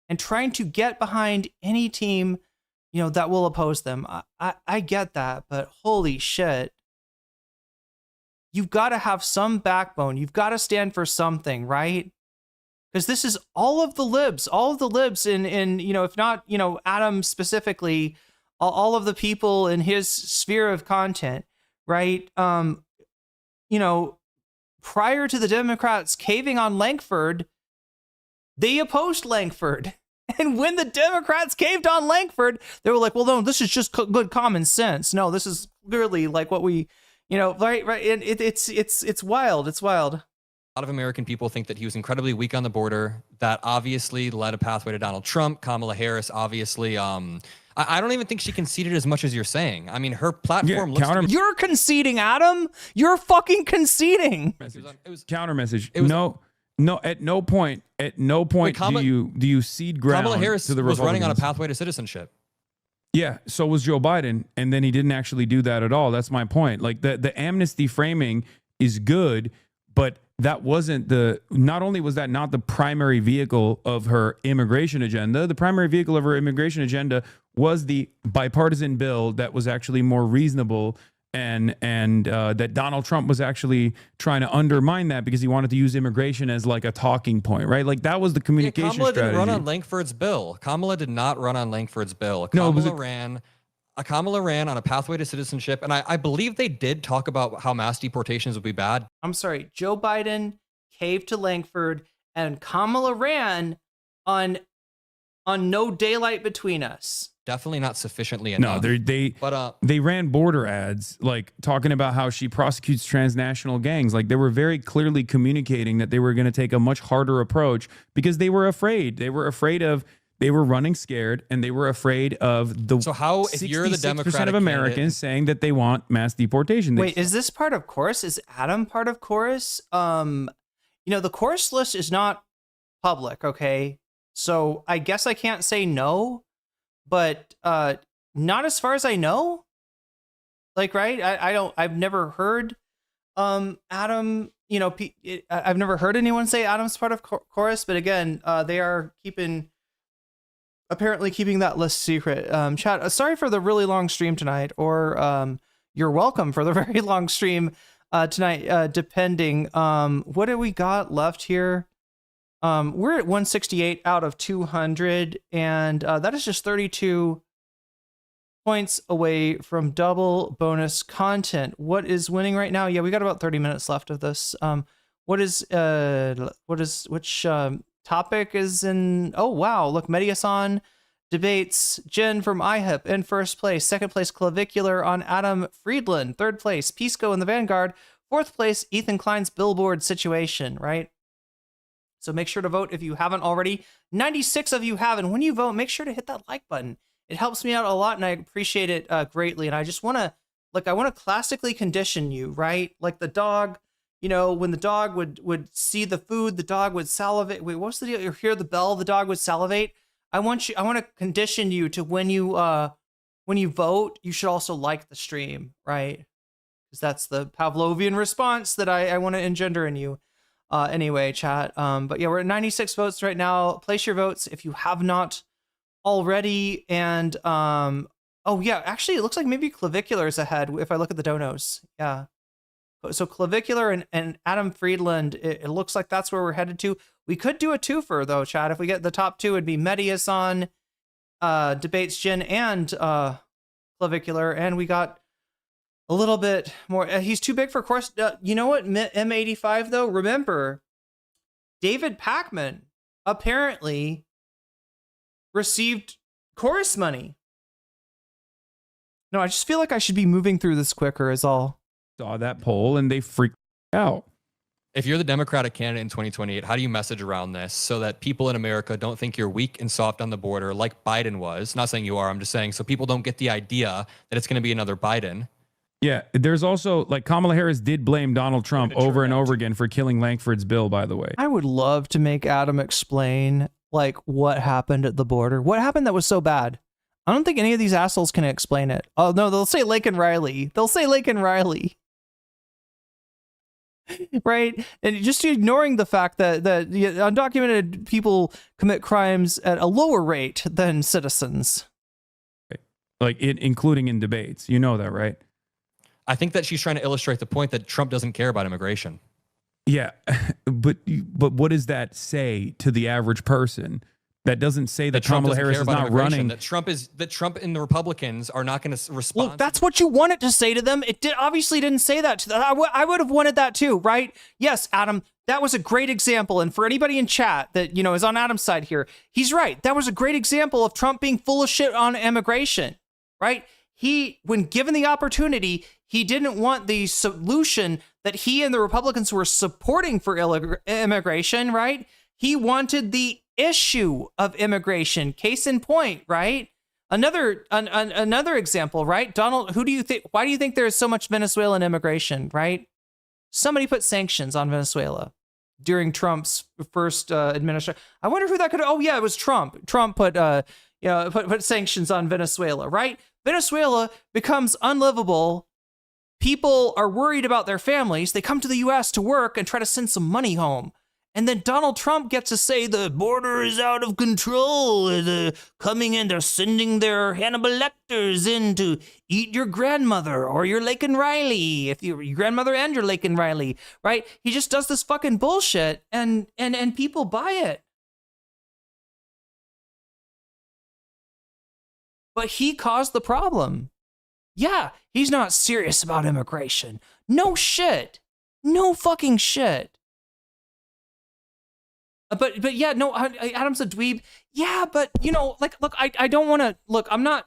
And trying to get behind any team, that will oppose them. I get that, but holy shit. You've got to have some backbone. You've got to stand for something, right? Because this is all of the libs in if not, Adam specifically, all of the people in his sphere of content, right? Prior to the Democrats caving on Langford, they opposed Langford. And when the Democrats caved on Langford, they were like, well, no, this is just good common sense. No, this is clearly like what we, right. And it's wild. It's wild. A lot of American people think that he was incredibly weak on the border. That obviously led a pathway to Donald Trump. Kamala Harris, obviously, I don't even think she conceded as much as you're saying. I mean, her platform looks to be- You're conceding, Adam. You're fucking conceding. It was Counter message. It was- No, at no point do you cede ground Kamala Harris to the was running on a Republicans. pathway to citizenship. Yeah, so was Joe Biden, and then he didn't actually do that at all. That's my point. Like the amnesty framing is good, but that wasn't not only was that not the primary vehicle of her immigration agenda, the primary vehicle of her immigration agenda was the bipartisan bill that was actually more reasonable, and that Donald Trump was actually trying to undermine that because he wanted to use immigration as like a talking point, right? Like that was the communication Kamala strategy. didn't run on Langford's bill. Kamala did not run on Langford's bill. No, it was Kamala ran on a pathway to citizenship, and I believe they did talk about how mass deportations would be bad. I'm sorry, Joe Biden caved to Langford, and Kamala ran on no daylight between us. Definitely not sufficiently No, enough. they ran border ads like talking about how she prosecutes transnational gangs. Like they were very clearly communicating that they were going to take a much harder approach because they were afraid. They were running scared, and they were afraid of the. So how, if you're the 66% Democratic of Americans candidate, saying that they want mass deportation? Wait, is this part of chorus? Is Adam part of chorus? The chorus list is not public, okay? So I guess I can't say no, but not as far as I know. Like, right? I've never heard Adam, I've never heard anyone say Adam's part of chorus, but again, they are apparently keeping that list secret. Chat, sorry for the really long stream tonight, or you're welcome for the very long stream tonight, depending. What do we got left here? We're at 168 out of 200, and that is just 32 points away from double bonus content. What is winning right now? Yeah, we got about 30 minutes left of this. Which topic is in? Oh wow, look, Mediason debates Jen from IHIP in first place. Second place, Clavicular on Adam Friedland. Third place, Pisco in the Vanguard. Fourth place, Ethan Klein's Billboard Situation, right? So make sure to vote if you haven't already. 96 of you have, and when you vote, make sure to hit that like button. It helps me out a lot, and I appreciate it greatly. And I just want to, classically condition you, right? Like the dog, when the dog would see the food, the dog would salivate. Wait, what's the deal? You hear the bell, the dog would salivate. I want to condition you to when you vote, you should also like the stream, right? Because that's the Pavlovian response that I want to engender in you. Anyway, chat. But yeah, we're at 96 votes right now. Place your votes if you have not already. And oh yeah, actually, it looks like maybe Clavicular is ahead if I look at the donos. Yeah. So Clavicular and Adam Friedland, it looks like that's where we're headed to. We could do a twofer though, Chad. If we get the top two, it'd be Mediason, debates Jen, and Clavicular, and we got a little bit more. He's too big for course. You know what? M85 though. Remember, David Pakman apparently received chorus money. No, I just feel like I should be moving through this quicker. Is all. Saw that poll and they freaked out. if you're the Democratic candidate in 2028, how do you message around this so that people in America don't think you're weak and soft on the border like Biden was? Not saying you are, I'm just saying so people don't get the idea that it's going to be another Biden. Yeah, there's also, like, Kamala Harris did blame Donald Trump over and over again for killing Langford's bill, by the way. I would love to make Adam explain, like, what happened at the border. What happened that was so bad? I don't think any of these assholes can explain it. Oh, no, they'll say Laken Riley. They'll say Laken Riley. Right? And just ignoring the fact that undocumented people commit crimes at a lower rate than citizens. Like, including in debates. You know that, right? I think that she's trying to illustrate the point that Trump doesn't care about immigration. Yeah, but what does that say to the average person? That doesn't say that Kamala Harris is not running. That Trump and the Republicans are not going to respond. Well, that's what you wanted to say to them. It obviously didn't say that to them. I would have wanted that too, right? Yes, Adam, that was a great example. And for anybody in chat that, you know, is on Adam's side here, he's right. That was a great example of Trump being full of shit on immigration, right? When given the opportunity, he didn't want the solution that he and the Republicans were supporting for immigration, right? He wanted the issue of immigration. Case in point, right? Another example, right? Donald, why do you think there's so much Venezuelan immigration, right? Somebody put sanctions on Venezuela during Trump's first administration. I wonder who that could. Oh yeah, it was Trump. Trump put put sanctions on Venezuela, right? Venezuela becomes unlivable. People are worried about their families. They come to the U.S. to work and try to send some money home. And then Donald Trump gets to say the border is out of control. They're coming in, they're sending their Hannibal Lecters in to eat your grandmother or your Laken Riley, if your grandmother and your Laken Riley, right? He just does this fucking bullshit and people buy it. But he caused the problem. Yeah, he's not serious about immigration. No shit. No fucking shit. But yeah, no, Adam's a dweeb. Yeah, but you know, like, look, I don't want to look. I'm not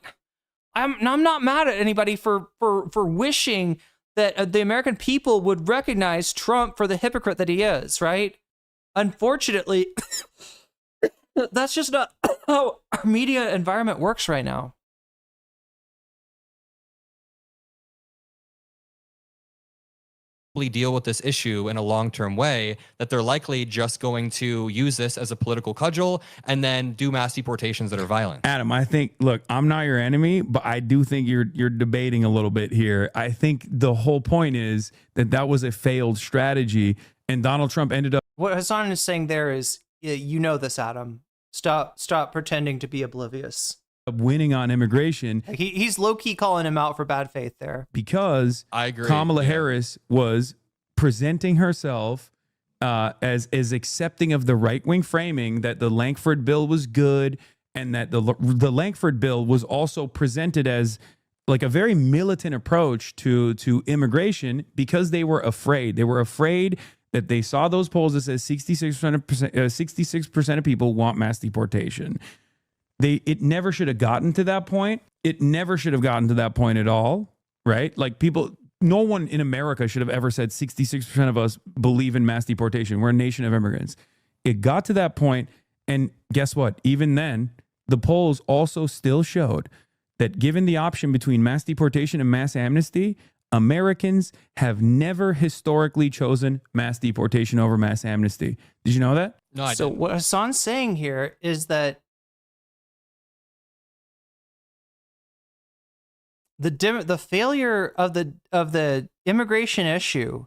mad at anybody for wishing that the American people would recognize Trump for the hypocrite that he is, right? Unfortunately, that's just not how our media environment works right now. Deal with this issue in a long-term way, that they're likely just going to use this as a political cudgel and then do mass deportations that are violent. Adam, I think, look, I'm not your enemy, but I do think you're debating a little bit here. I think the whole point is that was a failed strategy, and Donald Trump ended up. What Hasan is saying there is, you know this, Adam. Stop pretending to be oblivious. Winning on immigration. He's low-key calling him out for bad faith there. Because I agree. Kamala Harris was presenting herself as accepting of the right-wing framing that the Lankford bill was good, and that the Lankford bill was also presented as like a very militant approach to immigration, because they were afraid. They were afraid that they saw those polls that says 66% of people want mass deportation. It never should have gotten to that point. It never should have gotten to that point at all, right? Like, no one in America should have ever said 66% of us believe in mass deportation. We're a nation of immigrants. It got to that point, and guess what? Even then, the polls also still showed that given the option between mass deportation and mass amnesty, Americans have never historically chosen mass deportation over mass amnesty. Did you know that? No, I So didn't. what Hasan's saying here is that the failure of the immigration issue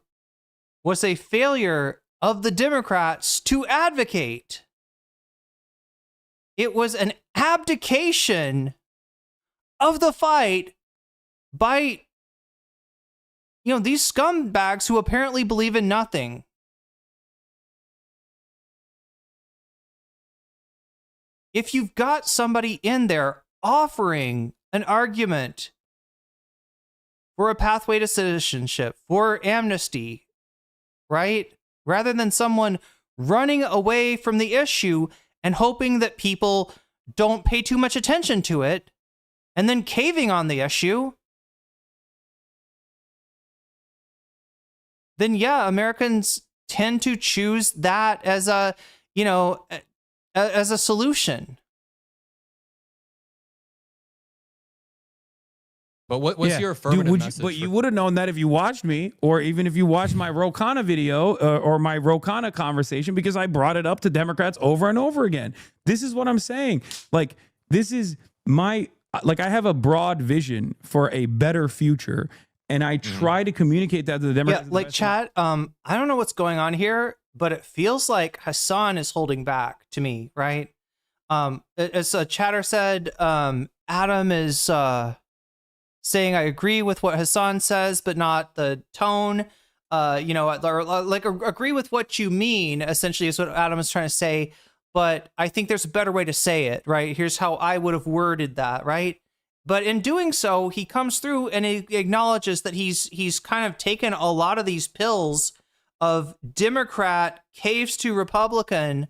was a failure of the Democrats to advocate. It was an abdication of the fight by, these scumbags who apparently believe in nothing. If you've got somebody in there offering an argument for a pathway to citizenship, for amnesty, right? Rather than someone running away from the issue and hoping that people don't pay too much attention to it, and then caving on the issue, then yeah, Americans tend to choose that as a solution. But what's your affirmative message? But you would have known that if you watched me, or even if you watched my Rokana video or my Rokana conversation, because I brought it up to Democrats over and over again. This is what I'm saying. Like, this is I have a broad vision for a better future, and I try to communicate that to the Democrats. Yeah, like, chat, I don't know what's going on here, but it feels like Hasan is holding back to me, right? As a chatter said, Adam is saying, I agree with what Hasan says, but not the tone. Agree with what you mean, essentially, is what Adam is trying to say. But I think there's a better way to say it, right? Here's how I would have worded that, right? But in doing so, he comes through and he acknowledges that he's kind of taken a lot of these pills of Democrat caves to Republican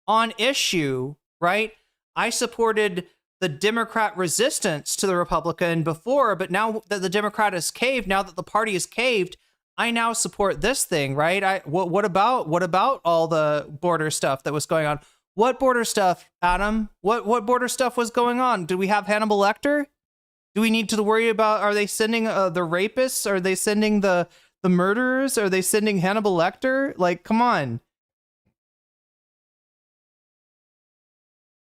on issue, right? I supported the Democrat resistance to the Republican before, but now that the Democrat has caved, now that the party has caved, I now support this thing, right? What about all the border stuff that was going on? What border stuff, Adam? What border stuff was going on? Do we have Hannibal Lecter? Do we need to worry about, are they sending the rapists? Are they sending the murderers? Are they sending Hannibal Lecter? Like, come on.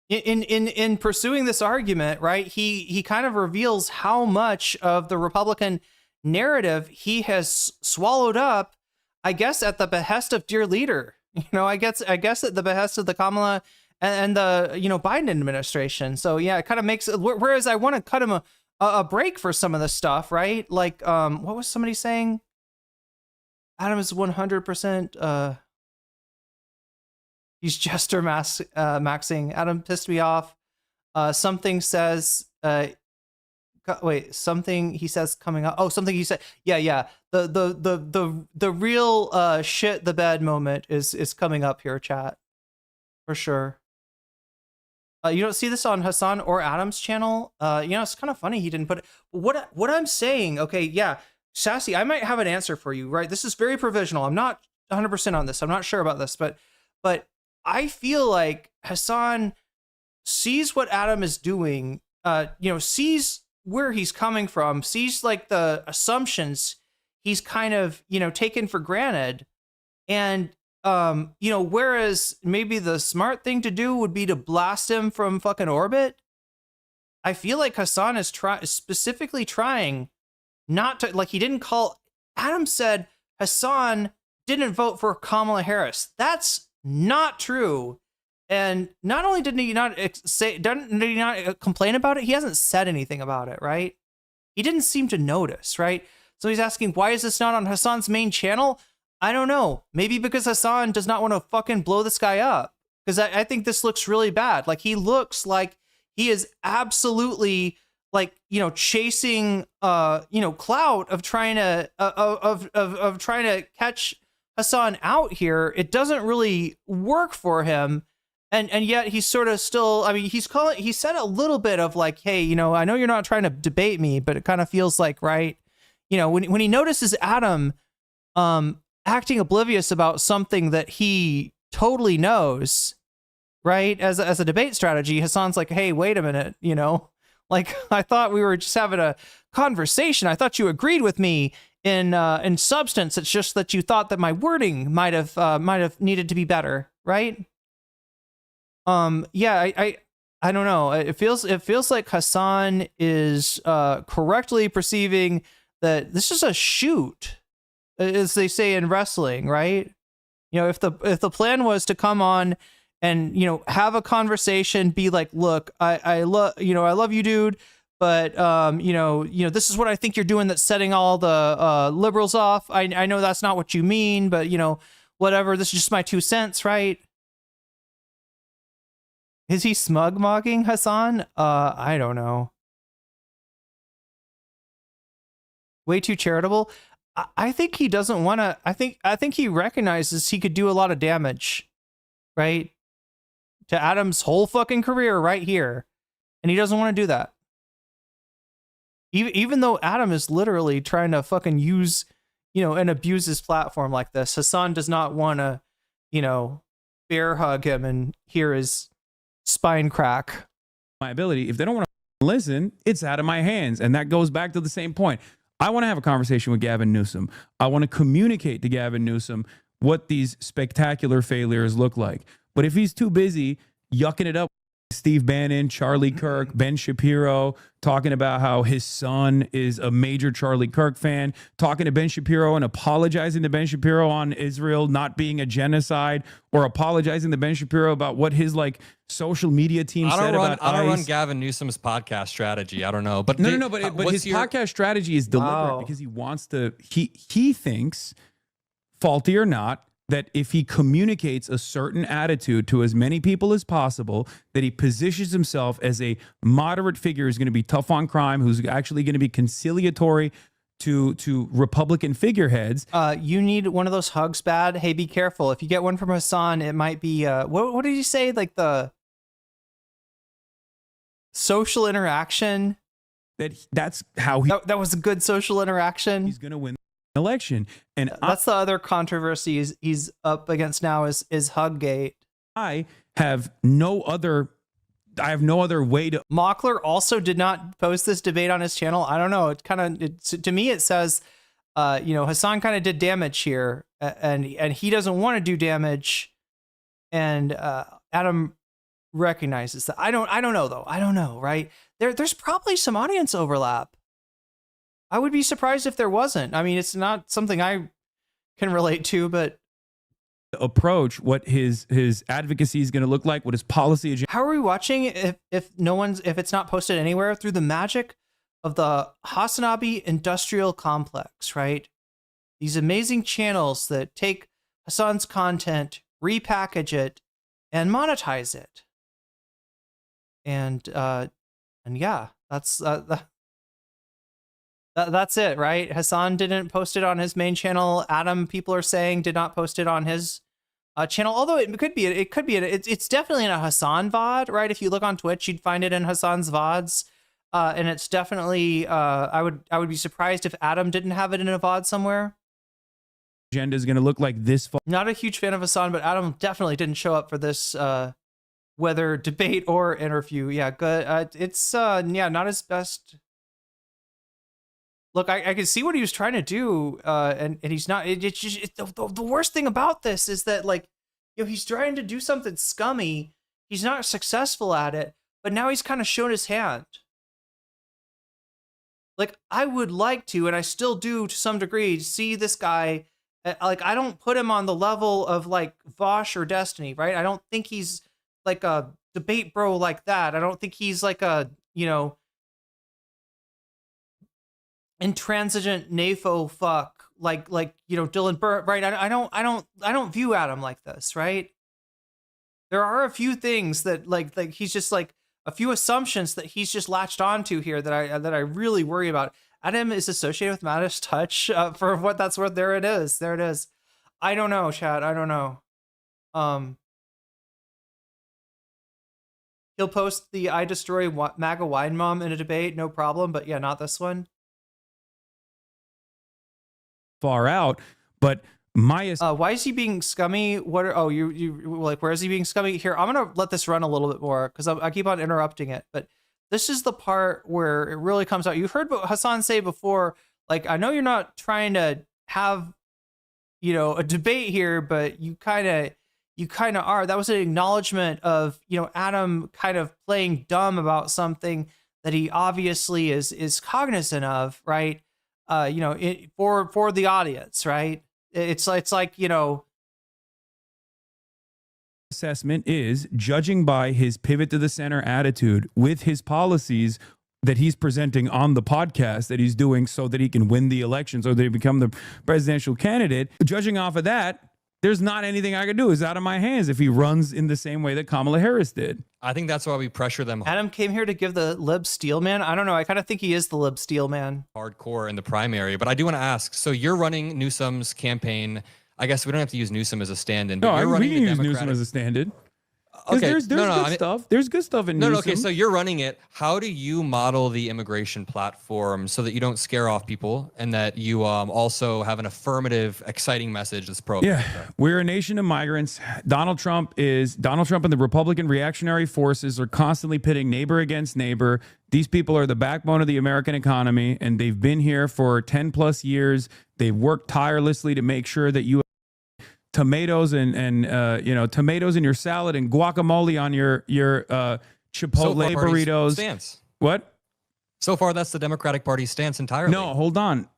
In pursuing this argument, right, he kind of reveals how much of the Republican narrative he has swallowed up, I guess, at the behest of dear leader. You know, I guess at the behest of the Kamala and the, you know, Biden administration. So yeah, it kind of makes, whereas I want to cut him a break for some of the stuff, right? Like, what was somebody saying? Adam is 100%, he's jester maxing. Adam pissed me off. Something says, something he says coming up. Oh, something he said. Yeah. The real shit the bed moment is coming up here, chat. For sure. You don't see this on Hasan or Adam's channel. You know, it's kind of funny he didn't put it. What I'm saying, okay, yeah, Sassy, I might have an answer for you, right? This is very provisional. I'm not 100% on this. I'm not sure about this, but I feel like Hasan sees what Adam is doing, you know, sees where he's coming from, sees like the assumptions he's kind of, you know, taken for granted. And, you know, whereas maybe the smart thing to do would be to blast him from fucking orbit. I feel like Hasan is specifically trying not to, like, he didn't call, Adam said Hasan didn't vote for Kamala Harris. That's not true. And not only did he not complain about it, he hasn't said anything about it, right? He didn't seem to notice, right? So he's asking, why is this not on Hasan's main channel? I don't know. Maybe because Hasan does not want to fucking blow this guy up. Because I think this looks really bad. Like, he looks like he is absolutely, like, you know, chasing, you know, clout of trying to, of trying to catch Hasan out here. It doesn't really work for him. And yet he's sort of still, I mean, he said a little bit of like, hey, you know, I know you're not trying to debate me, but it kind of feels like, right, you know, when he notices Adam acting oblivious about something that he totally knows, right, as a debate strategy, Hasan's like, hey, wait a minute, you know, like, I thought we were just having a conversation. I thought you agreed with me in substance. It's just that you thought that my wording might have needed to be better, right? Yeah, I don't know. It feels like Hasan is correctly perceiving that this is a shoot, as they say in wrestling, right? You know, if the plan was to come on and, you know, have a conversation, be like, look, I love you, dude, but you know, this is what I think you're doing that's setting all the liberals off. I know that's not what you mean, but, you know, whatever. This is just my 2 cents, right? Is he smug mocking Hasan? I don't know. Way too charitable. I think he doesn't want to. I think he recognizes he could do a lot of damage, right, to Adam's whole fucking career right here, and he doesn't want to do that. Even though Adam is literally trying to fucking use, you know, and abuse his platform like this, Hasan does not want to, you know, bear hug him and hear his spine crack. My ability, if they don't want to listen, it's out of my hands. And that goes back to the same point. I want to have a conversation with Gavin Newsom. I want to communicate to Gavin Newsom what these spectacular failures look like. But if he's too busy yucking it up, Steve Bannon, Charlie Kirk, Ben Shapiro, talking about how his son is a major Charlie Kirk fan, talking to Ben Shapiro and apologizing to Ben Shapiro on Israel not being a genocide, or apologizing to Ben Shapiro about what his like social media team said about I don't ICE. run Gavin Newsom's podcast strategy. I don't know, but But his podcast strategy is deliberate because he wants to. He thinks, faulty or not, that if he communicates a certain attitude to as many people as possible, that he positions himself as a moderate figure who's going to be tough on crime, who's actually going to be conciliatory to Republican figureheads. You need one of those hugs bad. Hey, be careful. If you get one from Hasan, it might be, what did you say? Like the social interaction? That's how he... That was a good social interaction. He's going to win. election. And That's the other controversy he's up against now is Huggate. I have no other way to. Mockler also did not post this debate on his channel. I don't know. It kind of, to me, it says, Hasan kind of did damage here, and he doesn't want to do damage, and Adam recognizes that. I don't know though. I don't know, right? There's probably some audience overlap. I would be surprised if there wasn't. I mean, it's not something I can relate to, but approach what his advocacy is going to look like, what his policy agenda. How are we watching if it's not posted anywhere? Through the magic of the Hasanabi Industrial Complex, right? These amazing channels that take Hasan's content, repackage it, and monetize it. And yeah, that's it, right? Hasan didn't post it on his main channel. Adam, people are saying, did not post it on his channel. Although it could be, it's definitely in a Hasan VOD, right? If you look on Twitch, you'd find it in Hasan's VODs, and it's definitely. I would be surprised if Adam didn't have it in a VOD somewhere. Agenda is going to look like this. Not a huge fan of Hasan, but Adam definitely didn't show up for this, whether debate or interview. Yeah, good. It's not his best. Look, I can see what he was trying to do, and he's not. It's just the worst thing about this is that, like, he's trying to do something scummy. He's not successful at it, but now he's kind of shown his hand. Like, I would like to, and I still do to some degree, see this guy. Like, I don't put him on the level of like Vosh or Destiny, right? I don't think he's like a debate bro like that. I don't think he's like a intransigent NAFO fuck like Dylan Burr, right? I don't view Adam like this, right? There are a few things that like he's just like a few assumptions that he's just latched onto here that I really worry about. Adam is associated with Mattis Touch, for what that's worth. There it is. I don't know, chat. I don't know. He'll post the I destroy MAGA wine mom in a debate, no problem. But yeah, not this one. Far out, but why is he being scummy? What are you like, where is he being scummy? Here, I'm gonna let this run a little bit more because I keep on interrupting it, but this is the part where it really comes out. You've heard what Hasan say before, like, I know you're not trying to have a debate here, but you kind of are. That was an acknowledgement of Adam kind of playing dumb about something that he obviously is cognizant of, right? For the audience, right? It's like assessment is, judging by his pivot to the center attitude with his policies that he's presenting on the podcast that he's doing so that he can win the election, so that he become the presidential candidate. Judging off of that, there's not anything I can do. It's out of my hands if he runs in the same way that Kamala Harris did. I think that's why we pressure them. Adam came here to give the lib steel man. I don't know. I kind of think he is the lib steel man. Hardcore in the primary. But I do want to ask, so you're running Newsom's campaign. I guess we don't have to use Newsom as a stand-in. But No, you're we running can the use Democratic... Newsom as a stand-in. Okay, There's good stuff. There's good stuff in Newsom. Okay, so you're running it. How do you model the immigration platform so that you don't scare off people and that you also have an affirmative, exciting message that's pro? Yeah, we're a nation of migrants. Donald Trump and the Republican reactionary forces are constantly pitting neighbor against neighbor. These people are the backbone of the American economy, and they've been here for 10 plus years. They've worked tirelessly to make sure that you tomatoes and tomatoes in your salad and guacamole on your Chipotle burritos. Stance. What? So far, that's the Democratic Party's stance entirely. No, hold on.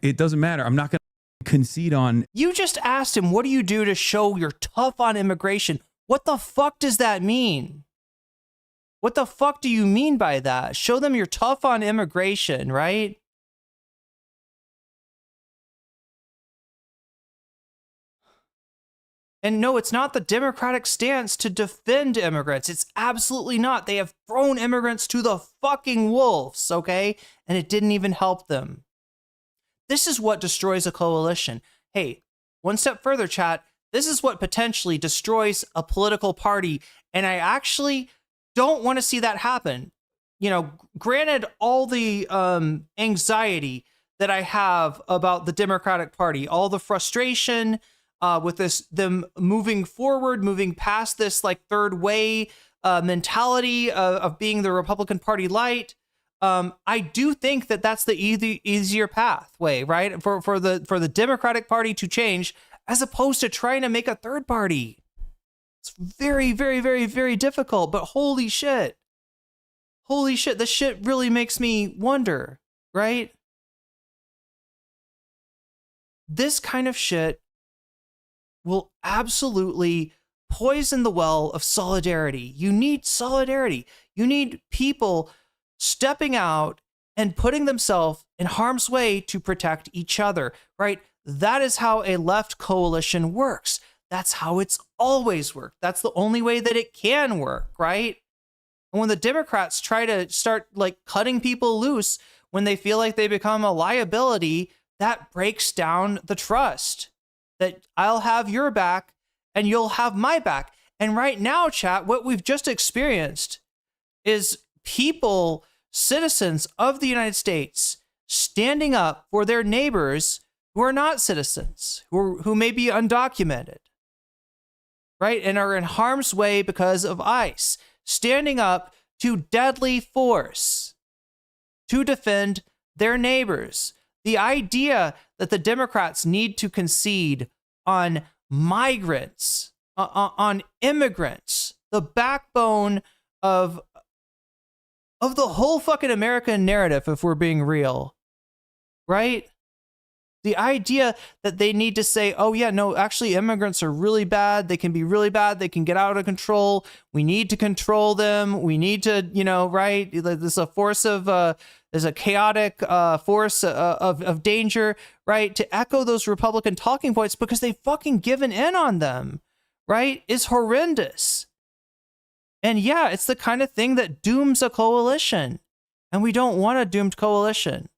It doesn't matter. I'm not going to concede on. You just asked him, what do you do to show you're tough on immigration? What the fuck does that mean? What the fuck do you mean by that? Show them you're tough on immigration, right? And no, it's not the Democratic stance to defend immigrants. It's absolutely not. They have thrown immigrants to the fucking wolves, okay? And it didn't even help them. This is what destroys a coalition. Hey, one step further, chat. This is what potentially destroys a political party. And I actually don't want to see that happen. Granted all the anxiety that I have about the Democratic Party, all the frustration with them moving forward, moving past this like third way mentality of being the Republican Party light. I do think that that's the easier pathway, right? For the Democratic Party to change, as opposed to trying to make a third party. It's very, very, very, very difficult, but holy shit. Holy shit, this shit really makes me wonder, right? This kind of shit will absolutely poison the well of solidarity. You need solidarity. You need people stepping out and putting themselves in harm's way to protect each other, right? That is how a left coalition works. That's how it's always worked. That's the only way that it can work, right? And when the Democrats try to start like cutting people loose when they feel like they become a liability, that breaks down the trust that I'll have your back and you'll have my back. And right now, chat, what we've just experienced is people, citizens of the United States, standing up for their neighbors who are not citizens, who may be undocumented, right? And are in harm's way because of ICE, standing up to deadly force to defend their neighbors. The idea that the Democrats need to concede on migrants, on immigrants, the backbone of the whole fucking American narrative, if we're being real, right? The idea that they need to say, oh yeah, no, actually immigrants are really bad. They can be really bad. They can get out of control. We need to control them. We need to, right? There's a force of, there's a chaotic force of danger, right? To echo those Republican talking points because they've fucking given in on them, right? Is horrendous. And yeah, it's the kind of thing that dooms a coalition. And we don't want a doomed coalition.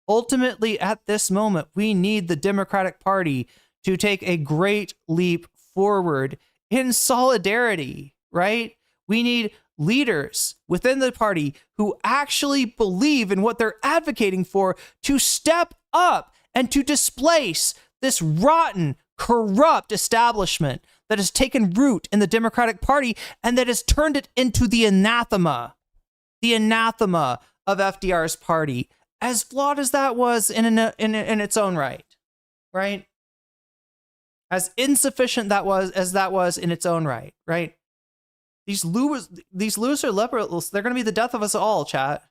Ultimately, at this moment, we need the Democratic Party to take a great leap forward in solidarity, right? We need leaders within the party who actually believe in what they're advocating for to step up and to displace this rotten, corrupt establishment that has taken root in the Democratic Party and that has turned it into the anathema of FDR's party. As flawed as that was in its own right? As insufficient that was in its own right? These loser liberals, they're going to be the death of us all, chat.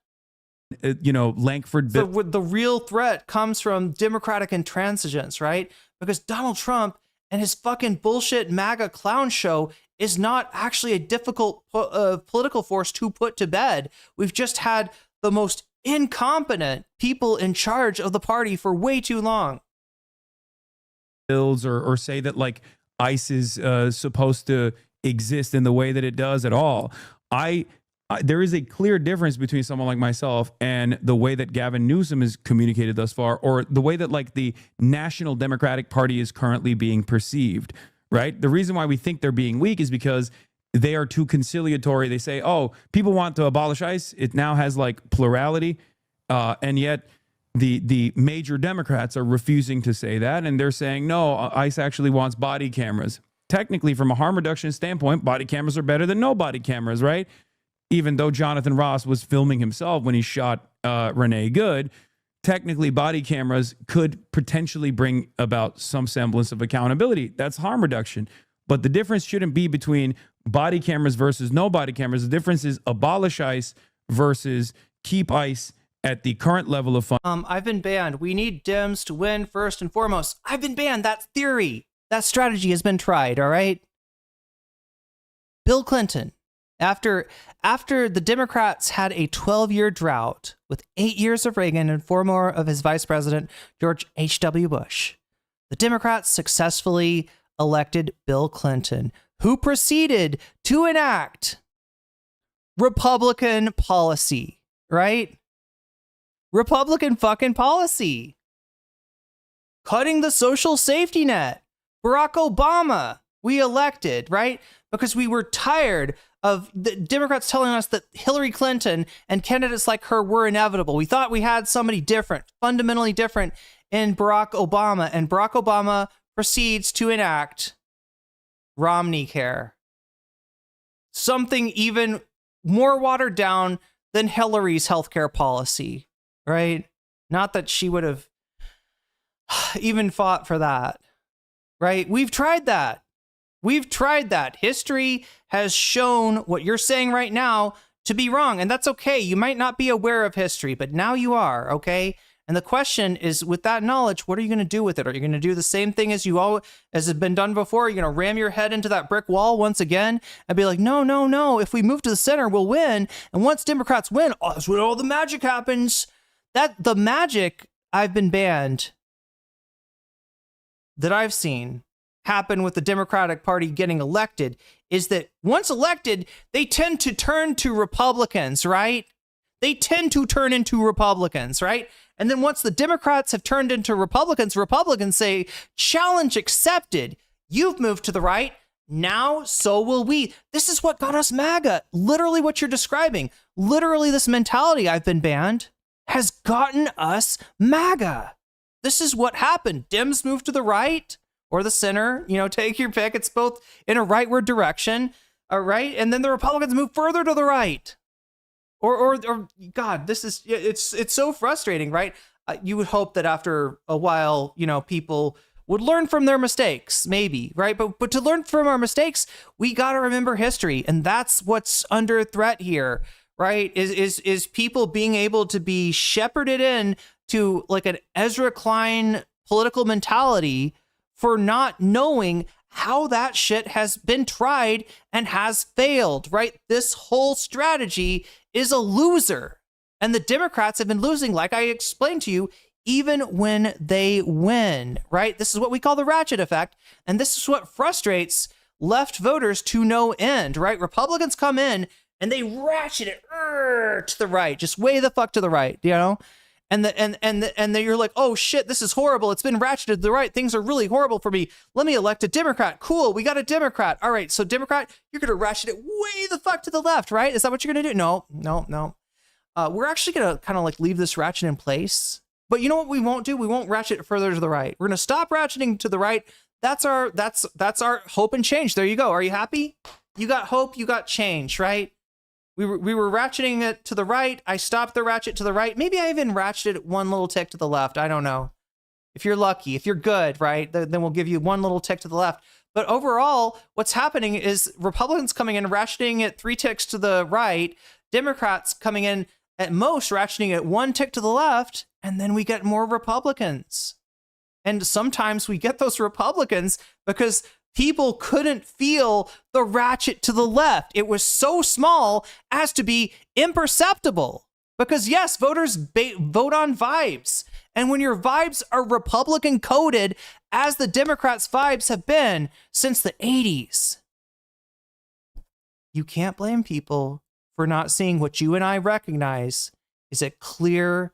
Langford. The real threat comes from Democratic intransigence, right? Because Donald Trump and his fucking bullshit MAGA clown show is not actually a difficult political force to put to bed. We've just had the most incompetent people in charge of the party for way too long. Bills or say that like ICE is supposed to exist in the way that it does at all. There is a clear difference between someone like myself and the way that Gavin Newsom has communicated thus far, or the way that like the National Democratic Party is currently being perceived, right? The reason why we think they're being weak is because they are too conciliatory. They say, oh, people want to abolish ICE. It now has like plurality. And yet the major Democrats are refusing to say that. And they're saying, no, ICE actually wants body cameras. Technically, from a harm reduction standpoint, body cameras are better than no body cameras, right? Even though Jonathan Ross was filming himself when he shot Renee Good, technically body cameras could potentially bring about some semblance of accountability. That's harm reduction. But the difference shouldn't be between body cameras versus no body cameras. The difference is abolish ICE versus keep ICE at the current level of fun. I've been banned. We need Dems to win first and foremost. I've been banned. That theory, that strategy has been tried, all right? Bill Clinton, after the Democrats had a 12-year drought with 8 years of Reagan and 4 more of his vice president, George H.W. Bush, the Democrats successfully elected Bill Clinton, who proceeded to enact Republican policy, right? Republican fucking policy. Cutting the social safety net. Barack Obama, we elected, right? Because we were tired of the Democrats telling us that Hillary Clinton and candidates like her were inevitable. We thought we had somebody different, fundamentally different in Barack Obama, and Barack Obama proceeds to enact Romney Care. Something even more watered down than Hillary's healthcare policy, right? Not that she would have even fought for that, right? We've tried that. We've tried that. History has shown what you're saying right now to be wrong, and that's okay. You might not be aware of history, but now you are, okay? And the question is, with that knowledge, what are you going to do with it? Are you going to do the same thing as has been done before? Are you going to ram your head into that brick wall once again and be like, no, no, no. If we move to the center, we'll win. And once Democrats win, oh, that's when all the magic happens. That the magic I've been banned that I've seen happen with the Democratic Party getting elected is that once elected, they tend to turn to Republicans, right? They tend to turn into Republicans, right? And then once the Democrats have turned into Republicans, Republicans say, challenge accepted. You've moved to the right. Now, so will we. This is what got us MAGA. Literally what you're describing. Literally this mentality I've been banned has gotten us MAGA. This is what happened. Dems moved to the right or the center. You know, take your pick. It's both in a rightward direction. All right. And then the Republicans move further to the right. Or God, this is, it's so frustrating, right? You would hope that after a while, you know, people would learn from their mistakes, maybe, right? But to learn from our mistakes, we got to remember history. And that's what's under threat here, right? Is people being able to be shepherded in to like an Ezra Klein political mentality for not knowing how that shit has been tried and has failed, right? This whole strategy is a loser. And the Democrats have been losing, like I explained to you, even when they win, right? This is what we call the ratchet effect. And this is what frustrates left voters to no end, right? Republicans come in and they ratchet it to the right, just way the fuck to the right, you know? And then you're like, oh shit, this is horrible. It's been ratcheted to the right. Things are really horrible for me. Let me elect a Democrat. Cool, we got a Democrat. All right, so Democrat, you're gonna ratchet it way the fuck to the left, right? Is that what you're gonna do? No. We're actually gonna kind of like leave this ratchet in place. But you know what we won't do? We won't ratchet further to the right. We're gonna stop ratcheting to the right. That's our hope and change. There you go. Are you happy? You got hope. You got change, right? We were ratcheting it to the right. I stopped the ratchet to the right. Maybe I even ratcheted it one little tick to the left. I don't know. If you're lucky, if you're good, right, then we'll give you one little tick to the left. But overall, what's happening is Republicans coming in, ratcheting it 3 ticks to the right, Democrats coming in at most ratcheting it 1 tick to the left, and then we get more Republicans. And sometimes we get those Republicans because people couldn't feel the ratchet to the left. It was so small as to be imperceptible. Because yes, voters vote on vibes. And when your vibes are Republican coded, as the Democrats' vibes have been since the 80s, you can't blame people for not seeing what you and I recognize is a clear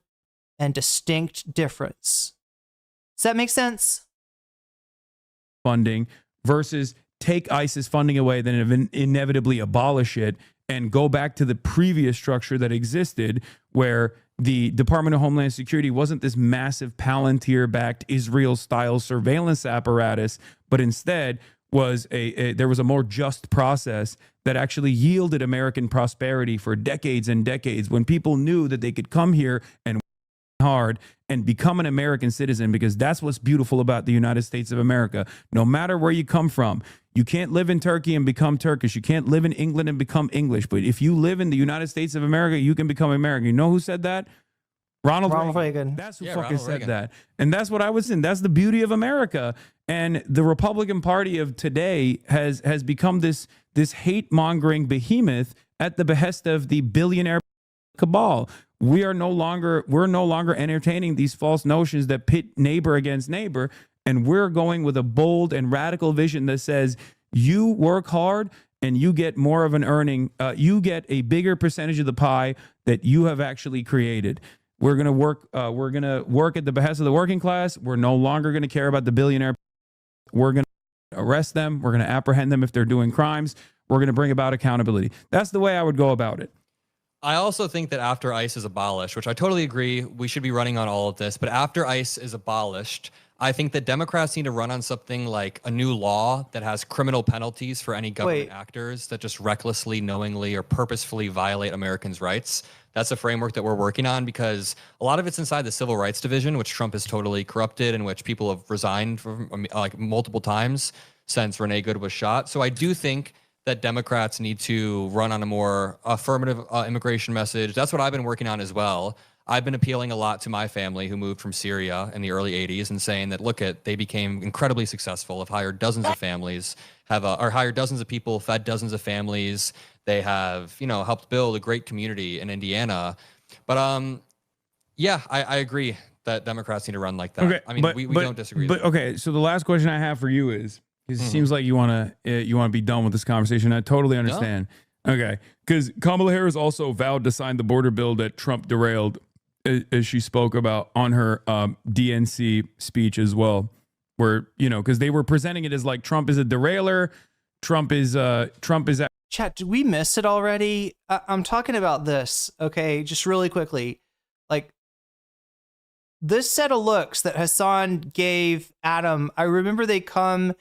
and distinct difference. Does that make sense? Funding versus take ISIS funding away, then inevitably abolish it and go back to the previous structure that existed where the Department of Homeland Security wasn't this massive Palantir-backed Israel-style surveillance apparatus, but instead was there was a more just process that actually yielded American prosperity for decades and decades when people knew that they could come here and hard and become an American citizen, because that's what's beautiful about the United States of America. No matter where you come from, you can't live in Turkey and become Turkish. You can't live in England and become English. But if you live in the United States of America, you can become American. You know who said that? Ronald Reagan. That's who fucking said that. And that's what I was saying. That's the beauty of America. And the Republican Party of today has become this hate-mongering behemoth at the behest of the billionaire cabal. We're no longer entertaining these false notions that pit neighbor against neighbor. And we're going with a bold and radical vision that says you work hard and you get more of an earning. You get a bigger percentage of the pie that you have actually created. We're going to work. We're going to work at the behest of the working class. We're no longer going to care about the billionaire. We're going arrest them. We're going to apprehend them if they're doing crimes. We're going to bring about accountability. That's the way I would go about it. I also think that after ICE is abolished, which I totally agree, we should be running on all of this, but after ICE is abolished, I think that Democrats need to run on something like a new law that has criminal penalties for any government actors that just recklessly, knowingly, or purposefully violate Americans' rights. That's a framework that we're working on because a lot of it's inside the Civil Rights Division, which Trump has totally corrupted and which people have resigned from like multiple times since Renee Good was shot. So I do think that Democrats need to run on a more affirmative immigration message. That's what I've been working on as well. I've been appealing a lot to my family who moved from Syria in the early 80s and saying that, look, they became incredibly successful, have hired dozens of families, or hired dozens of people, fed dozens of families. They have, helped build a great community in Indiana. But yeah, I agree that Democrats need to run like that. Okay, I mean, we don't disagree. But okay, so the last question I have for you is, because it seems like you want to be done with this conversation. I totally understand. No. Okay, because Kamala Harris also vowed to sign the border bill that Trump derailed, as she spoke about on her DNC speech as well, where because they were presenting it as like Trump is a derailer, Trump is. Chat, did we miss it already? I'm talking about this. Okay, just really quickly, like this set of looks that Hasan gave Adam. I remember they come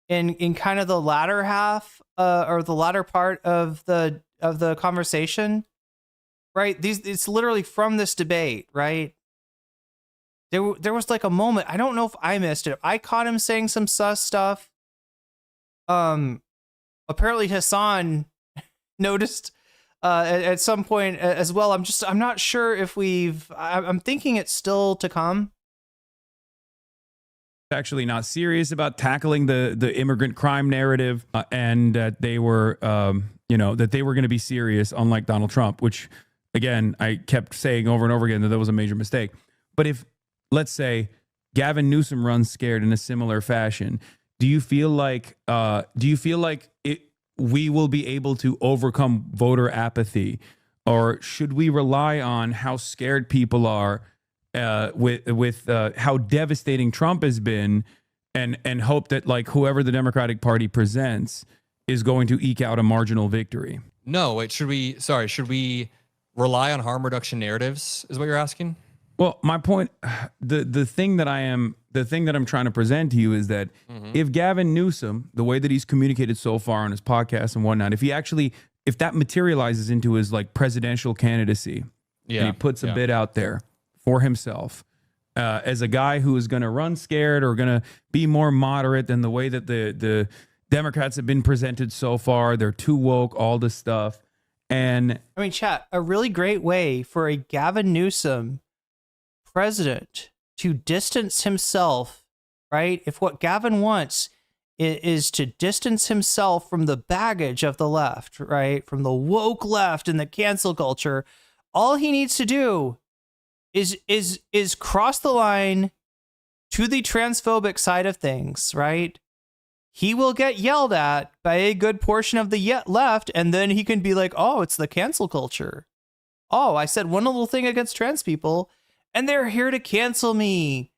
in kind of the latter half or the latter part of the conversation, right? It's literally from this debate, right? There was like a moment, I don't know if I missed it. I caught him saying some sus stuff. Apparently Hasan noticed at some point as well. I'm not sure if I'm thinking it's still to come. Actually not serious about tackling the immigrant crime narrative, and that they were that they were going to be serious, unlike Donald Trump, which again I kept saying over and over again that was a major mistake. But if, let's say, Gavin Newsom runs scared in a similar fashion, do you feel like we will be able to overcome voter apathy, or should we rely on how scared people are with how devastating Trump has been, and hope that like whoever the Democratic Party presents is going to eke out a marginal victory? No, wait, should we rely on harm reduction narratives is what you're asking? Well, my point, the thing that I'm trying to present to you is that if Gavin Newsom, the way that he's communicated so far on his podcast and whatnot, if that materializes into his like presidential candidacy, and he puts a bid out there for himself as a guy who is going to run scared or going to be more moderate than the way that the Democrats have been presented so far. They're too woke, all this stuff. And I mean, chat, a really great way for a Gavin Newsom president to distance himself, right? If what Gavin wants is to distance himself from the baggage of the left, right? From the woke left and the cancel culture, all he needs to do is cross the line to the transphobic side of things, right? He will get yelled at by a good portion of the left, and then he can be like, oh, it's the cancel culture. Oh, I said one little thing against trans people, and they're here to cancel me.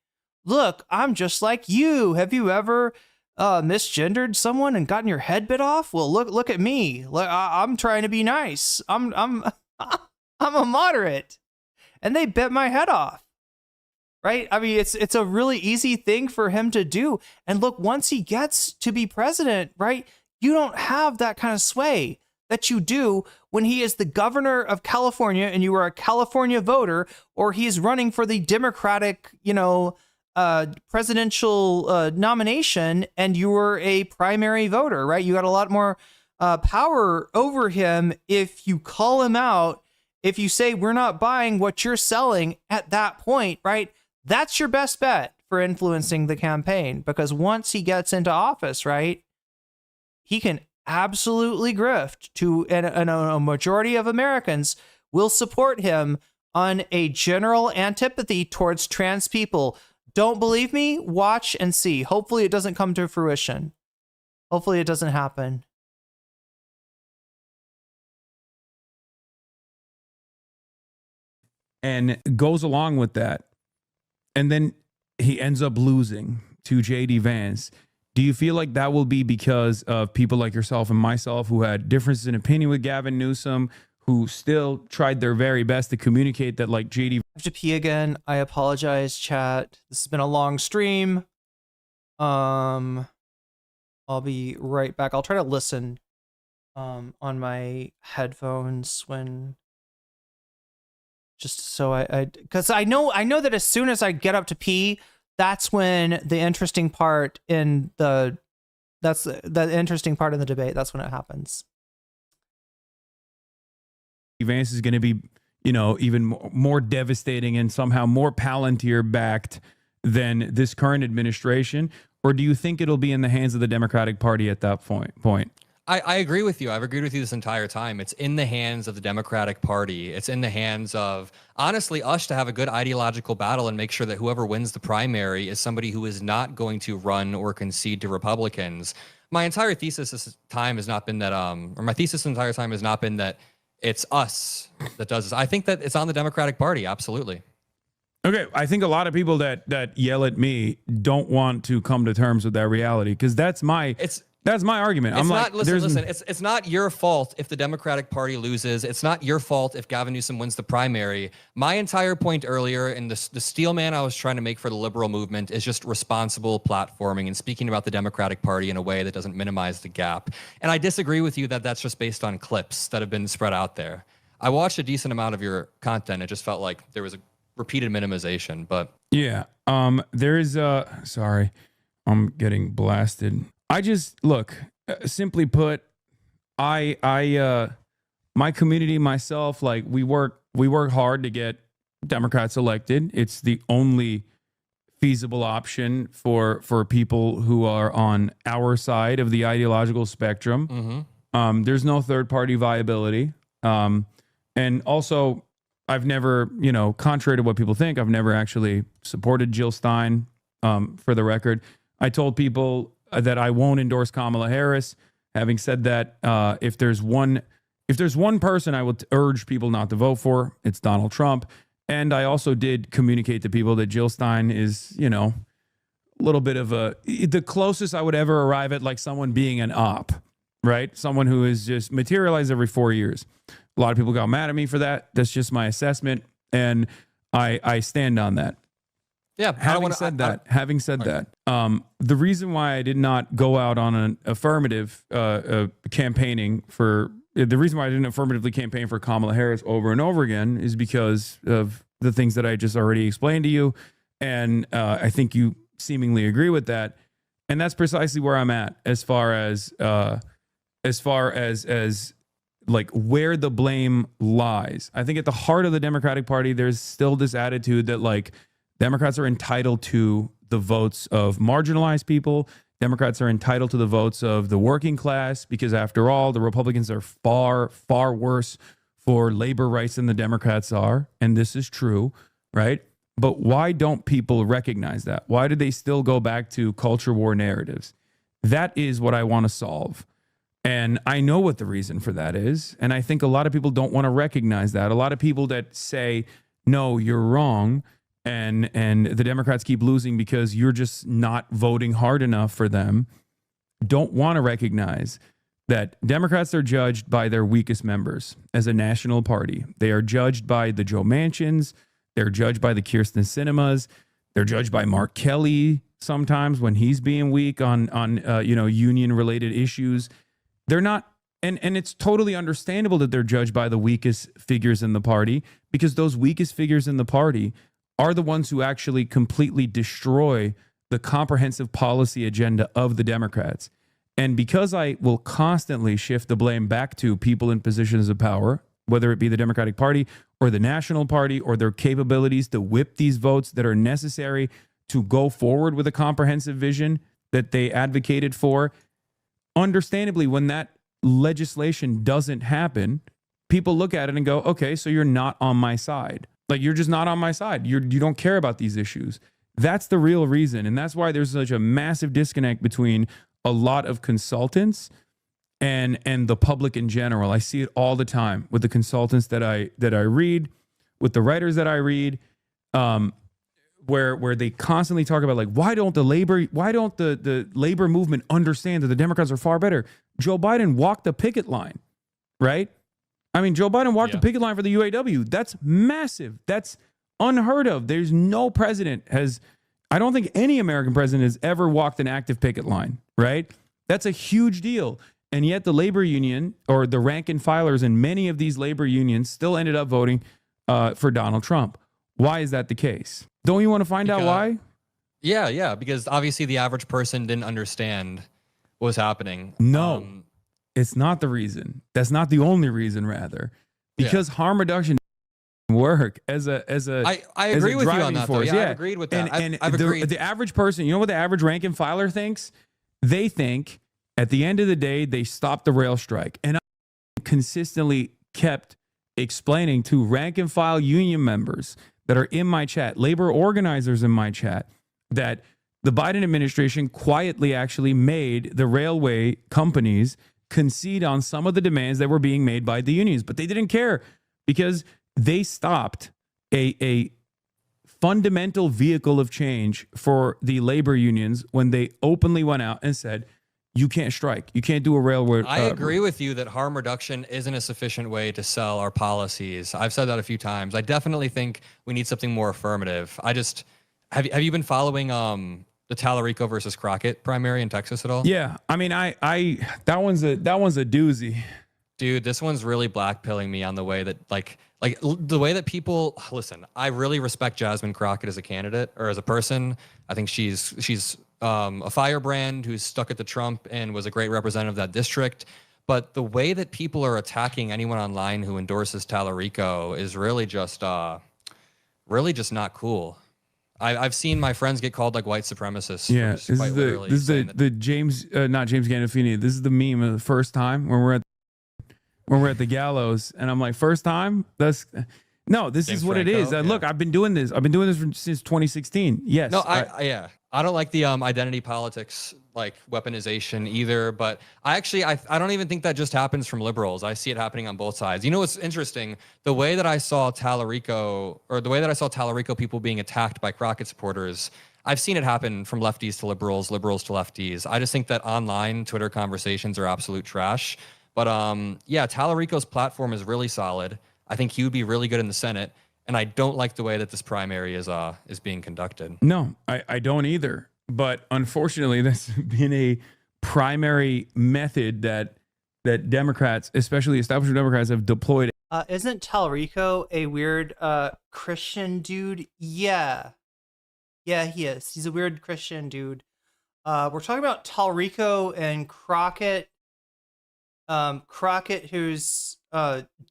Look, I'm just like you. Have you ever misgendered someone and gotten your head bit off? Well, look at me. I'm trying to be nice. I'm a moderate. And they bit my head off, right? I mean, it's a really easy thing for him to do. And look, once he gets to be president, right, you don't have that kind of sway that you do when he is the governor of California and you are a California voter, or he's running for the Democratic, presidential nomination and you were a primary voter, right? You got a lot more power over him if you call him out. If you say, we're not buying what you're selling at that point, right? That's your best bet for influencing the campaign, because once he gets into office, right, he can absolutely grift to, and a majority of Americans will support him on a general antipathy towards trans people. Don't believe me? Watch and see. Hopefully it doesn't come to fruition. Hopefully it doesn't happen. And goes along with that. And then he ends up losing to JD Vance. Do you feel like that will be because of people like yourself and myself who had differences in opinion with Gavin Newsom, who still tried their very best to communicate that, like, JD? I have to pee again. I apologize, chat. This has been a long stream. I'll be right back. I'll try to listen on my headphones when, just so because I know that as soon as I get up to pee, that's when the interesting part in the interesting part in the debate. That's when it happens. Vance is going to be, you know, even more devastating and somehow more Palantir backed than this current administration? Or do you think it'll be in the hands of the Democratic Party at that point? I agree with you. I've agreed with you this entire time. It's in the hands of the Democratic Party. It's in the hands of, honestly, us to have a good ideological battle and make sure that whoever wins the primary is somebody who is not going to run or concede to Republicans. My entire thesis this time has not been that, or my thesis the entire time has not been that it's us that does this. I think that it's on the Democratic Party. Absolutely. Okay, I think a lot of people that yell at me don't want to come to terms with that reality, because that's my argument. I'm like, listen. It's not your fault if the Democratic Party loses. It's not your fault if Gavin Newsom wins the primary. My entire point earlier, and the steel man I was trying to make for the liberal movement, is just responsible platforming and speaking about the Democratic Party in a way that doesn't minimize the gap. And I disagree with you that that's just based on clips that have been spread out there. I watched a decent amount of your content. It just felt like there was a repeated minimization, but yeah, there's sorry, I'm getting blasted. I just look, simply put, my community, myself, like we work hard to get Democrats elected. It's the only feasible option for people who are on our side of the ideological spectrum. Mm-hmm. There's no third party viability, and also, I've never, you know, contrary to what people think, I've never actually supported Jill Stein. For the record, I told people that I won't endorse Kamala Harris. Having said that, if there's one person I would urge people not to vote for, it's Donald Trump. And I also did communicate to people that Jill Stein is, you know, a little bit of the closest I would ever arrive at, like, someone being an op, right? Someone who is just materialized every 4 years. A lot of people got mad at me for that. That's just my assessment, and I stand on that. Yeah. Having said that, the reason why I did not go out on an affirmative campaigning for the reason why I didn't affirmatively campaign for Kamala Harris over and over again is because of the things that I just already explained to you, and I think you seemingly agree with that, and that's precisely where I'm at as far as like where the blame lies. I think at the heart of the Democratic Party, there's still this attitude that, like, Democrats are entitled to the votes of marginalized people. Democrats are entitled to the votes of the working class, because after all, the Republicans are far, far worse for labor rights than the Democrats are. And this is true, right? But why don't people recognize that? Why do they still go back to culture war narratives? That is what I want to solve. And I know what the reason for that is. And I think a lot of people don't want to recognize that. A lot of people that say, no, you're wrong, and the Democrats keep losing because you're just not voting hard enough for them, don't want to recognize that Democrats are judged by their weakest members as a national party. They are judged by the Joe Manchins. They're judged by the Kirsten Sinemas. They're judged by Mark Kelly sometimes when he's being weak on union-related issues. They're not, and it's totally understandable that they're judged by the weakest figures in the party, because those weakest figures in the party are the ones who actually completely destroy the comprehensive policy agenda of the Democrats. And because I will constantly shift the blame back to people in positions of power, whether it be the Democratic Party or the National Party, or their capabilities to whip these votes that are necessary to go forward with a comprehensive vision that they advocated for, understandably, when that legislation doesn't happen, people look at it and go, okay, so you're not on my side. Like, you're just not on my side. You don't care about these issues. That's the real reason. And that's why there's such a massive disconnect between a lot of consultants and the public in general. I see it all the time with the consultants that I read, with the writers that I read. where they constantly talk about like, why don't the labor movement understand that the Democrats are far better? Joe Biden walked the picket line, right? I mean, Joe Biden walked the picket line for the UAW. That's massive. That's unheard of. There's no president I don't think any American president has ever walked an active picket line, right? That's a huge deal. And yet the labor union or the rank and filers in many of these labor unions still ended up voting for Donald Trump. Why is that the case? Don't you want to find out why? Yeah, because obviously the average person didn't understand what was happening. No, it's not the reason. That's not the only reason, rather. Because harm reduction work as a I agree with you on that though. Yeah, I've agreed with that. And I've agreed. The average person, you know what the average rank and filer thinks? They think at the end of the day they stopped the rail strike. And I consistently kept explaining to rank and file union members that are in my chat, labor organizers in my chat, that the Biden administration quietly actually made the railway companies concede on some of the demands that were being made by the unions, but they didn't care because they stopped a fundamental vehicle of change for the labor unions when they openly went out and said, you can't strike. You can't do a railroad. I agree with you that harm reduction isn't a sufficient way to sell our policies. I've said that a few times. I definitely think we need something more affirmative. Have you been following the Tallarico versus Crockett primary in Texas at all? Yeah. I mean, that one's a doozy. Dude, this one's really blackpilling me on the way that like the way that people listen. I really respect Jasmine Crockett as a candidate or as a person. I think she's a firebrand who's stuck at the Trump and was a great representative of that district. But the way that people are attacking anyone online who endorses Tallarico is really just not cool. I've seen my friends get called like white supremacists. Yeah, this is the James, not James Gandolfini. This is the meme of the first time when we're at the gallows, and I'm like, first time? This is what it is. Look, I've been doing this. Since 2016. Yes. No, I don't like the identity politics like weaponization either. But I don't even think that just happens from liberals. I see it happening on both sides. You know what's interesting? The way that I saw Tallarico people being attacked by Crockett supporters, I've seen it happen from lefties to liberals, liberals to lefties. I just think that online Twitter conversations are absolute trash. But Tallarico's platform is really solid. I think he would be really good in the Senate, and I don't like the way that this primary is being conducted. No, I don't either. But unfortunately, that's been a primary method that Democrats, especially establishment Democrats, have deployed. Isn't Tallarico a weird Christian dude? Yeah, he is. He's a weird Christian dude. We're talking about Tallarico and Crockett. Crockett, whose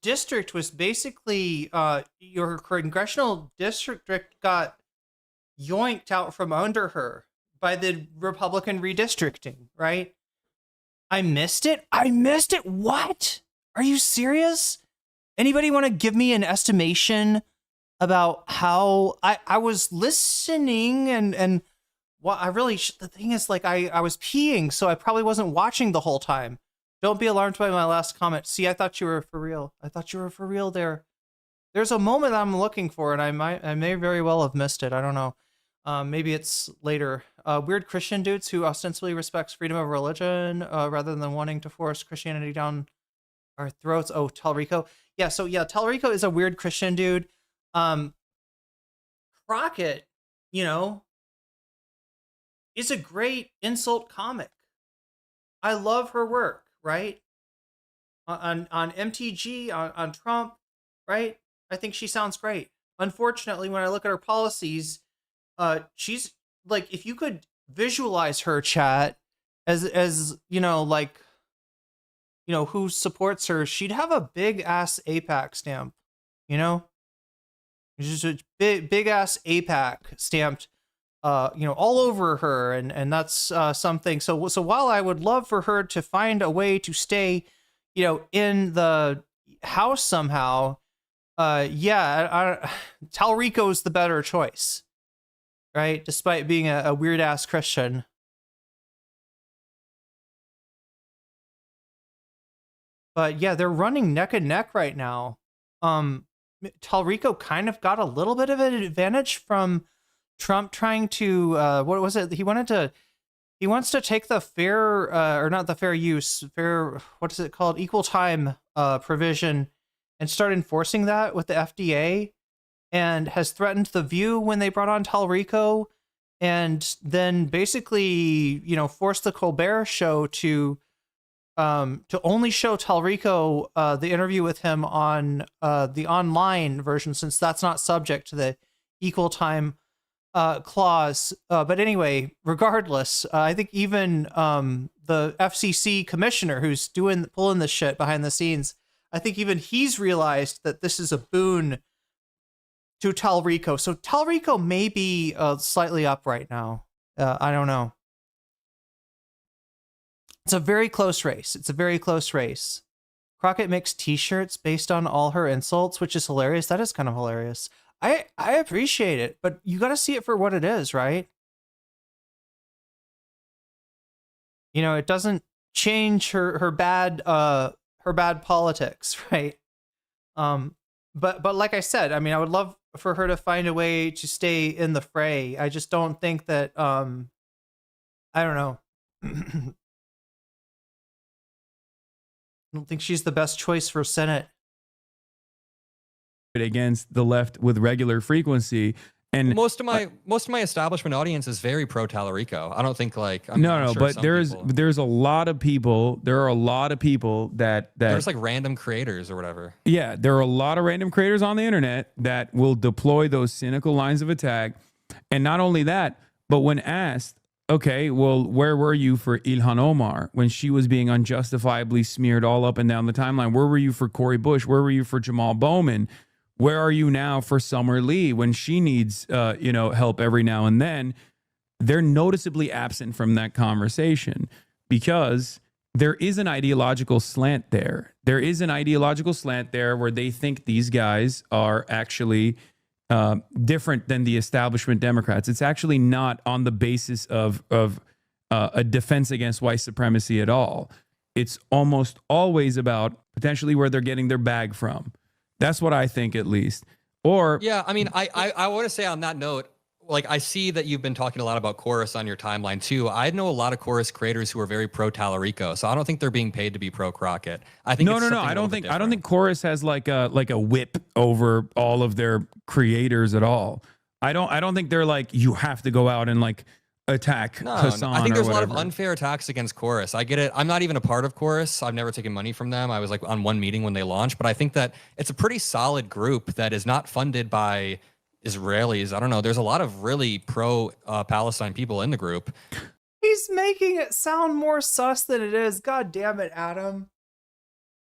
district was basically your congressional district got yoinked out from under her by the Republican redistricting, right? I missed it. What? Are you serious? Anybody want to give me an estimation about how I was listening and well, the thing is, like, I was peeing, so I probably wasn't watching the whole time. Don't be alarmed by my last comment. See, I thought you were for real. There. There's a moment I'm looking for, and I may very well have missed it. I don't know. Maybe it's later. Weird Christian dudes who ostensibly respects freedom of religion rather than wanting to force Christianity down our throats. Oh, Tallarico. Yeah, so yeah, Tallarico is a weird Christian dude. Crockett, is a great insult comic. I love her work. Right? On MTG, on Trump, right? I think she sounds great. Unfortunately, when I look at her policies, she's like, if you could visualize her chat as who supports her, she'd have a big ass APAC stamp, just a big ass APAC stamped all over her, and that's something. So while I would love for her to find a way to stay, in the House somehow, Tallarico's the better choice, right? Despite being a weird ass Christian. But yeah, they're running neck and neck right now. Tallarico kind of got a little bit of an advantage from Trump trying to what was it? He wants to take the fair or not the fair use, fair, what is it called? Equal time provision and start enforcing that with the FDA, and has threatened The View when they brought on Talrico, and then basically, forced the Colbert Show to only show Talrico the interview with him on the online version, since that's not subject to the equal time clause. But anyway, regardless, I think even the FCC commissioner who's pulling this shit behind the scenes, I think even he's realized that this is a boon to Talrico. So Talrico may be slightly up right now. I don't know. It's a very close race. Crockett makes t-shirts based on all her insults, which is hilarious. That is kind of hilarious. I appreciate it, but you got to see it for what it is, right? It doesn't change her bad politics, right? But like I said, I mean, I would love for her to find a way to stay in the fray. I just don't think that I don't know. I don't think she's the best choice for Senate. Against the left with regular frequency. And most of my establishment audience is very pro Talarico. I don't think but there's a lot of people. There are a lot of people that there's like random creators or whatever. Yeah, there are a lot of random creators on the internet that will deploy those cynical lines of attack. And not only that, but when asked, okay, well, where were you for Ilhan Omar when she was being unjustifiably smeared all up and down the timeline? Where were you for Cori Bush? Where were you for Jamal Bowman? Where are you now for Summer Lee when she needs, help every now and then? They're noticeably absent from that conversation because there is an ideological slant there. There is an ideological slant there where they think these guys are actually different than the establishment Democrats. It's actually not on the basis of a defense against white supremacy at all. It's almost always about potentially where they're getting their bag from. That's what I think, at least. Or yeah, I mean, I want to say on that note, like, I see that you've been talking a lot about Chorus on your timeline too. I know a lot of Chorus creators who are very pro Talarico, so I don't think they're being paid to be pro Crockett. I think no. I don't think Chorus has like a whip over all of their creators at all. I don't think they're like, you have to go out and like attack Hasan. I think there's a lot of whatever. unfair attacks against Chorus. I get it. I'm not even a part of Chorus. I've never taken money from them. I was like on one meeting when they launched, but I think that it's a pretty solid group that is not funded by Israelis. I don't know. There's a lot of really pro Palestine people in the group. He's making it sound more sus than it is. God damn it, Adam.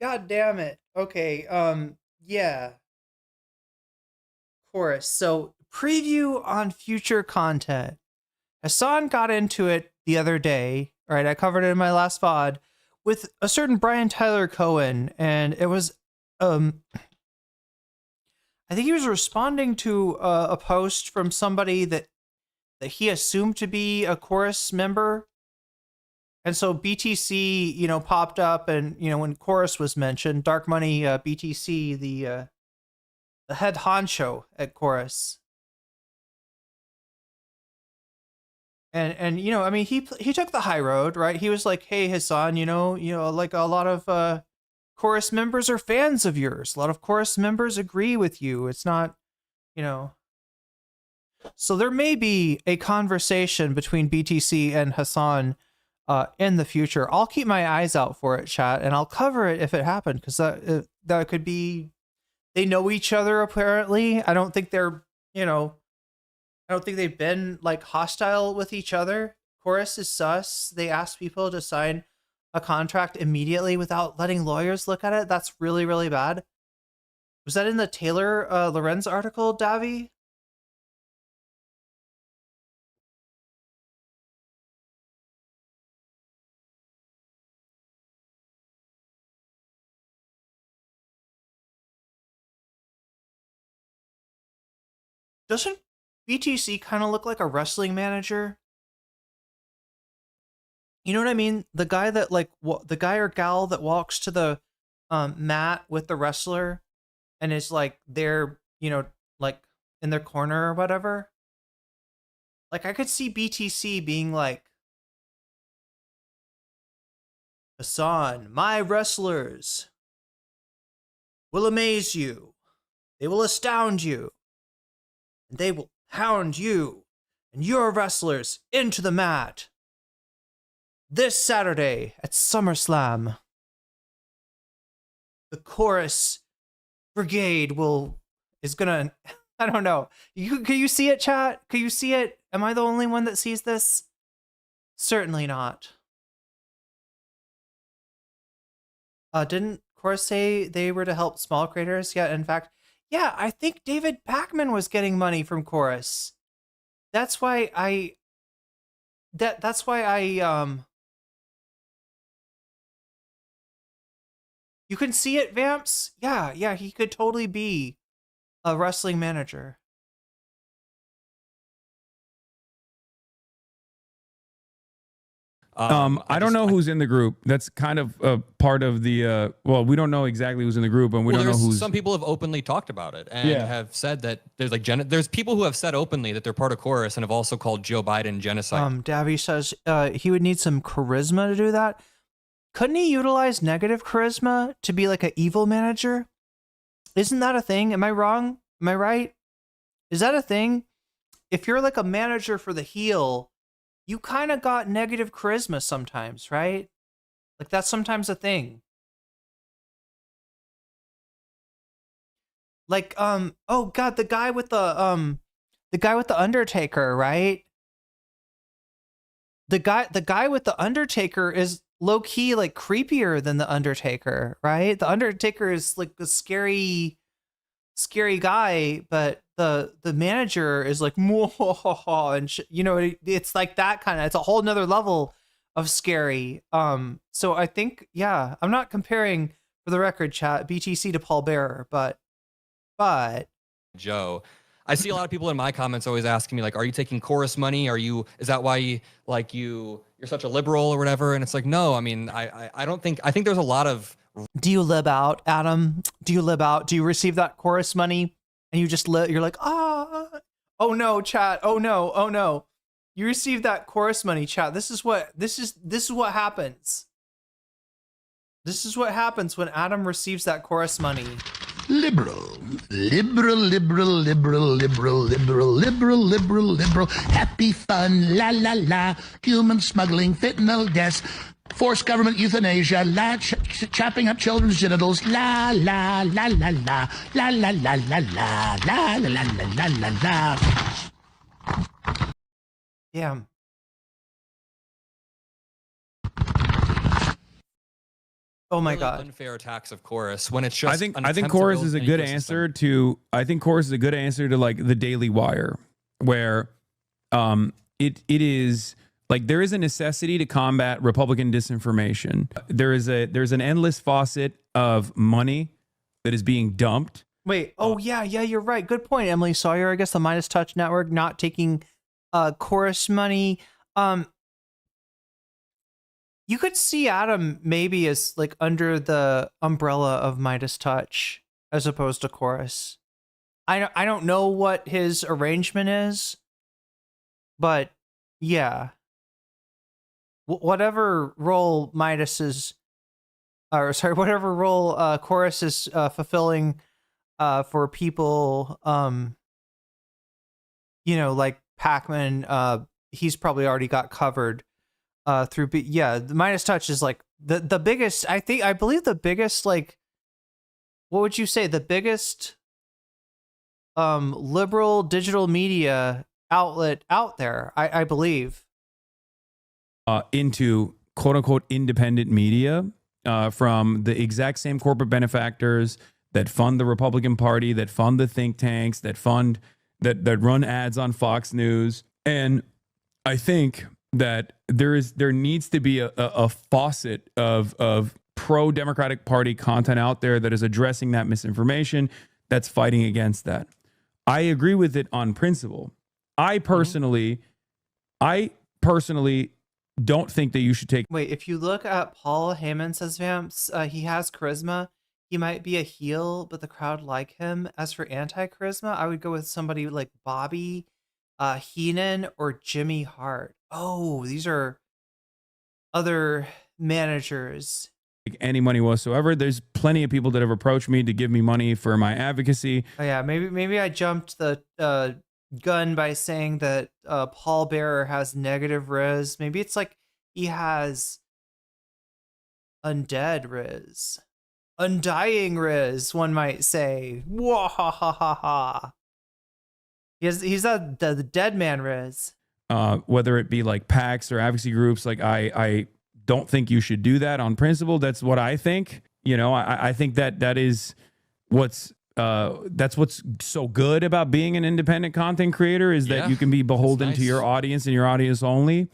God damn it. Okay. Yeah. Chorus. So preview on future content. Hasan got into it the other day, right? I covered it in my last VOD with a certain Brian Tyler Cohen, and it was, I think he was responding to a post from somebody that he assumed to be a Chorus member, and so BTC, popped up, and when Chorus was mentioned, Dark Money BTC, the head honcho at Chorus. And I mean, he took the high road, right? He was like, hey, Hasan, like a lot of Chorus members are fans of yours. A lot of Chorus members agree with you. It's not, So there may be a conversation between BTC and Hasan in the future. I'll keep my eyes out for it, chat, and I'll cover it if it happened, because that could be, they know each other apparently. I don't think they're, I don't think they've been like hostile with each other. Chorus is sus. They asked people to sign a contract immediately without letting lawyers look at it. That's really, really bad. Was that in the Taylor Lorenz article, Davi? Doesn't BTC kind of look like a wrestling manager? You know what I mean? The guy that the guy or gal that walks to the mat with the wrestler and is like there, like in their corner or whatever. Like I could see BTC being like, Hasan, my wrestlers will amaze you. They will astound you. And they will hound you and your wrestlers into the mat this Saturday at SummerSlam. The chorus brigade is gonna, I don't know. Can you see it, chat? Can you see it? Am I the only one that sees this? Certainly not. Didn't Chorus say they were to help small creators? Yeah, in fact, yeah, I think David Pakman was getting money from Chorus. That's why you can see it, Vamps? Yeah, he could totally be a wrestling manager. I don't know who's in the group. That's kind of a part of the, well, we don't know exactly who's in the group, and we don't know who's. Some people have openly talked about it and have said that there's like, there's people who have said openly that they're part of Chorus and have also called Joe Biden genocide. Davy says he would need some charisma to do that. Couldn't he utilize negative charisma to be like an evil manager? Isn't that a thing? Am I wrong? Am I right? Is that a thing? If you're like a manager for the heel, you kind of got negative charisma sometimes, right? Like that's sometimes a thing. Like, oh God, the guy with the Undertaker, right? The guy with the Undertaker is low key like creepier than the Undertaker, right? The Undertaker is like a scary guy, but the manager is like, and you know, it's like that kind of, it's a whole nother level of scary. So I think, yeah, I'm not comparing, for the record, chat, BTC to Paul Bearer, but Joe, I see a lot of people in my comments always asking me like, are you taking Chorus money? Is that why you're such a liberal or whatever? And it's like, no, I mean, I don't think, I think there's a lot of. Do you lib out, Adam? Do you lib out? Do you receive that Chorus money and you just you're like, oh no, chat. Oh no. You receive that Chorus money, chat. This is what happens. This is what happens when Adam receives that Chorus money. Liberal. Happy fun, la la la. Human smuggling, fentanyl deaths, forced government euthanasia, chopping up children's genitals, la la la la la, la la la la la, la la la la la la. Damn. Oh my God! Unfair attacks of Chorus when it's just. I think Chorus is a good answer to. I think Chorus is a good answer to like the Daily Wire, where, it is like there is a necessity to combat Republican disinformation. There's an endless faucet of money that is being dumped. Wait. Oh yeah, you're right. Good point, Emily Sawyer. I guess the Midas Touch Network not taking Chorus money. You could see Adam maybe as like under the umbrella of Midas Touch as opposed to Chorus. I don't know what his arrangement is, but yeah. Whatever role whatever role Chorus is fulfilling for people, you know, like Pac-Man, he's probably already got covered. The Midas Touch is like the biggest, I believe the biggest, like, what would you say, the biggest liberal digital media outlet out there, I believe. Into quote unquote independent media from the exact same corporate benefactors that fund the Republican Party, that fund the think tanks, that run ads on Fox News. And I think that there needs to be a faucet of pro-Democratic Party content out there that is addressing that misinformation, that's fighting against that. I agree with it on principle. I personally don't think that you should take. Wait, if you look at Paul Heyman says Vamps, he has charisma. He might be a heel, but the crowd like him. As for anti-charisma, I would go with somebody like Bobby Heenan or Jimmy Hart. Oh, these are other managers. Any money whatsoever. There's plenty of people that have approached me to give me money for my advocacy. Oh yeah, maybe I jumped the gun by saying that Paul Bearer has negative riz. Maybe it's like he has undead riz, undying riz, one might say. Wahahaha. He's the dead man riz. Whether it be like PACs or advocacy groups, like I don't think you should do that on principle. That's what I think. You know, I think that is that's what's so good about being an independent content creator is that you can be beholden to your audience and your audience only.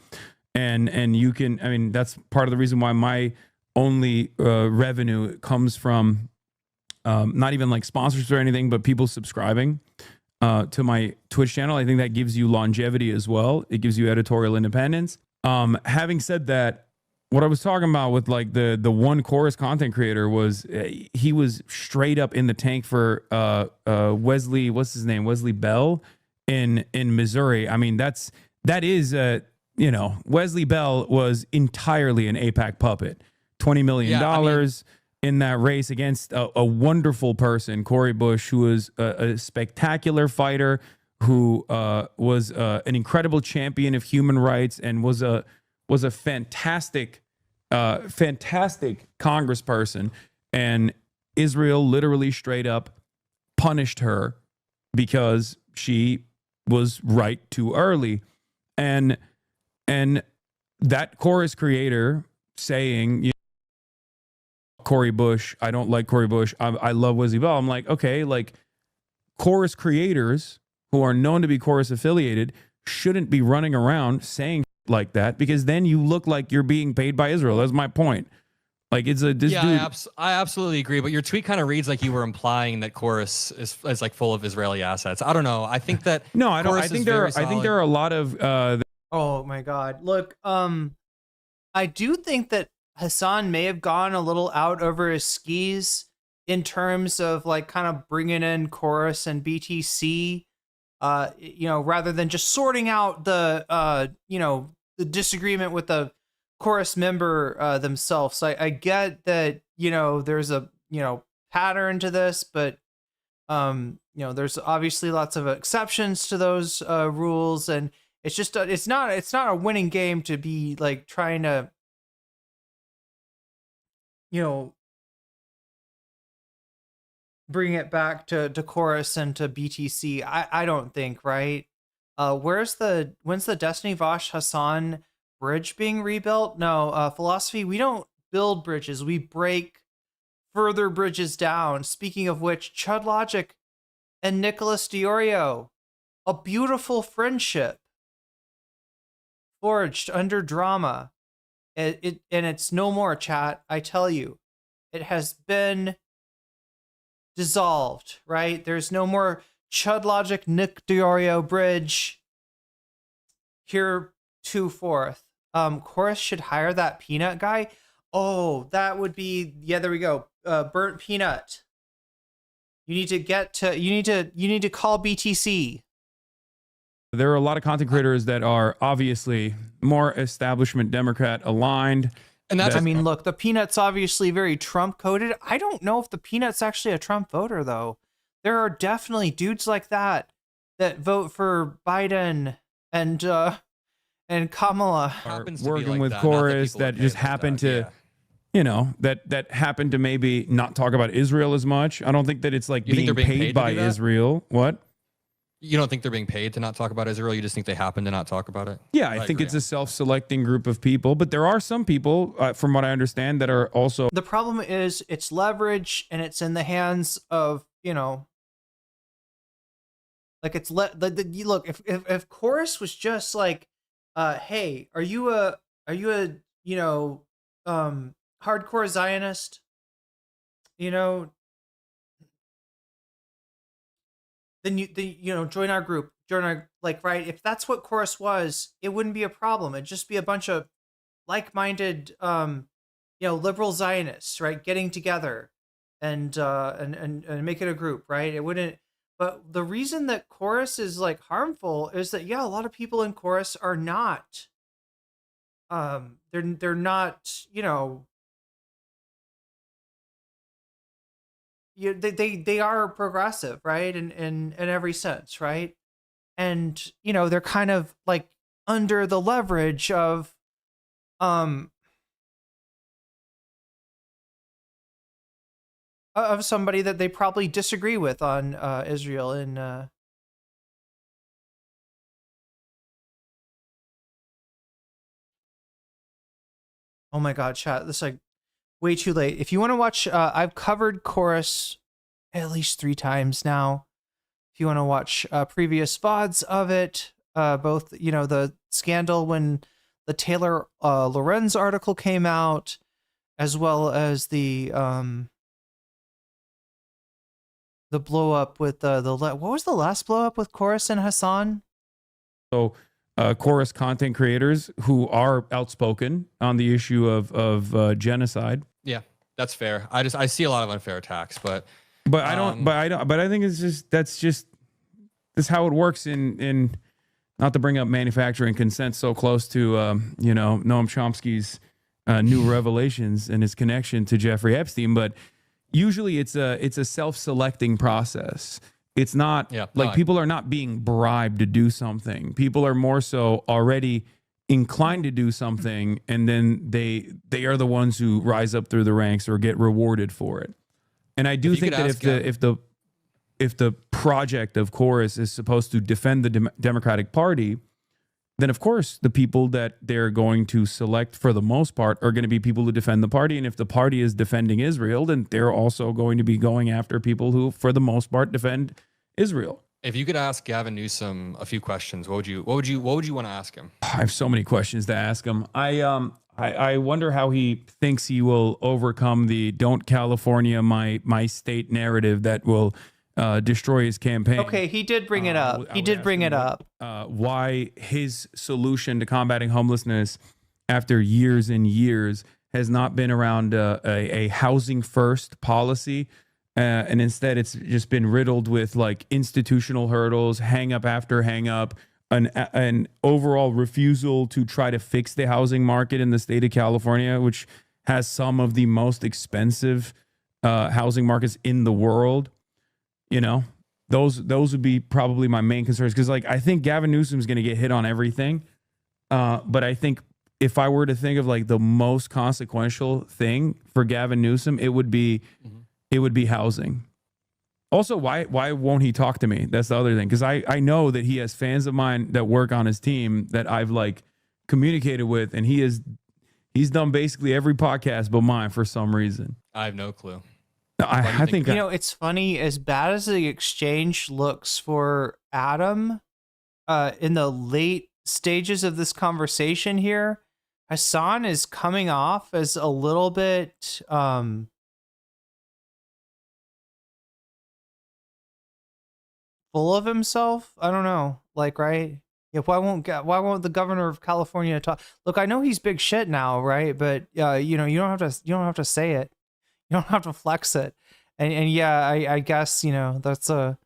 And you can, I mean, that's part of the reason why my only revenue comes from not even like sponsors or anything, but people subscribing to my Twitch channel. I think that gives you longevity as well. It gives you editorial independence. Having said that, what I was talking about with like the one chorus content creator was he was straight up in the tank for Wesley, what's his name? Wesley Bell in Missouri. I mean, that is you know, Wesley Bell was entirely an AIPAC puppet. $20 million in that race against a wonderful person, Corey Bush, who was a spectacular fighter, who was an incredible champion of human rights and was a fantastic congressperson. And Israel literally straight up punished her because she was right too early. And that chorus creator saying, you know, Corey Bush, I don't like Corey Bush, I love Wesley Bell. I'm like, okay, like chorus creators who are known to be chorus affiliated shouldn't be running around saying like that, because then you look like you're being paid by Israel. That's my point. Like it's a dude. I absolutely agree. But your tweet kind of reads like you were implying that chorus is like full of Israeli assets. I don't know. I think that no, I don't. I think there are a lot of. Oh my God! Look, I do think that Hasan may have gone a little out over his skis in terms of like kind of bringing in chorus and BTC. You know, rather than just sorting out the you know, the disagreement with the chorus member themselves. So I get that, you know, there's a, you know, pattern to this, but you know, there's obviously lots of exceptions to those rules, and it's just it's not a winning game to be like trying to, you know, bring it back to chorus and to BTC. I don't think, right? When's the Destiny Vosh Hasan bridge being rebuilt? No, philosophy, we don't build bridges, we break further bridges down. Speaking of which, Chud Logic and Nicholas Diorio, a beautiful friendship forged under drama. And it's no more, chat. I tell you, it has been dissolved, right? There's no more Chud Logic Nick Diorio bridge here to forth. Chorus should hire that peanut guy. Oh, that would be, yeah, there we go. Burnt peanut. You need to call BTC. There are a lot of content creators that are obviously more establishment Democrat aligned. And that's, I mean, look, the peanut's obviously very Trump coded. I don't know if the peanut's actually a Trump voter, though. There are definitely dudes like that vote for Biden and Kamala. Working with chorus that just happen to, you know, that happen to maybe not talk about Israel as much. I don't think that it's like being paid by Israel. What? You don't think they're being paid to not talk about Israel? You just think they happen to not talk about it? Yeah, I think it's a self-selecting group of people, but there are some people, from what I understand, that are also. The problem is it's leverage, and it's in the hands of, you know, like it's look, if chorus was just like, hey, are you a you know, hardcore Zionist, you know, then you know, join our group, like, right? If that's what chorus was, it wouldn't be a problem. It'd just be a bunch of like-minded, you know, liberal Zionists, right, getting together and make it a group, right? It wouldn't. But the reason that chorus is like harmful is that a lot of people in chorus are not they're not, they are progressive, right? In every sense, right? And they're kind of like under the leverage um of somebody that they probably disagree with on Israel and oh my god, chat, this is like way too late. If you want to watch, I've covered chorus at least 3 times now. If you want to watch previous VODs of it, both the scandal when the Taylor Lorenz article came out, as well as the blow up with what was the last blow up with Chorus and Hasan? So chorus content creators who are outspoken on the issue of genocide. Yeah, that's fair. I see a lot of unfair attacks, but I think that's how it works in not to bring up manufacturing consent so close to Noam Chomsky's new revelations and his connection to Jeffrey Epstein, but usually it's a self-selecting process. It's not people are not being bribed to do something. People are more so already inclined to do something, and then they are the ones who rise up through the ranks or get rewarded for it. And I do think that if the project of Chorus is supposed to defend the Democratic Party, then of course the people that they're going to select for the most part are going to be people who defend the party. And if the party is defending Israel, then they're also going to be going after people who, for the most part, defend Israel. If you could ask Gavin Newsom a few questions, what would you want to ask him? I have so many questions to ask him. I wonder how he thinks he will overcome the "Don't California my state" narrative that will destroy his campaign. Okay, he did bring it up. He did bring it up. Why his solution to combating homelessness after years and years has not been around a housing first policy. And instead, it's just been riddled with like institutional hurdles, hang up after hang up, an overall refusal to try to fix the housing market in the state of California, which has some of the most expensive housing markets in the world. Those would be probably my main concerns, because like I think Gavin Newsom is going to get hit on everything, but I think if I were to think of like the most consequential thing for Gavin Newsom, it would be housing. Also, why won't he talk to me? That's the other thing, because I know that he has fans of mine that work on his team that I've like communicated with, and he's done basically every podcast but mine for some reason. I have no clue. I think it's funny, as bad as the exchange looks for Adam in the late stages of this conversation here, Hasan is coming off as a little bit full of himself. I don't know, like, right? Yeah, why won't the governor of California talk? Look, I know he's big shit now, right? But you don't have to say it. You don't have to flex it. And yeah, I guess, that's the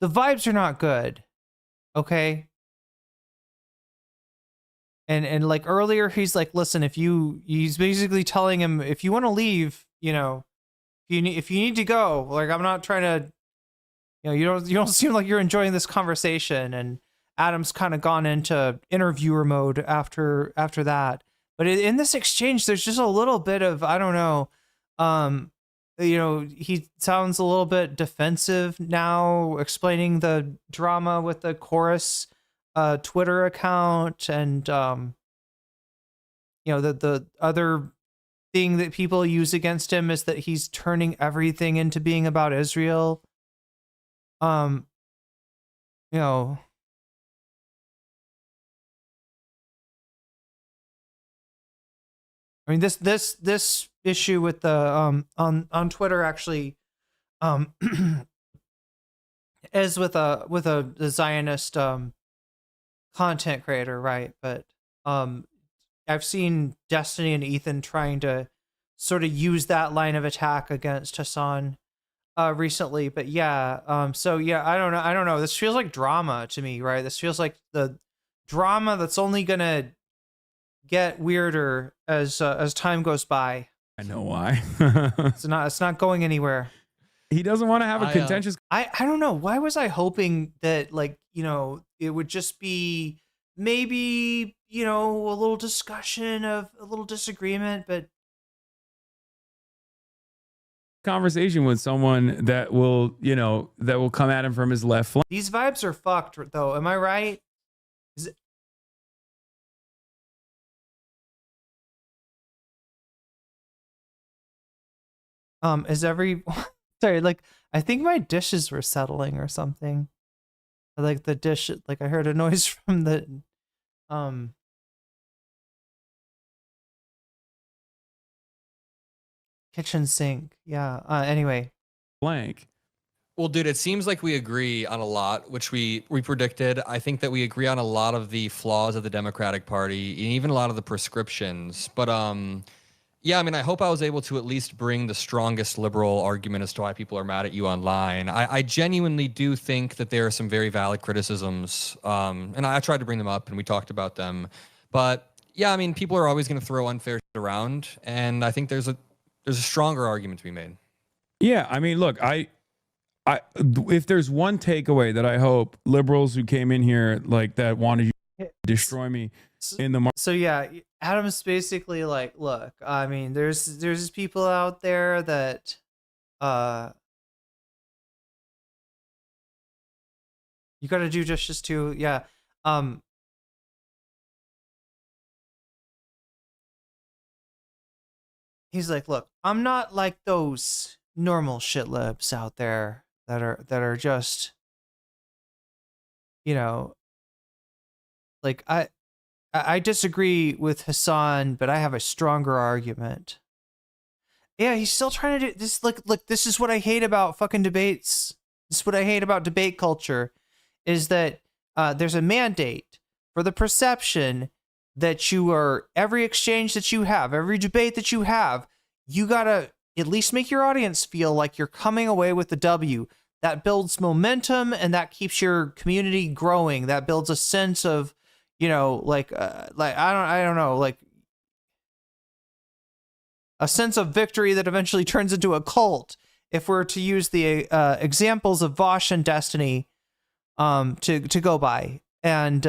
vibes are not good. Okay. And like earlier, he's like, listen, he's basically telling him, if you want to leave, if you need to go, like, I'm not trying to, you don't seem like you're enjoying this conversation. And Adam's kind of gone into interviewer mode after that. But in this exchange, there's just a little bit of, I don't know, he sounds a little bit defensive now, explaining the drama with the Chorus Twitter account, and the other thing that people use against him is that he's turning everything into being about Israel. I mean, this issue with the on Twitter actually as with a Zionist content creator, right? But I've seen Destiny and Ethan trying to sort of use that line of attack against Hasan recently. But yeah, so yeah, I don't know. This feels like drama to me, right? This feels like the drama that's only gonna get weirder as time goes by. I know why. It's not going anywhere. He doesn't want to have a contentious. I don't know. Why was I hoping that, like, you know, it would just be maybe, you know, a little discussion of a little disagreement, but conversation with someone that will, you know, that will come at him from his left flank. these vibes are fucked, though. Am I right? Is it... Is every sorry, like, I think my dishes were settling or something. Like the dish, like I heard a noise from the kitchen sink. Yeah. Anyway. Blank. Well, dude, it seems like we agree on a lot, which we predicted. I think that we agree on a lot of the flaws of the Democratic Party, and even a lot of the prescriptions. But yeah, I mean, I hope I was able to at least bring the strongest liberal argument as to why people are mad at you online. I genuinely do think that there are some very valid criticisms, and I tried to bring them up, and we talked about them. But yeah, I mean, people are always going to throw unfair shit around, and I think there's a stronger argument to be made. Yeah, I mean, look, if there's one takeaway that I hope liberals who came in here like that wanted to destroy me in the market. So yeah, Adam's basically like, look, I mean, there's people out there that you got to do justice to. Yeah. He's like, look, I'm not like those normal shitlibs out there that are just, you know, like I disagree with Hasan, but I have a stronger argument. Yeah, he's still trying to do this. Look, this is what I hate about fucking debates. This is what I hate about debate culture, is that there's a mandate for the perception that you are, every exchange that you have, every debate that you have, you gotta at least make your audience feel like you're coming away with the W. That builds momentum and that keeps your community growing. That builds a sense of, you know, like I don't know, like a sense of victory that eventually turns into a cult. If we're to use the examples of Vosh and Destiny to go by, and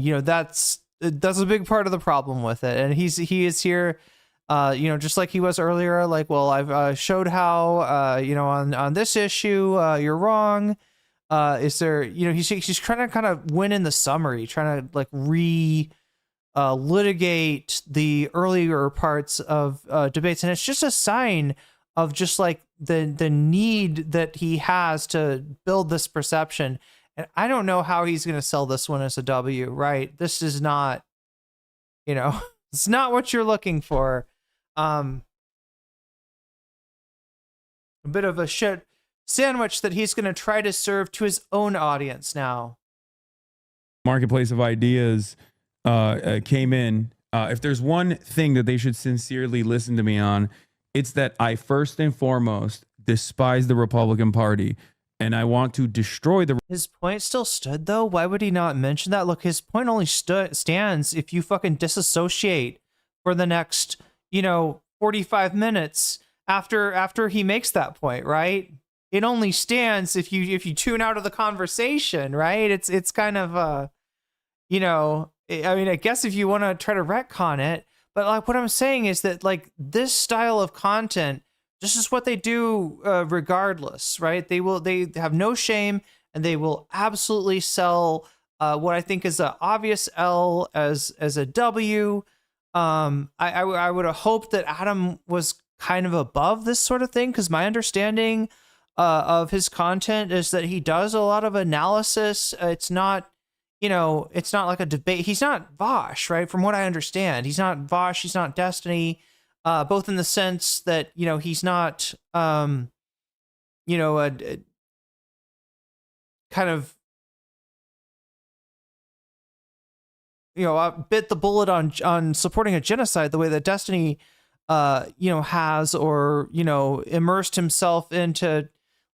you know, that's a big part of the problem with it. And he is here, you know, just like he was earlier. Like, well, I've showed how, you know, on this issue, you're wrong. Is there, you know, he's trying to kind of win in the summary, trying to like litigate the earlier parts of debates, and it's just a sign of just like the need that he has to build this perception. And I don't know how he's going to sell this one as a W, right? This is not, you know, it's not what you're looking for. A bit of a shit sandwich that he's going to try to serve to his own audience now. Marketplace of ideas came in. If there's one thing that they should sincerely listen to me on, it's that I first and foremost despise the Republican Party, and I want to destroy the. His point still stood, though. Why would he not mention that? Look, his point only stands if you fucking disassociate for the next, you know, 45 minutes after he makes that point, right? It only stands if you tune out of the conversation, right? It's kind of you know, I mean, I guess if you want to try to retcon it, but like what I'm saying is that like this style of content, this is what they do regardless, right? They have no shame, and they will absolutely sell what I think is an obvious L as a W. I would have hoped that Adam was kind of above this sort of thing, because my understanding of his content is that he does a lot of analysis. It's not, you know, it's not like a debate. He's not Vosh, right? From what I understand, he's not Vosh. He's not Destiny, both in the sense that, you know, he's not, you know, kind of, bit the bullet on supporting a genocide the way that Destiny, has, or, immersed himself into,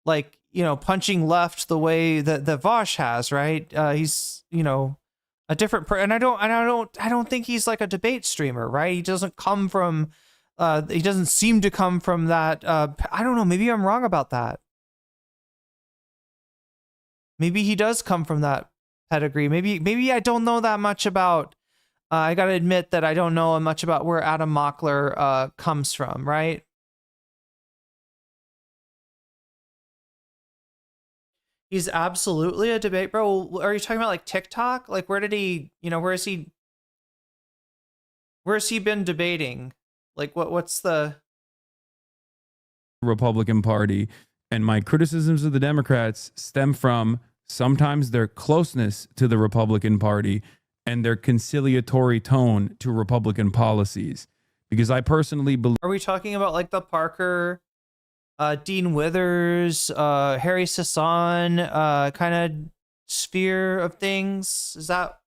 like, punching left the way that Vosh has, right? He's, a different and I don't think he's like a debate streamer, right? He doesn't come from, he doesn't seem to come from that. I don't know. Maybe I'm wrong about that. Maybe he does come from that pedigree. Maybe I don't know that much about. I gotta admit that I don't know much about where Adam Mockler comes from, right? He's absolutely a debate bro. Are you talking about like TikTok? Like, where did he? Where's he been debating? Like, what's the Republican Party? And my criticisms of the Democrats stem from sometimes their closeness to the Republican Party and their conciliatory tone to Republican policies. Because I personally believe... Are we talking about like the Parker, Dean Withers, Harry Sasan kind of sphere of things? Is that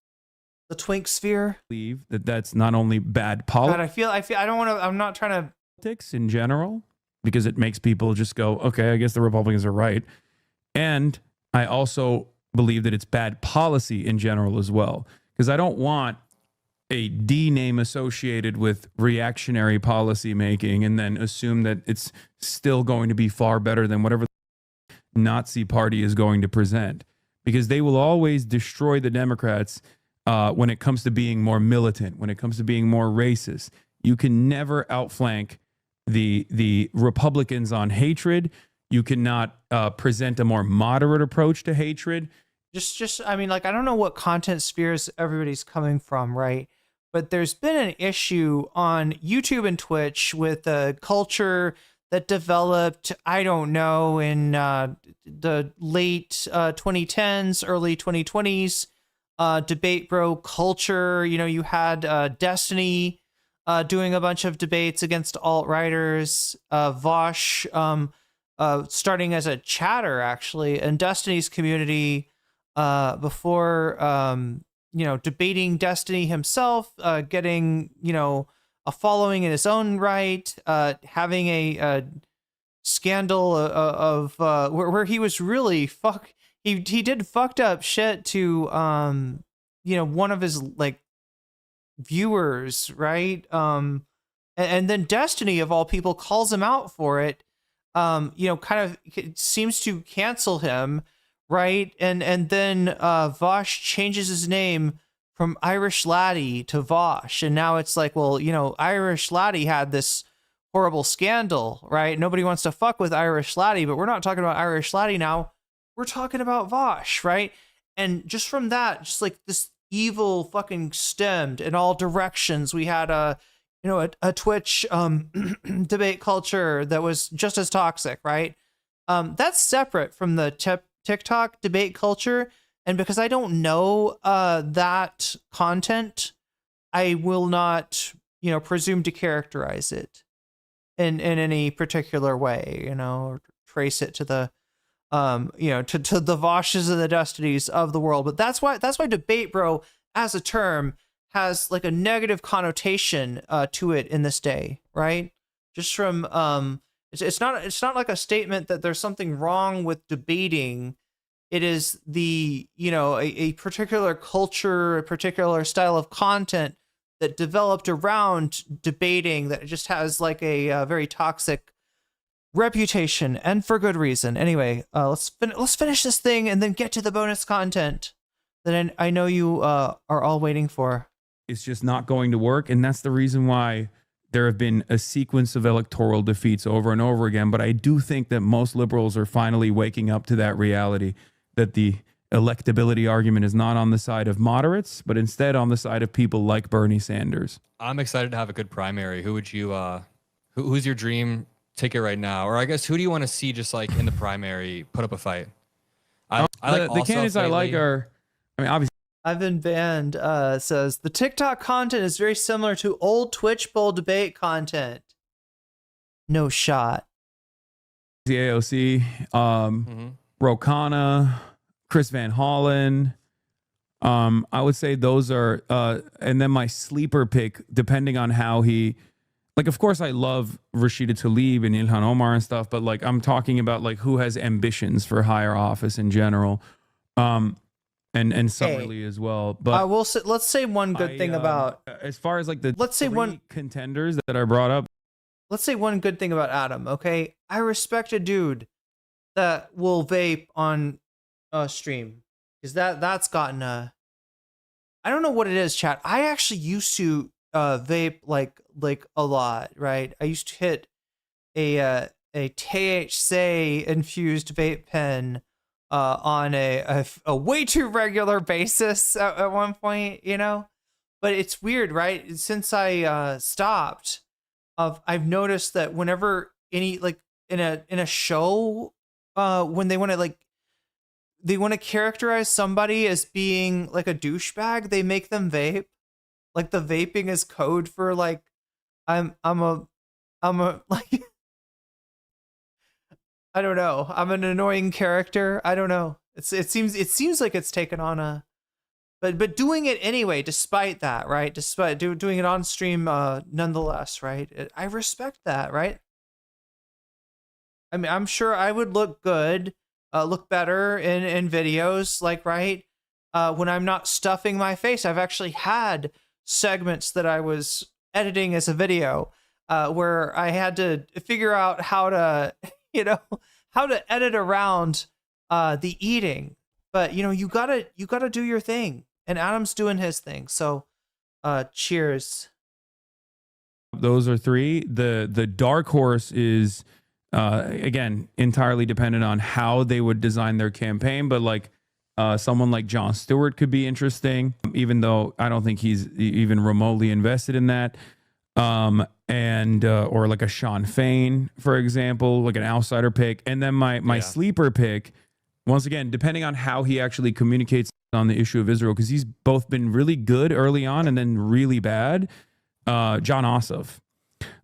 the twink sphere? Believe that that's not only bad politics... I don't want to... I'm not trying to... Politics in general, because it makes people just go, okay, I guess the Republicans are right. And I also believe that it's bad policy in general as well, because I don't want a D name associated with reactionary policy making and then assume that it's still going to be far better than whatever the Nazi party is going to present, because they will always destroy the Democrats when it comes to being more militant, when it comes to being more racist. You can never outflank the Republicans on hatred. You cannot present a more moderate approach to hatred. I mean, like, I don't know what content spheres everybody's coming from, right? But there's been an issue on YouTube and Twitch with the culture that developed, I don't know, in the late 2010s, early 2020s, debate bro culture. You had Destiny doing a bunch of debates against alt-righters, Vosh starting as a chatter, actually, in Destiny's community before, debating Destiny himself, getting, a following in his own right, having a scandal of where he was really he did fucked up shit to, one of his, like, viewers, right? And then Destiny, of all people, calls him out for it, kind of seems to cancel him, right? And then Vosh changes his name from Irish Laddie to Vosh, and now it's like, well, Irish Laddie had this horrible scandal, right? Nobody wants to fuck with Irish Laddie, but we're not talking about Irish Laddie now. We're talking about Vosh, right? And just from that, just like this evil fucking stemmed in all directions. We had a Twitch debate culture that was just as toxic, right? That's separate from the TikTok debate culture. And because I don't know that content, I will not, presume to characterize it in any particular way, or trace it to the to the Voshes and the Destinies of the world. But that's why debate bro as a term has like a negative connotation to it in this day, right? Just from it's not like a statement that there's something wrong with debating. It is the, a particular culture, a particular style of content that developed around debating that just has like a very toxic reputation, and for good reason. Anyway, let's finish this thing and then get to the bonus content that I know you are all waiting for. It's just not going to work, and that's the reason why there have been a sequence of electoral defeats over and over again. But I do think that most liberals are finally waking up to that reality, that the electability argument is not on the side of moderates, but instead on the side of people like Bernie Sanders. I'm excited to have a good primary. Who would you who's your dream ticket right now? Or I guess, who do you want to see just like in the primary put up a fight? I like the candidates I like are, obviously. I've been banned, says the TikTok content is very similar to old Twitch bowl debate content. No shot. The AOC, Rokana, Chris Van Hollen. I would say those are, and then my sleeper pick, depending on how he, like, of course I love Rashida Tlaib and Ilhan Omar and stuff, but like, I'm talking about like who has ambitions for higher office in general. And Summerlee as well. But I will say, let's say one good thing about, as far as like the let's say one contenders that I brought up. Let's say one good thing about Adam. Okay. I respect a dude that will vape on stream. Because that's gotten I don't know what it is, chat. I actually used to vape like a lot, right? I used to hit a THC infused vape pen on a way too regular basis at one point, you know. But it's weird, right? Since I stopped, I've noticed that whenever any like in a show, when they want to like. They want to characterize somebody as being like a douchebag, they make them vape. Like the vaping is code for like I'm a like I don't know. I'm an annoying character. I don't know. It seems like it's taken on a but doing it anyway despite that, right? Despite doing it on stream nonetheless, right? I respect that, right? I mean, I'm sure I would look good. Look better in videos, like, right? When I'm not stuffing my face. I've actually had segments that I was editing as a video where I had to figure out how to, you know, how to edit around the eating. But, you know, you gotta do your thing. And Adam's doing his thing. So cheers. Those are three. The dark horse is again, entirely dependent on how they would design their campaign. But like someone like Jon Stewart could be interesting, even though I don't think he's even remotely invested in that. And or like a Sean Fain, for example, like an outsider pick. And then my sleeper pick, once again, depending on how he actually communicates on the issue of Israel, because he's both been really good early on and then really bad. John Ossoff.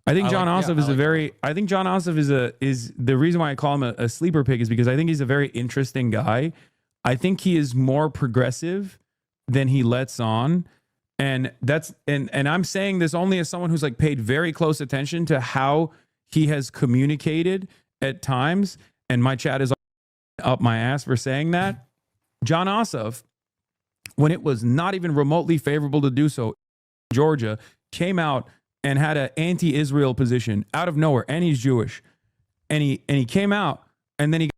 I think John Ossoff is I think John Ossoff is the reason why I call him a sleeper pick is because I think he's a very interesting guy. I think he is more progressive than he lets on. And that's and I'm saying this only as someone who's like paid very close attention to how he has communicated at times. And my chat is up my ass for saying that. John Ossoff, when it was not even remotely favorable to do so, Georgia came out and had an anti-Israel position out of nowhere, and he's Jewish, and he came out, and then he got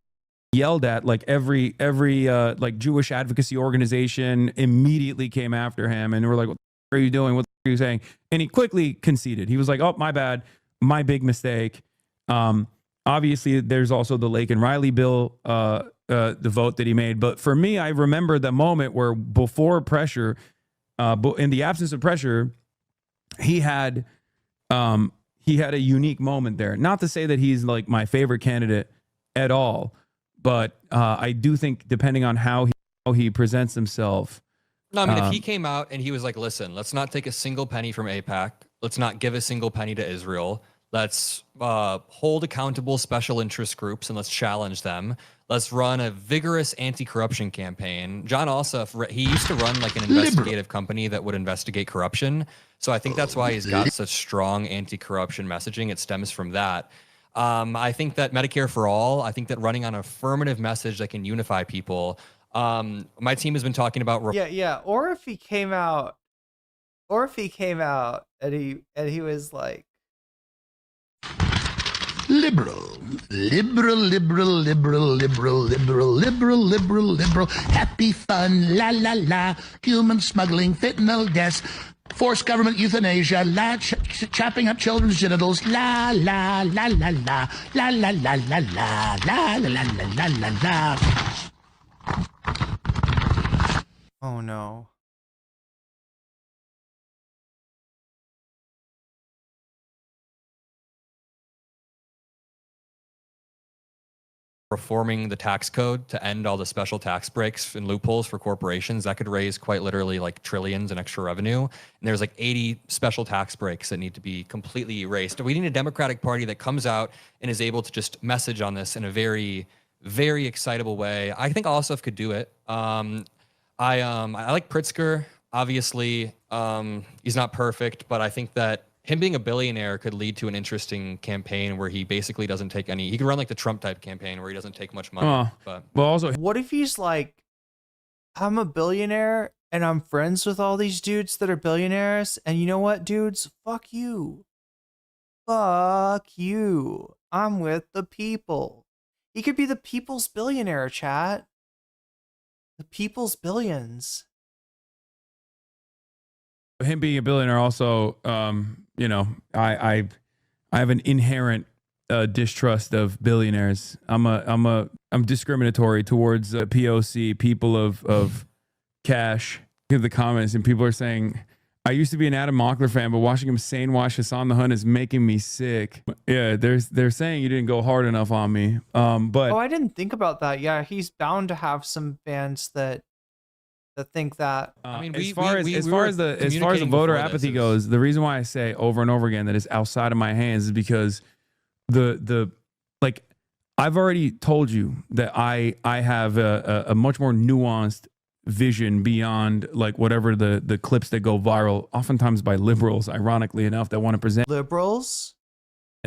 yelled at. Like every like Jewish advocacy organization immediately came after him, and we're like, "What are you doing? What are you saying?" And he quickly conceded. He was like, "Oh, my bad, my big mistake." Obviously, there's also the Lake and Riley bill, the vote that he made. But for me, I remember the moment where before pressure, in the absence of pressure, he had a unique moment there. Not to say that he's like my favorite candidate at all, but I do think depending on how he presents himself. No, I mean, if he came out and he was like, listen, let's not take a single penny from AIPAC. Let's not give a single penny to Israel. Let's hold accountable special interest groups and let's challenge them. Let's run a vigorous anti-corruption campaign. John Ossoff, he used to run like an investigative company that would investigate corruption. So I think that's why he's got such strong anti-corruption messaging. It stems from that. I think that Medicare for all, I think that running on an affirmative message that can unify people. My team has been talking about. Yeah. Or if he came out and he was like, Liberal, happy fun, la la la, human smuggling, fentanyl deaths, forced government euthanasia, chopping up children's genitals, la la la la la, la la la la la, la la la la la la. oh no. Reforming the tax code to end all the special tax breaks and loopholes for corporations that could raise quite literally like trillions in extra revenue. And there's like 80 special tax breaks that need to be completely erased. We need a Democratic Party that comes out and is able to just message on this in a very, very excitable way. I think Ossoff could do it. I like Pritzker. Obviously, he's not perfect, but I think that him being a billionaire could lead to an interesting campaign where he basically doesn't take any. He could run like the Trump type campaign where he doesn't take much money. But well, also, What if he's like, I'm a billionaire and I'm friends with all these dudes that are billionaires, and you know what, dudes? Fuck you. Fuck you. I'm with the people. He could be the people's billionaire, chat. The people's billions. him being a billionaire also, you know, I have an inherent distrust of billionaires. I'm discriminatory towards POC, people of cash. Give the comments and people are saying, I used to be an Adam Mockler fan, but watching him sane wash Hasan the Hun is making me sick. Yeah, they're saying you didn't go hard enough on me. But I didn't think about that. Yeah, he's bound to have some fans that think that. I mean, as far as the voter apathy goes, the reason why I say over and over again that it's outside of my hands is because the like I've already told you that I have a much more nuanced vision beyond like whatever the clips that go viral, oftentimes by liberals, ironically enough, that want to present Liberals?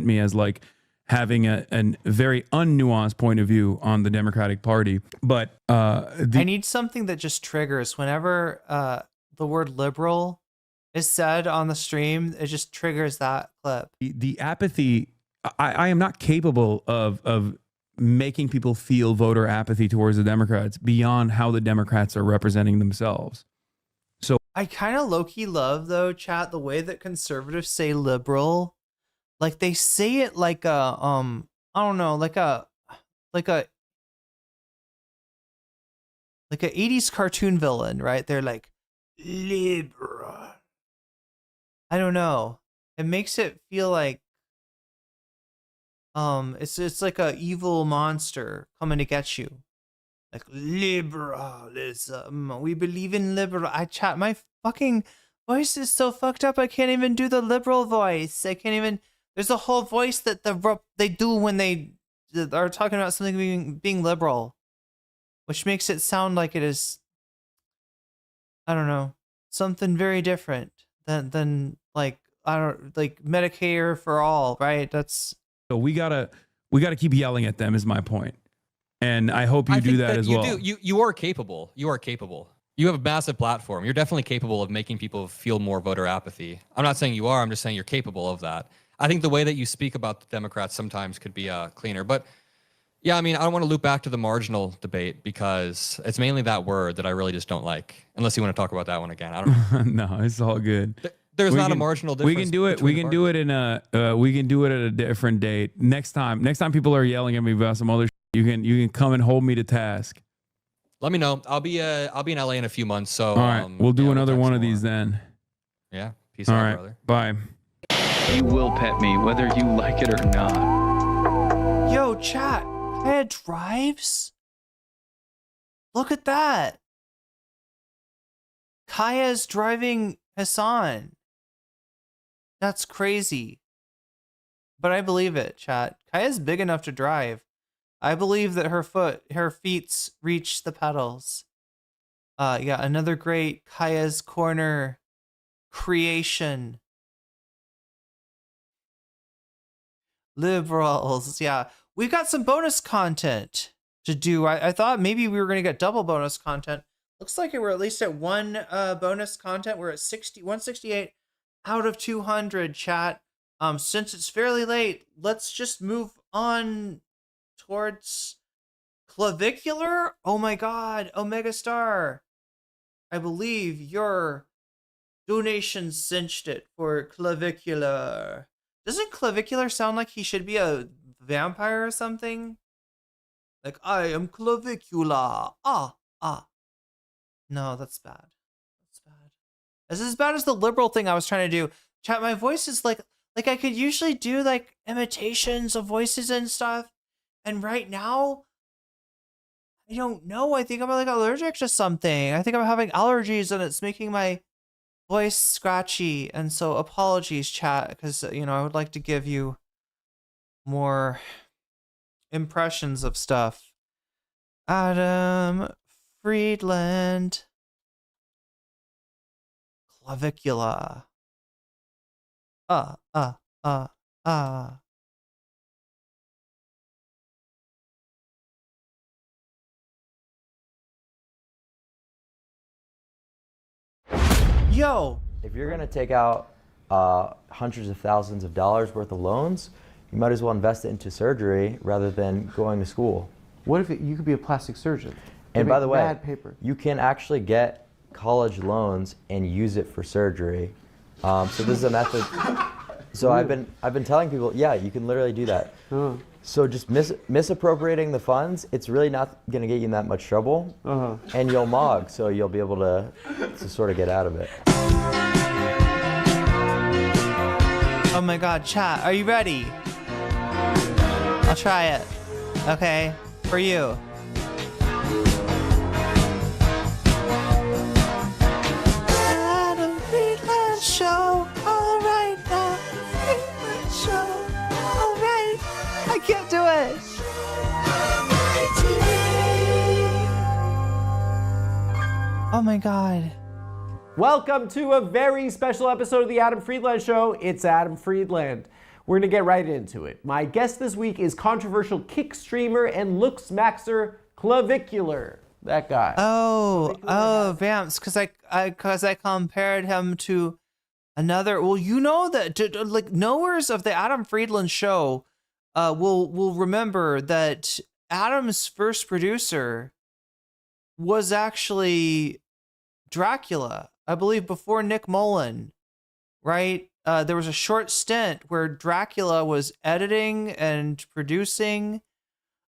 me as like having a very unnuanced point of view on the Democratic Party. But I need something that just triggers whenever the word liberal is said on the stream. It just triggers that clip. the apathy, I am not capable of making people feel voter apathy towards the Democrats beyond how the Democrats are representing themselves. So I kind of low-key love, though, chat, the way that conservatives say liberal. Like, they say it like a, I don't know, like a 80s cartoon villain, right? They're like, liberal. I don't know. It makes it feel like, it's like a evil monster coming to get you. Like, liberalism. We believe in liberal. My fucking voice is so fucked up. I can't even do the liberal voice. I can't even. There's a whole voice that they do when they are talking about something being liberal, which makes it sound like it is, I don't know, something very different than like, I don't, like Medicare for all, right? So we gotta keep yelling at them is my point. And I hope you do that as well. You are capable. You are capable. You have a massive platform. You're definitely capable of making people feel more voter apathy. I'm not saying you are. I'm just saying you're capable of that. I think the way that you speak about the Democrats sometimes could be cleaner. But yeah, I mean, I don't want to loop back to the marginal debate because it's mainly that word that I really just don't like. Unless you want to talk about that one again. I don't know. No, it's all good. There's not a marginal difference. We can do it. We can do it in we can do it at a different date. Next time people are yelling at me about some other you can come and hold me to task. Let me know. I'll be in LA in a few months. So all right, we'll do another one of these then. Yeah. Peace out, brother. Bye. You will pet me whether you like it or not. Yo, chat. Kaya drives? Look at that. Kaya's driving Hasan. That's crazy. But I believe it, chat. Kaya's big enough to drive. I believe that her feet reach the pedals. Yeah, another great Kaya's Corner creation. Liberals, yeah. We've got some bonus content to do. I thought maybe we were going to get double bonus content. Looks like we're at least at one bonus content. We're at 168 out of 200, chat. Since it's fairly late, let's just move on towards clavicular. Oh my god, Omega Star. I believe your donation cinched it for clavicular. Doesn't clavicular sound like he should be a vampire or something? Like, I am clavicular. No, that's bad. That's bad. This is as bad as the liberal thing I was trying to do. Chat, my voice is like I could usually do like imitations of voices and stuff. And right now, I don't know. I think I'm like allergic to something. I think I'm having allergies and it's making my voice scratchy. And so apologies, chat, because, you know, I would like to give you more impressions of stuff. Adam Friedland. Clavicula. Uh. Yo. If you're going to take out hundreds of thousands of dollars worth of loans, you might as well invest it into surgery rather than going to school. What if you could be a plastic surgeon? And by the way, bad paper. you can actually get college loans and use it for surgery. So this is a method. So I've been telling people, yeah, you can literally do that. So just misappropriating the funds, it's really not going to get you in that much trouble, and you'll mog, so you'll be able to sort of get out of it. Oh my God, chat, are you ready? I'll try it. Okay, for you. Adam Friedland Show, all right now. Friedland Show, all right. I can't do it. Oh my God. Welcome to a very special episode of the Adam Friedland Show. It's Adam Friedland. We're going to get right into it. My guest this week is controversial kick streamer and looks maxer Clavicular. That guy. Oh, Vamps, because I compared him to another. Well, you know that like knowers of the Adam Friedland Show will remember that Adam's first producer was actually Dracula, I believe, before Nick Mullen, right? There was a short stint where Dracula was editing and producing,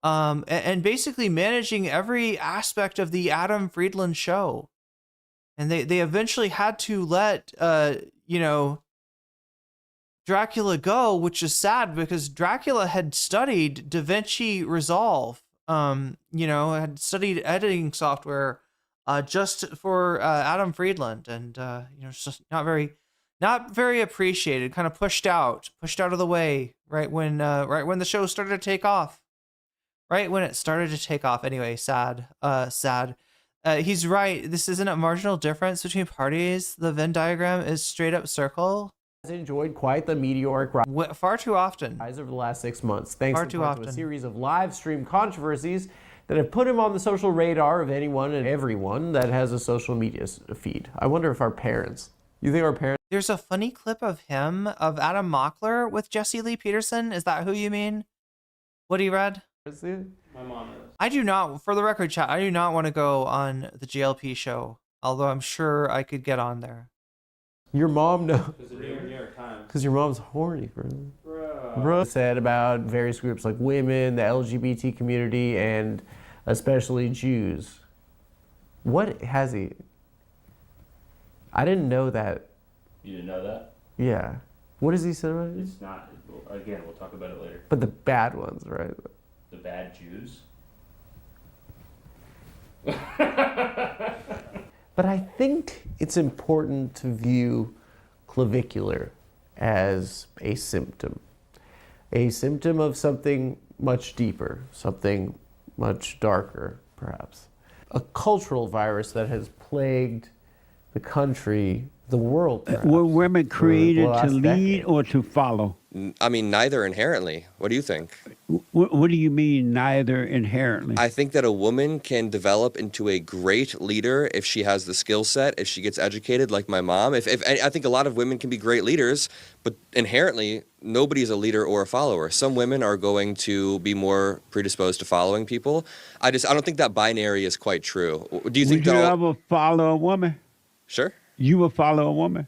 and basically managing every aspect of the Adam Friedland Show. And they eventually had to let Dracula go, which is sad because Dracula had studied DaVinci Resolve, had studied editing software just for Adam Friedland, and it's just not very appreciated, kind of pushed out of the way right when the show started to take off. Right when it started to take off. Anyway, sad. He's right. This isn't a marginal difference between parties. The Venn diagram is straight up circle. Has enjoyed quite the meteoric rise Far too often. over the last 6 months, thanks Far in too part to often. a series of live stream controversies that have put him on the social radar of anyone and everyone that has a social media feed. I wonder if you think our parents? There's a funny clip of Adam Mockler with Jesse Lee Peterson. Is that who you mean? What he read? My mom is. I do not, for the record, chat, I do not want to go on the GLP show, although I'm sure I could get on there. Your mom knows. Because your mom's horny for him. Bro. Said about various groups like women, the LGBT community, and especially Jews. What has he? I didn't know that. You didn't know that? Yeah. What has he said about it? It's not. Again, we'll talk about it later. But the bad ones, right? The bad Jews? But I think it's important to view clavicular as a symptom of something much deeper, something much darker, perhaps. A cultural virus that has plagued the country, the world. Perhaps, Were women for the created to last lead decade. or to follow? I mean, neither inherently. What do you think? What do you mean, neither inherently? I think that a woman can develop into a great leader if she has the skill set, if she gets educated like my mom. If I think a lot of women can be great leaders, but inherently, nobody's a leader or a follower. Some women are going to be more predisposed to following people. I don't think that binary is quite true. Do you think Would you that ever follow a woman? Sure. You would follow a woman?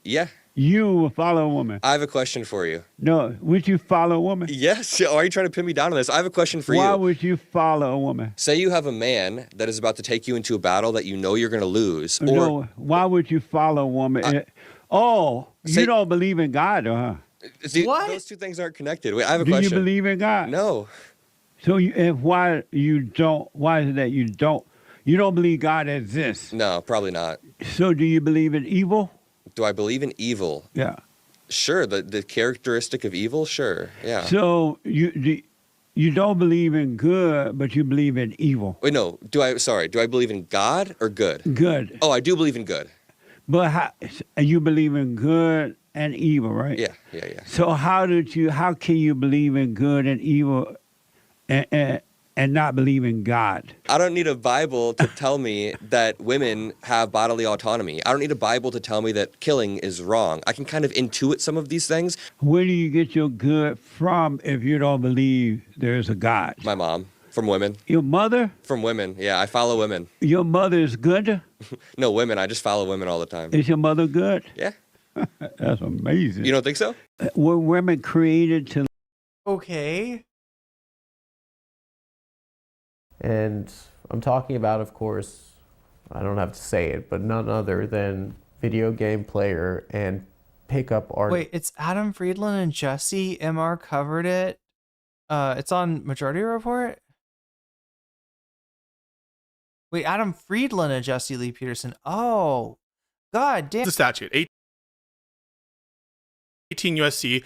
Yeah. You would follow a woman? I have a question for you. No, would you follow a woman? Yes. Why are you trying to pin me down on this? I have a question for you. Why would you follow a woman? Say you have a man that is about to take you into a battle that you know you're going to lose. Or No, why would you follow a woman? You don't believe in God, huh? See, those two things aren't connected. Wait, I have a Do question. you believe in God? No. So why is it that you don't believe God exists? No, probably not. So do you believe in evil? Do I believe in evil? Yeah. Sure. The characteristic of evil? Sure. Yeah. So you don't believe in good, but you believe in evil. Wait, no. Do I believe in God or good? Good. Oh, I do believe in good. But you believe in good and evil, right? Yeah. So how can you believe in good and evil and not believe in God? I don't need a Bible to tell me that women have bodily autonomy. I don't need a Bible to tell me that killing is wrong. I can kind of intuit some of these things. Where do you get your good from if you don't believe there's a God? My mom. From women. Your mother? From women. Yeah, I follow women. Your mother is good? No, women. I just follow women all the time. Is your mother good? Yeah. That's amazing. You don't think so? Were women created to... Okay. And I'm talking about, of course, I don't have to say it, but none other than video game player and pickup artist. Wait, it's Adam Friedland and Jesse. MR covered it. It's on Majority Report. Wait, Adam Friedland and Jesse Lee Peterson. Oh, god damn. The statute, 18 USC.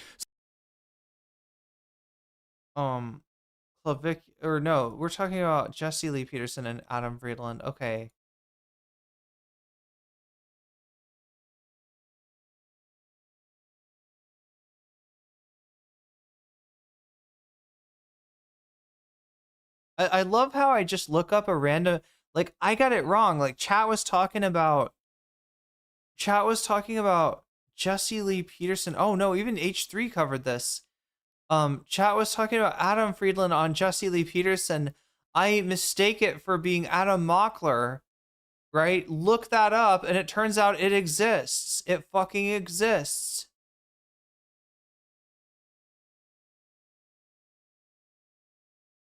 Or no, we're talking about Jesse Lee Peterson and Adam Friedland. Okay. I love how I just look up a random, like, I got it wrong. Like, chat was talking about Jesse Lee Peterson. Oh no, even H3 covered this. Chat was talking about Adam Friedland on Jesse Lee Peterson. I mistake it for being Adam Mockler, right? Look that up, and it turns out it exists. It fucking exists.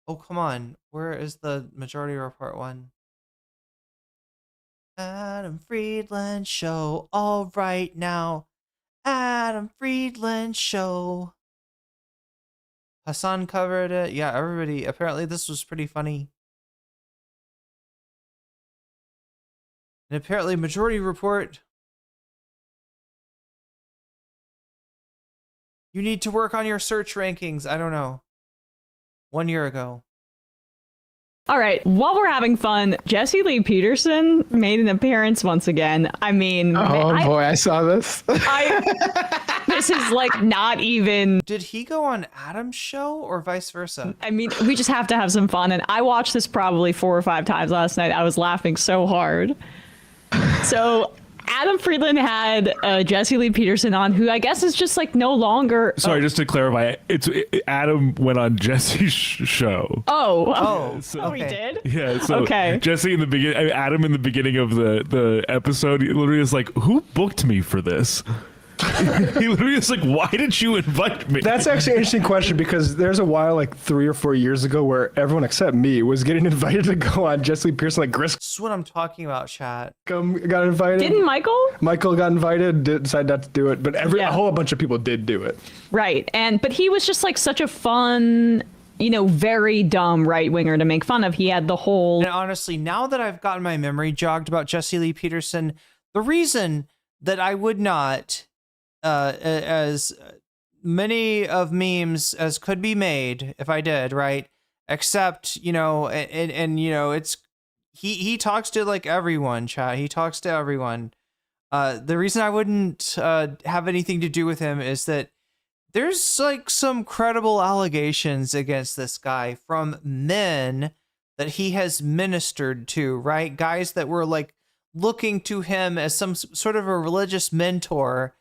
Oh, come on. Where is the Majority Report one? Adam Friedland Show. All right now. Adam Friedland Show. Hasan covered it. Yeah, everybody. Apparently this was pretty funny. And apparently Majority Report. You need to work on your search rankings. I don't know. 1 year ago. All right, while we're having fun, Jesse Lee Peterson made an appearance once again. I mean, boy, I saw this. This is like not even. Did he go on Adam's show or vice versa? I mean, we just have to have some fun. And I watched this probably 4 or 5 times last night. I was laughing so hard. So Adam Friedland had Jesse Lee Peterson on, who I guess is just like no longer. Sorry, just to clarify, Adam went on Jesse's show. He did. Yeah. So okay. Jesse in the beginning, Adam in the beginning of the episode, he literally is like, "Who booked me for this?" He literally is like, "Why did you invite me?" That's actually an interesting question, because there's a while, like 3 or 4 years ago, where everyone except me was getting invited to go on Jesse Lee Pearson, like Griscom. This is what I'm talking about, chat. Got invited. Didn't Michael? Michael got invited, decided not to do it, but a whole bunch of people did do it. Right, but he was just like such a fun, very dumb right winger to make fun of. He had the whole. And honestly, now that I've gotten my memory jogged about Jesse Lee Peterson, the reason that I would not. As many of memes as could be made if I did, right? Except, it's he talks to like everyone, chat. He talks to everyone. The reason I wouldn't have anything to do with him is that there's like some credible allegations against this guy from men that he has ministered to, right? Guys that were like looking to him as some sort of a religious mentor.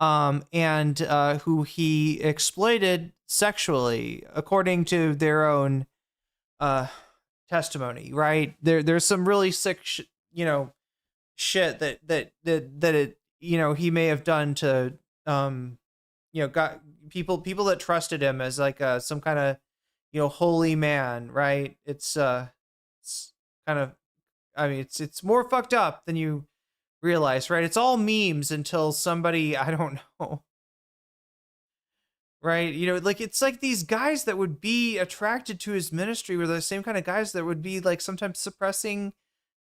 And who he exploited sexually, according to their own testimony. Right? There's some really sick, shit that it he may have done to got people that trusted him as like some kind of holy man. Right? It's kind of, I mean, it's more fucked up than you realize, right? It's all memes until somebody, I don't know, right? Like it's like these guys that would be attracted to his ministry were the same kind of guys that would be like sometimes suppressing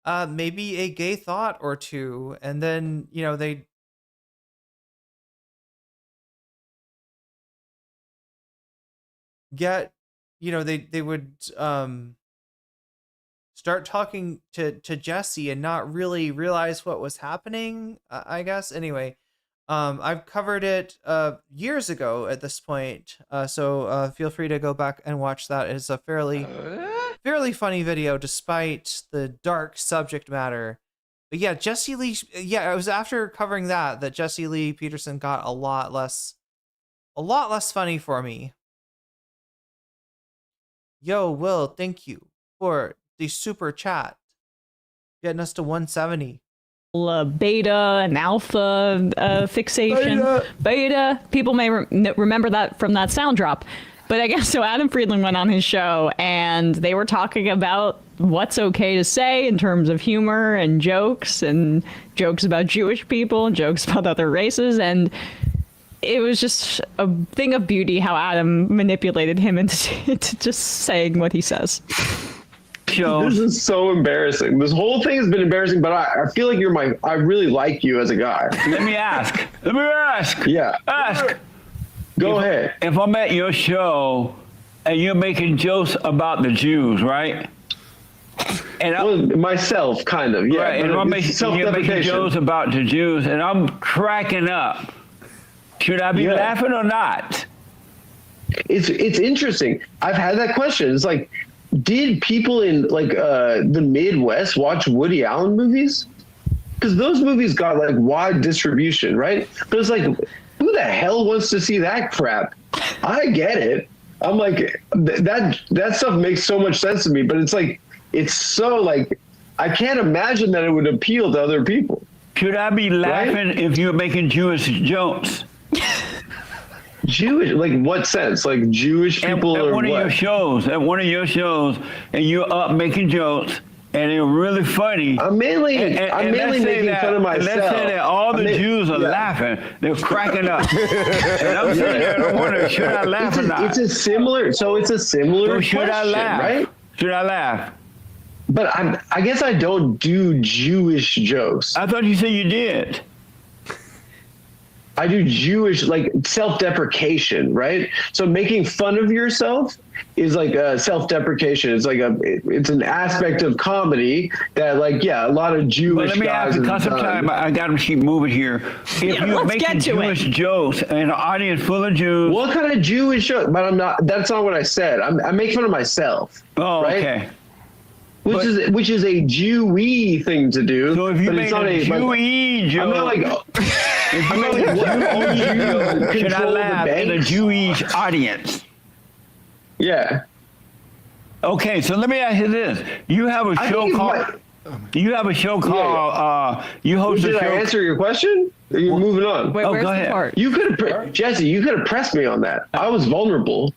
maybe a gay thought or two, and then they get they would start talking to Jesse and not really realize what was happening, I guess. Anyway, I've covered it years ago at this point, so feel free to go back and watch that. It's a fairly funny video despite the dark subject matter. But yeah, Jesse Lee, it was after covering that Jesse Lee Peterson got a lot less funny for me. Yo, Will, thank you for the super chat, getting us to 170. Beta and alpha fixation. Beta. People may remember that from that sound drop. But I guess so. Adam Friedland went on his show and they were talking about what's okay to say in terms of humor and jokes about Jewish people and jokes about other races. And it was just a thing of beauty how Adam manipulated him into just saying what he says. This is so embarrassing. This whole thing has been embarrassing, but I feel like I really like you as a guy. Let me ask. Yeah. Ask. Go ahead. If I'm at your show and you're making jokes about the Jews, right? And myself, kind of, yeah. Right, and you're making jokes about the Jews, and I'm cracking up. Should I be laughing or not? It's interesting. I've had that question. It's like, did people in the Midwest watch Woody Allen movies? Because those movies got like wide distribution, right? But it's like, who the hell wants to see that crap? I get it. I'm like, that stuff makes so much sense to me, but it's like, it's so like, I can't imagine that it would appeal to other people. Should I be laughing if you're making Jewish jokes? Jewish, like what sense? Like Jewish people at one of your shows, and you're up making jokes, and they're really funny. I'm mainly making fun of myself. Let's say that all the Jews are laughing, they're cracking up. And I'm sitting there and wondering, should I laugh or not? It's a similar so should I laugh? Right? Should I laugh? But I guess I don't do Jewish jokes. I thought you said you did. I do Jewish, like self-deprecation, right? So making fun of yourself is like a self-deprecation. It's like it's an aspect of comedy that, like, a lot of Jewish let me guys. ask, because of time, I got to keep moving here. If you're making Jewish jokes and an audience full of Jews, what kind of Jewish joke? But I'm not. That's not what I said. I make fun of myself. Oh, right? okay. Which is a Jewy thing to do. So if you make a Jewy joke, I'm not like. Should I laugh in a Jewish audience? Yeah. Okay, so let me ask you this: you have a show called. You have a show called. You host a show. Did I answer your question? You're moving on. Wait, where's the part? You could have, Jesse. You could have pressed me on that. I was vulnerable.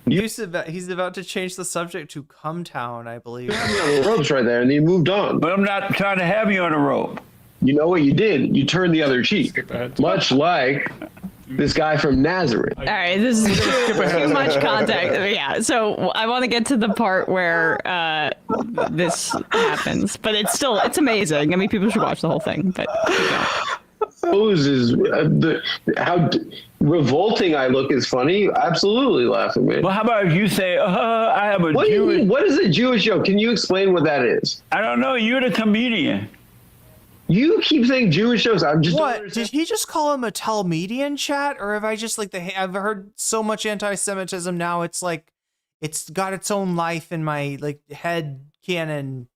He's about to change the subject to Come Town, I believe. You had me on the ropes right there, and then you moved on. But I'm not trying to have you on a rope. You know what you did? You turned the other cheek, much like this guy from Nazareth. All right, this is too much context. Yeah, so I want to get to the part where this happens, but it's amazing. I mean, people should watch the whole thing, but Is how revolting I look is funny. Absolutely laugh at me. Well, how about if you say, I have a what Jewish... What is a Jewish joke? Can you explain what that is? I don't know. You're the comedian. You keep saying Jewish jokes. I'm just. What? Did he just call him a Talmudian, chat? Or have I just I've heard so much anti-Semitism now, it's like it's got its own life in my head canon.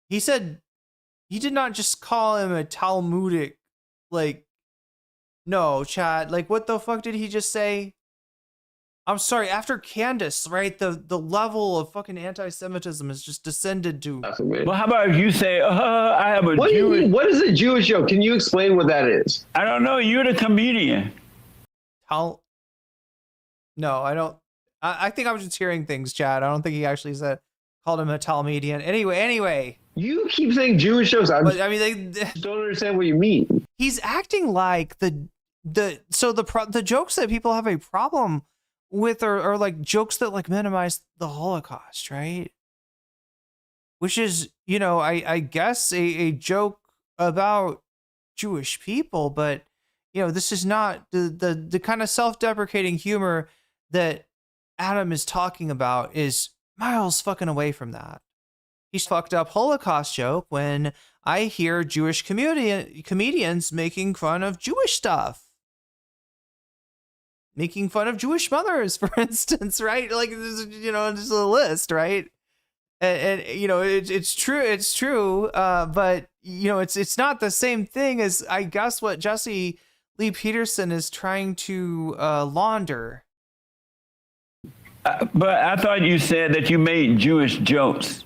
He said he did not just call him a Talmudic, no, chat. What the fuck did he just say? I'm sorry, after Candace, right? The level of fucking anti-Semitism has just descended to. Well, how about if you say, I have a What do you Jewish... mean? What is a Jewish joke? Can you explain what that is? I don't know. You're the comedian. No, I don't. I think I was just hearing things, Chad. I don't think he actually called him a Talmudian. Anyway. You keep saying Jewish jokes. They don't understand what you mean. He's acting like the jokes that people have a problem with are jokes that minimize the Holocaust, right? Which is, I guess a joke about Jewish people, but this is not the kind of self-deprecating humor that Adam is talking about is miles fucking away from that. He's fucked up Holocaust joke when I hear Jewish comedians making fun of Jewish stuff. Making fun of Jewish mothers, for instance, right? Like, you know, just a list, right? And you know, it's true. But you know, it's not the same thing as, I guess, what Jesse Lee Peterson is trying to launder. But I thought you said that you made Jewish jokes.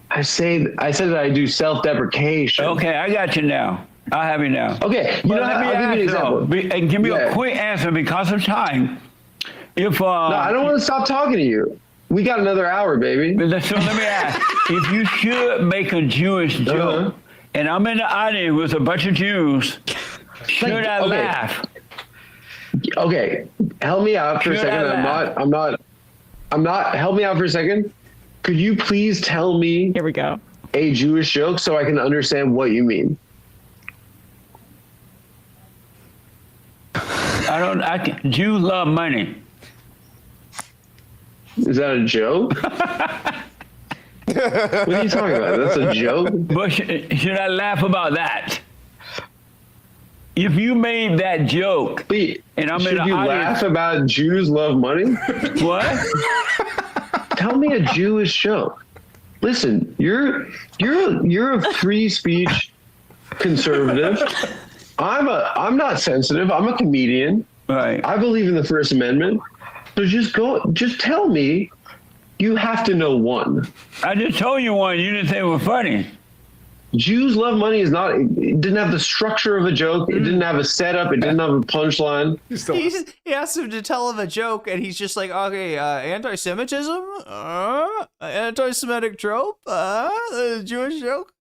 I said that I do self-deprecation. Okay, I got you now. I have you now. Okay, you know, let me I'll give you an example. And give me a quick answer because of time. If no, I don't want to stop talking to you. We got another hour, baby. So let me ask: if you should make a Jewish joke, and I'm in the audience with a bunch of Jews, should I laugh? Okay, help me out for a second. I'm not. Help me out for a second. Could you please tell me? Here we go. A Jewish joke so I can understand what you mean. Jews love money. Is that a joke? What are you talking about? That's a joke? But should I laugh about that? If you made that joke, and I'm in the audience, should you laugh about Jews love money? What? Tell me a Jewish joke. Listen, you're a free speech conservative. I'm not sensitive. I'm a comedian. Right. I believe in the First Amendment. So just tell me. You have to know one. I just told you one. You didn't say it was funny. Jews love money is not. It didn't have the structure of a joke. It didn't have a setup. It didn't have a punchline. He asked him to tell him a joke, and he's just like, okay, anti-Semitism, anti-Semitic trope, Jewish joke.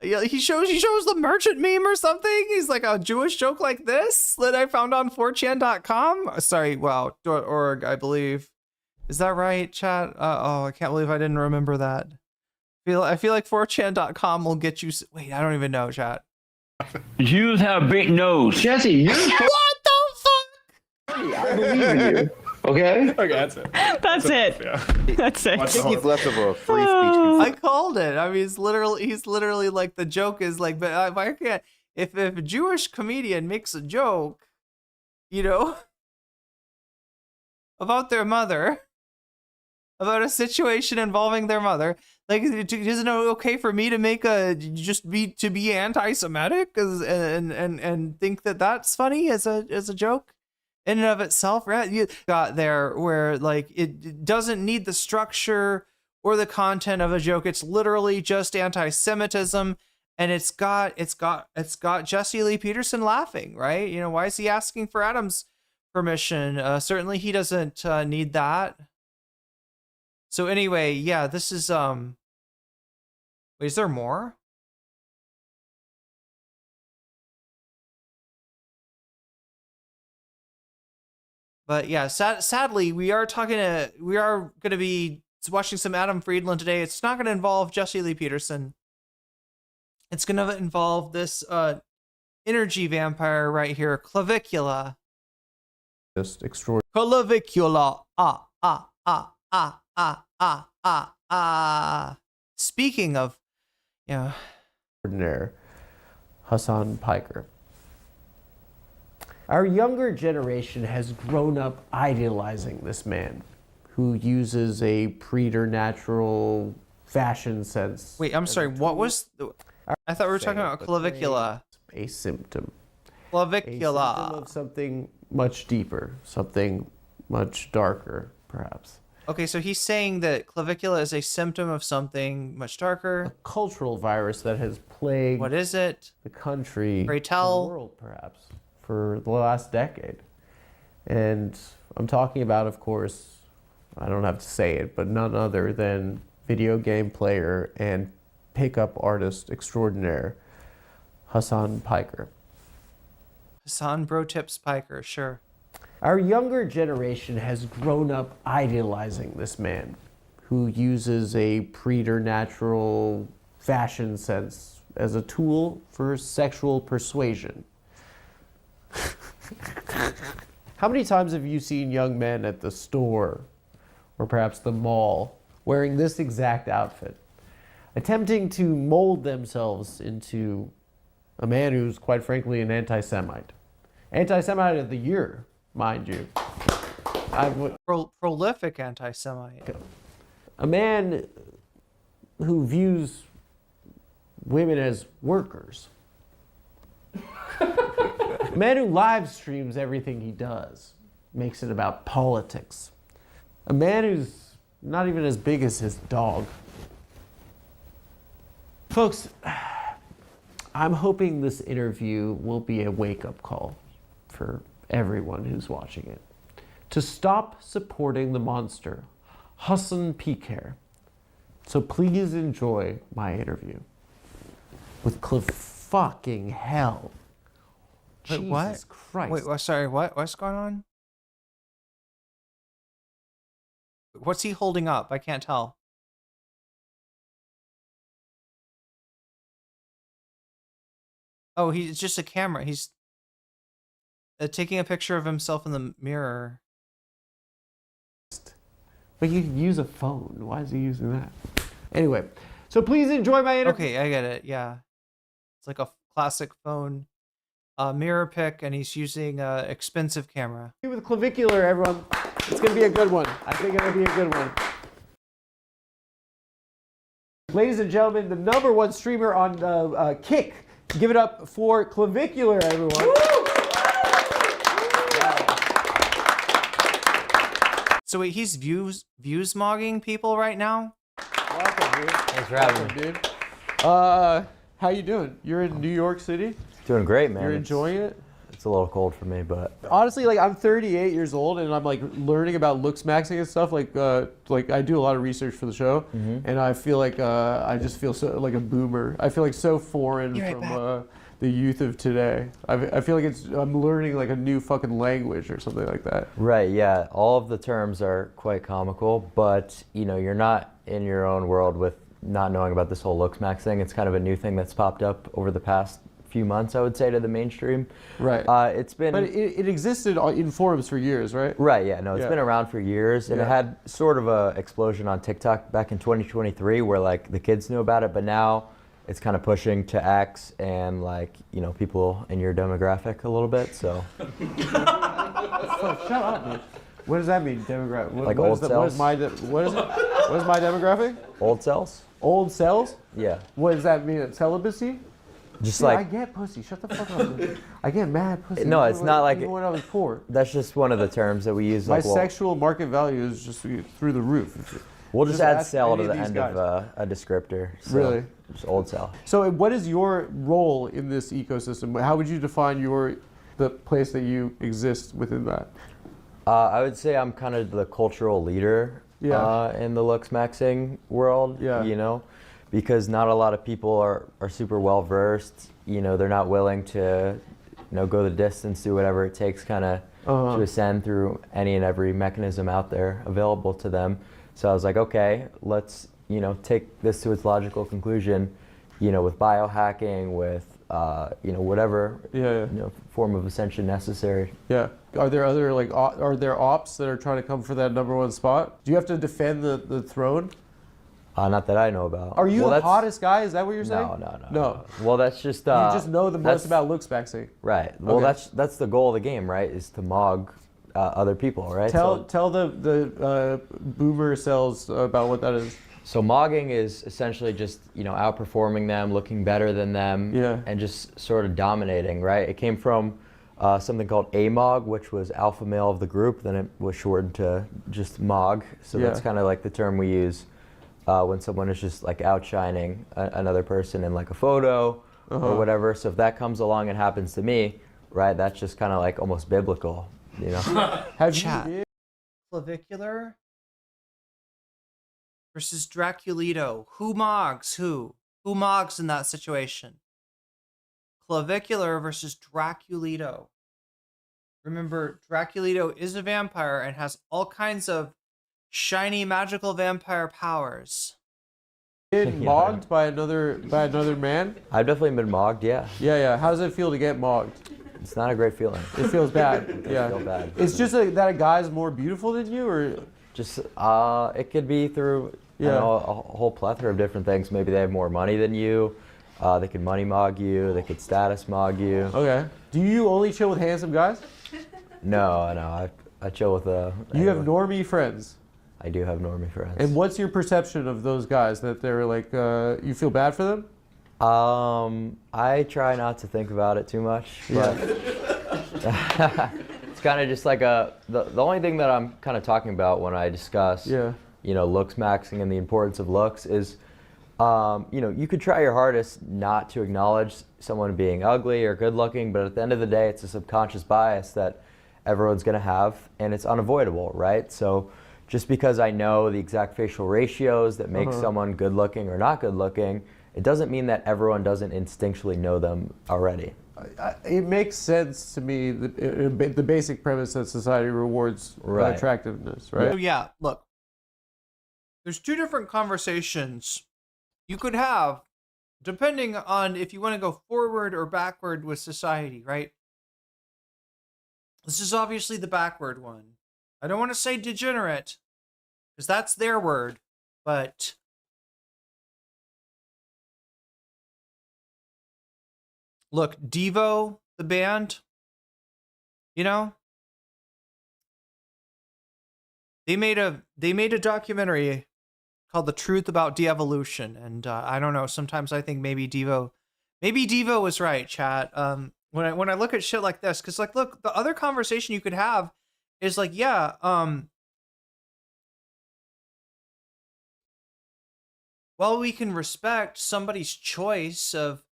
Yeah, he shows the merchant meme or something. He's like, a Jewish joke like this that I found on 4chan.com. Sorry, wow, .org, I believe. Is that right, chat? I can't believe I didn't remember that. I feel like 4chan.com will get you. Wait, I don't even know, chat. Jews have a big nose. Jesse, you're what the fuck? I believe in you. Okay. Okay, that's it. That's it. Yeah. That's it. I think he's less of a free speech. I called it. I mean, he's literally like, the joke is like, but if I can't, if a Jewish comedian makes a joke, you know, about their mother, about a situation involving their mother, like, isn't it okay for me to make to be anti-Semitic and think that that's funny as a joke in and of itself, right? You got there where, like, it doesn't need the structure or the content of a joke. It's literally just anti-Semitism, and it's got Jesse Lee Peterson laughing, right? You know, why is he asking for Adam's permission? Certainly he doesn't need that. So anyway, yeah, this is wait, is there more? But yeah, sadly, we are going to be watching some Adam Friedland today. It's not going to involve Jesse Lee Peterson. It's going to involve this energy vampire right here, Clavicula. Just extraordinary. Clavicula. Speaking of, yeah, Extraordinaire, Hasan Piker. Our younger generation has grown up idolizing this man who uses a preternatural fashion sense. Wait, I'm sorry, what was I thought we were talking about clavicula. A symptom. Clavicula. A symptom of something much deeper, something much darker, perhaps. Okay, so he's saying that clavicula is a symptom of something much darker. A cultural virus that has plagued. What is it? The country. Pray tell. The world, perhaps, for the last decade. And I'm talking about, of course, I don't have to say it, but none other than video game player and pickup artist extraordinaire, Hasan Piker. Hasan Bro Tips Piker, sure. Our younger generation has grown up idolizing this man who uses a preternatural fashion sense as a tool for sexual persuasion. How many times have you seen young men at the store or perhaps the mall wearing this exact outfit, attempting to mold themselves into a man who's quite frankly an anti-Semite? Anti-Semite of the year, mind you. Prolific anti-Semite. A man who views women as workers. A man who live streams everything he does, makes it about politics. A man who's not even as big as his dog. Folks, I'm hoping this interview will be a wake-up call for everyone who's watching it to stop supporting the monster, Hasan Peak-Hair. So please enjoy my interview with fucking hell. Wait, what? Jesus Christ. Wait, sorry, what? What's going on? What's he holding up? I can't tell. Oh, he's just a camera. He's taking a picture of himself in the mirror. But you can use a phone. Why is he using that? Anyway, so please enjoy my interview. Okay, I get it. Yeah. It's like a classic phone mirror pic, and he's using an expensive camera. With clavicular, everyone. It's going to be a good one. I think it'll be a good one. Ladies and gentlemen, the #1 streamer on Kick. Give it up for Clavicular, everyone. So wait, he's views mogging people right now? Welcome, dude. Thanks for having me. Dude. How you doing? You're in New York City? Doing great, man. You're enjoying it? It's a little cold for me, but Honestly, like I'm 38 years old and I'm like learning about looks maxing and stuff. Like I do a lot of research for the show, and I feel like I just feel so like a boomer. I feel like so foreign from the youth of today. I feel like I'm learning like a new fucking language or something like that. Right, yeah. All of the terms are quite comical, but you know, you're not in your own world with not knowing about this whole looks max thing. It's kind of a new thing that's popped up over the past few months, I would say, to the mainstream. Right. It's been... But it existed in forums for years, right? Right, yeah. No, it's been around for years, and it had sort of a explosion on TikTok back in 2023 where like the kids knew about it, but now it's kind of pushing to X and like, you know, people in your demographic a little bit, so... Shut up, dude. What does that mean, demographic? Like old cells? What is my demographic? Old cells? Old cells? Yeah. What does that mean? Celibacy? Just Dude, like... I get pussy. Shut the fuck up, dude. I get mad pussy. No, it's not like... Even when I was poor. That's just one of the terms that we use. My like, sexual market value is just through the roof. We'll just add ask cell any to of the these end guys. of a descriptor. So Really? Just old cell. So what is your role in this ecosystem? How would you define the place that you exist within that? I would say I'm kind of the cultural leader in the looks maxing world, you know, because not a lot of people are super well versed. You know, they're not willing to, you know, go the distance, do whatever it takes kind of to ascend through any and every mechanism out there available to them. So I was like, okay, let's, you know, take this to its logical conclusion, you know, with biohacking, with, you know, whatever you know, form of ascension necessary. Yeah. Are there other like are there ops that are trying to come for that #1 spot? Do you have to defend the throne? Not that I know about. Are you the hottest guy? Is that what you're saying? No. Well, that's just... you just know the most about looks maxing. Right. Well, that's the goal of the game, right? Is to mog other people, right? Tell the boomer cells about what that is. So mogging is essentially just, you know, outperforming them, looking better than them, and just sort of dominating, right? It came from something called AMOG, which was alpha male of the group. Then it was shortened to just MOG. So that's kind of like the term we use when someone is just like outshining another person in like a photo or whatever. So if that comes along and happens to me, right, that's just kind of like almost biblical, you know? Chat. Clavicular versus Draculito. Who mogs who? Who mogs in that situation? Clavicular versus Draculito. Remember, Draculito is a vampire and has all kinds of shiny magical vampire powers. Been mogged by another man? I've definitely been mogged, yeah. Yeah. How does it feel to get mogged? It's not a great feeling. It feels bad. It does Yeah. feel bad. It's just like that a guy's more beautiful than you, or just it could be through you know, a whole plethora of different things. Maybe they have more money than you. They could money mog you. They could status mog you. Okay. Do you only chill with handsome guys? No. I chill with You have normie friends. I do have normie friends. And what's your perception of those guys? That they're like, you feel bad for them? I try not to think about it too much, but it's kind of just like the only thing that I'm kind of talking about when I discuss, you know, looks maxing and the importance of looks is, you know, you could try your hardest not to acknowledge someone being ugly or good looking, but at the end of the day, it's a subconscious bias that everyone's going to have, and it's unavoidable, right? So just because I know the exact facial ratios that make someone good looking or not good looking, it doesn't mean that everyone doesn't instinctually know them already. It makes sense to me, the basic premise that society rewards attractiveness, right? So yeah, look, there's two different conversations you could have depending on if you want to go forward or backward with society, right? This is obviously the backward one. I don't want to say degenerate, because that's their word, but look, Devo, the band, you know, they made a documentary called The Truth About De-Evolution, and I don't know, sometimes I think maybe Devo was right, chat. When I look at shit like this, because like, look, the other conversation you could have is like, yeah, while we can respect somebody's choice of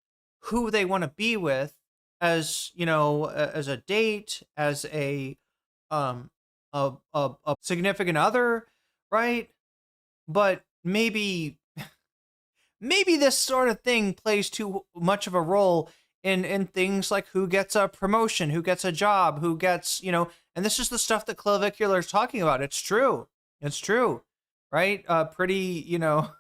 who they want to be with, as you know, as a date, as a significant other, right? But maybe this sort of thing plays too much of a role in things like who gets a promotion, who gets a job, who gets, you know, and this is the stuff that Clavicular is talking about. It's true, right? Pretty, you know,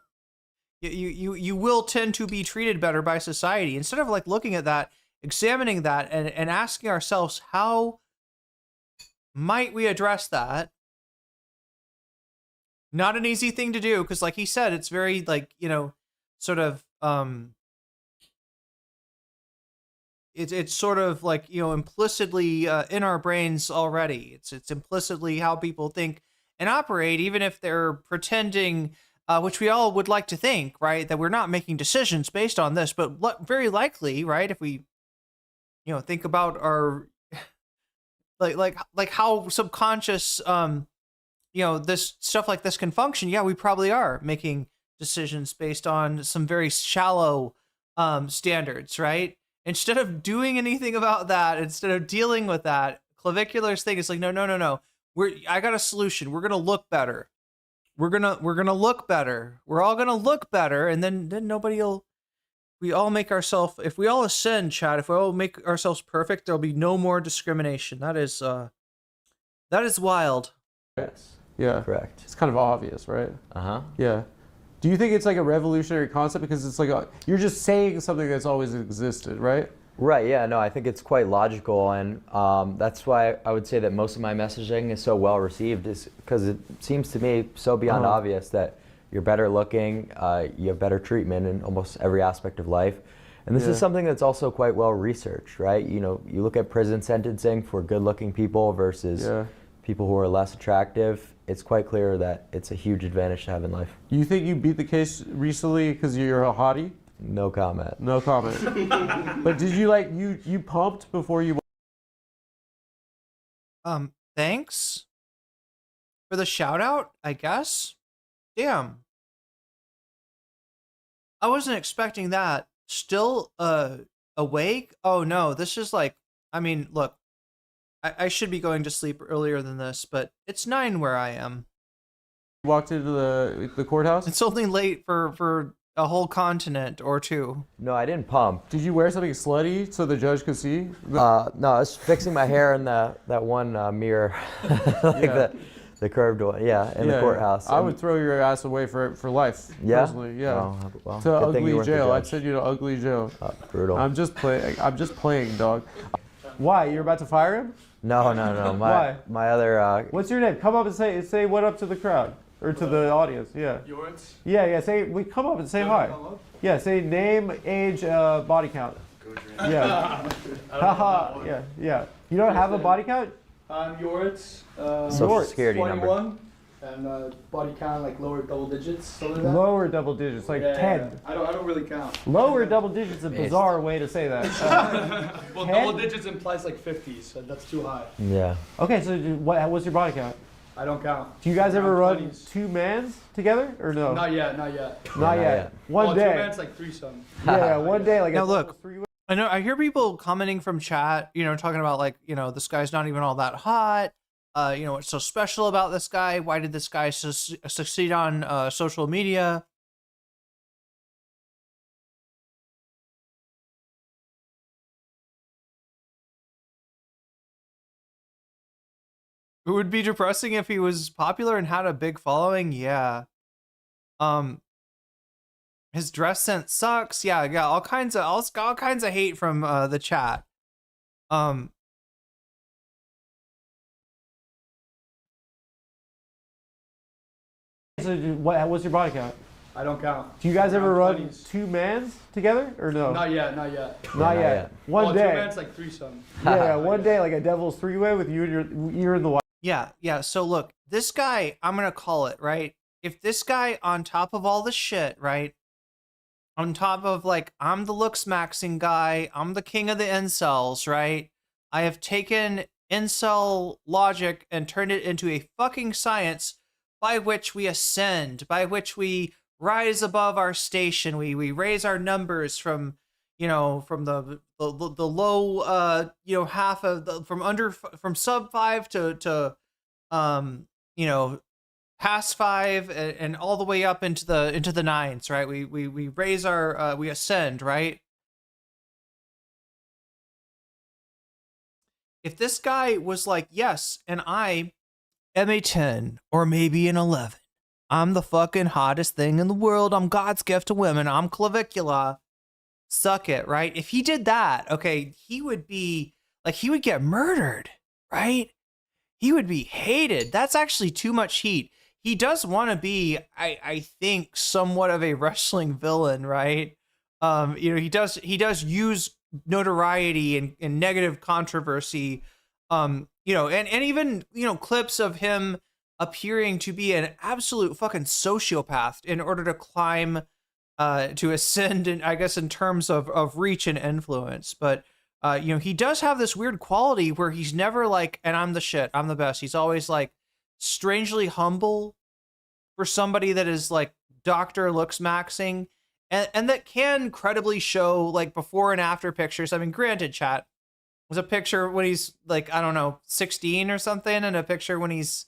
you will tend to be treated better by society. Instead of like looking at that, examining that, and asking ourselves, how might we address that? Not an easy thing to do, because like he said, it's very like, you know, sort of it's sort of like, you know, implicitly in our brains already. It's implicitly how people think and operate, even if they're pretending, which we all would like to think, right, that we're not making decisions based on this, but very likely, right, if we, you know, think about our like how subconscious you know, this stuff like this can function. Yeah, we probably are making decisions based on some very shallow standards, right? Instead of doing anything about that, instead of dealing with that, Clavicular's thing is like, no. I got a solution. We're gonna look better. We're gonna look better. We're all gonna look better, and then nobody'll. We all make ourselves. If we all ascend, chat. If we all make ourselves perfect, there'll be no more discrimination. That is wild. Yes. Yeah. Correct. It's kind of obvious, right? Yeah. Do you think it's like a revolutionary concept because it's like you're just saying something that's always existed, right? Right, yeah, no, I think it's quite logical, and that's why I would say that most of my messaging is so well received, is because it seems to me so beyond obvious that you're better looking, you have better treatment in almost every aspect of life. And this is something that's also quite well researched, right? You know, you look at prison sentencing for good looking people versus people who are less attractive. It's quite clear that it's a huge advantage to have in life. You think you beat the case recently because you're a hottie? No comment. No comment. But did you like, you pumped before you... Thanks for the shout out, I guess. Damn. I wasn't expecting that. Still awake? Oh no, this is like, I mean, look, I should be going to sleep earlier than this, but it's 9 where I am. You walked into the courthouse? It's only late for a whole continent or two. No, I didn't pump. Did you wear something slutty so the judge could see? No, I was fixing my hair in that one mirror, like the curved one. Yeah, in the courthouse. I would throw your ass away for life. Yeah? Personally, yeah. Oh, well, to ugly jail. I'd send you to ugly jail. Brutal. I'm just playing, dog. Why? You're about to fire him? No. Why? My other. What's your name? Come up and say what up to the crowd or to the audience. Yeah. Yours? Yeah. Come up and say hi. Yeah. Say name, age, body count. Yeah. Haha. Yeah. You don't have a body count? I'm yours. Social security 21, number. And body count like lower double digits. Something like that. Lower double digits, like 10. Yeah. I don't really count. Lower double digits is a bizarre way to say that. Well, 10? double digits implies like 50s, so that's too high. Yeah. Okay, so what's your body count? I don't count. Do you guys ever Around run 20s. two mans together or no? Not yet. Not yet. One day. Two mans like threesome. Yeah, one day like Now a look, three-way. I hear people commenting from chat, talking about like, this guy's not even all that hot. What's so special about this guy? Why did this guy succeed on social media? It would be depressing if he was popular and had a big following. Yeah. His dress sense sucks. Yeah, all kinds of hate from the chat. So what's your body count? I don't count. Do you guys ever run 20s. two mans together or no? Not yet. Not yet. One Two day. mans like threesome. Yeah, one day like a devil's three-way with you and you're in the white. Yeah. So look, this guy, I'm gonna call it, right? If this guy, on top of all the shit, right? On top of like, I'm the looks maxing guy, I'm the king of the incels, right? I have taken incel logic and turned it into a fucking science by which we ascend, by which we rise above our station. We raise our numbers from the low half of from sub 5 to past 5 and all the way up into the 9s, right? We raise our we ascend, right? If this guy was like, yes, and I am a 10 or maybe an 11, I'm the fucking hottest thing in the world, I'm God's gift to women, I'm clavicula, suck it, right? If he did that, okay, he would get murdered, right? He would be hated. That's actually too much heat. He does want to be, I think, somewhat of a wrestling villain, right? He does use notoriety and negative controversy, and even clips of him appearing to be an absolute fucking sociopath in order to climb, to ascend, in, I guess, in terms of reach and influence. But he does have this weird quality where he's never like, and I'm the shit, I'm the best. He's always like strangely humble for somebody that is like Dr. Looks Maxing, and that can credibly show like before and after pictures. I mean, granted, chat was a picture when he's like, I don't know, 16 or something, and a picture when he's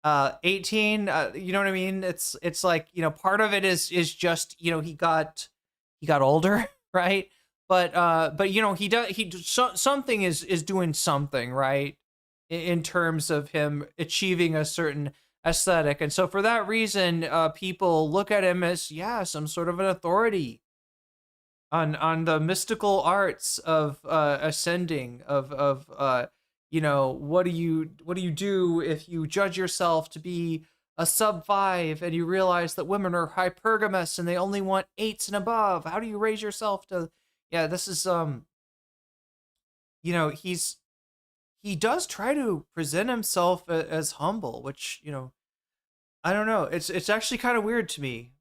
18. You know what I mean? It's like, part of it is just, he got older, right? But something is doing something, right? In terms of him achieving a certain aesthetic. And so for that reason, people look at him as, some sort of an authority on the mystical arts of ascending, of what do you do if you judge yourself to be a sub 5 and you realize that women are hypergamous and they only want 8s and above? How do you raise yourself to, this is, he does try to present himself as humble, which, I don't know. It's actually kind of weird to me.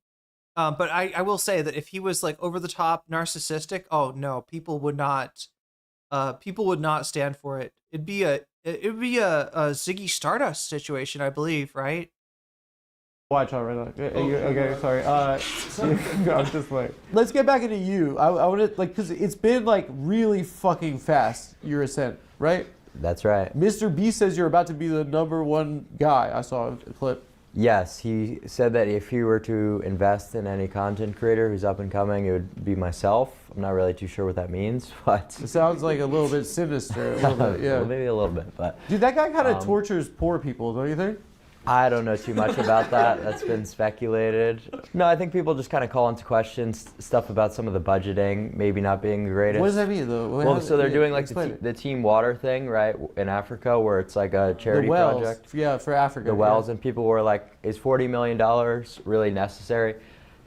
But I will say that if he was like over the top narcissistic, oh no, people would not stand for it. It'd be a Ziggy Stardust situation, I believe, right? Watch out right now. Okay, sorry. I'm just like, let's get back into you. I want to because it's been like really fucking fast, your ascent, right? That's right. Mr. B says you're about to be the #1 guy. I saw a clip. Yes, he said that if he were to invest in any content creator who's up and coming, it would be myself. I'm not really too sure what that means, but it sounds like a little bit sinister. A little bit, yeah. Well, maybe a little bit, but dude, that guy kind of tortures poor people, don't you think? I don't know too much about that. That's been speculated. No, I think people just kind of call into question stuff about some of the budgeting, maybe not being the greatest. What does that mean, though? Well, so they're doing like the Team Water thing, right, in Africa, where it's like a charity the wells, project. Yeah, for Africa. The wells, and people were like, is $40 million really necessary?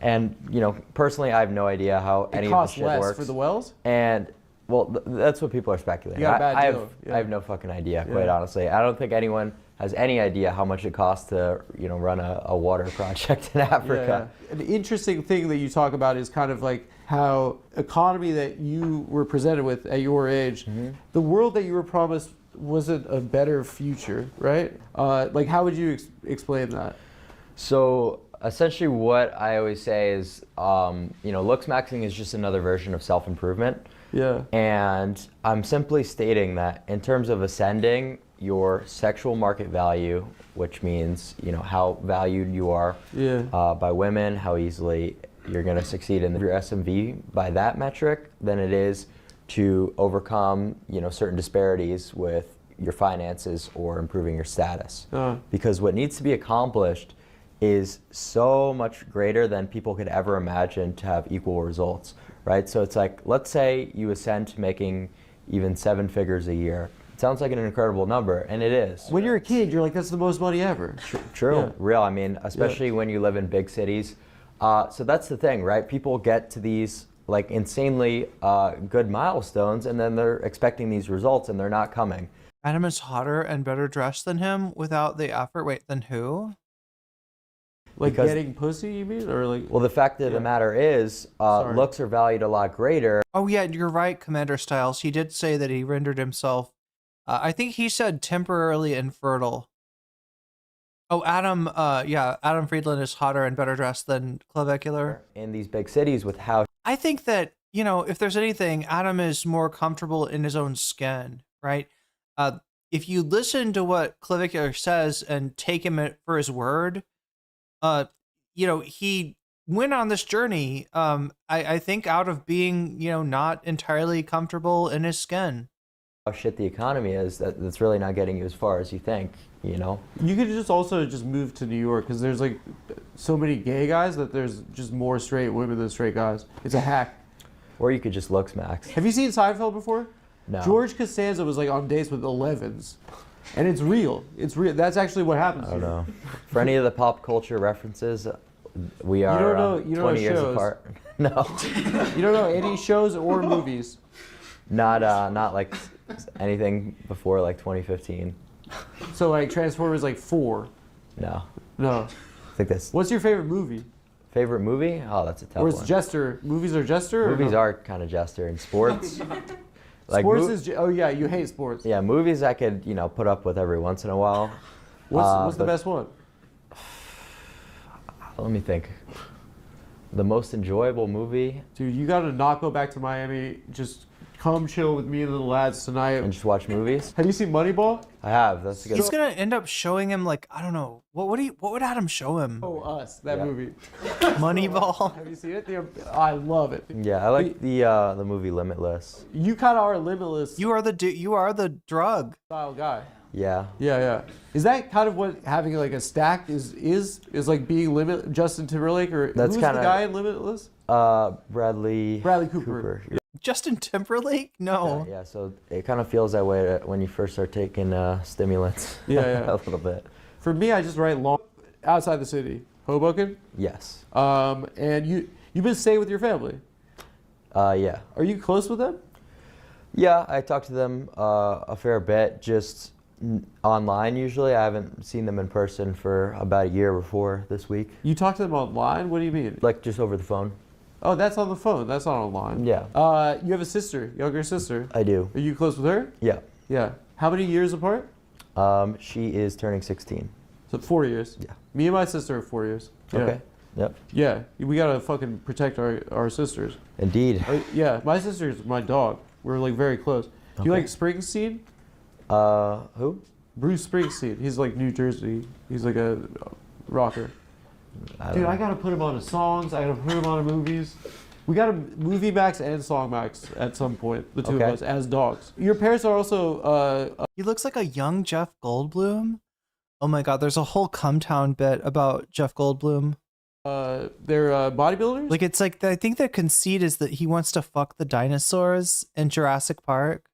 And, you know, personally, I have no idea how any of this shit less works. for the wells? And, well, that's what people are speculating. You got a bad deal. I have no fucking idea, quite Yeah. honestly. I don't think anyone has any idea how much it costs to, you know, run a water project in Africa. Yeah. An interesting thing that you talk about is kind of like how economy that you were presented with at your age, the world that you were promised wasn't a better future, right? Like, how would you explain that? So essentially what I always say is, you know, looks maxing is just another version of self-improvement. Yeah. And I'm simply stating that in terms of ascending your sexual market value, which means, you know, how valued you are by women, how easily you're going to succeed in your SMV by that metric, than it is to overcome, you know, certain disparities with your finances or improving your status. Because what needs to be accomplished is so much greater than people could ever imagine to have equal results, right? So it's like, let's say you ascend to making even 7 figures a year. It sounds like an incredible number, and it is. When you're a kid, you're like, that's the most money ever. True, Yeah. real. I mean, especially when you live in big cities. So that's the thing, right? People get to these like insanely good milestones, and then they're expecting these results, and they're not coming. Adam is hotter and better dressed than him without the effort. Wait, than who? Like Because- getting pussy, you mean? Or like, Well, the fact of the matter is, looks are valued a lot greater. Oh yeah, you're right, Commander Styles. He did say that he rendered himself, I think he said temporarily infertile. Oh, Adam, Adam Friedland is hotter and better dressed than Clavicular. In these big cities with how... I think that, you know, if there's anything, Adam is more comfortable in his own skin, right? If you listen to what Clavicular says and take him for his word, you know, he went on this journey, I think out of being, you know, not entirely comfortable in his skin. How shit the economy is, that's really not getting you as far as you think, you know? you could just also just move to New York because there's like so many gay guys that there's just more straight women than straight guys. It's a hack. Or you could just looks max. Have you seen Seinfeld before? No. George Costanza was like on dates with 11s. And it's real. It's real. That's actually what happens. I don't know. For any of the pop culture references, we are you don't 20 know years shows. apart. No. You don't know any shows or movies. Not like anything before like 2015. So like Transformers like 4. No. No. I think that's... What's your favorite movie? Favorite movie? Oh, that's a tough Or one. it's Jester. Movies are Jester? Or Movies no? are kind of Jester. And sports... Sports is... Oh yeah, you hate sports. Yeah, movies I could, you know, put up with every once in a while. What's the best one? Let me think. The most enjoyable movie? Dude, you gotta not go back to Miami. Just come chill with me and the lads tonight. And just watch movies? Have you seen Moneyball? I have. That's a good He's gonna end up showing him like, I don't know, what would Adam show him? Oh, Us, that movie. Moneyball. Have you seen it? I love it. Yeah, I like the movie Limitless. You kind of are limitless. You are the drug style guy. Yeah. Yeah. Is that kind of what having like a stack is like being Justin Timberlake, or That's who's the kinda- guy in Limitless? Bradley Cooper. Justin Timberlake? No. Yeah, so it kind of feels that way when you first start taking stimulants. Yeah. A little bit. For me, I just write long outside the city, Hoboken. Yes. And you've been staying with your family. Yeah. Are you close with them? Yeah, I talk to them a fair bit, just online usually. I haven't seen them in person for about a year before this week. You talk to them online? What do you mean? Like just over the phone. Oh, that's on the phone. That's not online. Yeah. You have a sister, younger sister. I do. Are you close with her? Yeah. Yeah. How many years apart? She is turning 16. So 4 years. Yeah. Me and my sister are 4 years. Yeah. Okay. Yep. Yeah. We gotta fucking protect our sisters. Indeed. Yeah. My sister's my dog. We're like very close. Do you Okay. like Springsteen? Who? Bruce Springsteen. He's like New Jersey. He's like a rocker. Dude, I gotta put him on his songs. I gotta put him on movies. We gotta movie max and song max at some point. The two of Okay. us as dogs. Your parents are also. He looks like a young Jeff Goldblum. Oh my God, there's a whole Cumtown bit about Jeff Goldblum. They're bodybuilders? Like, it's like, I think the conceit is that he wants to fuck the dinosaurs in Jurassic Park.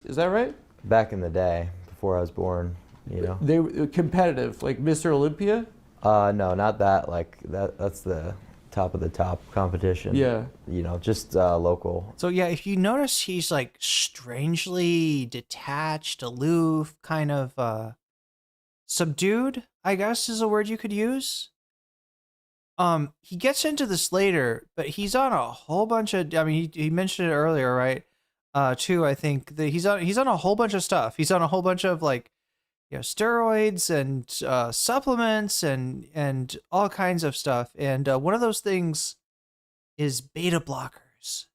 Is that right? Back in the day, before I was born, you know. They were competitive, like Mr. Olympia? No, not that. Like, that's the top of the top competition. Yeah. You know, just local. So yeah, if you notice, he's like strangely detached, aloof, kind of subdued, I guess is a word you could use. He gets into this later, but he's on a whole bunch of, I mean, he mentioned it earlier, right? Too, I think that he's on a whole bunch of stuff. He's on a whole bunch of like, you know, steroids and supplements and all kinds of stuff. And one of those things is beta blockers,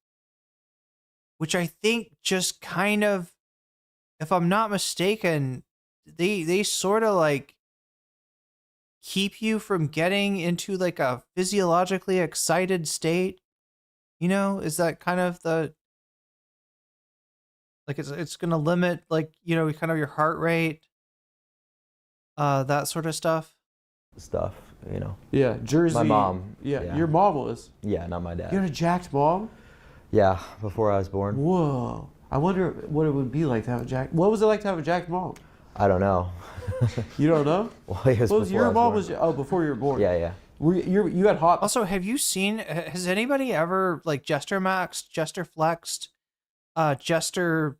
which I think just kind of, if I'm not mistaken, they sort of like keep you from getting into like a physiologically excited state. You know, is that kind of the, like it's going to limit, like, you know, kind of your heart rate, that sort of stuff. Stuff, you know. Yeah, Jersey. My mom. Yeah, your mom was. Yeah, not my dad. You had a jacked mom? Yeah, before I was born. Whoa. I wonder what it would be like to have a jacked. What was it like to have a jacked mom? I don't know. You don't know? Well, I guess Your mom was before you were born. Yeah, yeah. You had hot. Also, have you seen? Has anybody ever like Jester Maxed, Jester Flexed, Jester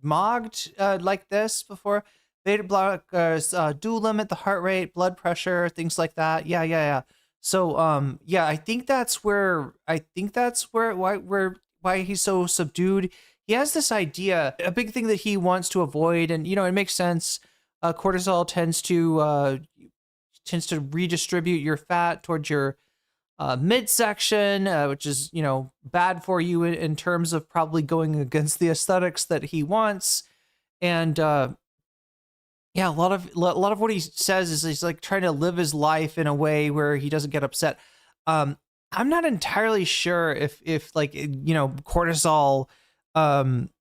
Mogged like this before? Beta blockers do limit the heart rate, blood pressure, things like that. Yeah. So yeah, I think that's where why he's so subdued. He has this idea, a big thing that he wants to avoid, and you know, it makes sense. Cortisol tends to redistribute your fat towards your midsection, which is, you know, bad for you in terms of probably going against the aesthetics that he wants. And yeah, a lot of what he says is he's like trying to live his life in a way where he doesn't get upset. I'm not entirely sure if like, you know, cortisol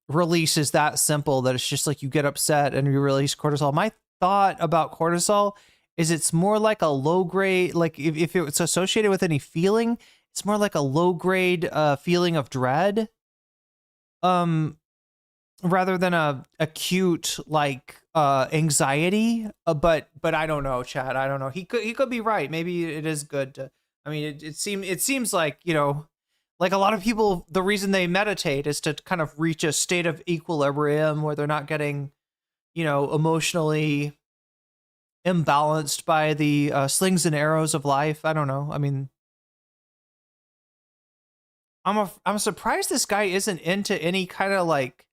release is that simple, that it's just like you get upset and you release cortisol. My thought about cortisol is it's more like a low grade, like if it's associated with any feeling, it's more like a low grade feeling of dread, rather than a acute like anxiety. But I don't know, Chad. I don't know. He could be right. Maybe it is good to, I mean, it seems like, you know, like a lot of people, the reason they meditate is to kind of reach a state of equilibrium where they're not getting, you know, emotionally imbalanced by the slings and arrows of life. I don't know. I mean, I'm surprised this guy isn't into any kind of like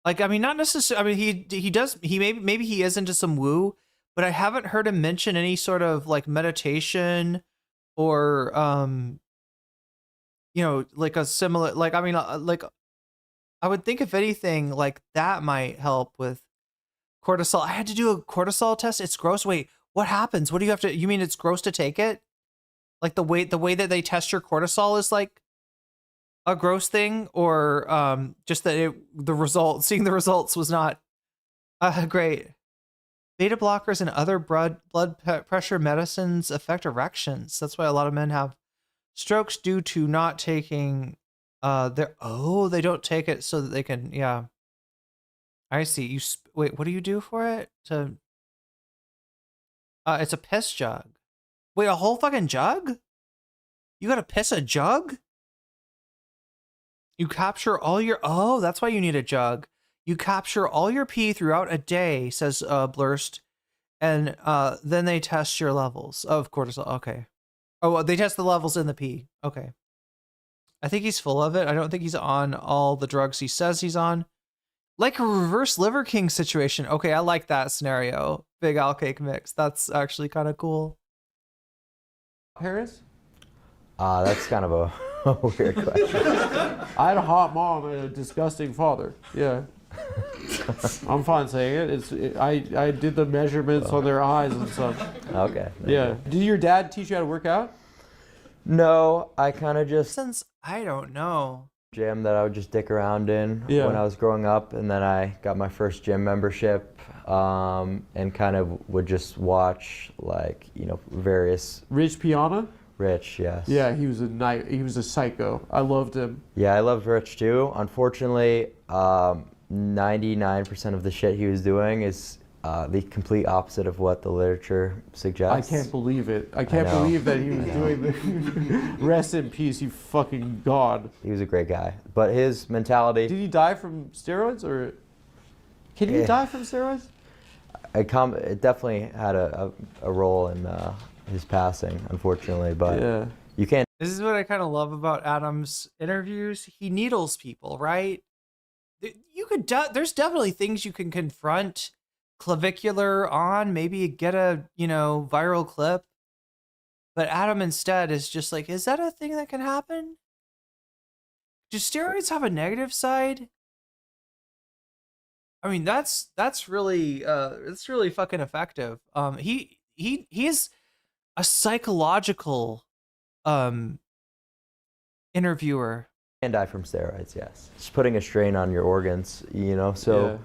I mean, not necessarily. I mean, he maybe he is into some woo, but I haven't heard him mention any sort of like meditation or you know, like a similar, like, I mean, like I would think if anything like that might help with cortisol. I had to do a cortisol test. It's gross. Wait, what happens? What do you have to, you mean it's gross to take it? Like the way that they test your cortisol is like a gross thing, or just that seeing the results was not great. Beta blockers and other blood pressure medicines affect erections. That's why a lot of men have strokes due to not taking they don't take it so that they can, yeah. I see. Wait, what do you do for it? It's a piss jug. Wait, a whole fucking jug? You gotta piss a jug? You capture all your, that's why you need a jug. You capture all your pee throughout a day, says Blurst, and then they test your levels of cortisol. Okay. Oh, well, they test the levels in the pee. Okay. I think he's full of it. I don't think he's on all the drugs he says he's on. Like a reverse Liver King situation. Okay, I like that scenario. Big Al Cake Mix. That's actually kind of cool. Parents? That's kind of a weird question. I had a hot mom and a disgusting father. Yeah. I'm fine saying it. I did the measurements on their eyes and stuff. Okay. Yeah. Did your dad teach you how to work out? No, I kind of just. Since I don't know. Gym that I would just dick around in Yeah. when I was growing up, and then I got my first gym membership, and kind of would just watch like, you know, various. Rich Piana? Rich, yes. Yeah, he was a psycho. I loved him. Yeah, I loved Rich too. Unfortunately, 99% of the shit he was doing is the complete opposite of what the literature suggests. I can't believe it. I can't know. believe that he was doing the rest in peace, you fucking god. He was a great guy, but his mentality. Did he die from steroids, or can he die from steroids? It definitely had a role in his passing, unfortunately, but Yeah. you can't. This is what I kind of love about Adam's interviews. He needles people, right? You could. There's definitely things you can confront clavicular on. Maybe get a viral clip. But Adam instead is just like, is that a thing that can happen? Do steroids have a negative side? I mean, that's really it's really fucking effective. He is a psychological interviewer. Can die from steroids, yes. Just putting a strain on your organs, you know. So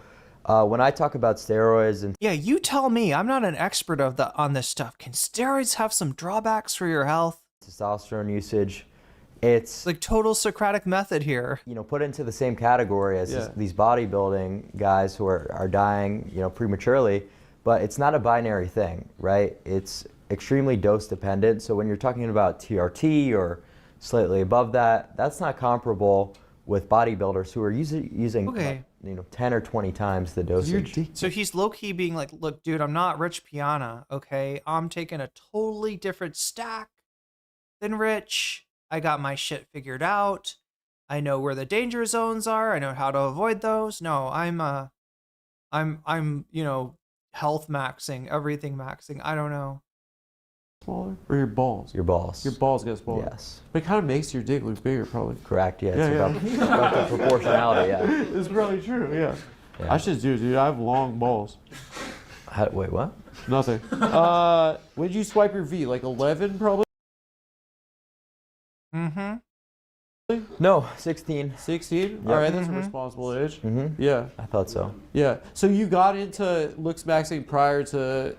when I talk about steroids and Yeah, you tell me. I'm not an expert on this stuff. Can steroids have some drawbacks for your health? testosterone usage, it's like total Socratic method here. You know, put into the same category as these bodybuilding guys who are dying, you know, prematurely, but it's not a binary thing, right? It's extremely dose dependent. So when you're talking about TRT or slightly above that, that's not comparable with bodybuilders who are using you know, 10 or 20 times the dosage. So he's low-key being like, look, dude, I'm not Rich Piana, okay? I'm taking a totally different stack than Rich. I got my shit figured out. I know where the danger zones are. I know how to avoid those. No, I'm you know, health maxing, everything maxing. I don't know. Smaller? Or your balls? Your balls. Your balls get smaller. Yes. But it kind of makes your dick look bigger, probably. Correct, yeah. It's about the proportionality, yeah. It's probably true, yeah. Yeah. I should do it, dude. I have long balls. Wait, what? Nothing. When did you swipe your V? Like 11, probably? Mm-hmm. No, 16. 16? Yep. All right, that's a responsible age. Mm-hmm. Yeah. I thought so. Yeah. So you got into looks maxing prior to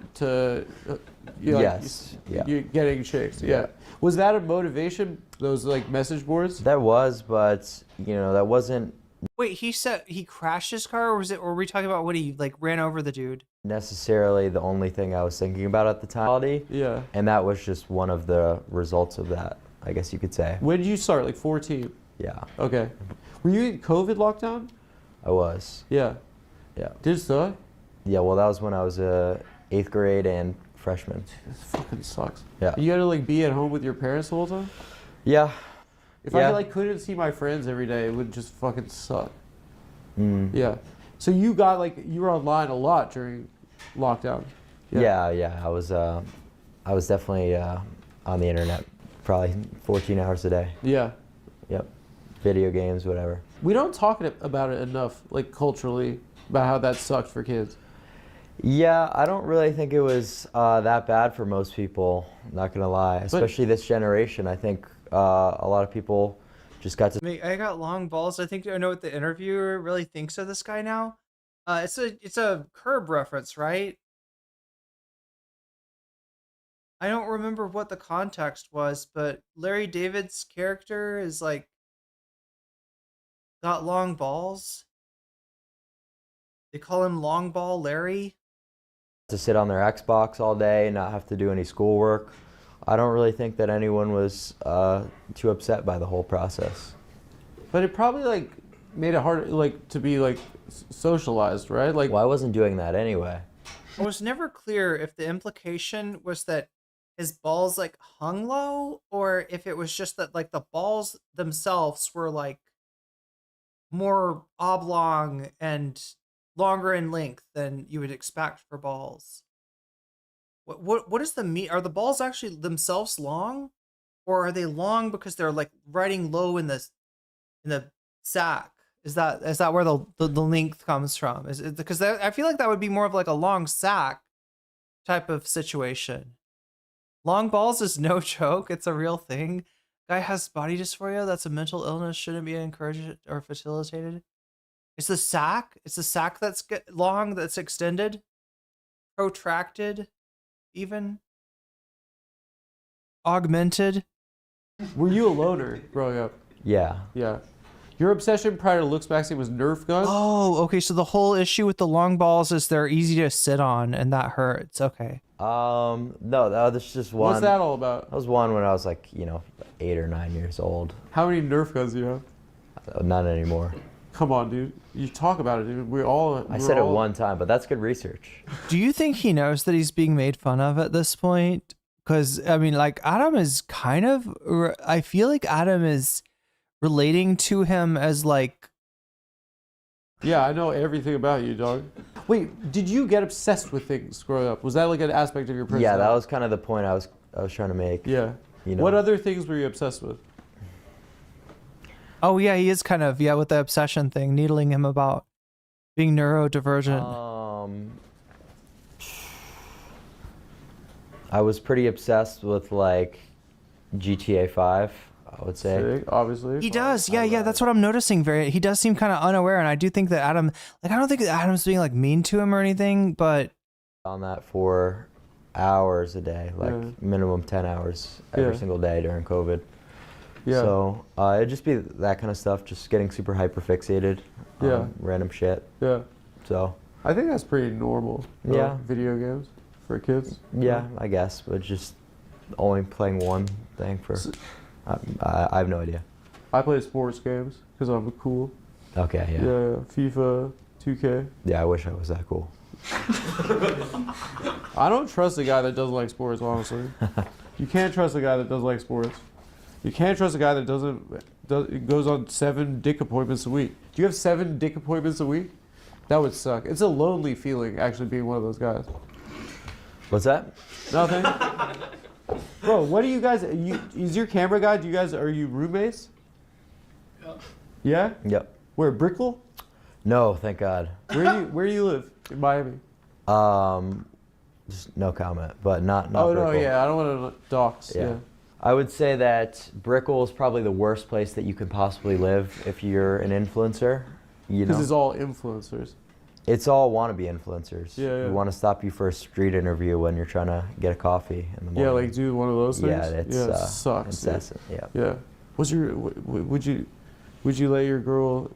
you know, Yes. you getting chicks. Yeah. Was that a motivation? Those like message boards? That was, but you know, that wasn't Wait, he said he crashed his car, or were we talking about when he like ran over the dude? necessarily the only thing I was thinking about at the time. Yeah. And that was just one of the results of that, I guess you could say. When did you start? Like 14? Yeah. Okay. Were you in COVID lockdown? I was. Yeah. Yeah. Did it suck? Yeah, well, that was when I was 8th grade and freshman. This fucking sucks. Yeah. You had to like be at home with your parents the whole time? Yeah. If Yeah. I like couldn't see my friends every day, it would just fucking suck. Mm. Yeah. So you got like you were online a lot during lockdown. Yeah, I was definitely on the internet, probably 14 hours a day. Yeah. Yep. Video games, whatever. We don't talk about it enough, like culturally, about how that sucked for kids. Yeah, I don't really think it was that bad for most people, not gonna lie. Especially this generation. I think a lot of people just got to... I got long balls. I think I know what the interviewer really thinks of this guy now. It's a Curb reference, right? I don't remember what the context was, but Larry David's character is like got long balls. They call him Long Ball Larry. to sit on their Xbox all day and not have to do any schoolwork. I don't really think that anyone was too upset by the whole process. But it probably like made it hard like to be like socialized, right? Like, well, I wasn't doing that anyway. I was never clear if the implication was that his balls like hung low, or if it was just that like the balls themselves were like more oblong and longer in length than you would expect for balls. What is the meat? Are the balls actually themselves long, or are they long because they're like riding low in the sack? Is that where the length comes from? Is it because I feel like that would be more of like a long sack type of situation. Long balls is no joke. It's a real thing. Guy has body dysphoria. That's a mental illness. Shouldn't be encouraged or facilitated. It's the sac. It's the sac that's long, that's extended, protracted, even augmented. Were you a loner growing up? Yeah. Yeah. Your obsession prior to looks vaccine was Nerf guns? Oh, okay. So the whole issue with the long balls is they're easy to sit on, and that hurts. Okay. No, that's just one. What's that all about? That was one when I was like, 8 or 9 years old. How many Nerf guns do you have? None anymore. Come on, dude. You talk about it, dude. I said it one time, but that's good research. Do you think he knows that he's being made fun of at this point? Because, I mean, like, Adam is kind of... I feel like Adam is relating to him as, like... Yeah, I know everything about you, dog. Wait, did you get obsessed with things growing up? Was that like an aspect of your personality? Yeah, that was kind of the point I was trying to make. Yeah. What other things were you obsessed with? Oh, yeah, he is kind of, with the obsession thing, needling him about being neurodivergent. I was pretty obsessed with, like, GTA 5, I would say. Sick, obviously. He does, yeah, that's what I'm noticing. He does seem kind of unaware, and I do think that Adam, like, I don't think that Adam's being, like, mean to him or anything, but... On that for hours a day, like minimum 10 hours every single day during COVID. Yeah. So it'd just be that kind of stuff, just getting super hyper fixated on random shit. Yeah. So I think that's pretty normal. Yeah. Video games for kids. Yeah, I guess, but just only playing one thing for. I have no idea. I play sports games because I'm cool. Okay. Yeah. Yeah. FIFA, 2K. Yeah, I wish I was that cool. I don't trust a guy that doesn't like sports, honestly. You can't trust a guy that doesn't like sports. You can't trust a guy that goes on 7 dick appointments a week. Do you have 7 dick appointments a week? That would suck. It's a lonely feeling, actually, being one of those guys. What's that? Nothing. Bro, what do you guys? Is your camera guy? Are you roommates? Yeah. Yep. Where, Brickell? No, thank God. Where do you live in Miami? Just no comment, but not. Oh Brickell. no, yeah, I don't want to dox. Yeah. I would say that Brickell is probably the worst place that you could possibly live if you're an influencer. Because it's all influencers. It's all wannabe influencers. Yeah. Who want to stop you for a street interview when you're trying to get a coffee in the morning. Yeah, like do one of those things. Yeah, it sucks. Incessant. Yeah. Yeah. Would you let your girl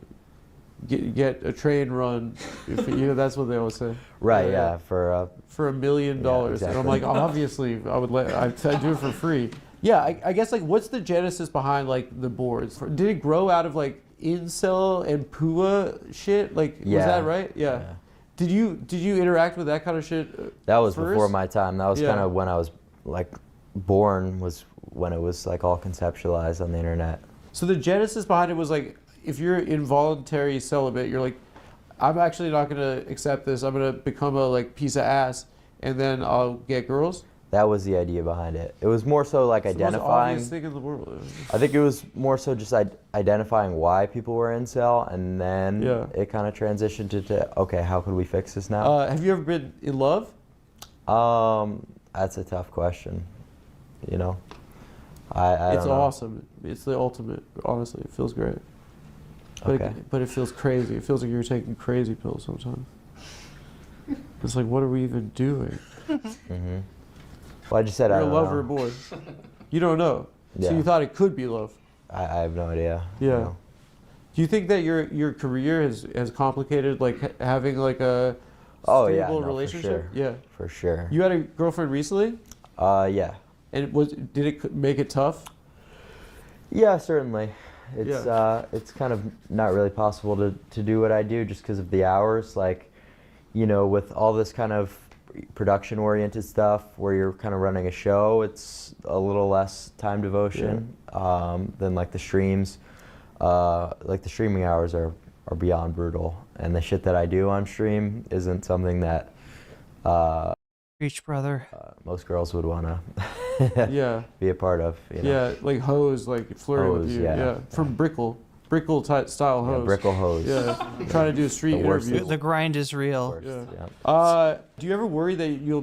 get a train run? If, that's what they always say. Right. Yeah. For $1 million, exactly. and I'm like, obviously, I'd do it for free. Yeah, I guess like, what's the genesis behind like the boards? Did it grow out of like incel and PUA shit? Like, was that right? Yeah. Did you interact with that kind of shit? That was first? before my time. That was kind of when I was like born. Was when it was like all conceptualized on the internet. So the genesis behind it was like, if you're involuntary celibate, you're like, I'm actually not gonna accept this. I'm gonna become a like piece of ass, and then I'll get girls. That was the idea behind it. It was more so like it's identifying. the most obvious thing in the world. I think it was more so just identifying why people were incel, and then it kind of transitioned to okay, how could we fix this now? Have you ever been in love? That's a tough question. I it's don't know. awesome. It's the ultimate. Honestly, it feels great. But but it feels crazy. It feels like you're taking crazy pills sometimes. It's like, what are we even doing? Mm-hmm. Well, I just said you're I don't a lover know. boy. You don't know. Yeah. So you thought it could be love. I have no idea. Yeah. No. Do you think that your career has complicated like having like a stable relationship? For sure. Yeah. For sure. You had a girlfriend recently? Yeah. And did it make it tough? Yeah, certainly. It's kind of not really possible to do what I do just because of the hours. Like, with all this kind of production-oriented stuff where you're kind of running a show, it's a little less time devotion than like the streams. Like the streaming hours are beyond brutal, and the shit that I do on stream isn't something that Preach, brother. Most girls would want to be a part of. Yeah, like hoes, like flirting with you. Yeah. From Brickell type style hoes. Brickell hoes. Yeah, trying to do a street interview. The grind is real. Do you ever worry that you'll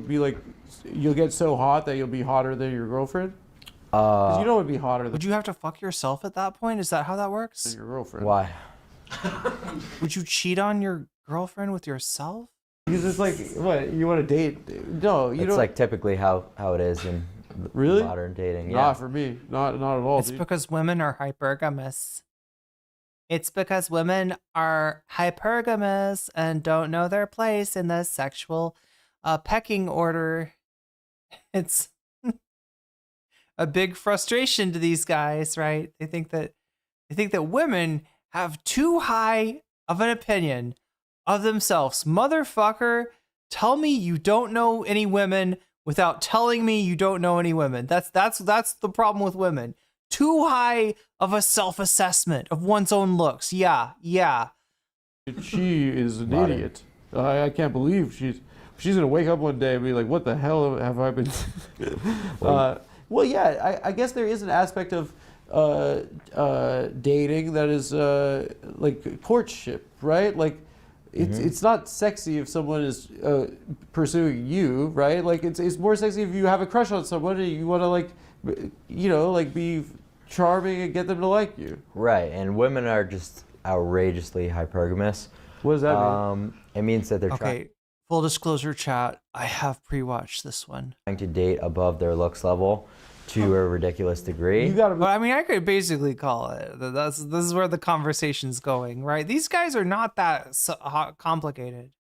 get so hot that you'll be hotter than your girlfriend? Because you know it would be hotter than Would you have to fuck yourself at that point? Is that how that works? your girlfriend. Why? Would you cheat on your girlfriend with yourself? Because it's like, what, you want to date? No, you It's don't. like typically how it is in Really? modern dating. Not Yeah. for me. Not at all, It's dude. because women are hypergamous. It's because women are hypergamous and don't know their place in the sexual pecking order. It's a big frustration to these guys, right? They think that women have too high of an opinion of themselves. Motherfucker, tell me you don't know any women without telling me you don't know any women. That's the problem with women. Too high of a self-assessment of one's own looks. Yeah. She is an Modern. idiot. I can't believe she's gonna wake up one day and be like, "What the hell have I been?" Well, yeah, I guess there is an aspect of dating that is like courtship, right? Like, it's not sexy if someone is pursuing you, right? Like, it's more sexy if you have a crush on someone and you want to like be charming and get them to like you. Right, and women are just outrageously hypergamous. What does that mean? It means that they're Okay, full disclosure, chat. I have pre-watched this one. trying to date above their looks level to a ridiculous degree. But I mean, I could basically call it. This is where the conversation's going, right? These guys are not that complicated.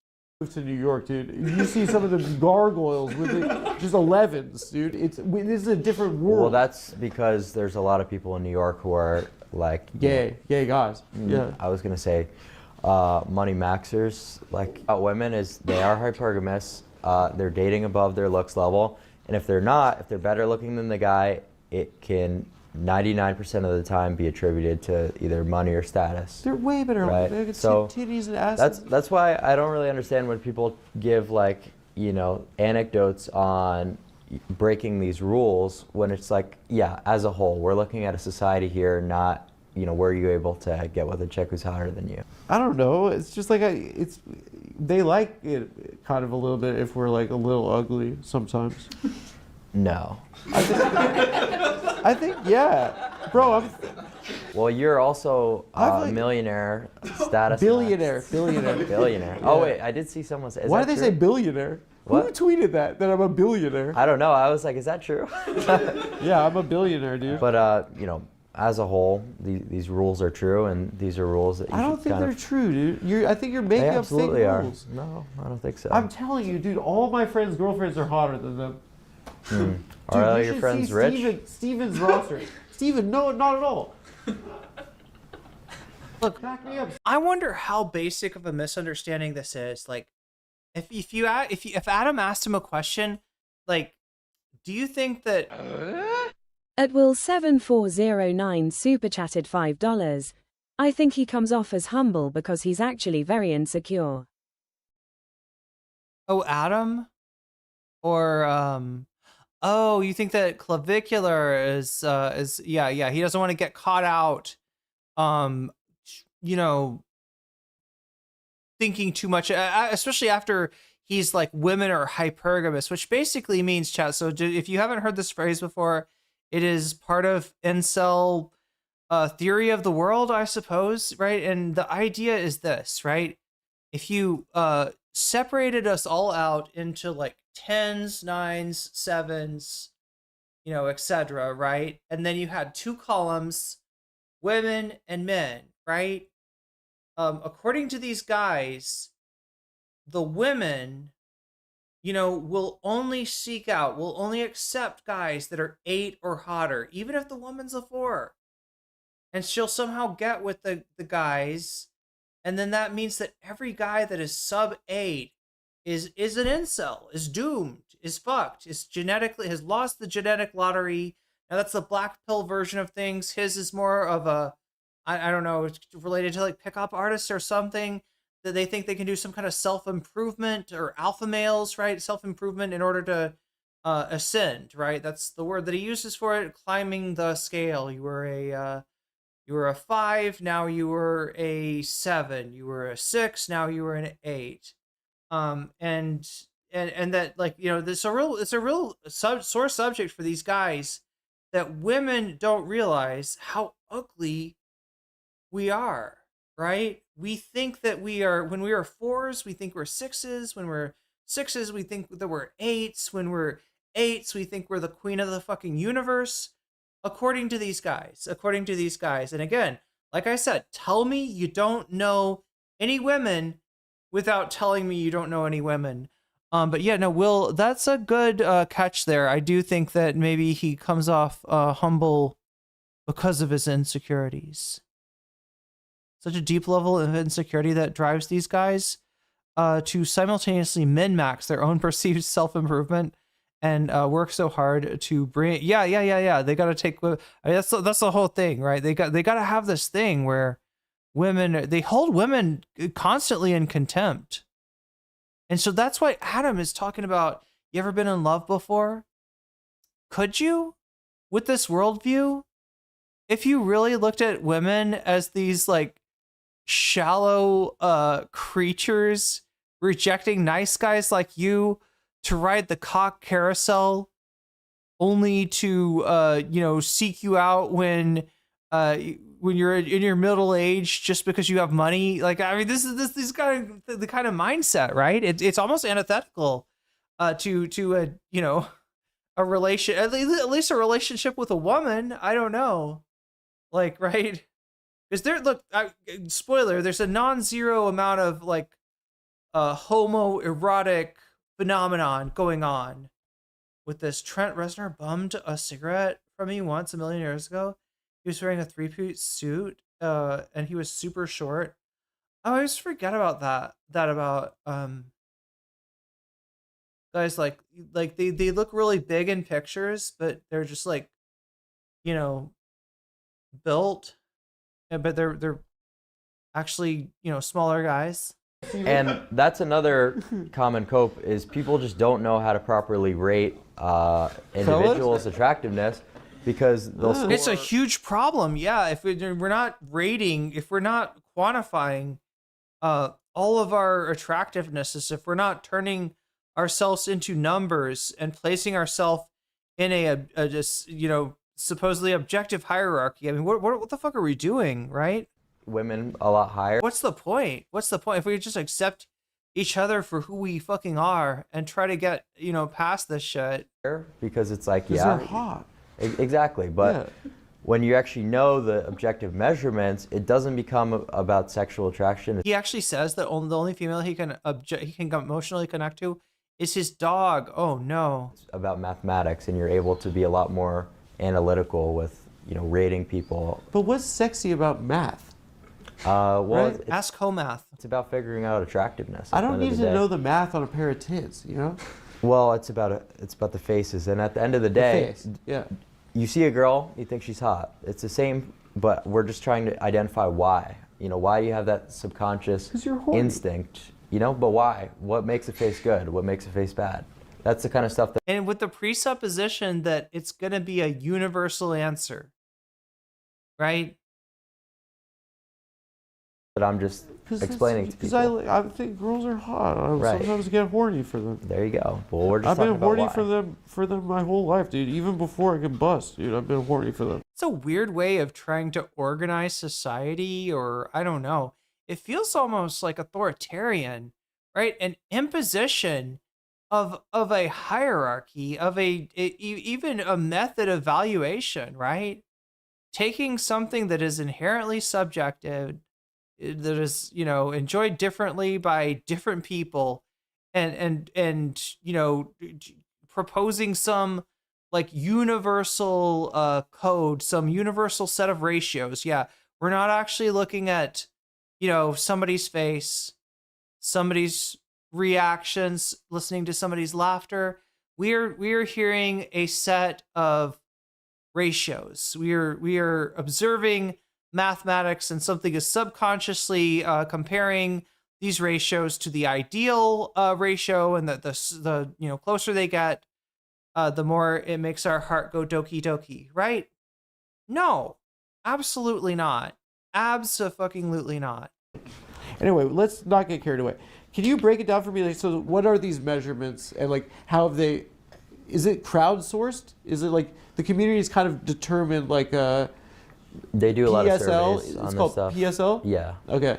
Move to New York, dude. You see some of the gargoyles with just 11s, dude. This is a different world. Well, that's because there's a lot of people in New York who are like gay guys. Yeah. I was gonna say money maxers. Like women is they are hypergamous. They're dating above their looks level, and if they're not, if they're better looking than the guy, it can 99% of the time be attributed to either money or status. They're way better. Right? They can So see titties and asses. that's why I don't really understand when people give like anecdotes on breaking these rules when it's like, yeah, as a whole, we're looking at a society here, not were you able to get with a chick who's hotter than you? I don't know. It's just like they like it kind of a little bit if we're like a little ugly sometimes. No. I think yeah, bro. Well, you're also a millionaire status. Billionaire. Billionaire. Oh wait, I did see someone say. Why did they say billionaire? What? Who tweeted that I'm a billionaire? I don't know. I was like, is that true? Yeah, I'm a billionaire, dude. But as a whole, these rules are true, and these are rules that you I don't should think kind they're of. true, dude. I think you're making They up fake absolutely are. rules. No, I don't think so. I'm telling you, dude. All my friends' girlfriends are hotter than them. Dude, Are all you your should friends see rich? Steven's roster. Steven, no, not at all. Look, back me up. I wonder how basic of a misunderstanding this is. Like, if Adam asked him a question, like, do you think that? At Will7409 super chatted $5. I think he comes off as humble because he's actually very insecure. Oh, Adam? Or oh, you think that clavicular is yeah, he doesn't want to get caught out thinking too much, especially after he's like women are hypergamous, which basically means, chat. So if you haven't heard this phrase before, it is part of incel theory of the world, I suppose, right? And the idea is this, right? If you separated us all out into like 10s, 9s, 7s, etc., right? And then you had two columns, women and men, right? According to these guys, the women, will only will only accept guys that are 8 or hotter, even if the woman's a 4. And she'll somehow get with the guys. And then that means that every guy that is sub 8 is an incel, is doomed, is fucked, has lost the genetic lottery. Now that's the black pill version of things. His is more of a, I don't know, it's related to like pickup artists or something, that they think they can do some kind of self-improvement, or alpha males, right? Self-improvement in order to ascend, right? That's the word that he uses for it, climbing the scale. You were a 5, now you were a 7. You were a 6, now you were an 8. And that, like, it's a real sore subject for these guys, that women don't realize how ugly we are, right? We think that we are, when we are 4s, we think we're 6s. When we're 6s, we think that we're 8s. When we're 8s, we think we're the queen of the fucking universe. According to these guys. And again, like I said, tell me you don't know any women without telling me you don't know any women. But yeah, no, Will, that's a good catch there. I do think that maybe he comes off humble because of his insecurities. Such a deep level of insecurity that drives these guys to simultaneously min-max their own perceived self-improvement and work so hard to bring. Yeah. They got to take. I mean, that's the whole thing, right? They got to have this thing where they hold women constantly in contempt, and so that's why Adam is talking about. You ever been in love before? Could you, with this worldview, if you really looked at women as these like shallow creatures rejecting nice guys like you to ride the cock carousel, only to seek you out when you're in your middle age just because you have money. Like, I mean, this is kind of the kind of mindset, right? It's almost antithetical to a relation, at least a relationship with a woman. I don't know, like, right? Because spoiler, there's a non-zero amount of like homoerotic phenomenon going on with this. Trent Reznor bummed a cigarette from me once a million years ago. He was wearing a 3-piece suit, and he was super short. I always forget about that about guys like they look really big in pictures, but they're just like, built, but they're actually, smaller guys. And that's another common cope is people just don't know how to properly rate individuals' attractiveness because they'll score. It's a huge problem. Yeah, if we're not rating, if we're not quantifying all of our attractivenesses, if we're not turning ourselves into numbers and placing ourselves in a just, supposedly objective hierarchy. I mean, what the fuck are we doing, right? Women a lot higher. What's the point? If we just accept each other for who we fucking are and try to get, past this shit? Because it's like, they're hot. Exactly. But when you actually know the objective measurements, it doesn't become about sexual attraction. He actually says that the only female he can emotionally connect to is his dog. Oh no. It's about mathematics, and you're able to be a lot more analytical with, rating people. But what's sexy about math? Right? Ask Homath. It's about figuring out attractiveness. I don't need to know the math on a pair of tits, Well, it's about the faces, and at the end of the day, you see a girl, you think she's hot. It's the same, but we're just trying to identify why. Why you have that subconscious instinct, but why? What makes a face good? What makes a face bad? That's the kind of stuff that... And with the presupposition that it's going to be a universal answer, right? That I'm just explaining to people. Because I think girls are hot. I sometimes get horny for them. There you go. Well, we're just I've been talking about horny for them my whole life, dude. Even before I could bust, dude, I've been horny for them. It's a weird way of trying to organize society, or I don't know. It feels almost like authoritarian, right? An imposition of a hierarchy, of even a method of valuation, right? Taking something that is inherently subjective, that is, enjoyed differently by different people, and proposing some like universal code, some universal set of ratios. Yeah, we're not actually looking at, somebody's face, somebody's reactions, listening to somebody's laughter. We're hearing a set of ratios. We are observing mathematics, and something is subconsciously comparing these ratios to the ideal ratio, and that the closer they get, the more it makes our heart go doki doki, right? No, absolutely not. Abso-fucking-lutely not. Anyway, let's not get carried away. Can you break it down for me? Like, so what are these measurements, and like how have they is it crowdsourced? Is it like the community is kind of determined like They do a lot of PSL? surveys It's on called this stuff. PSL? Yeah. Okay.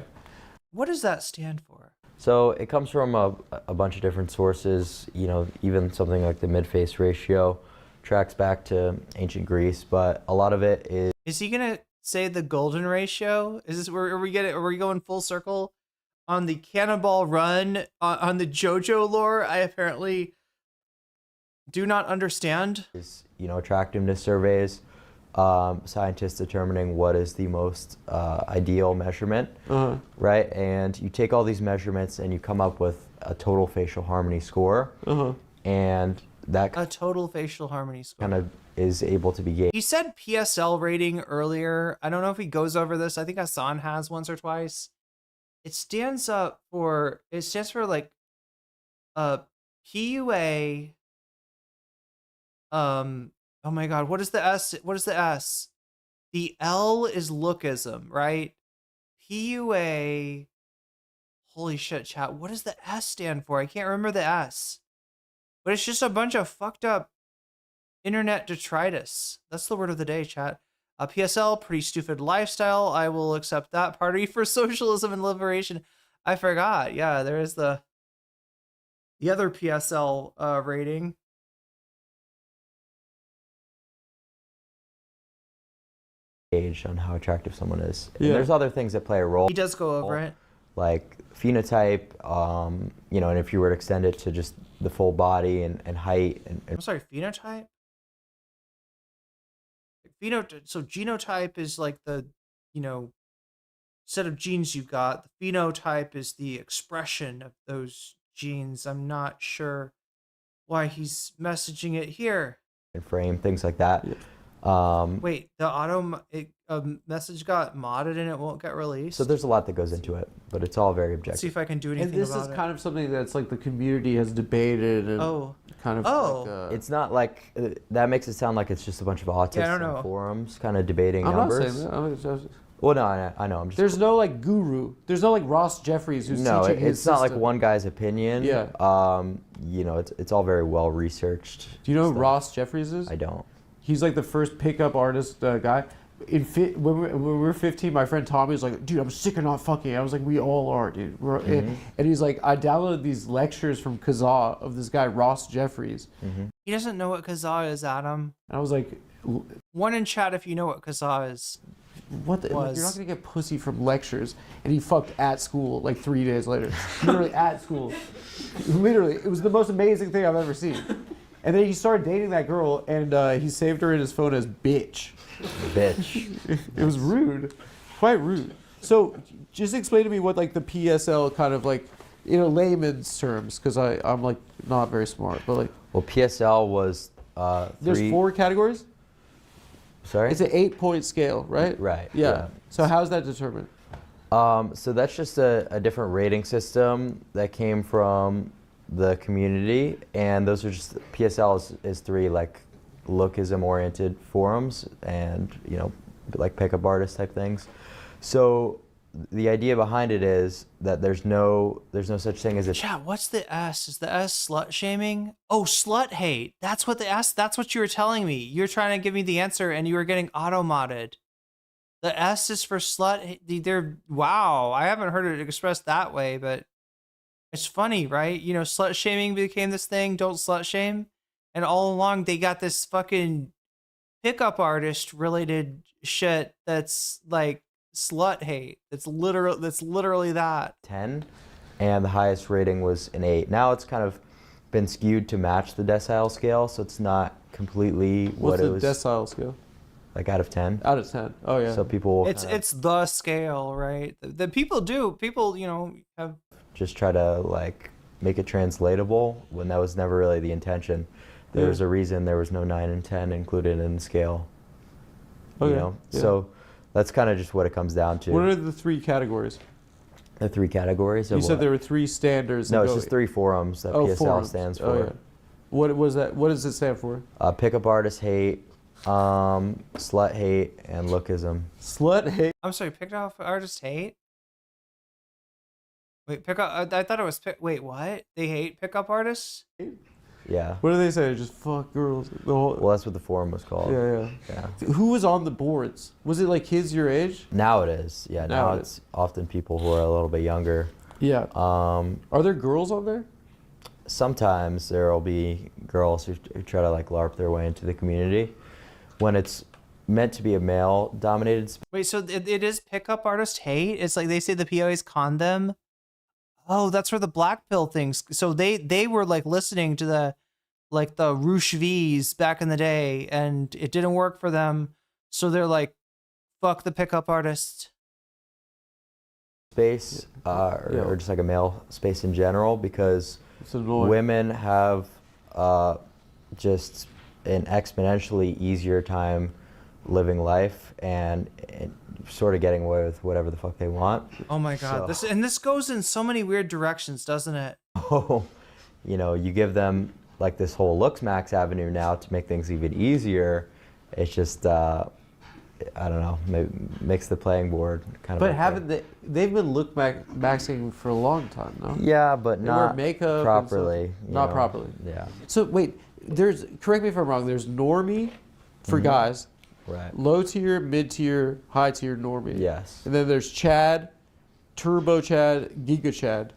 What does that stand for? So it comes from a bunch of different sources. You know, even something like the mid-face ratio tracks back to ancient Greece, but a lot of it is. Is he gonna say the golden ratio? Is this are we going full circle on the Cannonball Run on the JoJo lore? I apparently do not understand. Is, you know, attractiveness surveys, scientists determining what is the most ideal measurement, right? And you take all these measurements and you come up with a total facial harmony score, and that A total facial harmony score. kind of is able to be gauged. He said PSL rating earlier. I don't know if he goes over this. I think Hasan has once or twice. It stands for like PUA. Oh my God, what is the S? What is the S? The L is lookism, right? PUA. Holy shit, chat. What does the S stand for? I can't remember the S. But it's just a bunch of fucked up internet detritus. That's the word of the day, chat. PSL, pretty stupid lifestyle. I will accept that. Party for socialism and liberation. I forgot. Yeah, there is the other PSL rating. Gauge on how attractive someone is. And there's other things that play a role. He does go over it. Like phenotype, you know, and if you were to extend it to just the full body and height. I'm sorry, phenotype? So genotype is like the, you know, set of genes you got. The phenotype is the expression of those genes. I'm not sure why he's messaging it here. And frame, things like that. Wait, the message got modded and it won't get released? So there's a lot that goes into it, but it's all very Let's objective. see if I can do anything And this about is kind of something that's like the community has debated and kind of like, it's not like that makes it sound like it's just a bunch of autists Yeah, I don't in know. forums kind of debating I'm numbers. not saying that. Well, no, I know. I'm just. There's no like guru. There's no like Ross Jeffries who's no, teaching his it's not like system. one guy's opinion. Yeah. You know, it's all very well researched. Do you know who Ross Jeffries is? I don't. He's like the first pickup artist guy. When we were 15, my friend Tommy was like, dude, I'm sick of not fucking. I was like, we all are, dude. And he's like, I downloaded these lectures from Kazaa of this guy, Ross Jeffries. He doesn't know what Kazaa is, Adam. And I was like, one in chat if you know what Kazaa is. what the? Like, you're not going to get pussy from lectures. And he fucked at school like 3 days later. Literally at school. Literally. It was the most amazing thing I've ever seen. And then he started dating that girl, and he saved her in his phone as bitch. Bitch. It was rude, quite rude. So, just explain to me what like the PSL kind of like, in a layman's terms, because I'm like not very smart, but like. Well, PSL was There's 4 categories. Sorry. It's an 8-point scale, right? Right. Yeah. So how's that determined? So that's just a different rating system that came from the community, and those are just PSL is 3 like lookism oriented forums, and you know, like pickup artist type things. So the idea behind it is that there's no such thing as a Chat, what's the S? Is the S slut shaming? Oh, slut hate. That's what the S, that's what you were telling me. You're trying to give me the answer and you were getting auto-modded. The S is for slut. They're, wow, I haven't heard it expressed that way, but it's funny, right? You know, slut shaming became this thing, don't slut shame. And all along they got this fucking pickup artist related shit that's like slut hate. That's literally that. 10, and the highest rating was an 8. Now it's kind of been skewed to match the decile scale, so it's not completely what it was. What's the decile scale? Like out of 10. Out of 10. Oh yeah. So people will It's the scale, right? The people, you know, have just try to like make it translatable when that was never really the intention. There was a reason there was no 9 and 10 included in the scale. Okay. You know? Yeah. So that's kind of just what it comes down to. What are the 3 categories? The 3 categories? You said there were 3 standards. No, it's just 3 forums that PSL forums. stands for. Oh, yeah. What was that? What does it stand for? Pickup artist hate, slut hate, and lookism. Slut hate? I'm sorry, pickup artists hate? Wait, pickup, I thought it was, wait, what? They hate pickup artists? Yeah. What do they say? Just fuck girls. The whole. Well, that's what the forum was called. Yeah. Who was on the boards? Was it like kids your age? Now it is. Yeah. Now it's often people who are a little bit younger. Yeah. Are there girls on there? Sometimes there will be girls who try to like LARP their way into the community. When it's meant to be a male-dominated space. Wait, so it is pickup artist hate? It's like they say the POAs con them? Oh, that's where the black pill things. So they were like listening to the Roosh V's back in the day, and it didn't work for them. So they're like, fuck the pickup artist. Space, or just like a male space in general, because women have just an exponentially easier time living life and sort of getting away with whatever the fuck they want. Oh my God. This goes in so many weird directions, doesn't it? Oh, you give them like this whole looks max avenue now to make things even easier. It's just, I don't know, makes the playing board kind of. But haven't they've been look maxing for a long time, no? Yeah, but they wear not makeup properly. Not properly. Yeah. So wait, correct me if I'm wrong. There's normie for guys. Right. Low tier, mid tier, high tier normie. Yes. And then there's Chad, Turbo Chad, Giga Chad.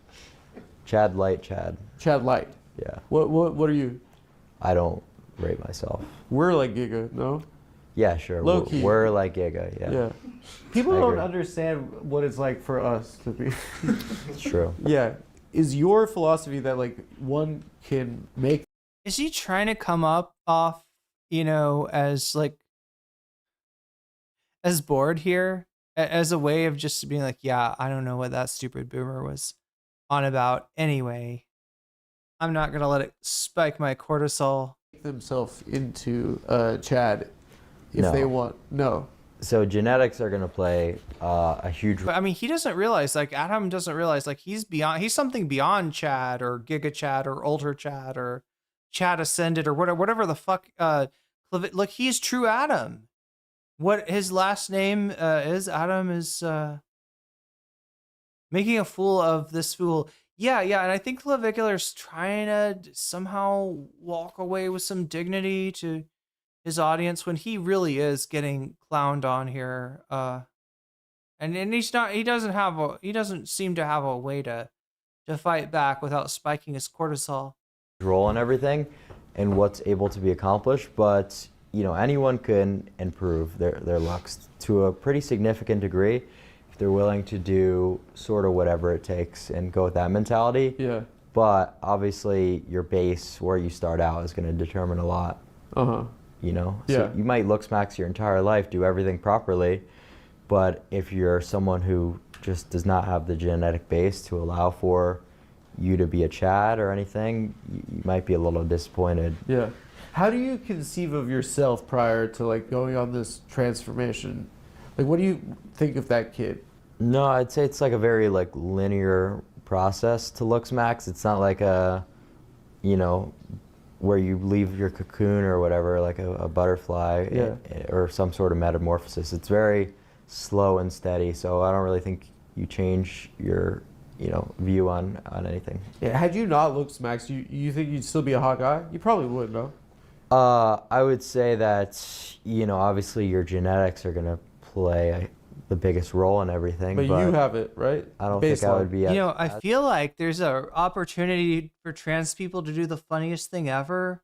Chad Light Chad. Chad Light. Yeah. What are you? I don't rate myself. We're like Giga, no? Yeah, sure. Low key. We're like Giga, yeah. Yeah. People I don't agree. understand what it's like for us to be. It's true. Yeah. Is your philosophy that like one can make? Is he trying to come up off, as like, as bored here, as a way of just being like, yeah, I don't know what that stupid boomer was on about anyway. I'm not gonna let it spike my cortisol. Themselves into Chad if No. they want. No. So genetics are going to play a huge. But I mean, he doesn't realize, like Adam doesn't realize, like he's something beyond Chad or Giga Chad or Ultra Chad or Chad Ascended or whatever the fuck. Look, he's true Adam. What his last name is, Adam is making a fool of this fool. Yeah, and I think Clavicular's trying to somehow walk away with some dignity to his audience when he really is getting clowned on here. And he doesn't seem to have a way to fight back without spiking his cortisol. Role and everything and what's able to be accomplished, but anyone can improve their looks to a pretty significant degree if they're willing to do sort of whatever it takes and go with that mentality. Yeah. But obviously your base where you start out is going to determine a lot. Uh-huh. So Yeah. you might looks max your entire life, do everything properly, but if you're someone who just does not have the genetic base to allow for you to be a Chad or anything, you might be a little disappointed. Yeah. How do you conceive of yourself prior to like going on this transformation? Like, what do you think of that kid? No, I'd say it's like a very like linear process to looks max. It's not like a, where you leave your cocoon or whatever, like a butterfly or some sort of metamorphosis. It's very slow and steady. So I don't really think you change your, view on anything. Yeah. Had you not looked max, you think you'd still be a hot guy? You probably would, no? I would say that, obviously your genetics are going to play the biggest role in everything. But you have it, right? I don't think I would be. I feel like there's an opportunity for trans people to do the funniest thing ever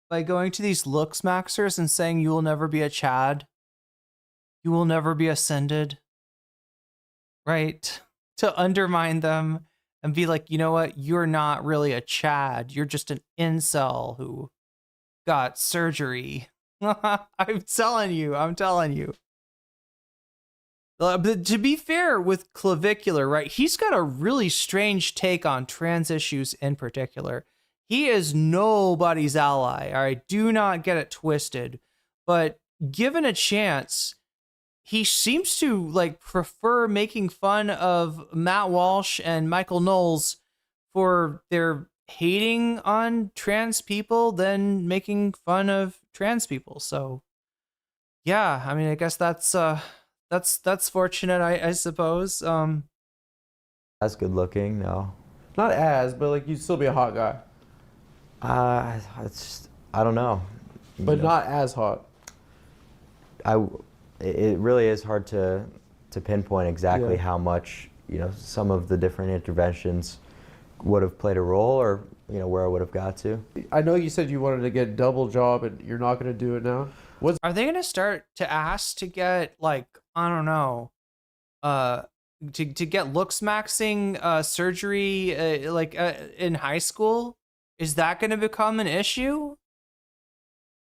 by going to these looks maxers and saying, you will never be a Chad. You will never be ascended. Right? To undermine them and be like, you know what? You're not really a Chad. You're just an incel who got surgery. I'm telling you. But to be fair with Clavicular, right? He's got a really strange take on trans issues in particular. He is nobody's ally. All right, do not get it twisted. But given a chance, he seems to like prefer making fun of Matt Walsh and Michael Knowles for their hating on trans people than making fun of trans people. So yeah, I mean, I guess that's fortunate, I suppose. As good looking, no. Not as, but like you'd still be a hot guy. It's just, I don't know. But You know, not as hot. it really is hard to pinpoint exactly Yeah. how much, some of the different interventions would have played a role, or where I would have got to. I know you said you wanted to get a double job and you're not going to do it now. Are they gonna start to ask to get, like, I don't know, to get looks maxing surgery in high school? Is that gonna become an issue?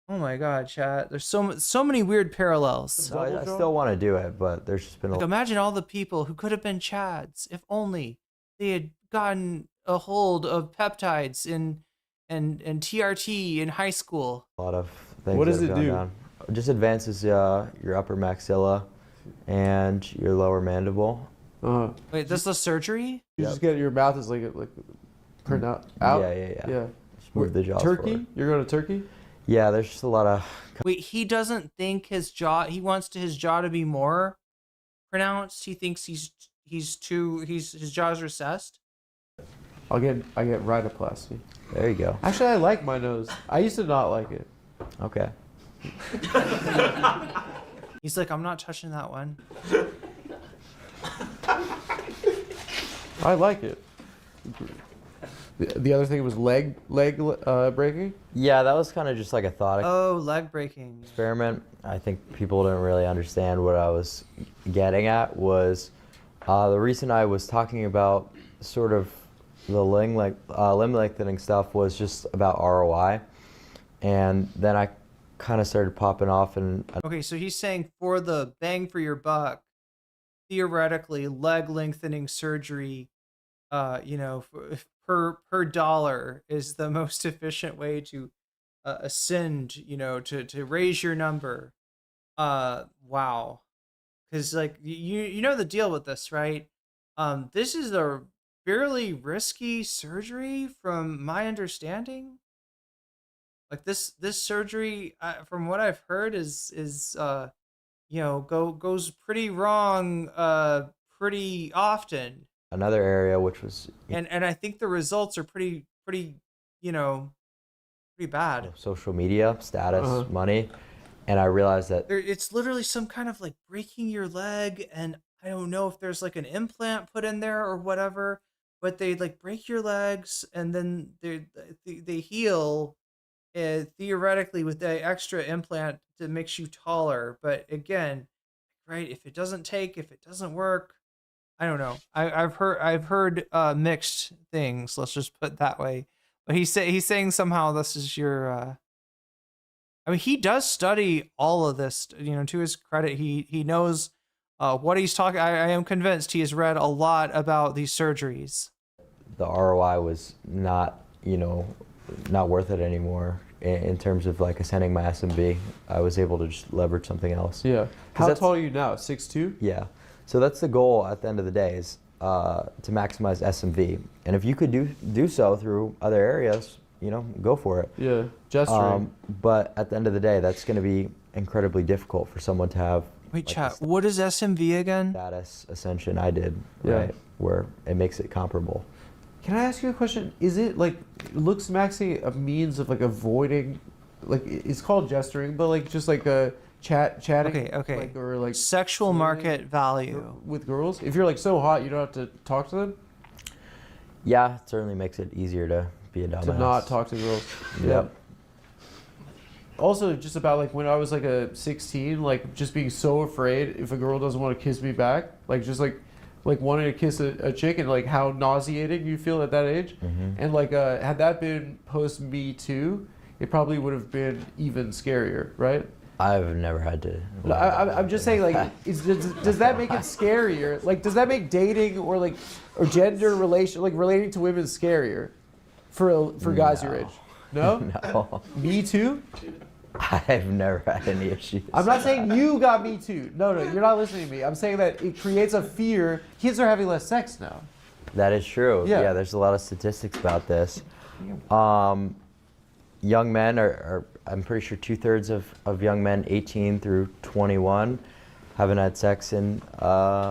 Oh my god, chat. There's so many weird parallels. So I still want to do it, but there's just been Like, imagine all the people who could have been Chads if only they had gotten a hold of peptides and TRT in high school. a lot of things. What does that have it gone do? down. It just advances your upper maxilla and your lower mandible. Wait, this is the surgery? You just get your mouth is like print out. Yeah. Just move the jaws Turkey? forward. You're going to Turkey? Yeah, there's just a lot of. Wait, he doesn't think his jaw. He wants his jaw to be more pronounced. He thinks his jaw's recessed. I get rhinoplasty. There you go. Actually, I like my nose. I used to not like it. Okay. He's like, I'm not touching that one. I like it. The other thing was leg breaking. Yeah, that was kind of just like a thought Oh, leg breaking. experiment. I think people didn't really understand what I was getting at. Was the reason I was talking about sort of the limb lengthening stuff was just about ROI, and then I kind of started popping off and. Okay, so he's saying for the bang for your buck, theoretically, leg lengthening surgery, per dollar is the most efficient way to ascend, to raise your number. Wow. Because, like, you know the deal with this, right? This is a fairly risky surgery from my understanding. Like, this surgery, from what I've heard, goes pretty wrong pretty often. Another area which was And I think the results are pretty bad. social media, status, money, and I realized that It's literally some kind of like breaking your leg, and I don't know if there's like an implant put in there or whatever, but they like break your legs and then they heal theoretically with the extra implant that makes you taller. But again, right, if it doesn't work, I don't know. I've heard mixed things. Let's just put it that way. But he's saying somehow this is your. I mean, he does study all of this. To his credit, he knows what he's talking. I am convinced he has read a lot about these surgeries. the ROI was not worth it anymore in terms of like ascending my SMB. I was able to just leverage something else. Yeah. How tall are you now? 6'2"? Yeah. So that's the goal at the end of the day, is to maximize SMV. And if you could do so through other areas, go for it. Yeah, gesturing. But at the end of the day, that's going to be incredibly difficult for someone to have. Wait, chat. What is SMV again? Status ascension I did, Yeah. right? Where it makes it comparable. Can I ask you a question? Is it like looks maxing a means of like avoiding, like it's called gesturing, but like just like a chatting? Okay. Like, or like Sexual market value. with girls. If you're like so hot, you don't have to talk to them. Yeah, it certainly makes it easier to be a dumbass. To not talk to girls. Yep. Also, just about like when I was like a 16, like just being so afraid if a girl doesn't want to kiss me back, like just like wanting to kiss a chick, and like how nauseating you feel at that age. Mm-hmm. And like had that been post Me Too, it probably would have been even scarier, right? I've never had to. I'm just saying, like, does that make it scarier? Like, does that make dating or gender relation, like relating to women, scarier for guys your age? No. No. Me Too? I've never had any issues. I'm not saying you got Me Too. No, you're not listening to me. I'm saying that it creates a fear. Kids are having less sex now. That is true. Yeah. Yeah, there's a lot of statistics about this. Young men are I'm pretty sure 2/3 of young men 18 through 21 haven't had sex in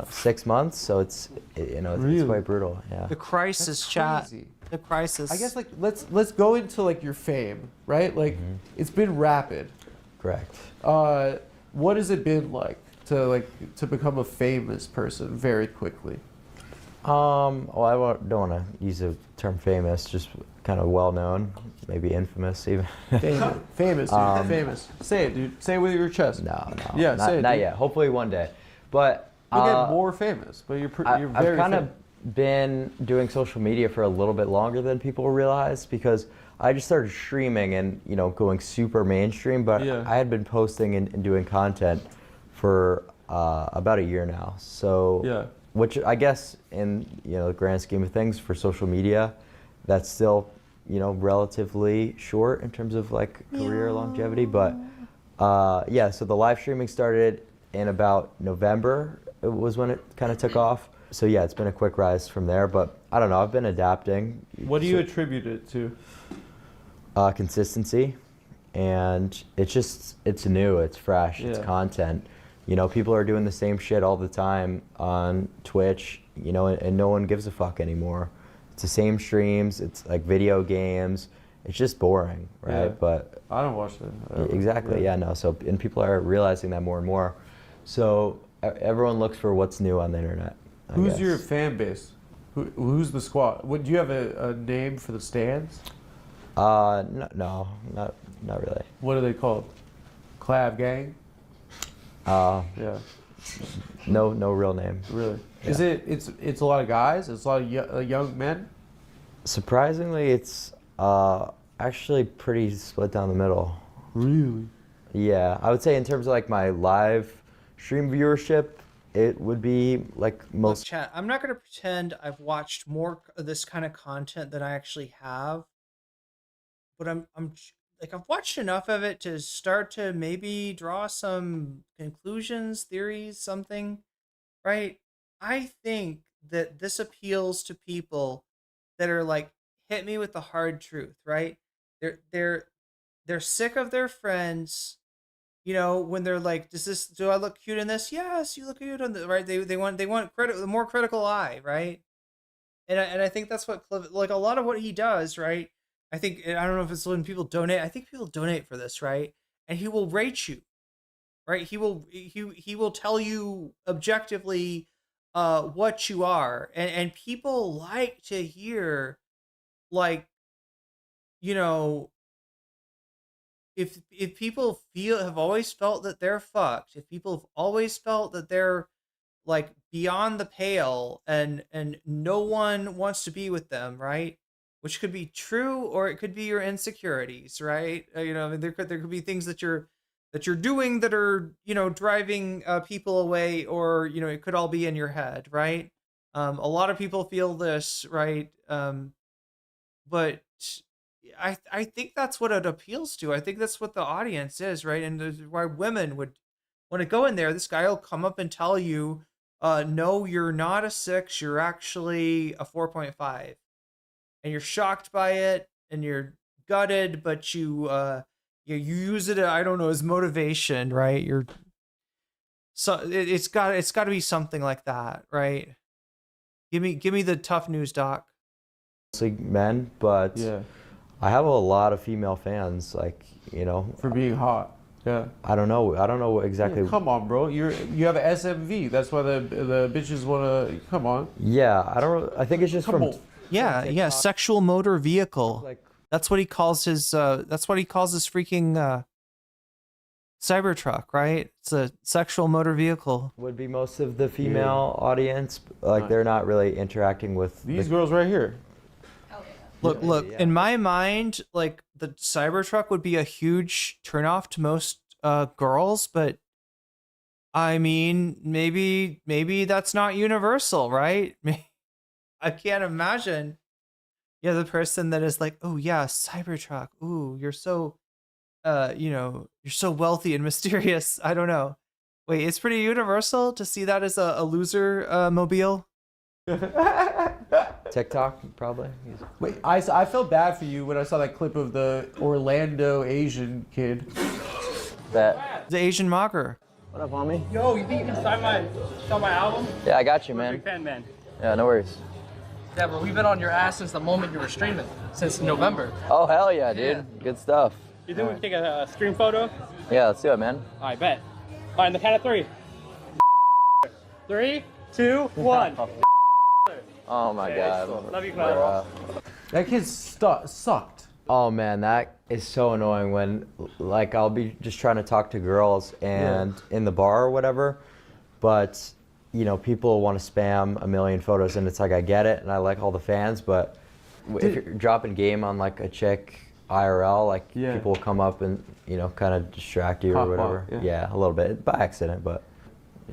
6 months. So it's Really? it's quite brutal. Yeah. The crisis chat. the crisis. I guess like let's go into like your fame, right? Like it's been rapid. Correct. What has it been like to become a famous person very quickly? Well, don't want to use the term famous, just kind of well known, maybe infamous even. Famous, dude. Famous. Say it, dude. Say it with your chest. No. Yeah, say it. Not Dude. yet. Hopefully one day. But You'll get more famous, but you're very. I've kind of been doing social media for a little bit longer than people realize because I just started streaming and going super mainstream. But I had been posting and doing content for about a year now. So which I guess in the grand scheme of things for social media, that's still relatively short in terms of like career longevity. But so the live streaming started in about November. It was when it kind of took off. So yeah, it's been a quick rise from there. But I don't know. I've been adapting. What do you attribute it to? Consistency, and it's new. It's fresh. It's content. People are doing the same shit all the time on Twitch, and no one gives a fuck anymore. It's the same streams, it's like video games. It's just boring, right? Yeah. But I don't watch that. Exactly, So, and people are realizing that more and more. So everyone looks for what's new on the internet. Who's your fan base? Who's the squad? Do you have a name for the stands? No, not really. What are they called? Clav Gang? Yeah. No real name. Really? Yeah. It's a lot of guys? It's a lot of young men? Surprisingly, it's actually pretty split down the middle. Really? Yeah, I would say in terms of like my live stream viewership, it would be like most. Chat. I'm not gonna pretend I've watched more of this kind of content than I actually have, but I'm like I've watched enough of it to start to maybe draw some conclusions, theories, something, right? I think that this appeals to people that are like, hit me with the hard truth, right? They're sick of their friends, when they're like, do I look cute in this? Yes, you look cute on the right. They want the more critical eye, right? And I think that's what like a lot of what he does, right? I think, I don't know if it's when people donate. I think people donate for this, right? And he will rate you, right? He will tell you objectively what you are, and people like to hear, like, if people have always felt that they're fucked, if people have always felt that they're like beyond the pale and no one wants to be with them, right? Which could be true, or it could be your insecurities, right? I mean, there could be things that you're doing that are driving people away, or it could all be in your head, right? A lot of people feel this, right? But I think that's what it appeals to. I think that's what the audience is, right? And why women would want to go in there. This guy will come up and tell you, no, you're not a 6, you're actually a 4.5. And you're shocked by it, and you're gutted, but you use it, I don't know, as motivation, right? It's got to be something like that, right? Give me the tough news, Doc. Mostly men, but I have a lot of female fans, like for being hot. Yeah. I don't know exactly. Yeah, come on, bro. You have an SMV. That's why the bitches want to. Come on. Yeah, I think it's just from. Yeah, sexual motor vehicle. That's what he calls his. That's what he calls his freaking Cybertruck, right? It's a sexual motor vehicle. Would be most of the female audience. Like they're not really interacting with these girls right here. Look. In my mind, like the Cybertruck would be a huge turnoff to most girls, but I mean, maybe that's not universal, right? I can't imagine. Yeah, the person that is like, oh yeah, Cybertruck. Ooh, you're so, you're so wealthy and mysterious. I don't know. Wait, it's pretty universal to see that as a loser mobile. TikTok, probably. Wait, I felt bad for you when I saw that clip of the Orlando Asian kid. The Asian mocker. What up, homie? Yo, you think you can sign my album? Yeah, I got you, man. Big fan, man. Yeah, no worries. Yeah, bro, we've been on your ass since the moment you were streaming, since November. Oh, hell yeah, dude. Good stuff. You think we can take a screen photo? Yeah, let's do it, man. I bet. All right, on the count of 3. 3, 2, 1. Oh my Okay, god. love you, Kyle. That kid sucked. Oh man, that is so annoying when, like, I'll be just trying to talk to girls and in the bar or whatever, but you know, people want to spam a million photos, and it's like, I get it, and I like all the fans, but if you're dropping game on like a chick IRL, like people will come up and, you know, kind of distract you or whatever. Yeah, a little bit by accident, but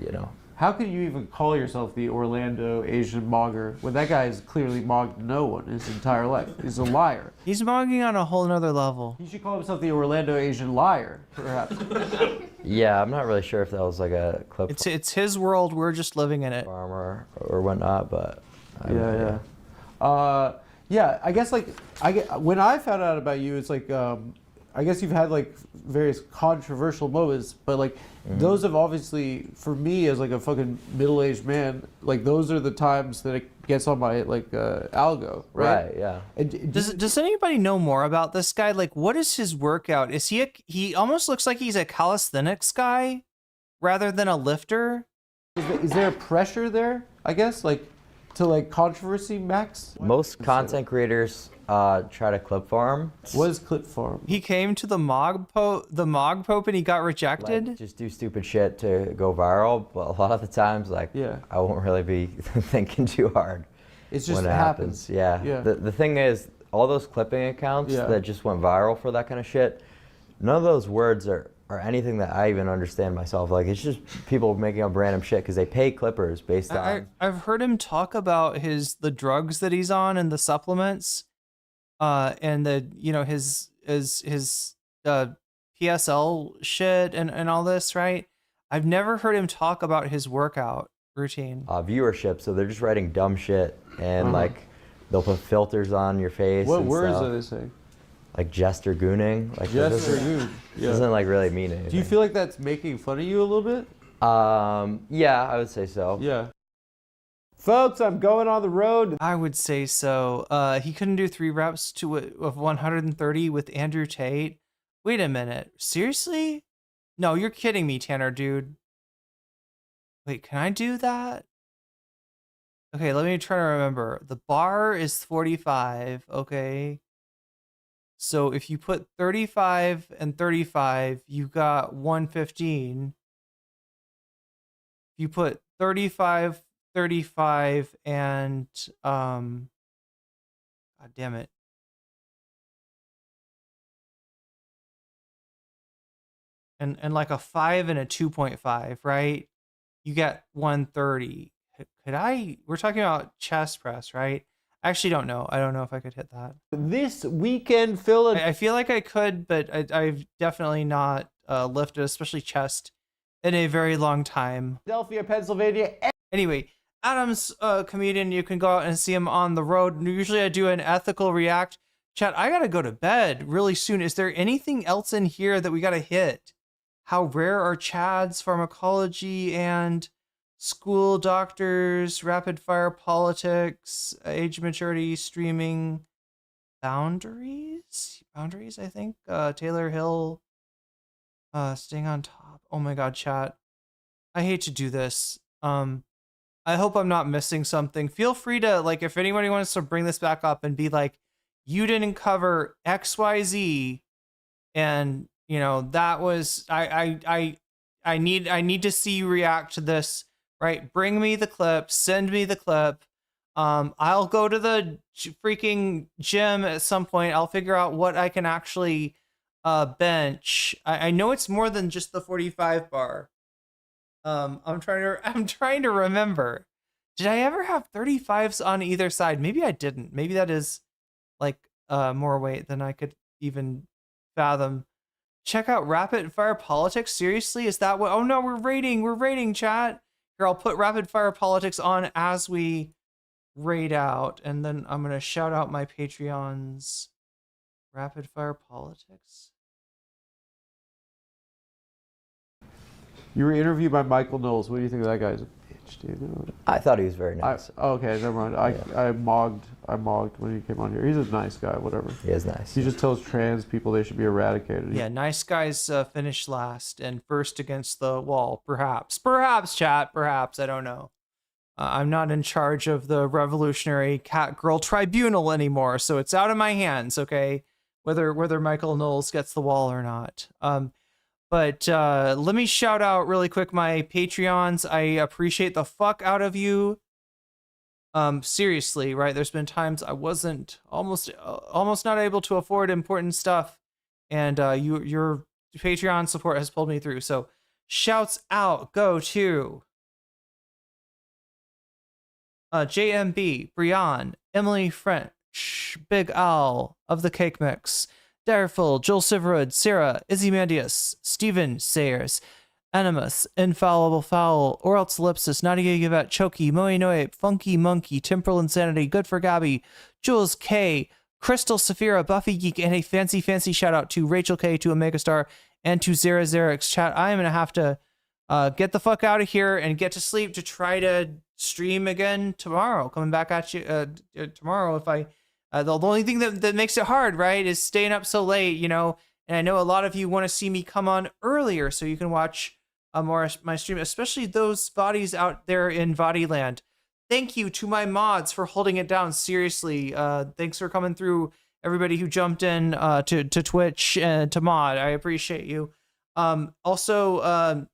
you know. How can you even call yourself the Orlando Asian mogger when that guy has clearly mogged no one his entire life? He's a liar. He's mogging on a whole nother level. He should call himself the Orlando Asian liar, perhaps. Yeah, I'm not really sure if that was like a clip. It's his world. We're just living in it. Farmer or whatnot, but Yeah. I guess like when I found out about you, it's like I guess you've had like various controversial moments, but like those have obviously, for me as like a fucking middle-aged man, like those are the times that it gets on my like algo, right? Right, yeah. And Does anybody know more about this guy? Like, what is his workout? Is he almost looks like he's a calisthenics guy rather than a lifter? Is there pressure there, I guess, like to like controversy max? Most content creators try to clip farm. What is clip farm? He came to the Mog Pope and he got rejected. Like, just do stupid shit to go viral, but a lot of the times, like, I won't really be thinking too hard. It's just when it happens. Yeah. Yeah. The thing is, all those clipping accounts that just went viral for that kind of shit, none of those words are anything that I even understand myself. Like, it's just people making up random shit because they pay clippers based on. I've heard him talk about the drugs that he's on and the supplements, and the his PSL shit and all this, right? I've never heard him talk about his workout routine. Viewership, so they're just writing dumb shit and like they'll put filters on your face. What and words stuff. are they saying? Like jester gooning. Like Jester goon. doesn't like really mean anything. Do you feel like that's making fun of you a little bit? Yeah, I would say so. Yeah. Folks, I'm going on the road. I would say so. He couldn't do 3 reps of 130 with Andrew Tate. Wait a minute. Seriously? No, you're kidding me, Tanner, dude. Wait, can I do that? Okay, let me try to remember. The bar is 45, okay? So if you put 35 and 35, you got 115. If you put 35, 35, and God damn it. And like a 5 and a 2.5, right? You get 130. We're talking about chest press, right? I actually don't know. I don't know if I could hit that. This weekend, Phil. I feel like I could, but I've definitely not lifted, especially chest, in a very long time. Philadelphia, Pennsylvania. Anyway, Adam's a comedian. You can go out and see him on the road. Usually I do an ethical react. Chat, I gotta go to bed really soon. Is there anything else in here that we gotta hit? How rare are Chad's pharmacology and school doctors, rapid fire politics, age maturity, streaming, boundaries, I think. Taylor Hill, staying on top. Oh my God, chat. I hate to do this. I hope I'm not missing something. Feel free to, like, if anybody wants to bring this back up and be like, you didn't cover XYZ, and you know that was I need to see you react to this. Right, bring me the clip, send me the clip. I'll go to the freaking gym at some point. I'll figure out what I can actually bench. I know it's more than just the 45 bar. I'm trying to remember. Did I ever have 35s on either side? Maybe I didn't. Maybe that is like more weight than I could even fathom. Check out Rapid Fire Politics. Seriously, is that what? Oh no, we're rating, chat. Here, I'll put Rapid Fire Politics on as we raid out, and then I'm gonna shout out my Patreons. Rapid Fire Politics. You were interviewed by Michael Knowles. What do you think of that guy's a bitch? much. Do you know? I thought he was very nice. Okay, never mind. I mogged when he came on here. He's a nice guy, whatever. He is nice. He just tells trans people they should be eradicated. Yeah, nice guys finish last and first against the wall, perhaps. Perhaps, chat, perhaps. I don't know. I'm not in charge of the Revolutionary Cat Girl Tribunal anymore, so it's out of my hands, okay? Whether Michael Knowles gets the wall or not. But let me shout out really quick my Patreons. I appreciate the fuck out of you. Seriously, right? There's been times I wasn't almost not able to afford important stuff, and your Patreon support has pulled me through. So shouts out go to JMB, Brian, Emily French, Big Al of the Cake Mix, Dareful, Joel Siverud, Sarah, Izzy Mandius, Steven Sayers, Animus, Infallible Fowl, Oralts Ellipsis, Nadia Yvette, Choki, Moe Noe, Funky Monkey, Temporal Insanity, Good for Gabby, Jules K, Crystal Saphira, Buffy Geek, and a fancy shout out to Rachel K, to Omega Star, and to Zara Xerix. Chat, I am going to have to get the fuck out of here and get to sleep to try to stream again tomorrow. Coming back at you tomorrow. If I the only thing that makes it hard, right, is staying up so late, you know. And I know a lot of you want to see me come on earlier so you can watch more of my stream, especially those bodies out there in Bodyland. Thank you to my mods for holding it down. Seriously, thanks for coming through, everybody who jumped in to Twitch and to mod. I appreciate you. Also,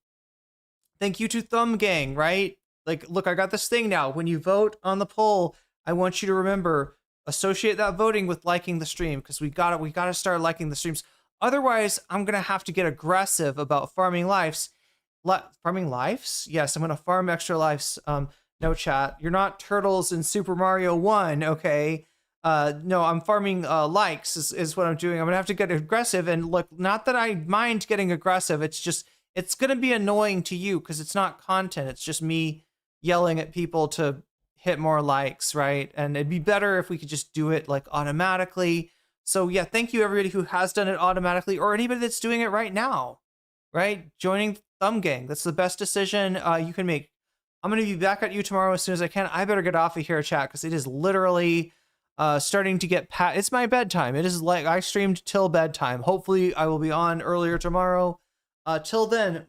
thank you to Thumb Gang, right? Like, look, I got this thing now. When you vote on the poll, I want you to remember, associate that voting with liking the stream, because we gotta start liking the streams. Otherwise, I'm gonna have to get aggressive about farming lives. Farming lives? Yes, I'm gonna farm extra lives. No, chat, you're not turtles in Super Mario 1, okay? No, I'm farming likes is what I'm doing. I'm gonna have to get aggressive. And look, not that I mind getting aggressive, it's just, it's gonna be annoying to you because it's not content. It's just me yelling at people to hit more likes, right? And it'd be better if we could just do it like automatically. So yeah, thank you everybody who has done it automatically, or anybody that's doing it right now, right? Joining Thumb Gang. That's the best decision you can make. I'm going to be back at you tomorrow as soon as I can. I better get off of here, chat, because it is literally starting to get it's my bedtime. It is like I streamed till bedtime. Hopefully I will be on earlier tomorrow. Till then,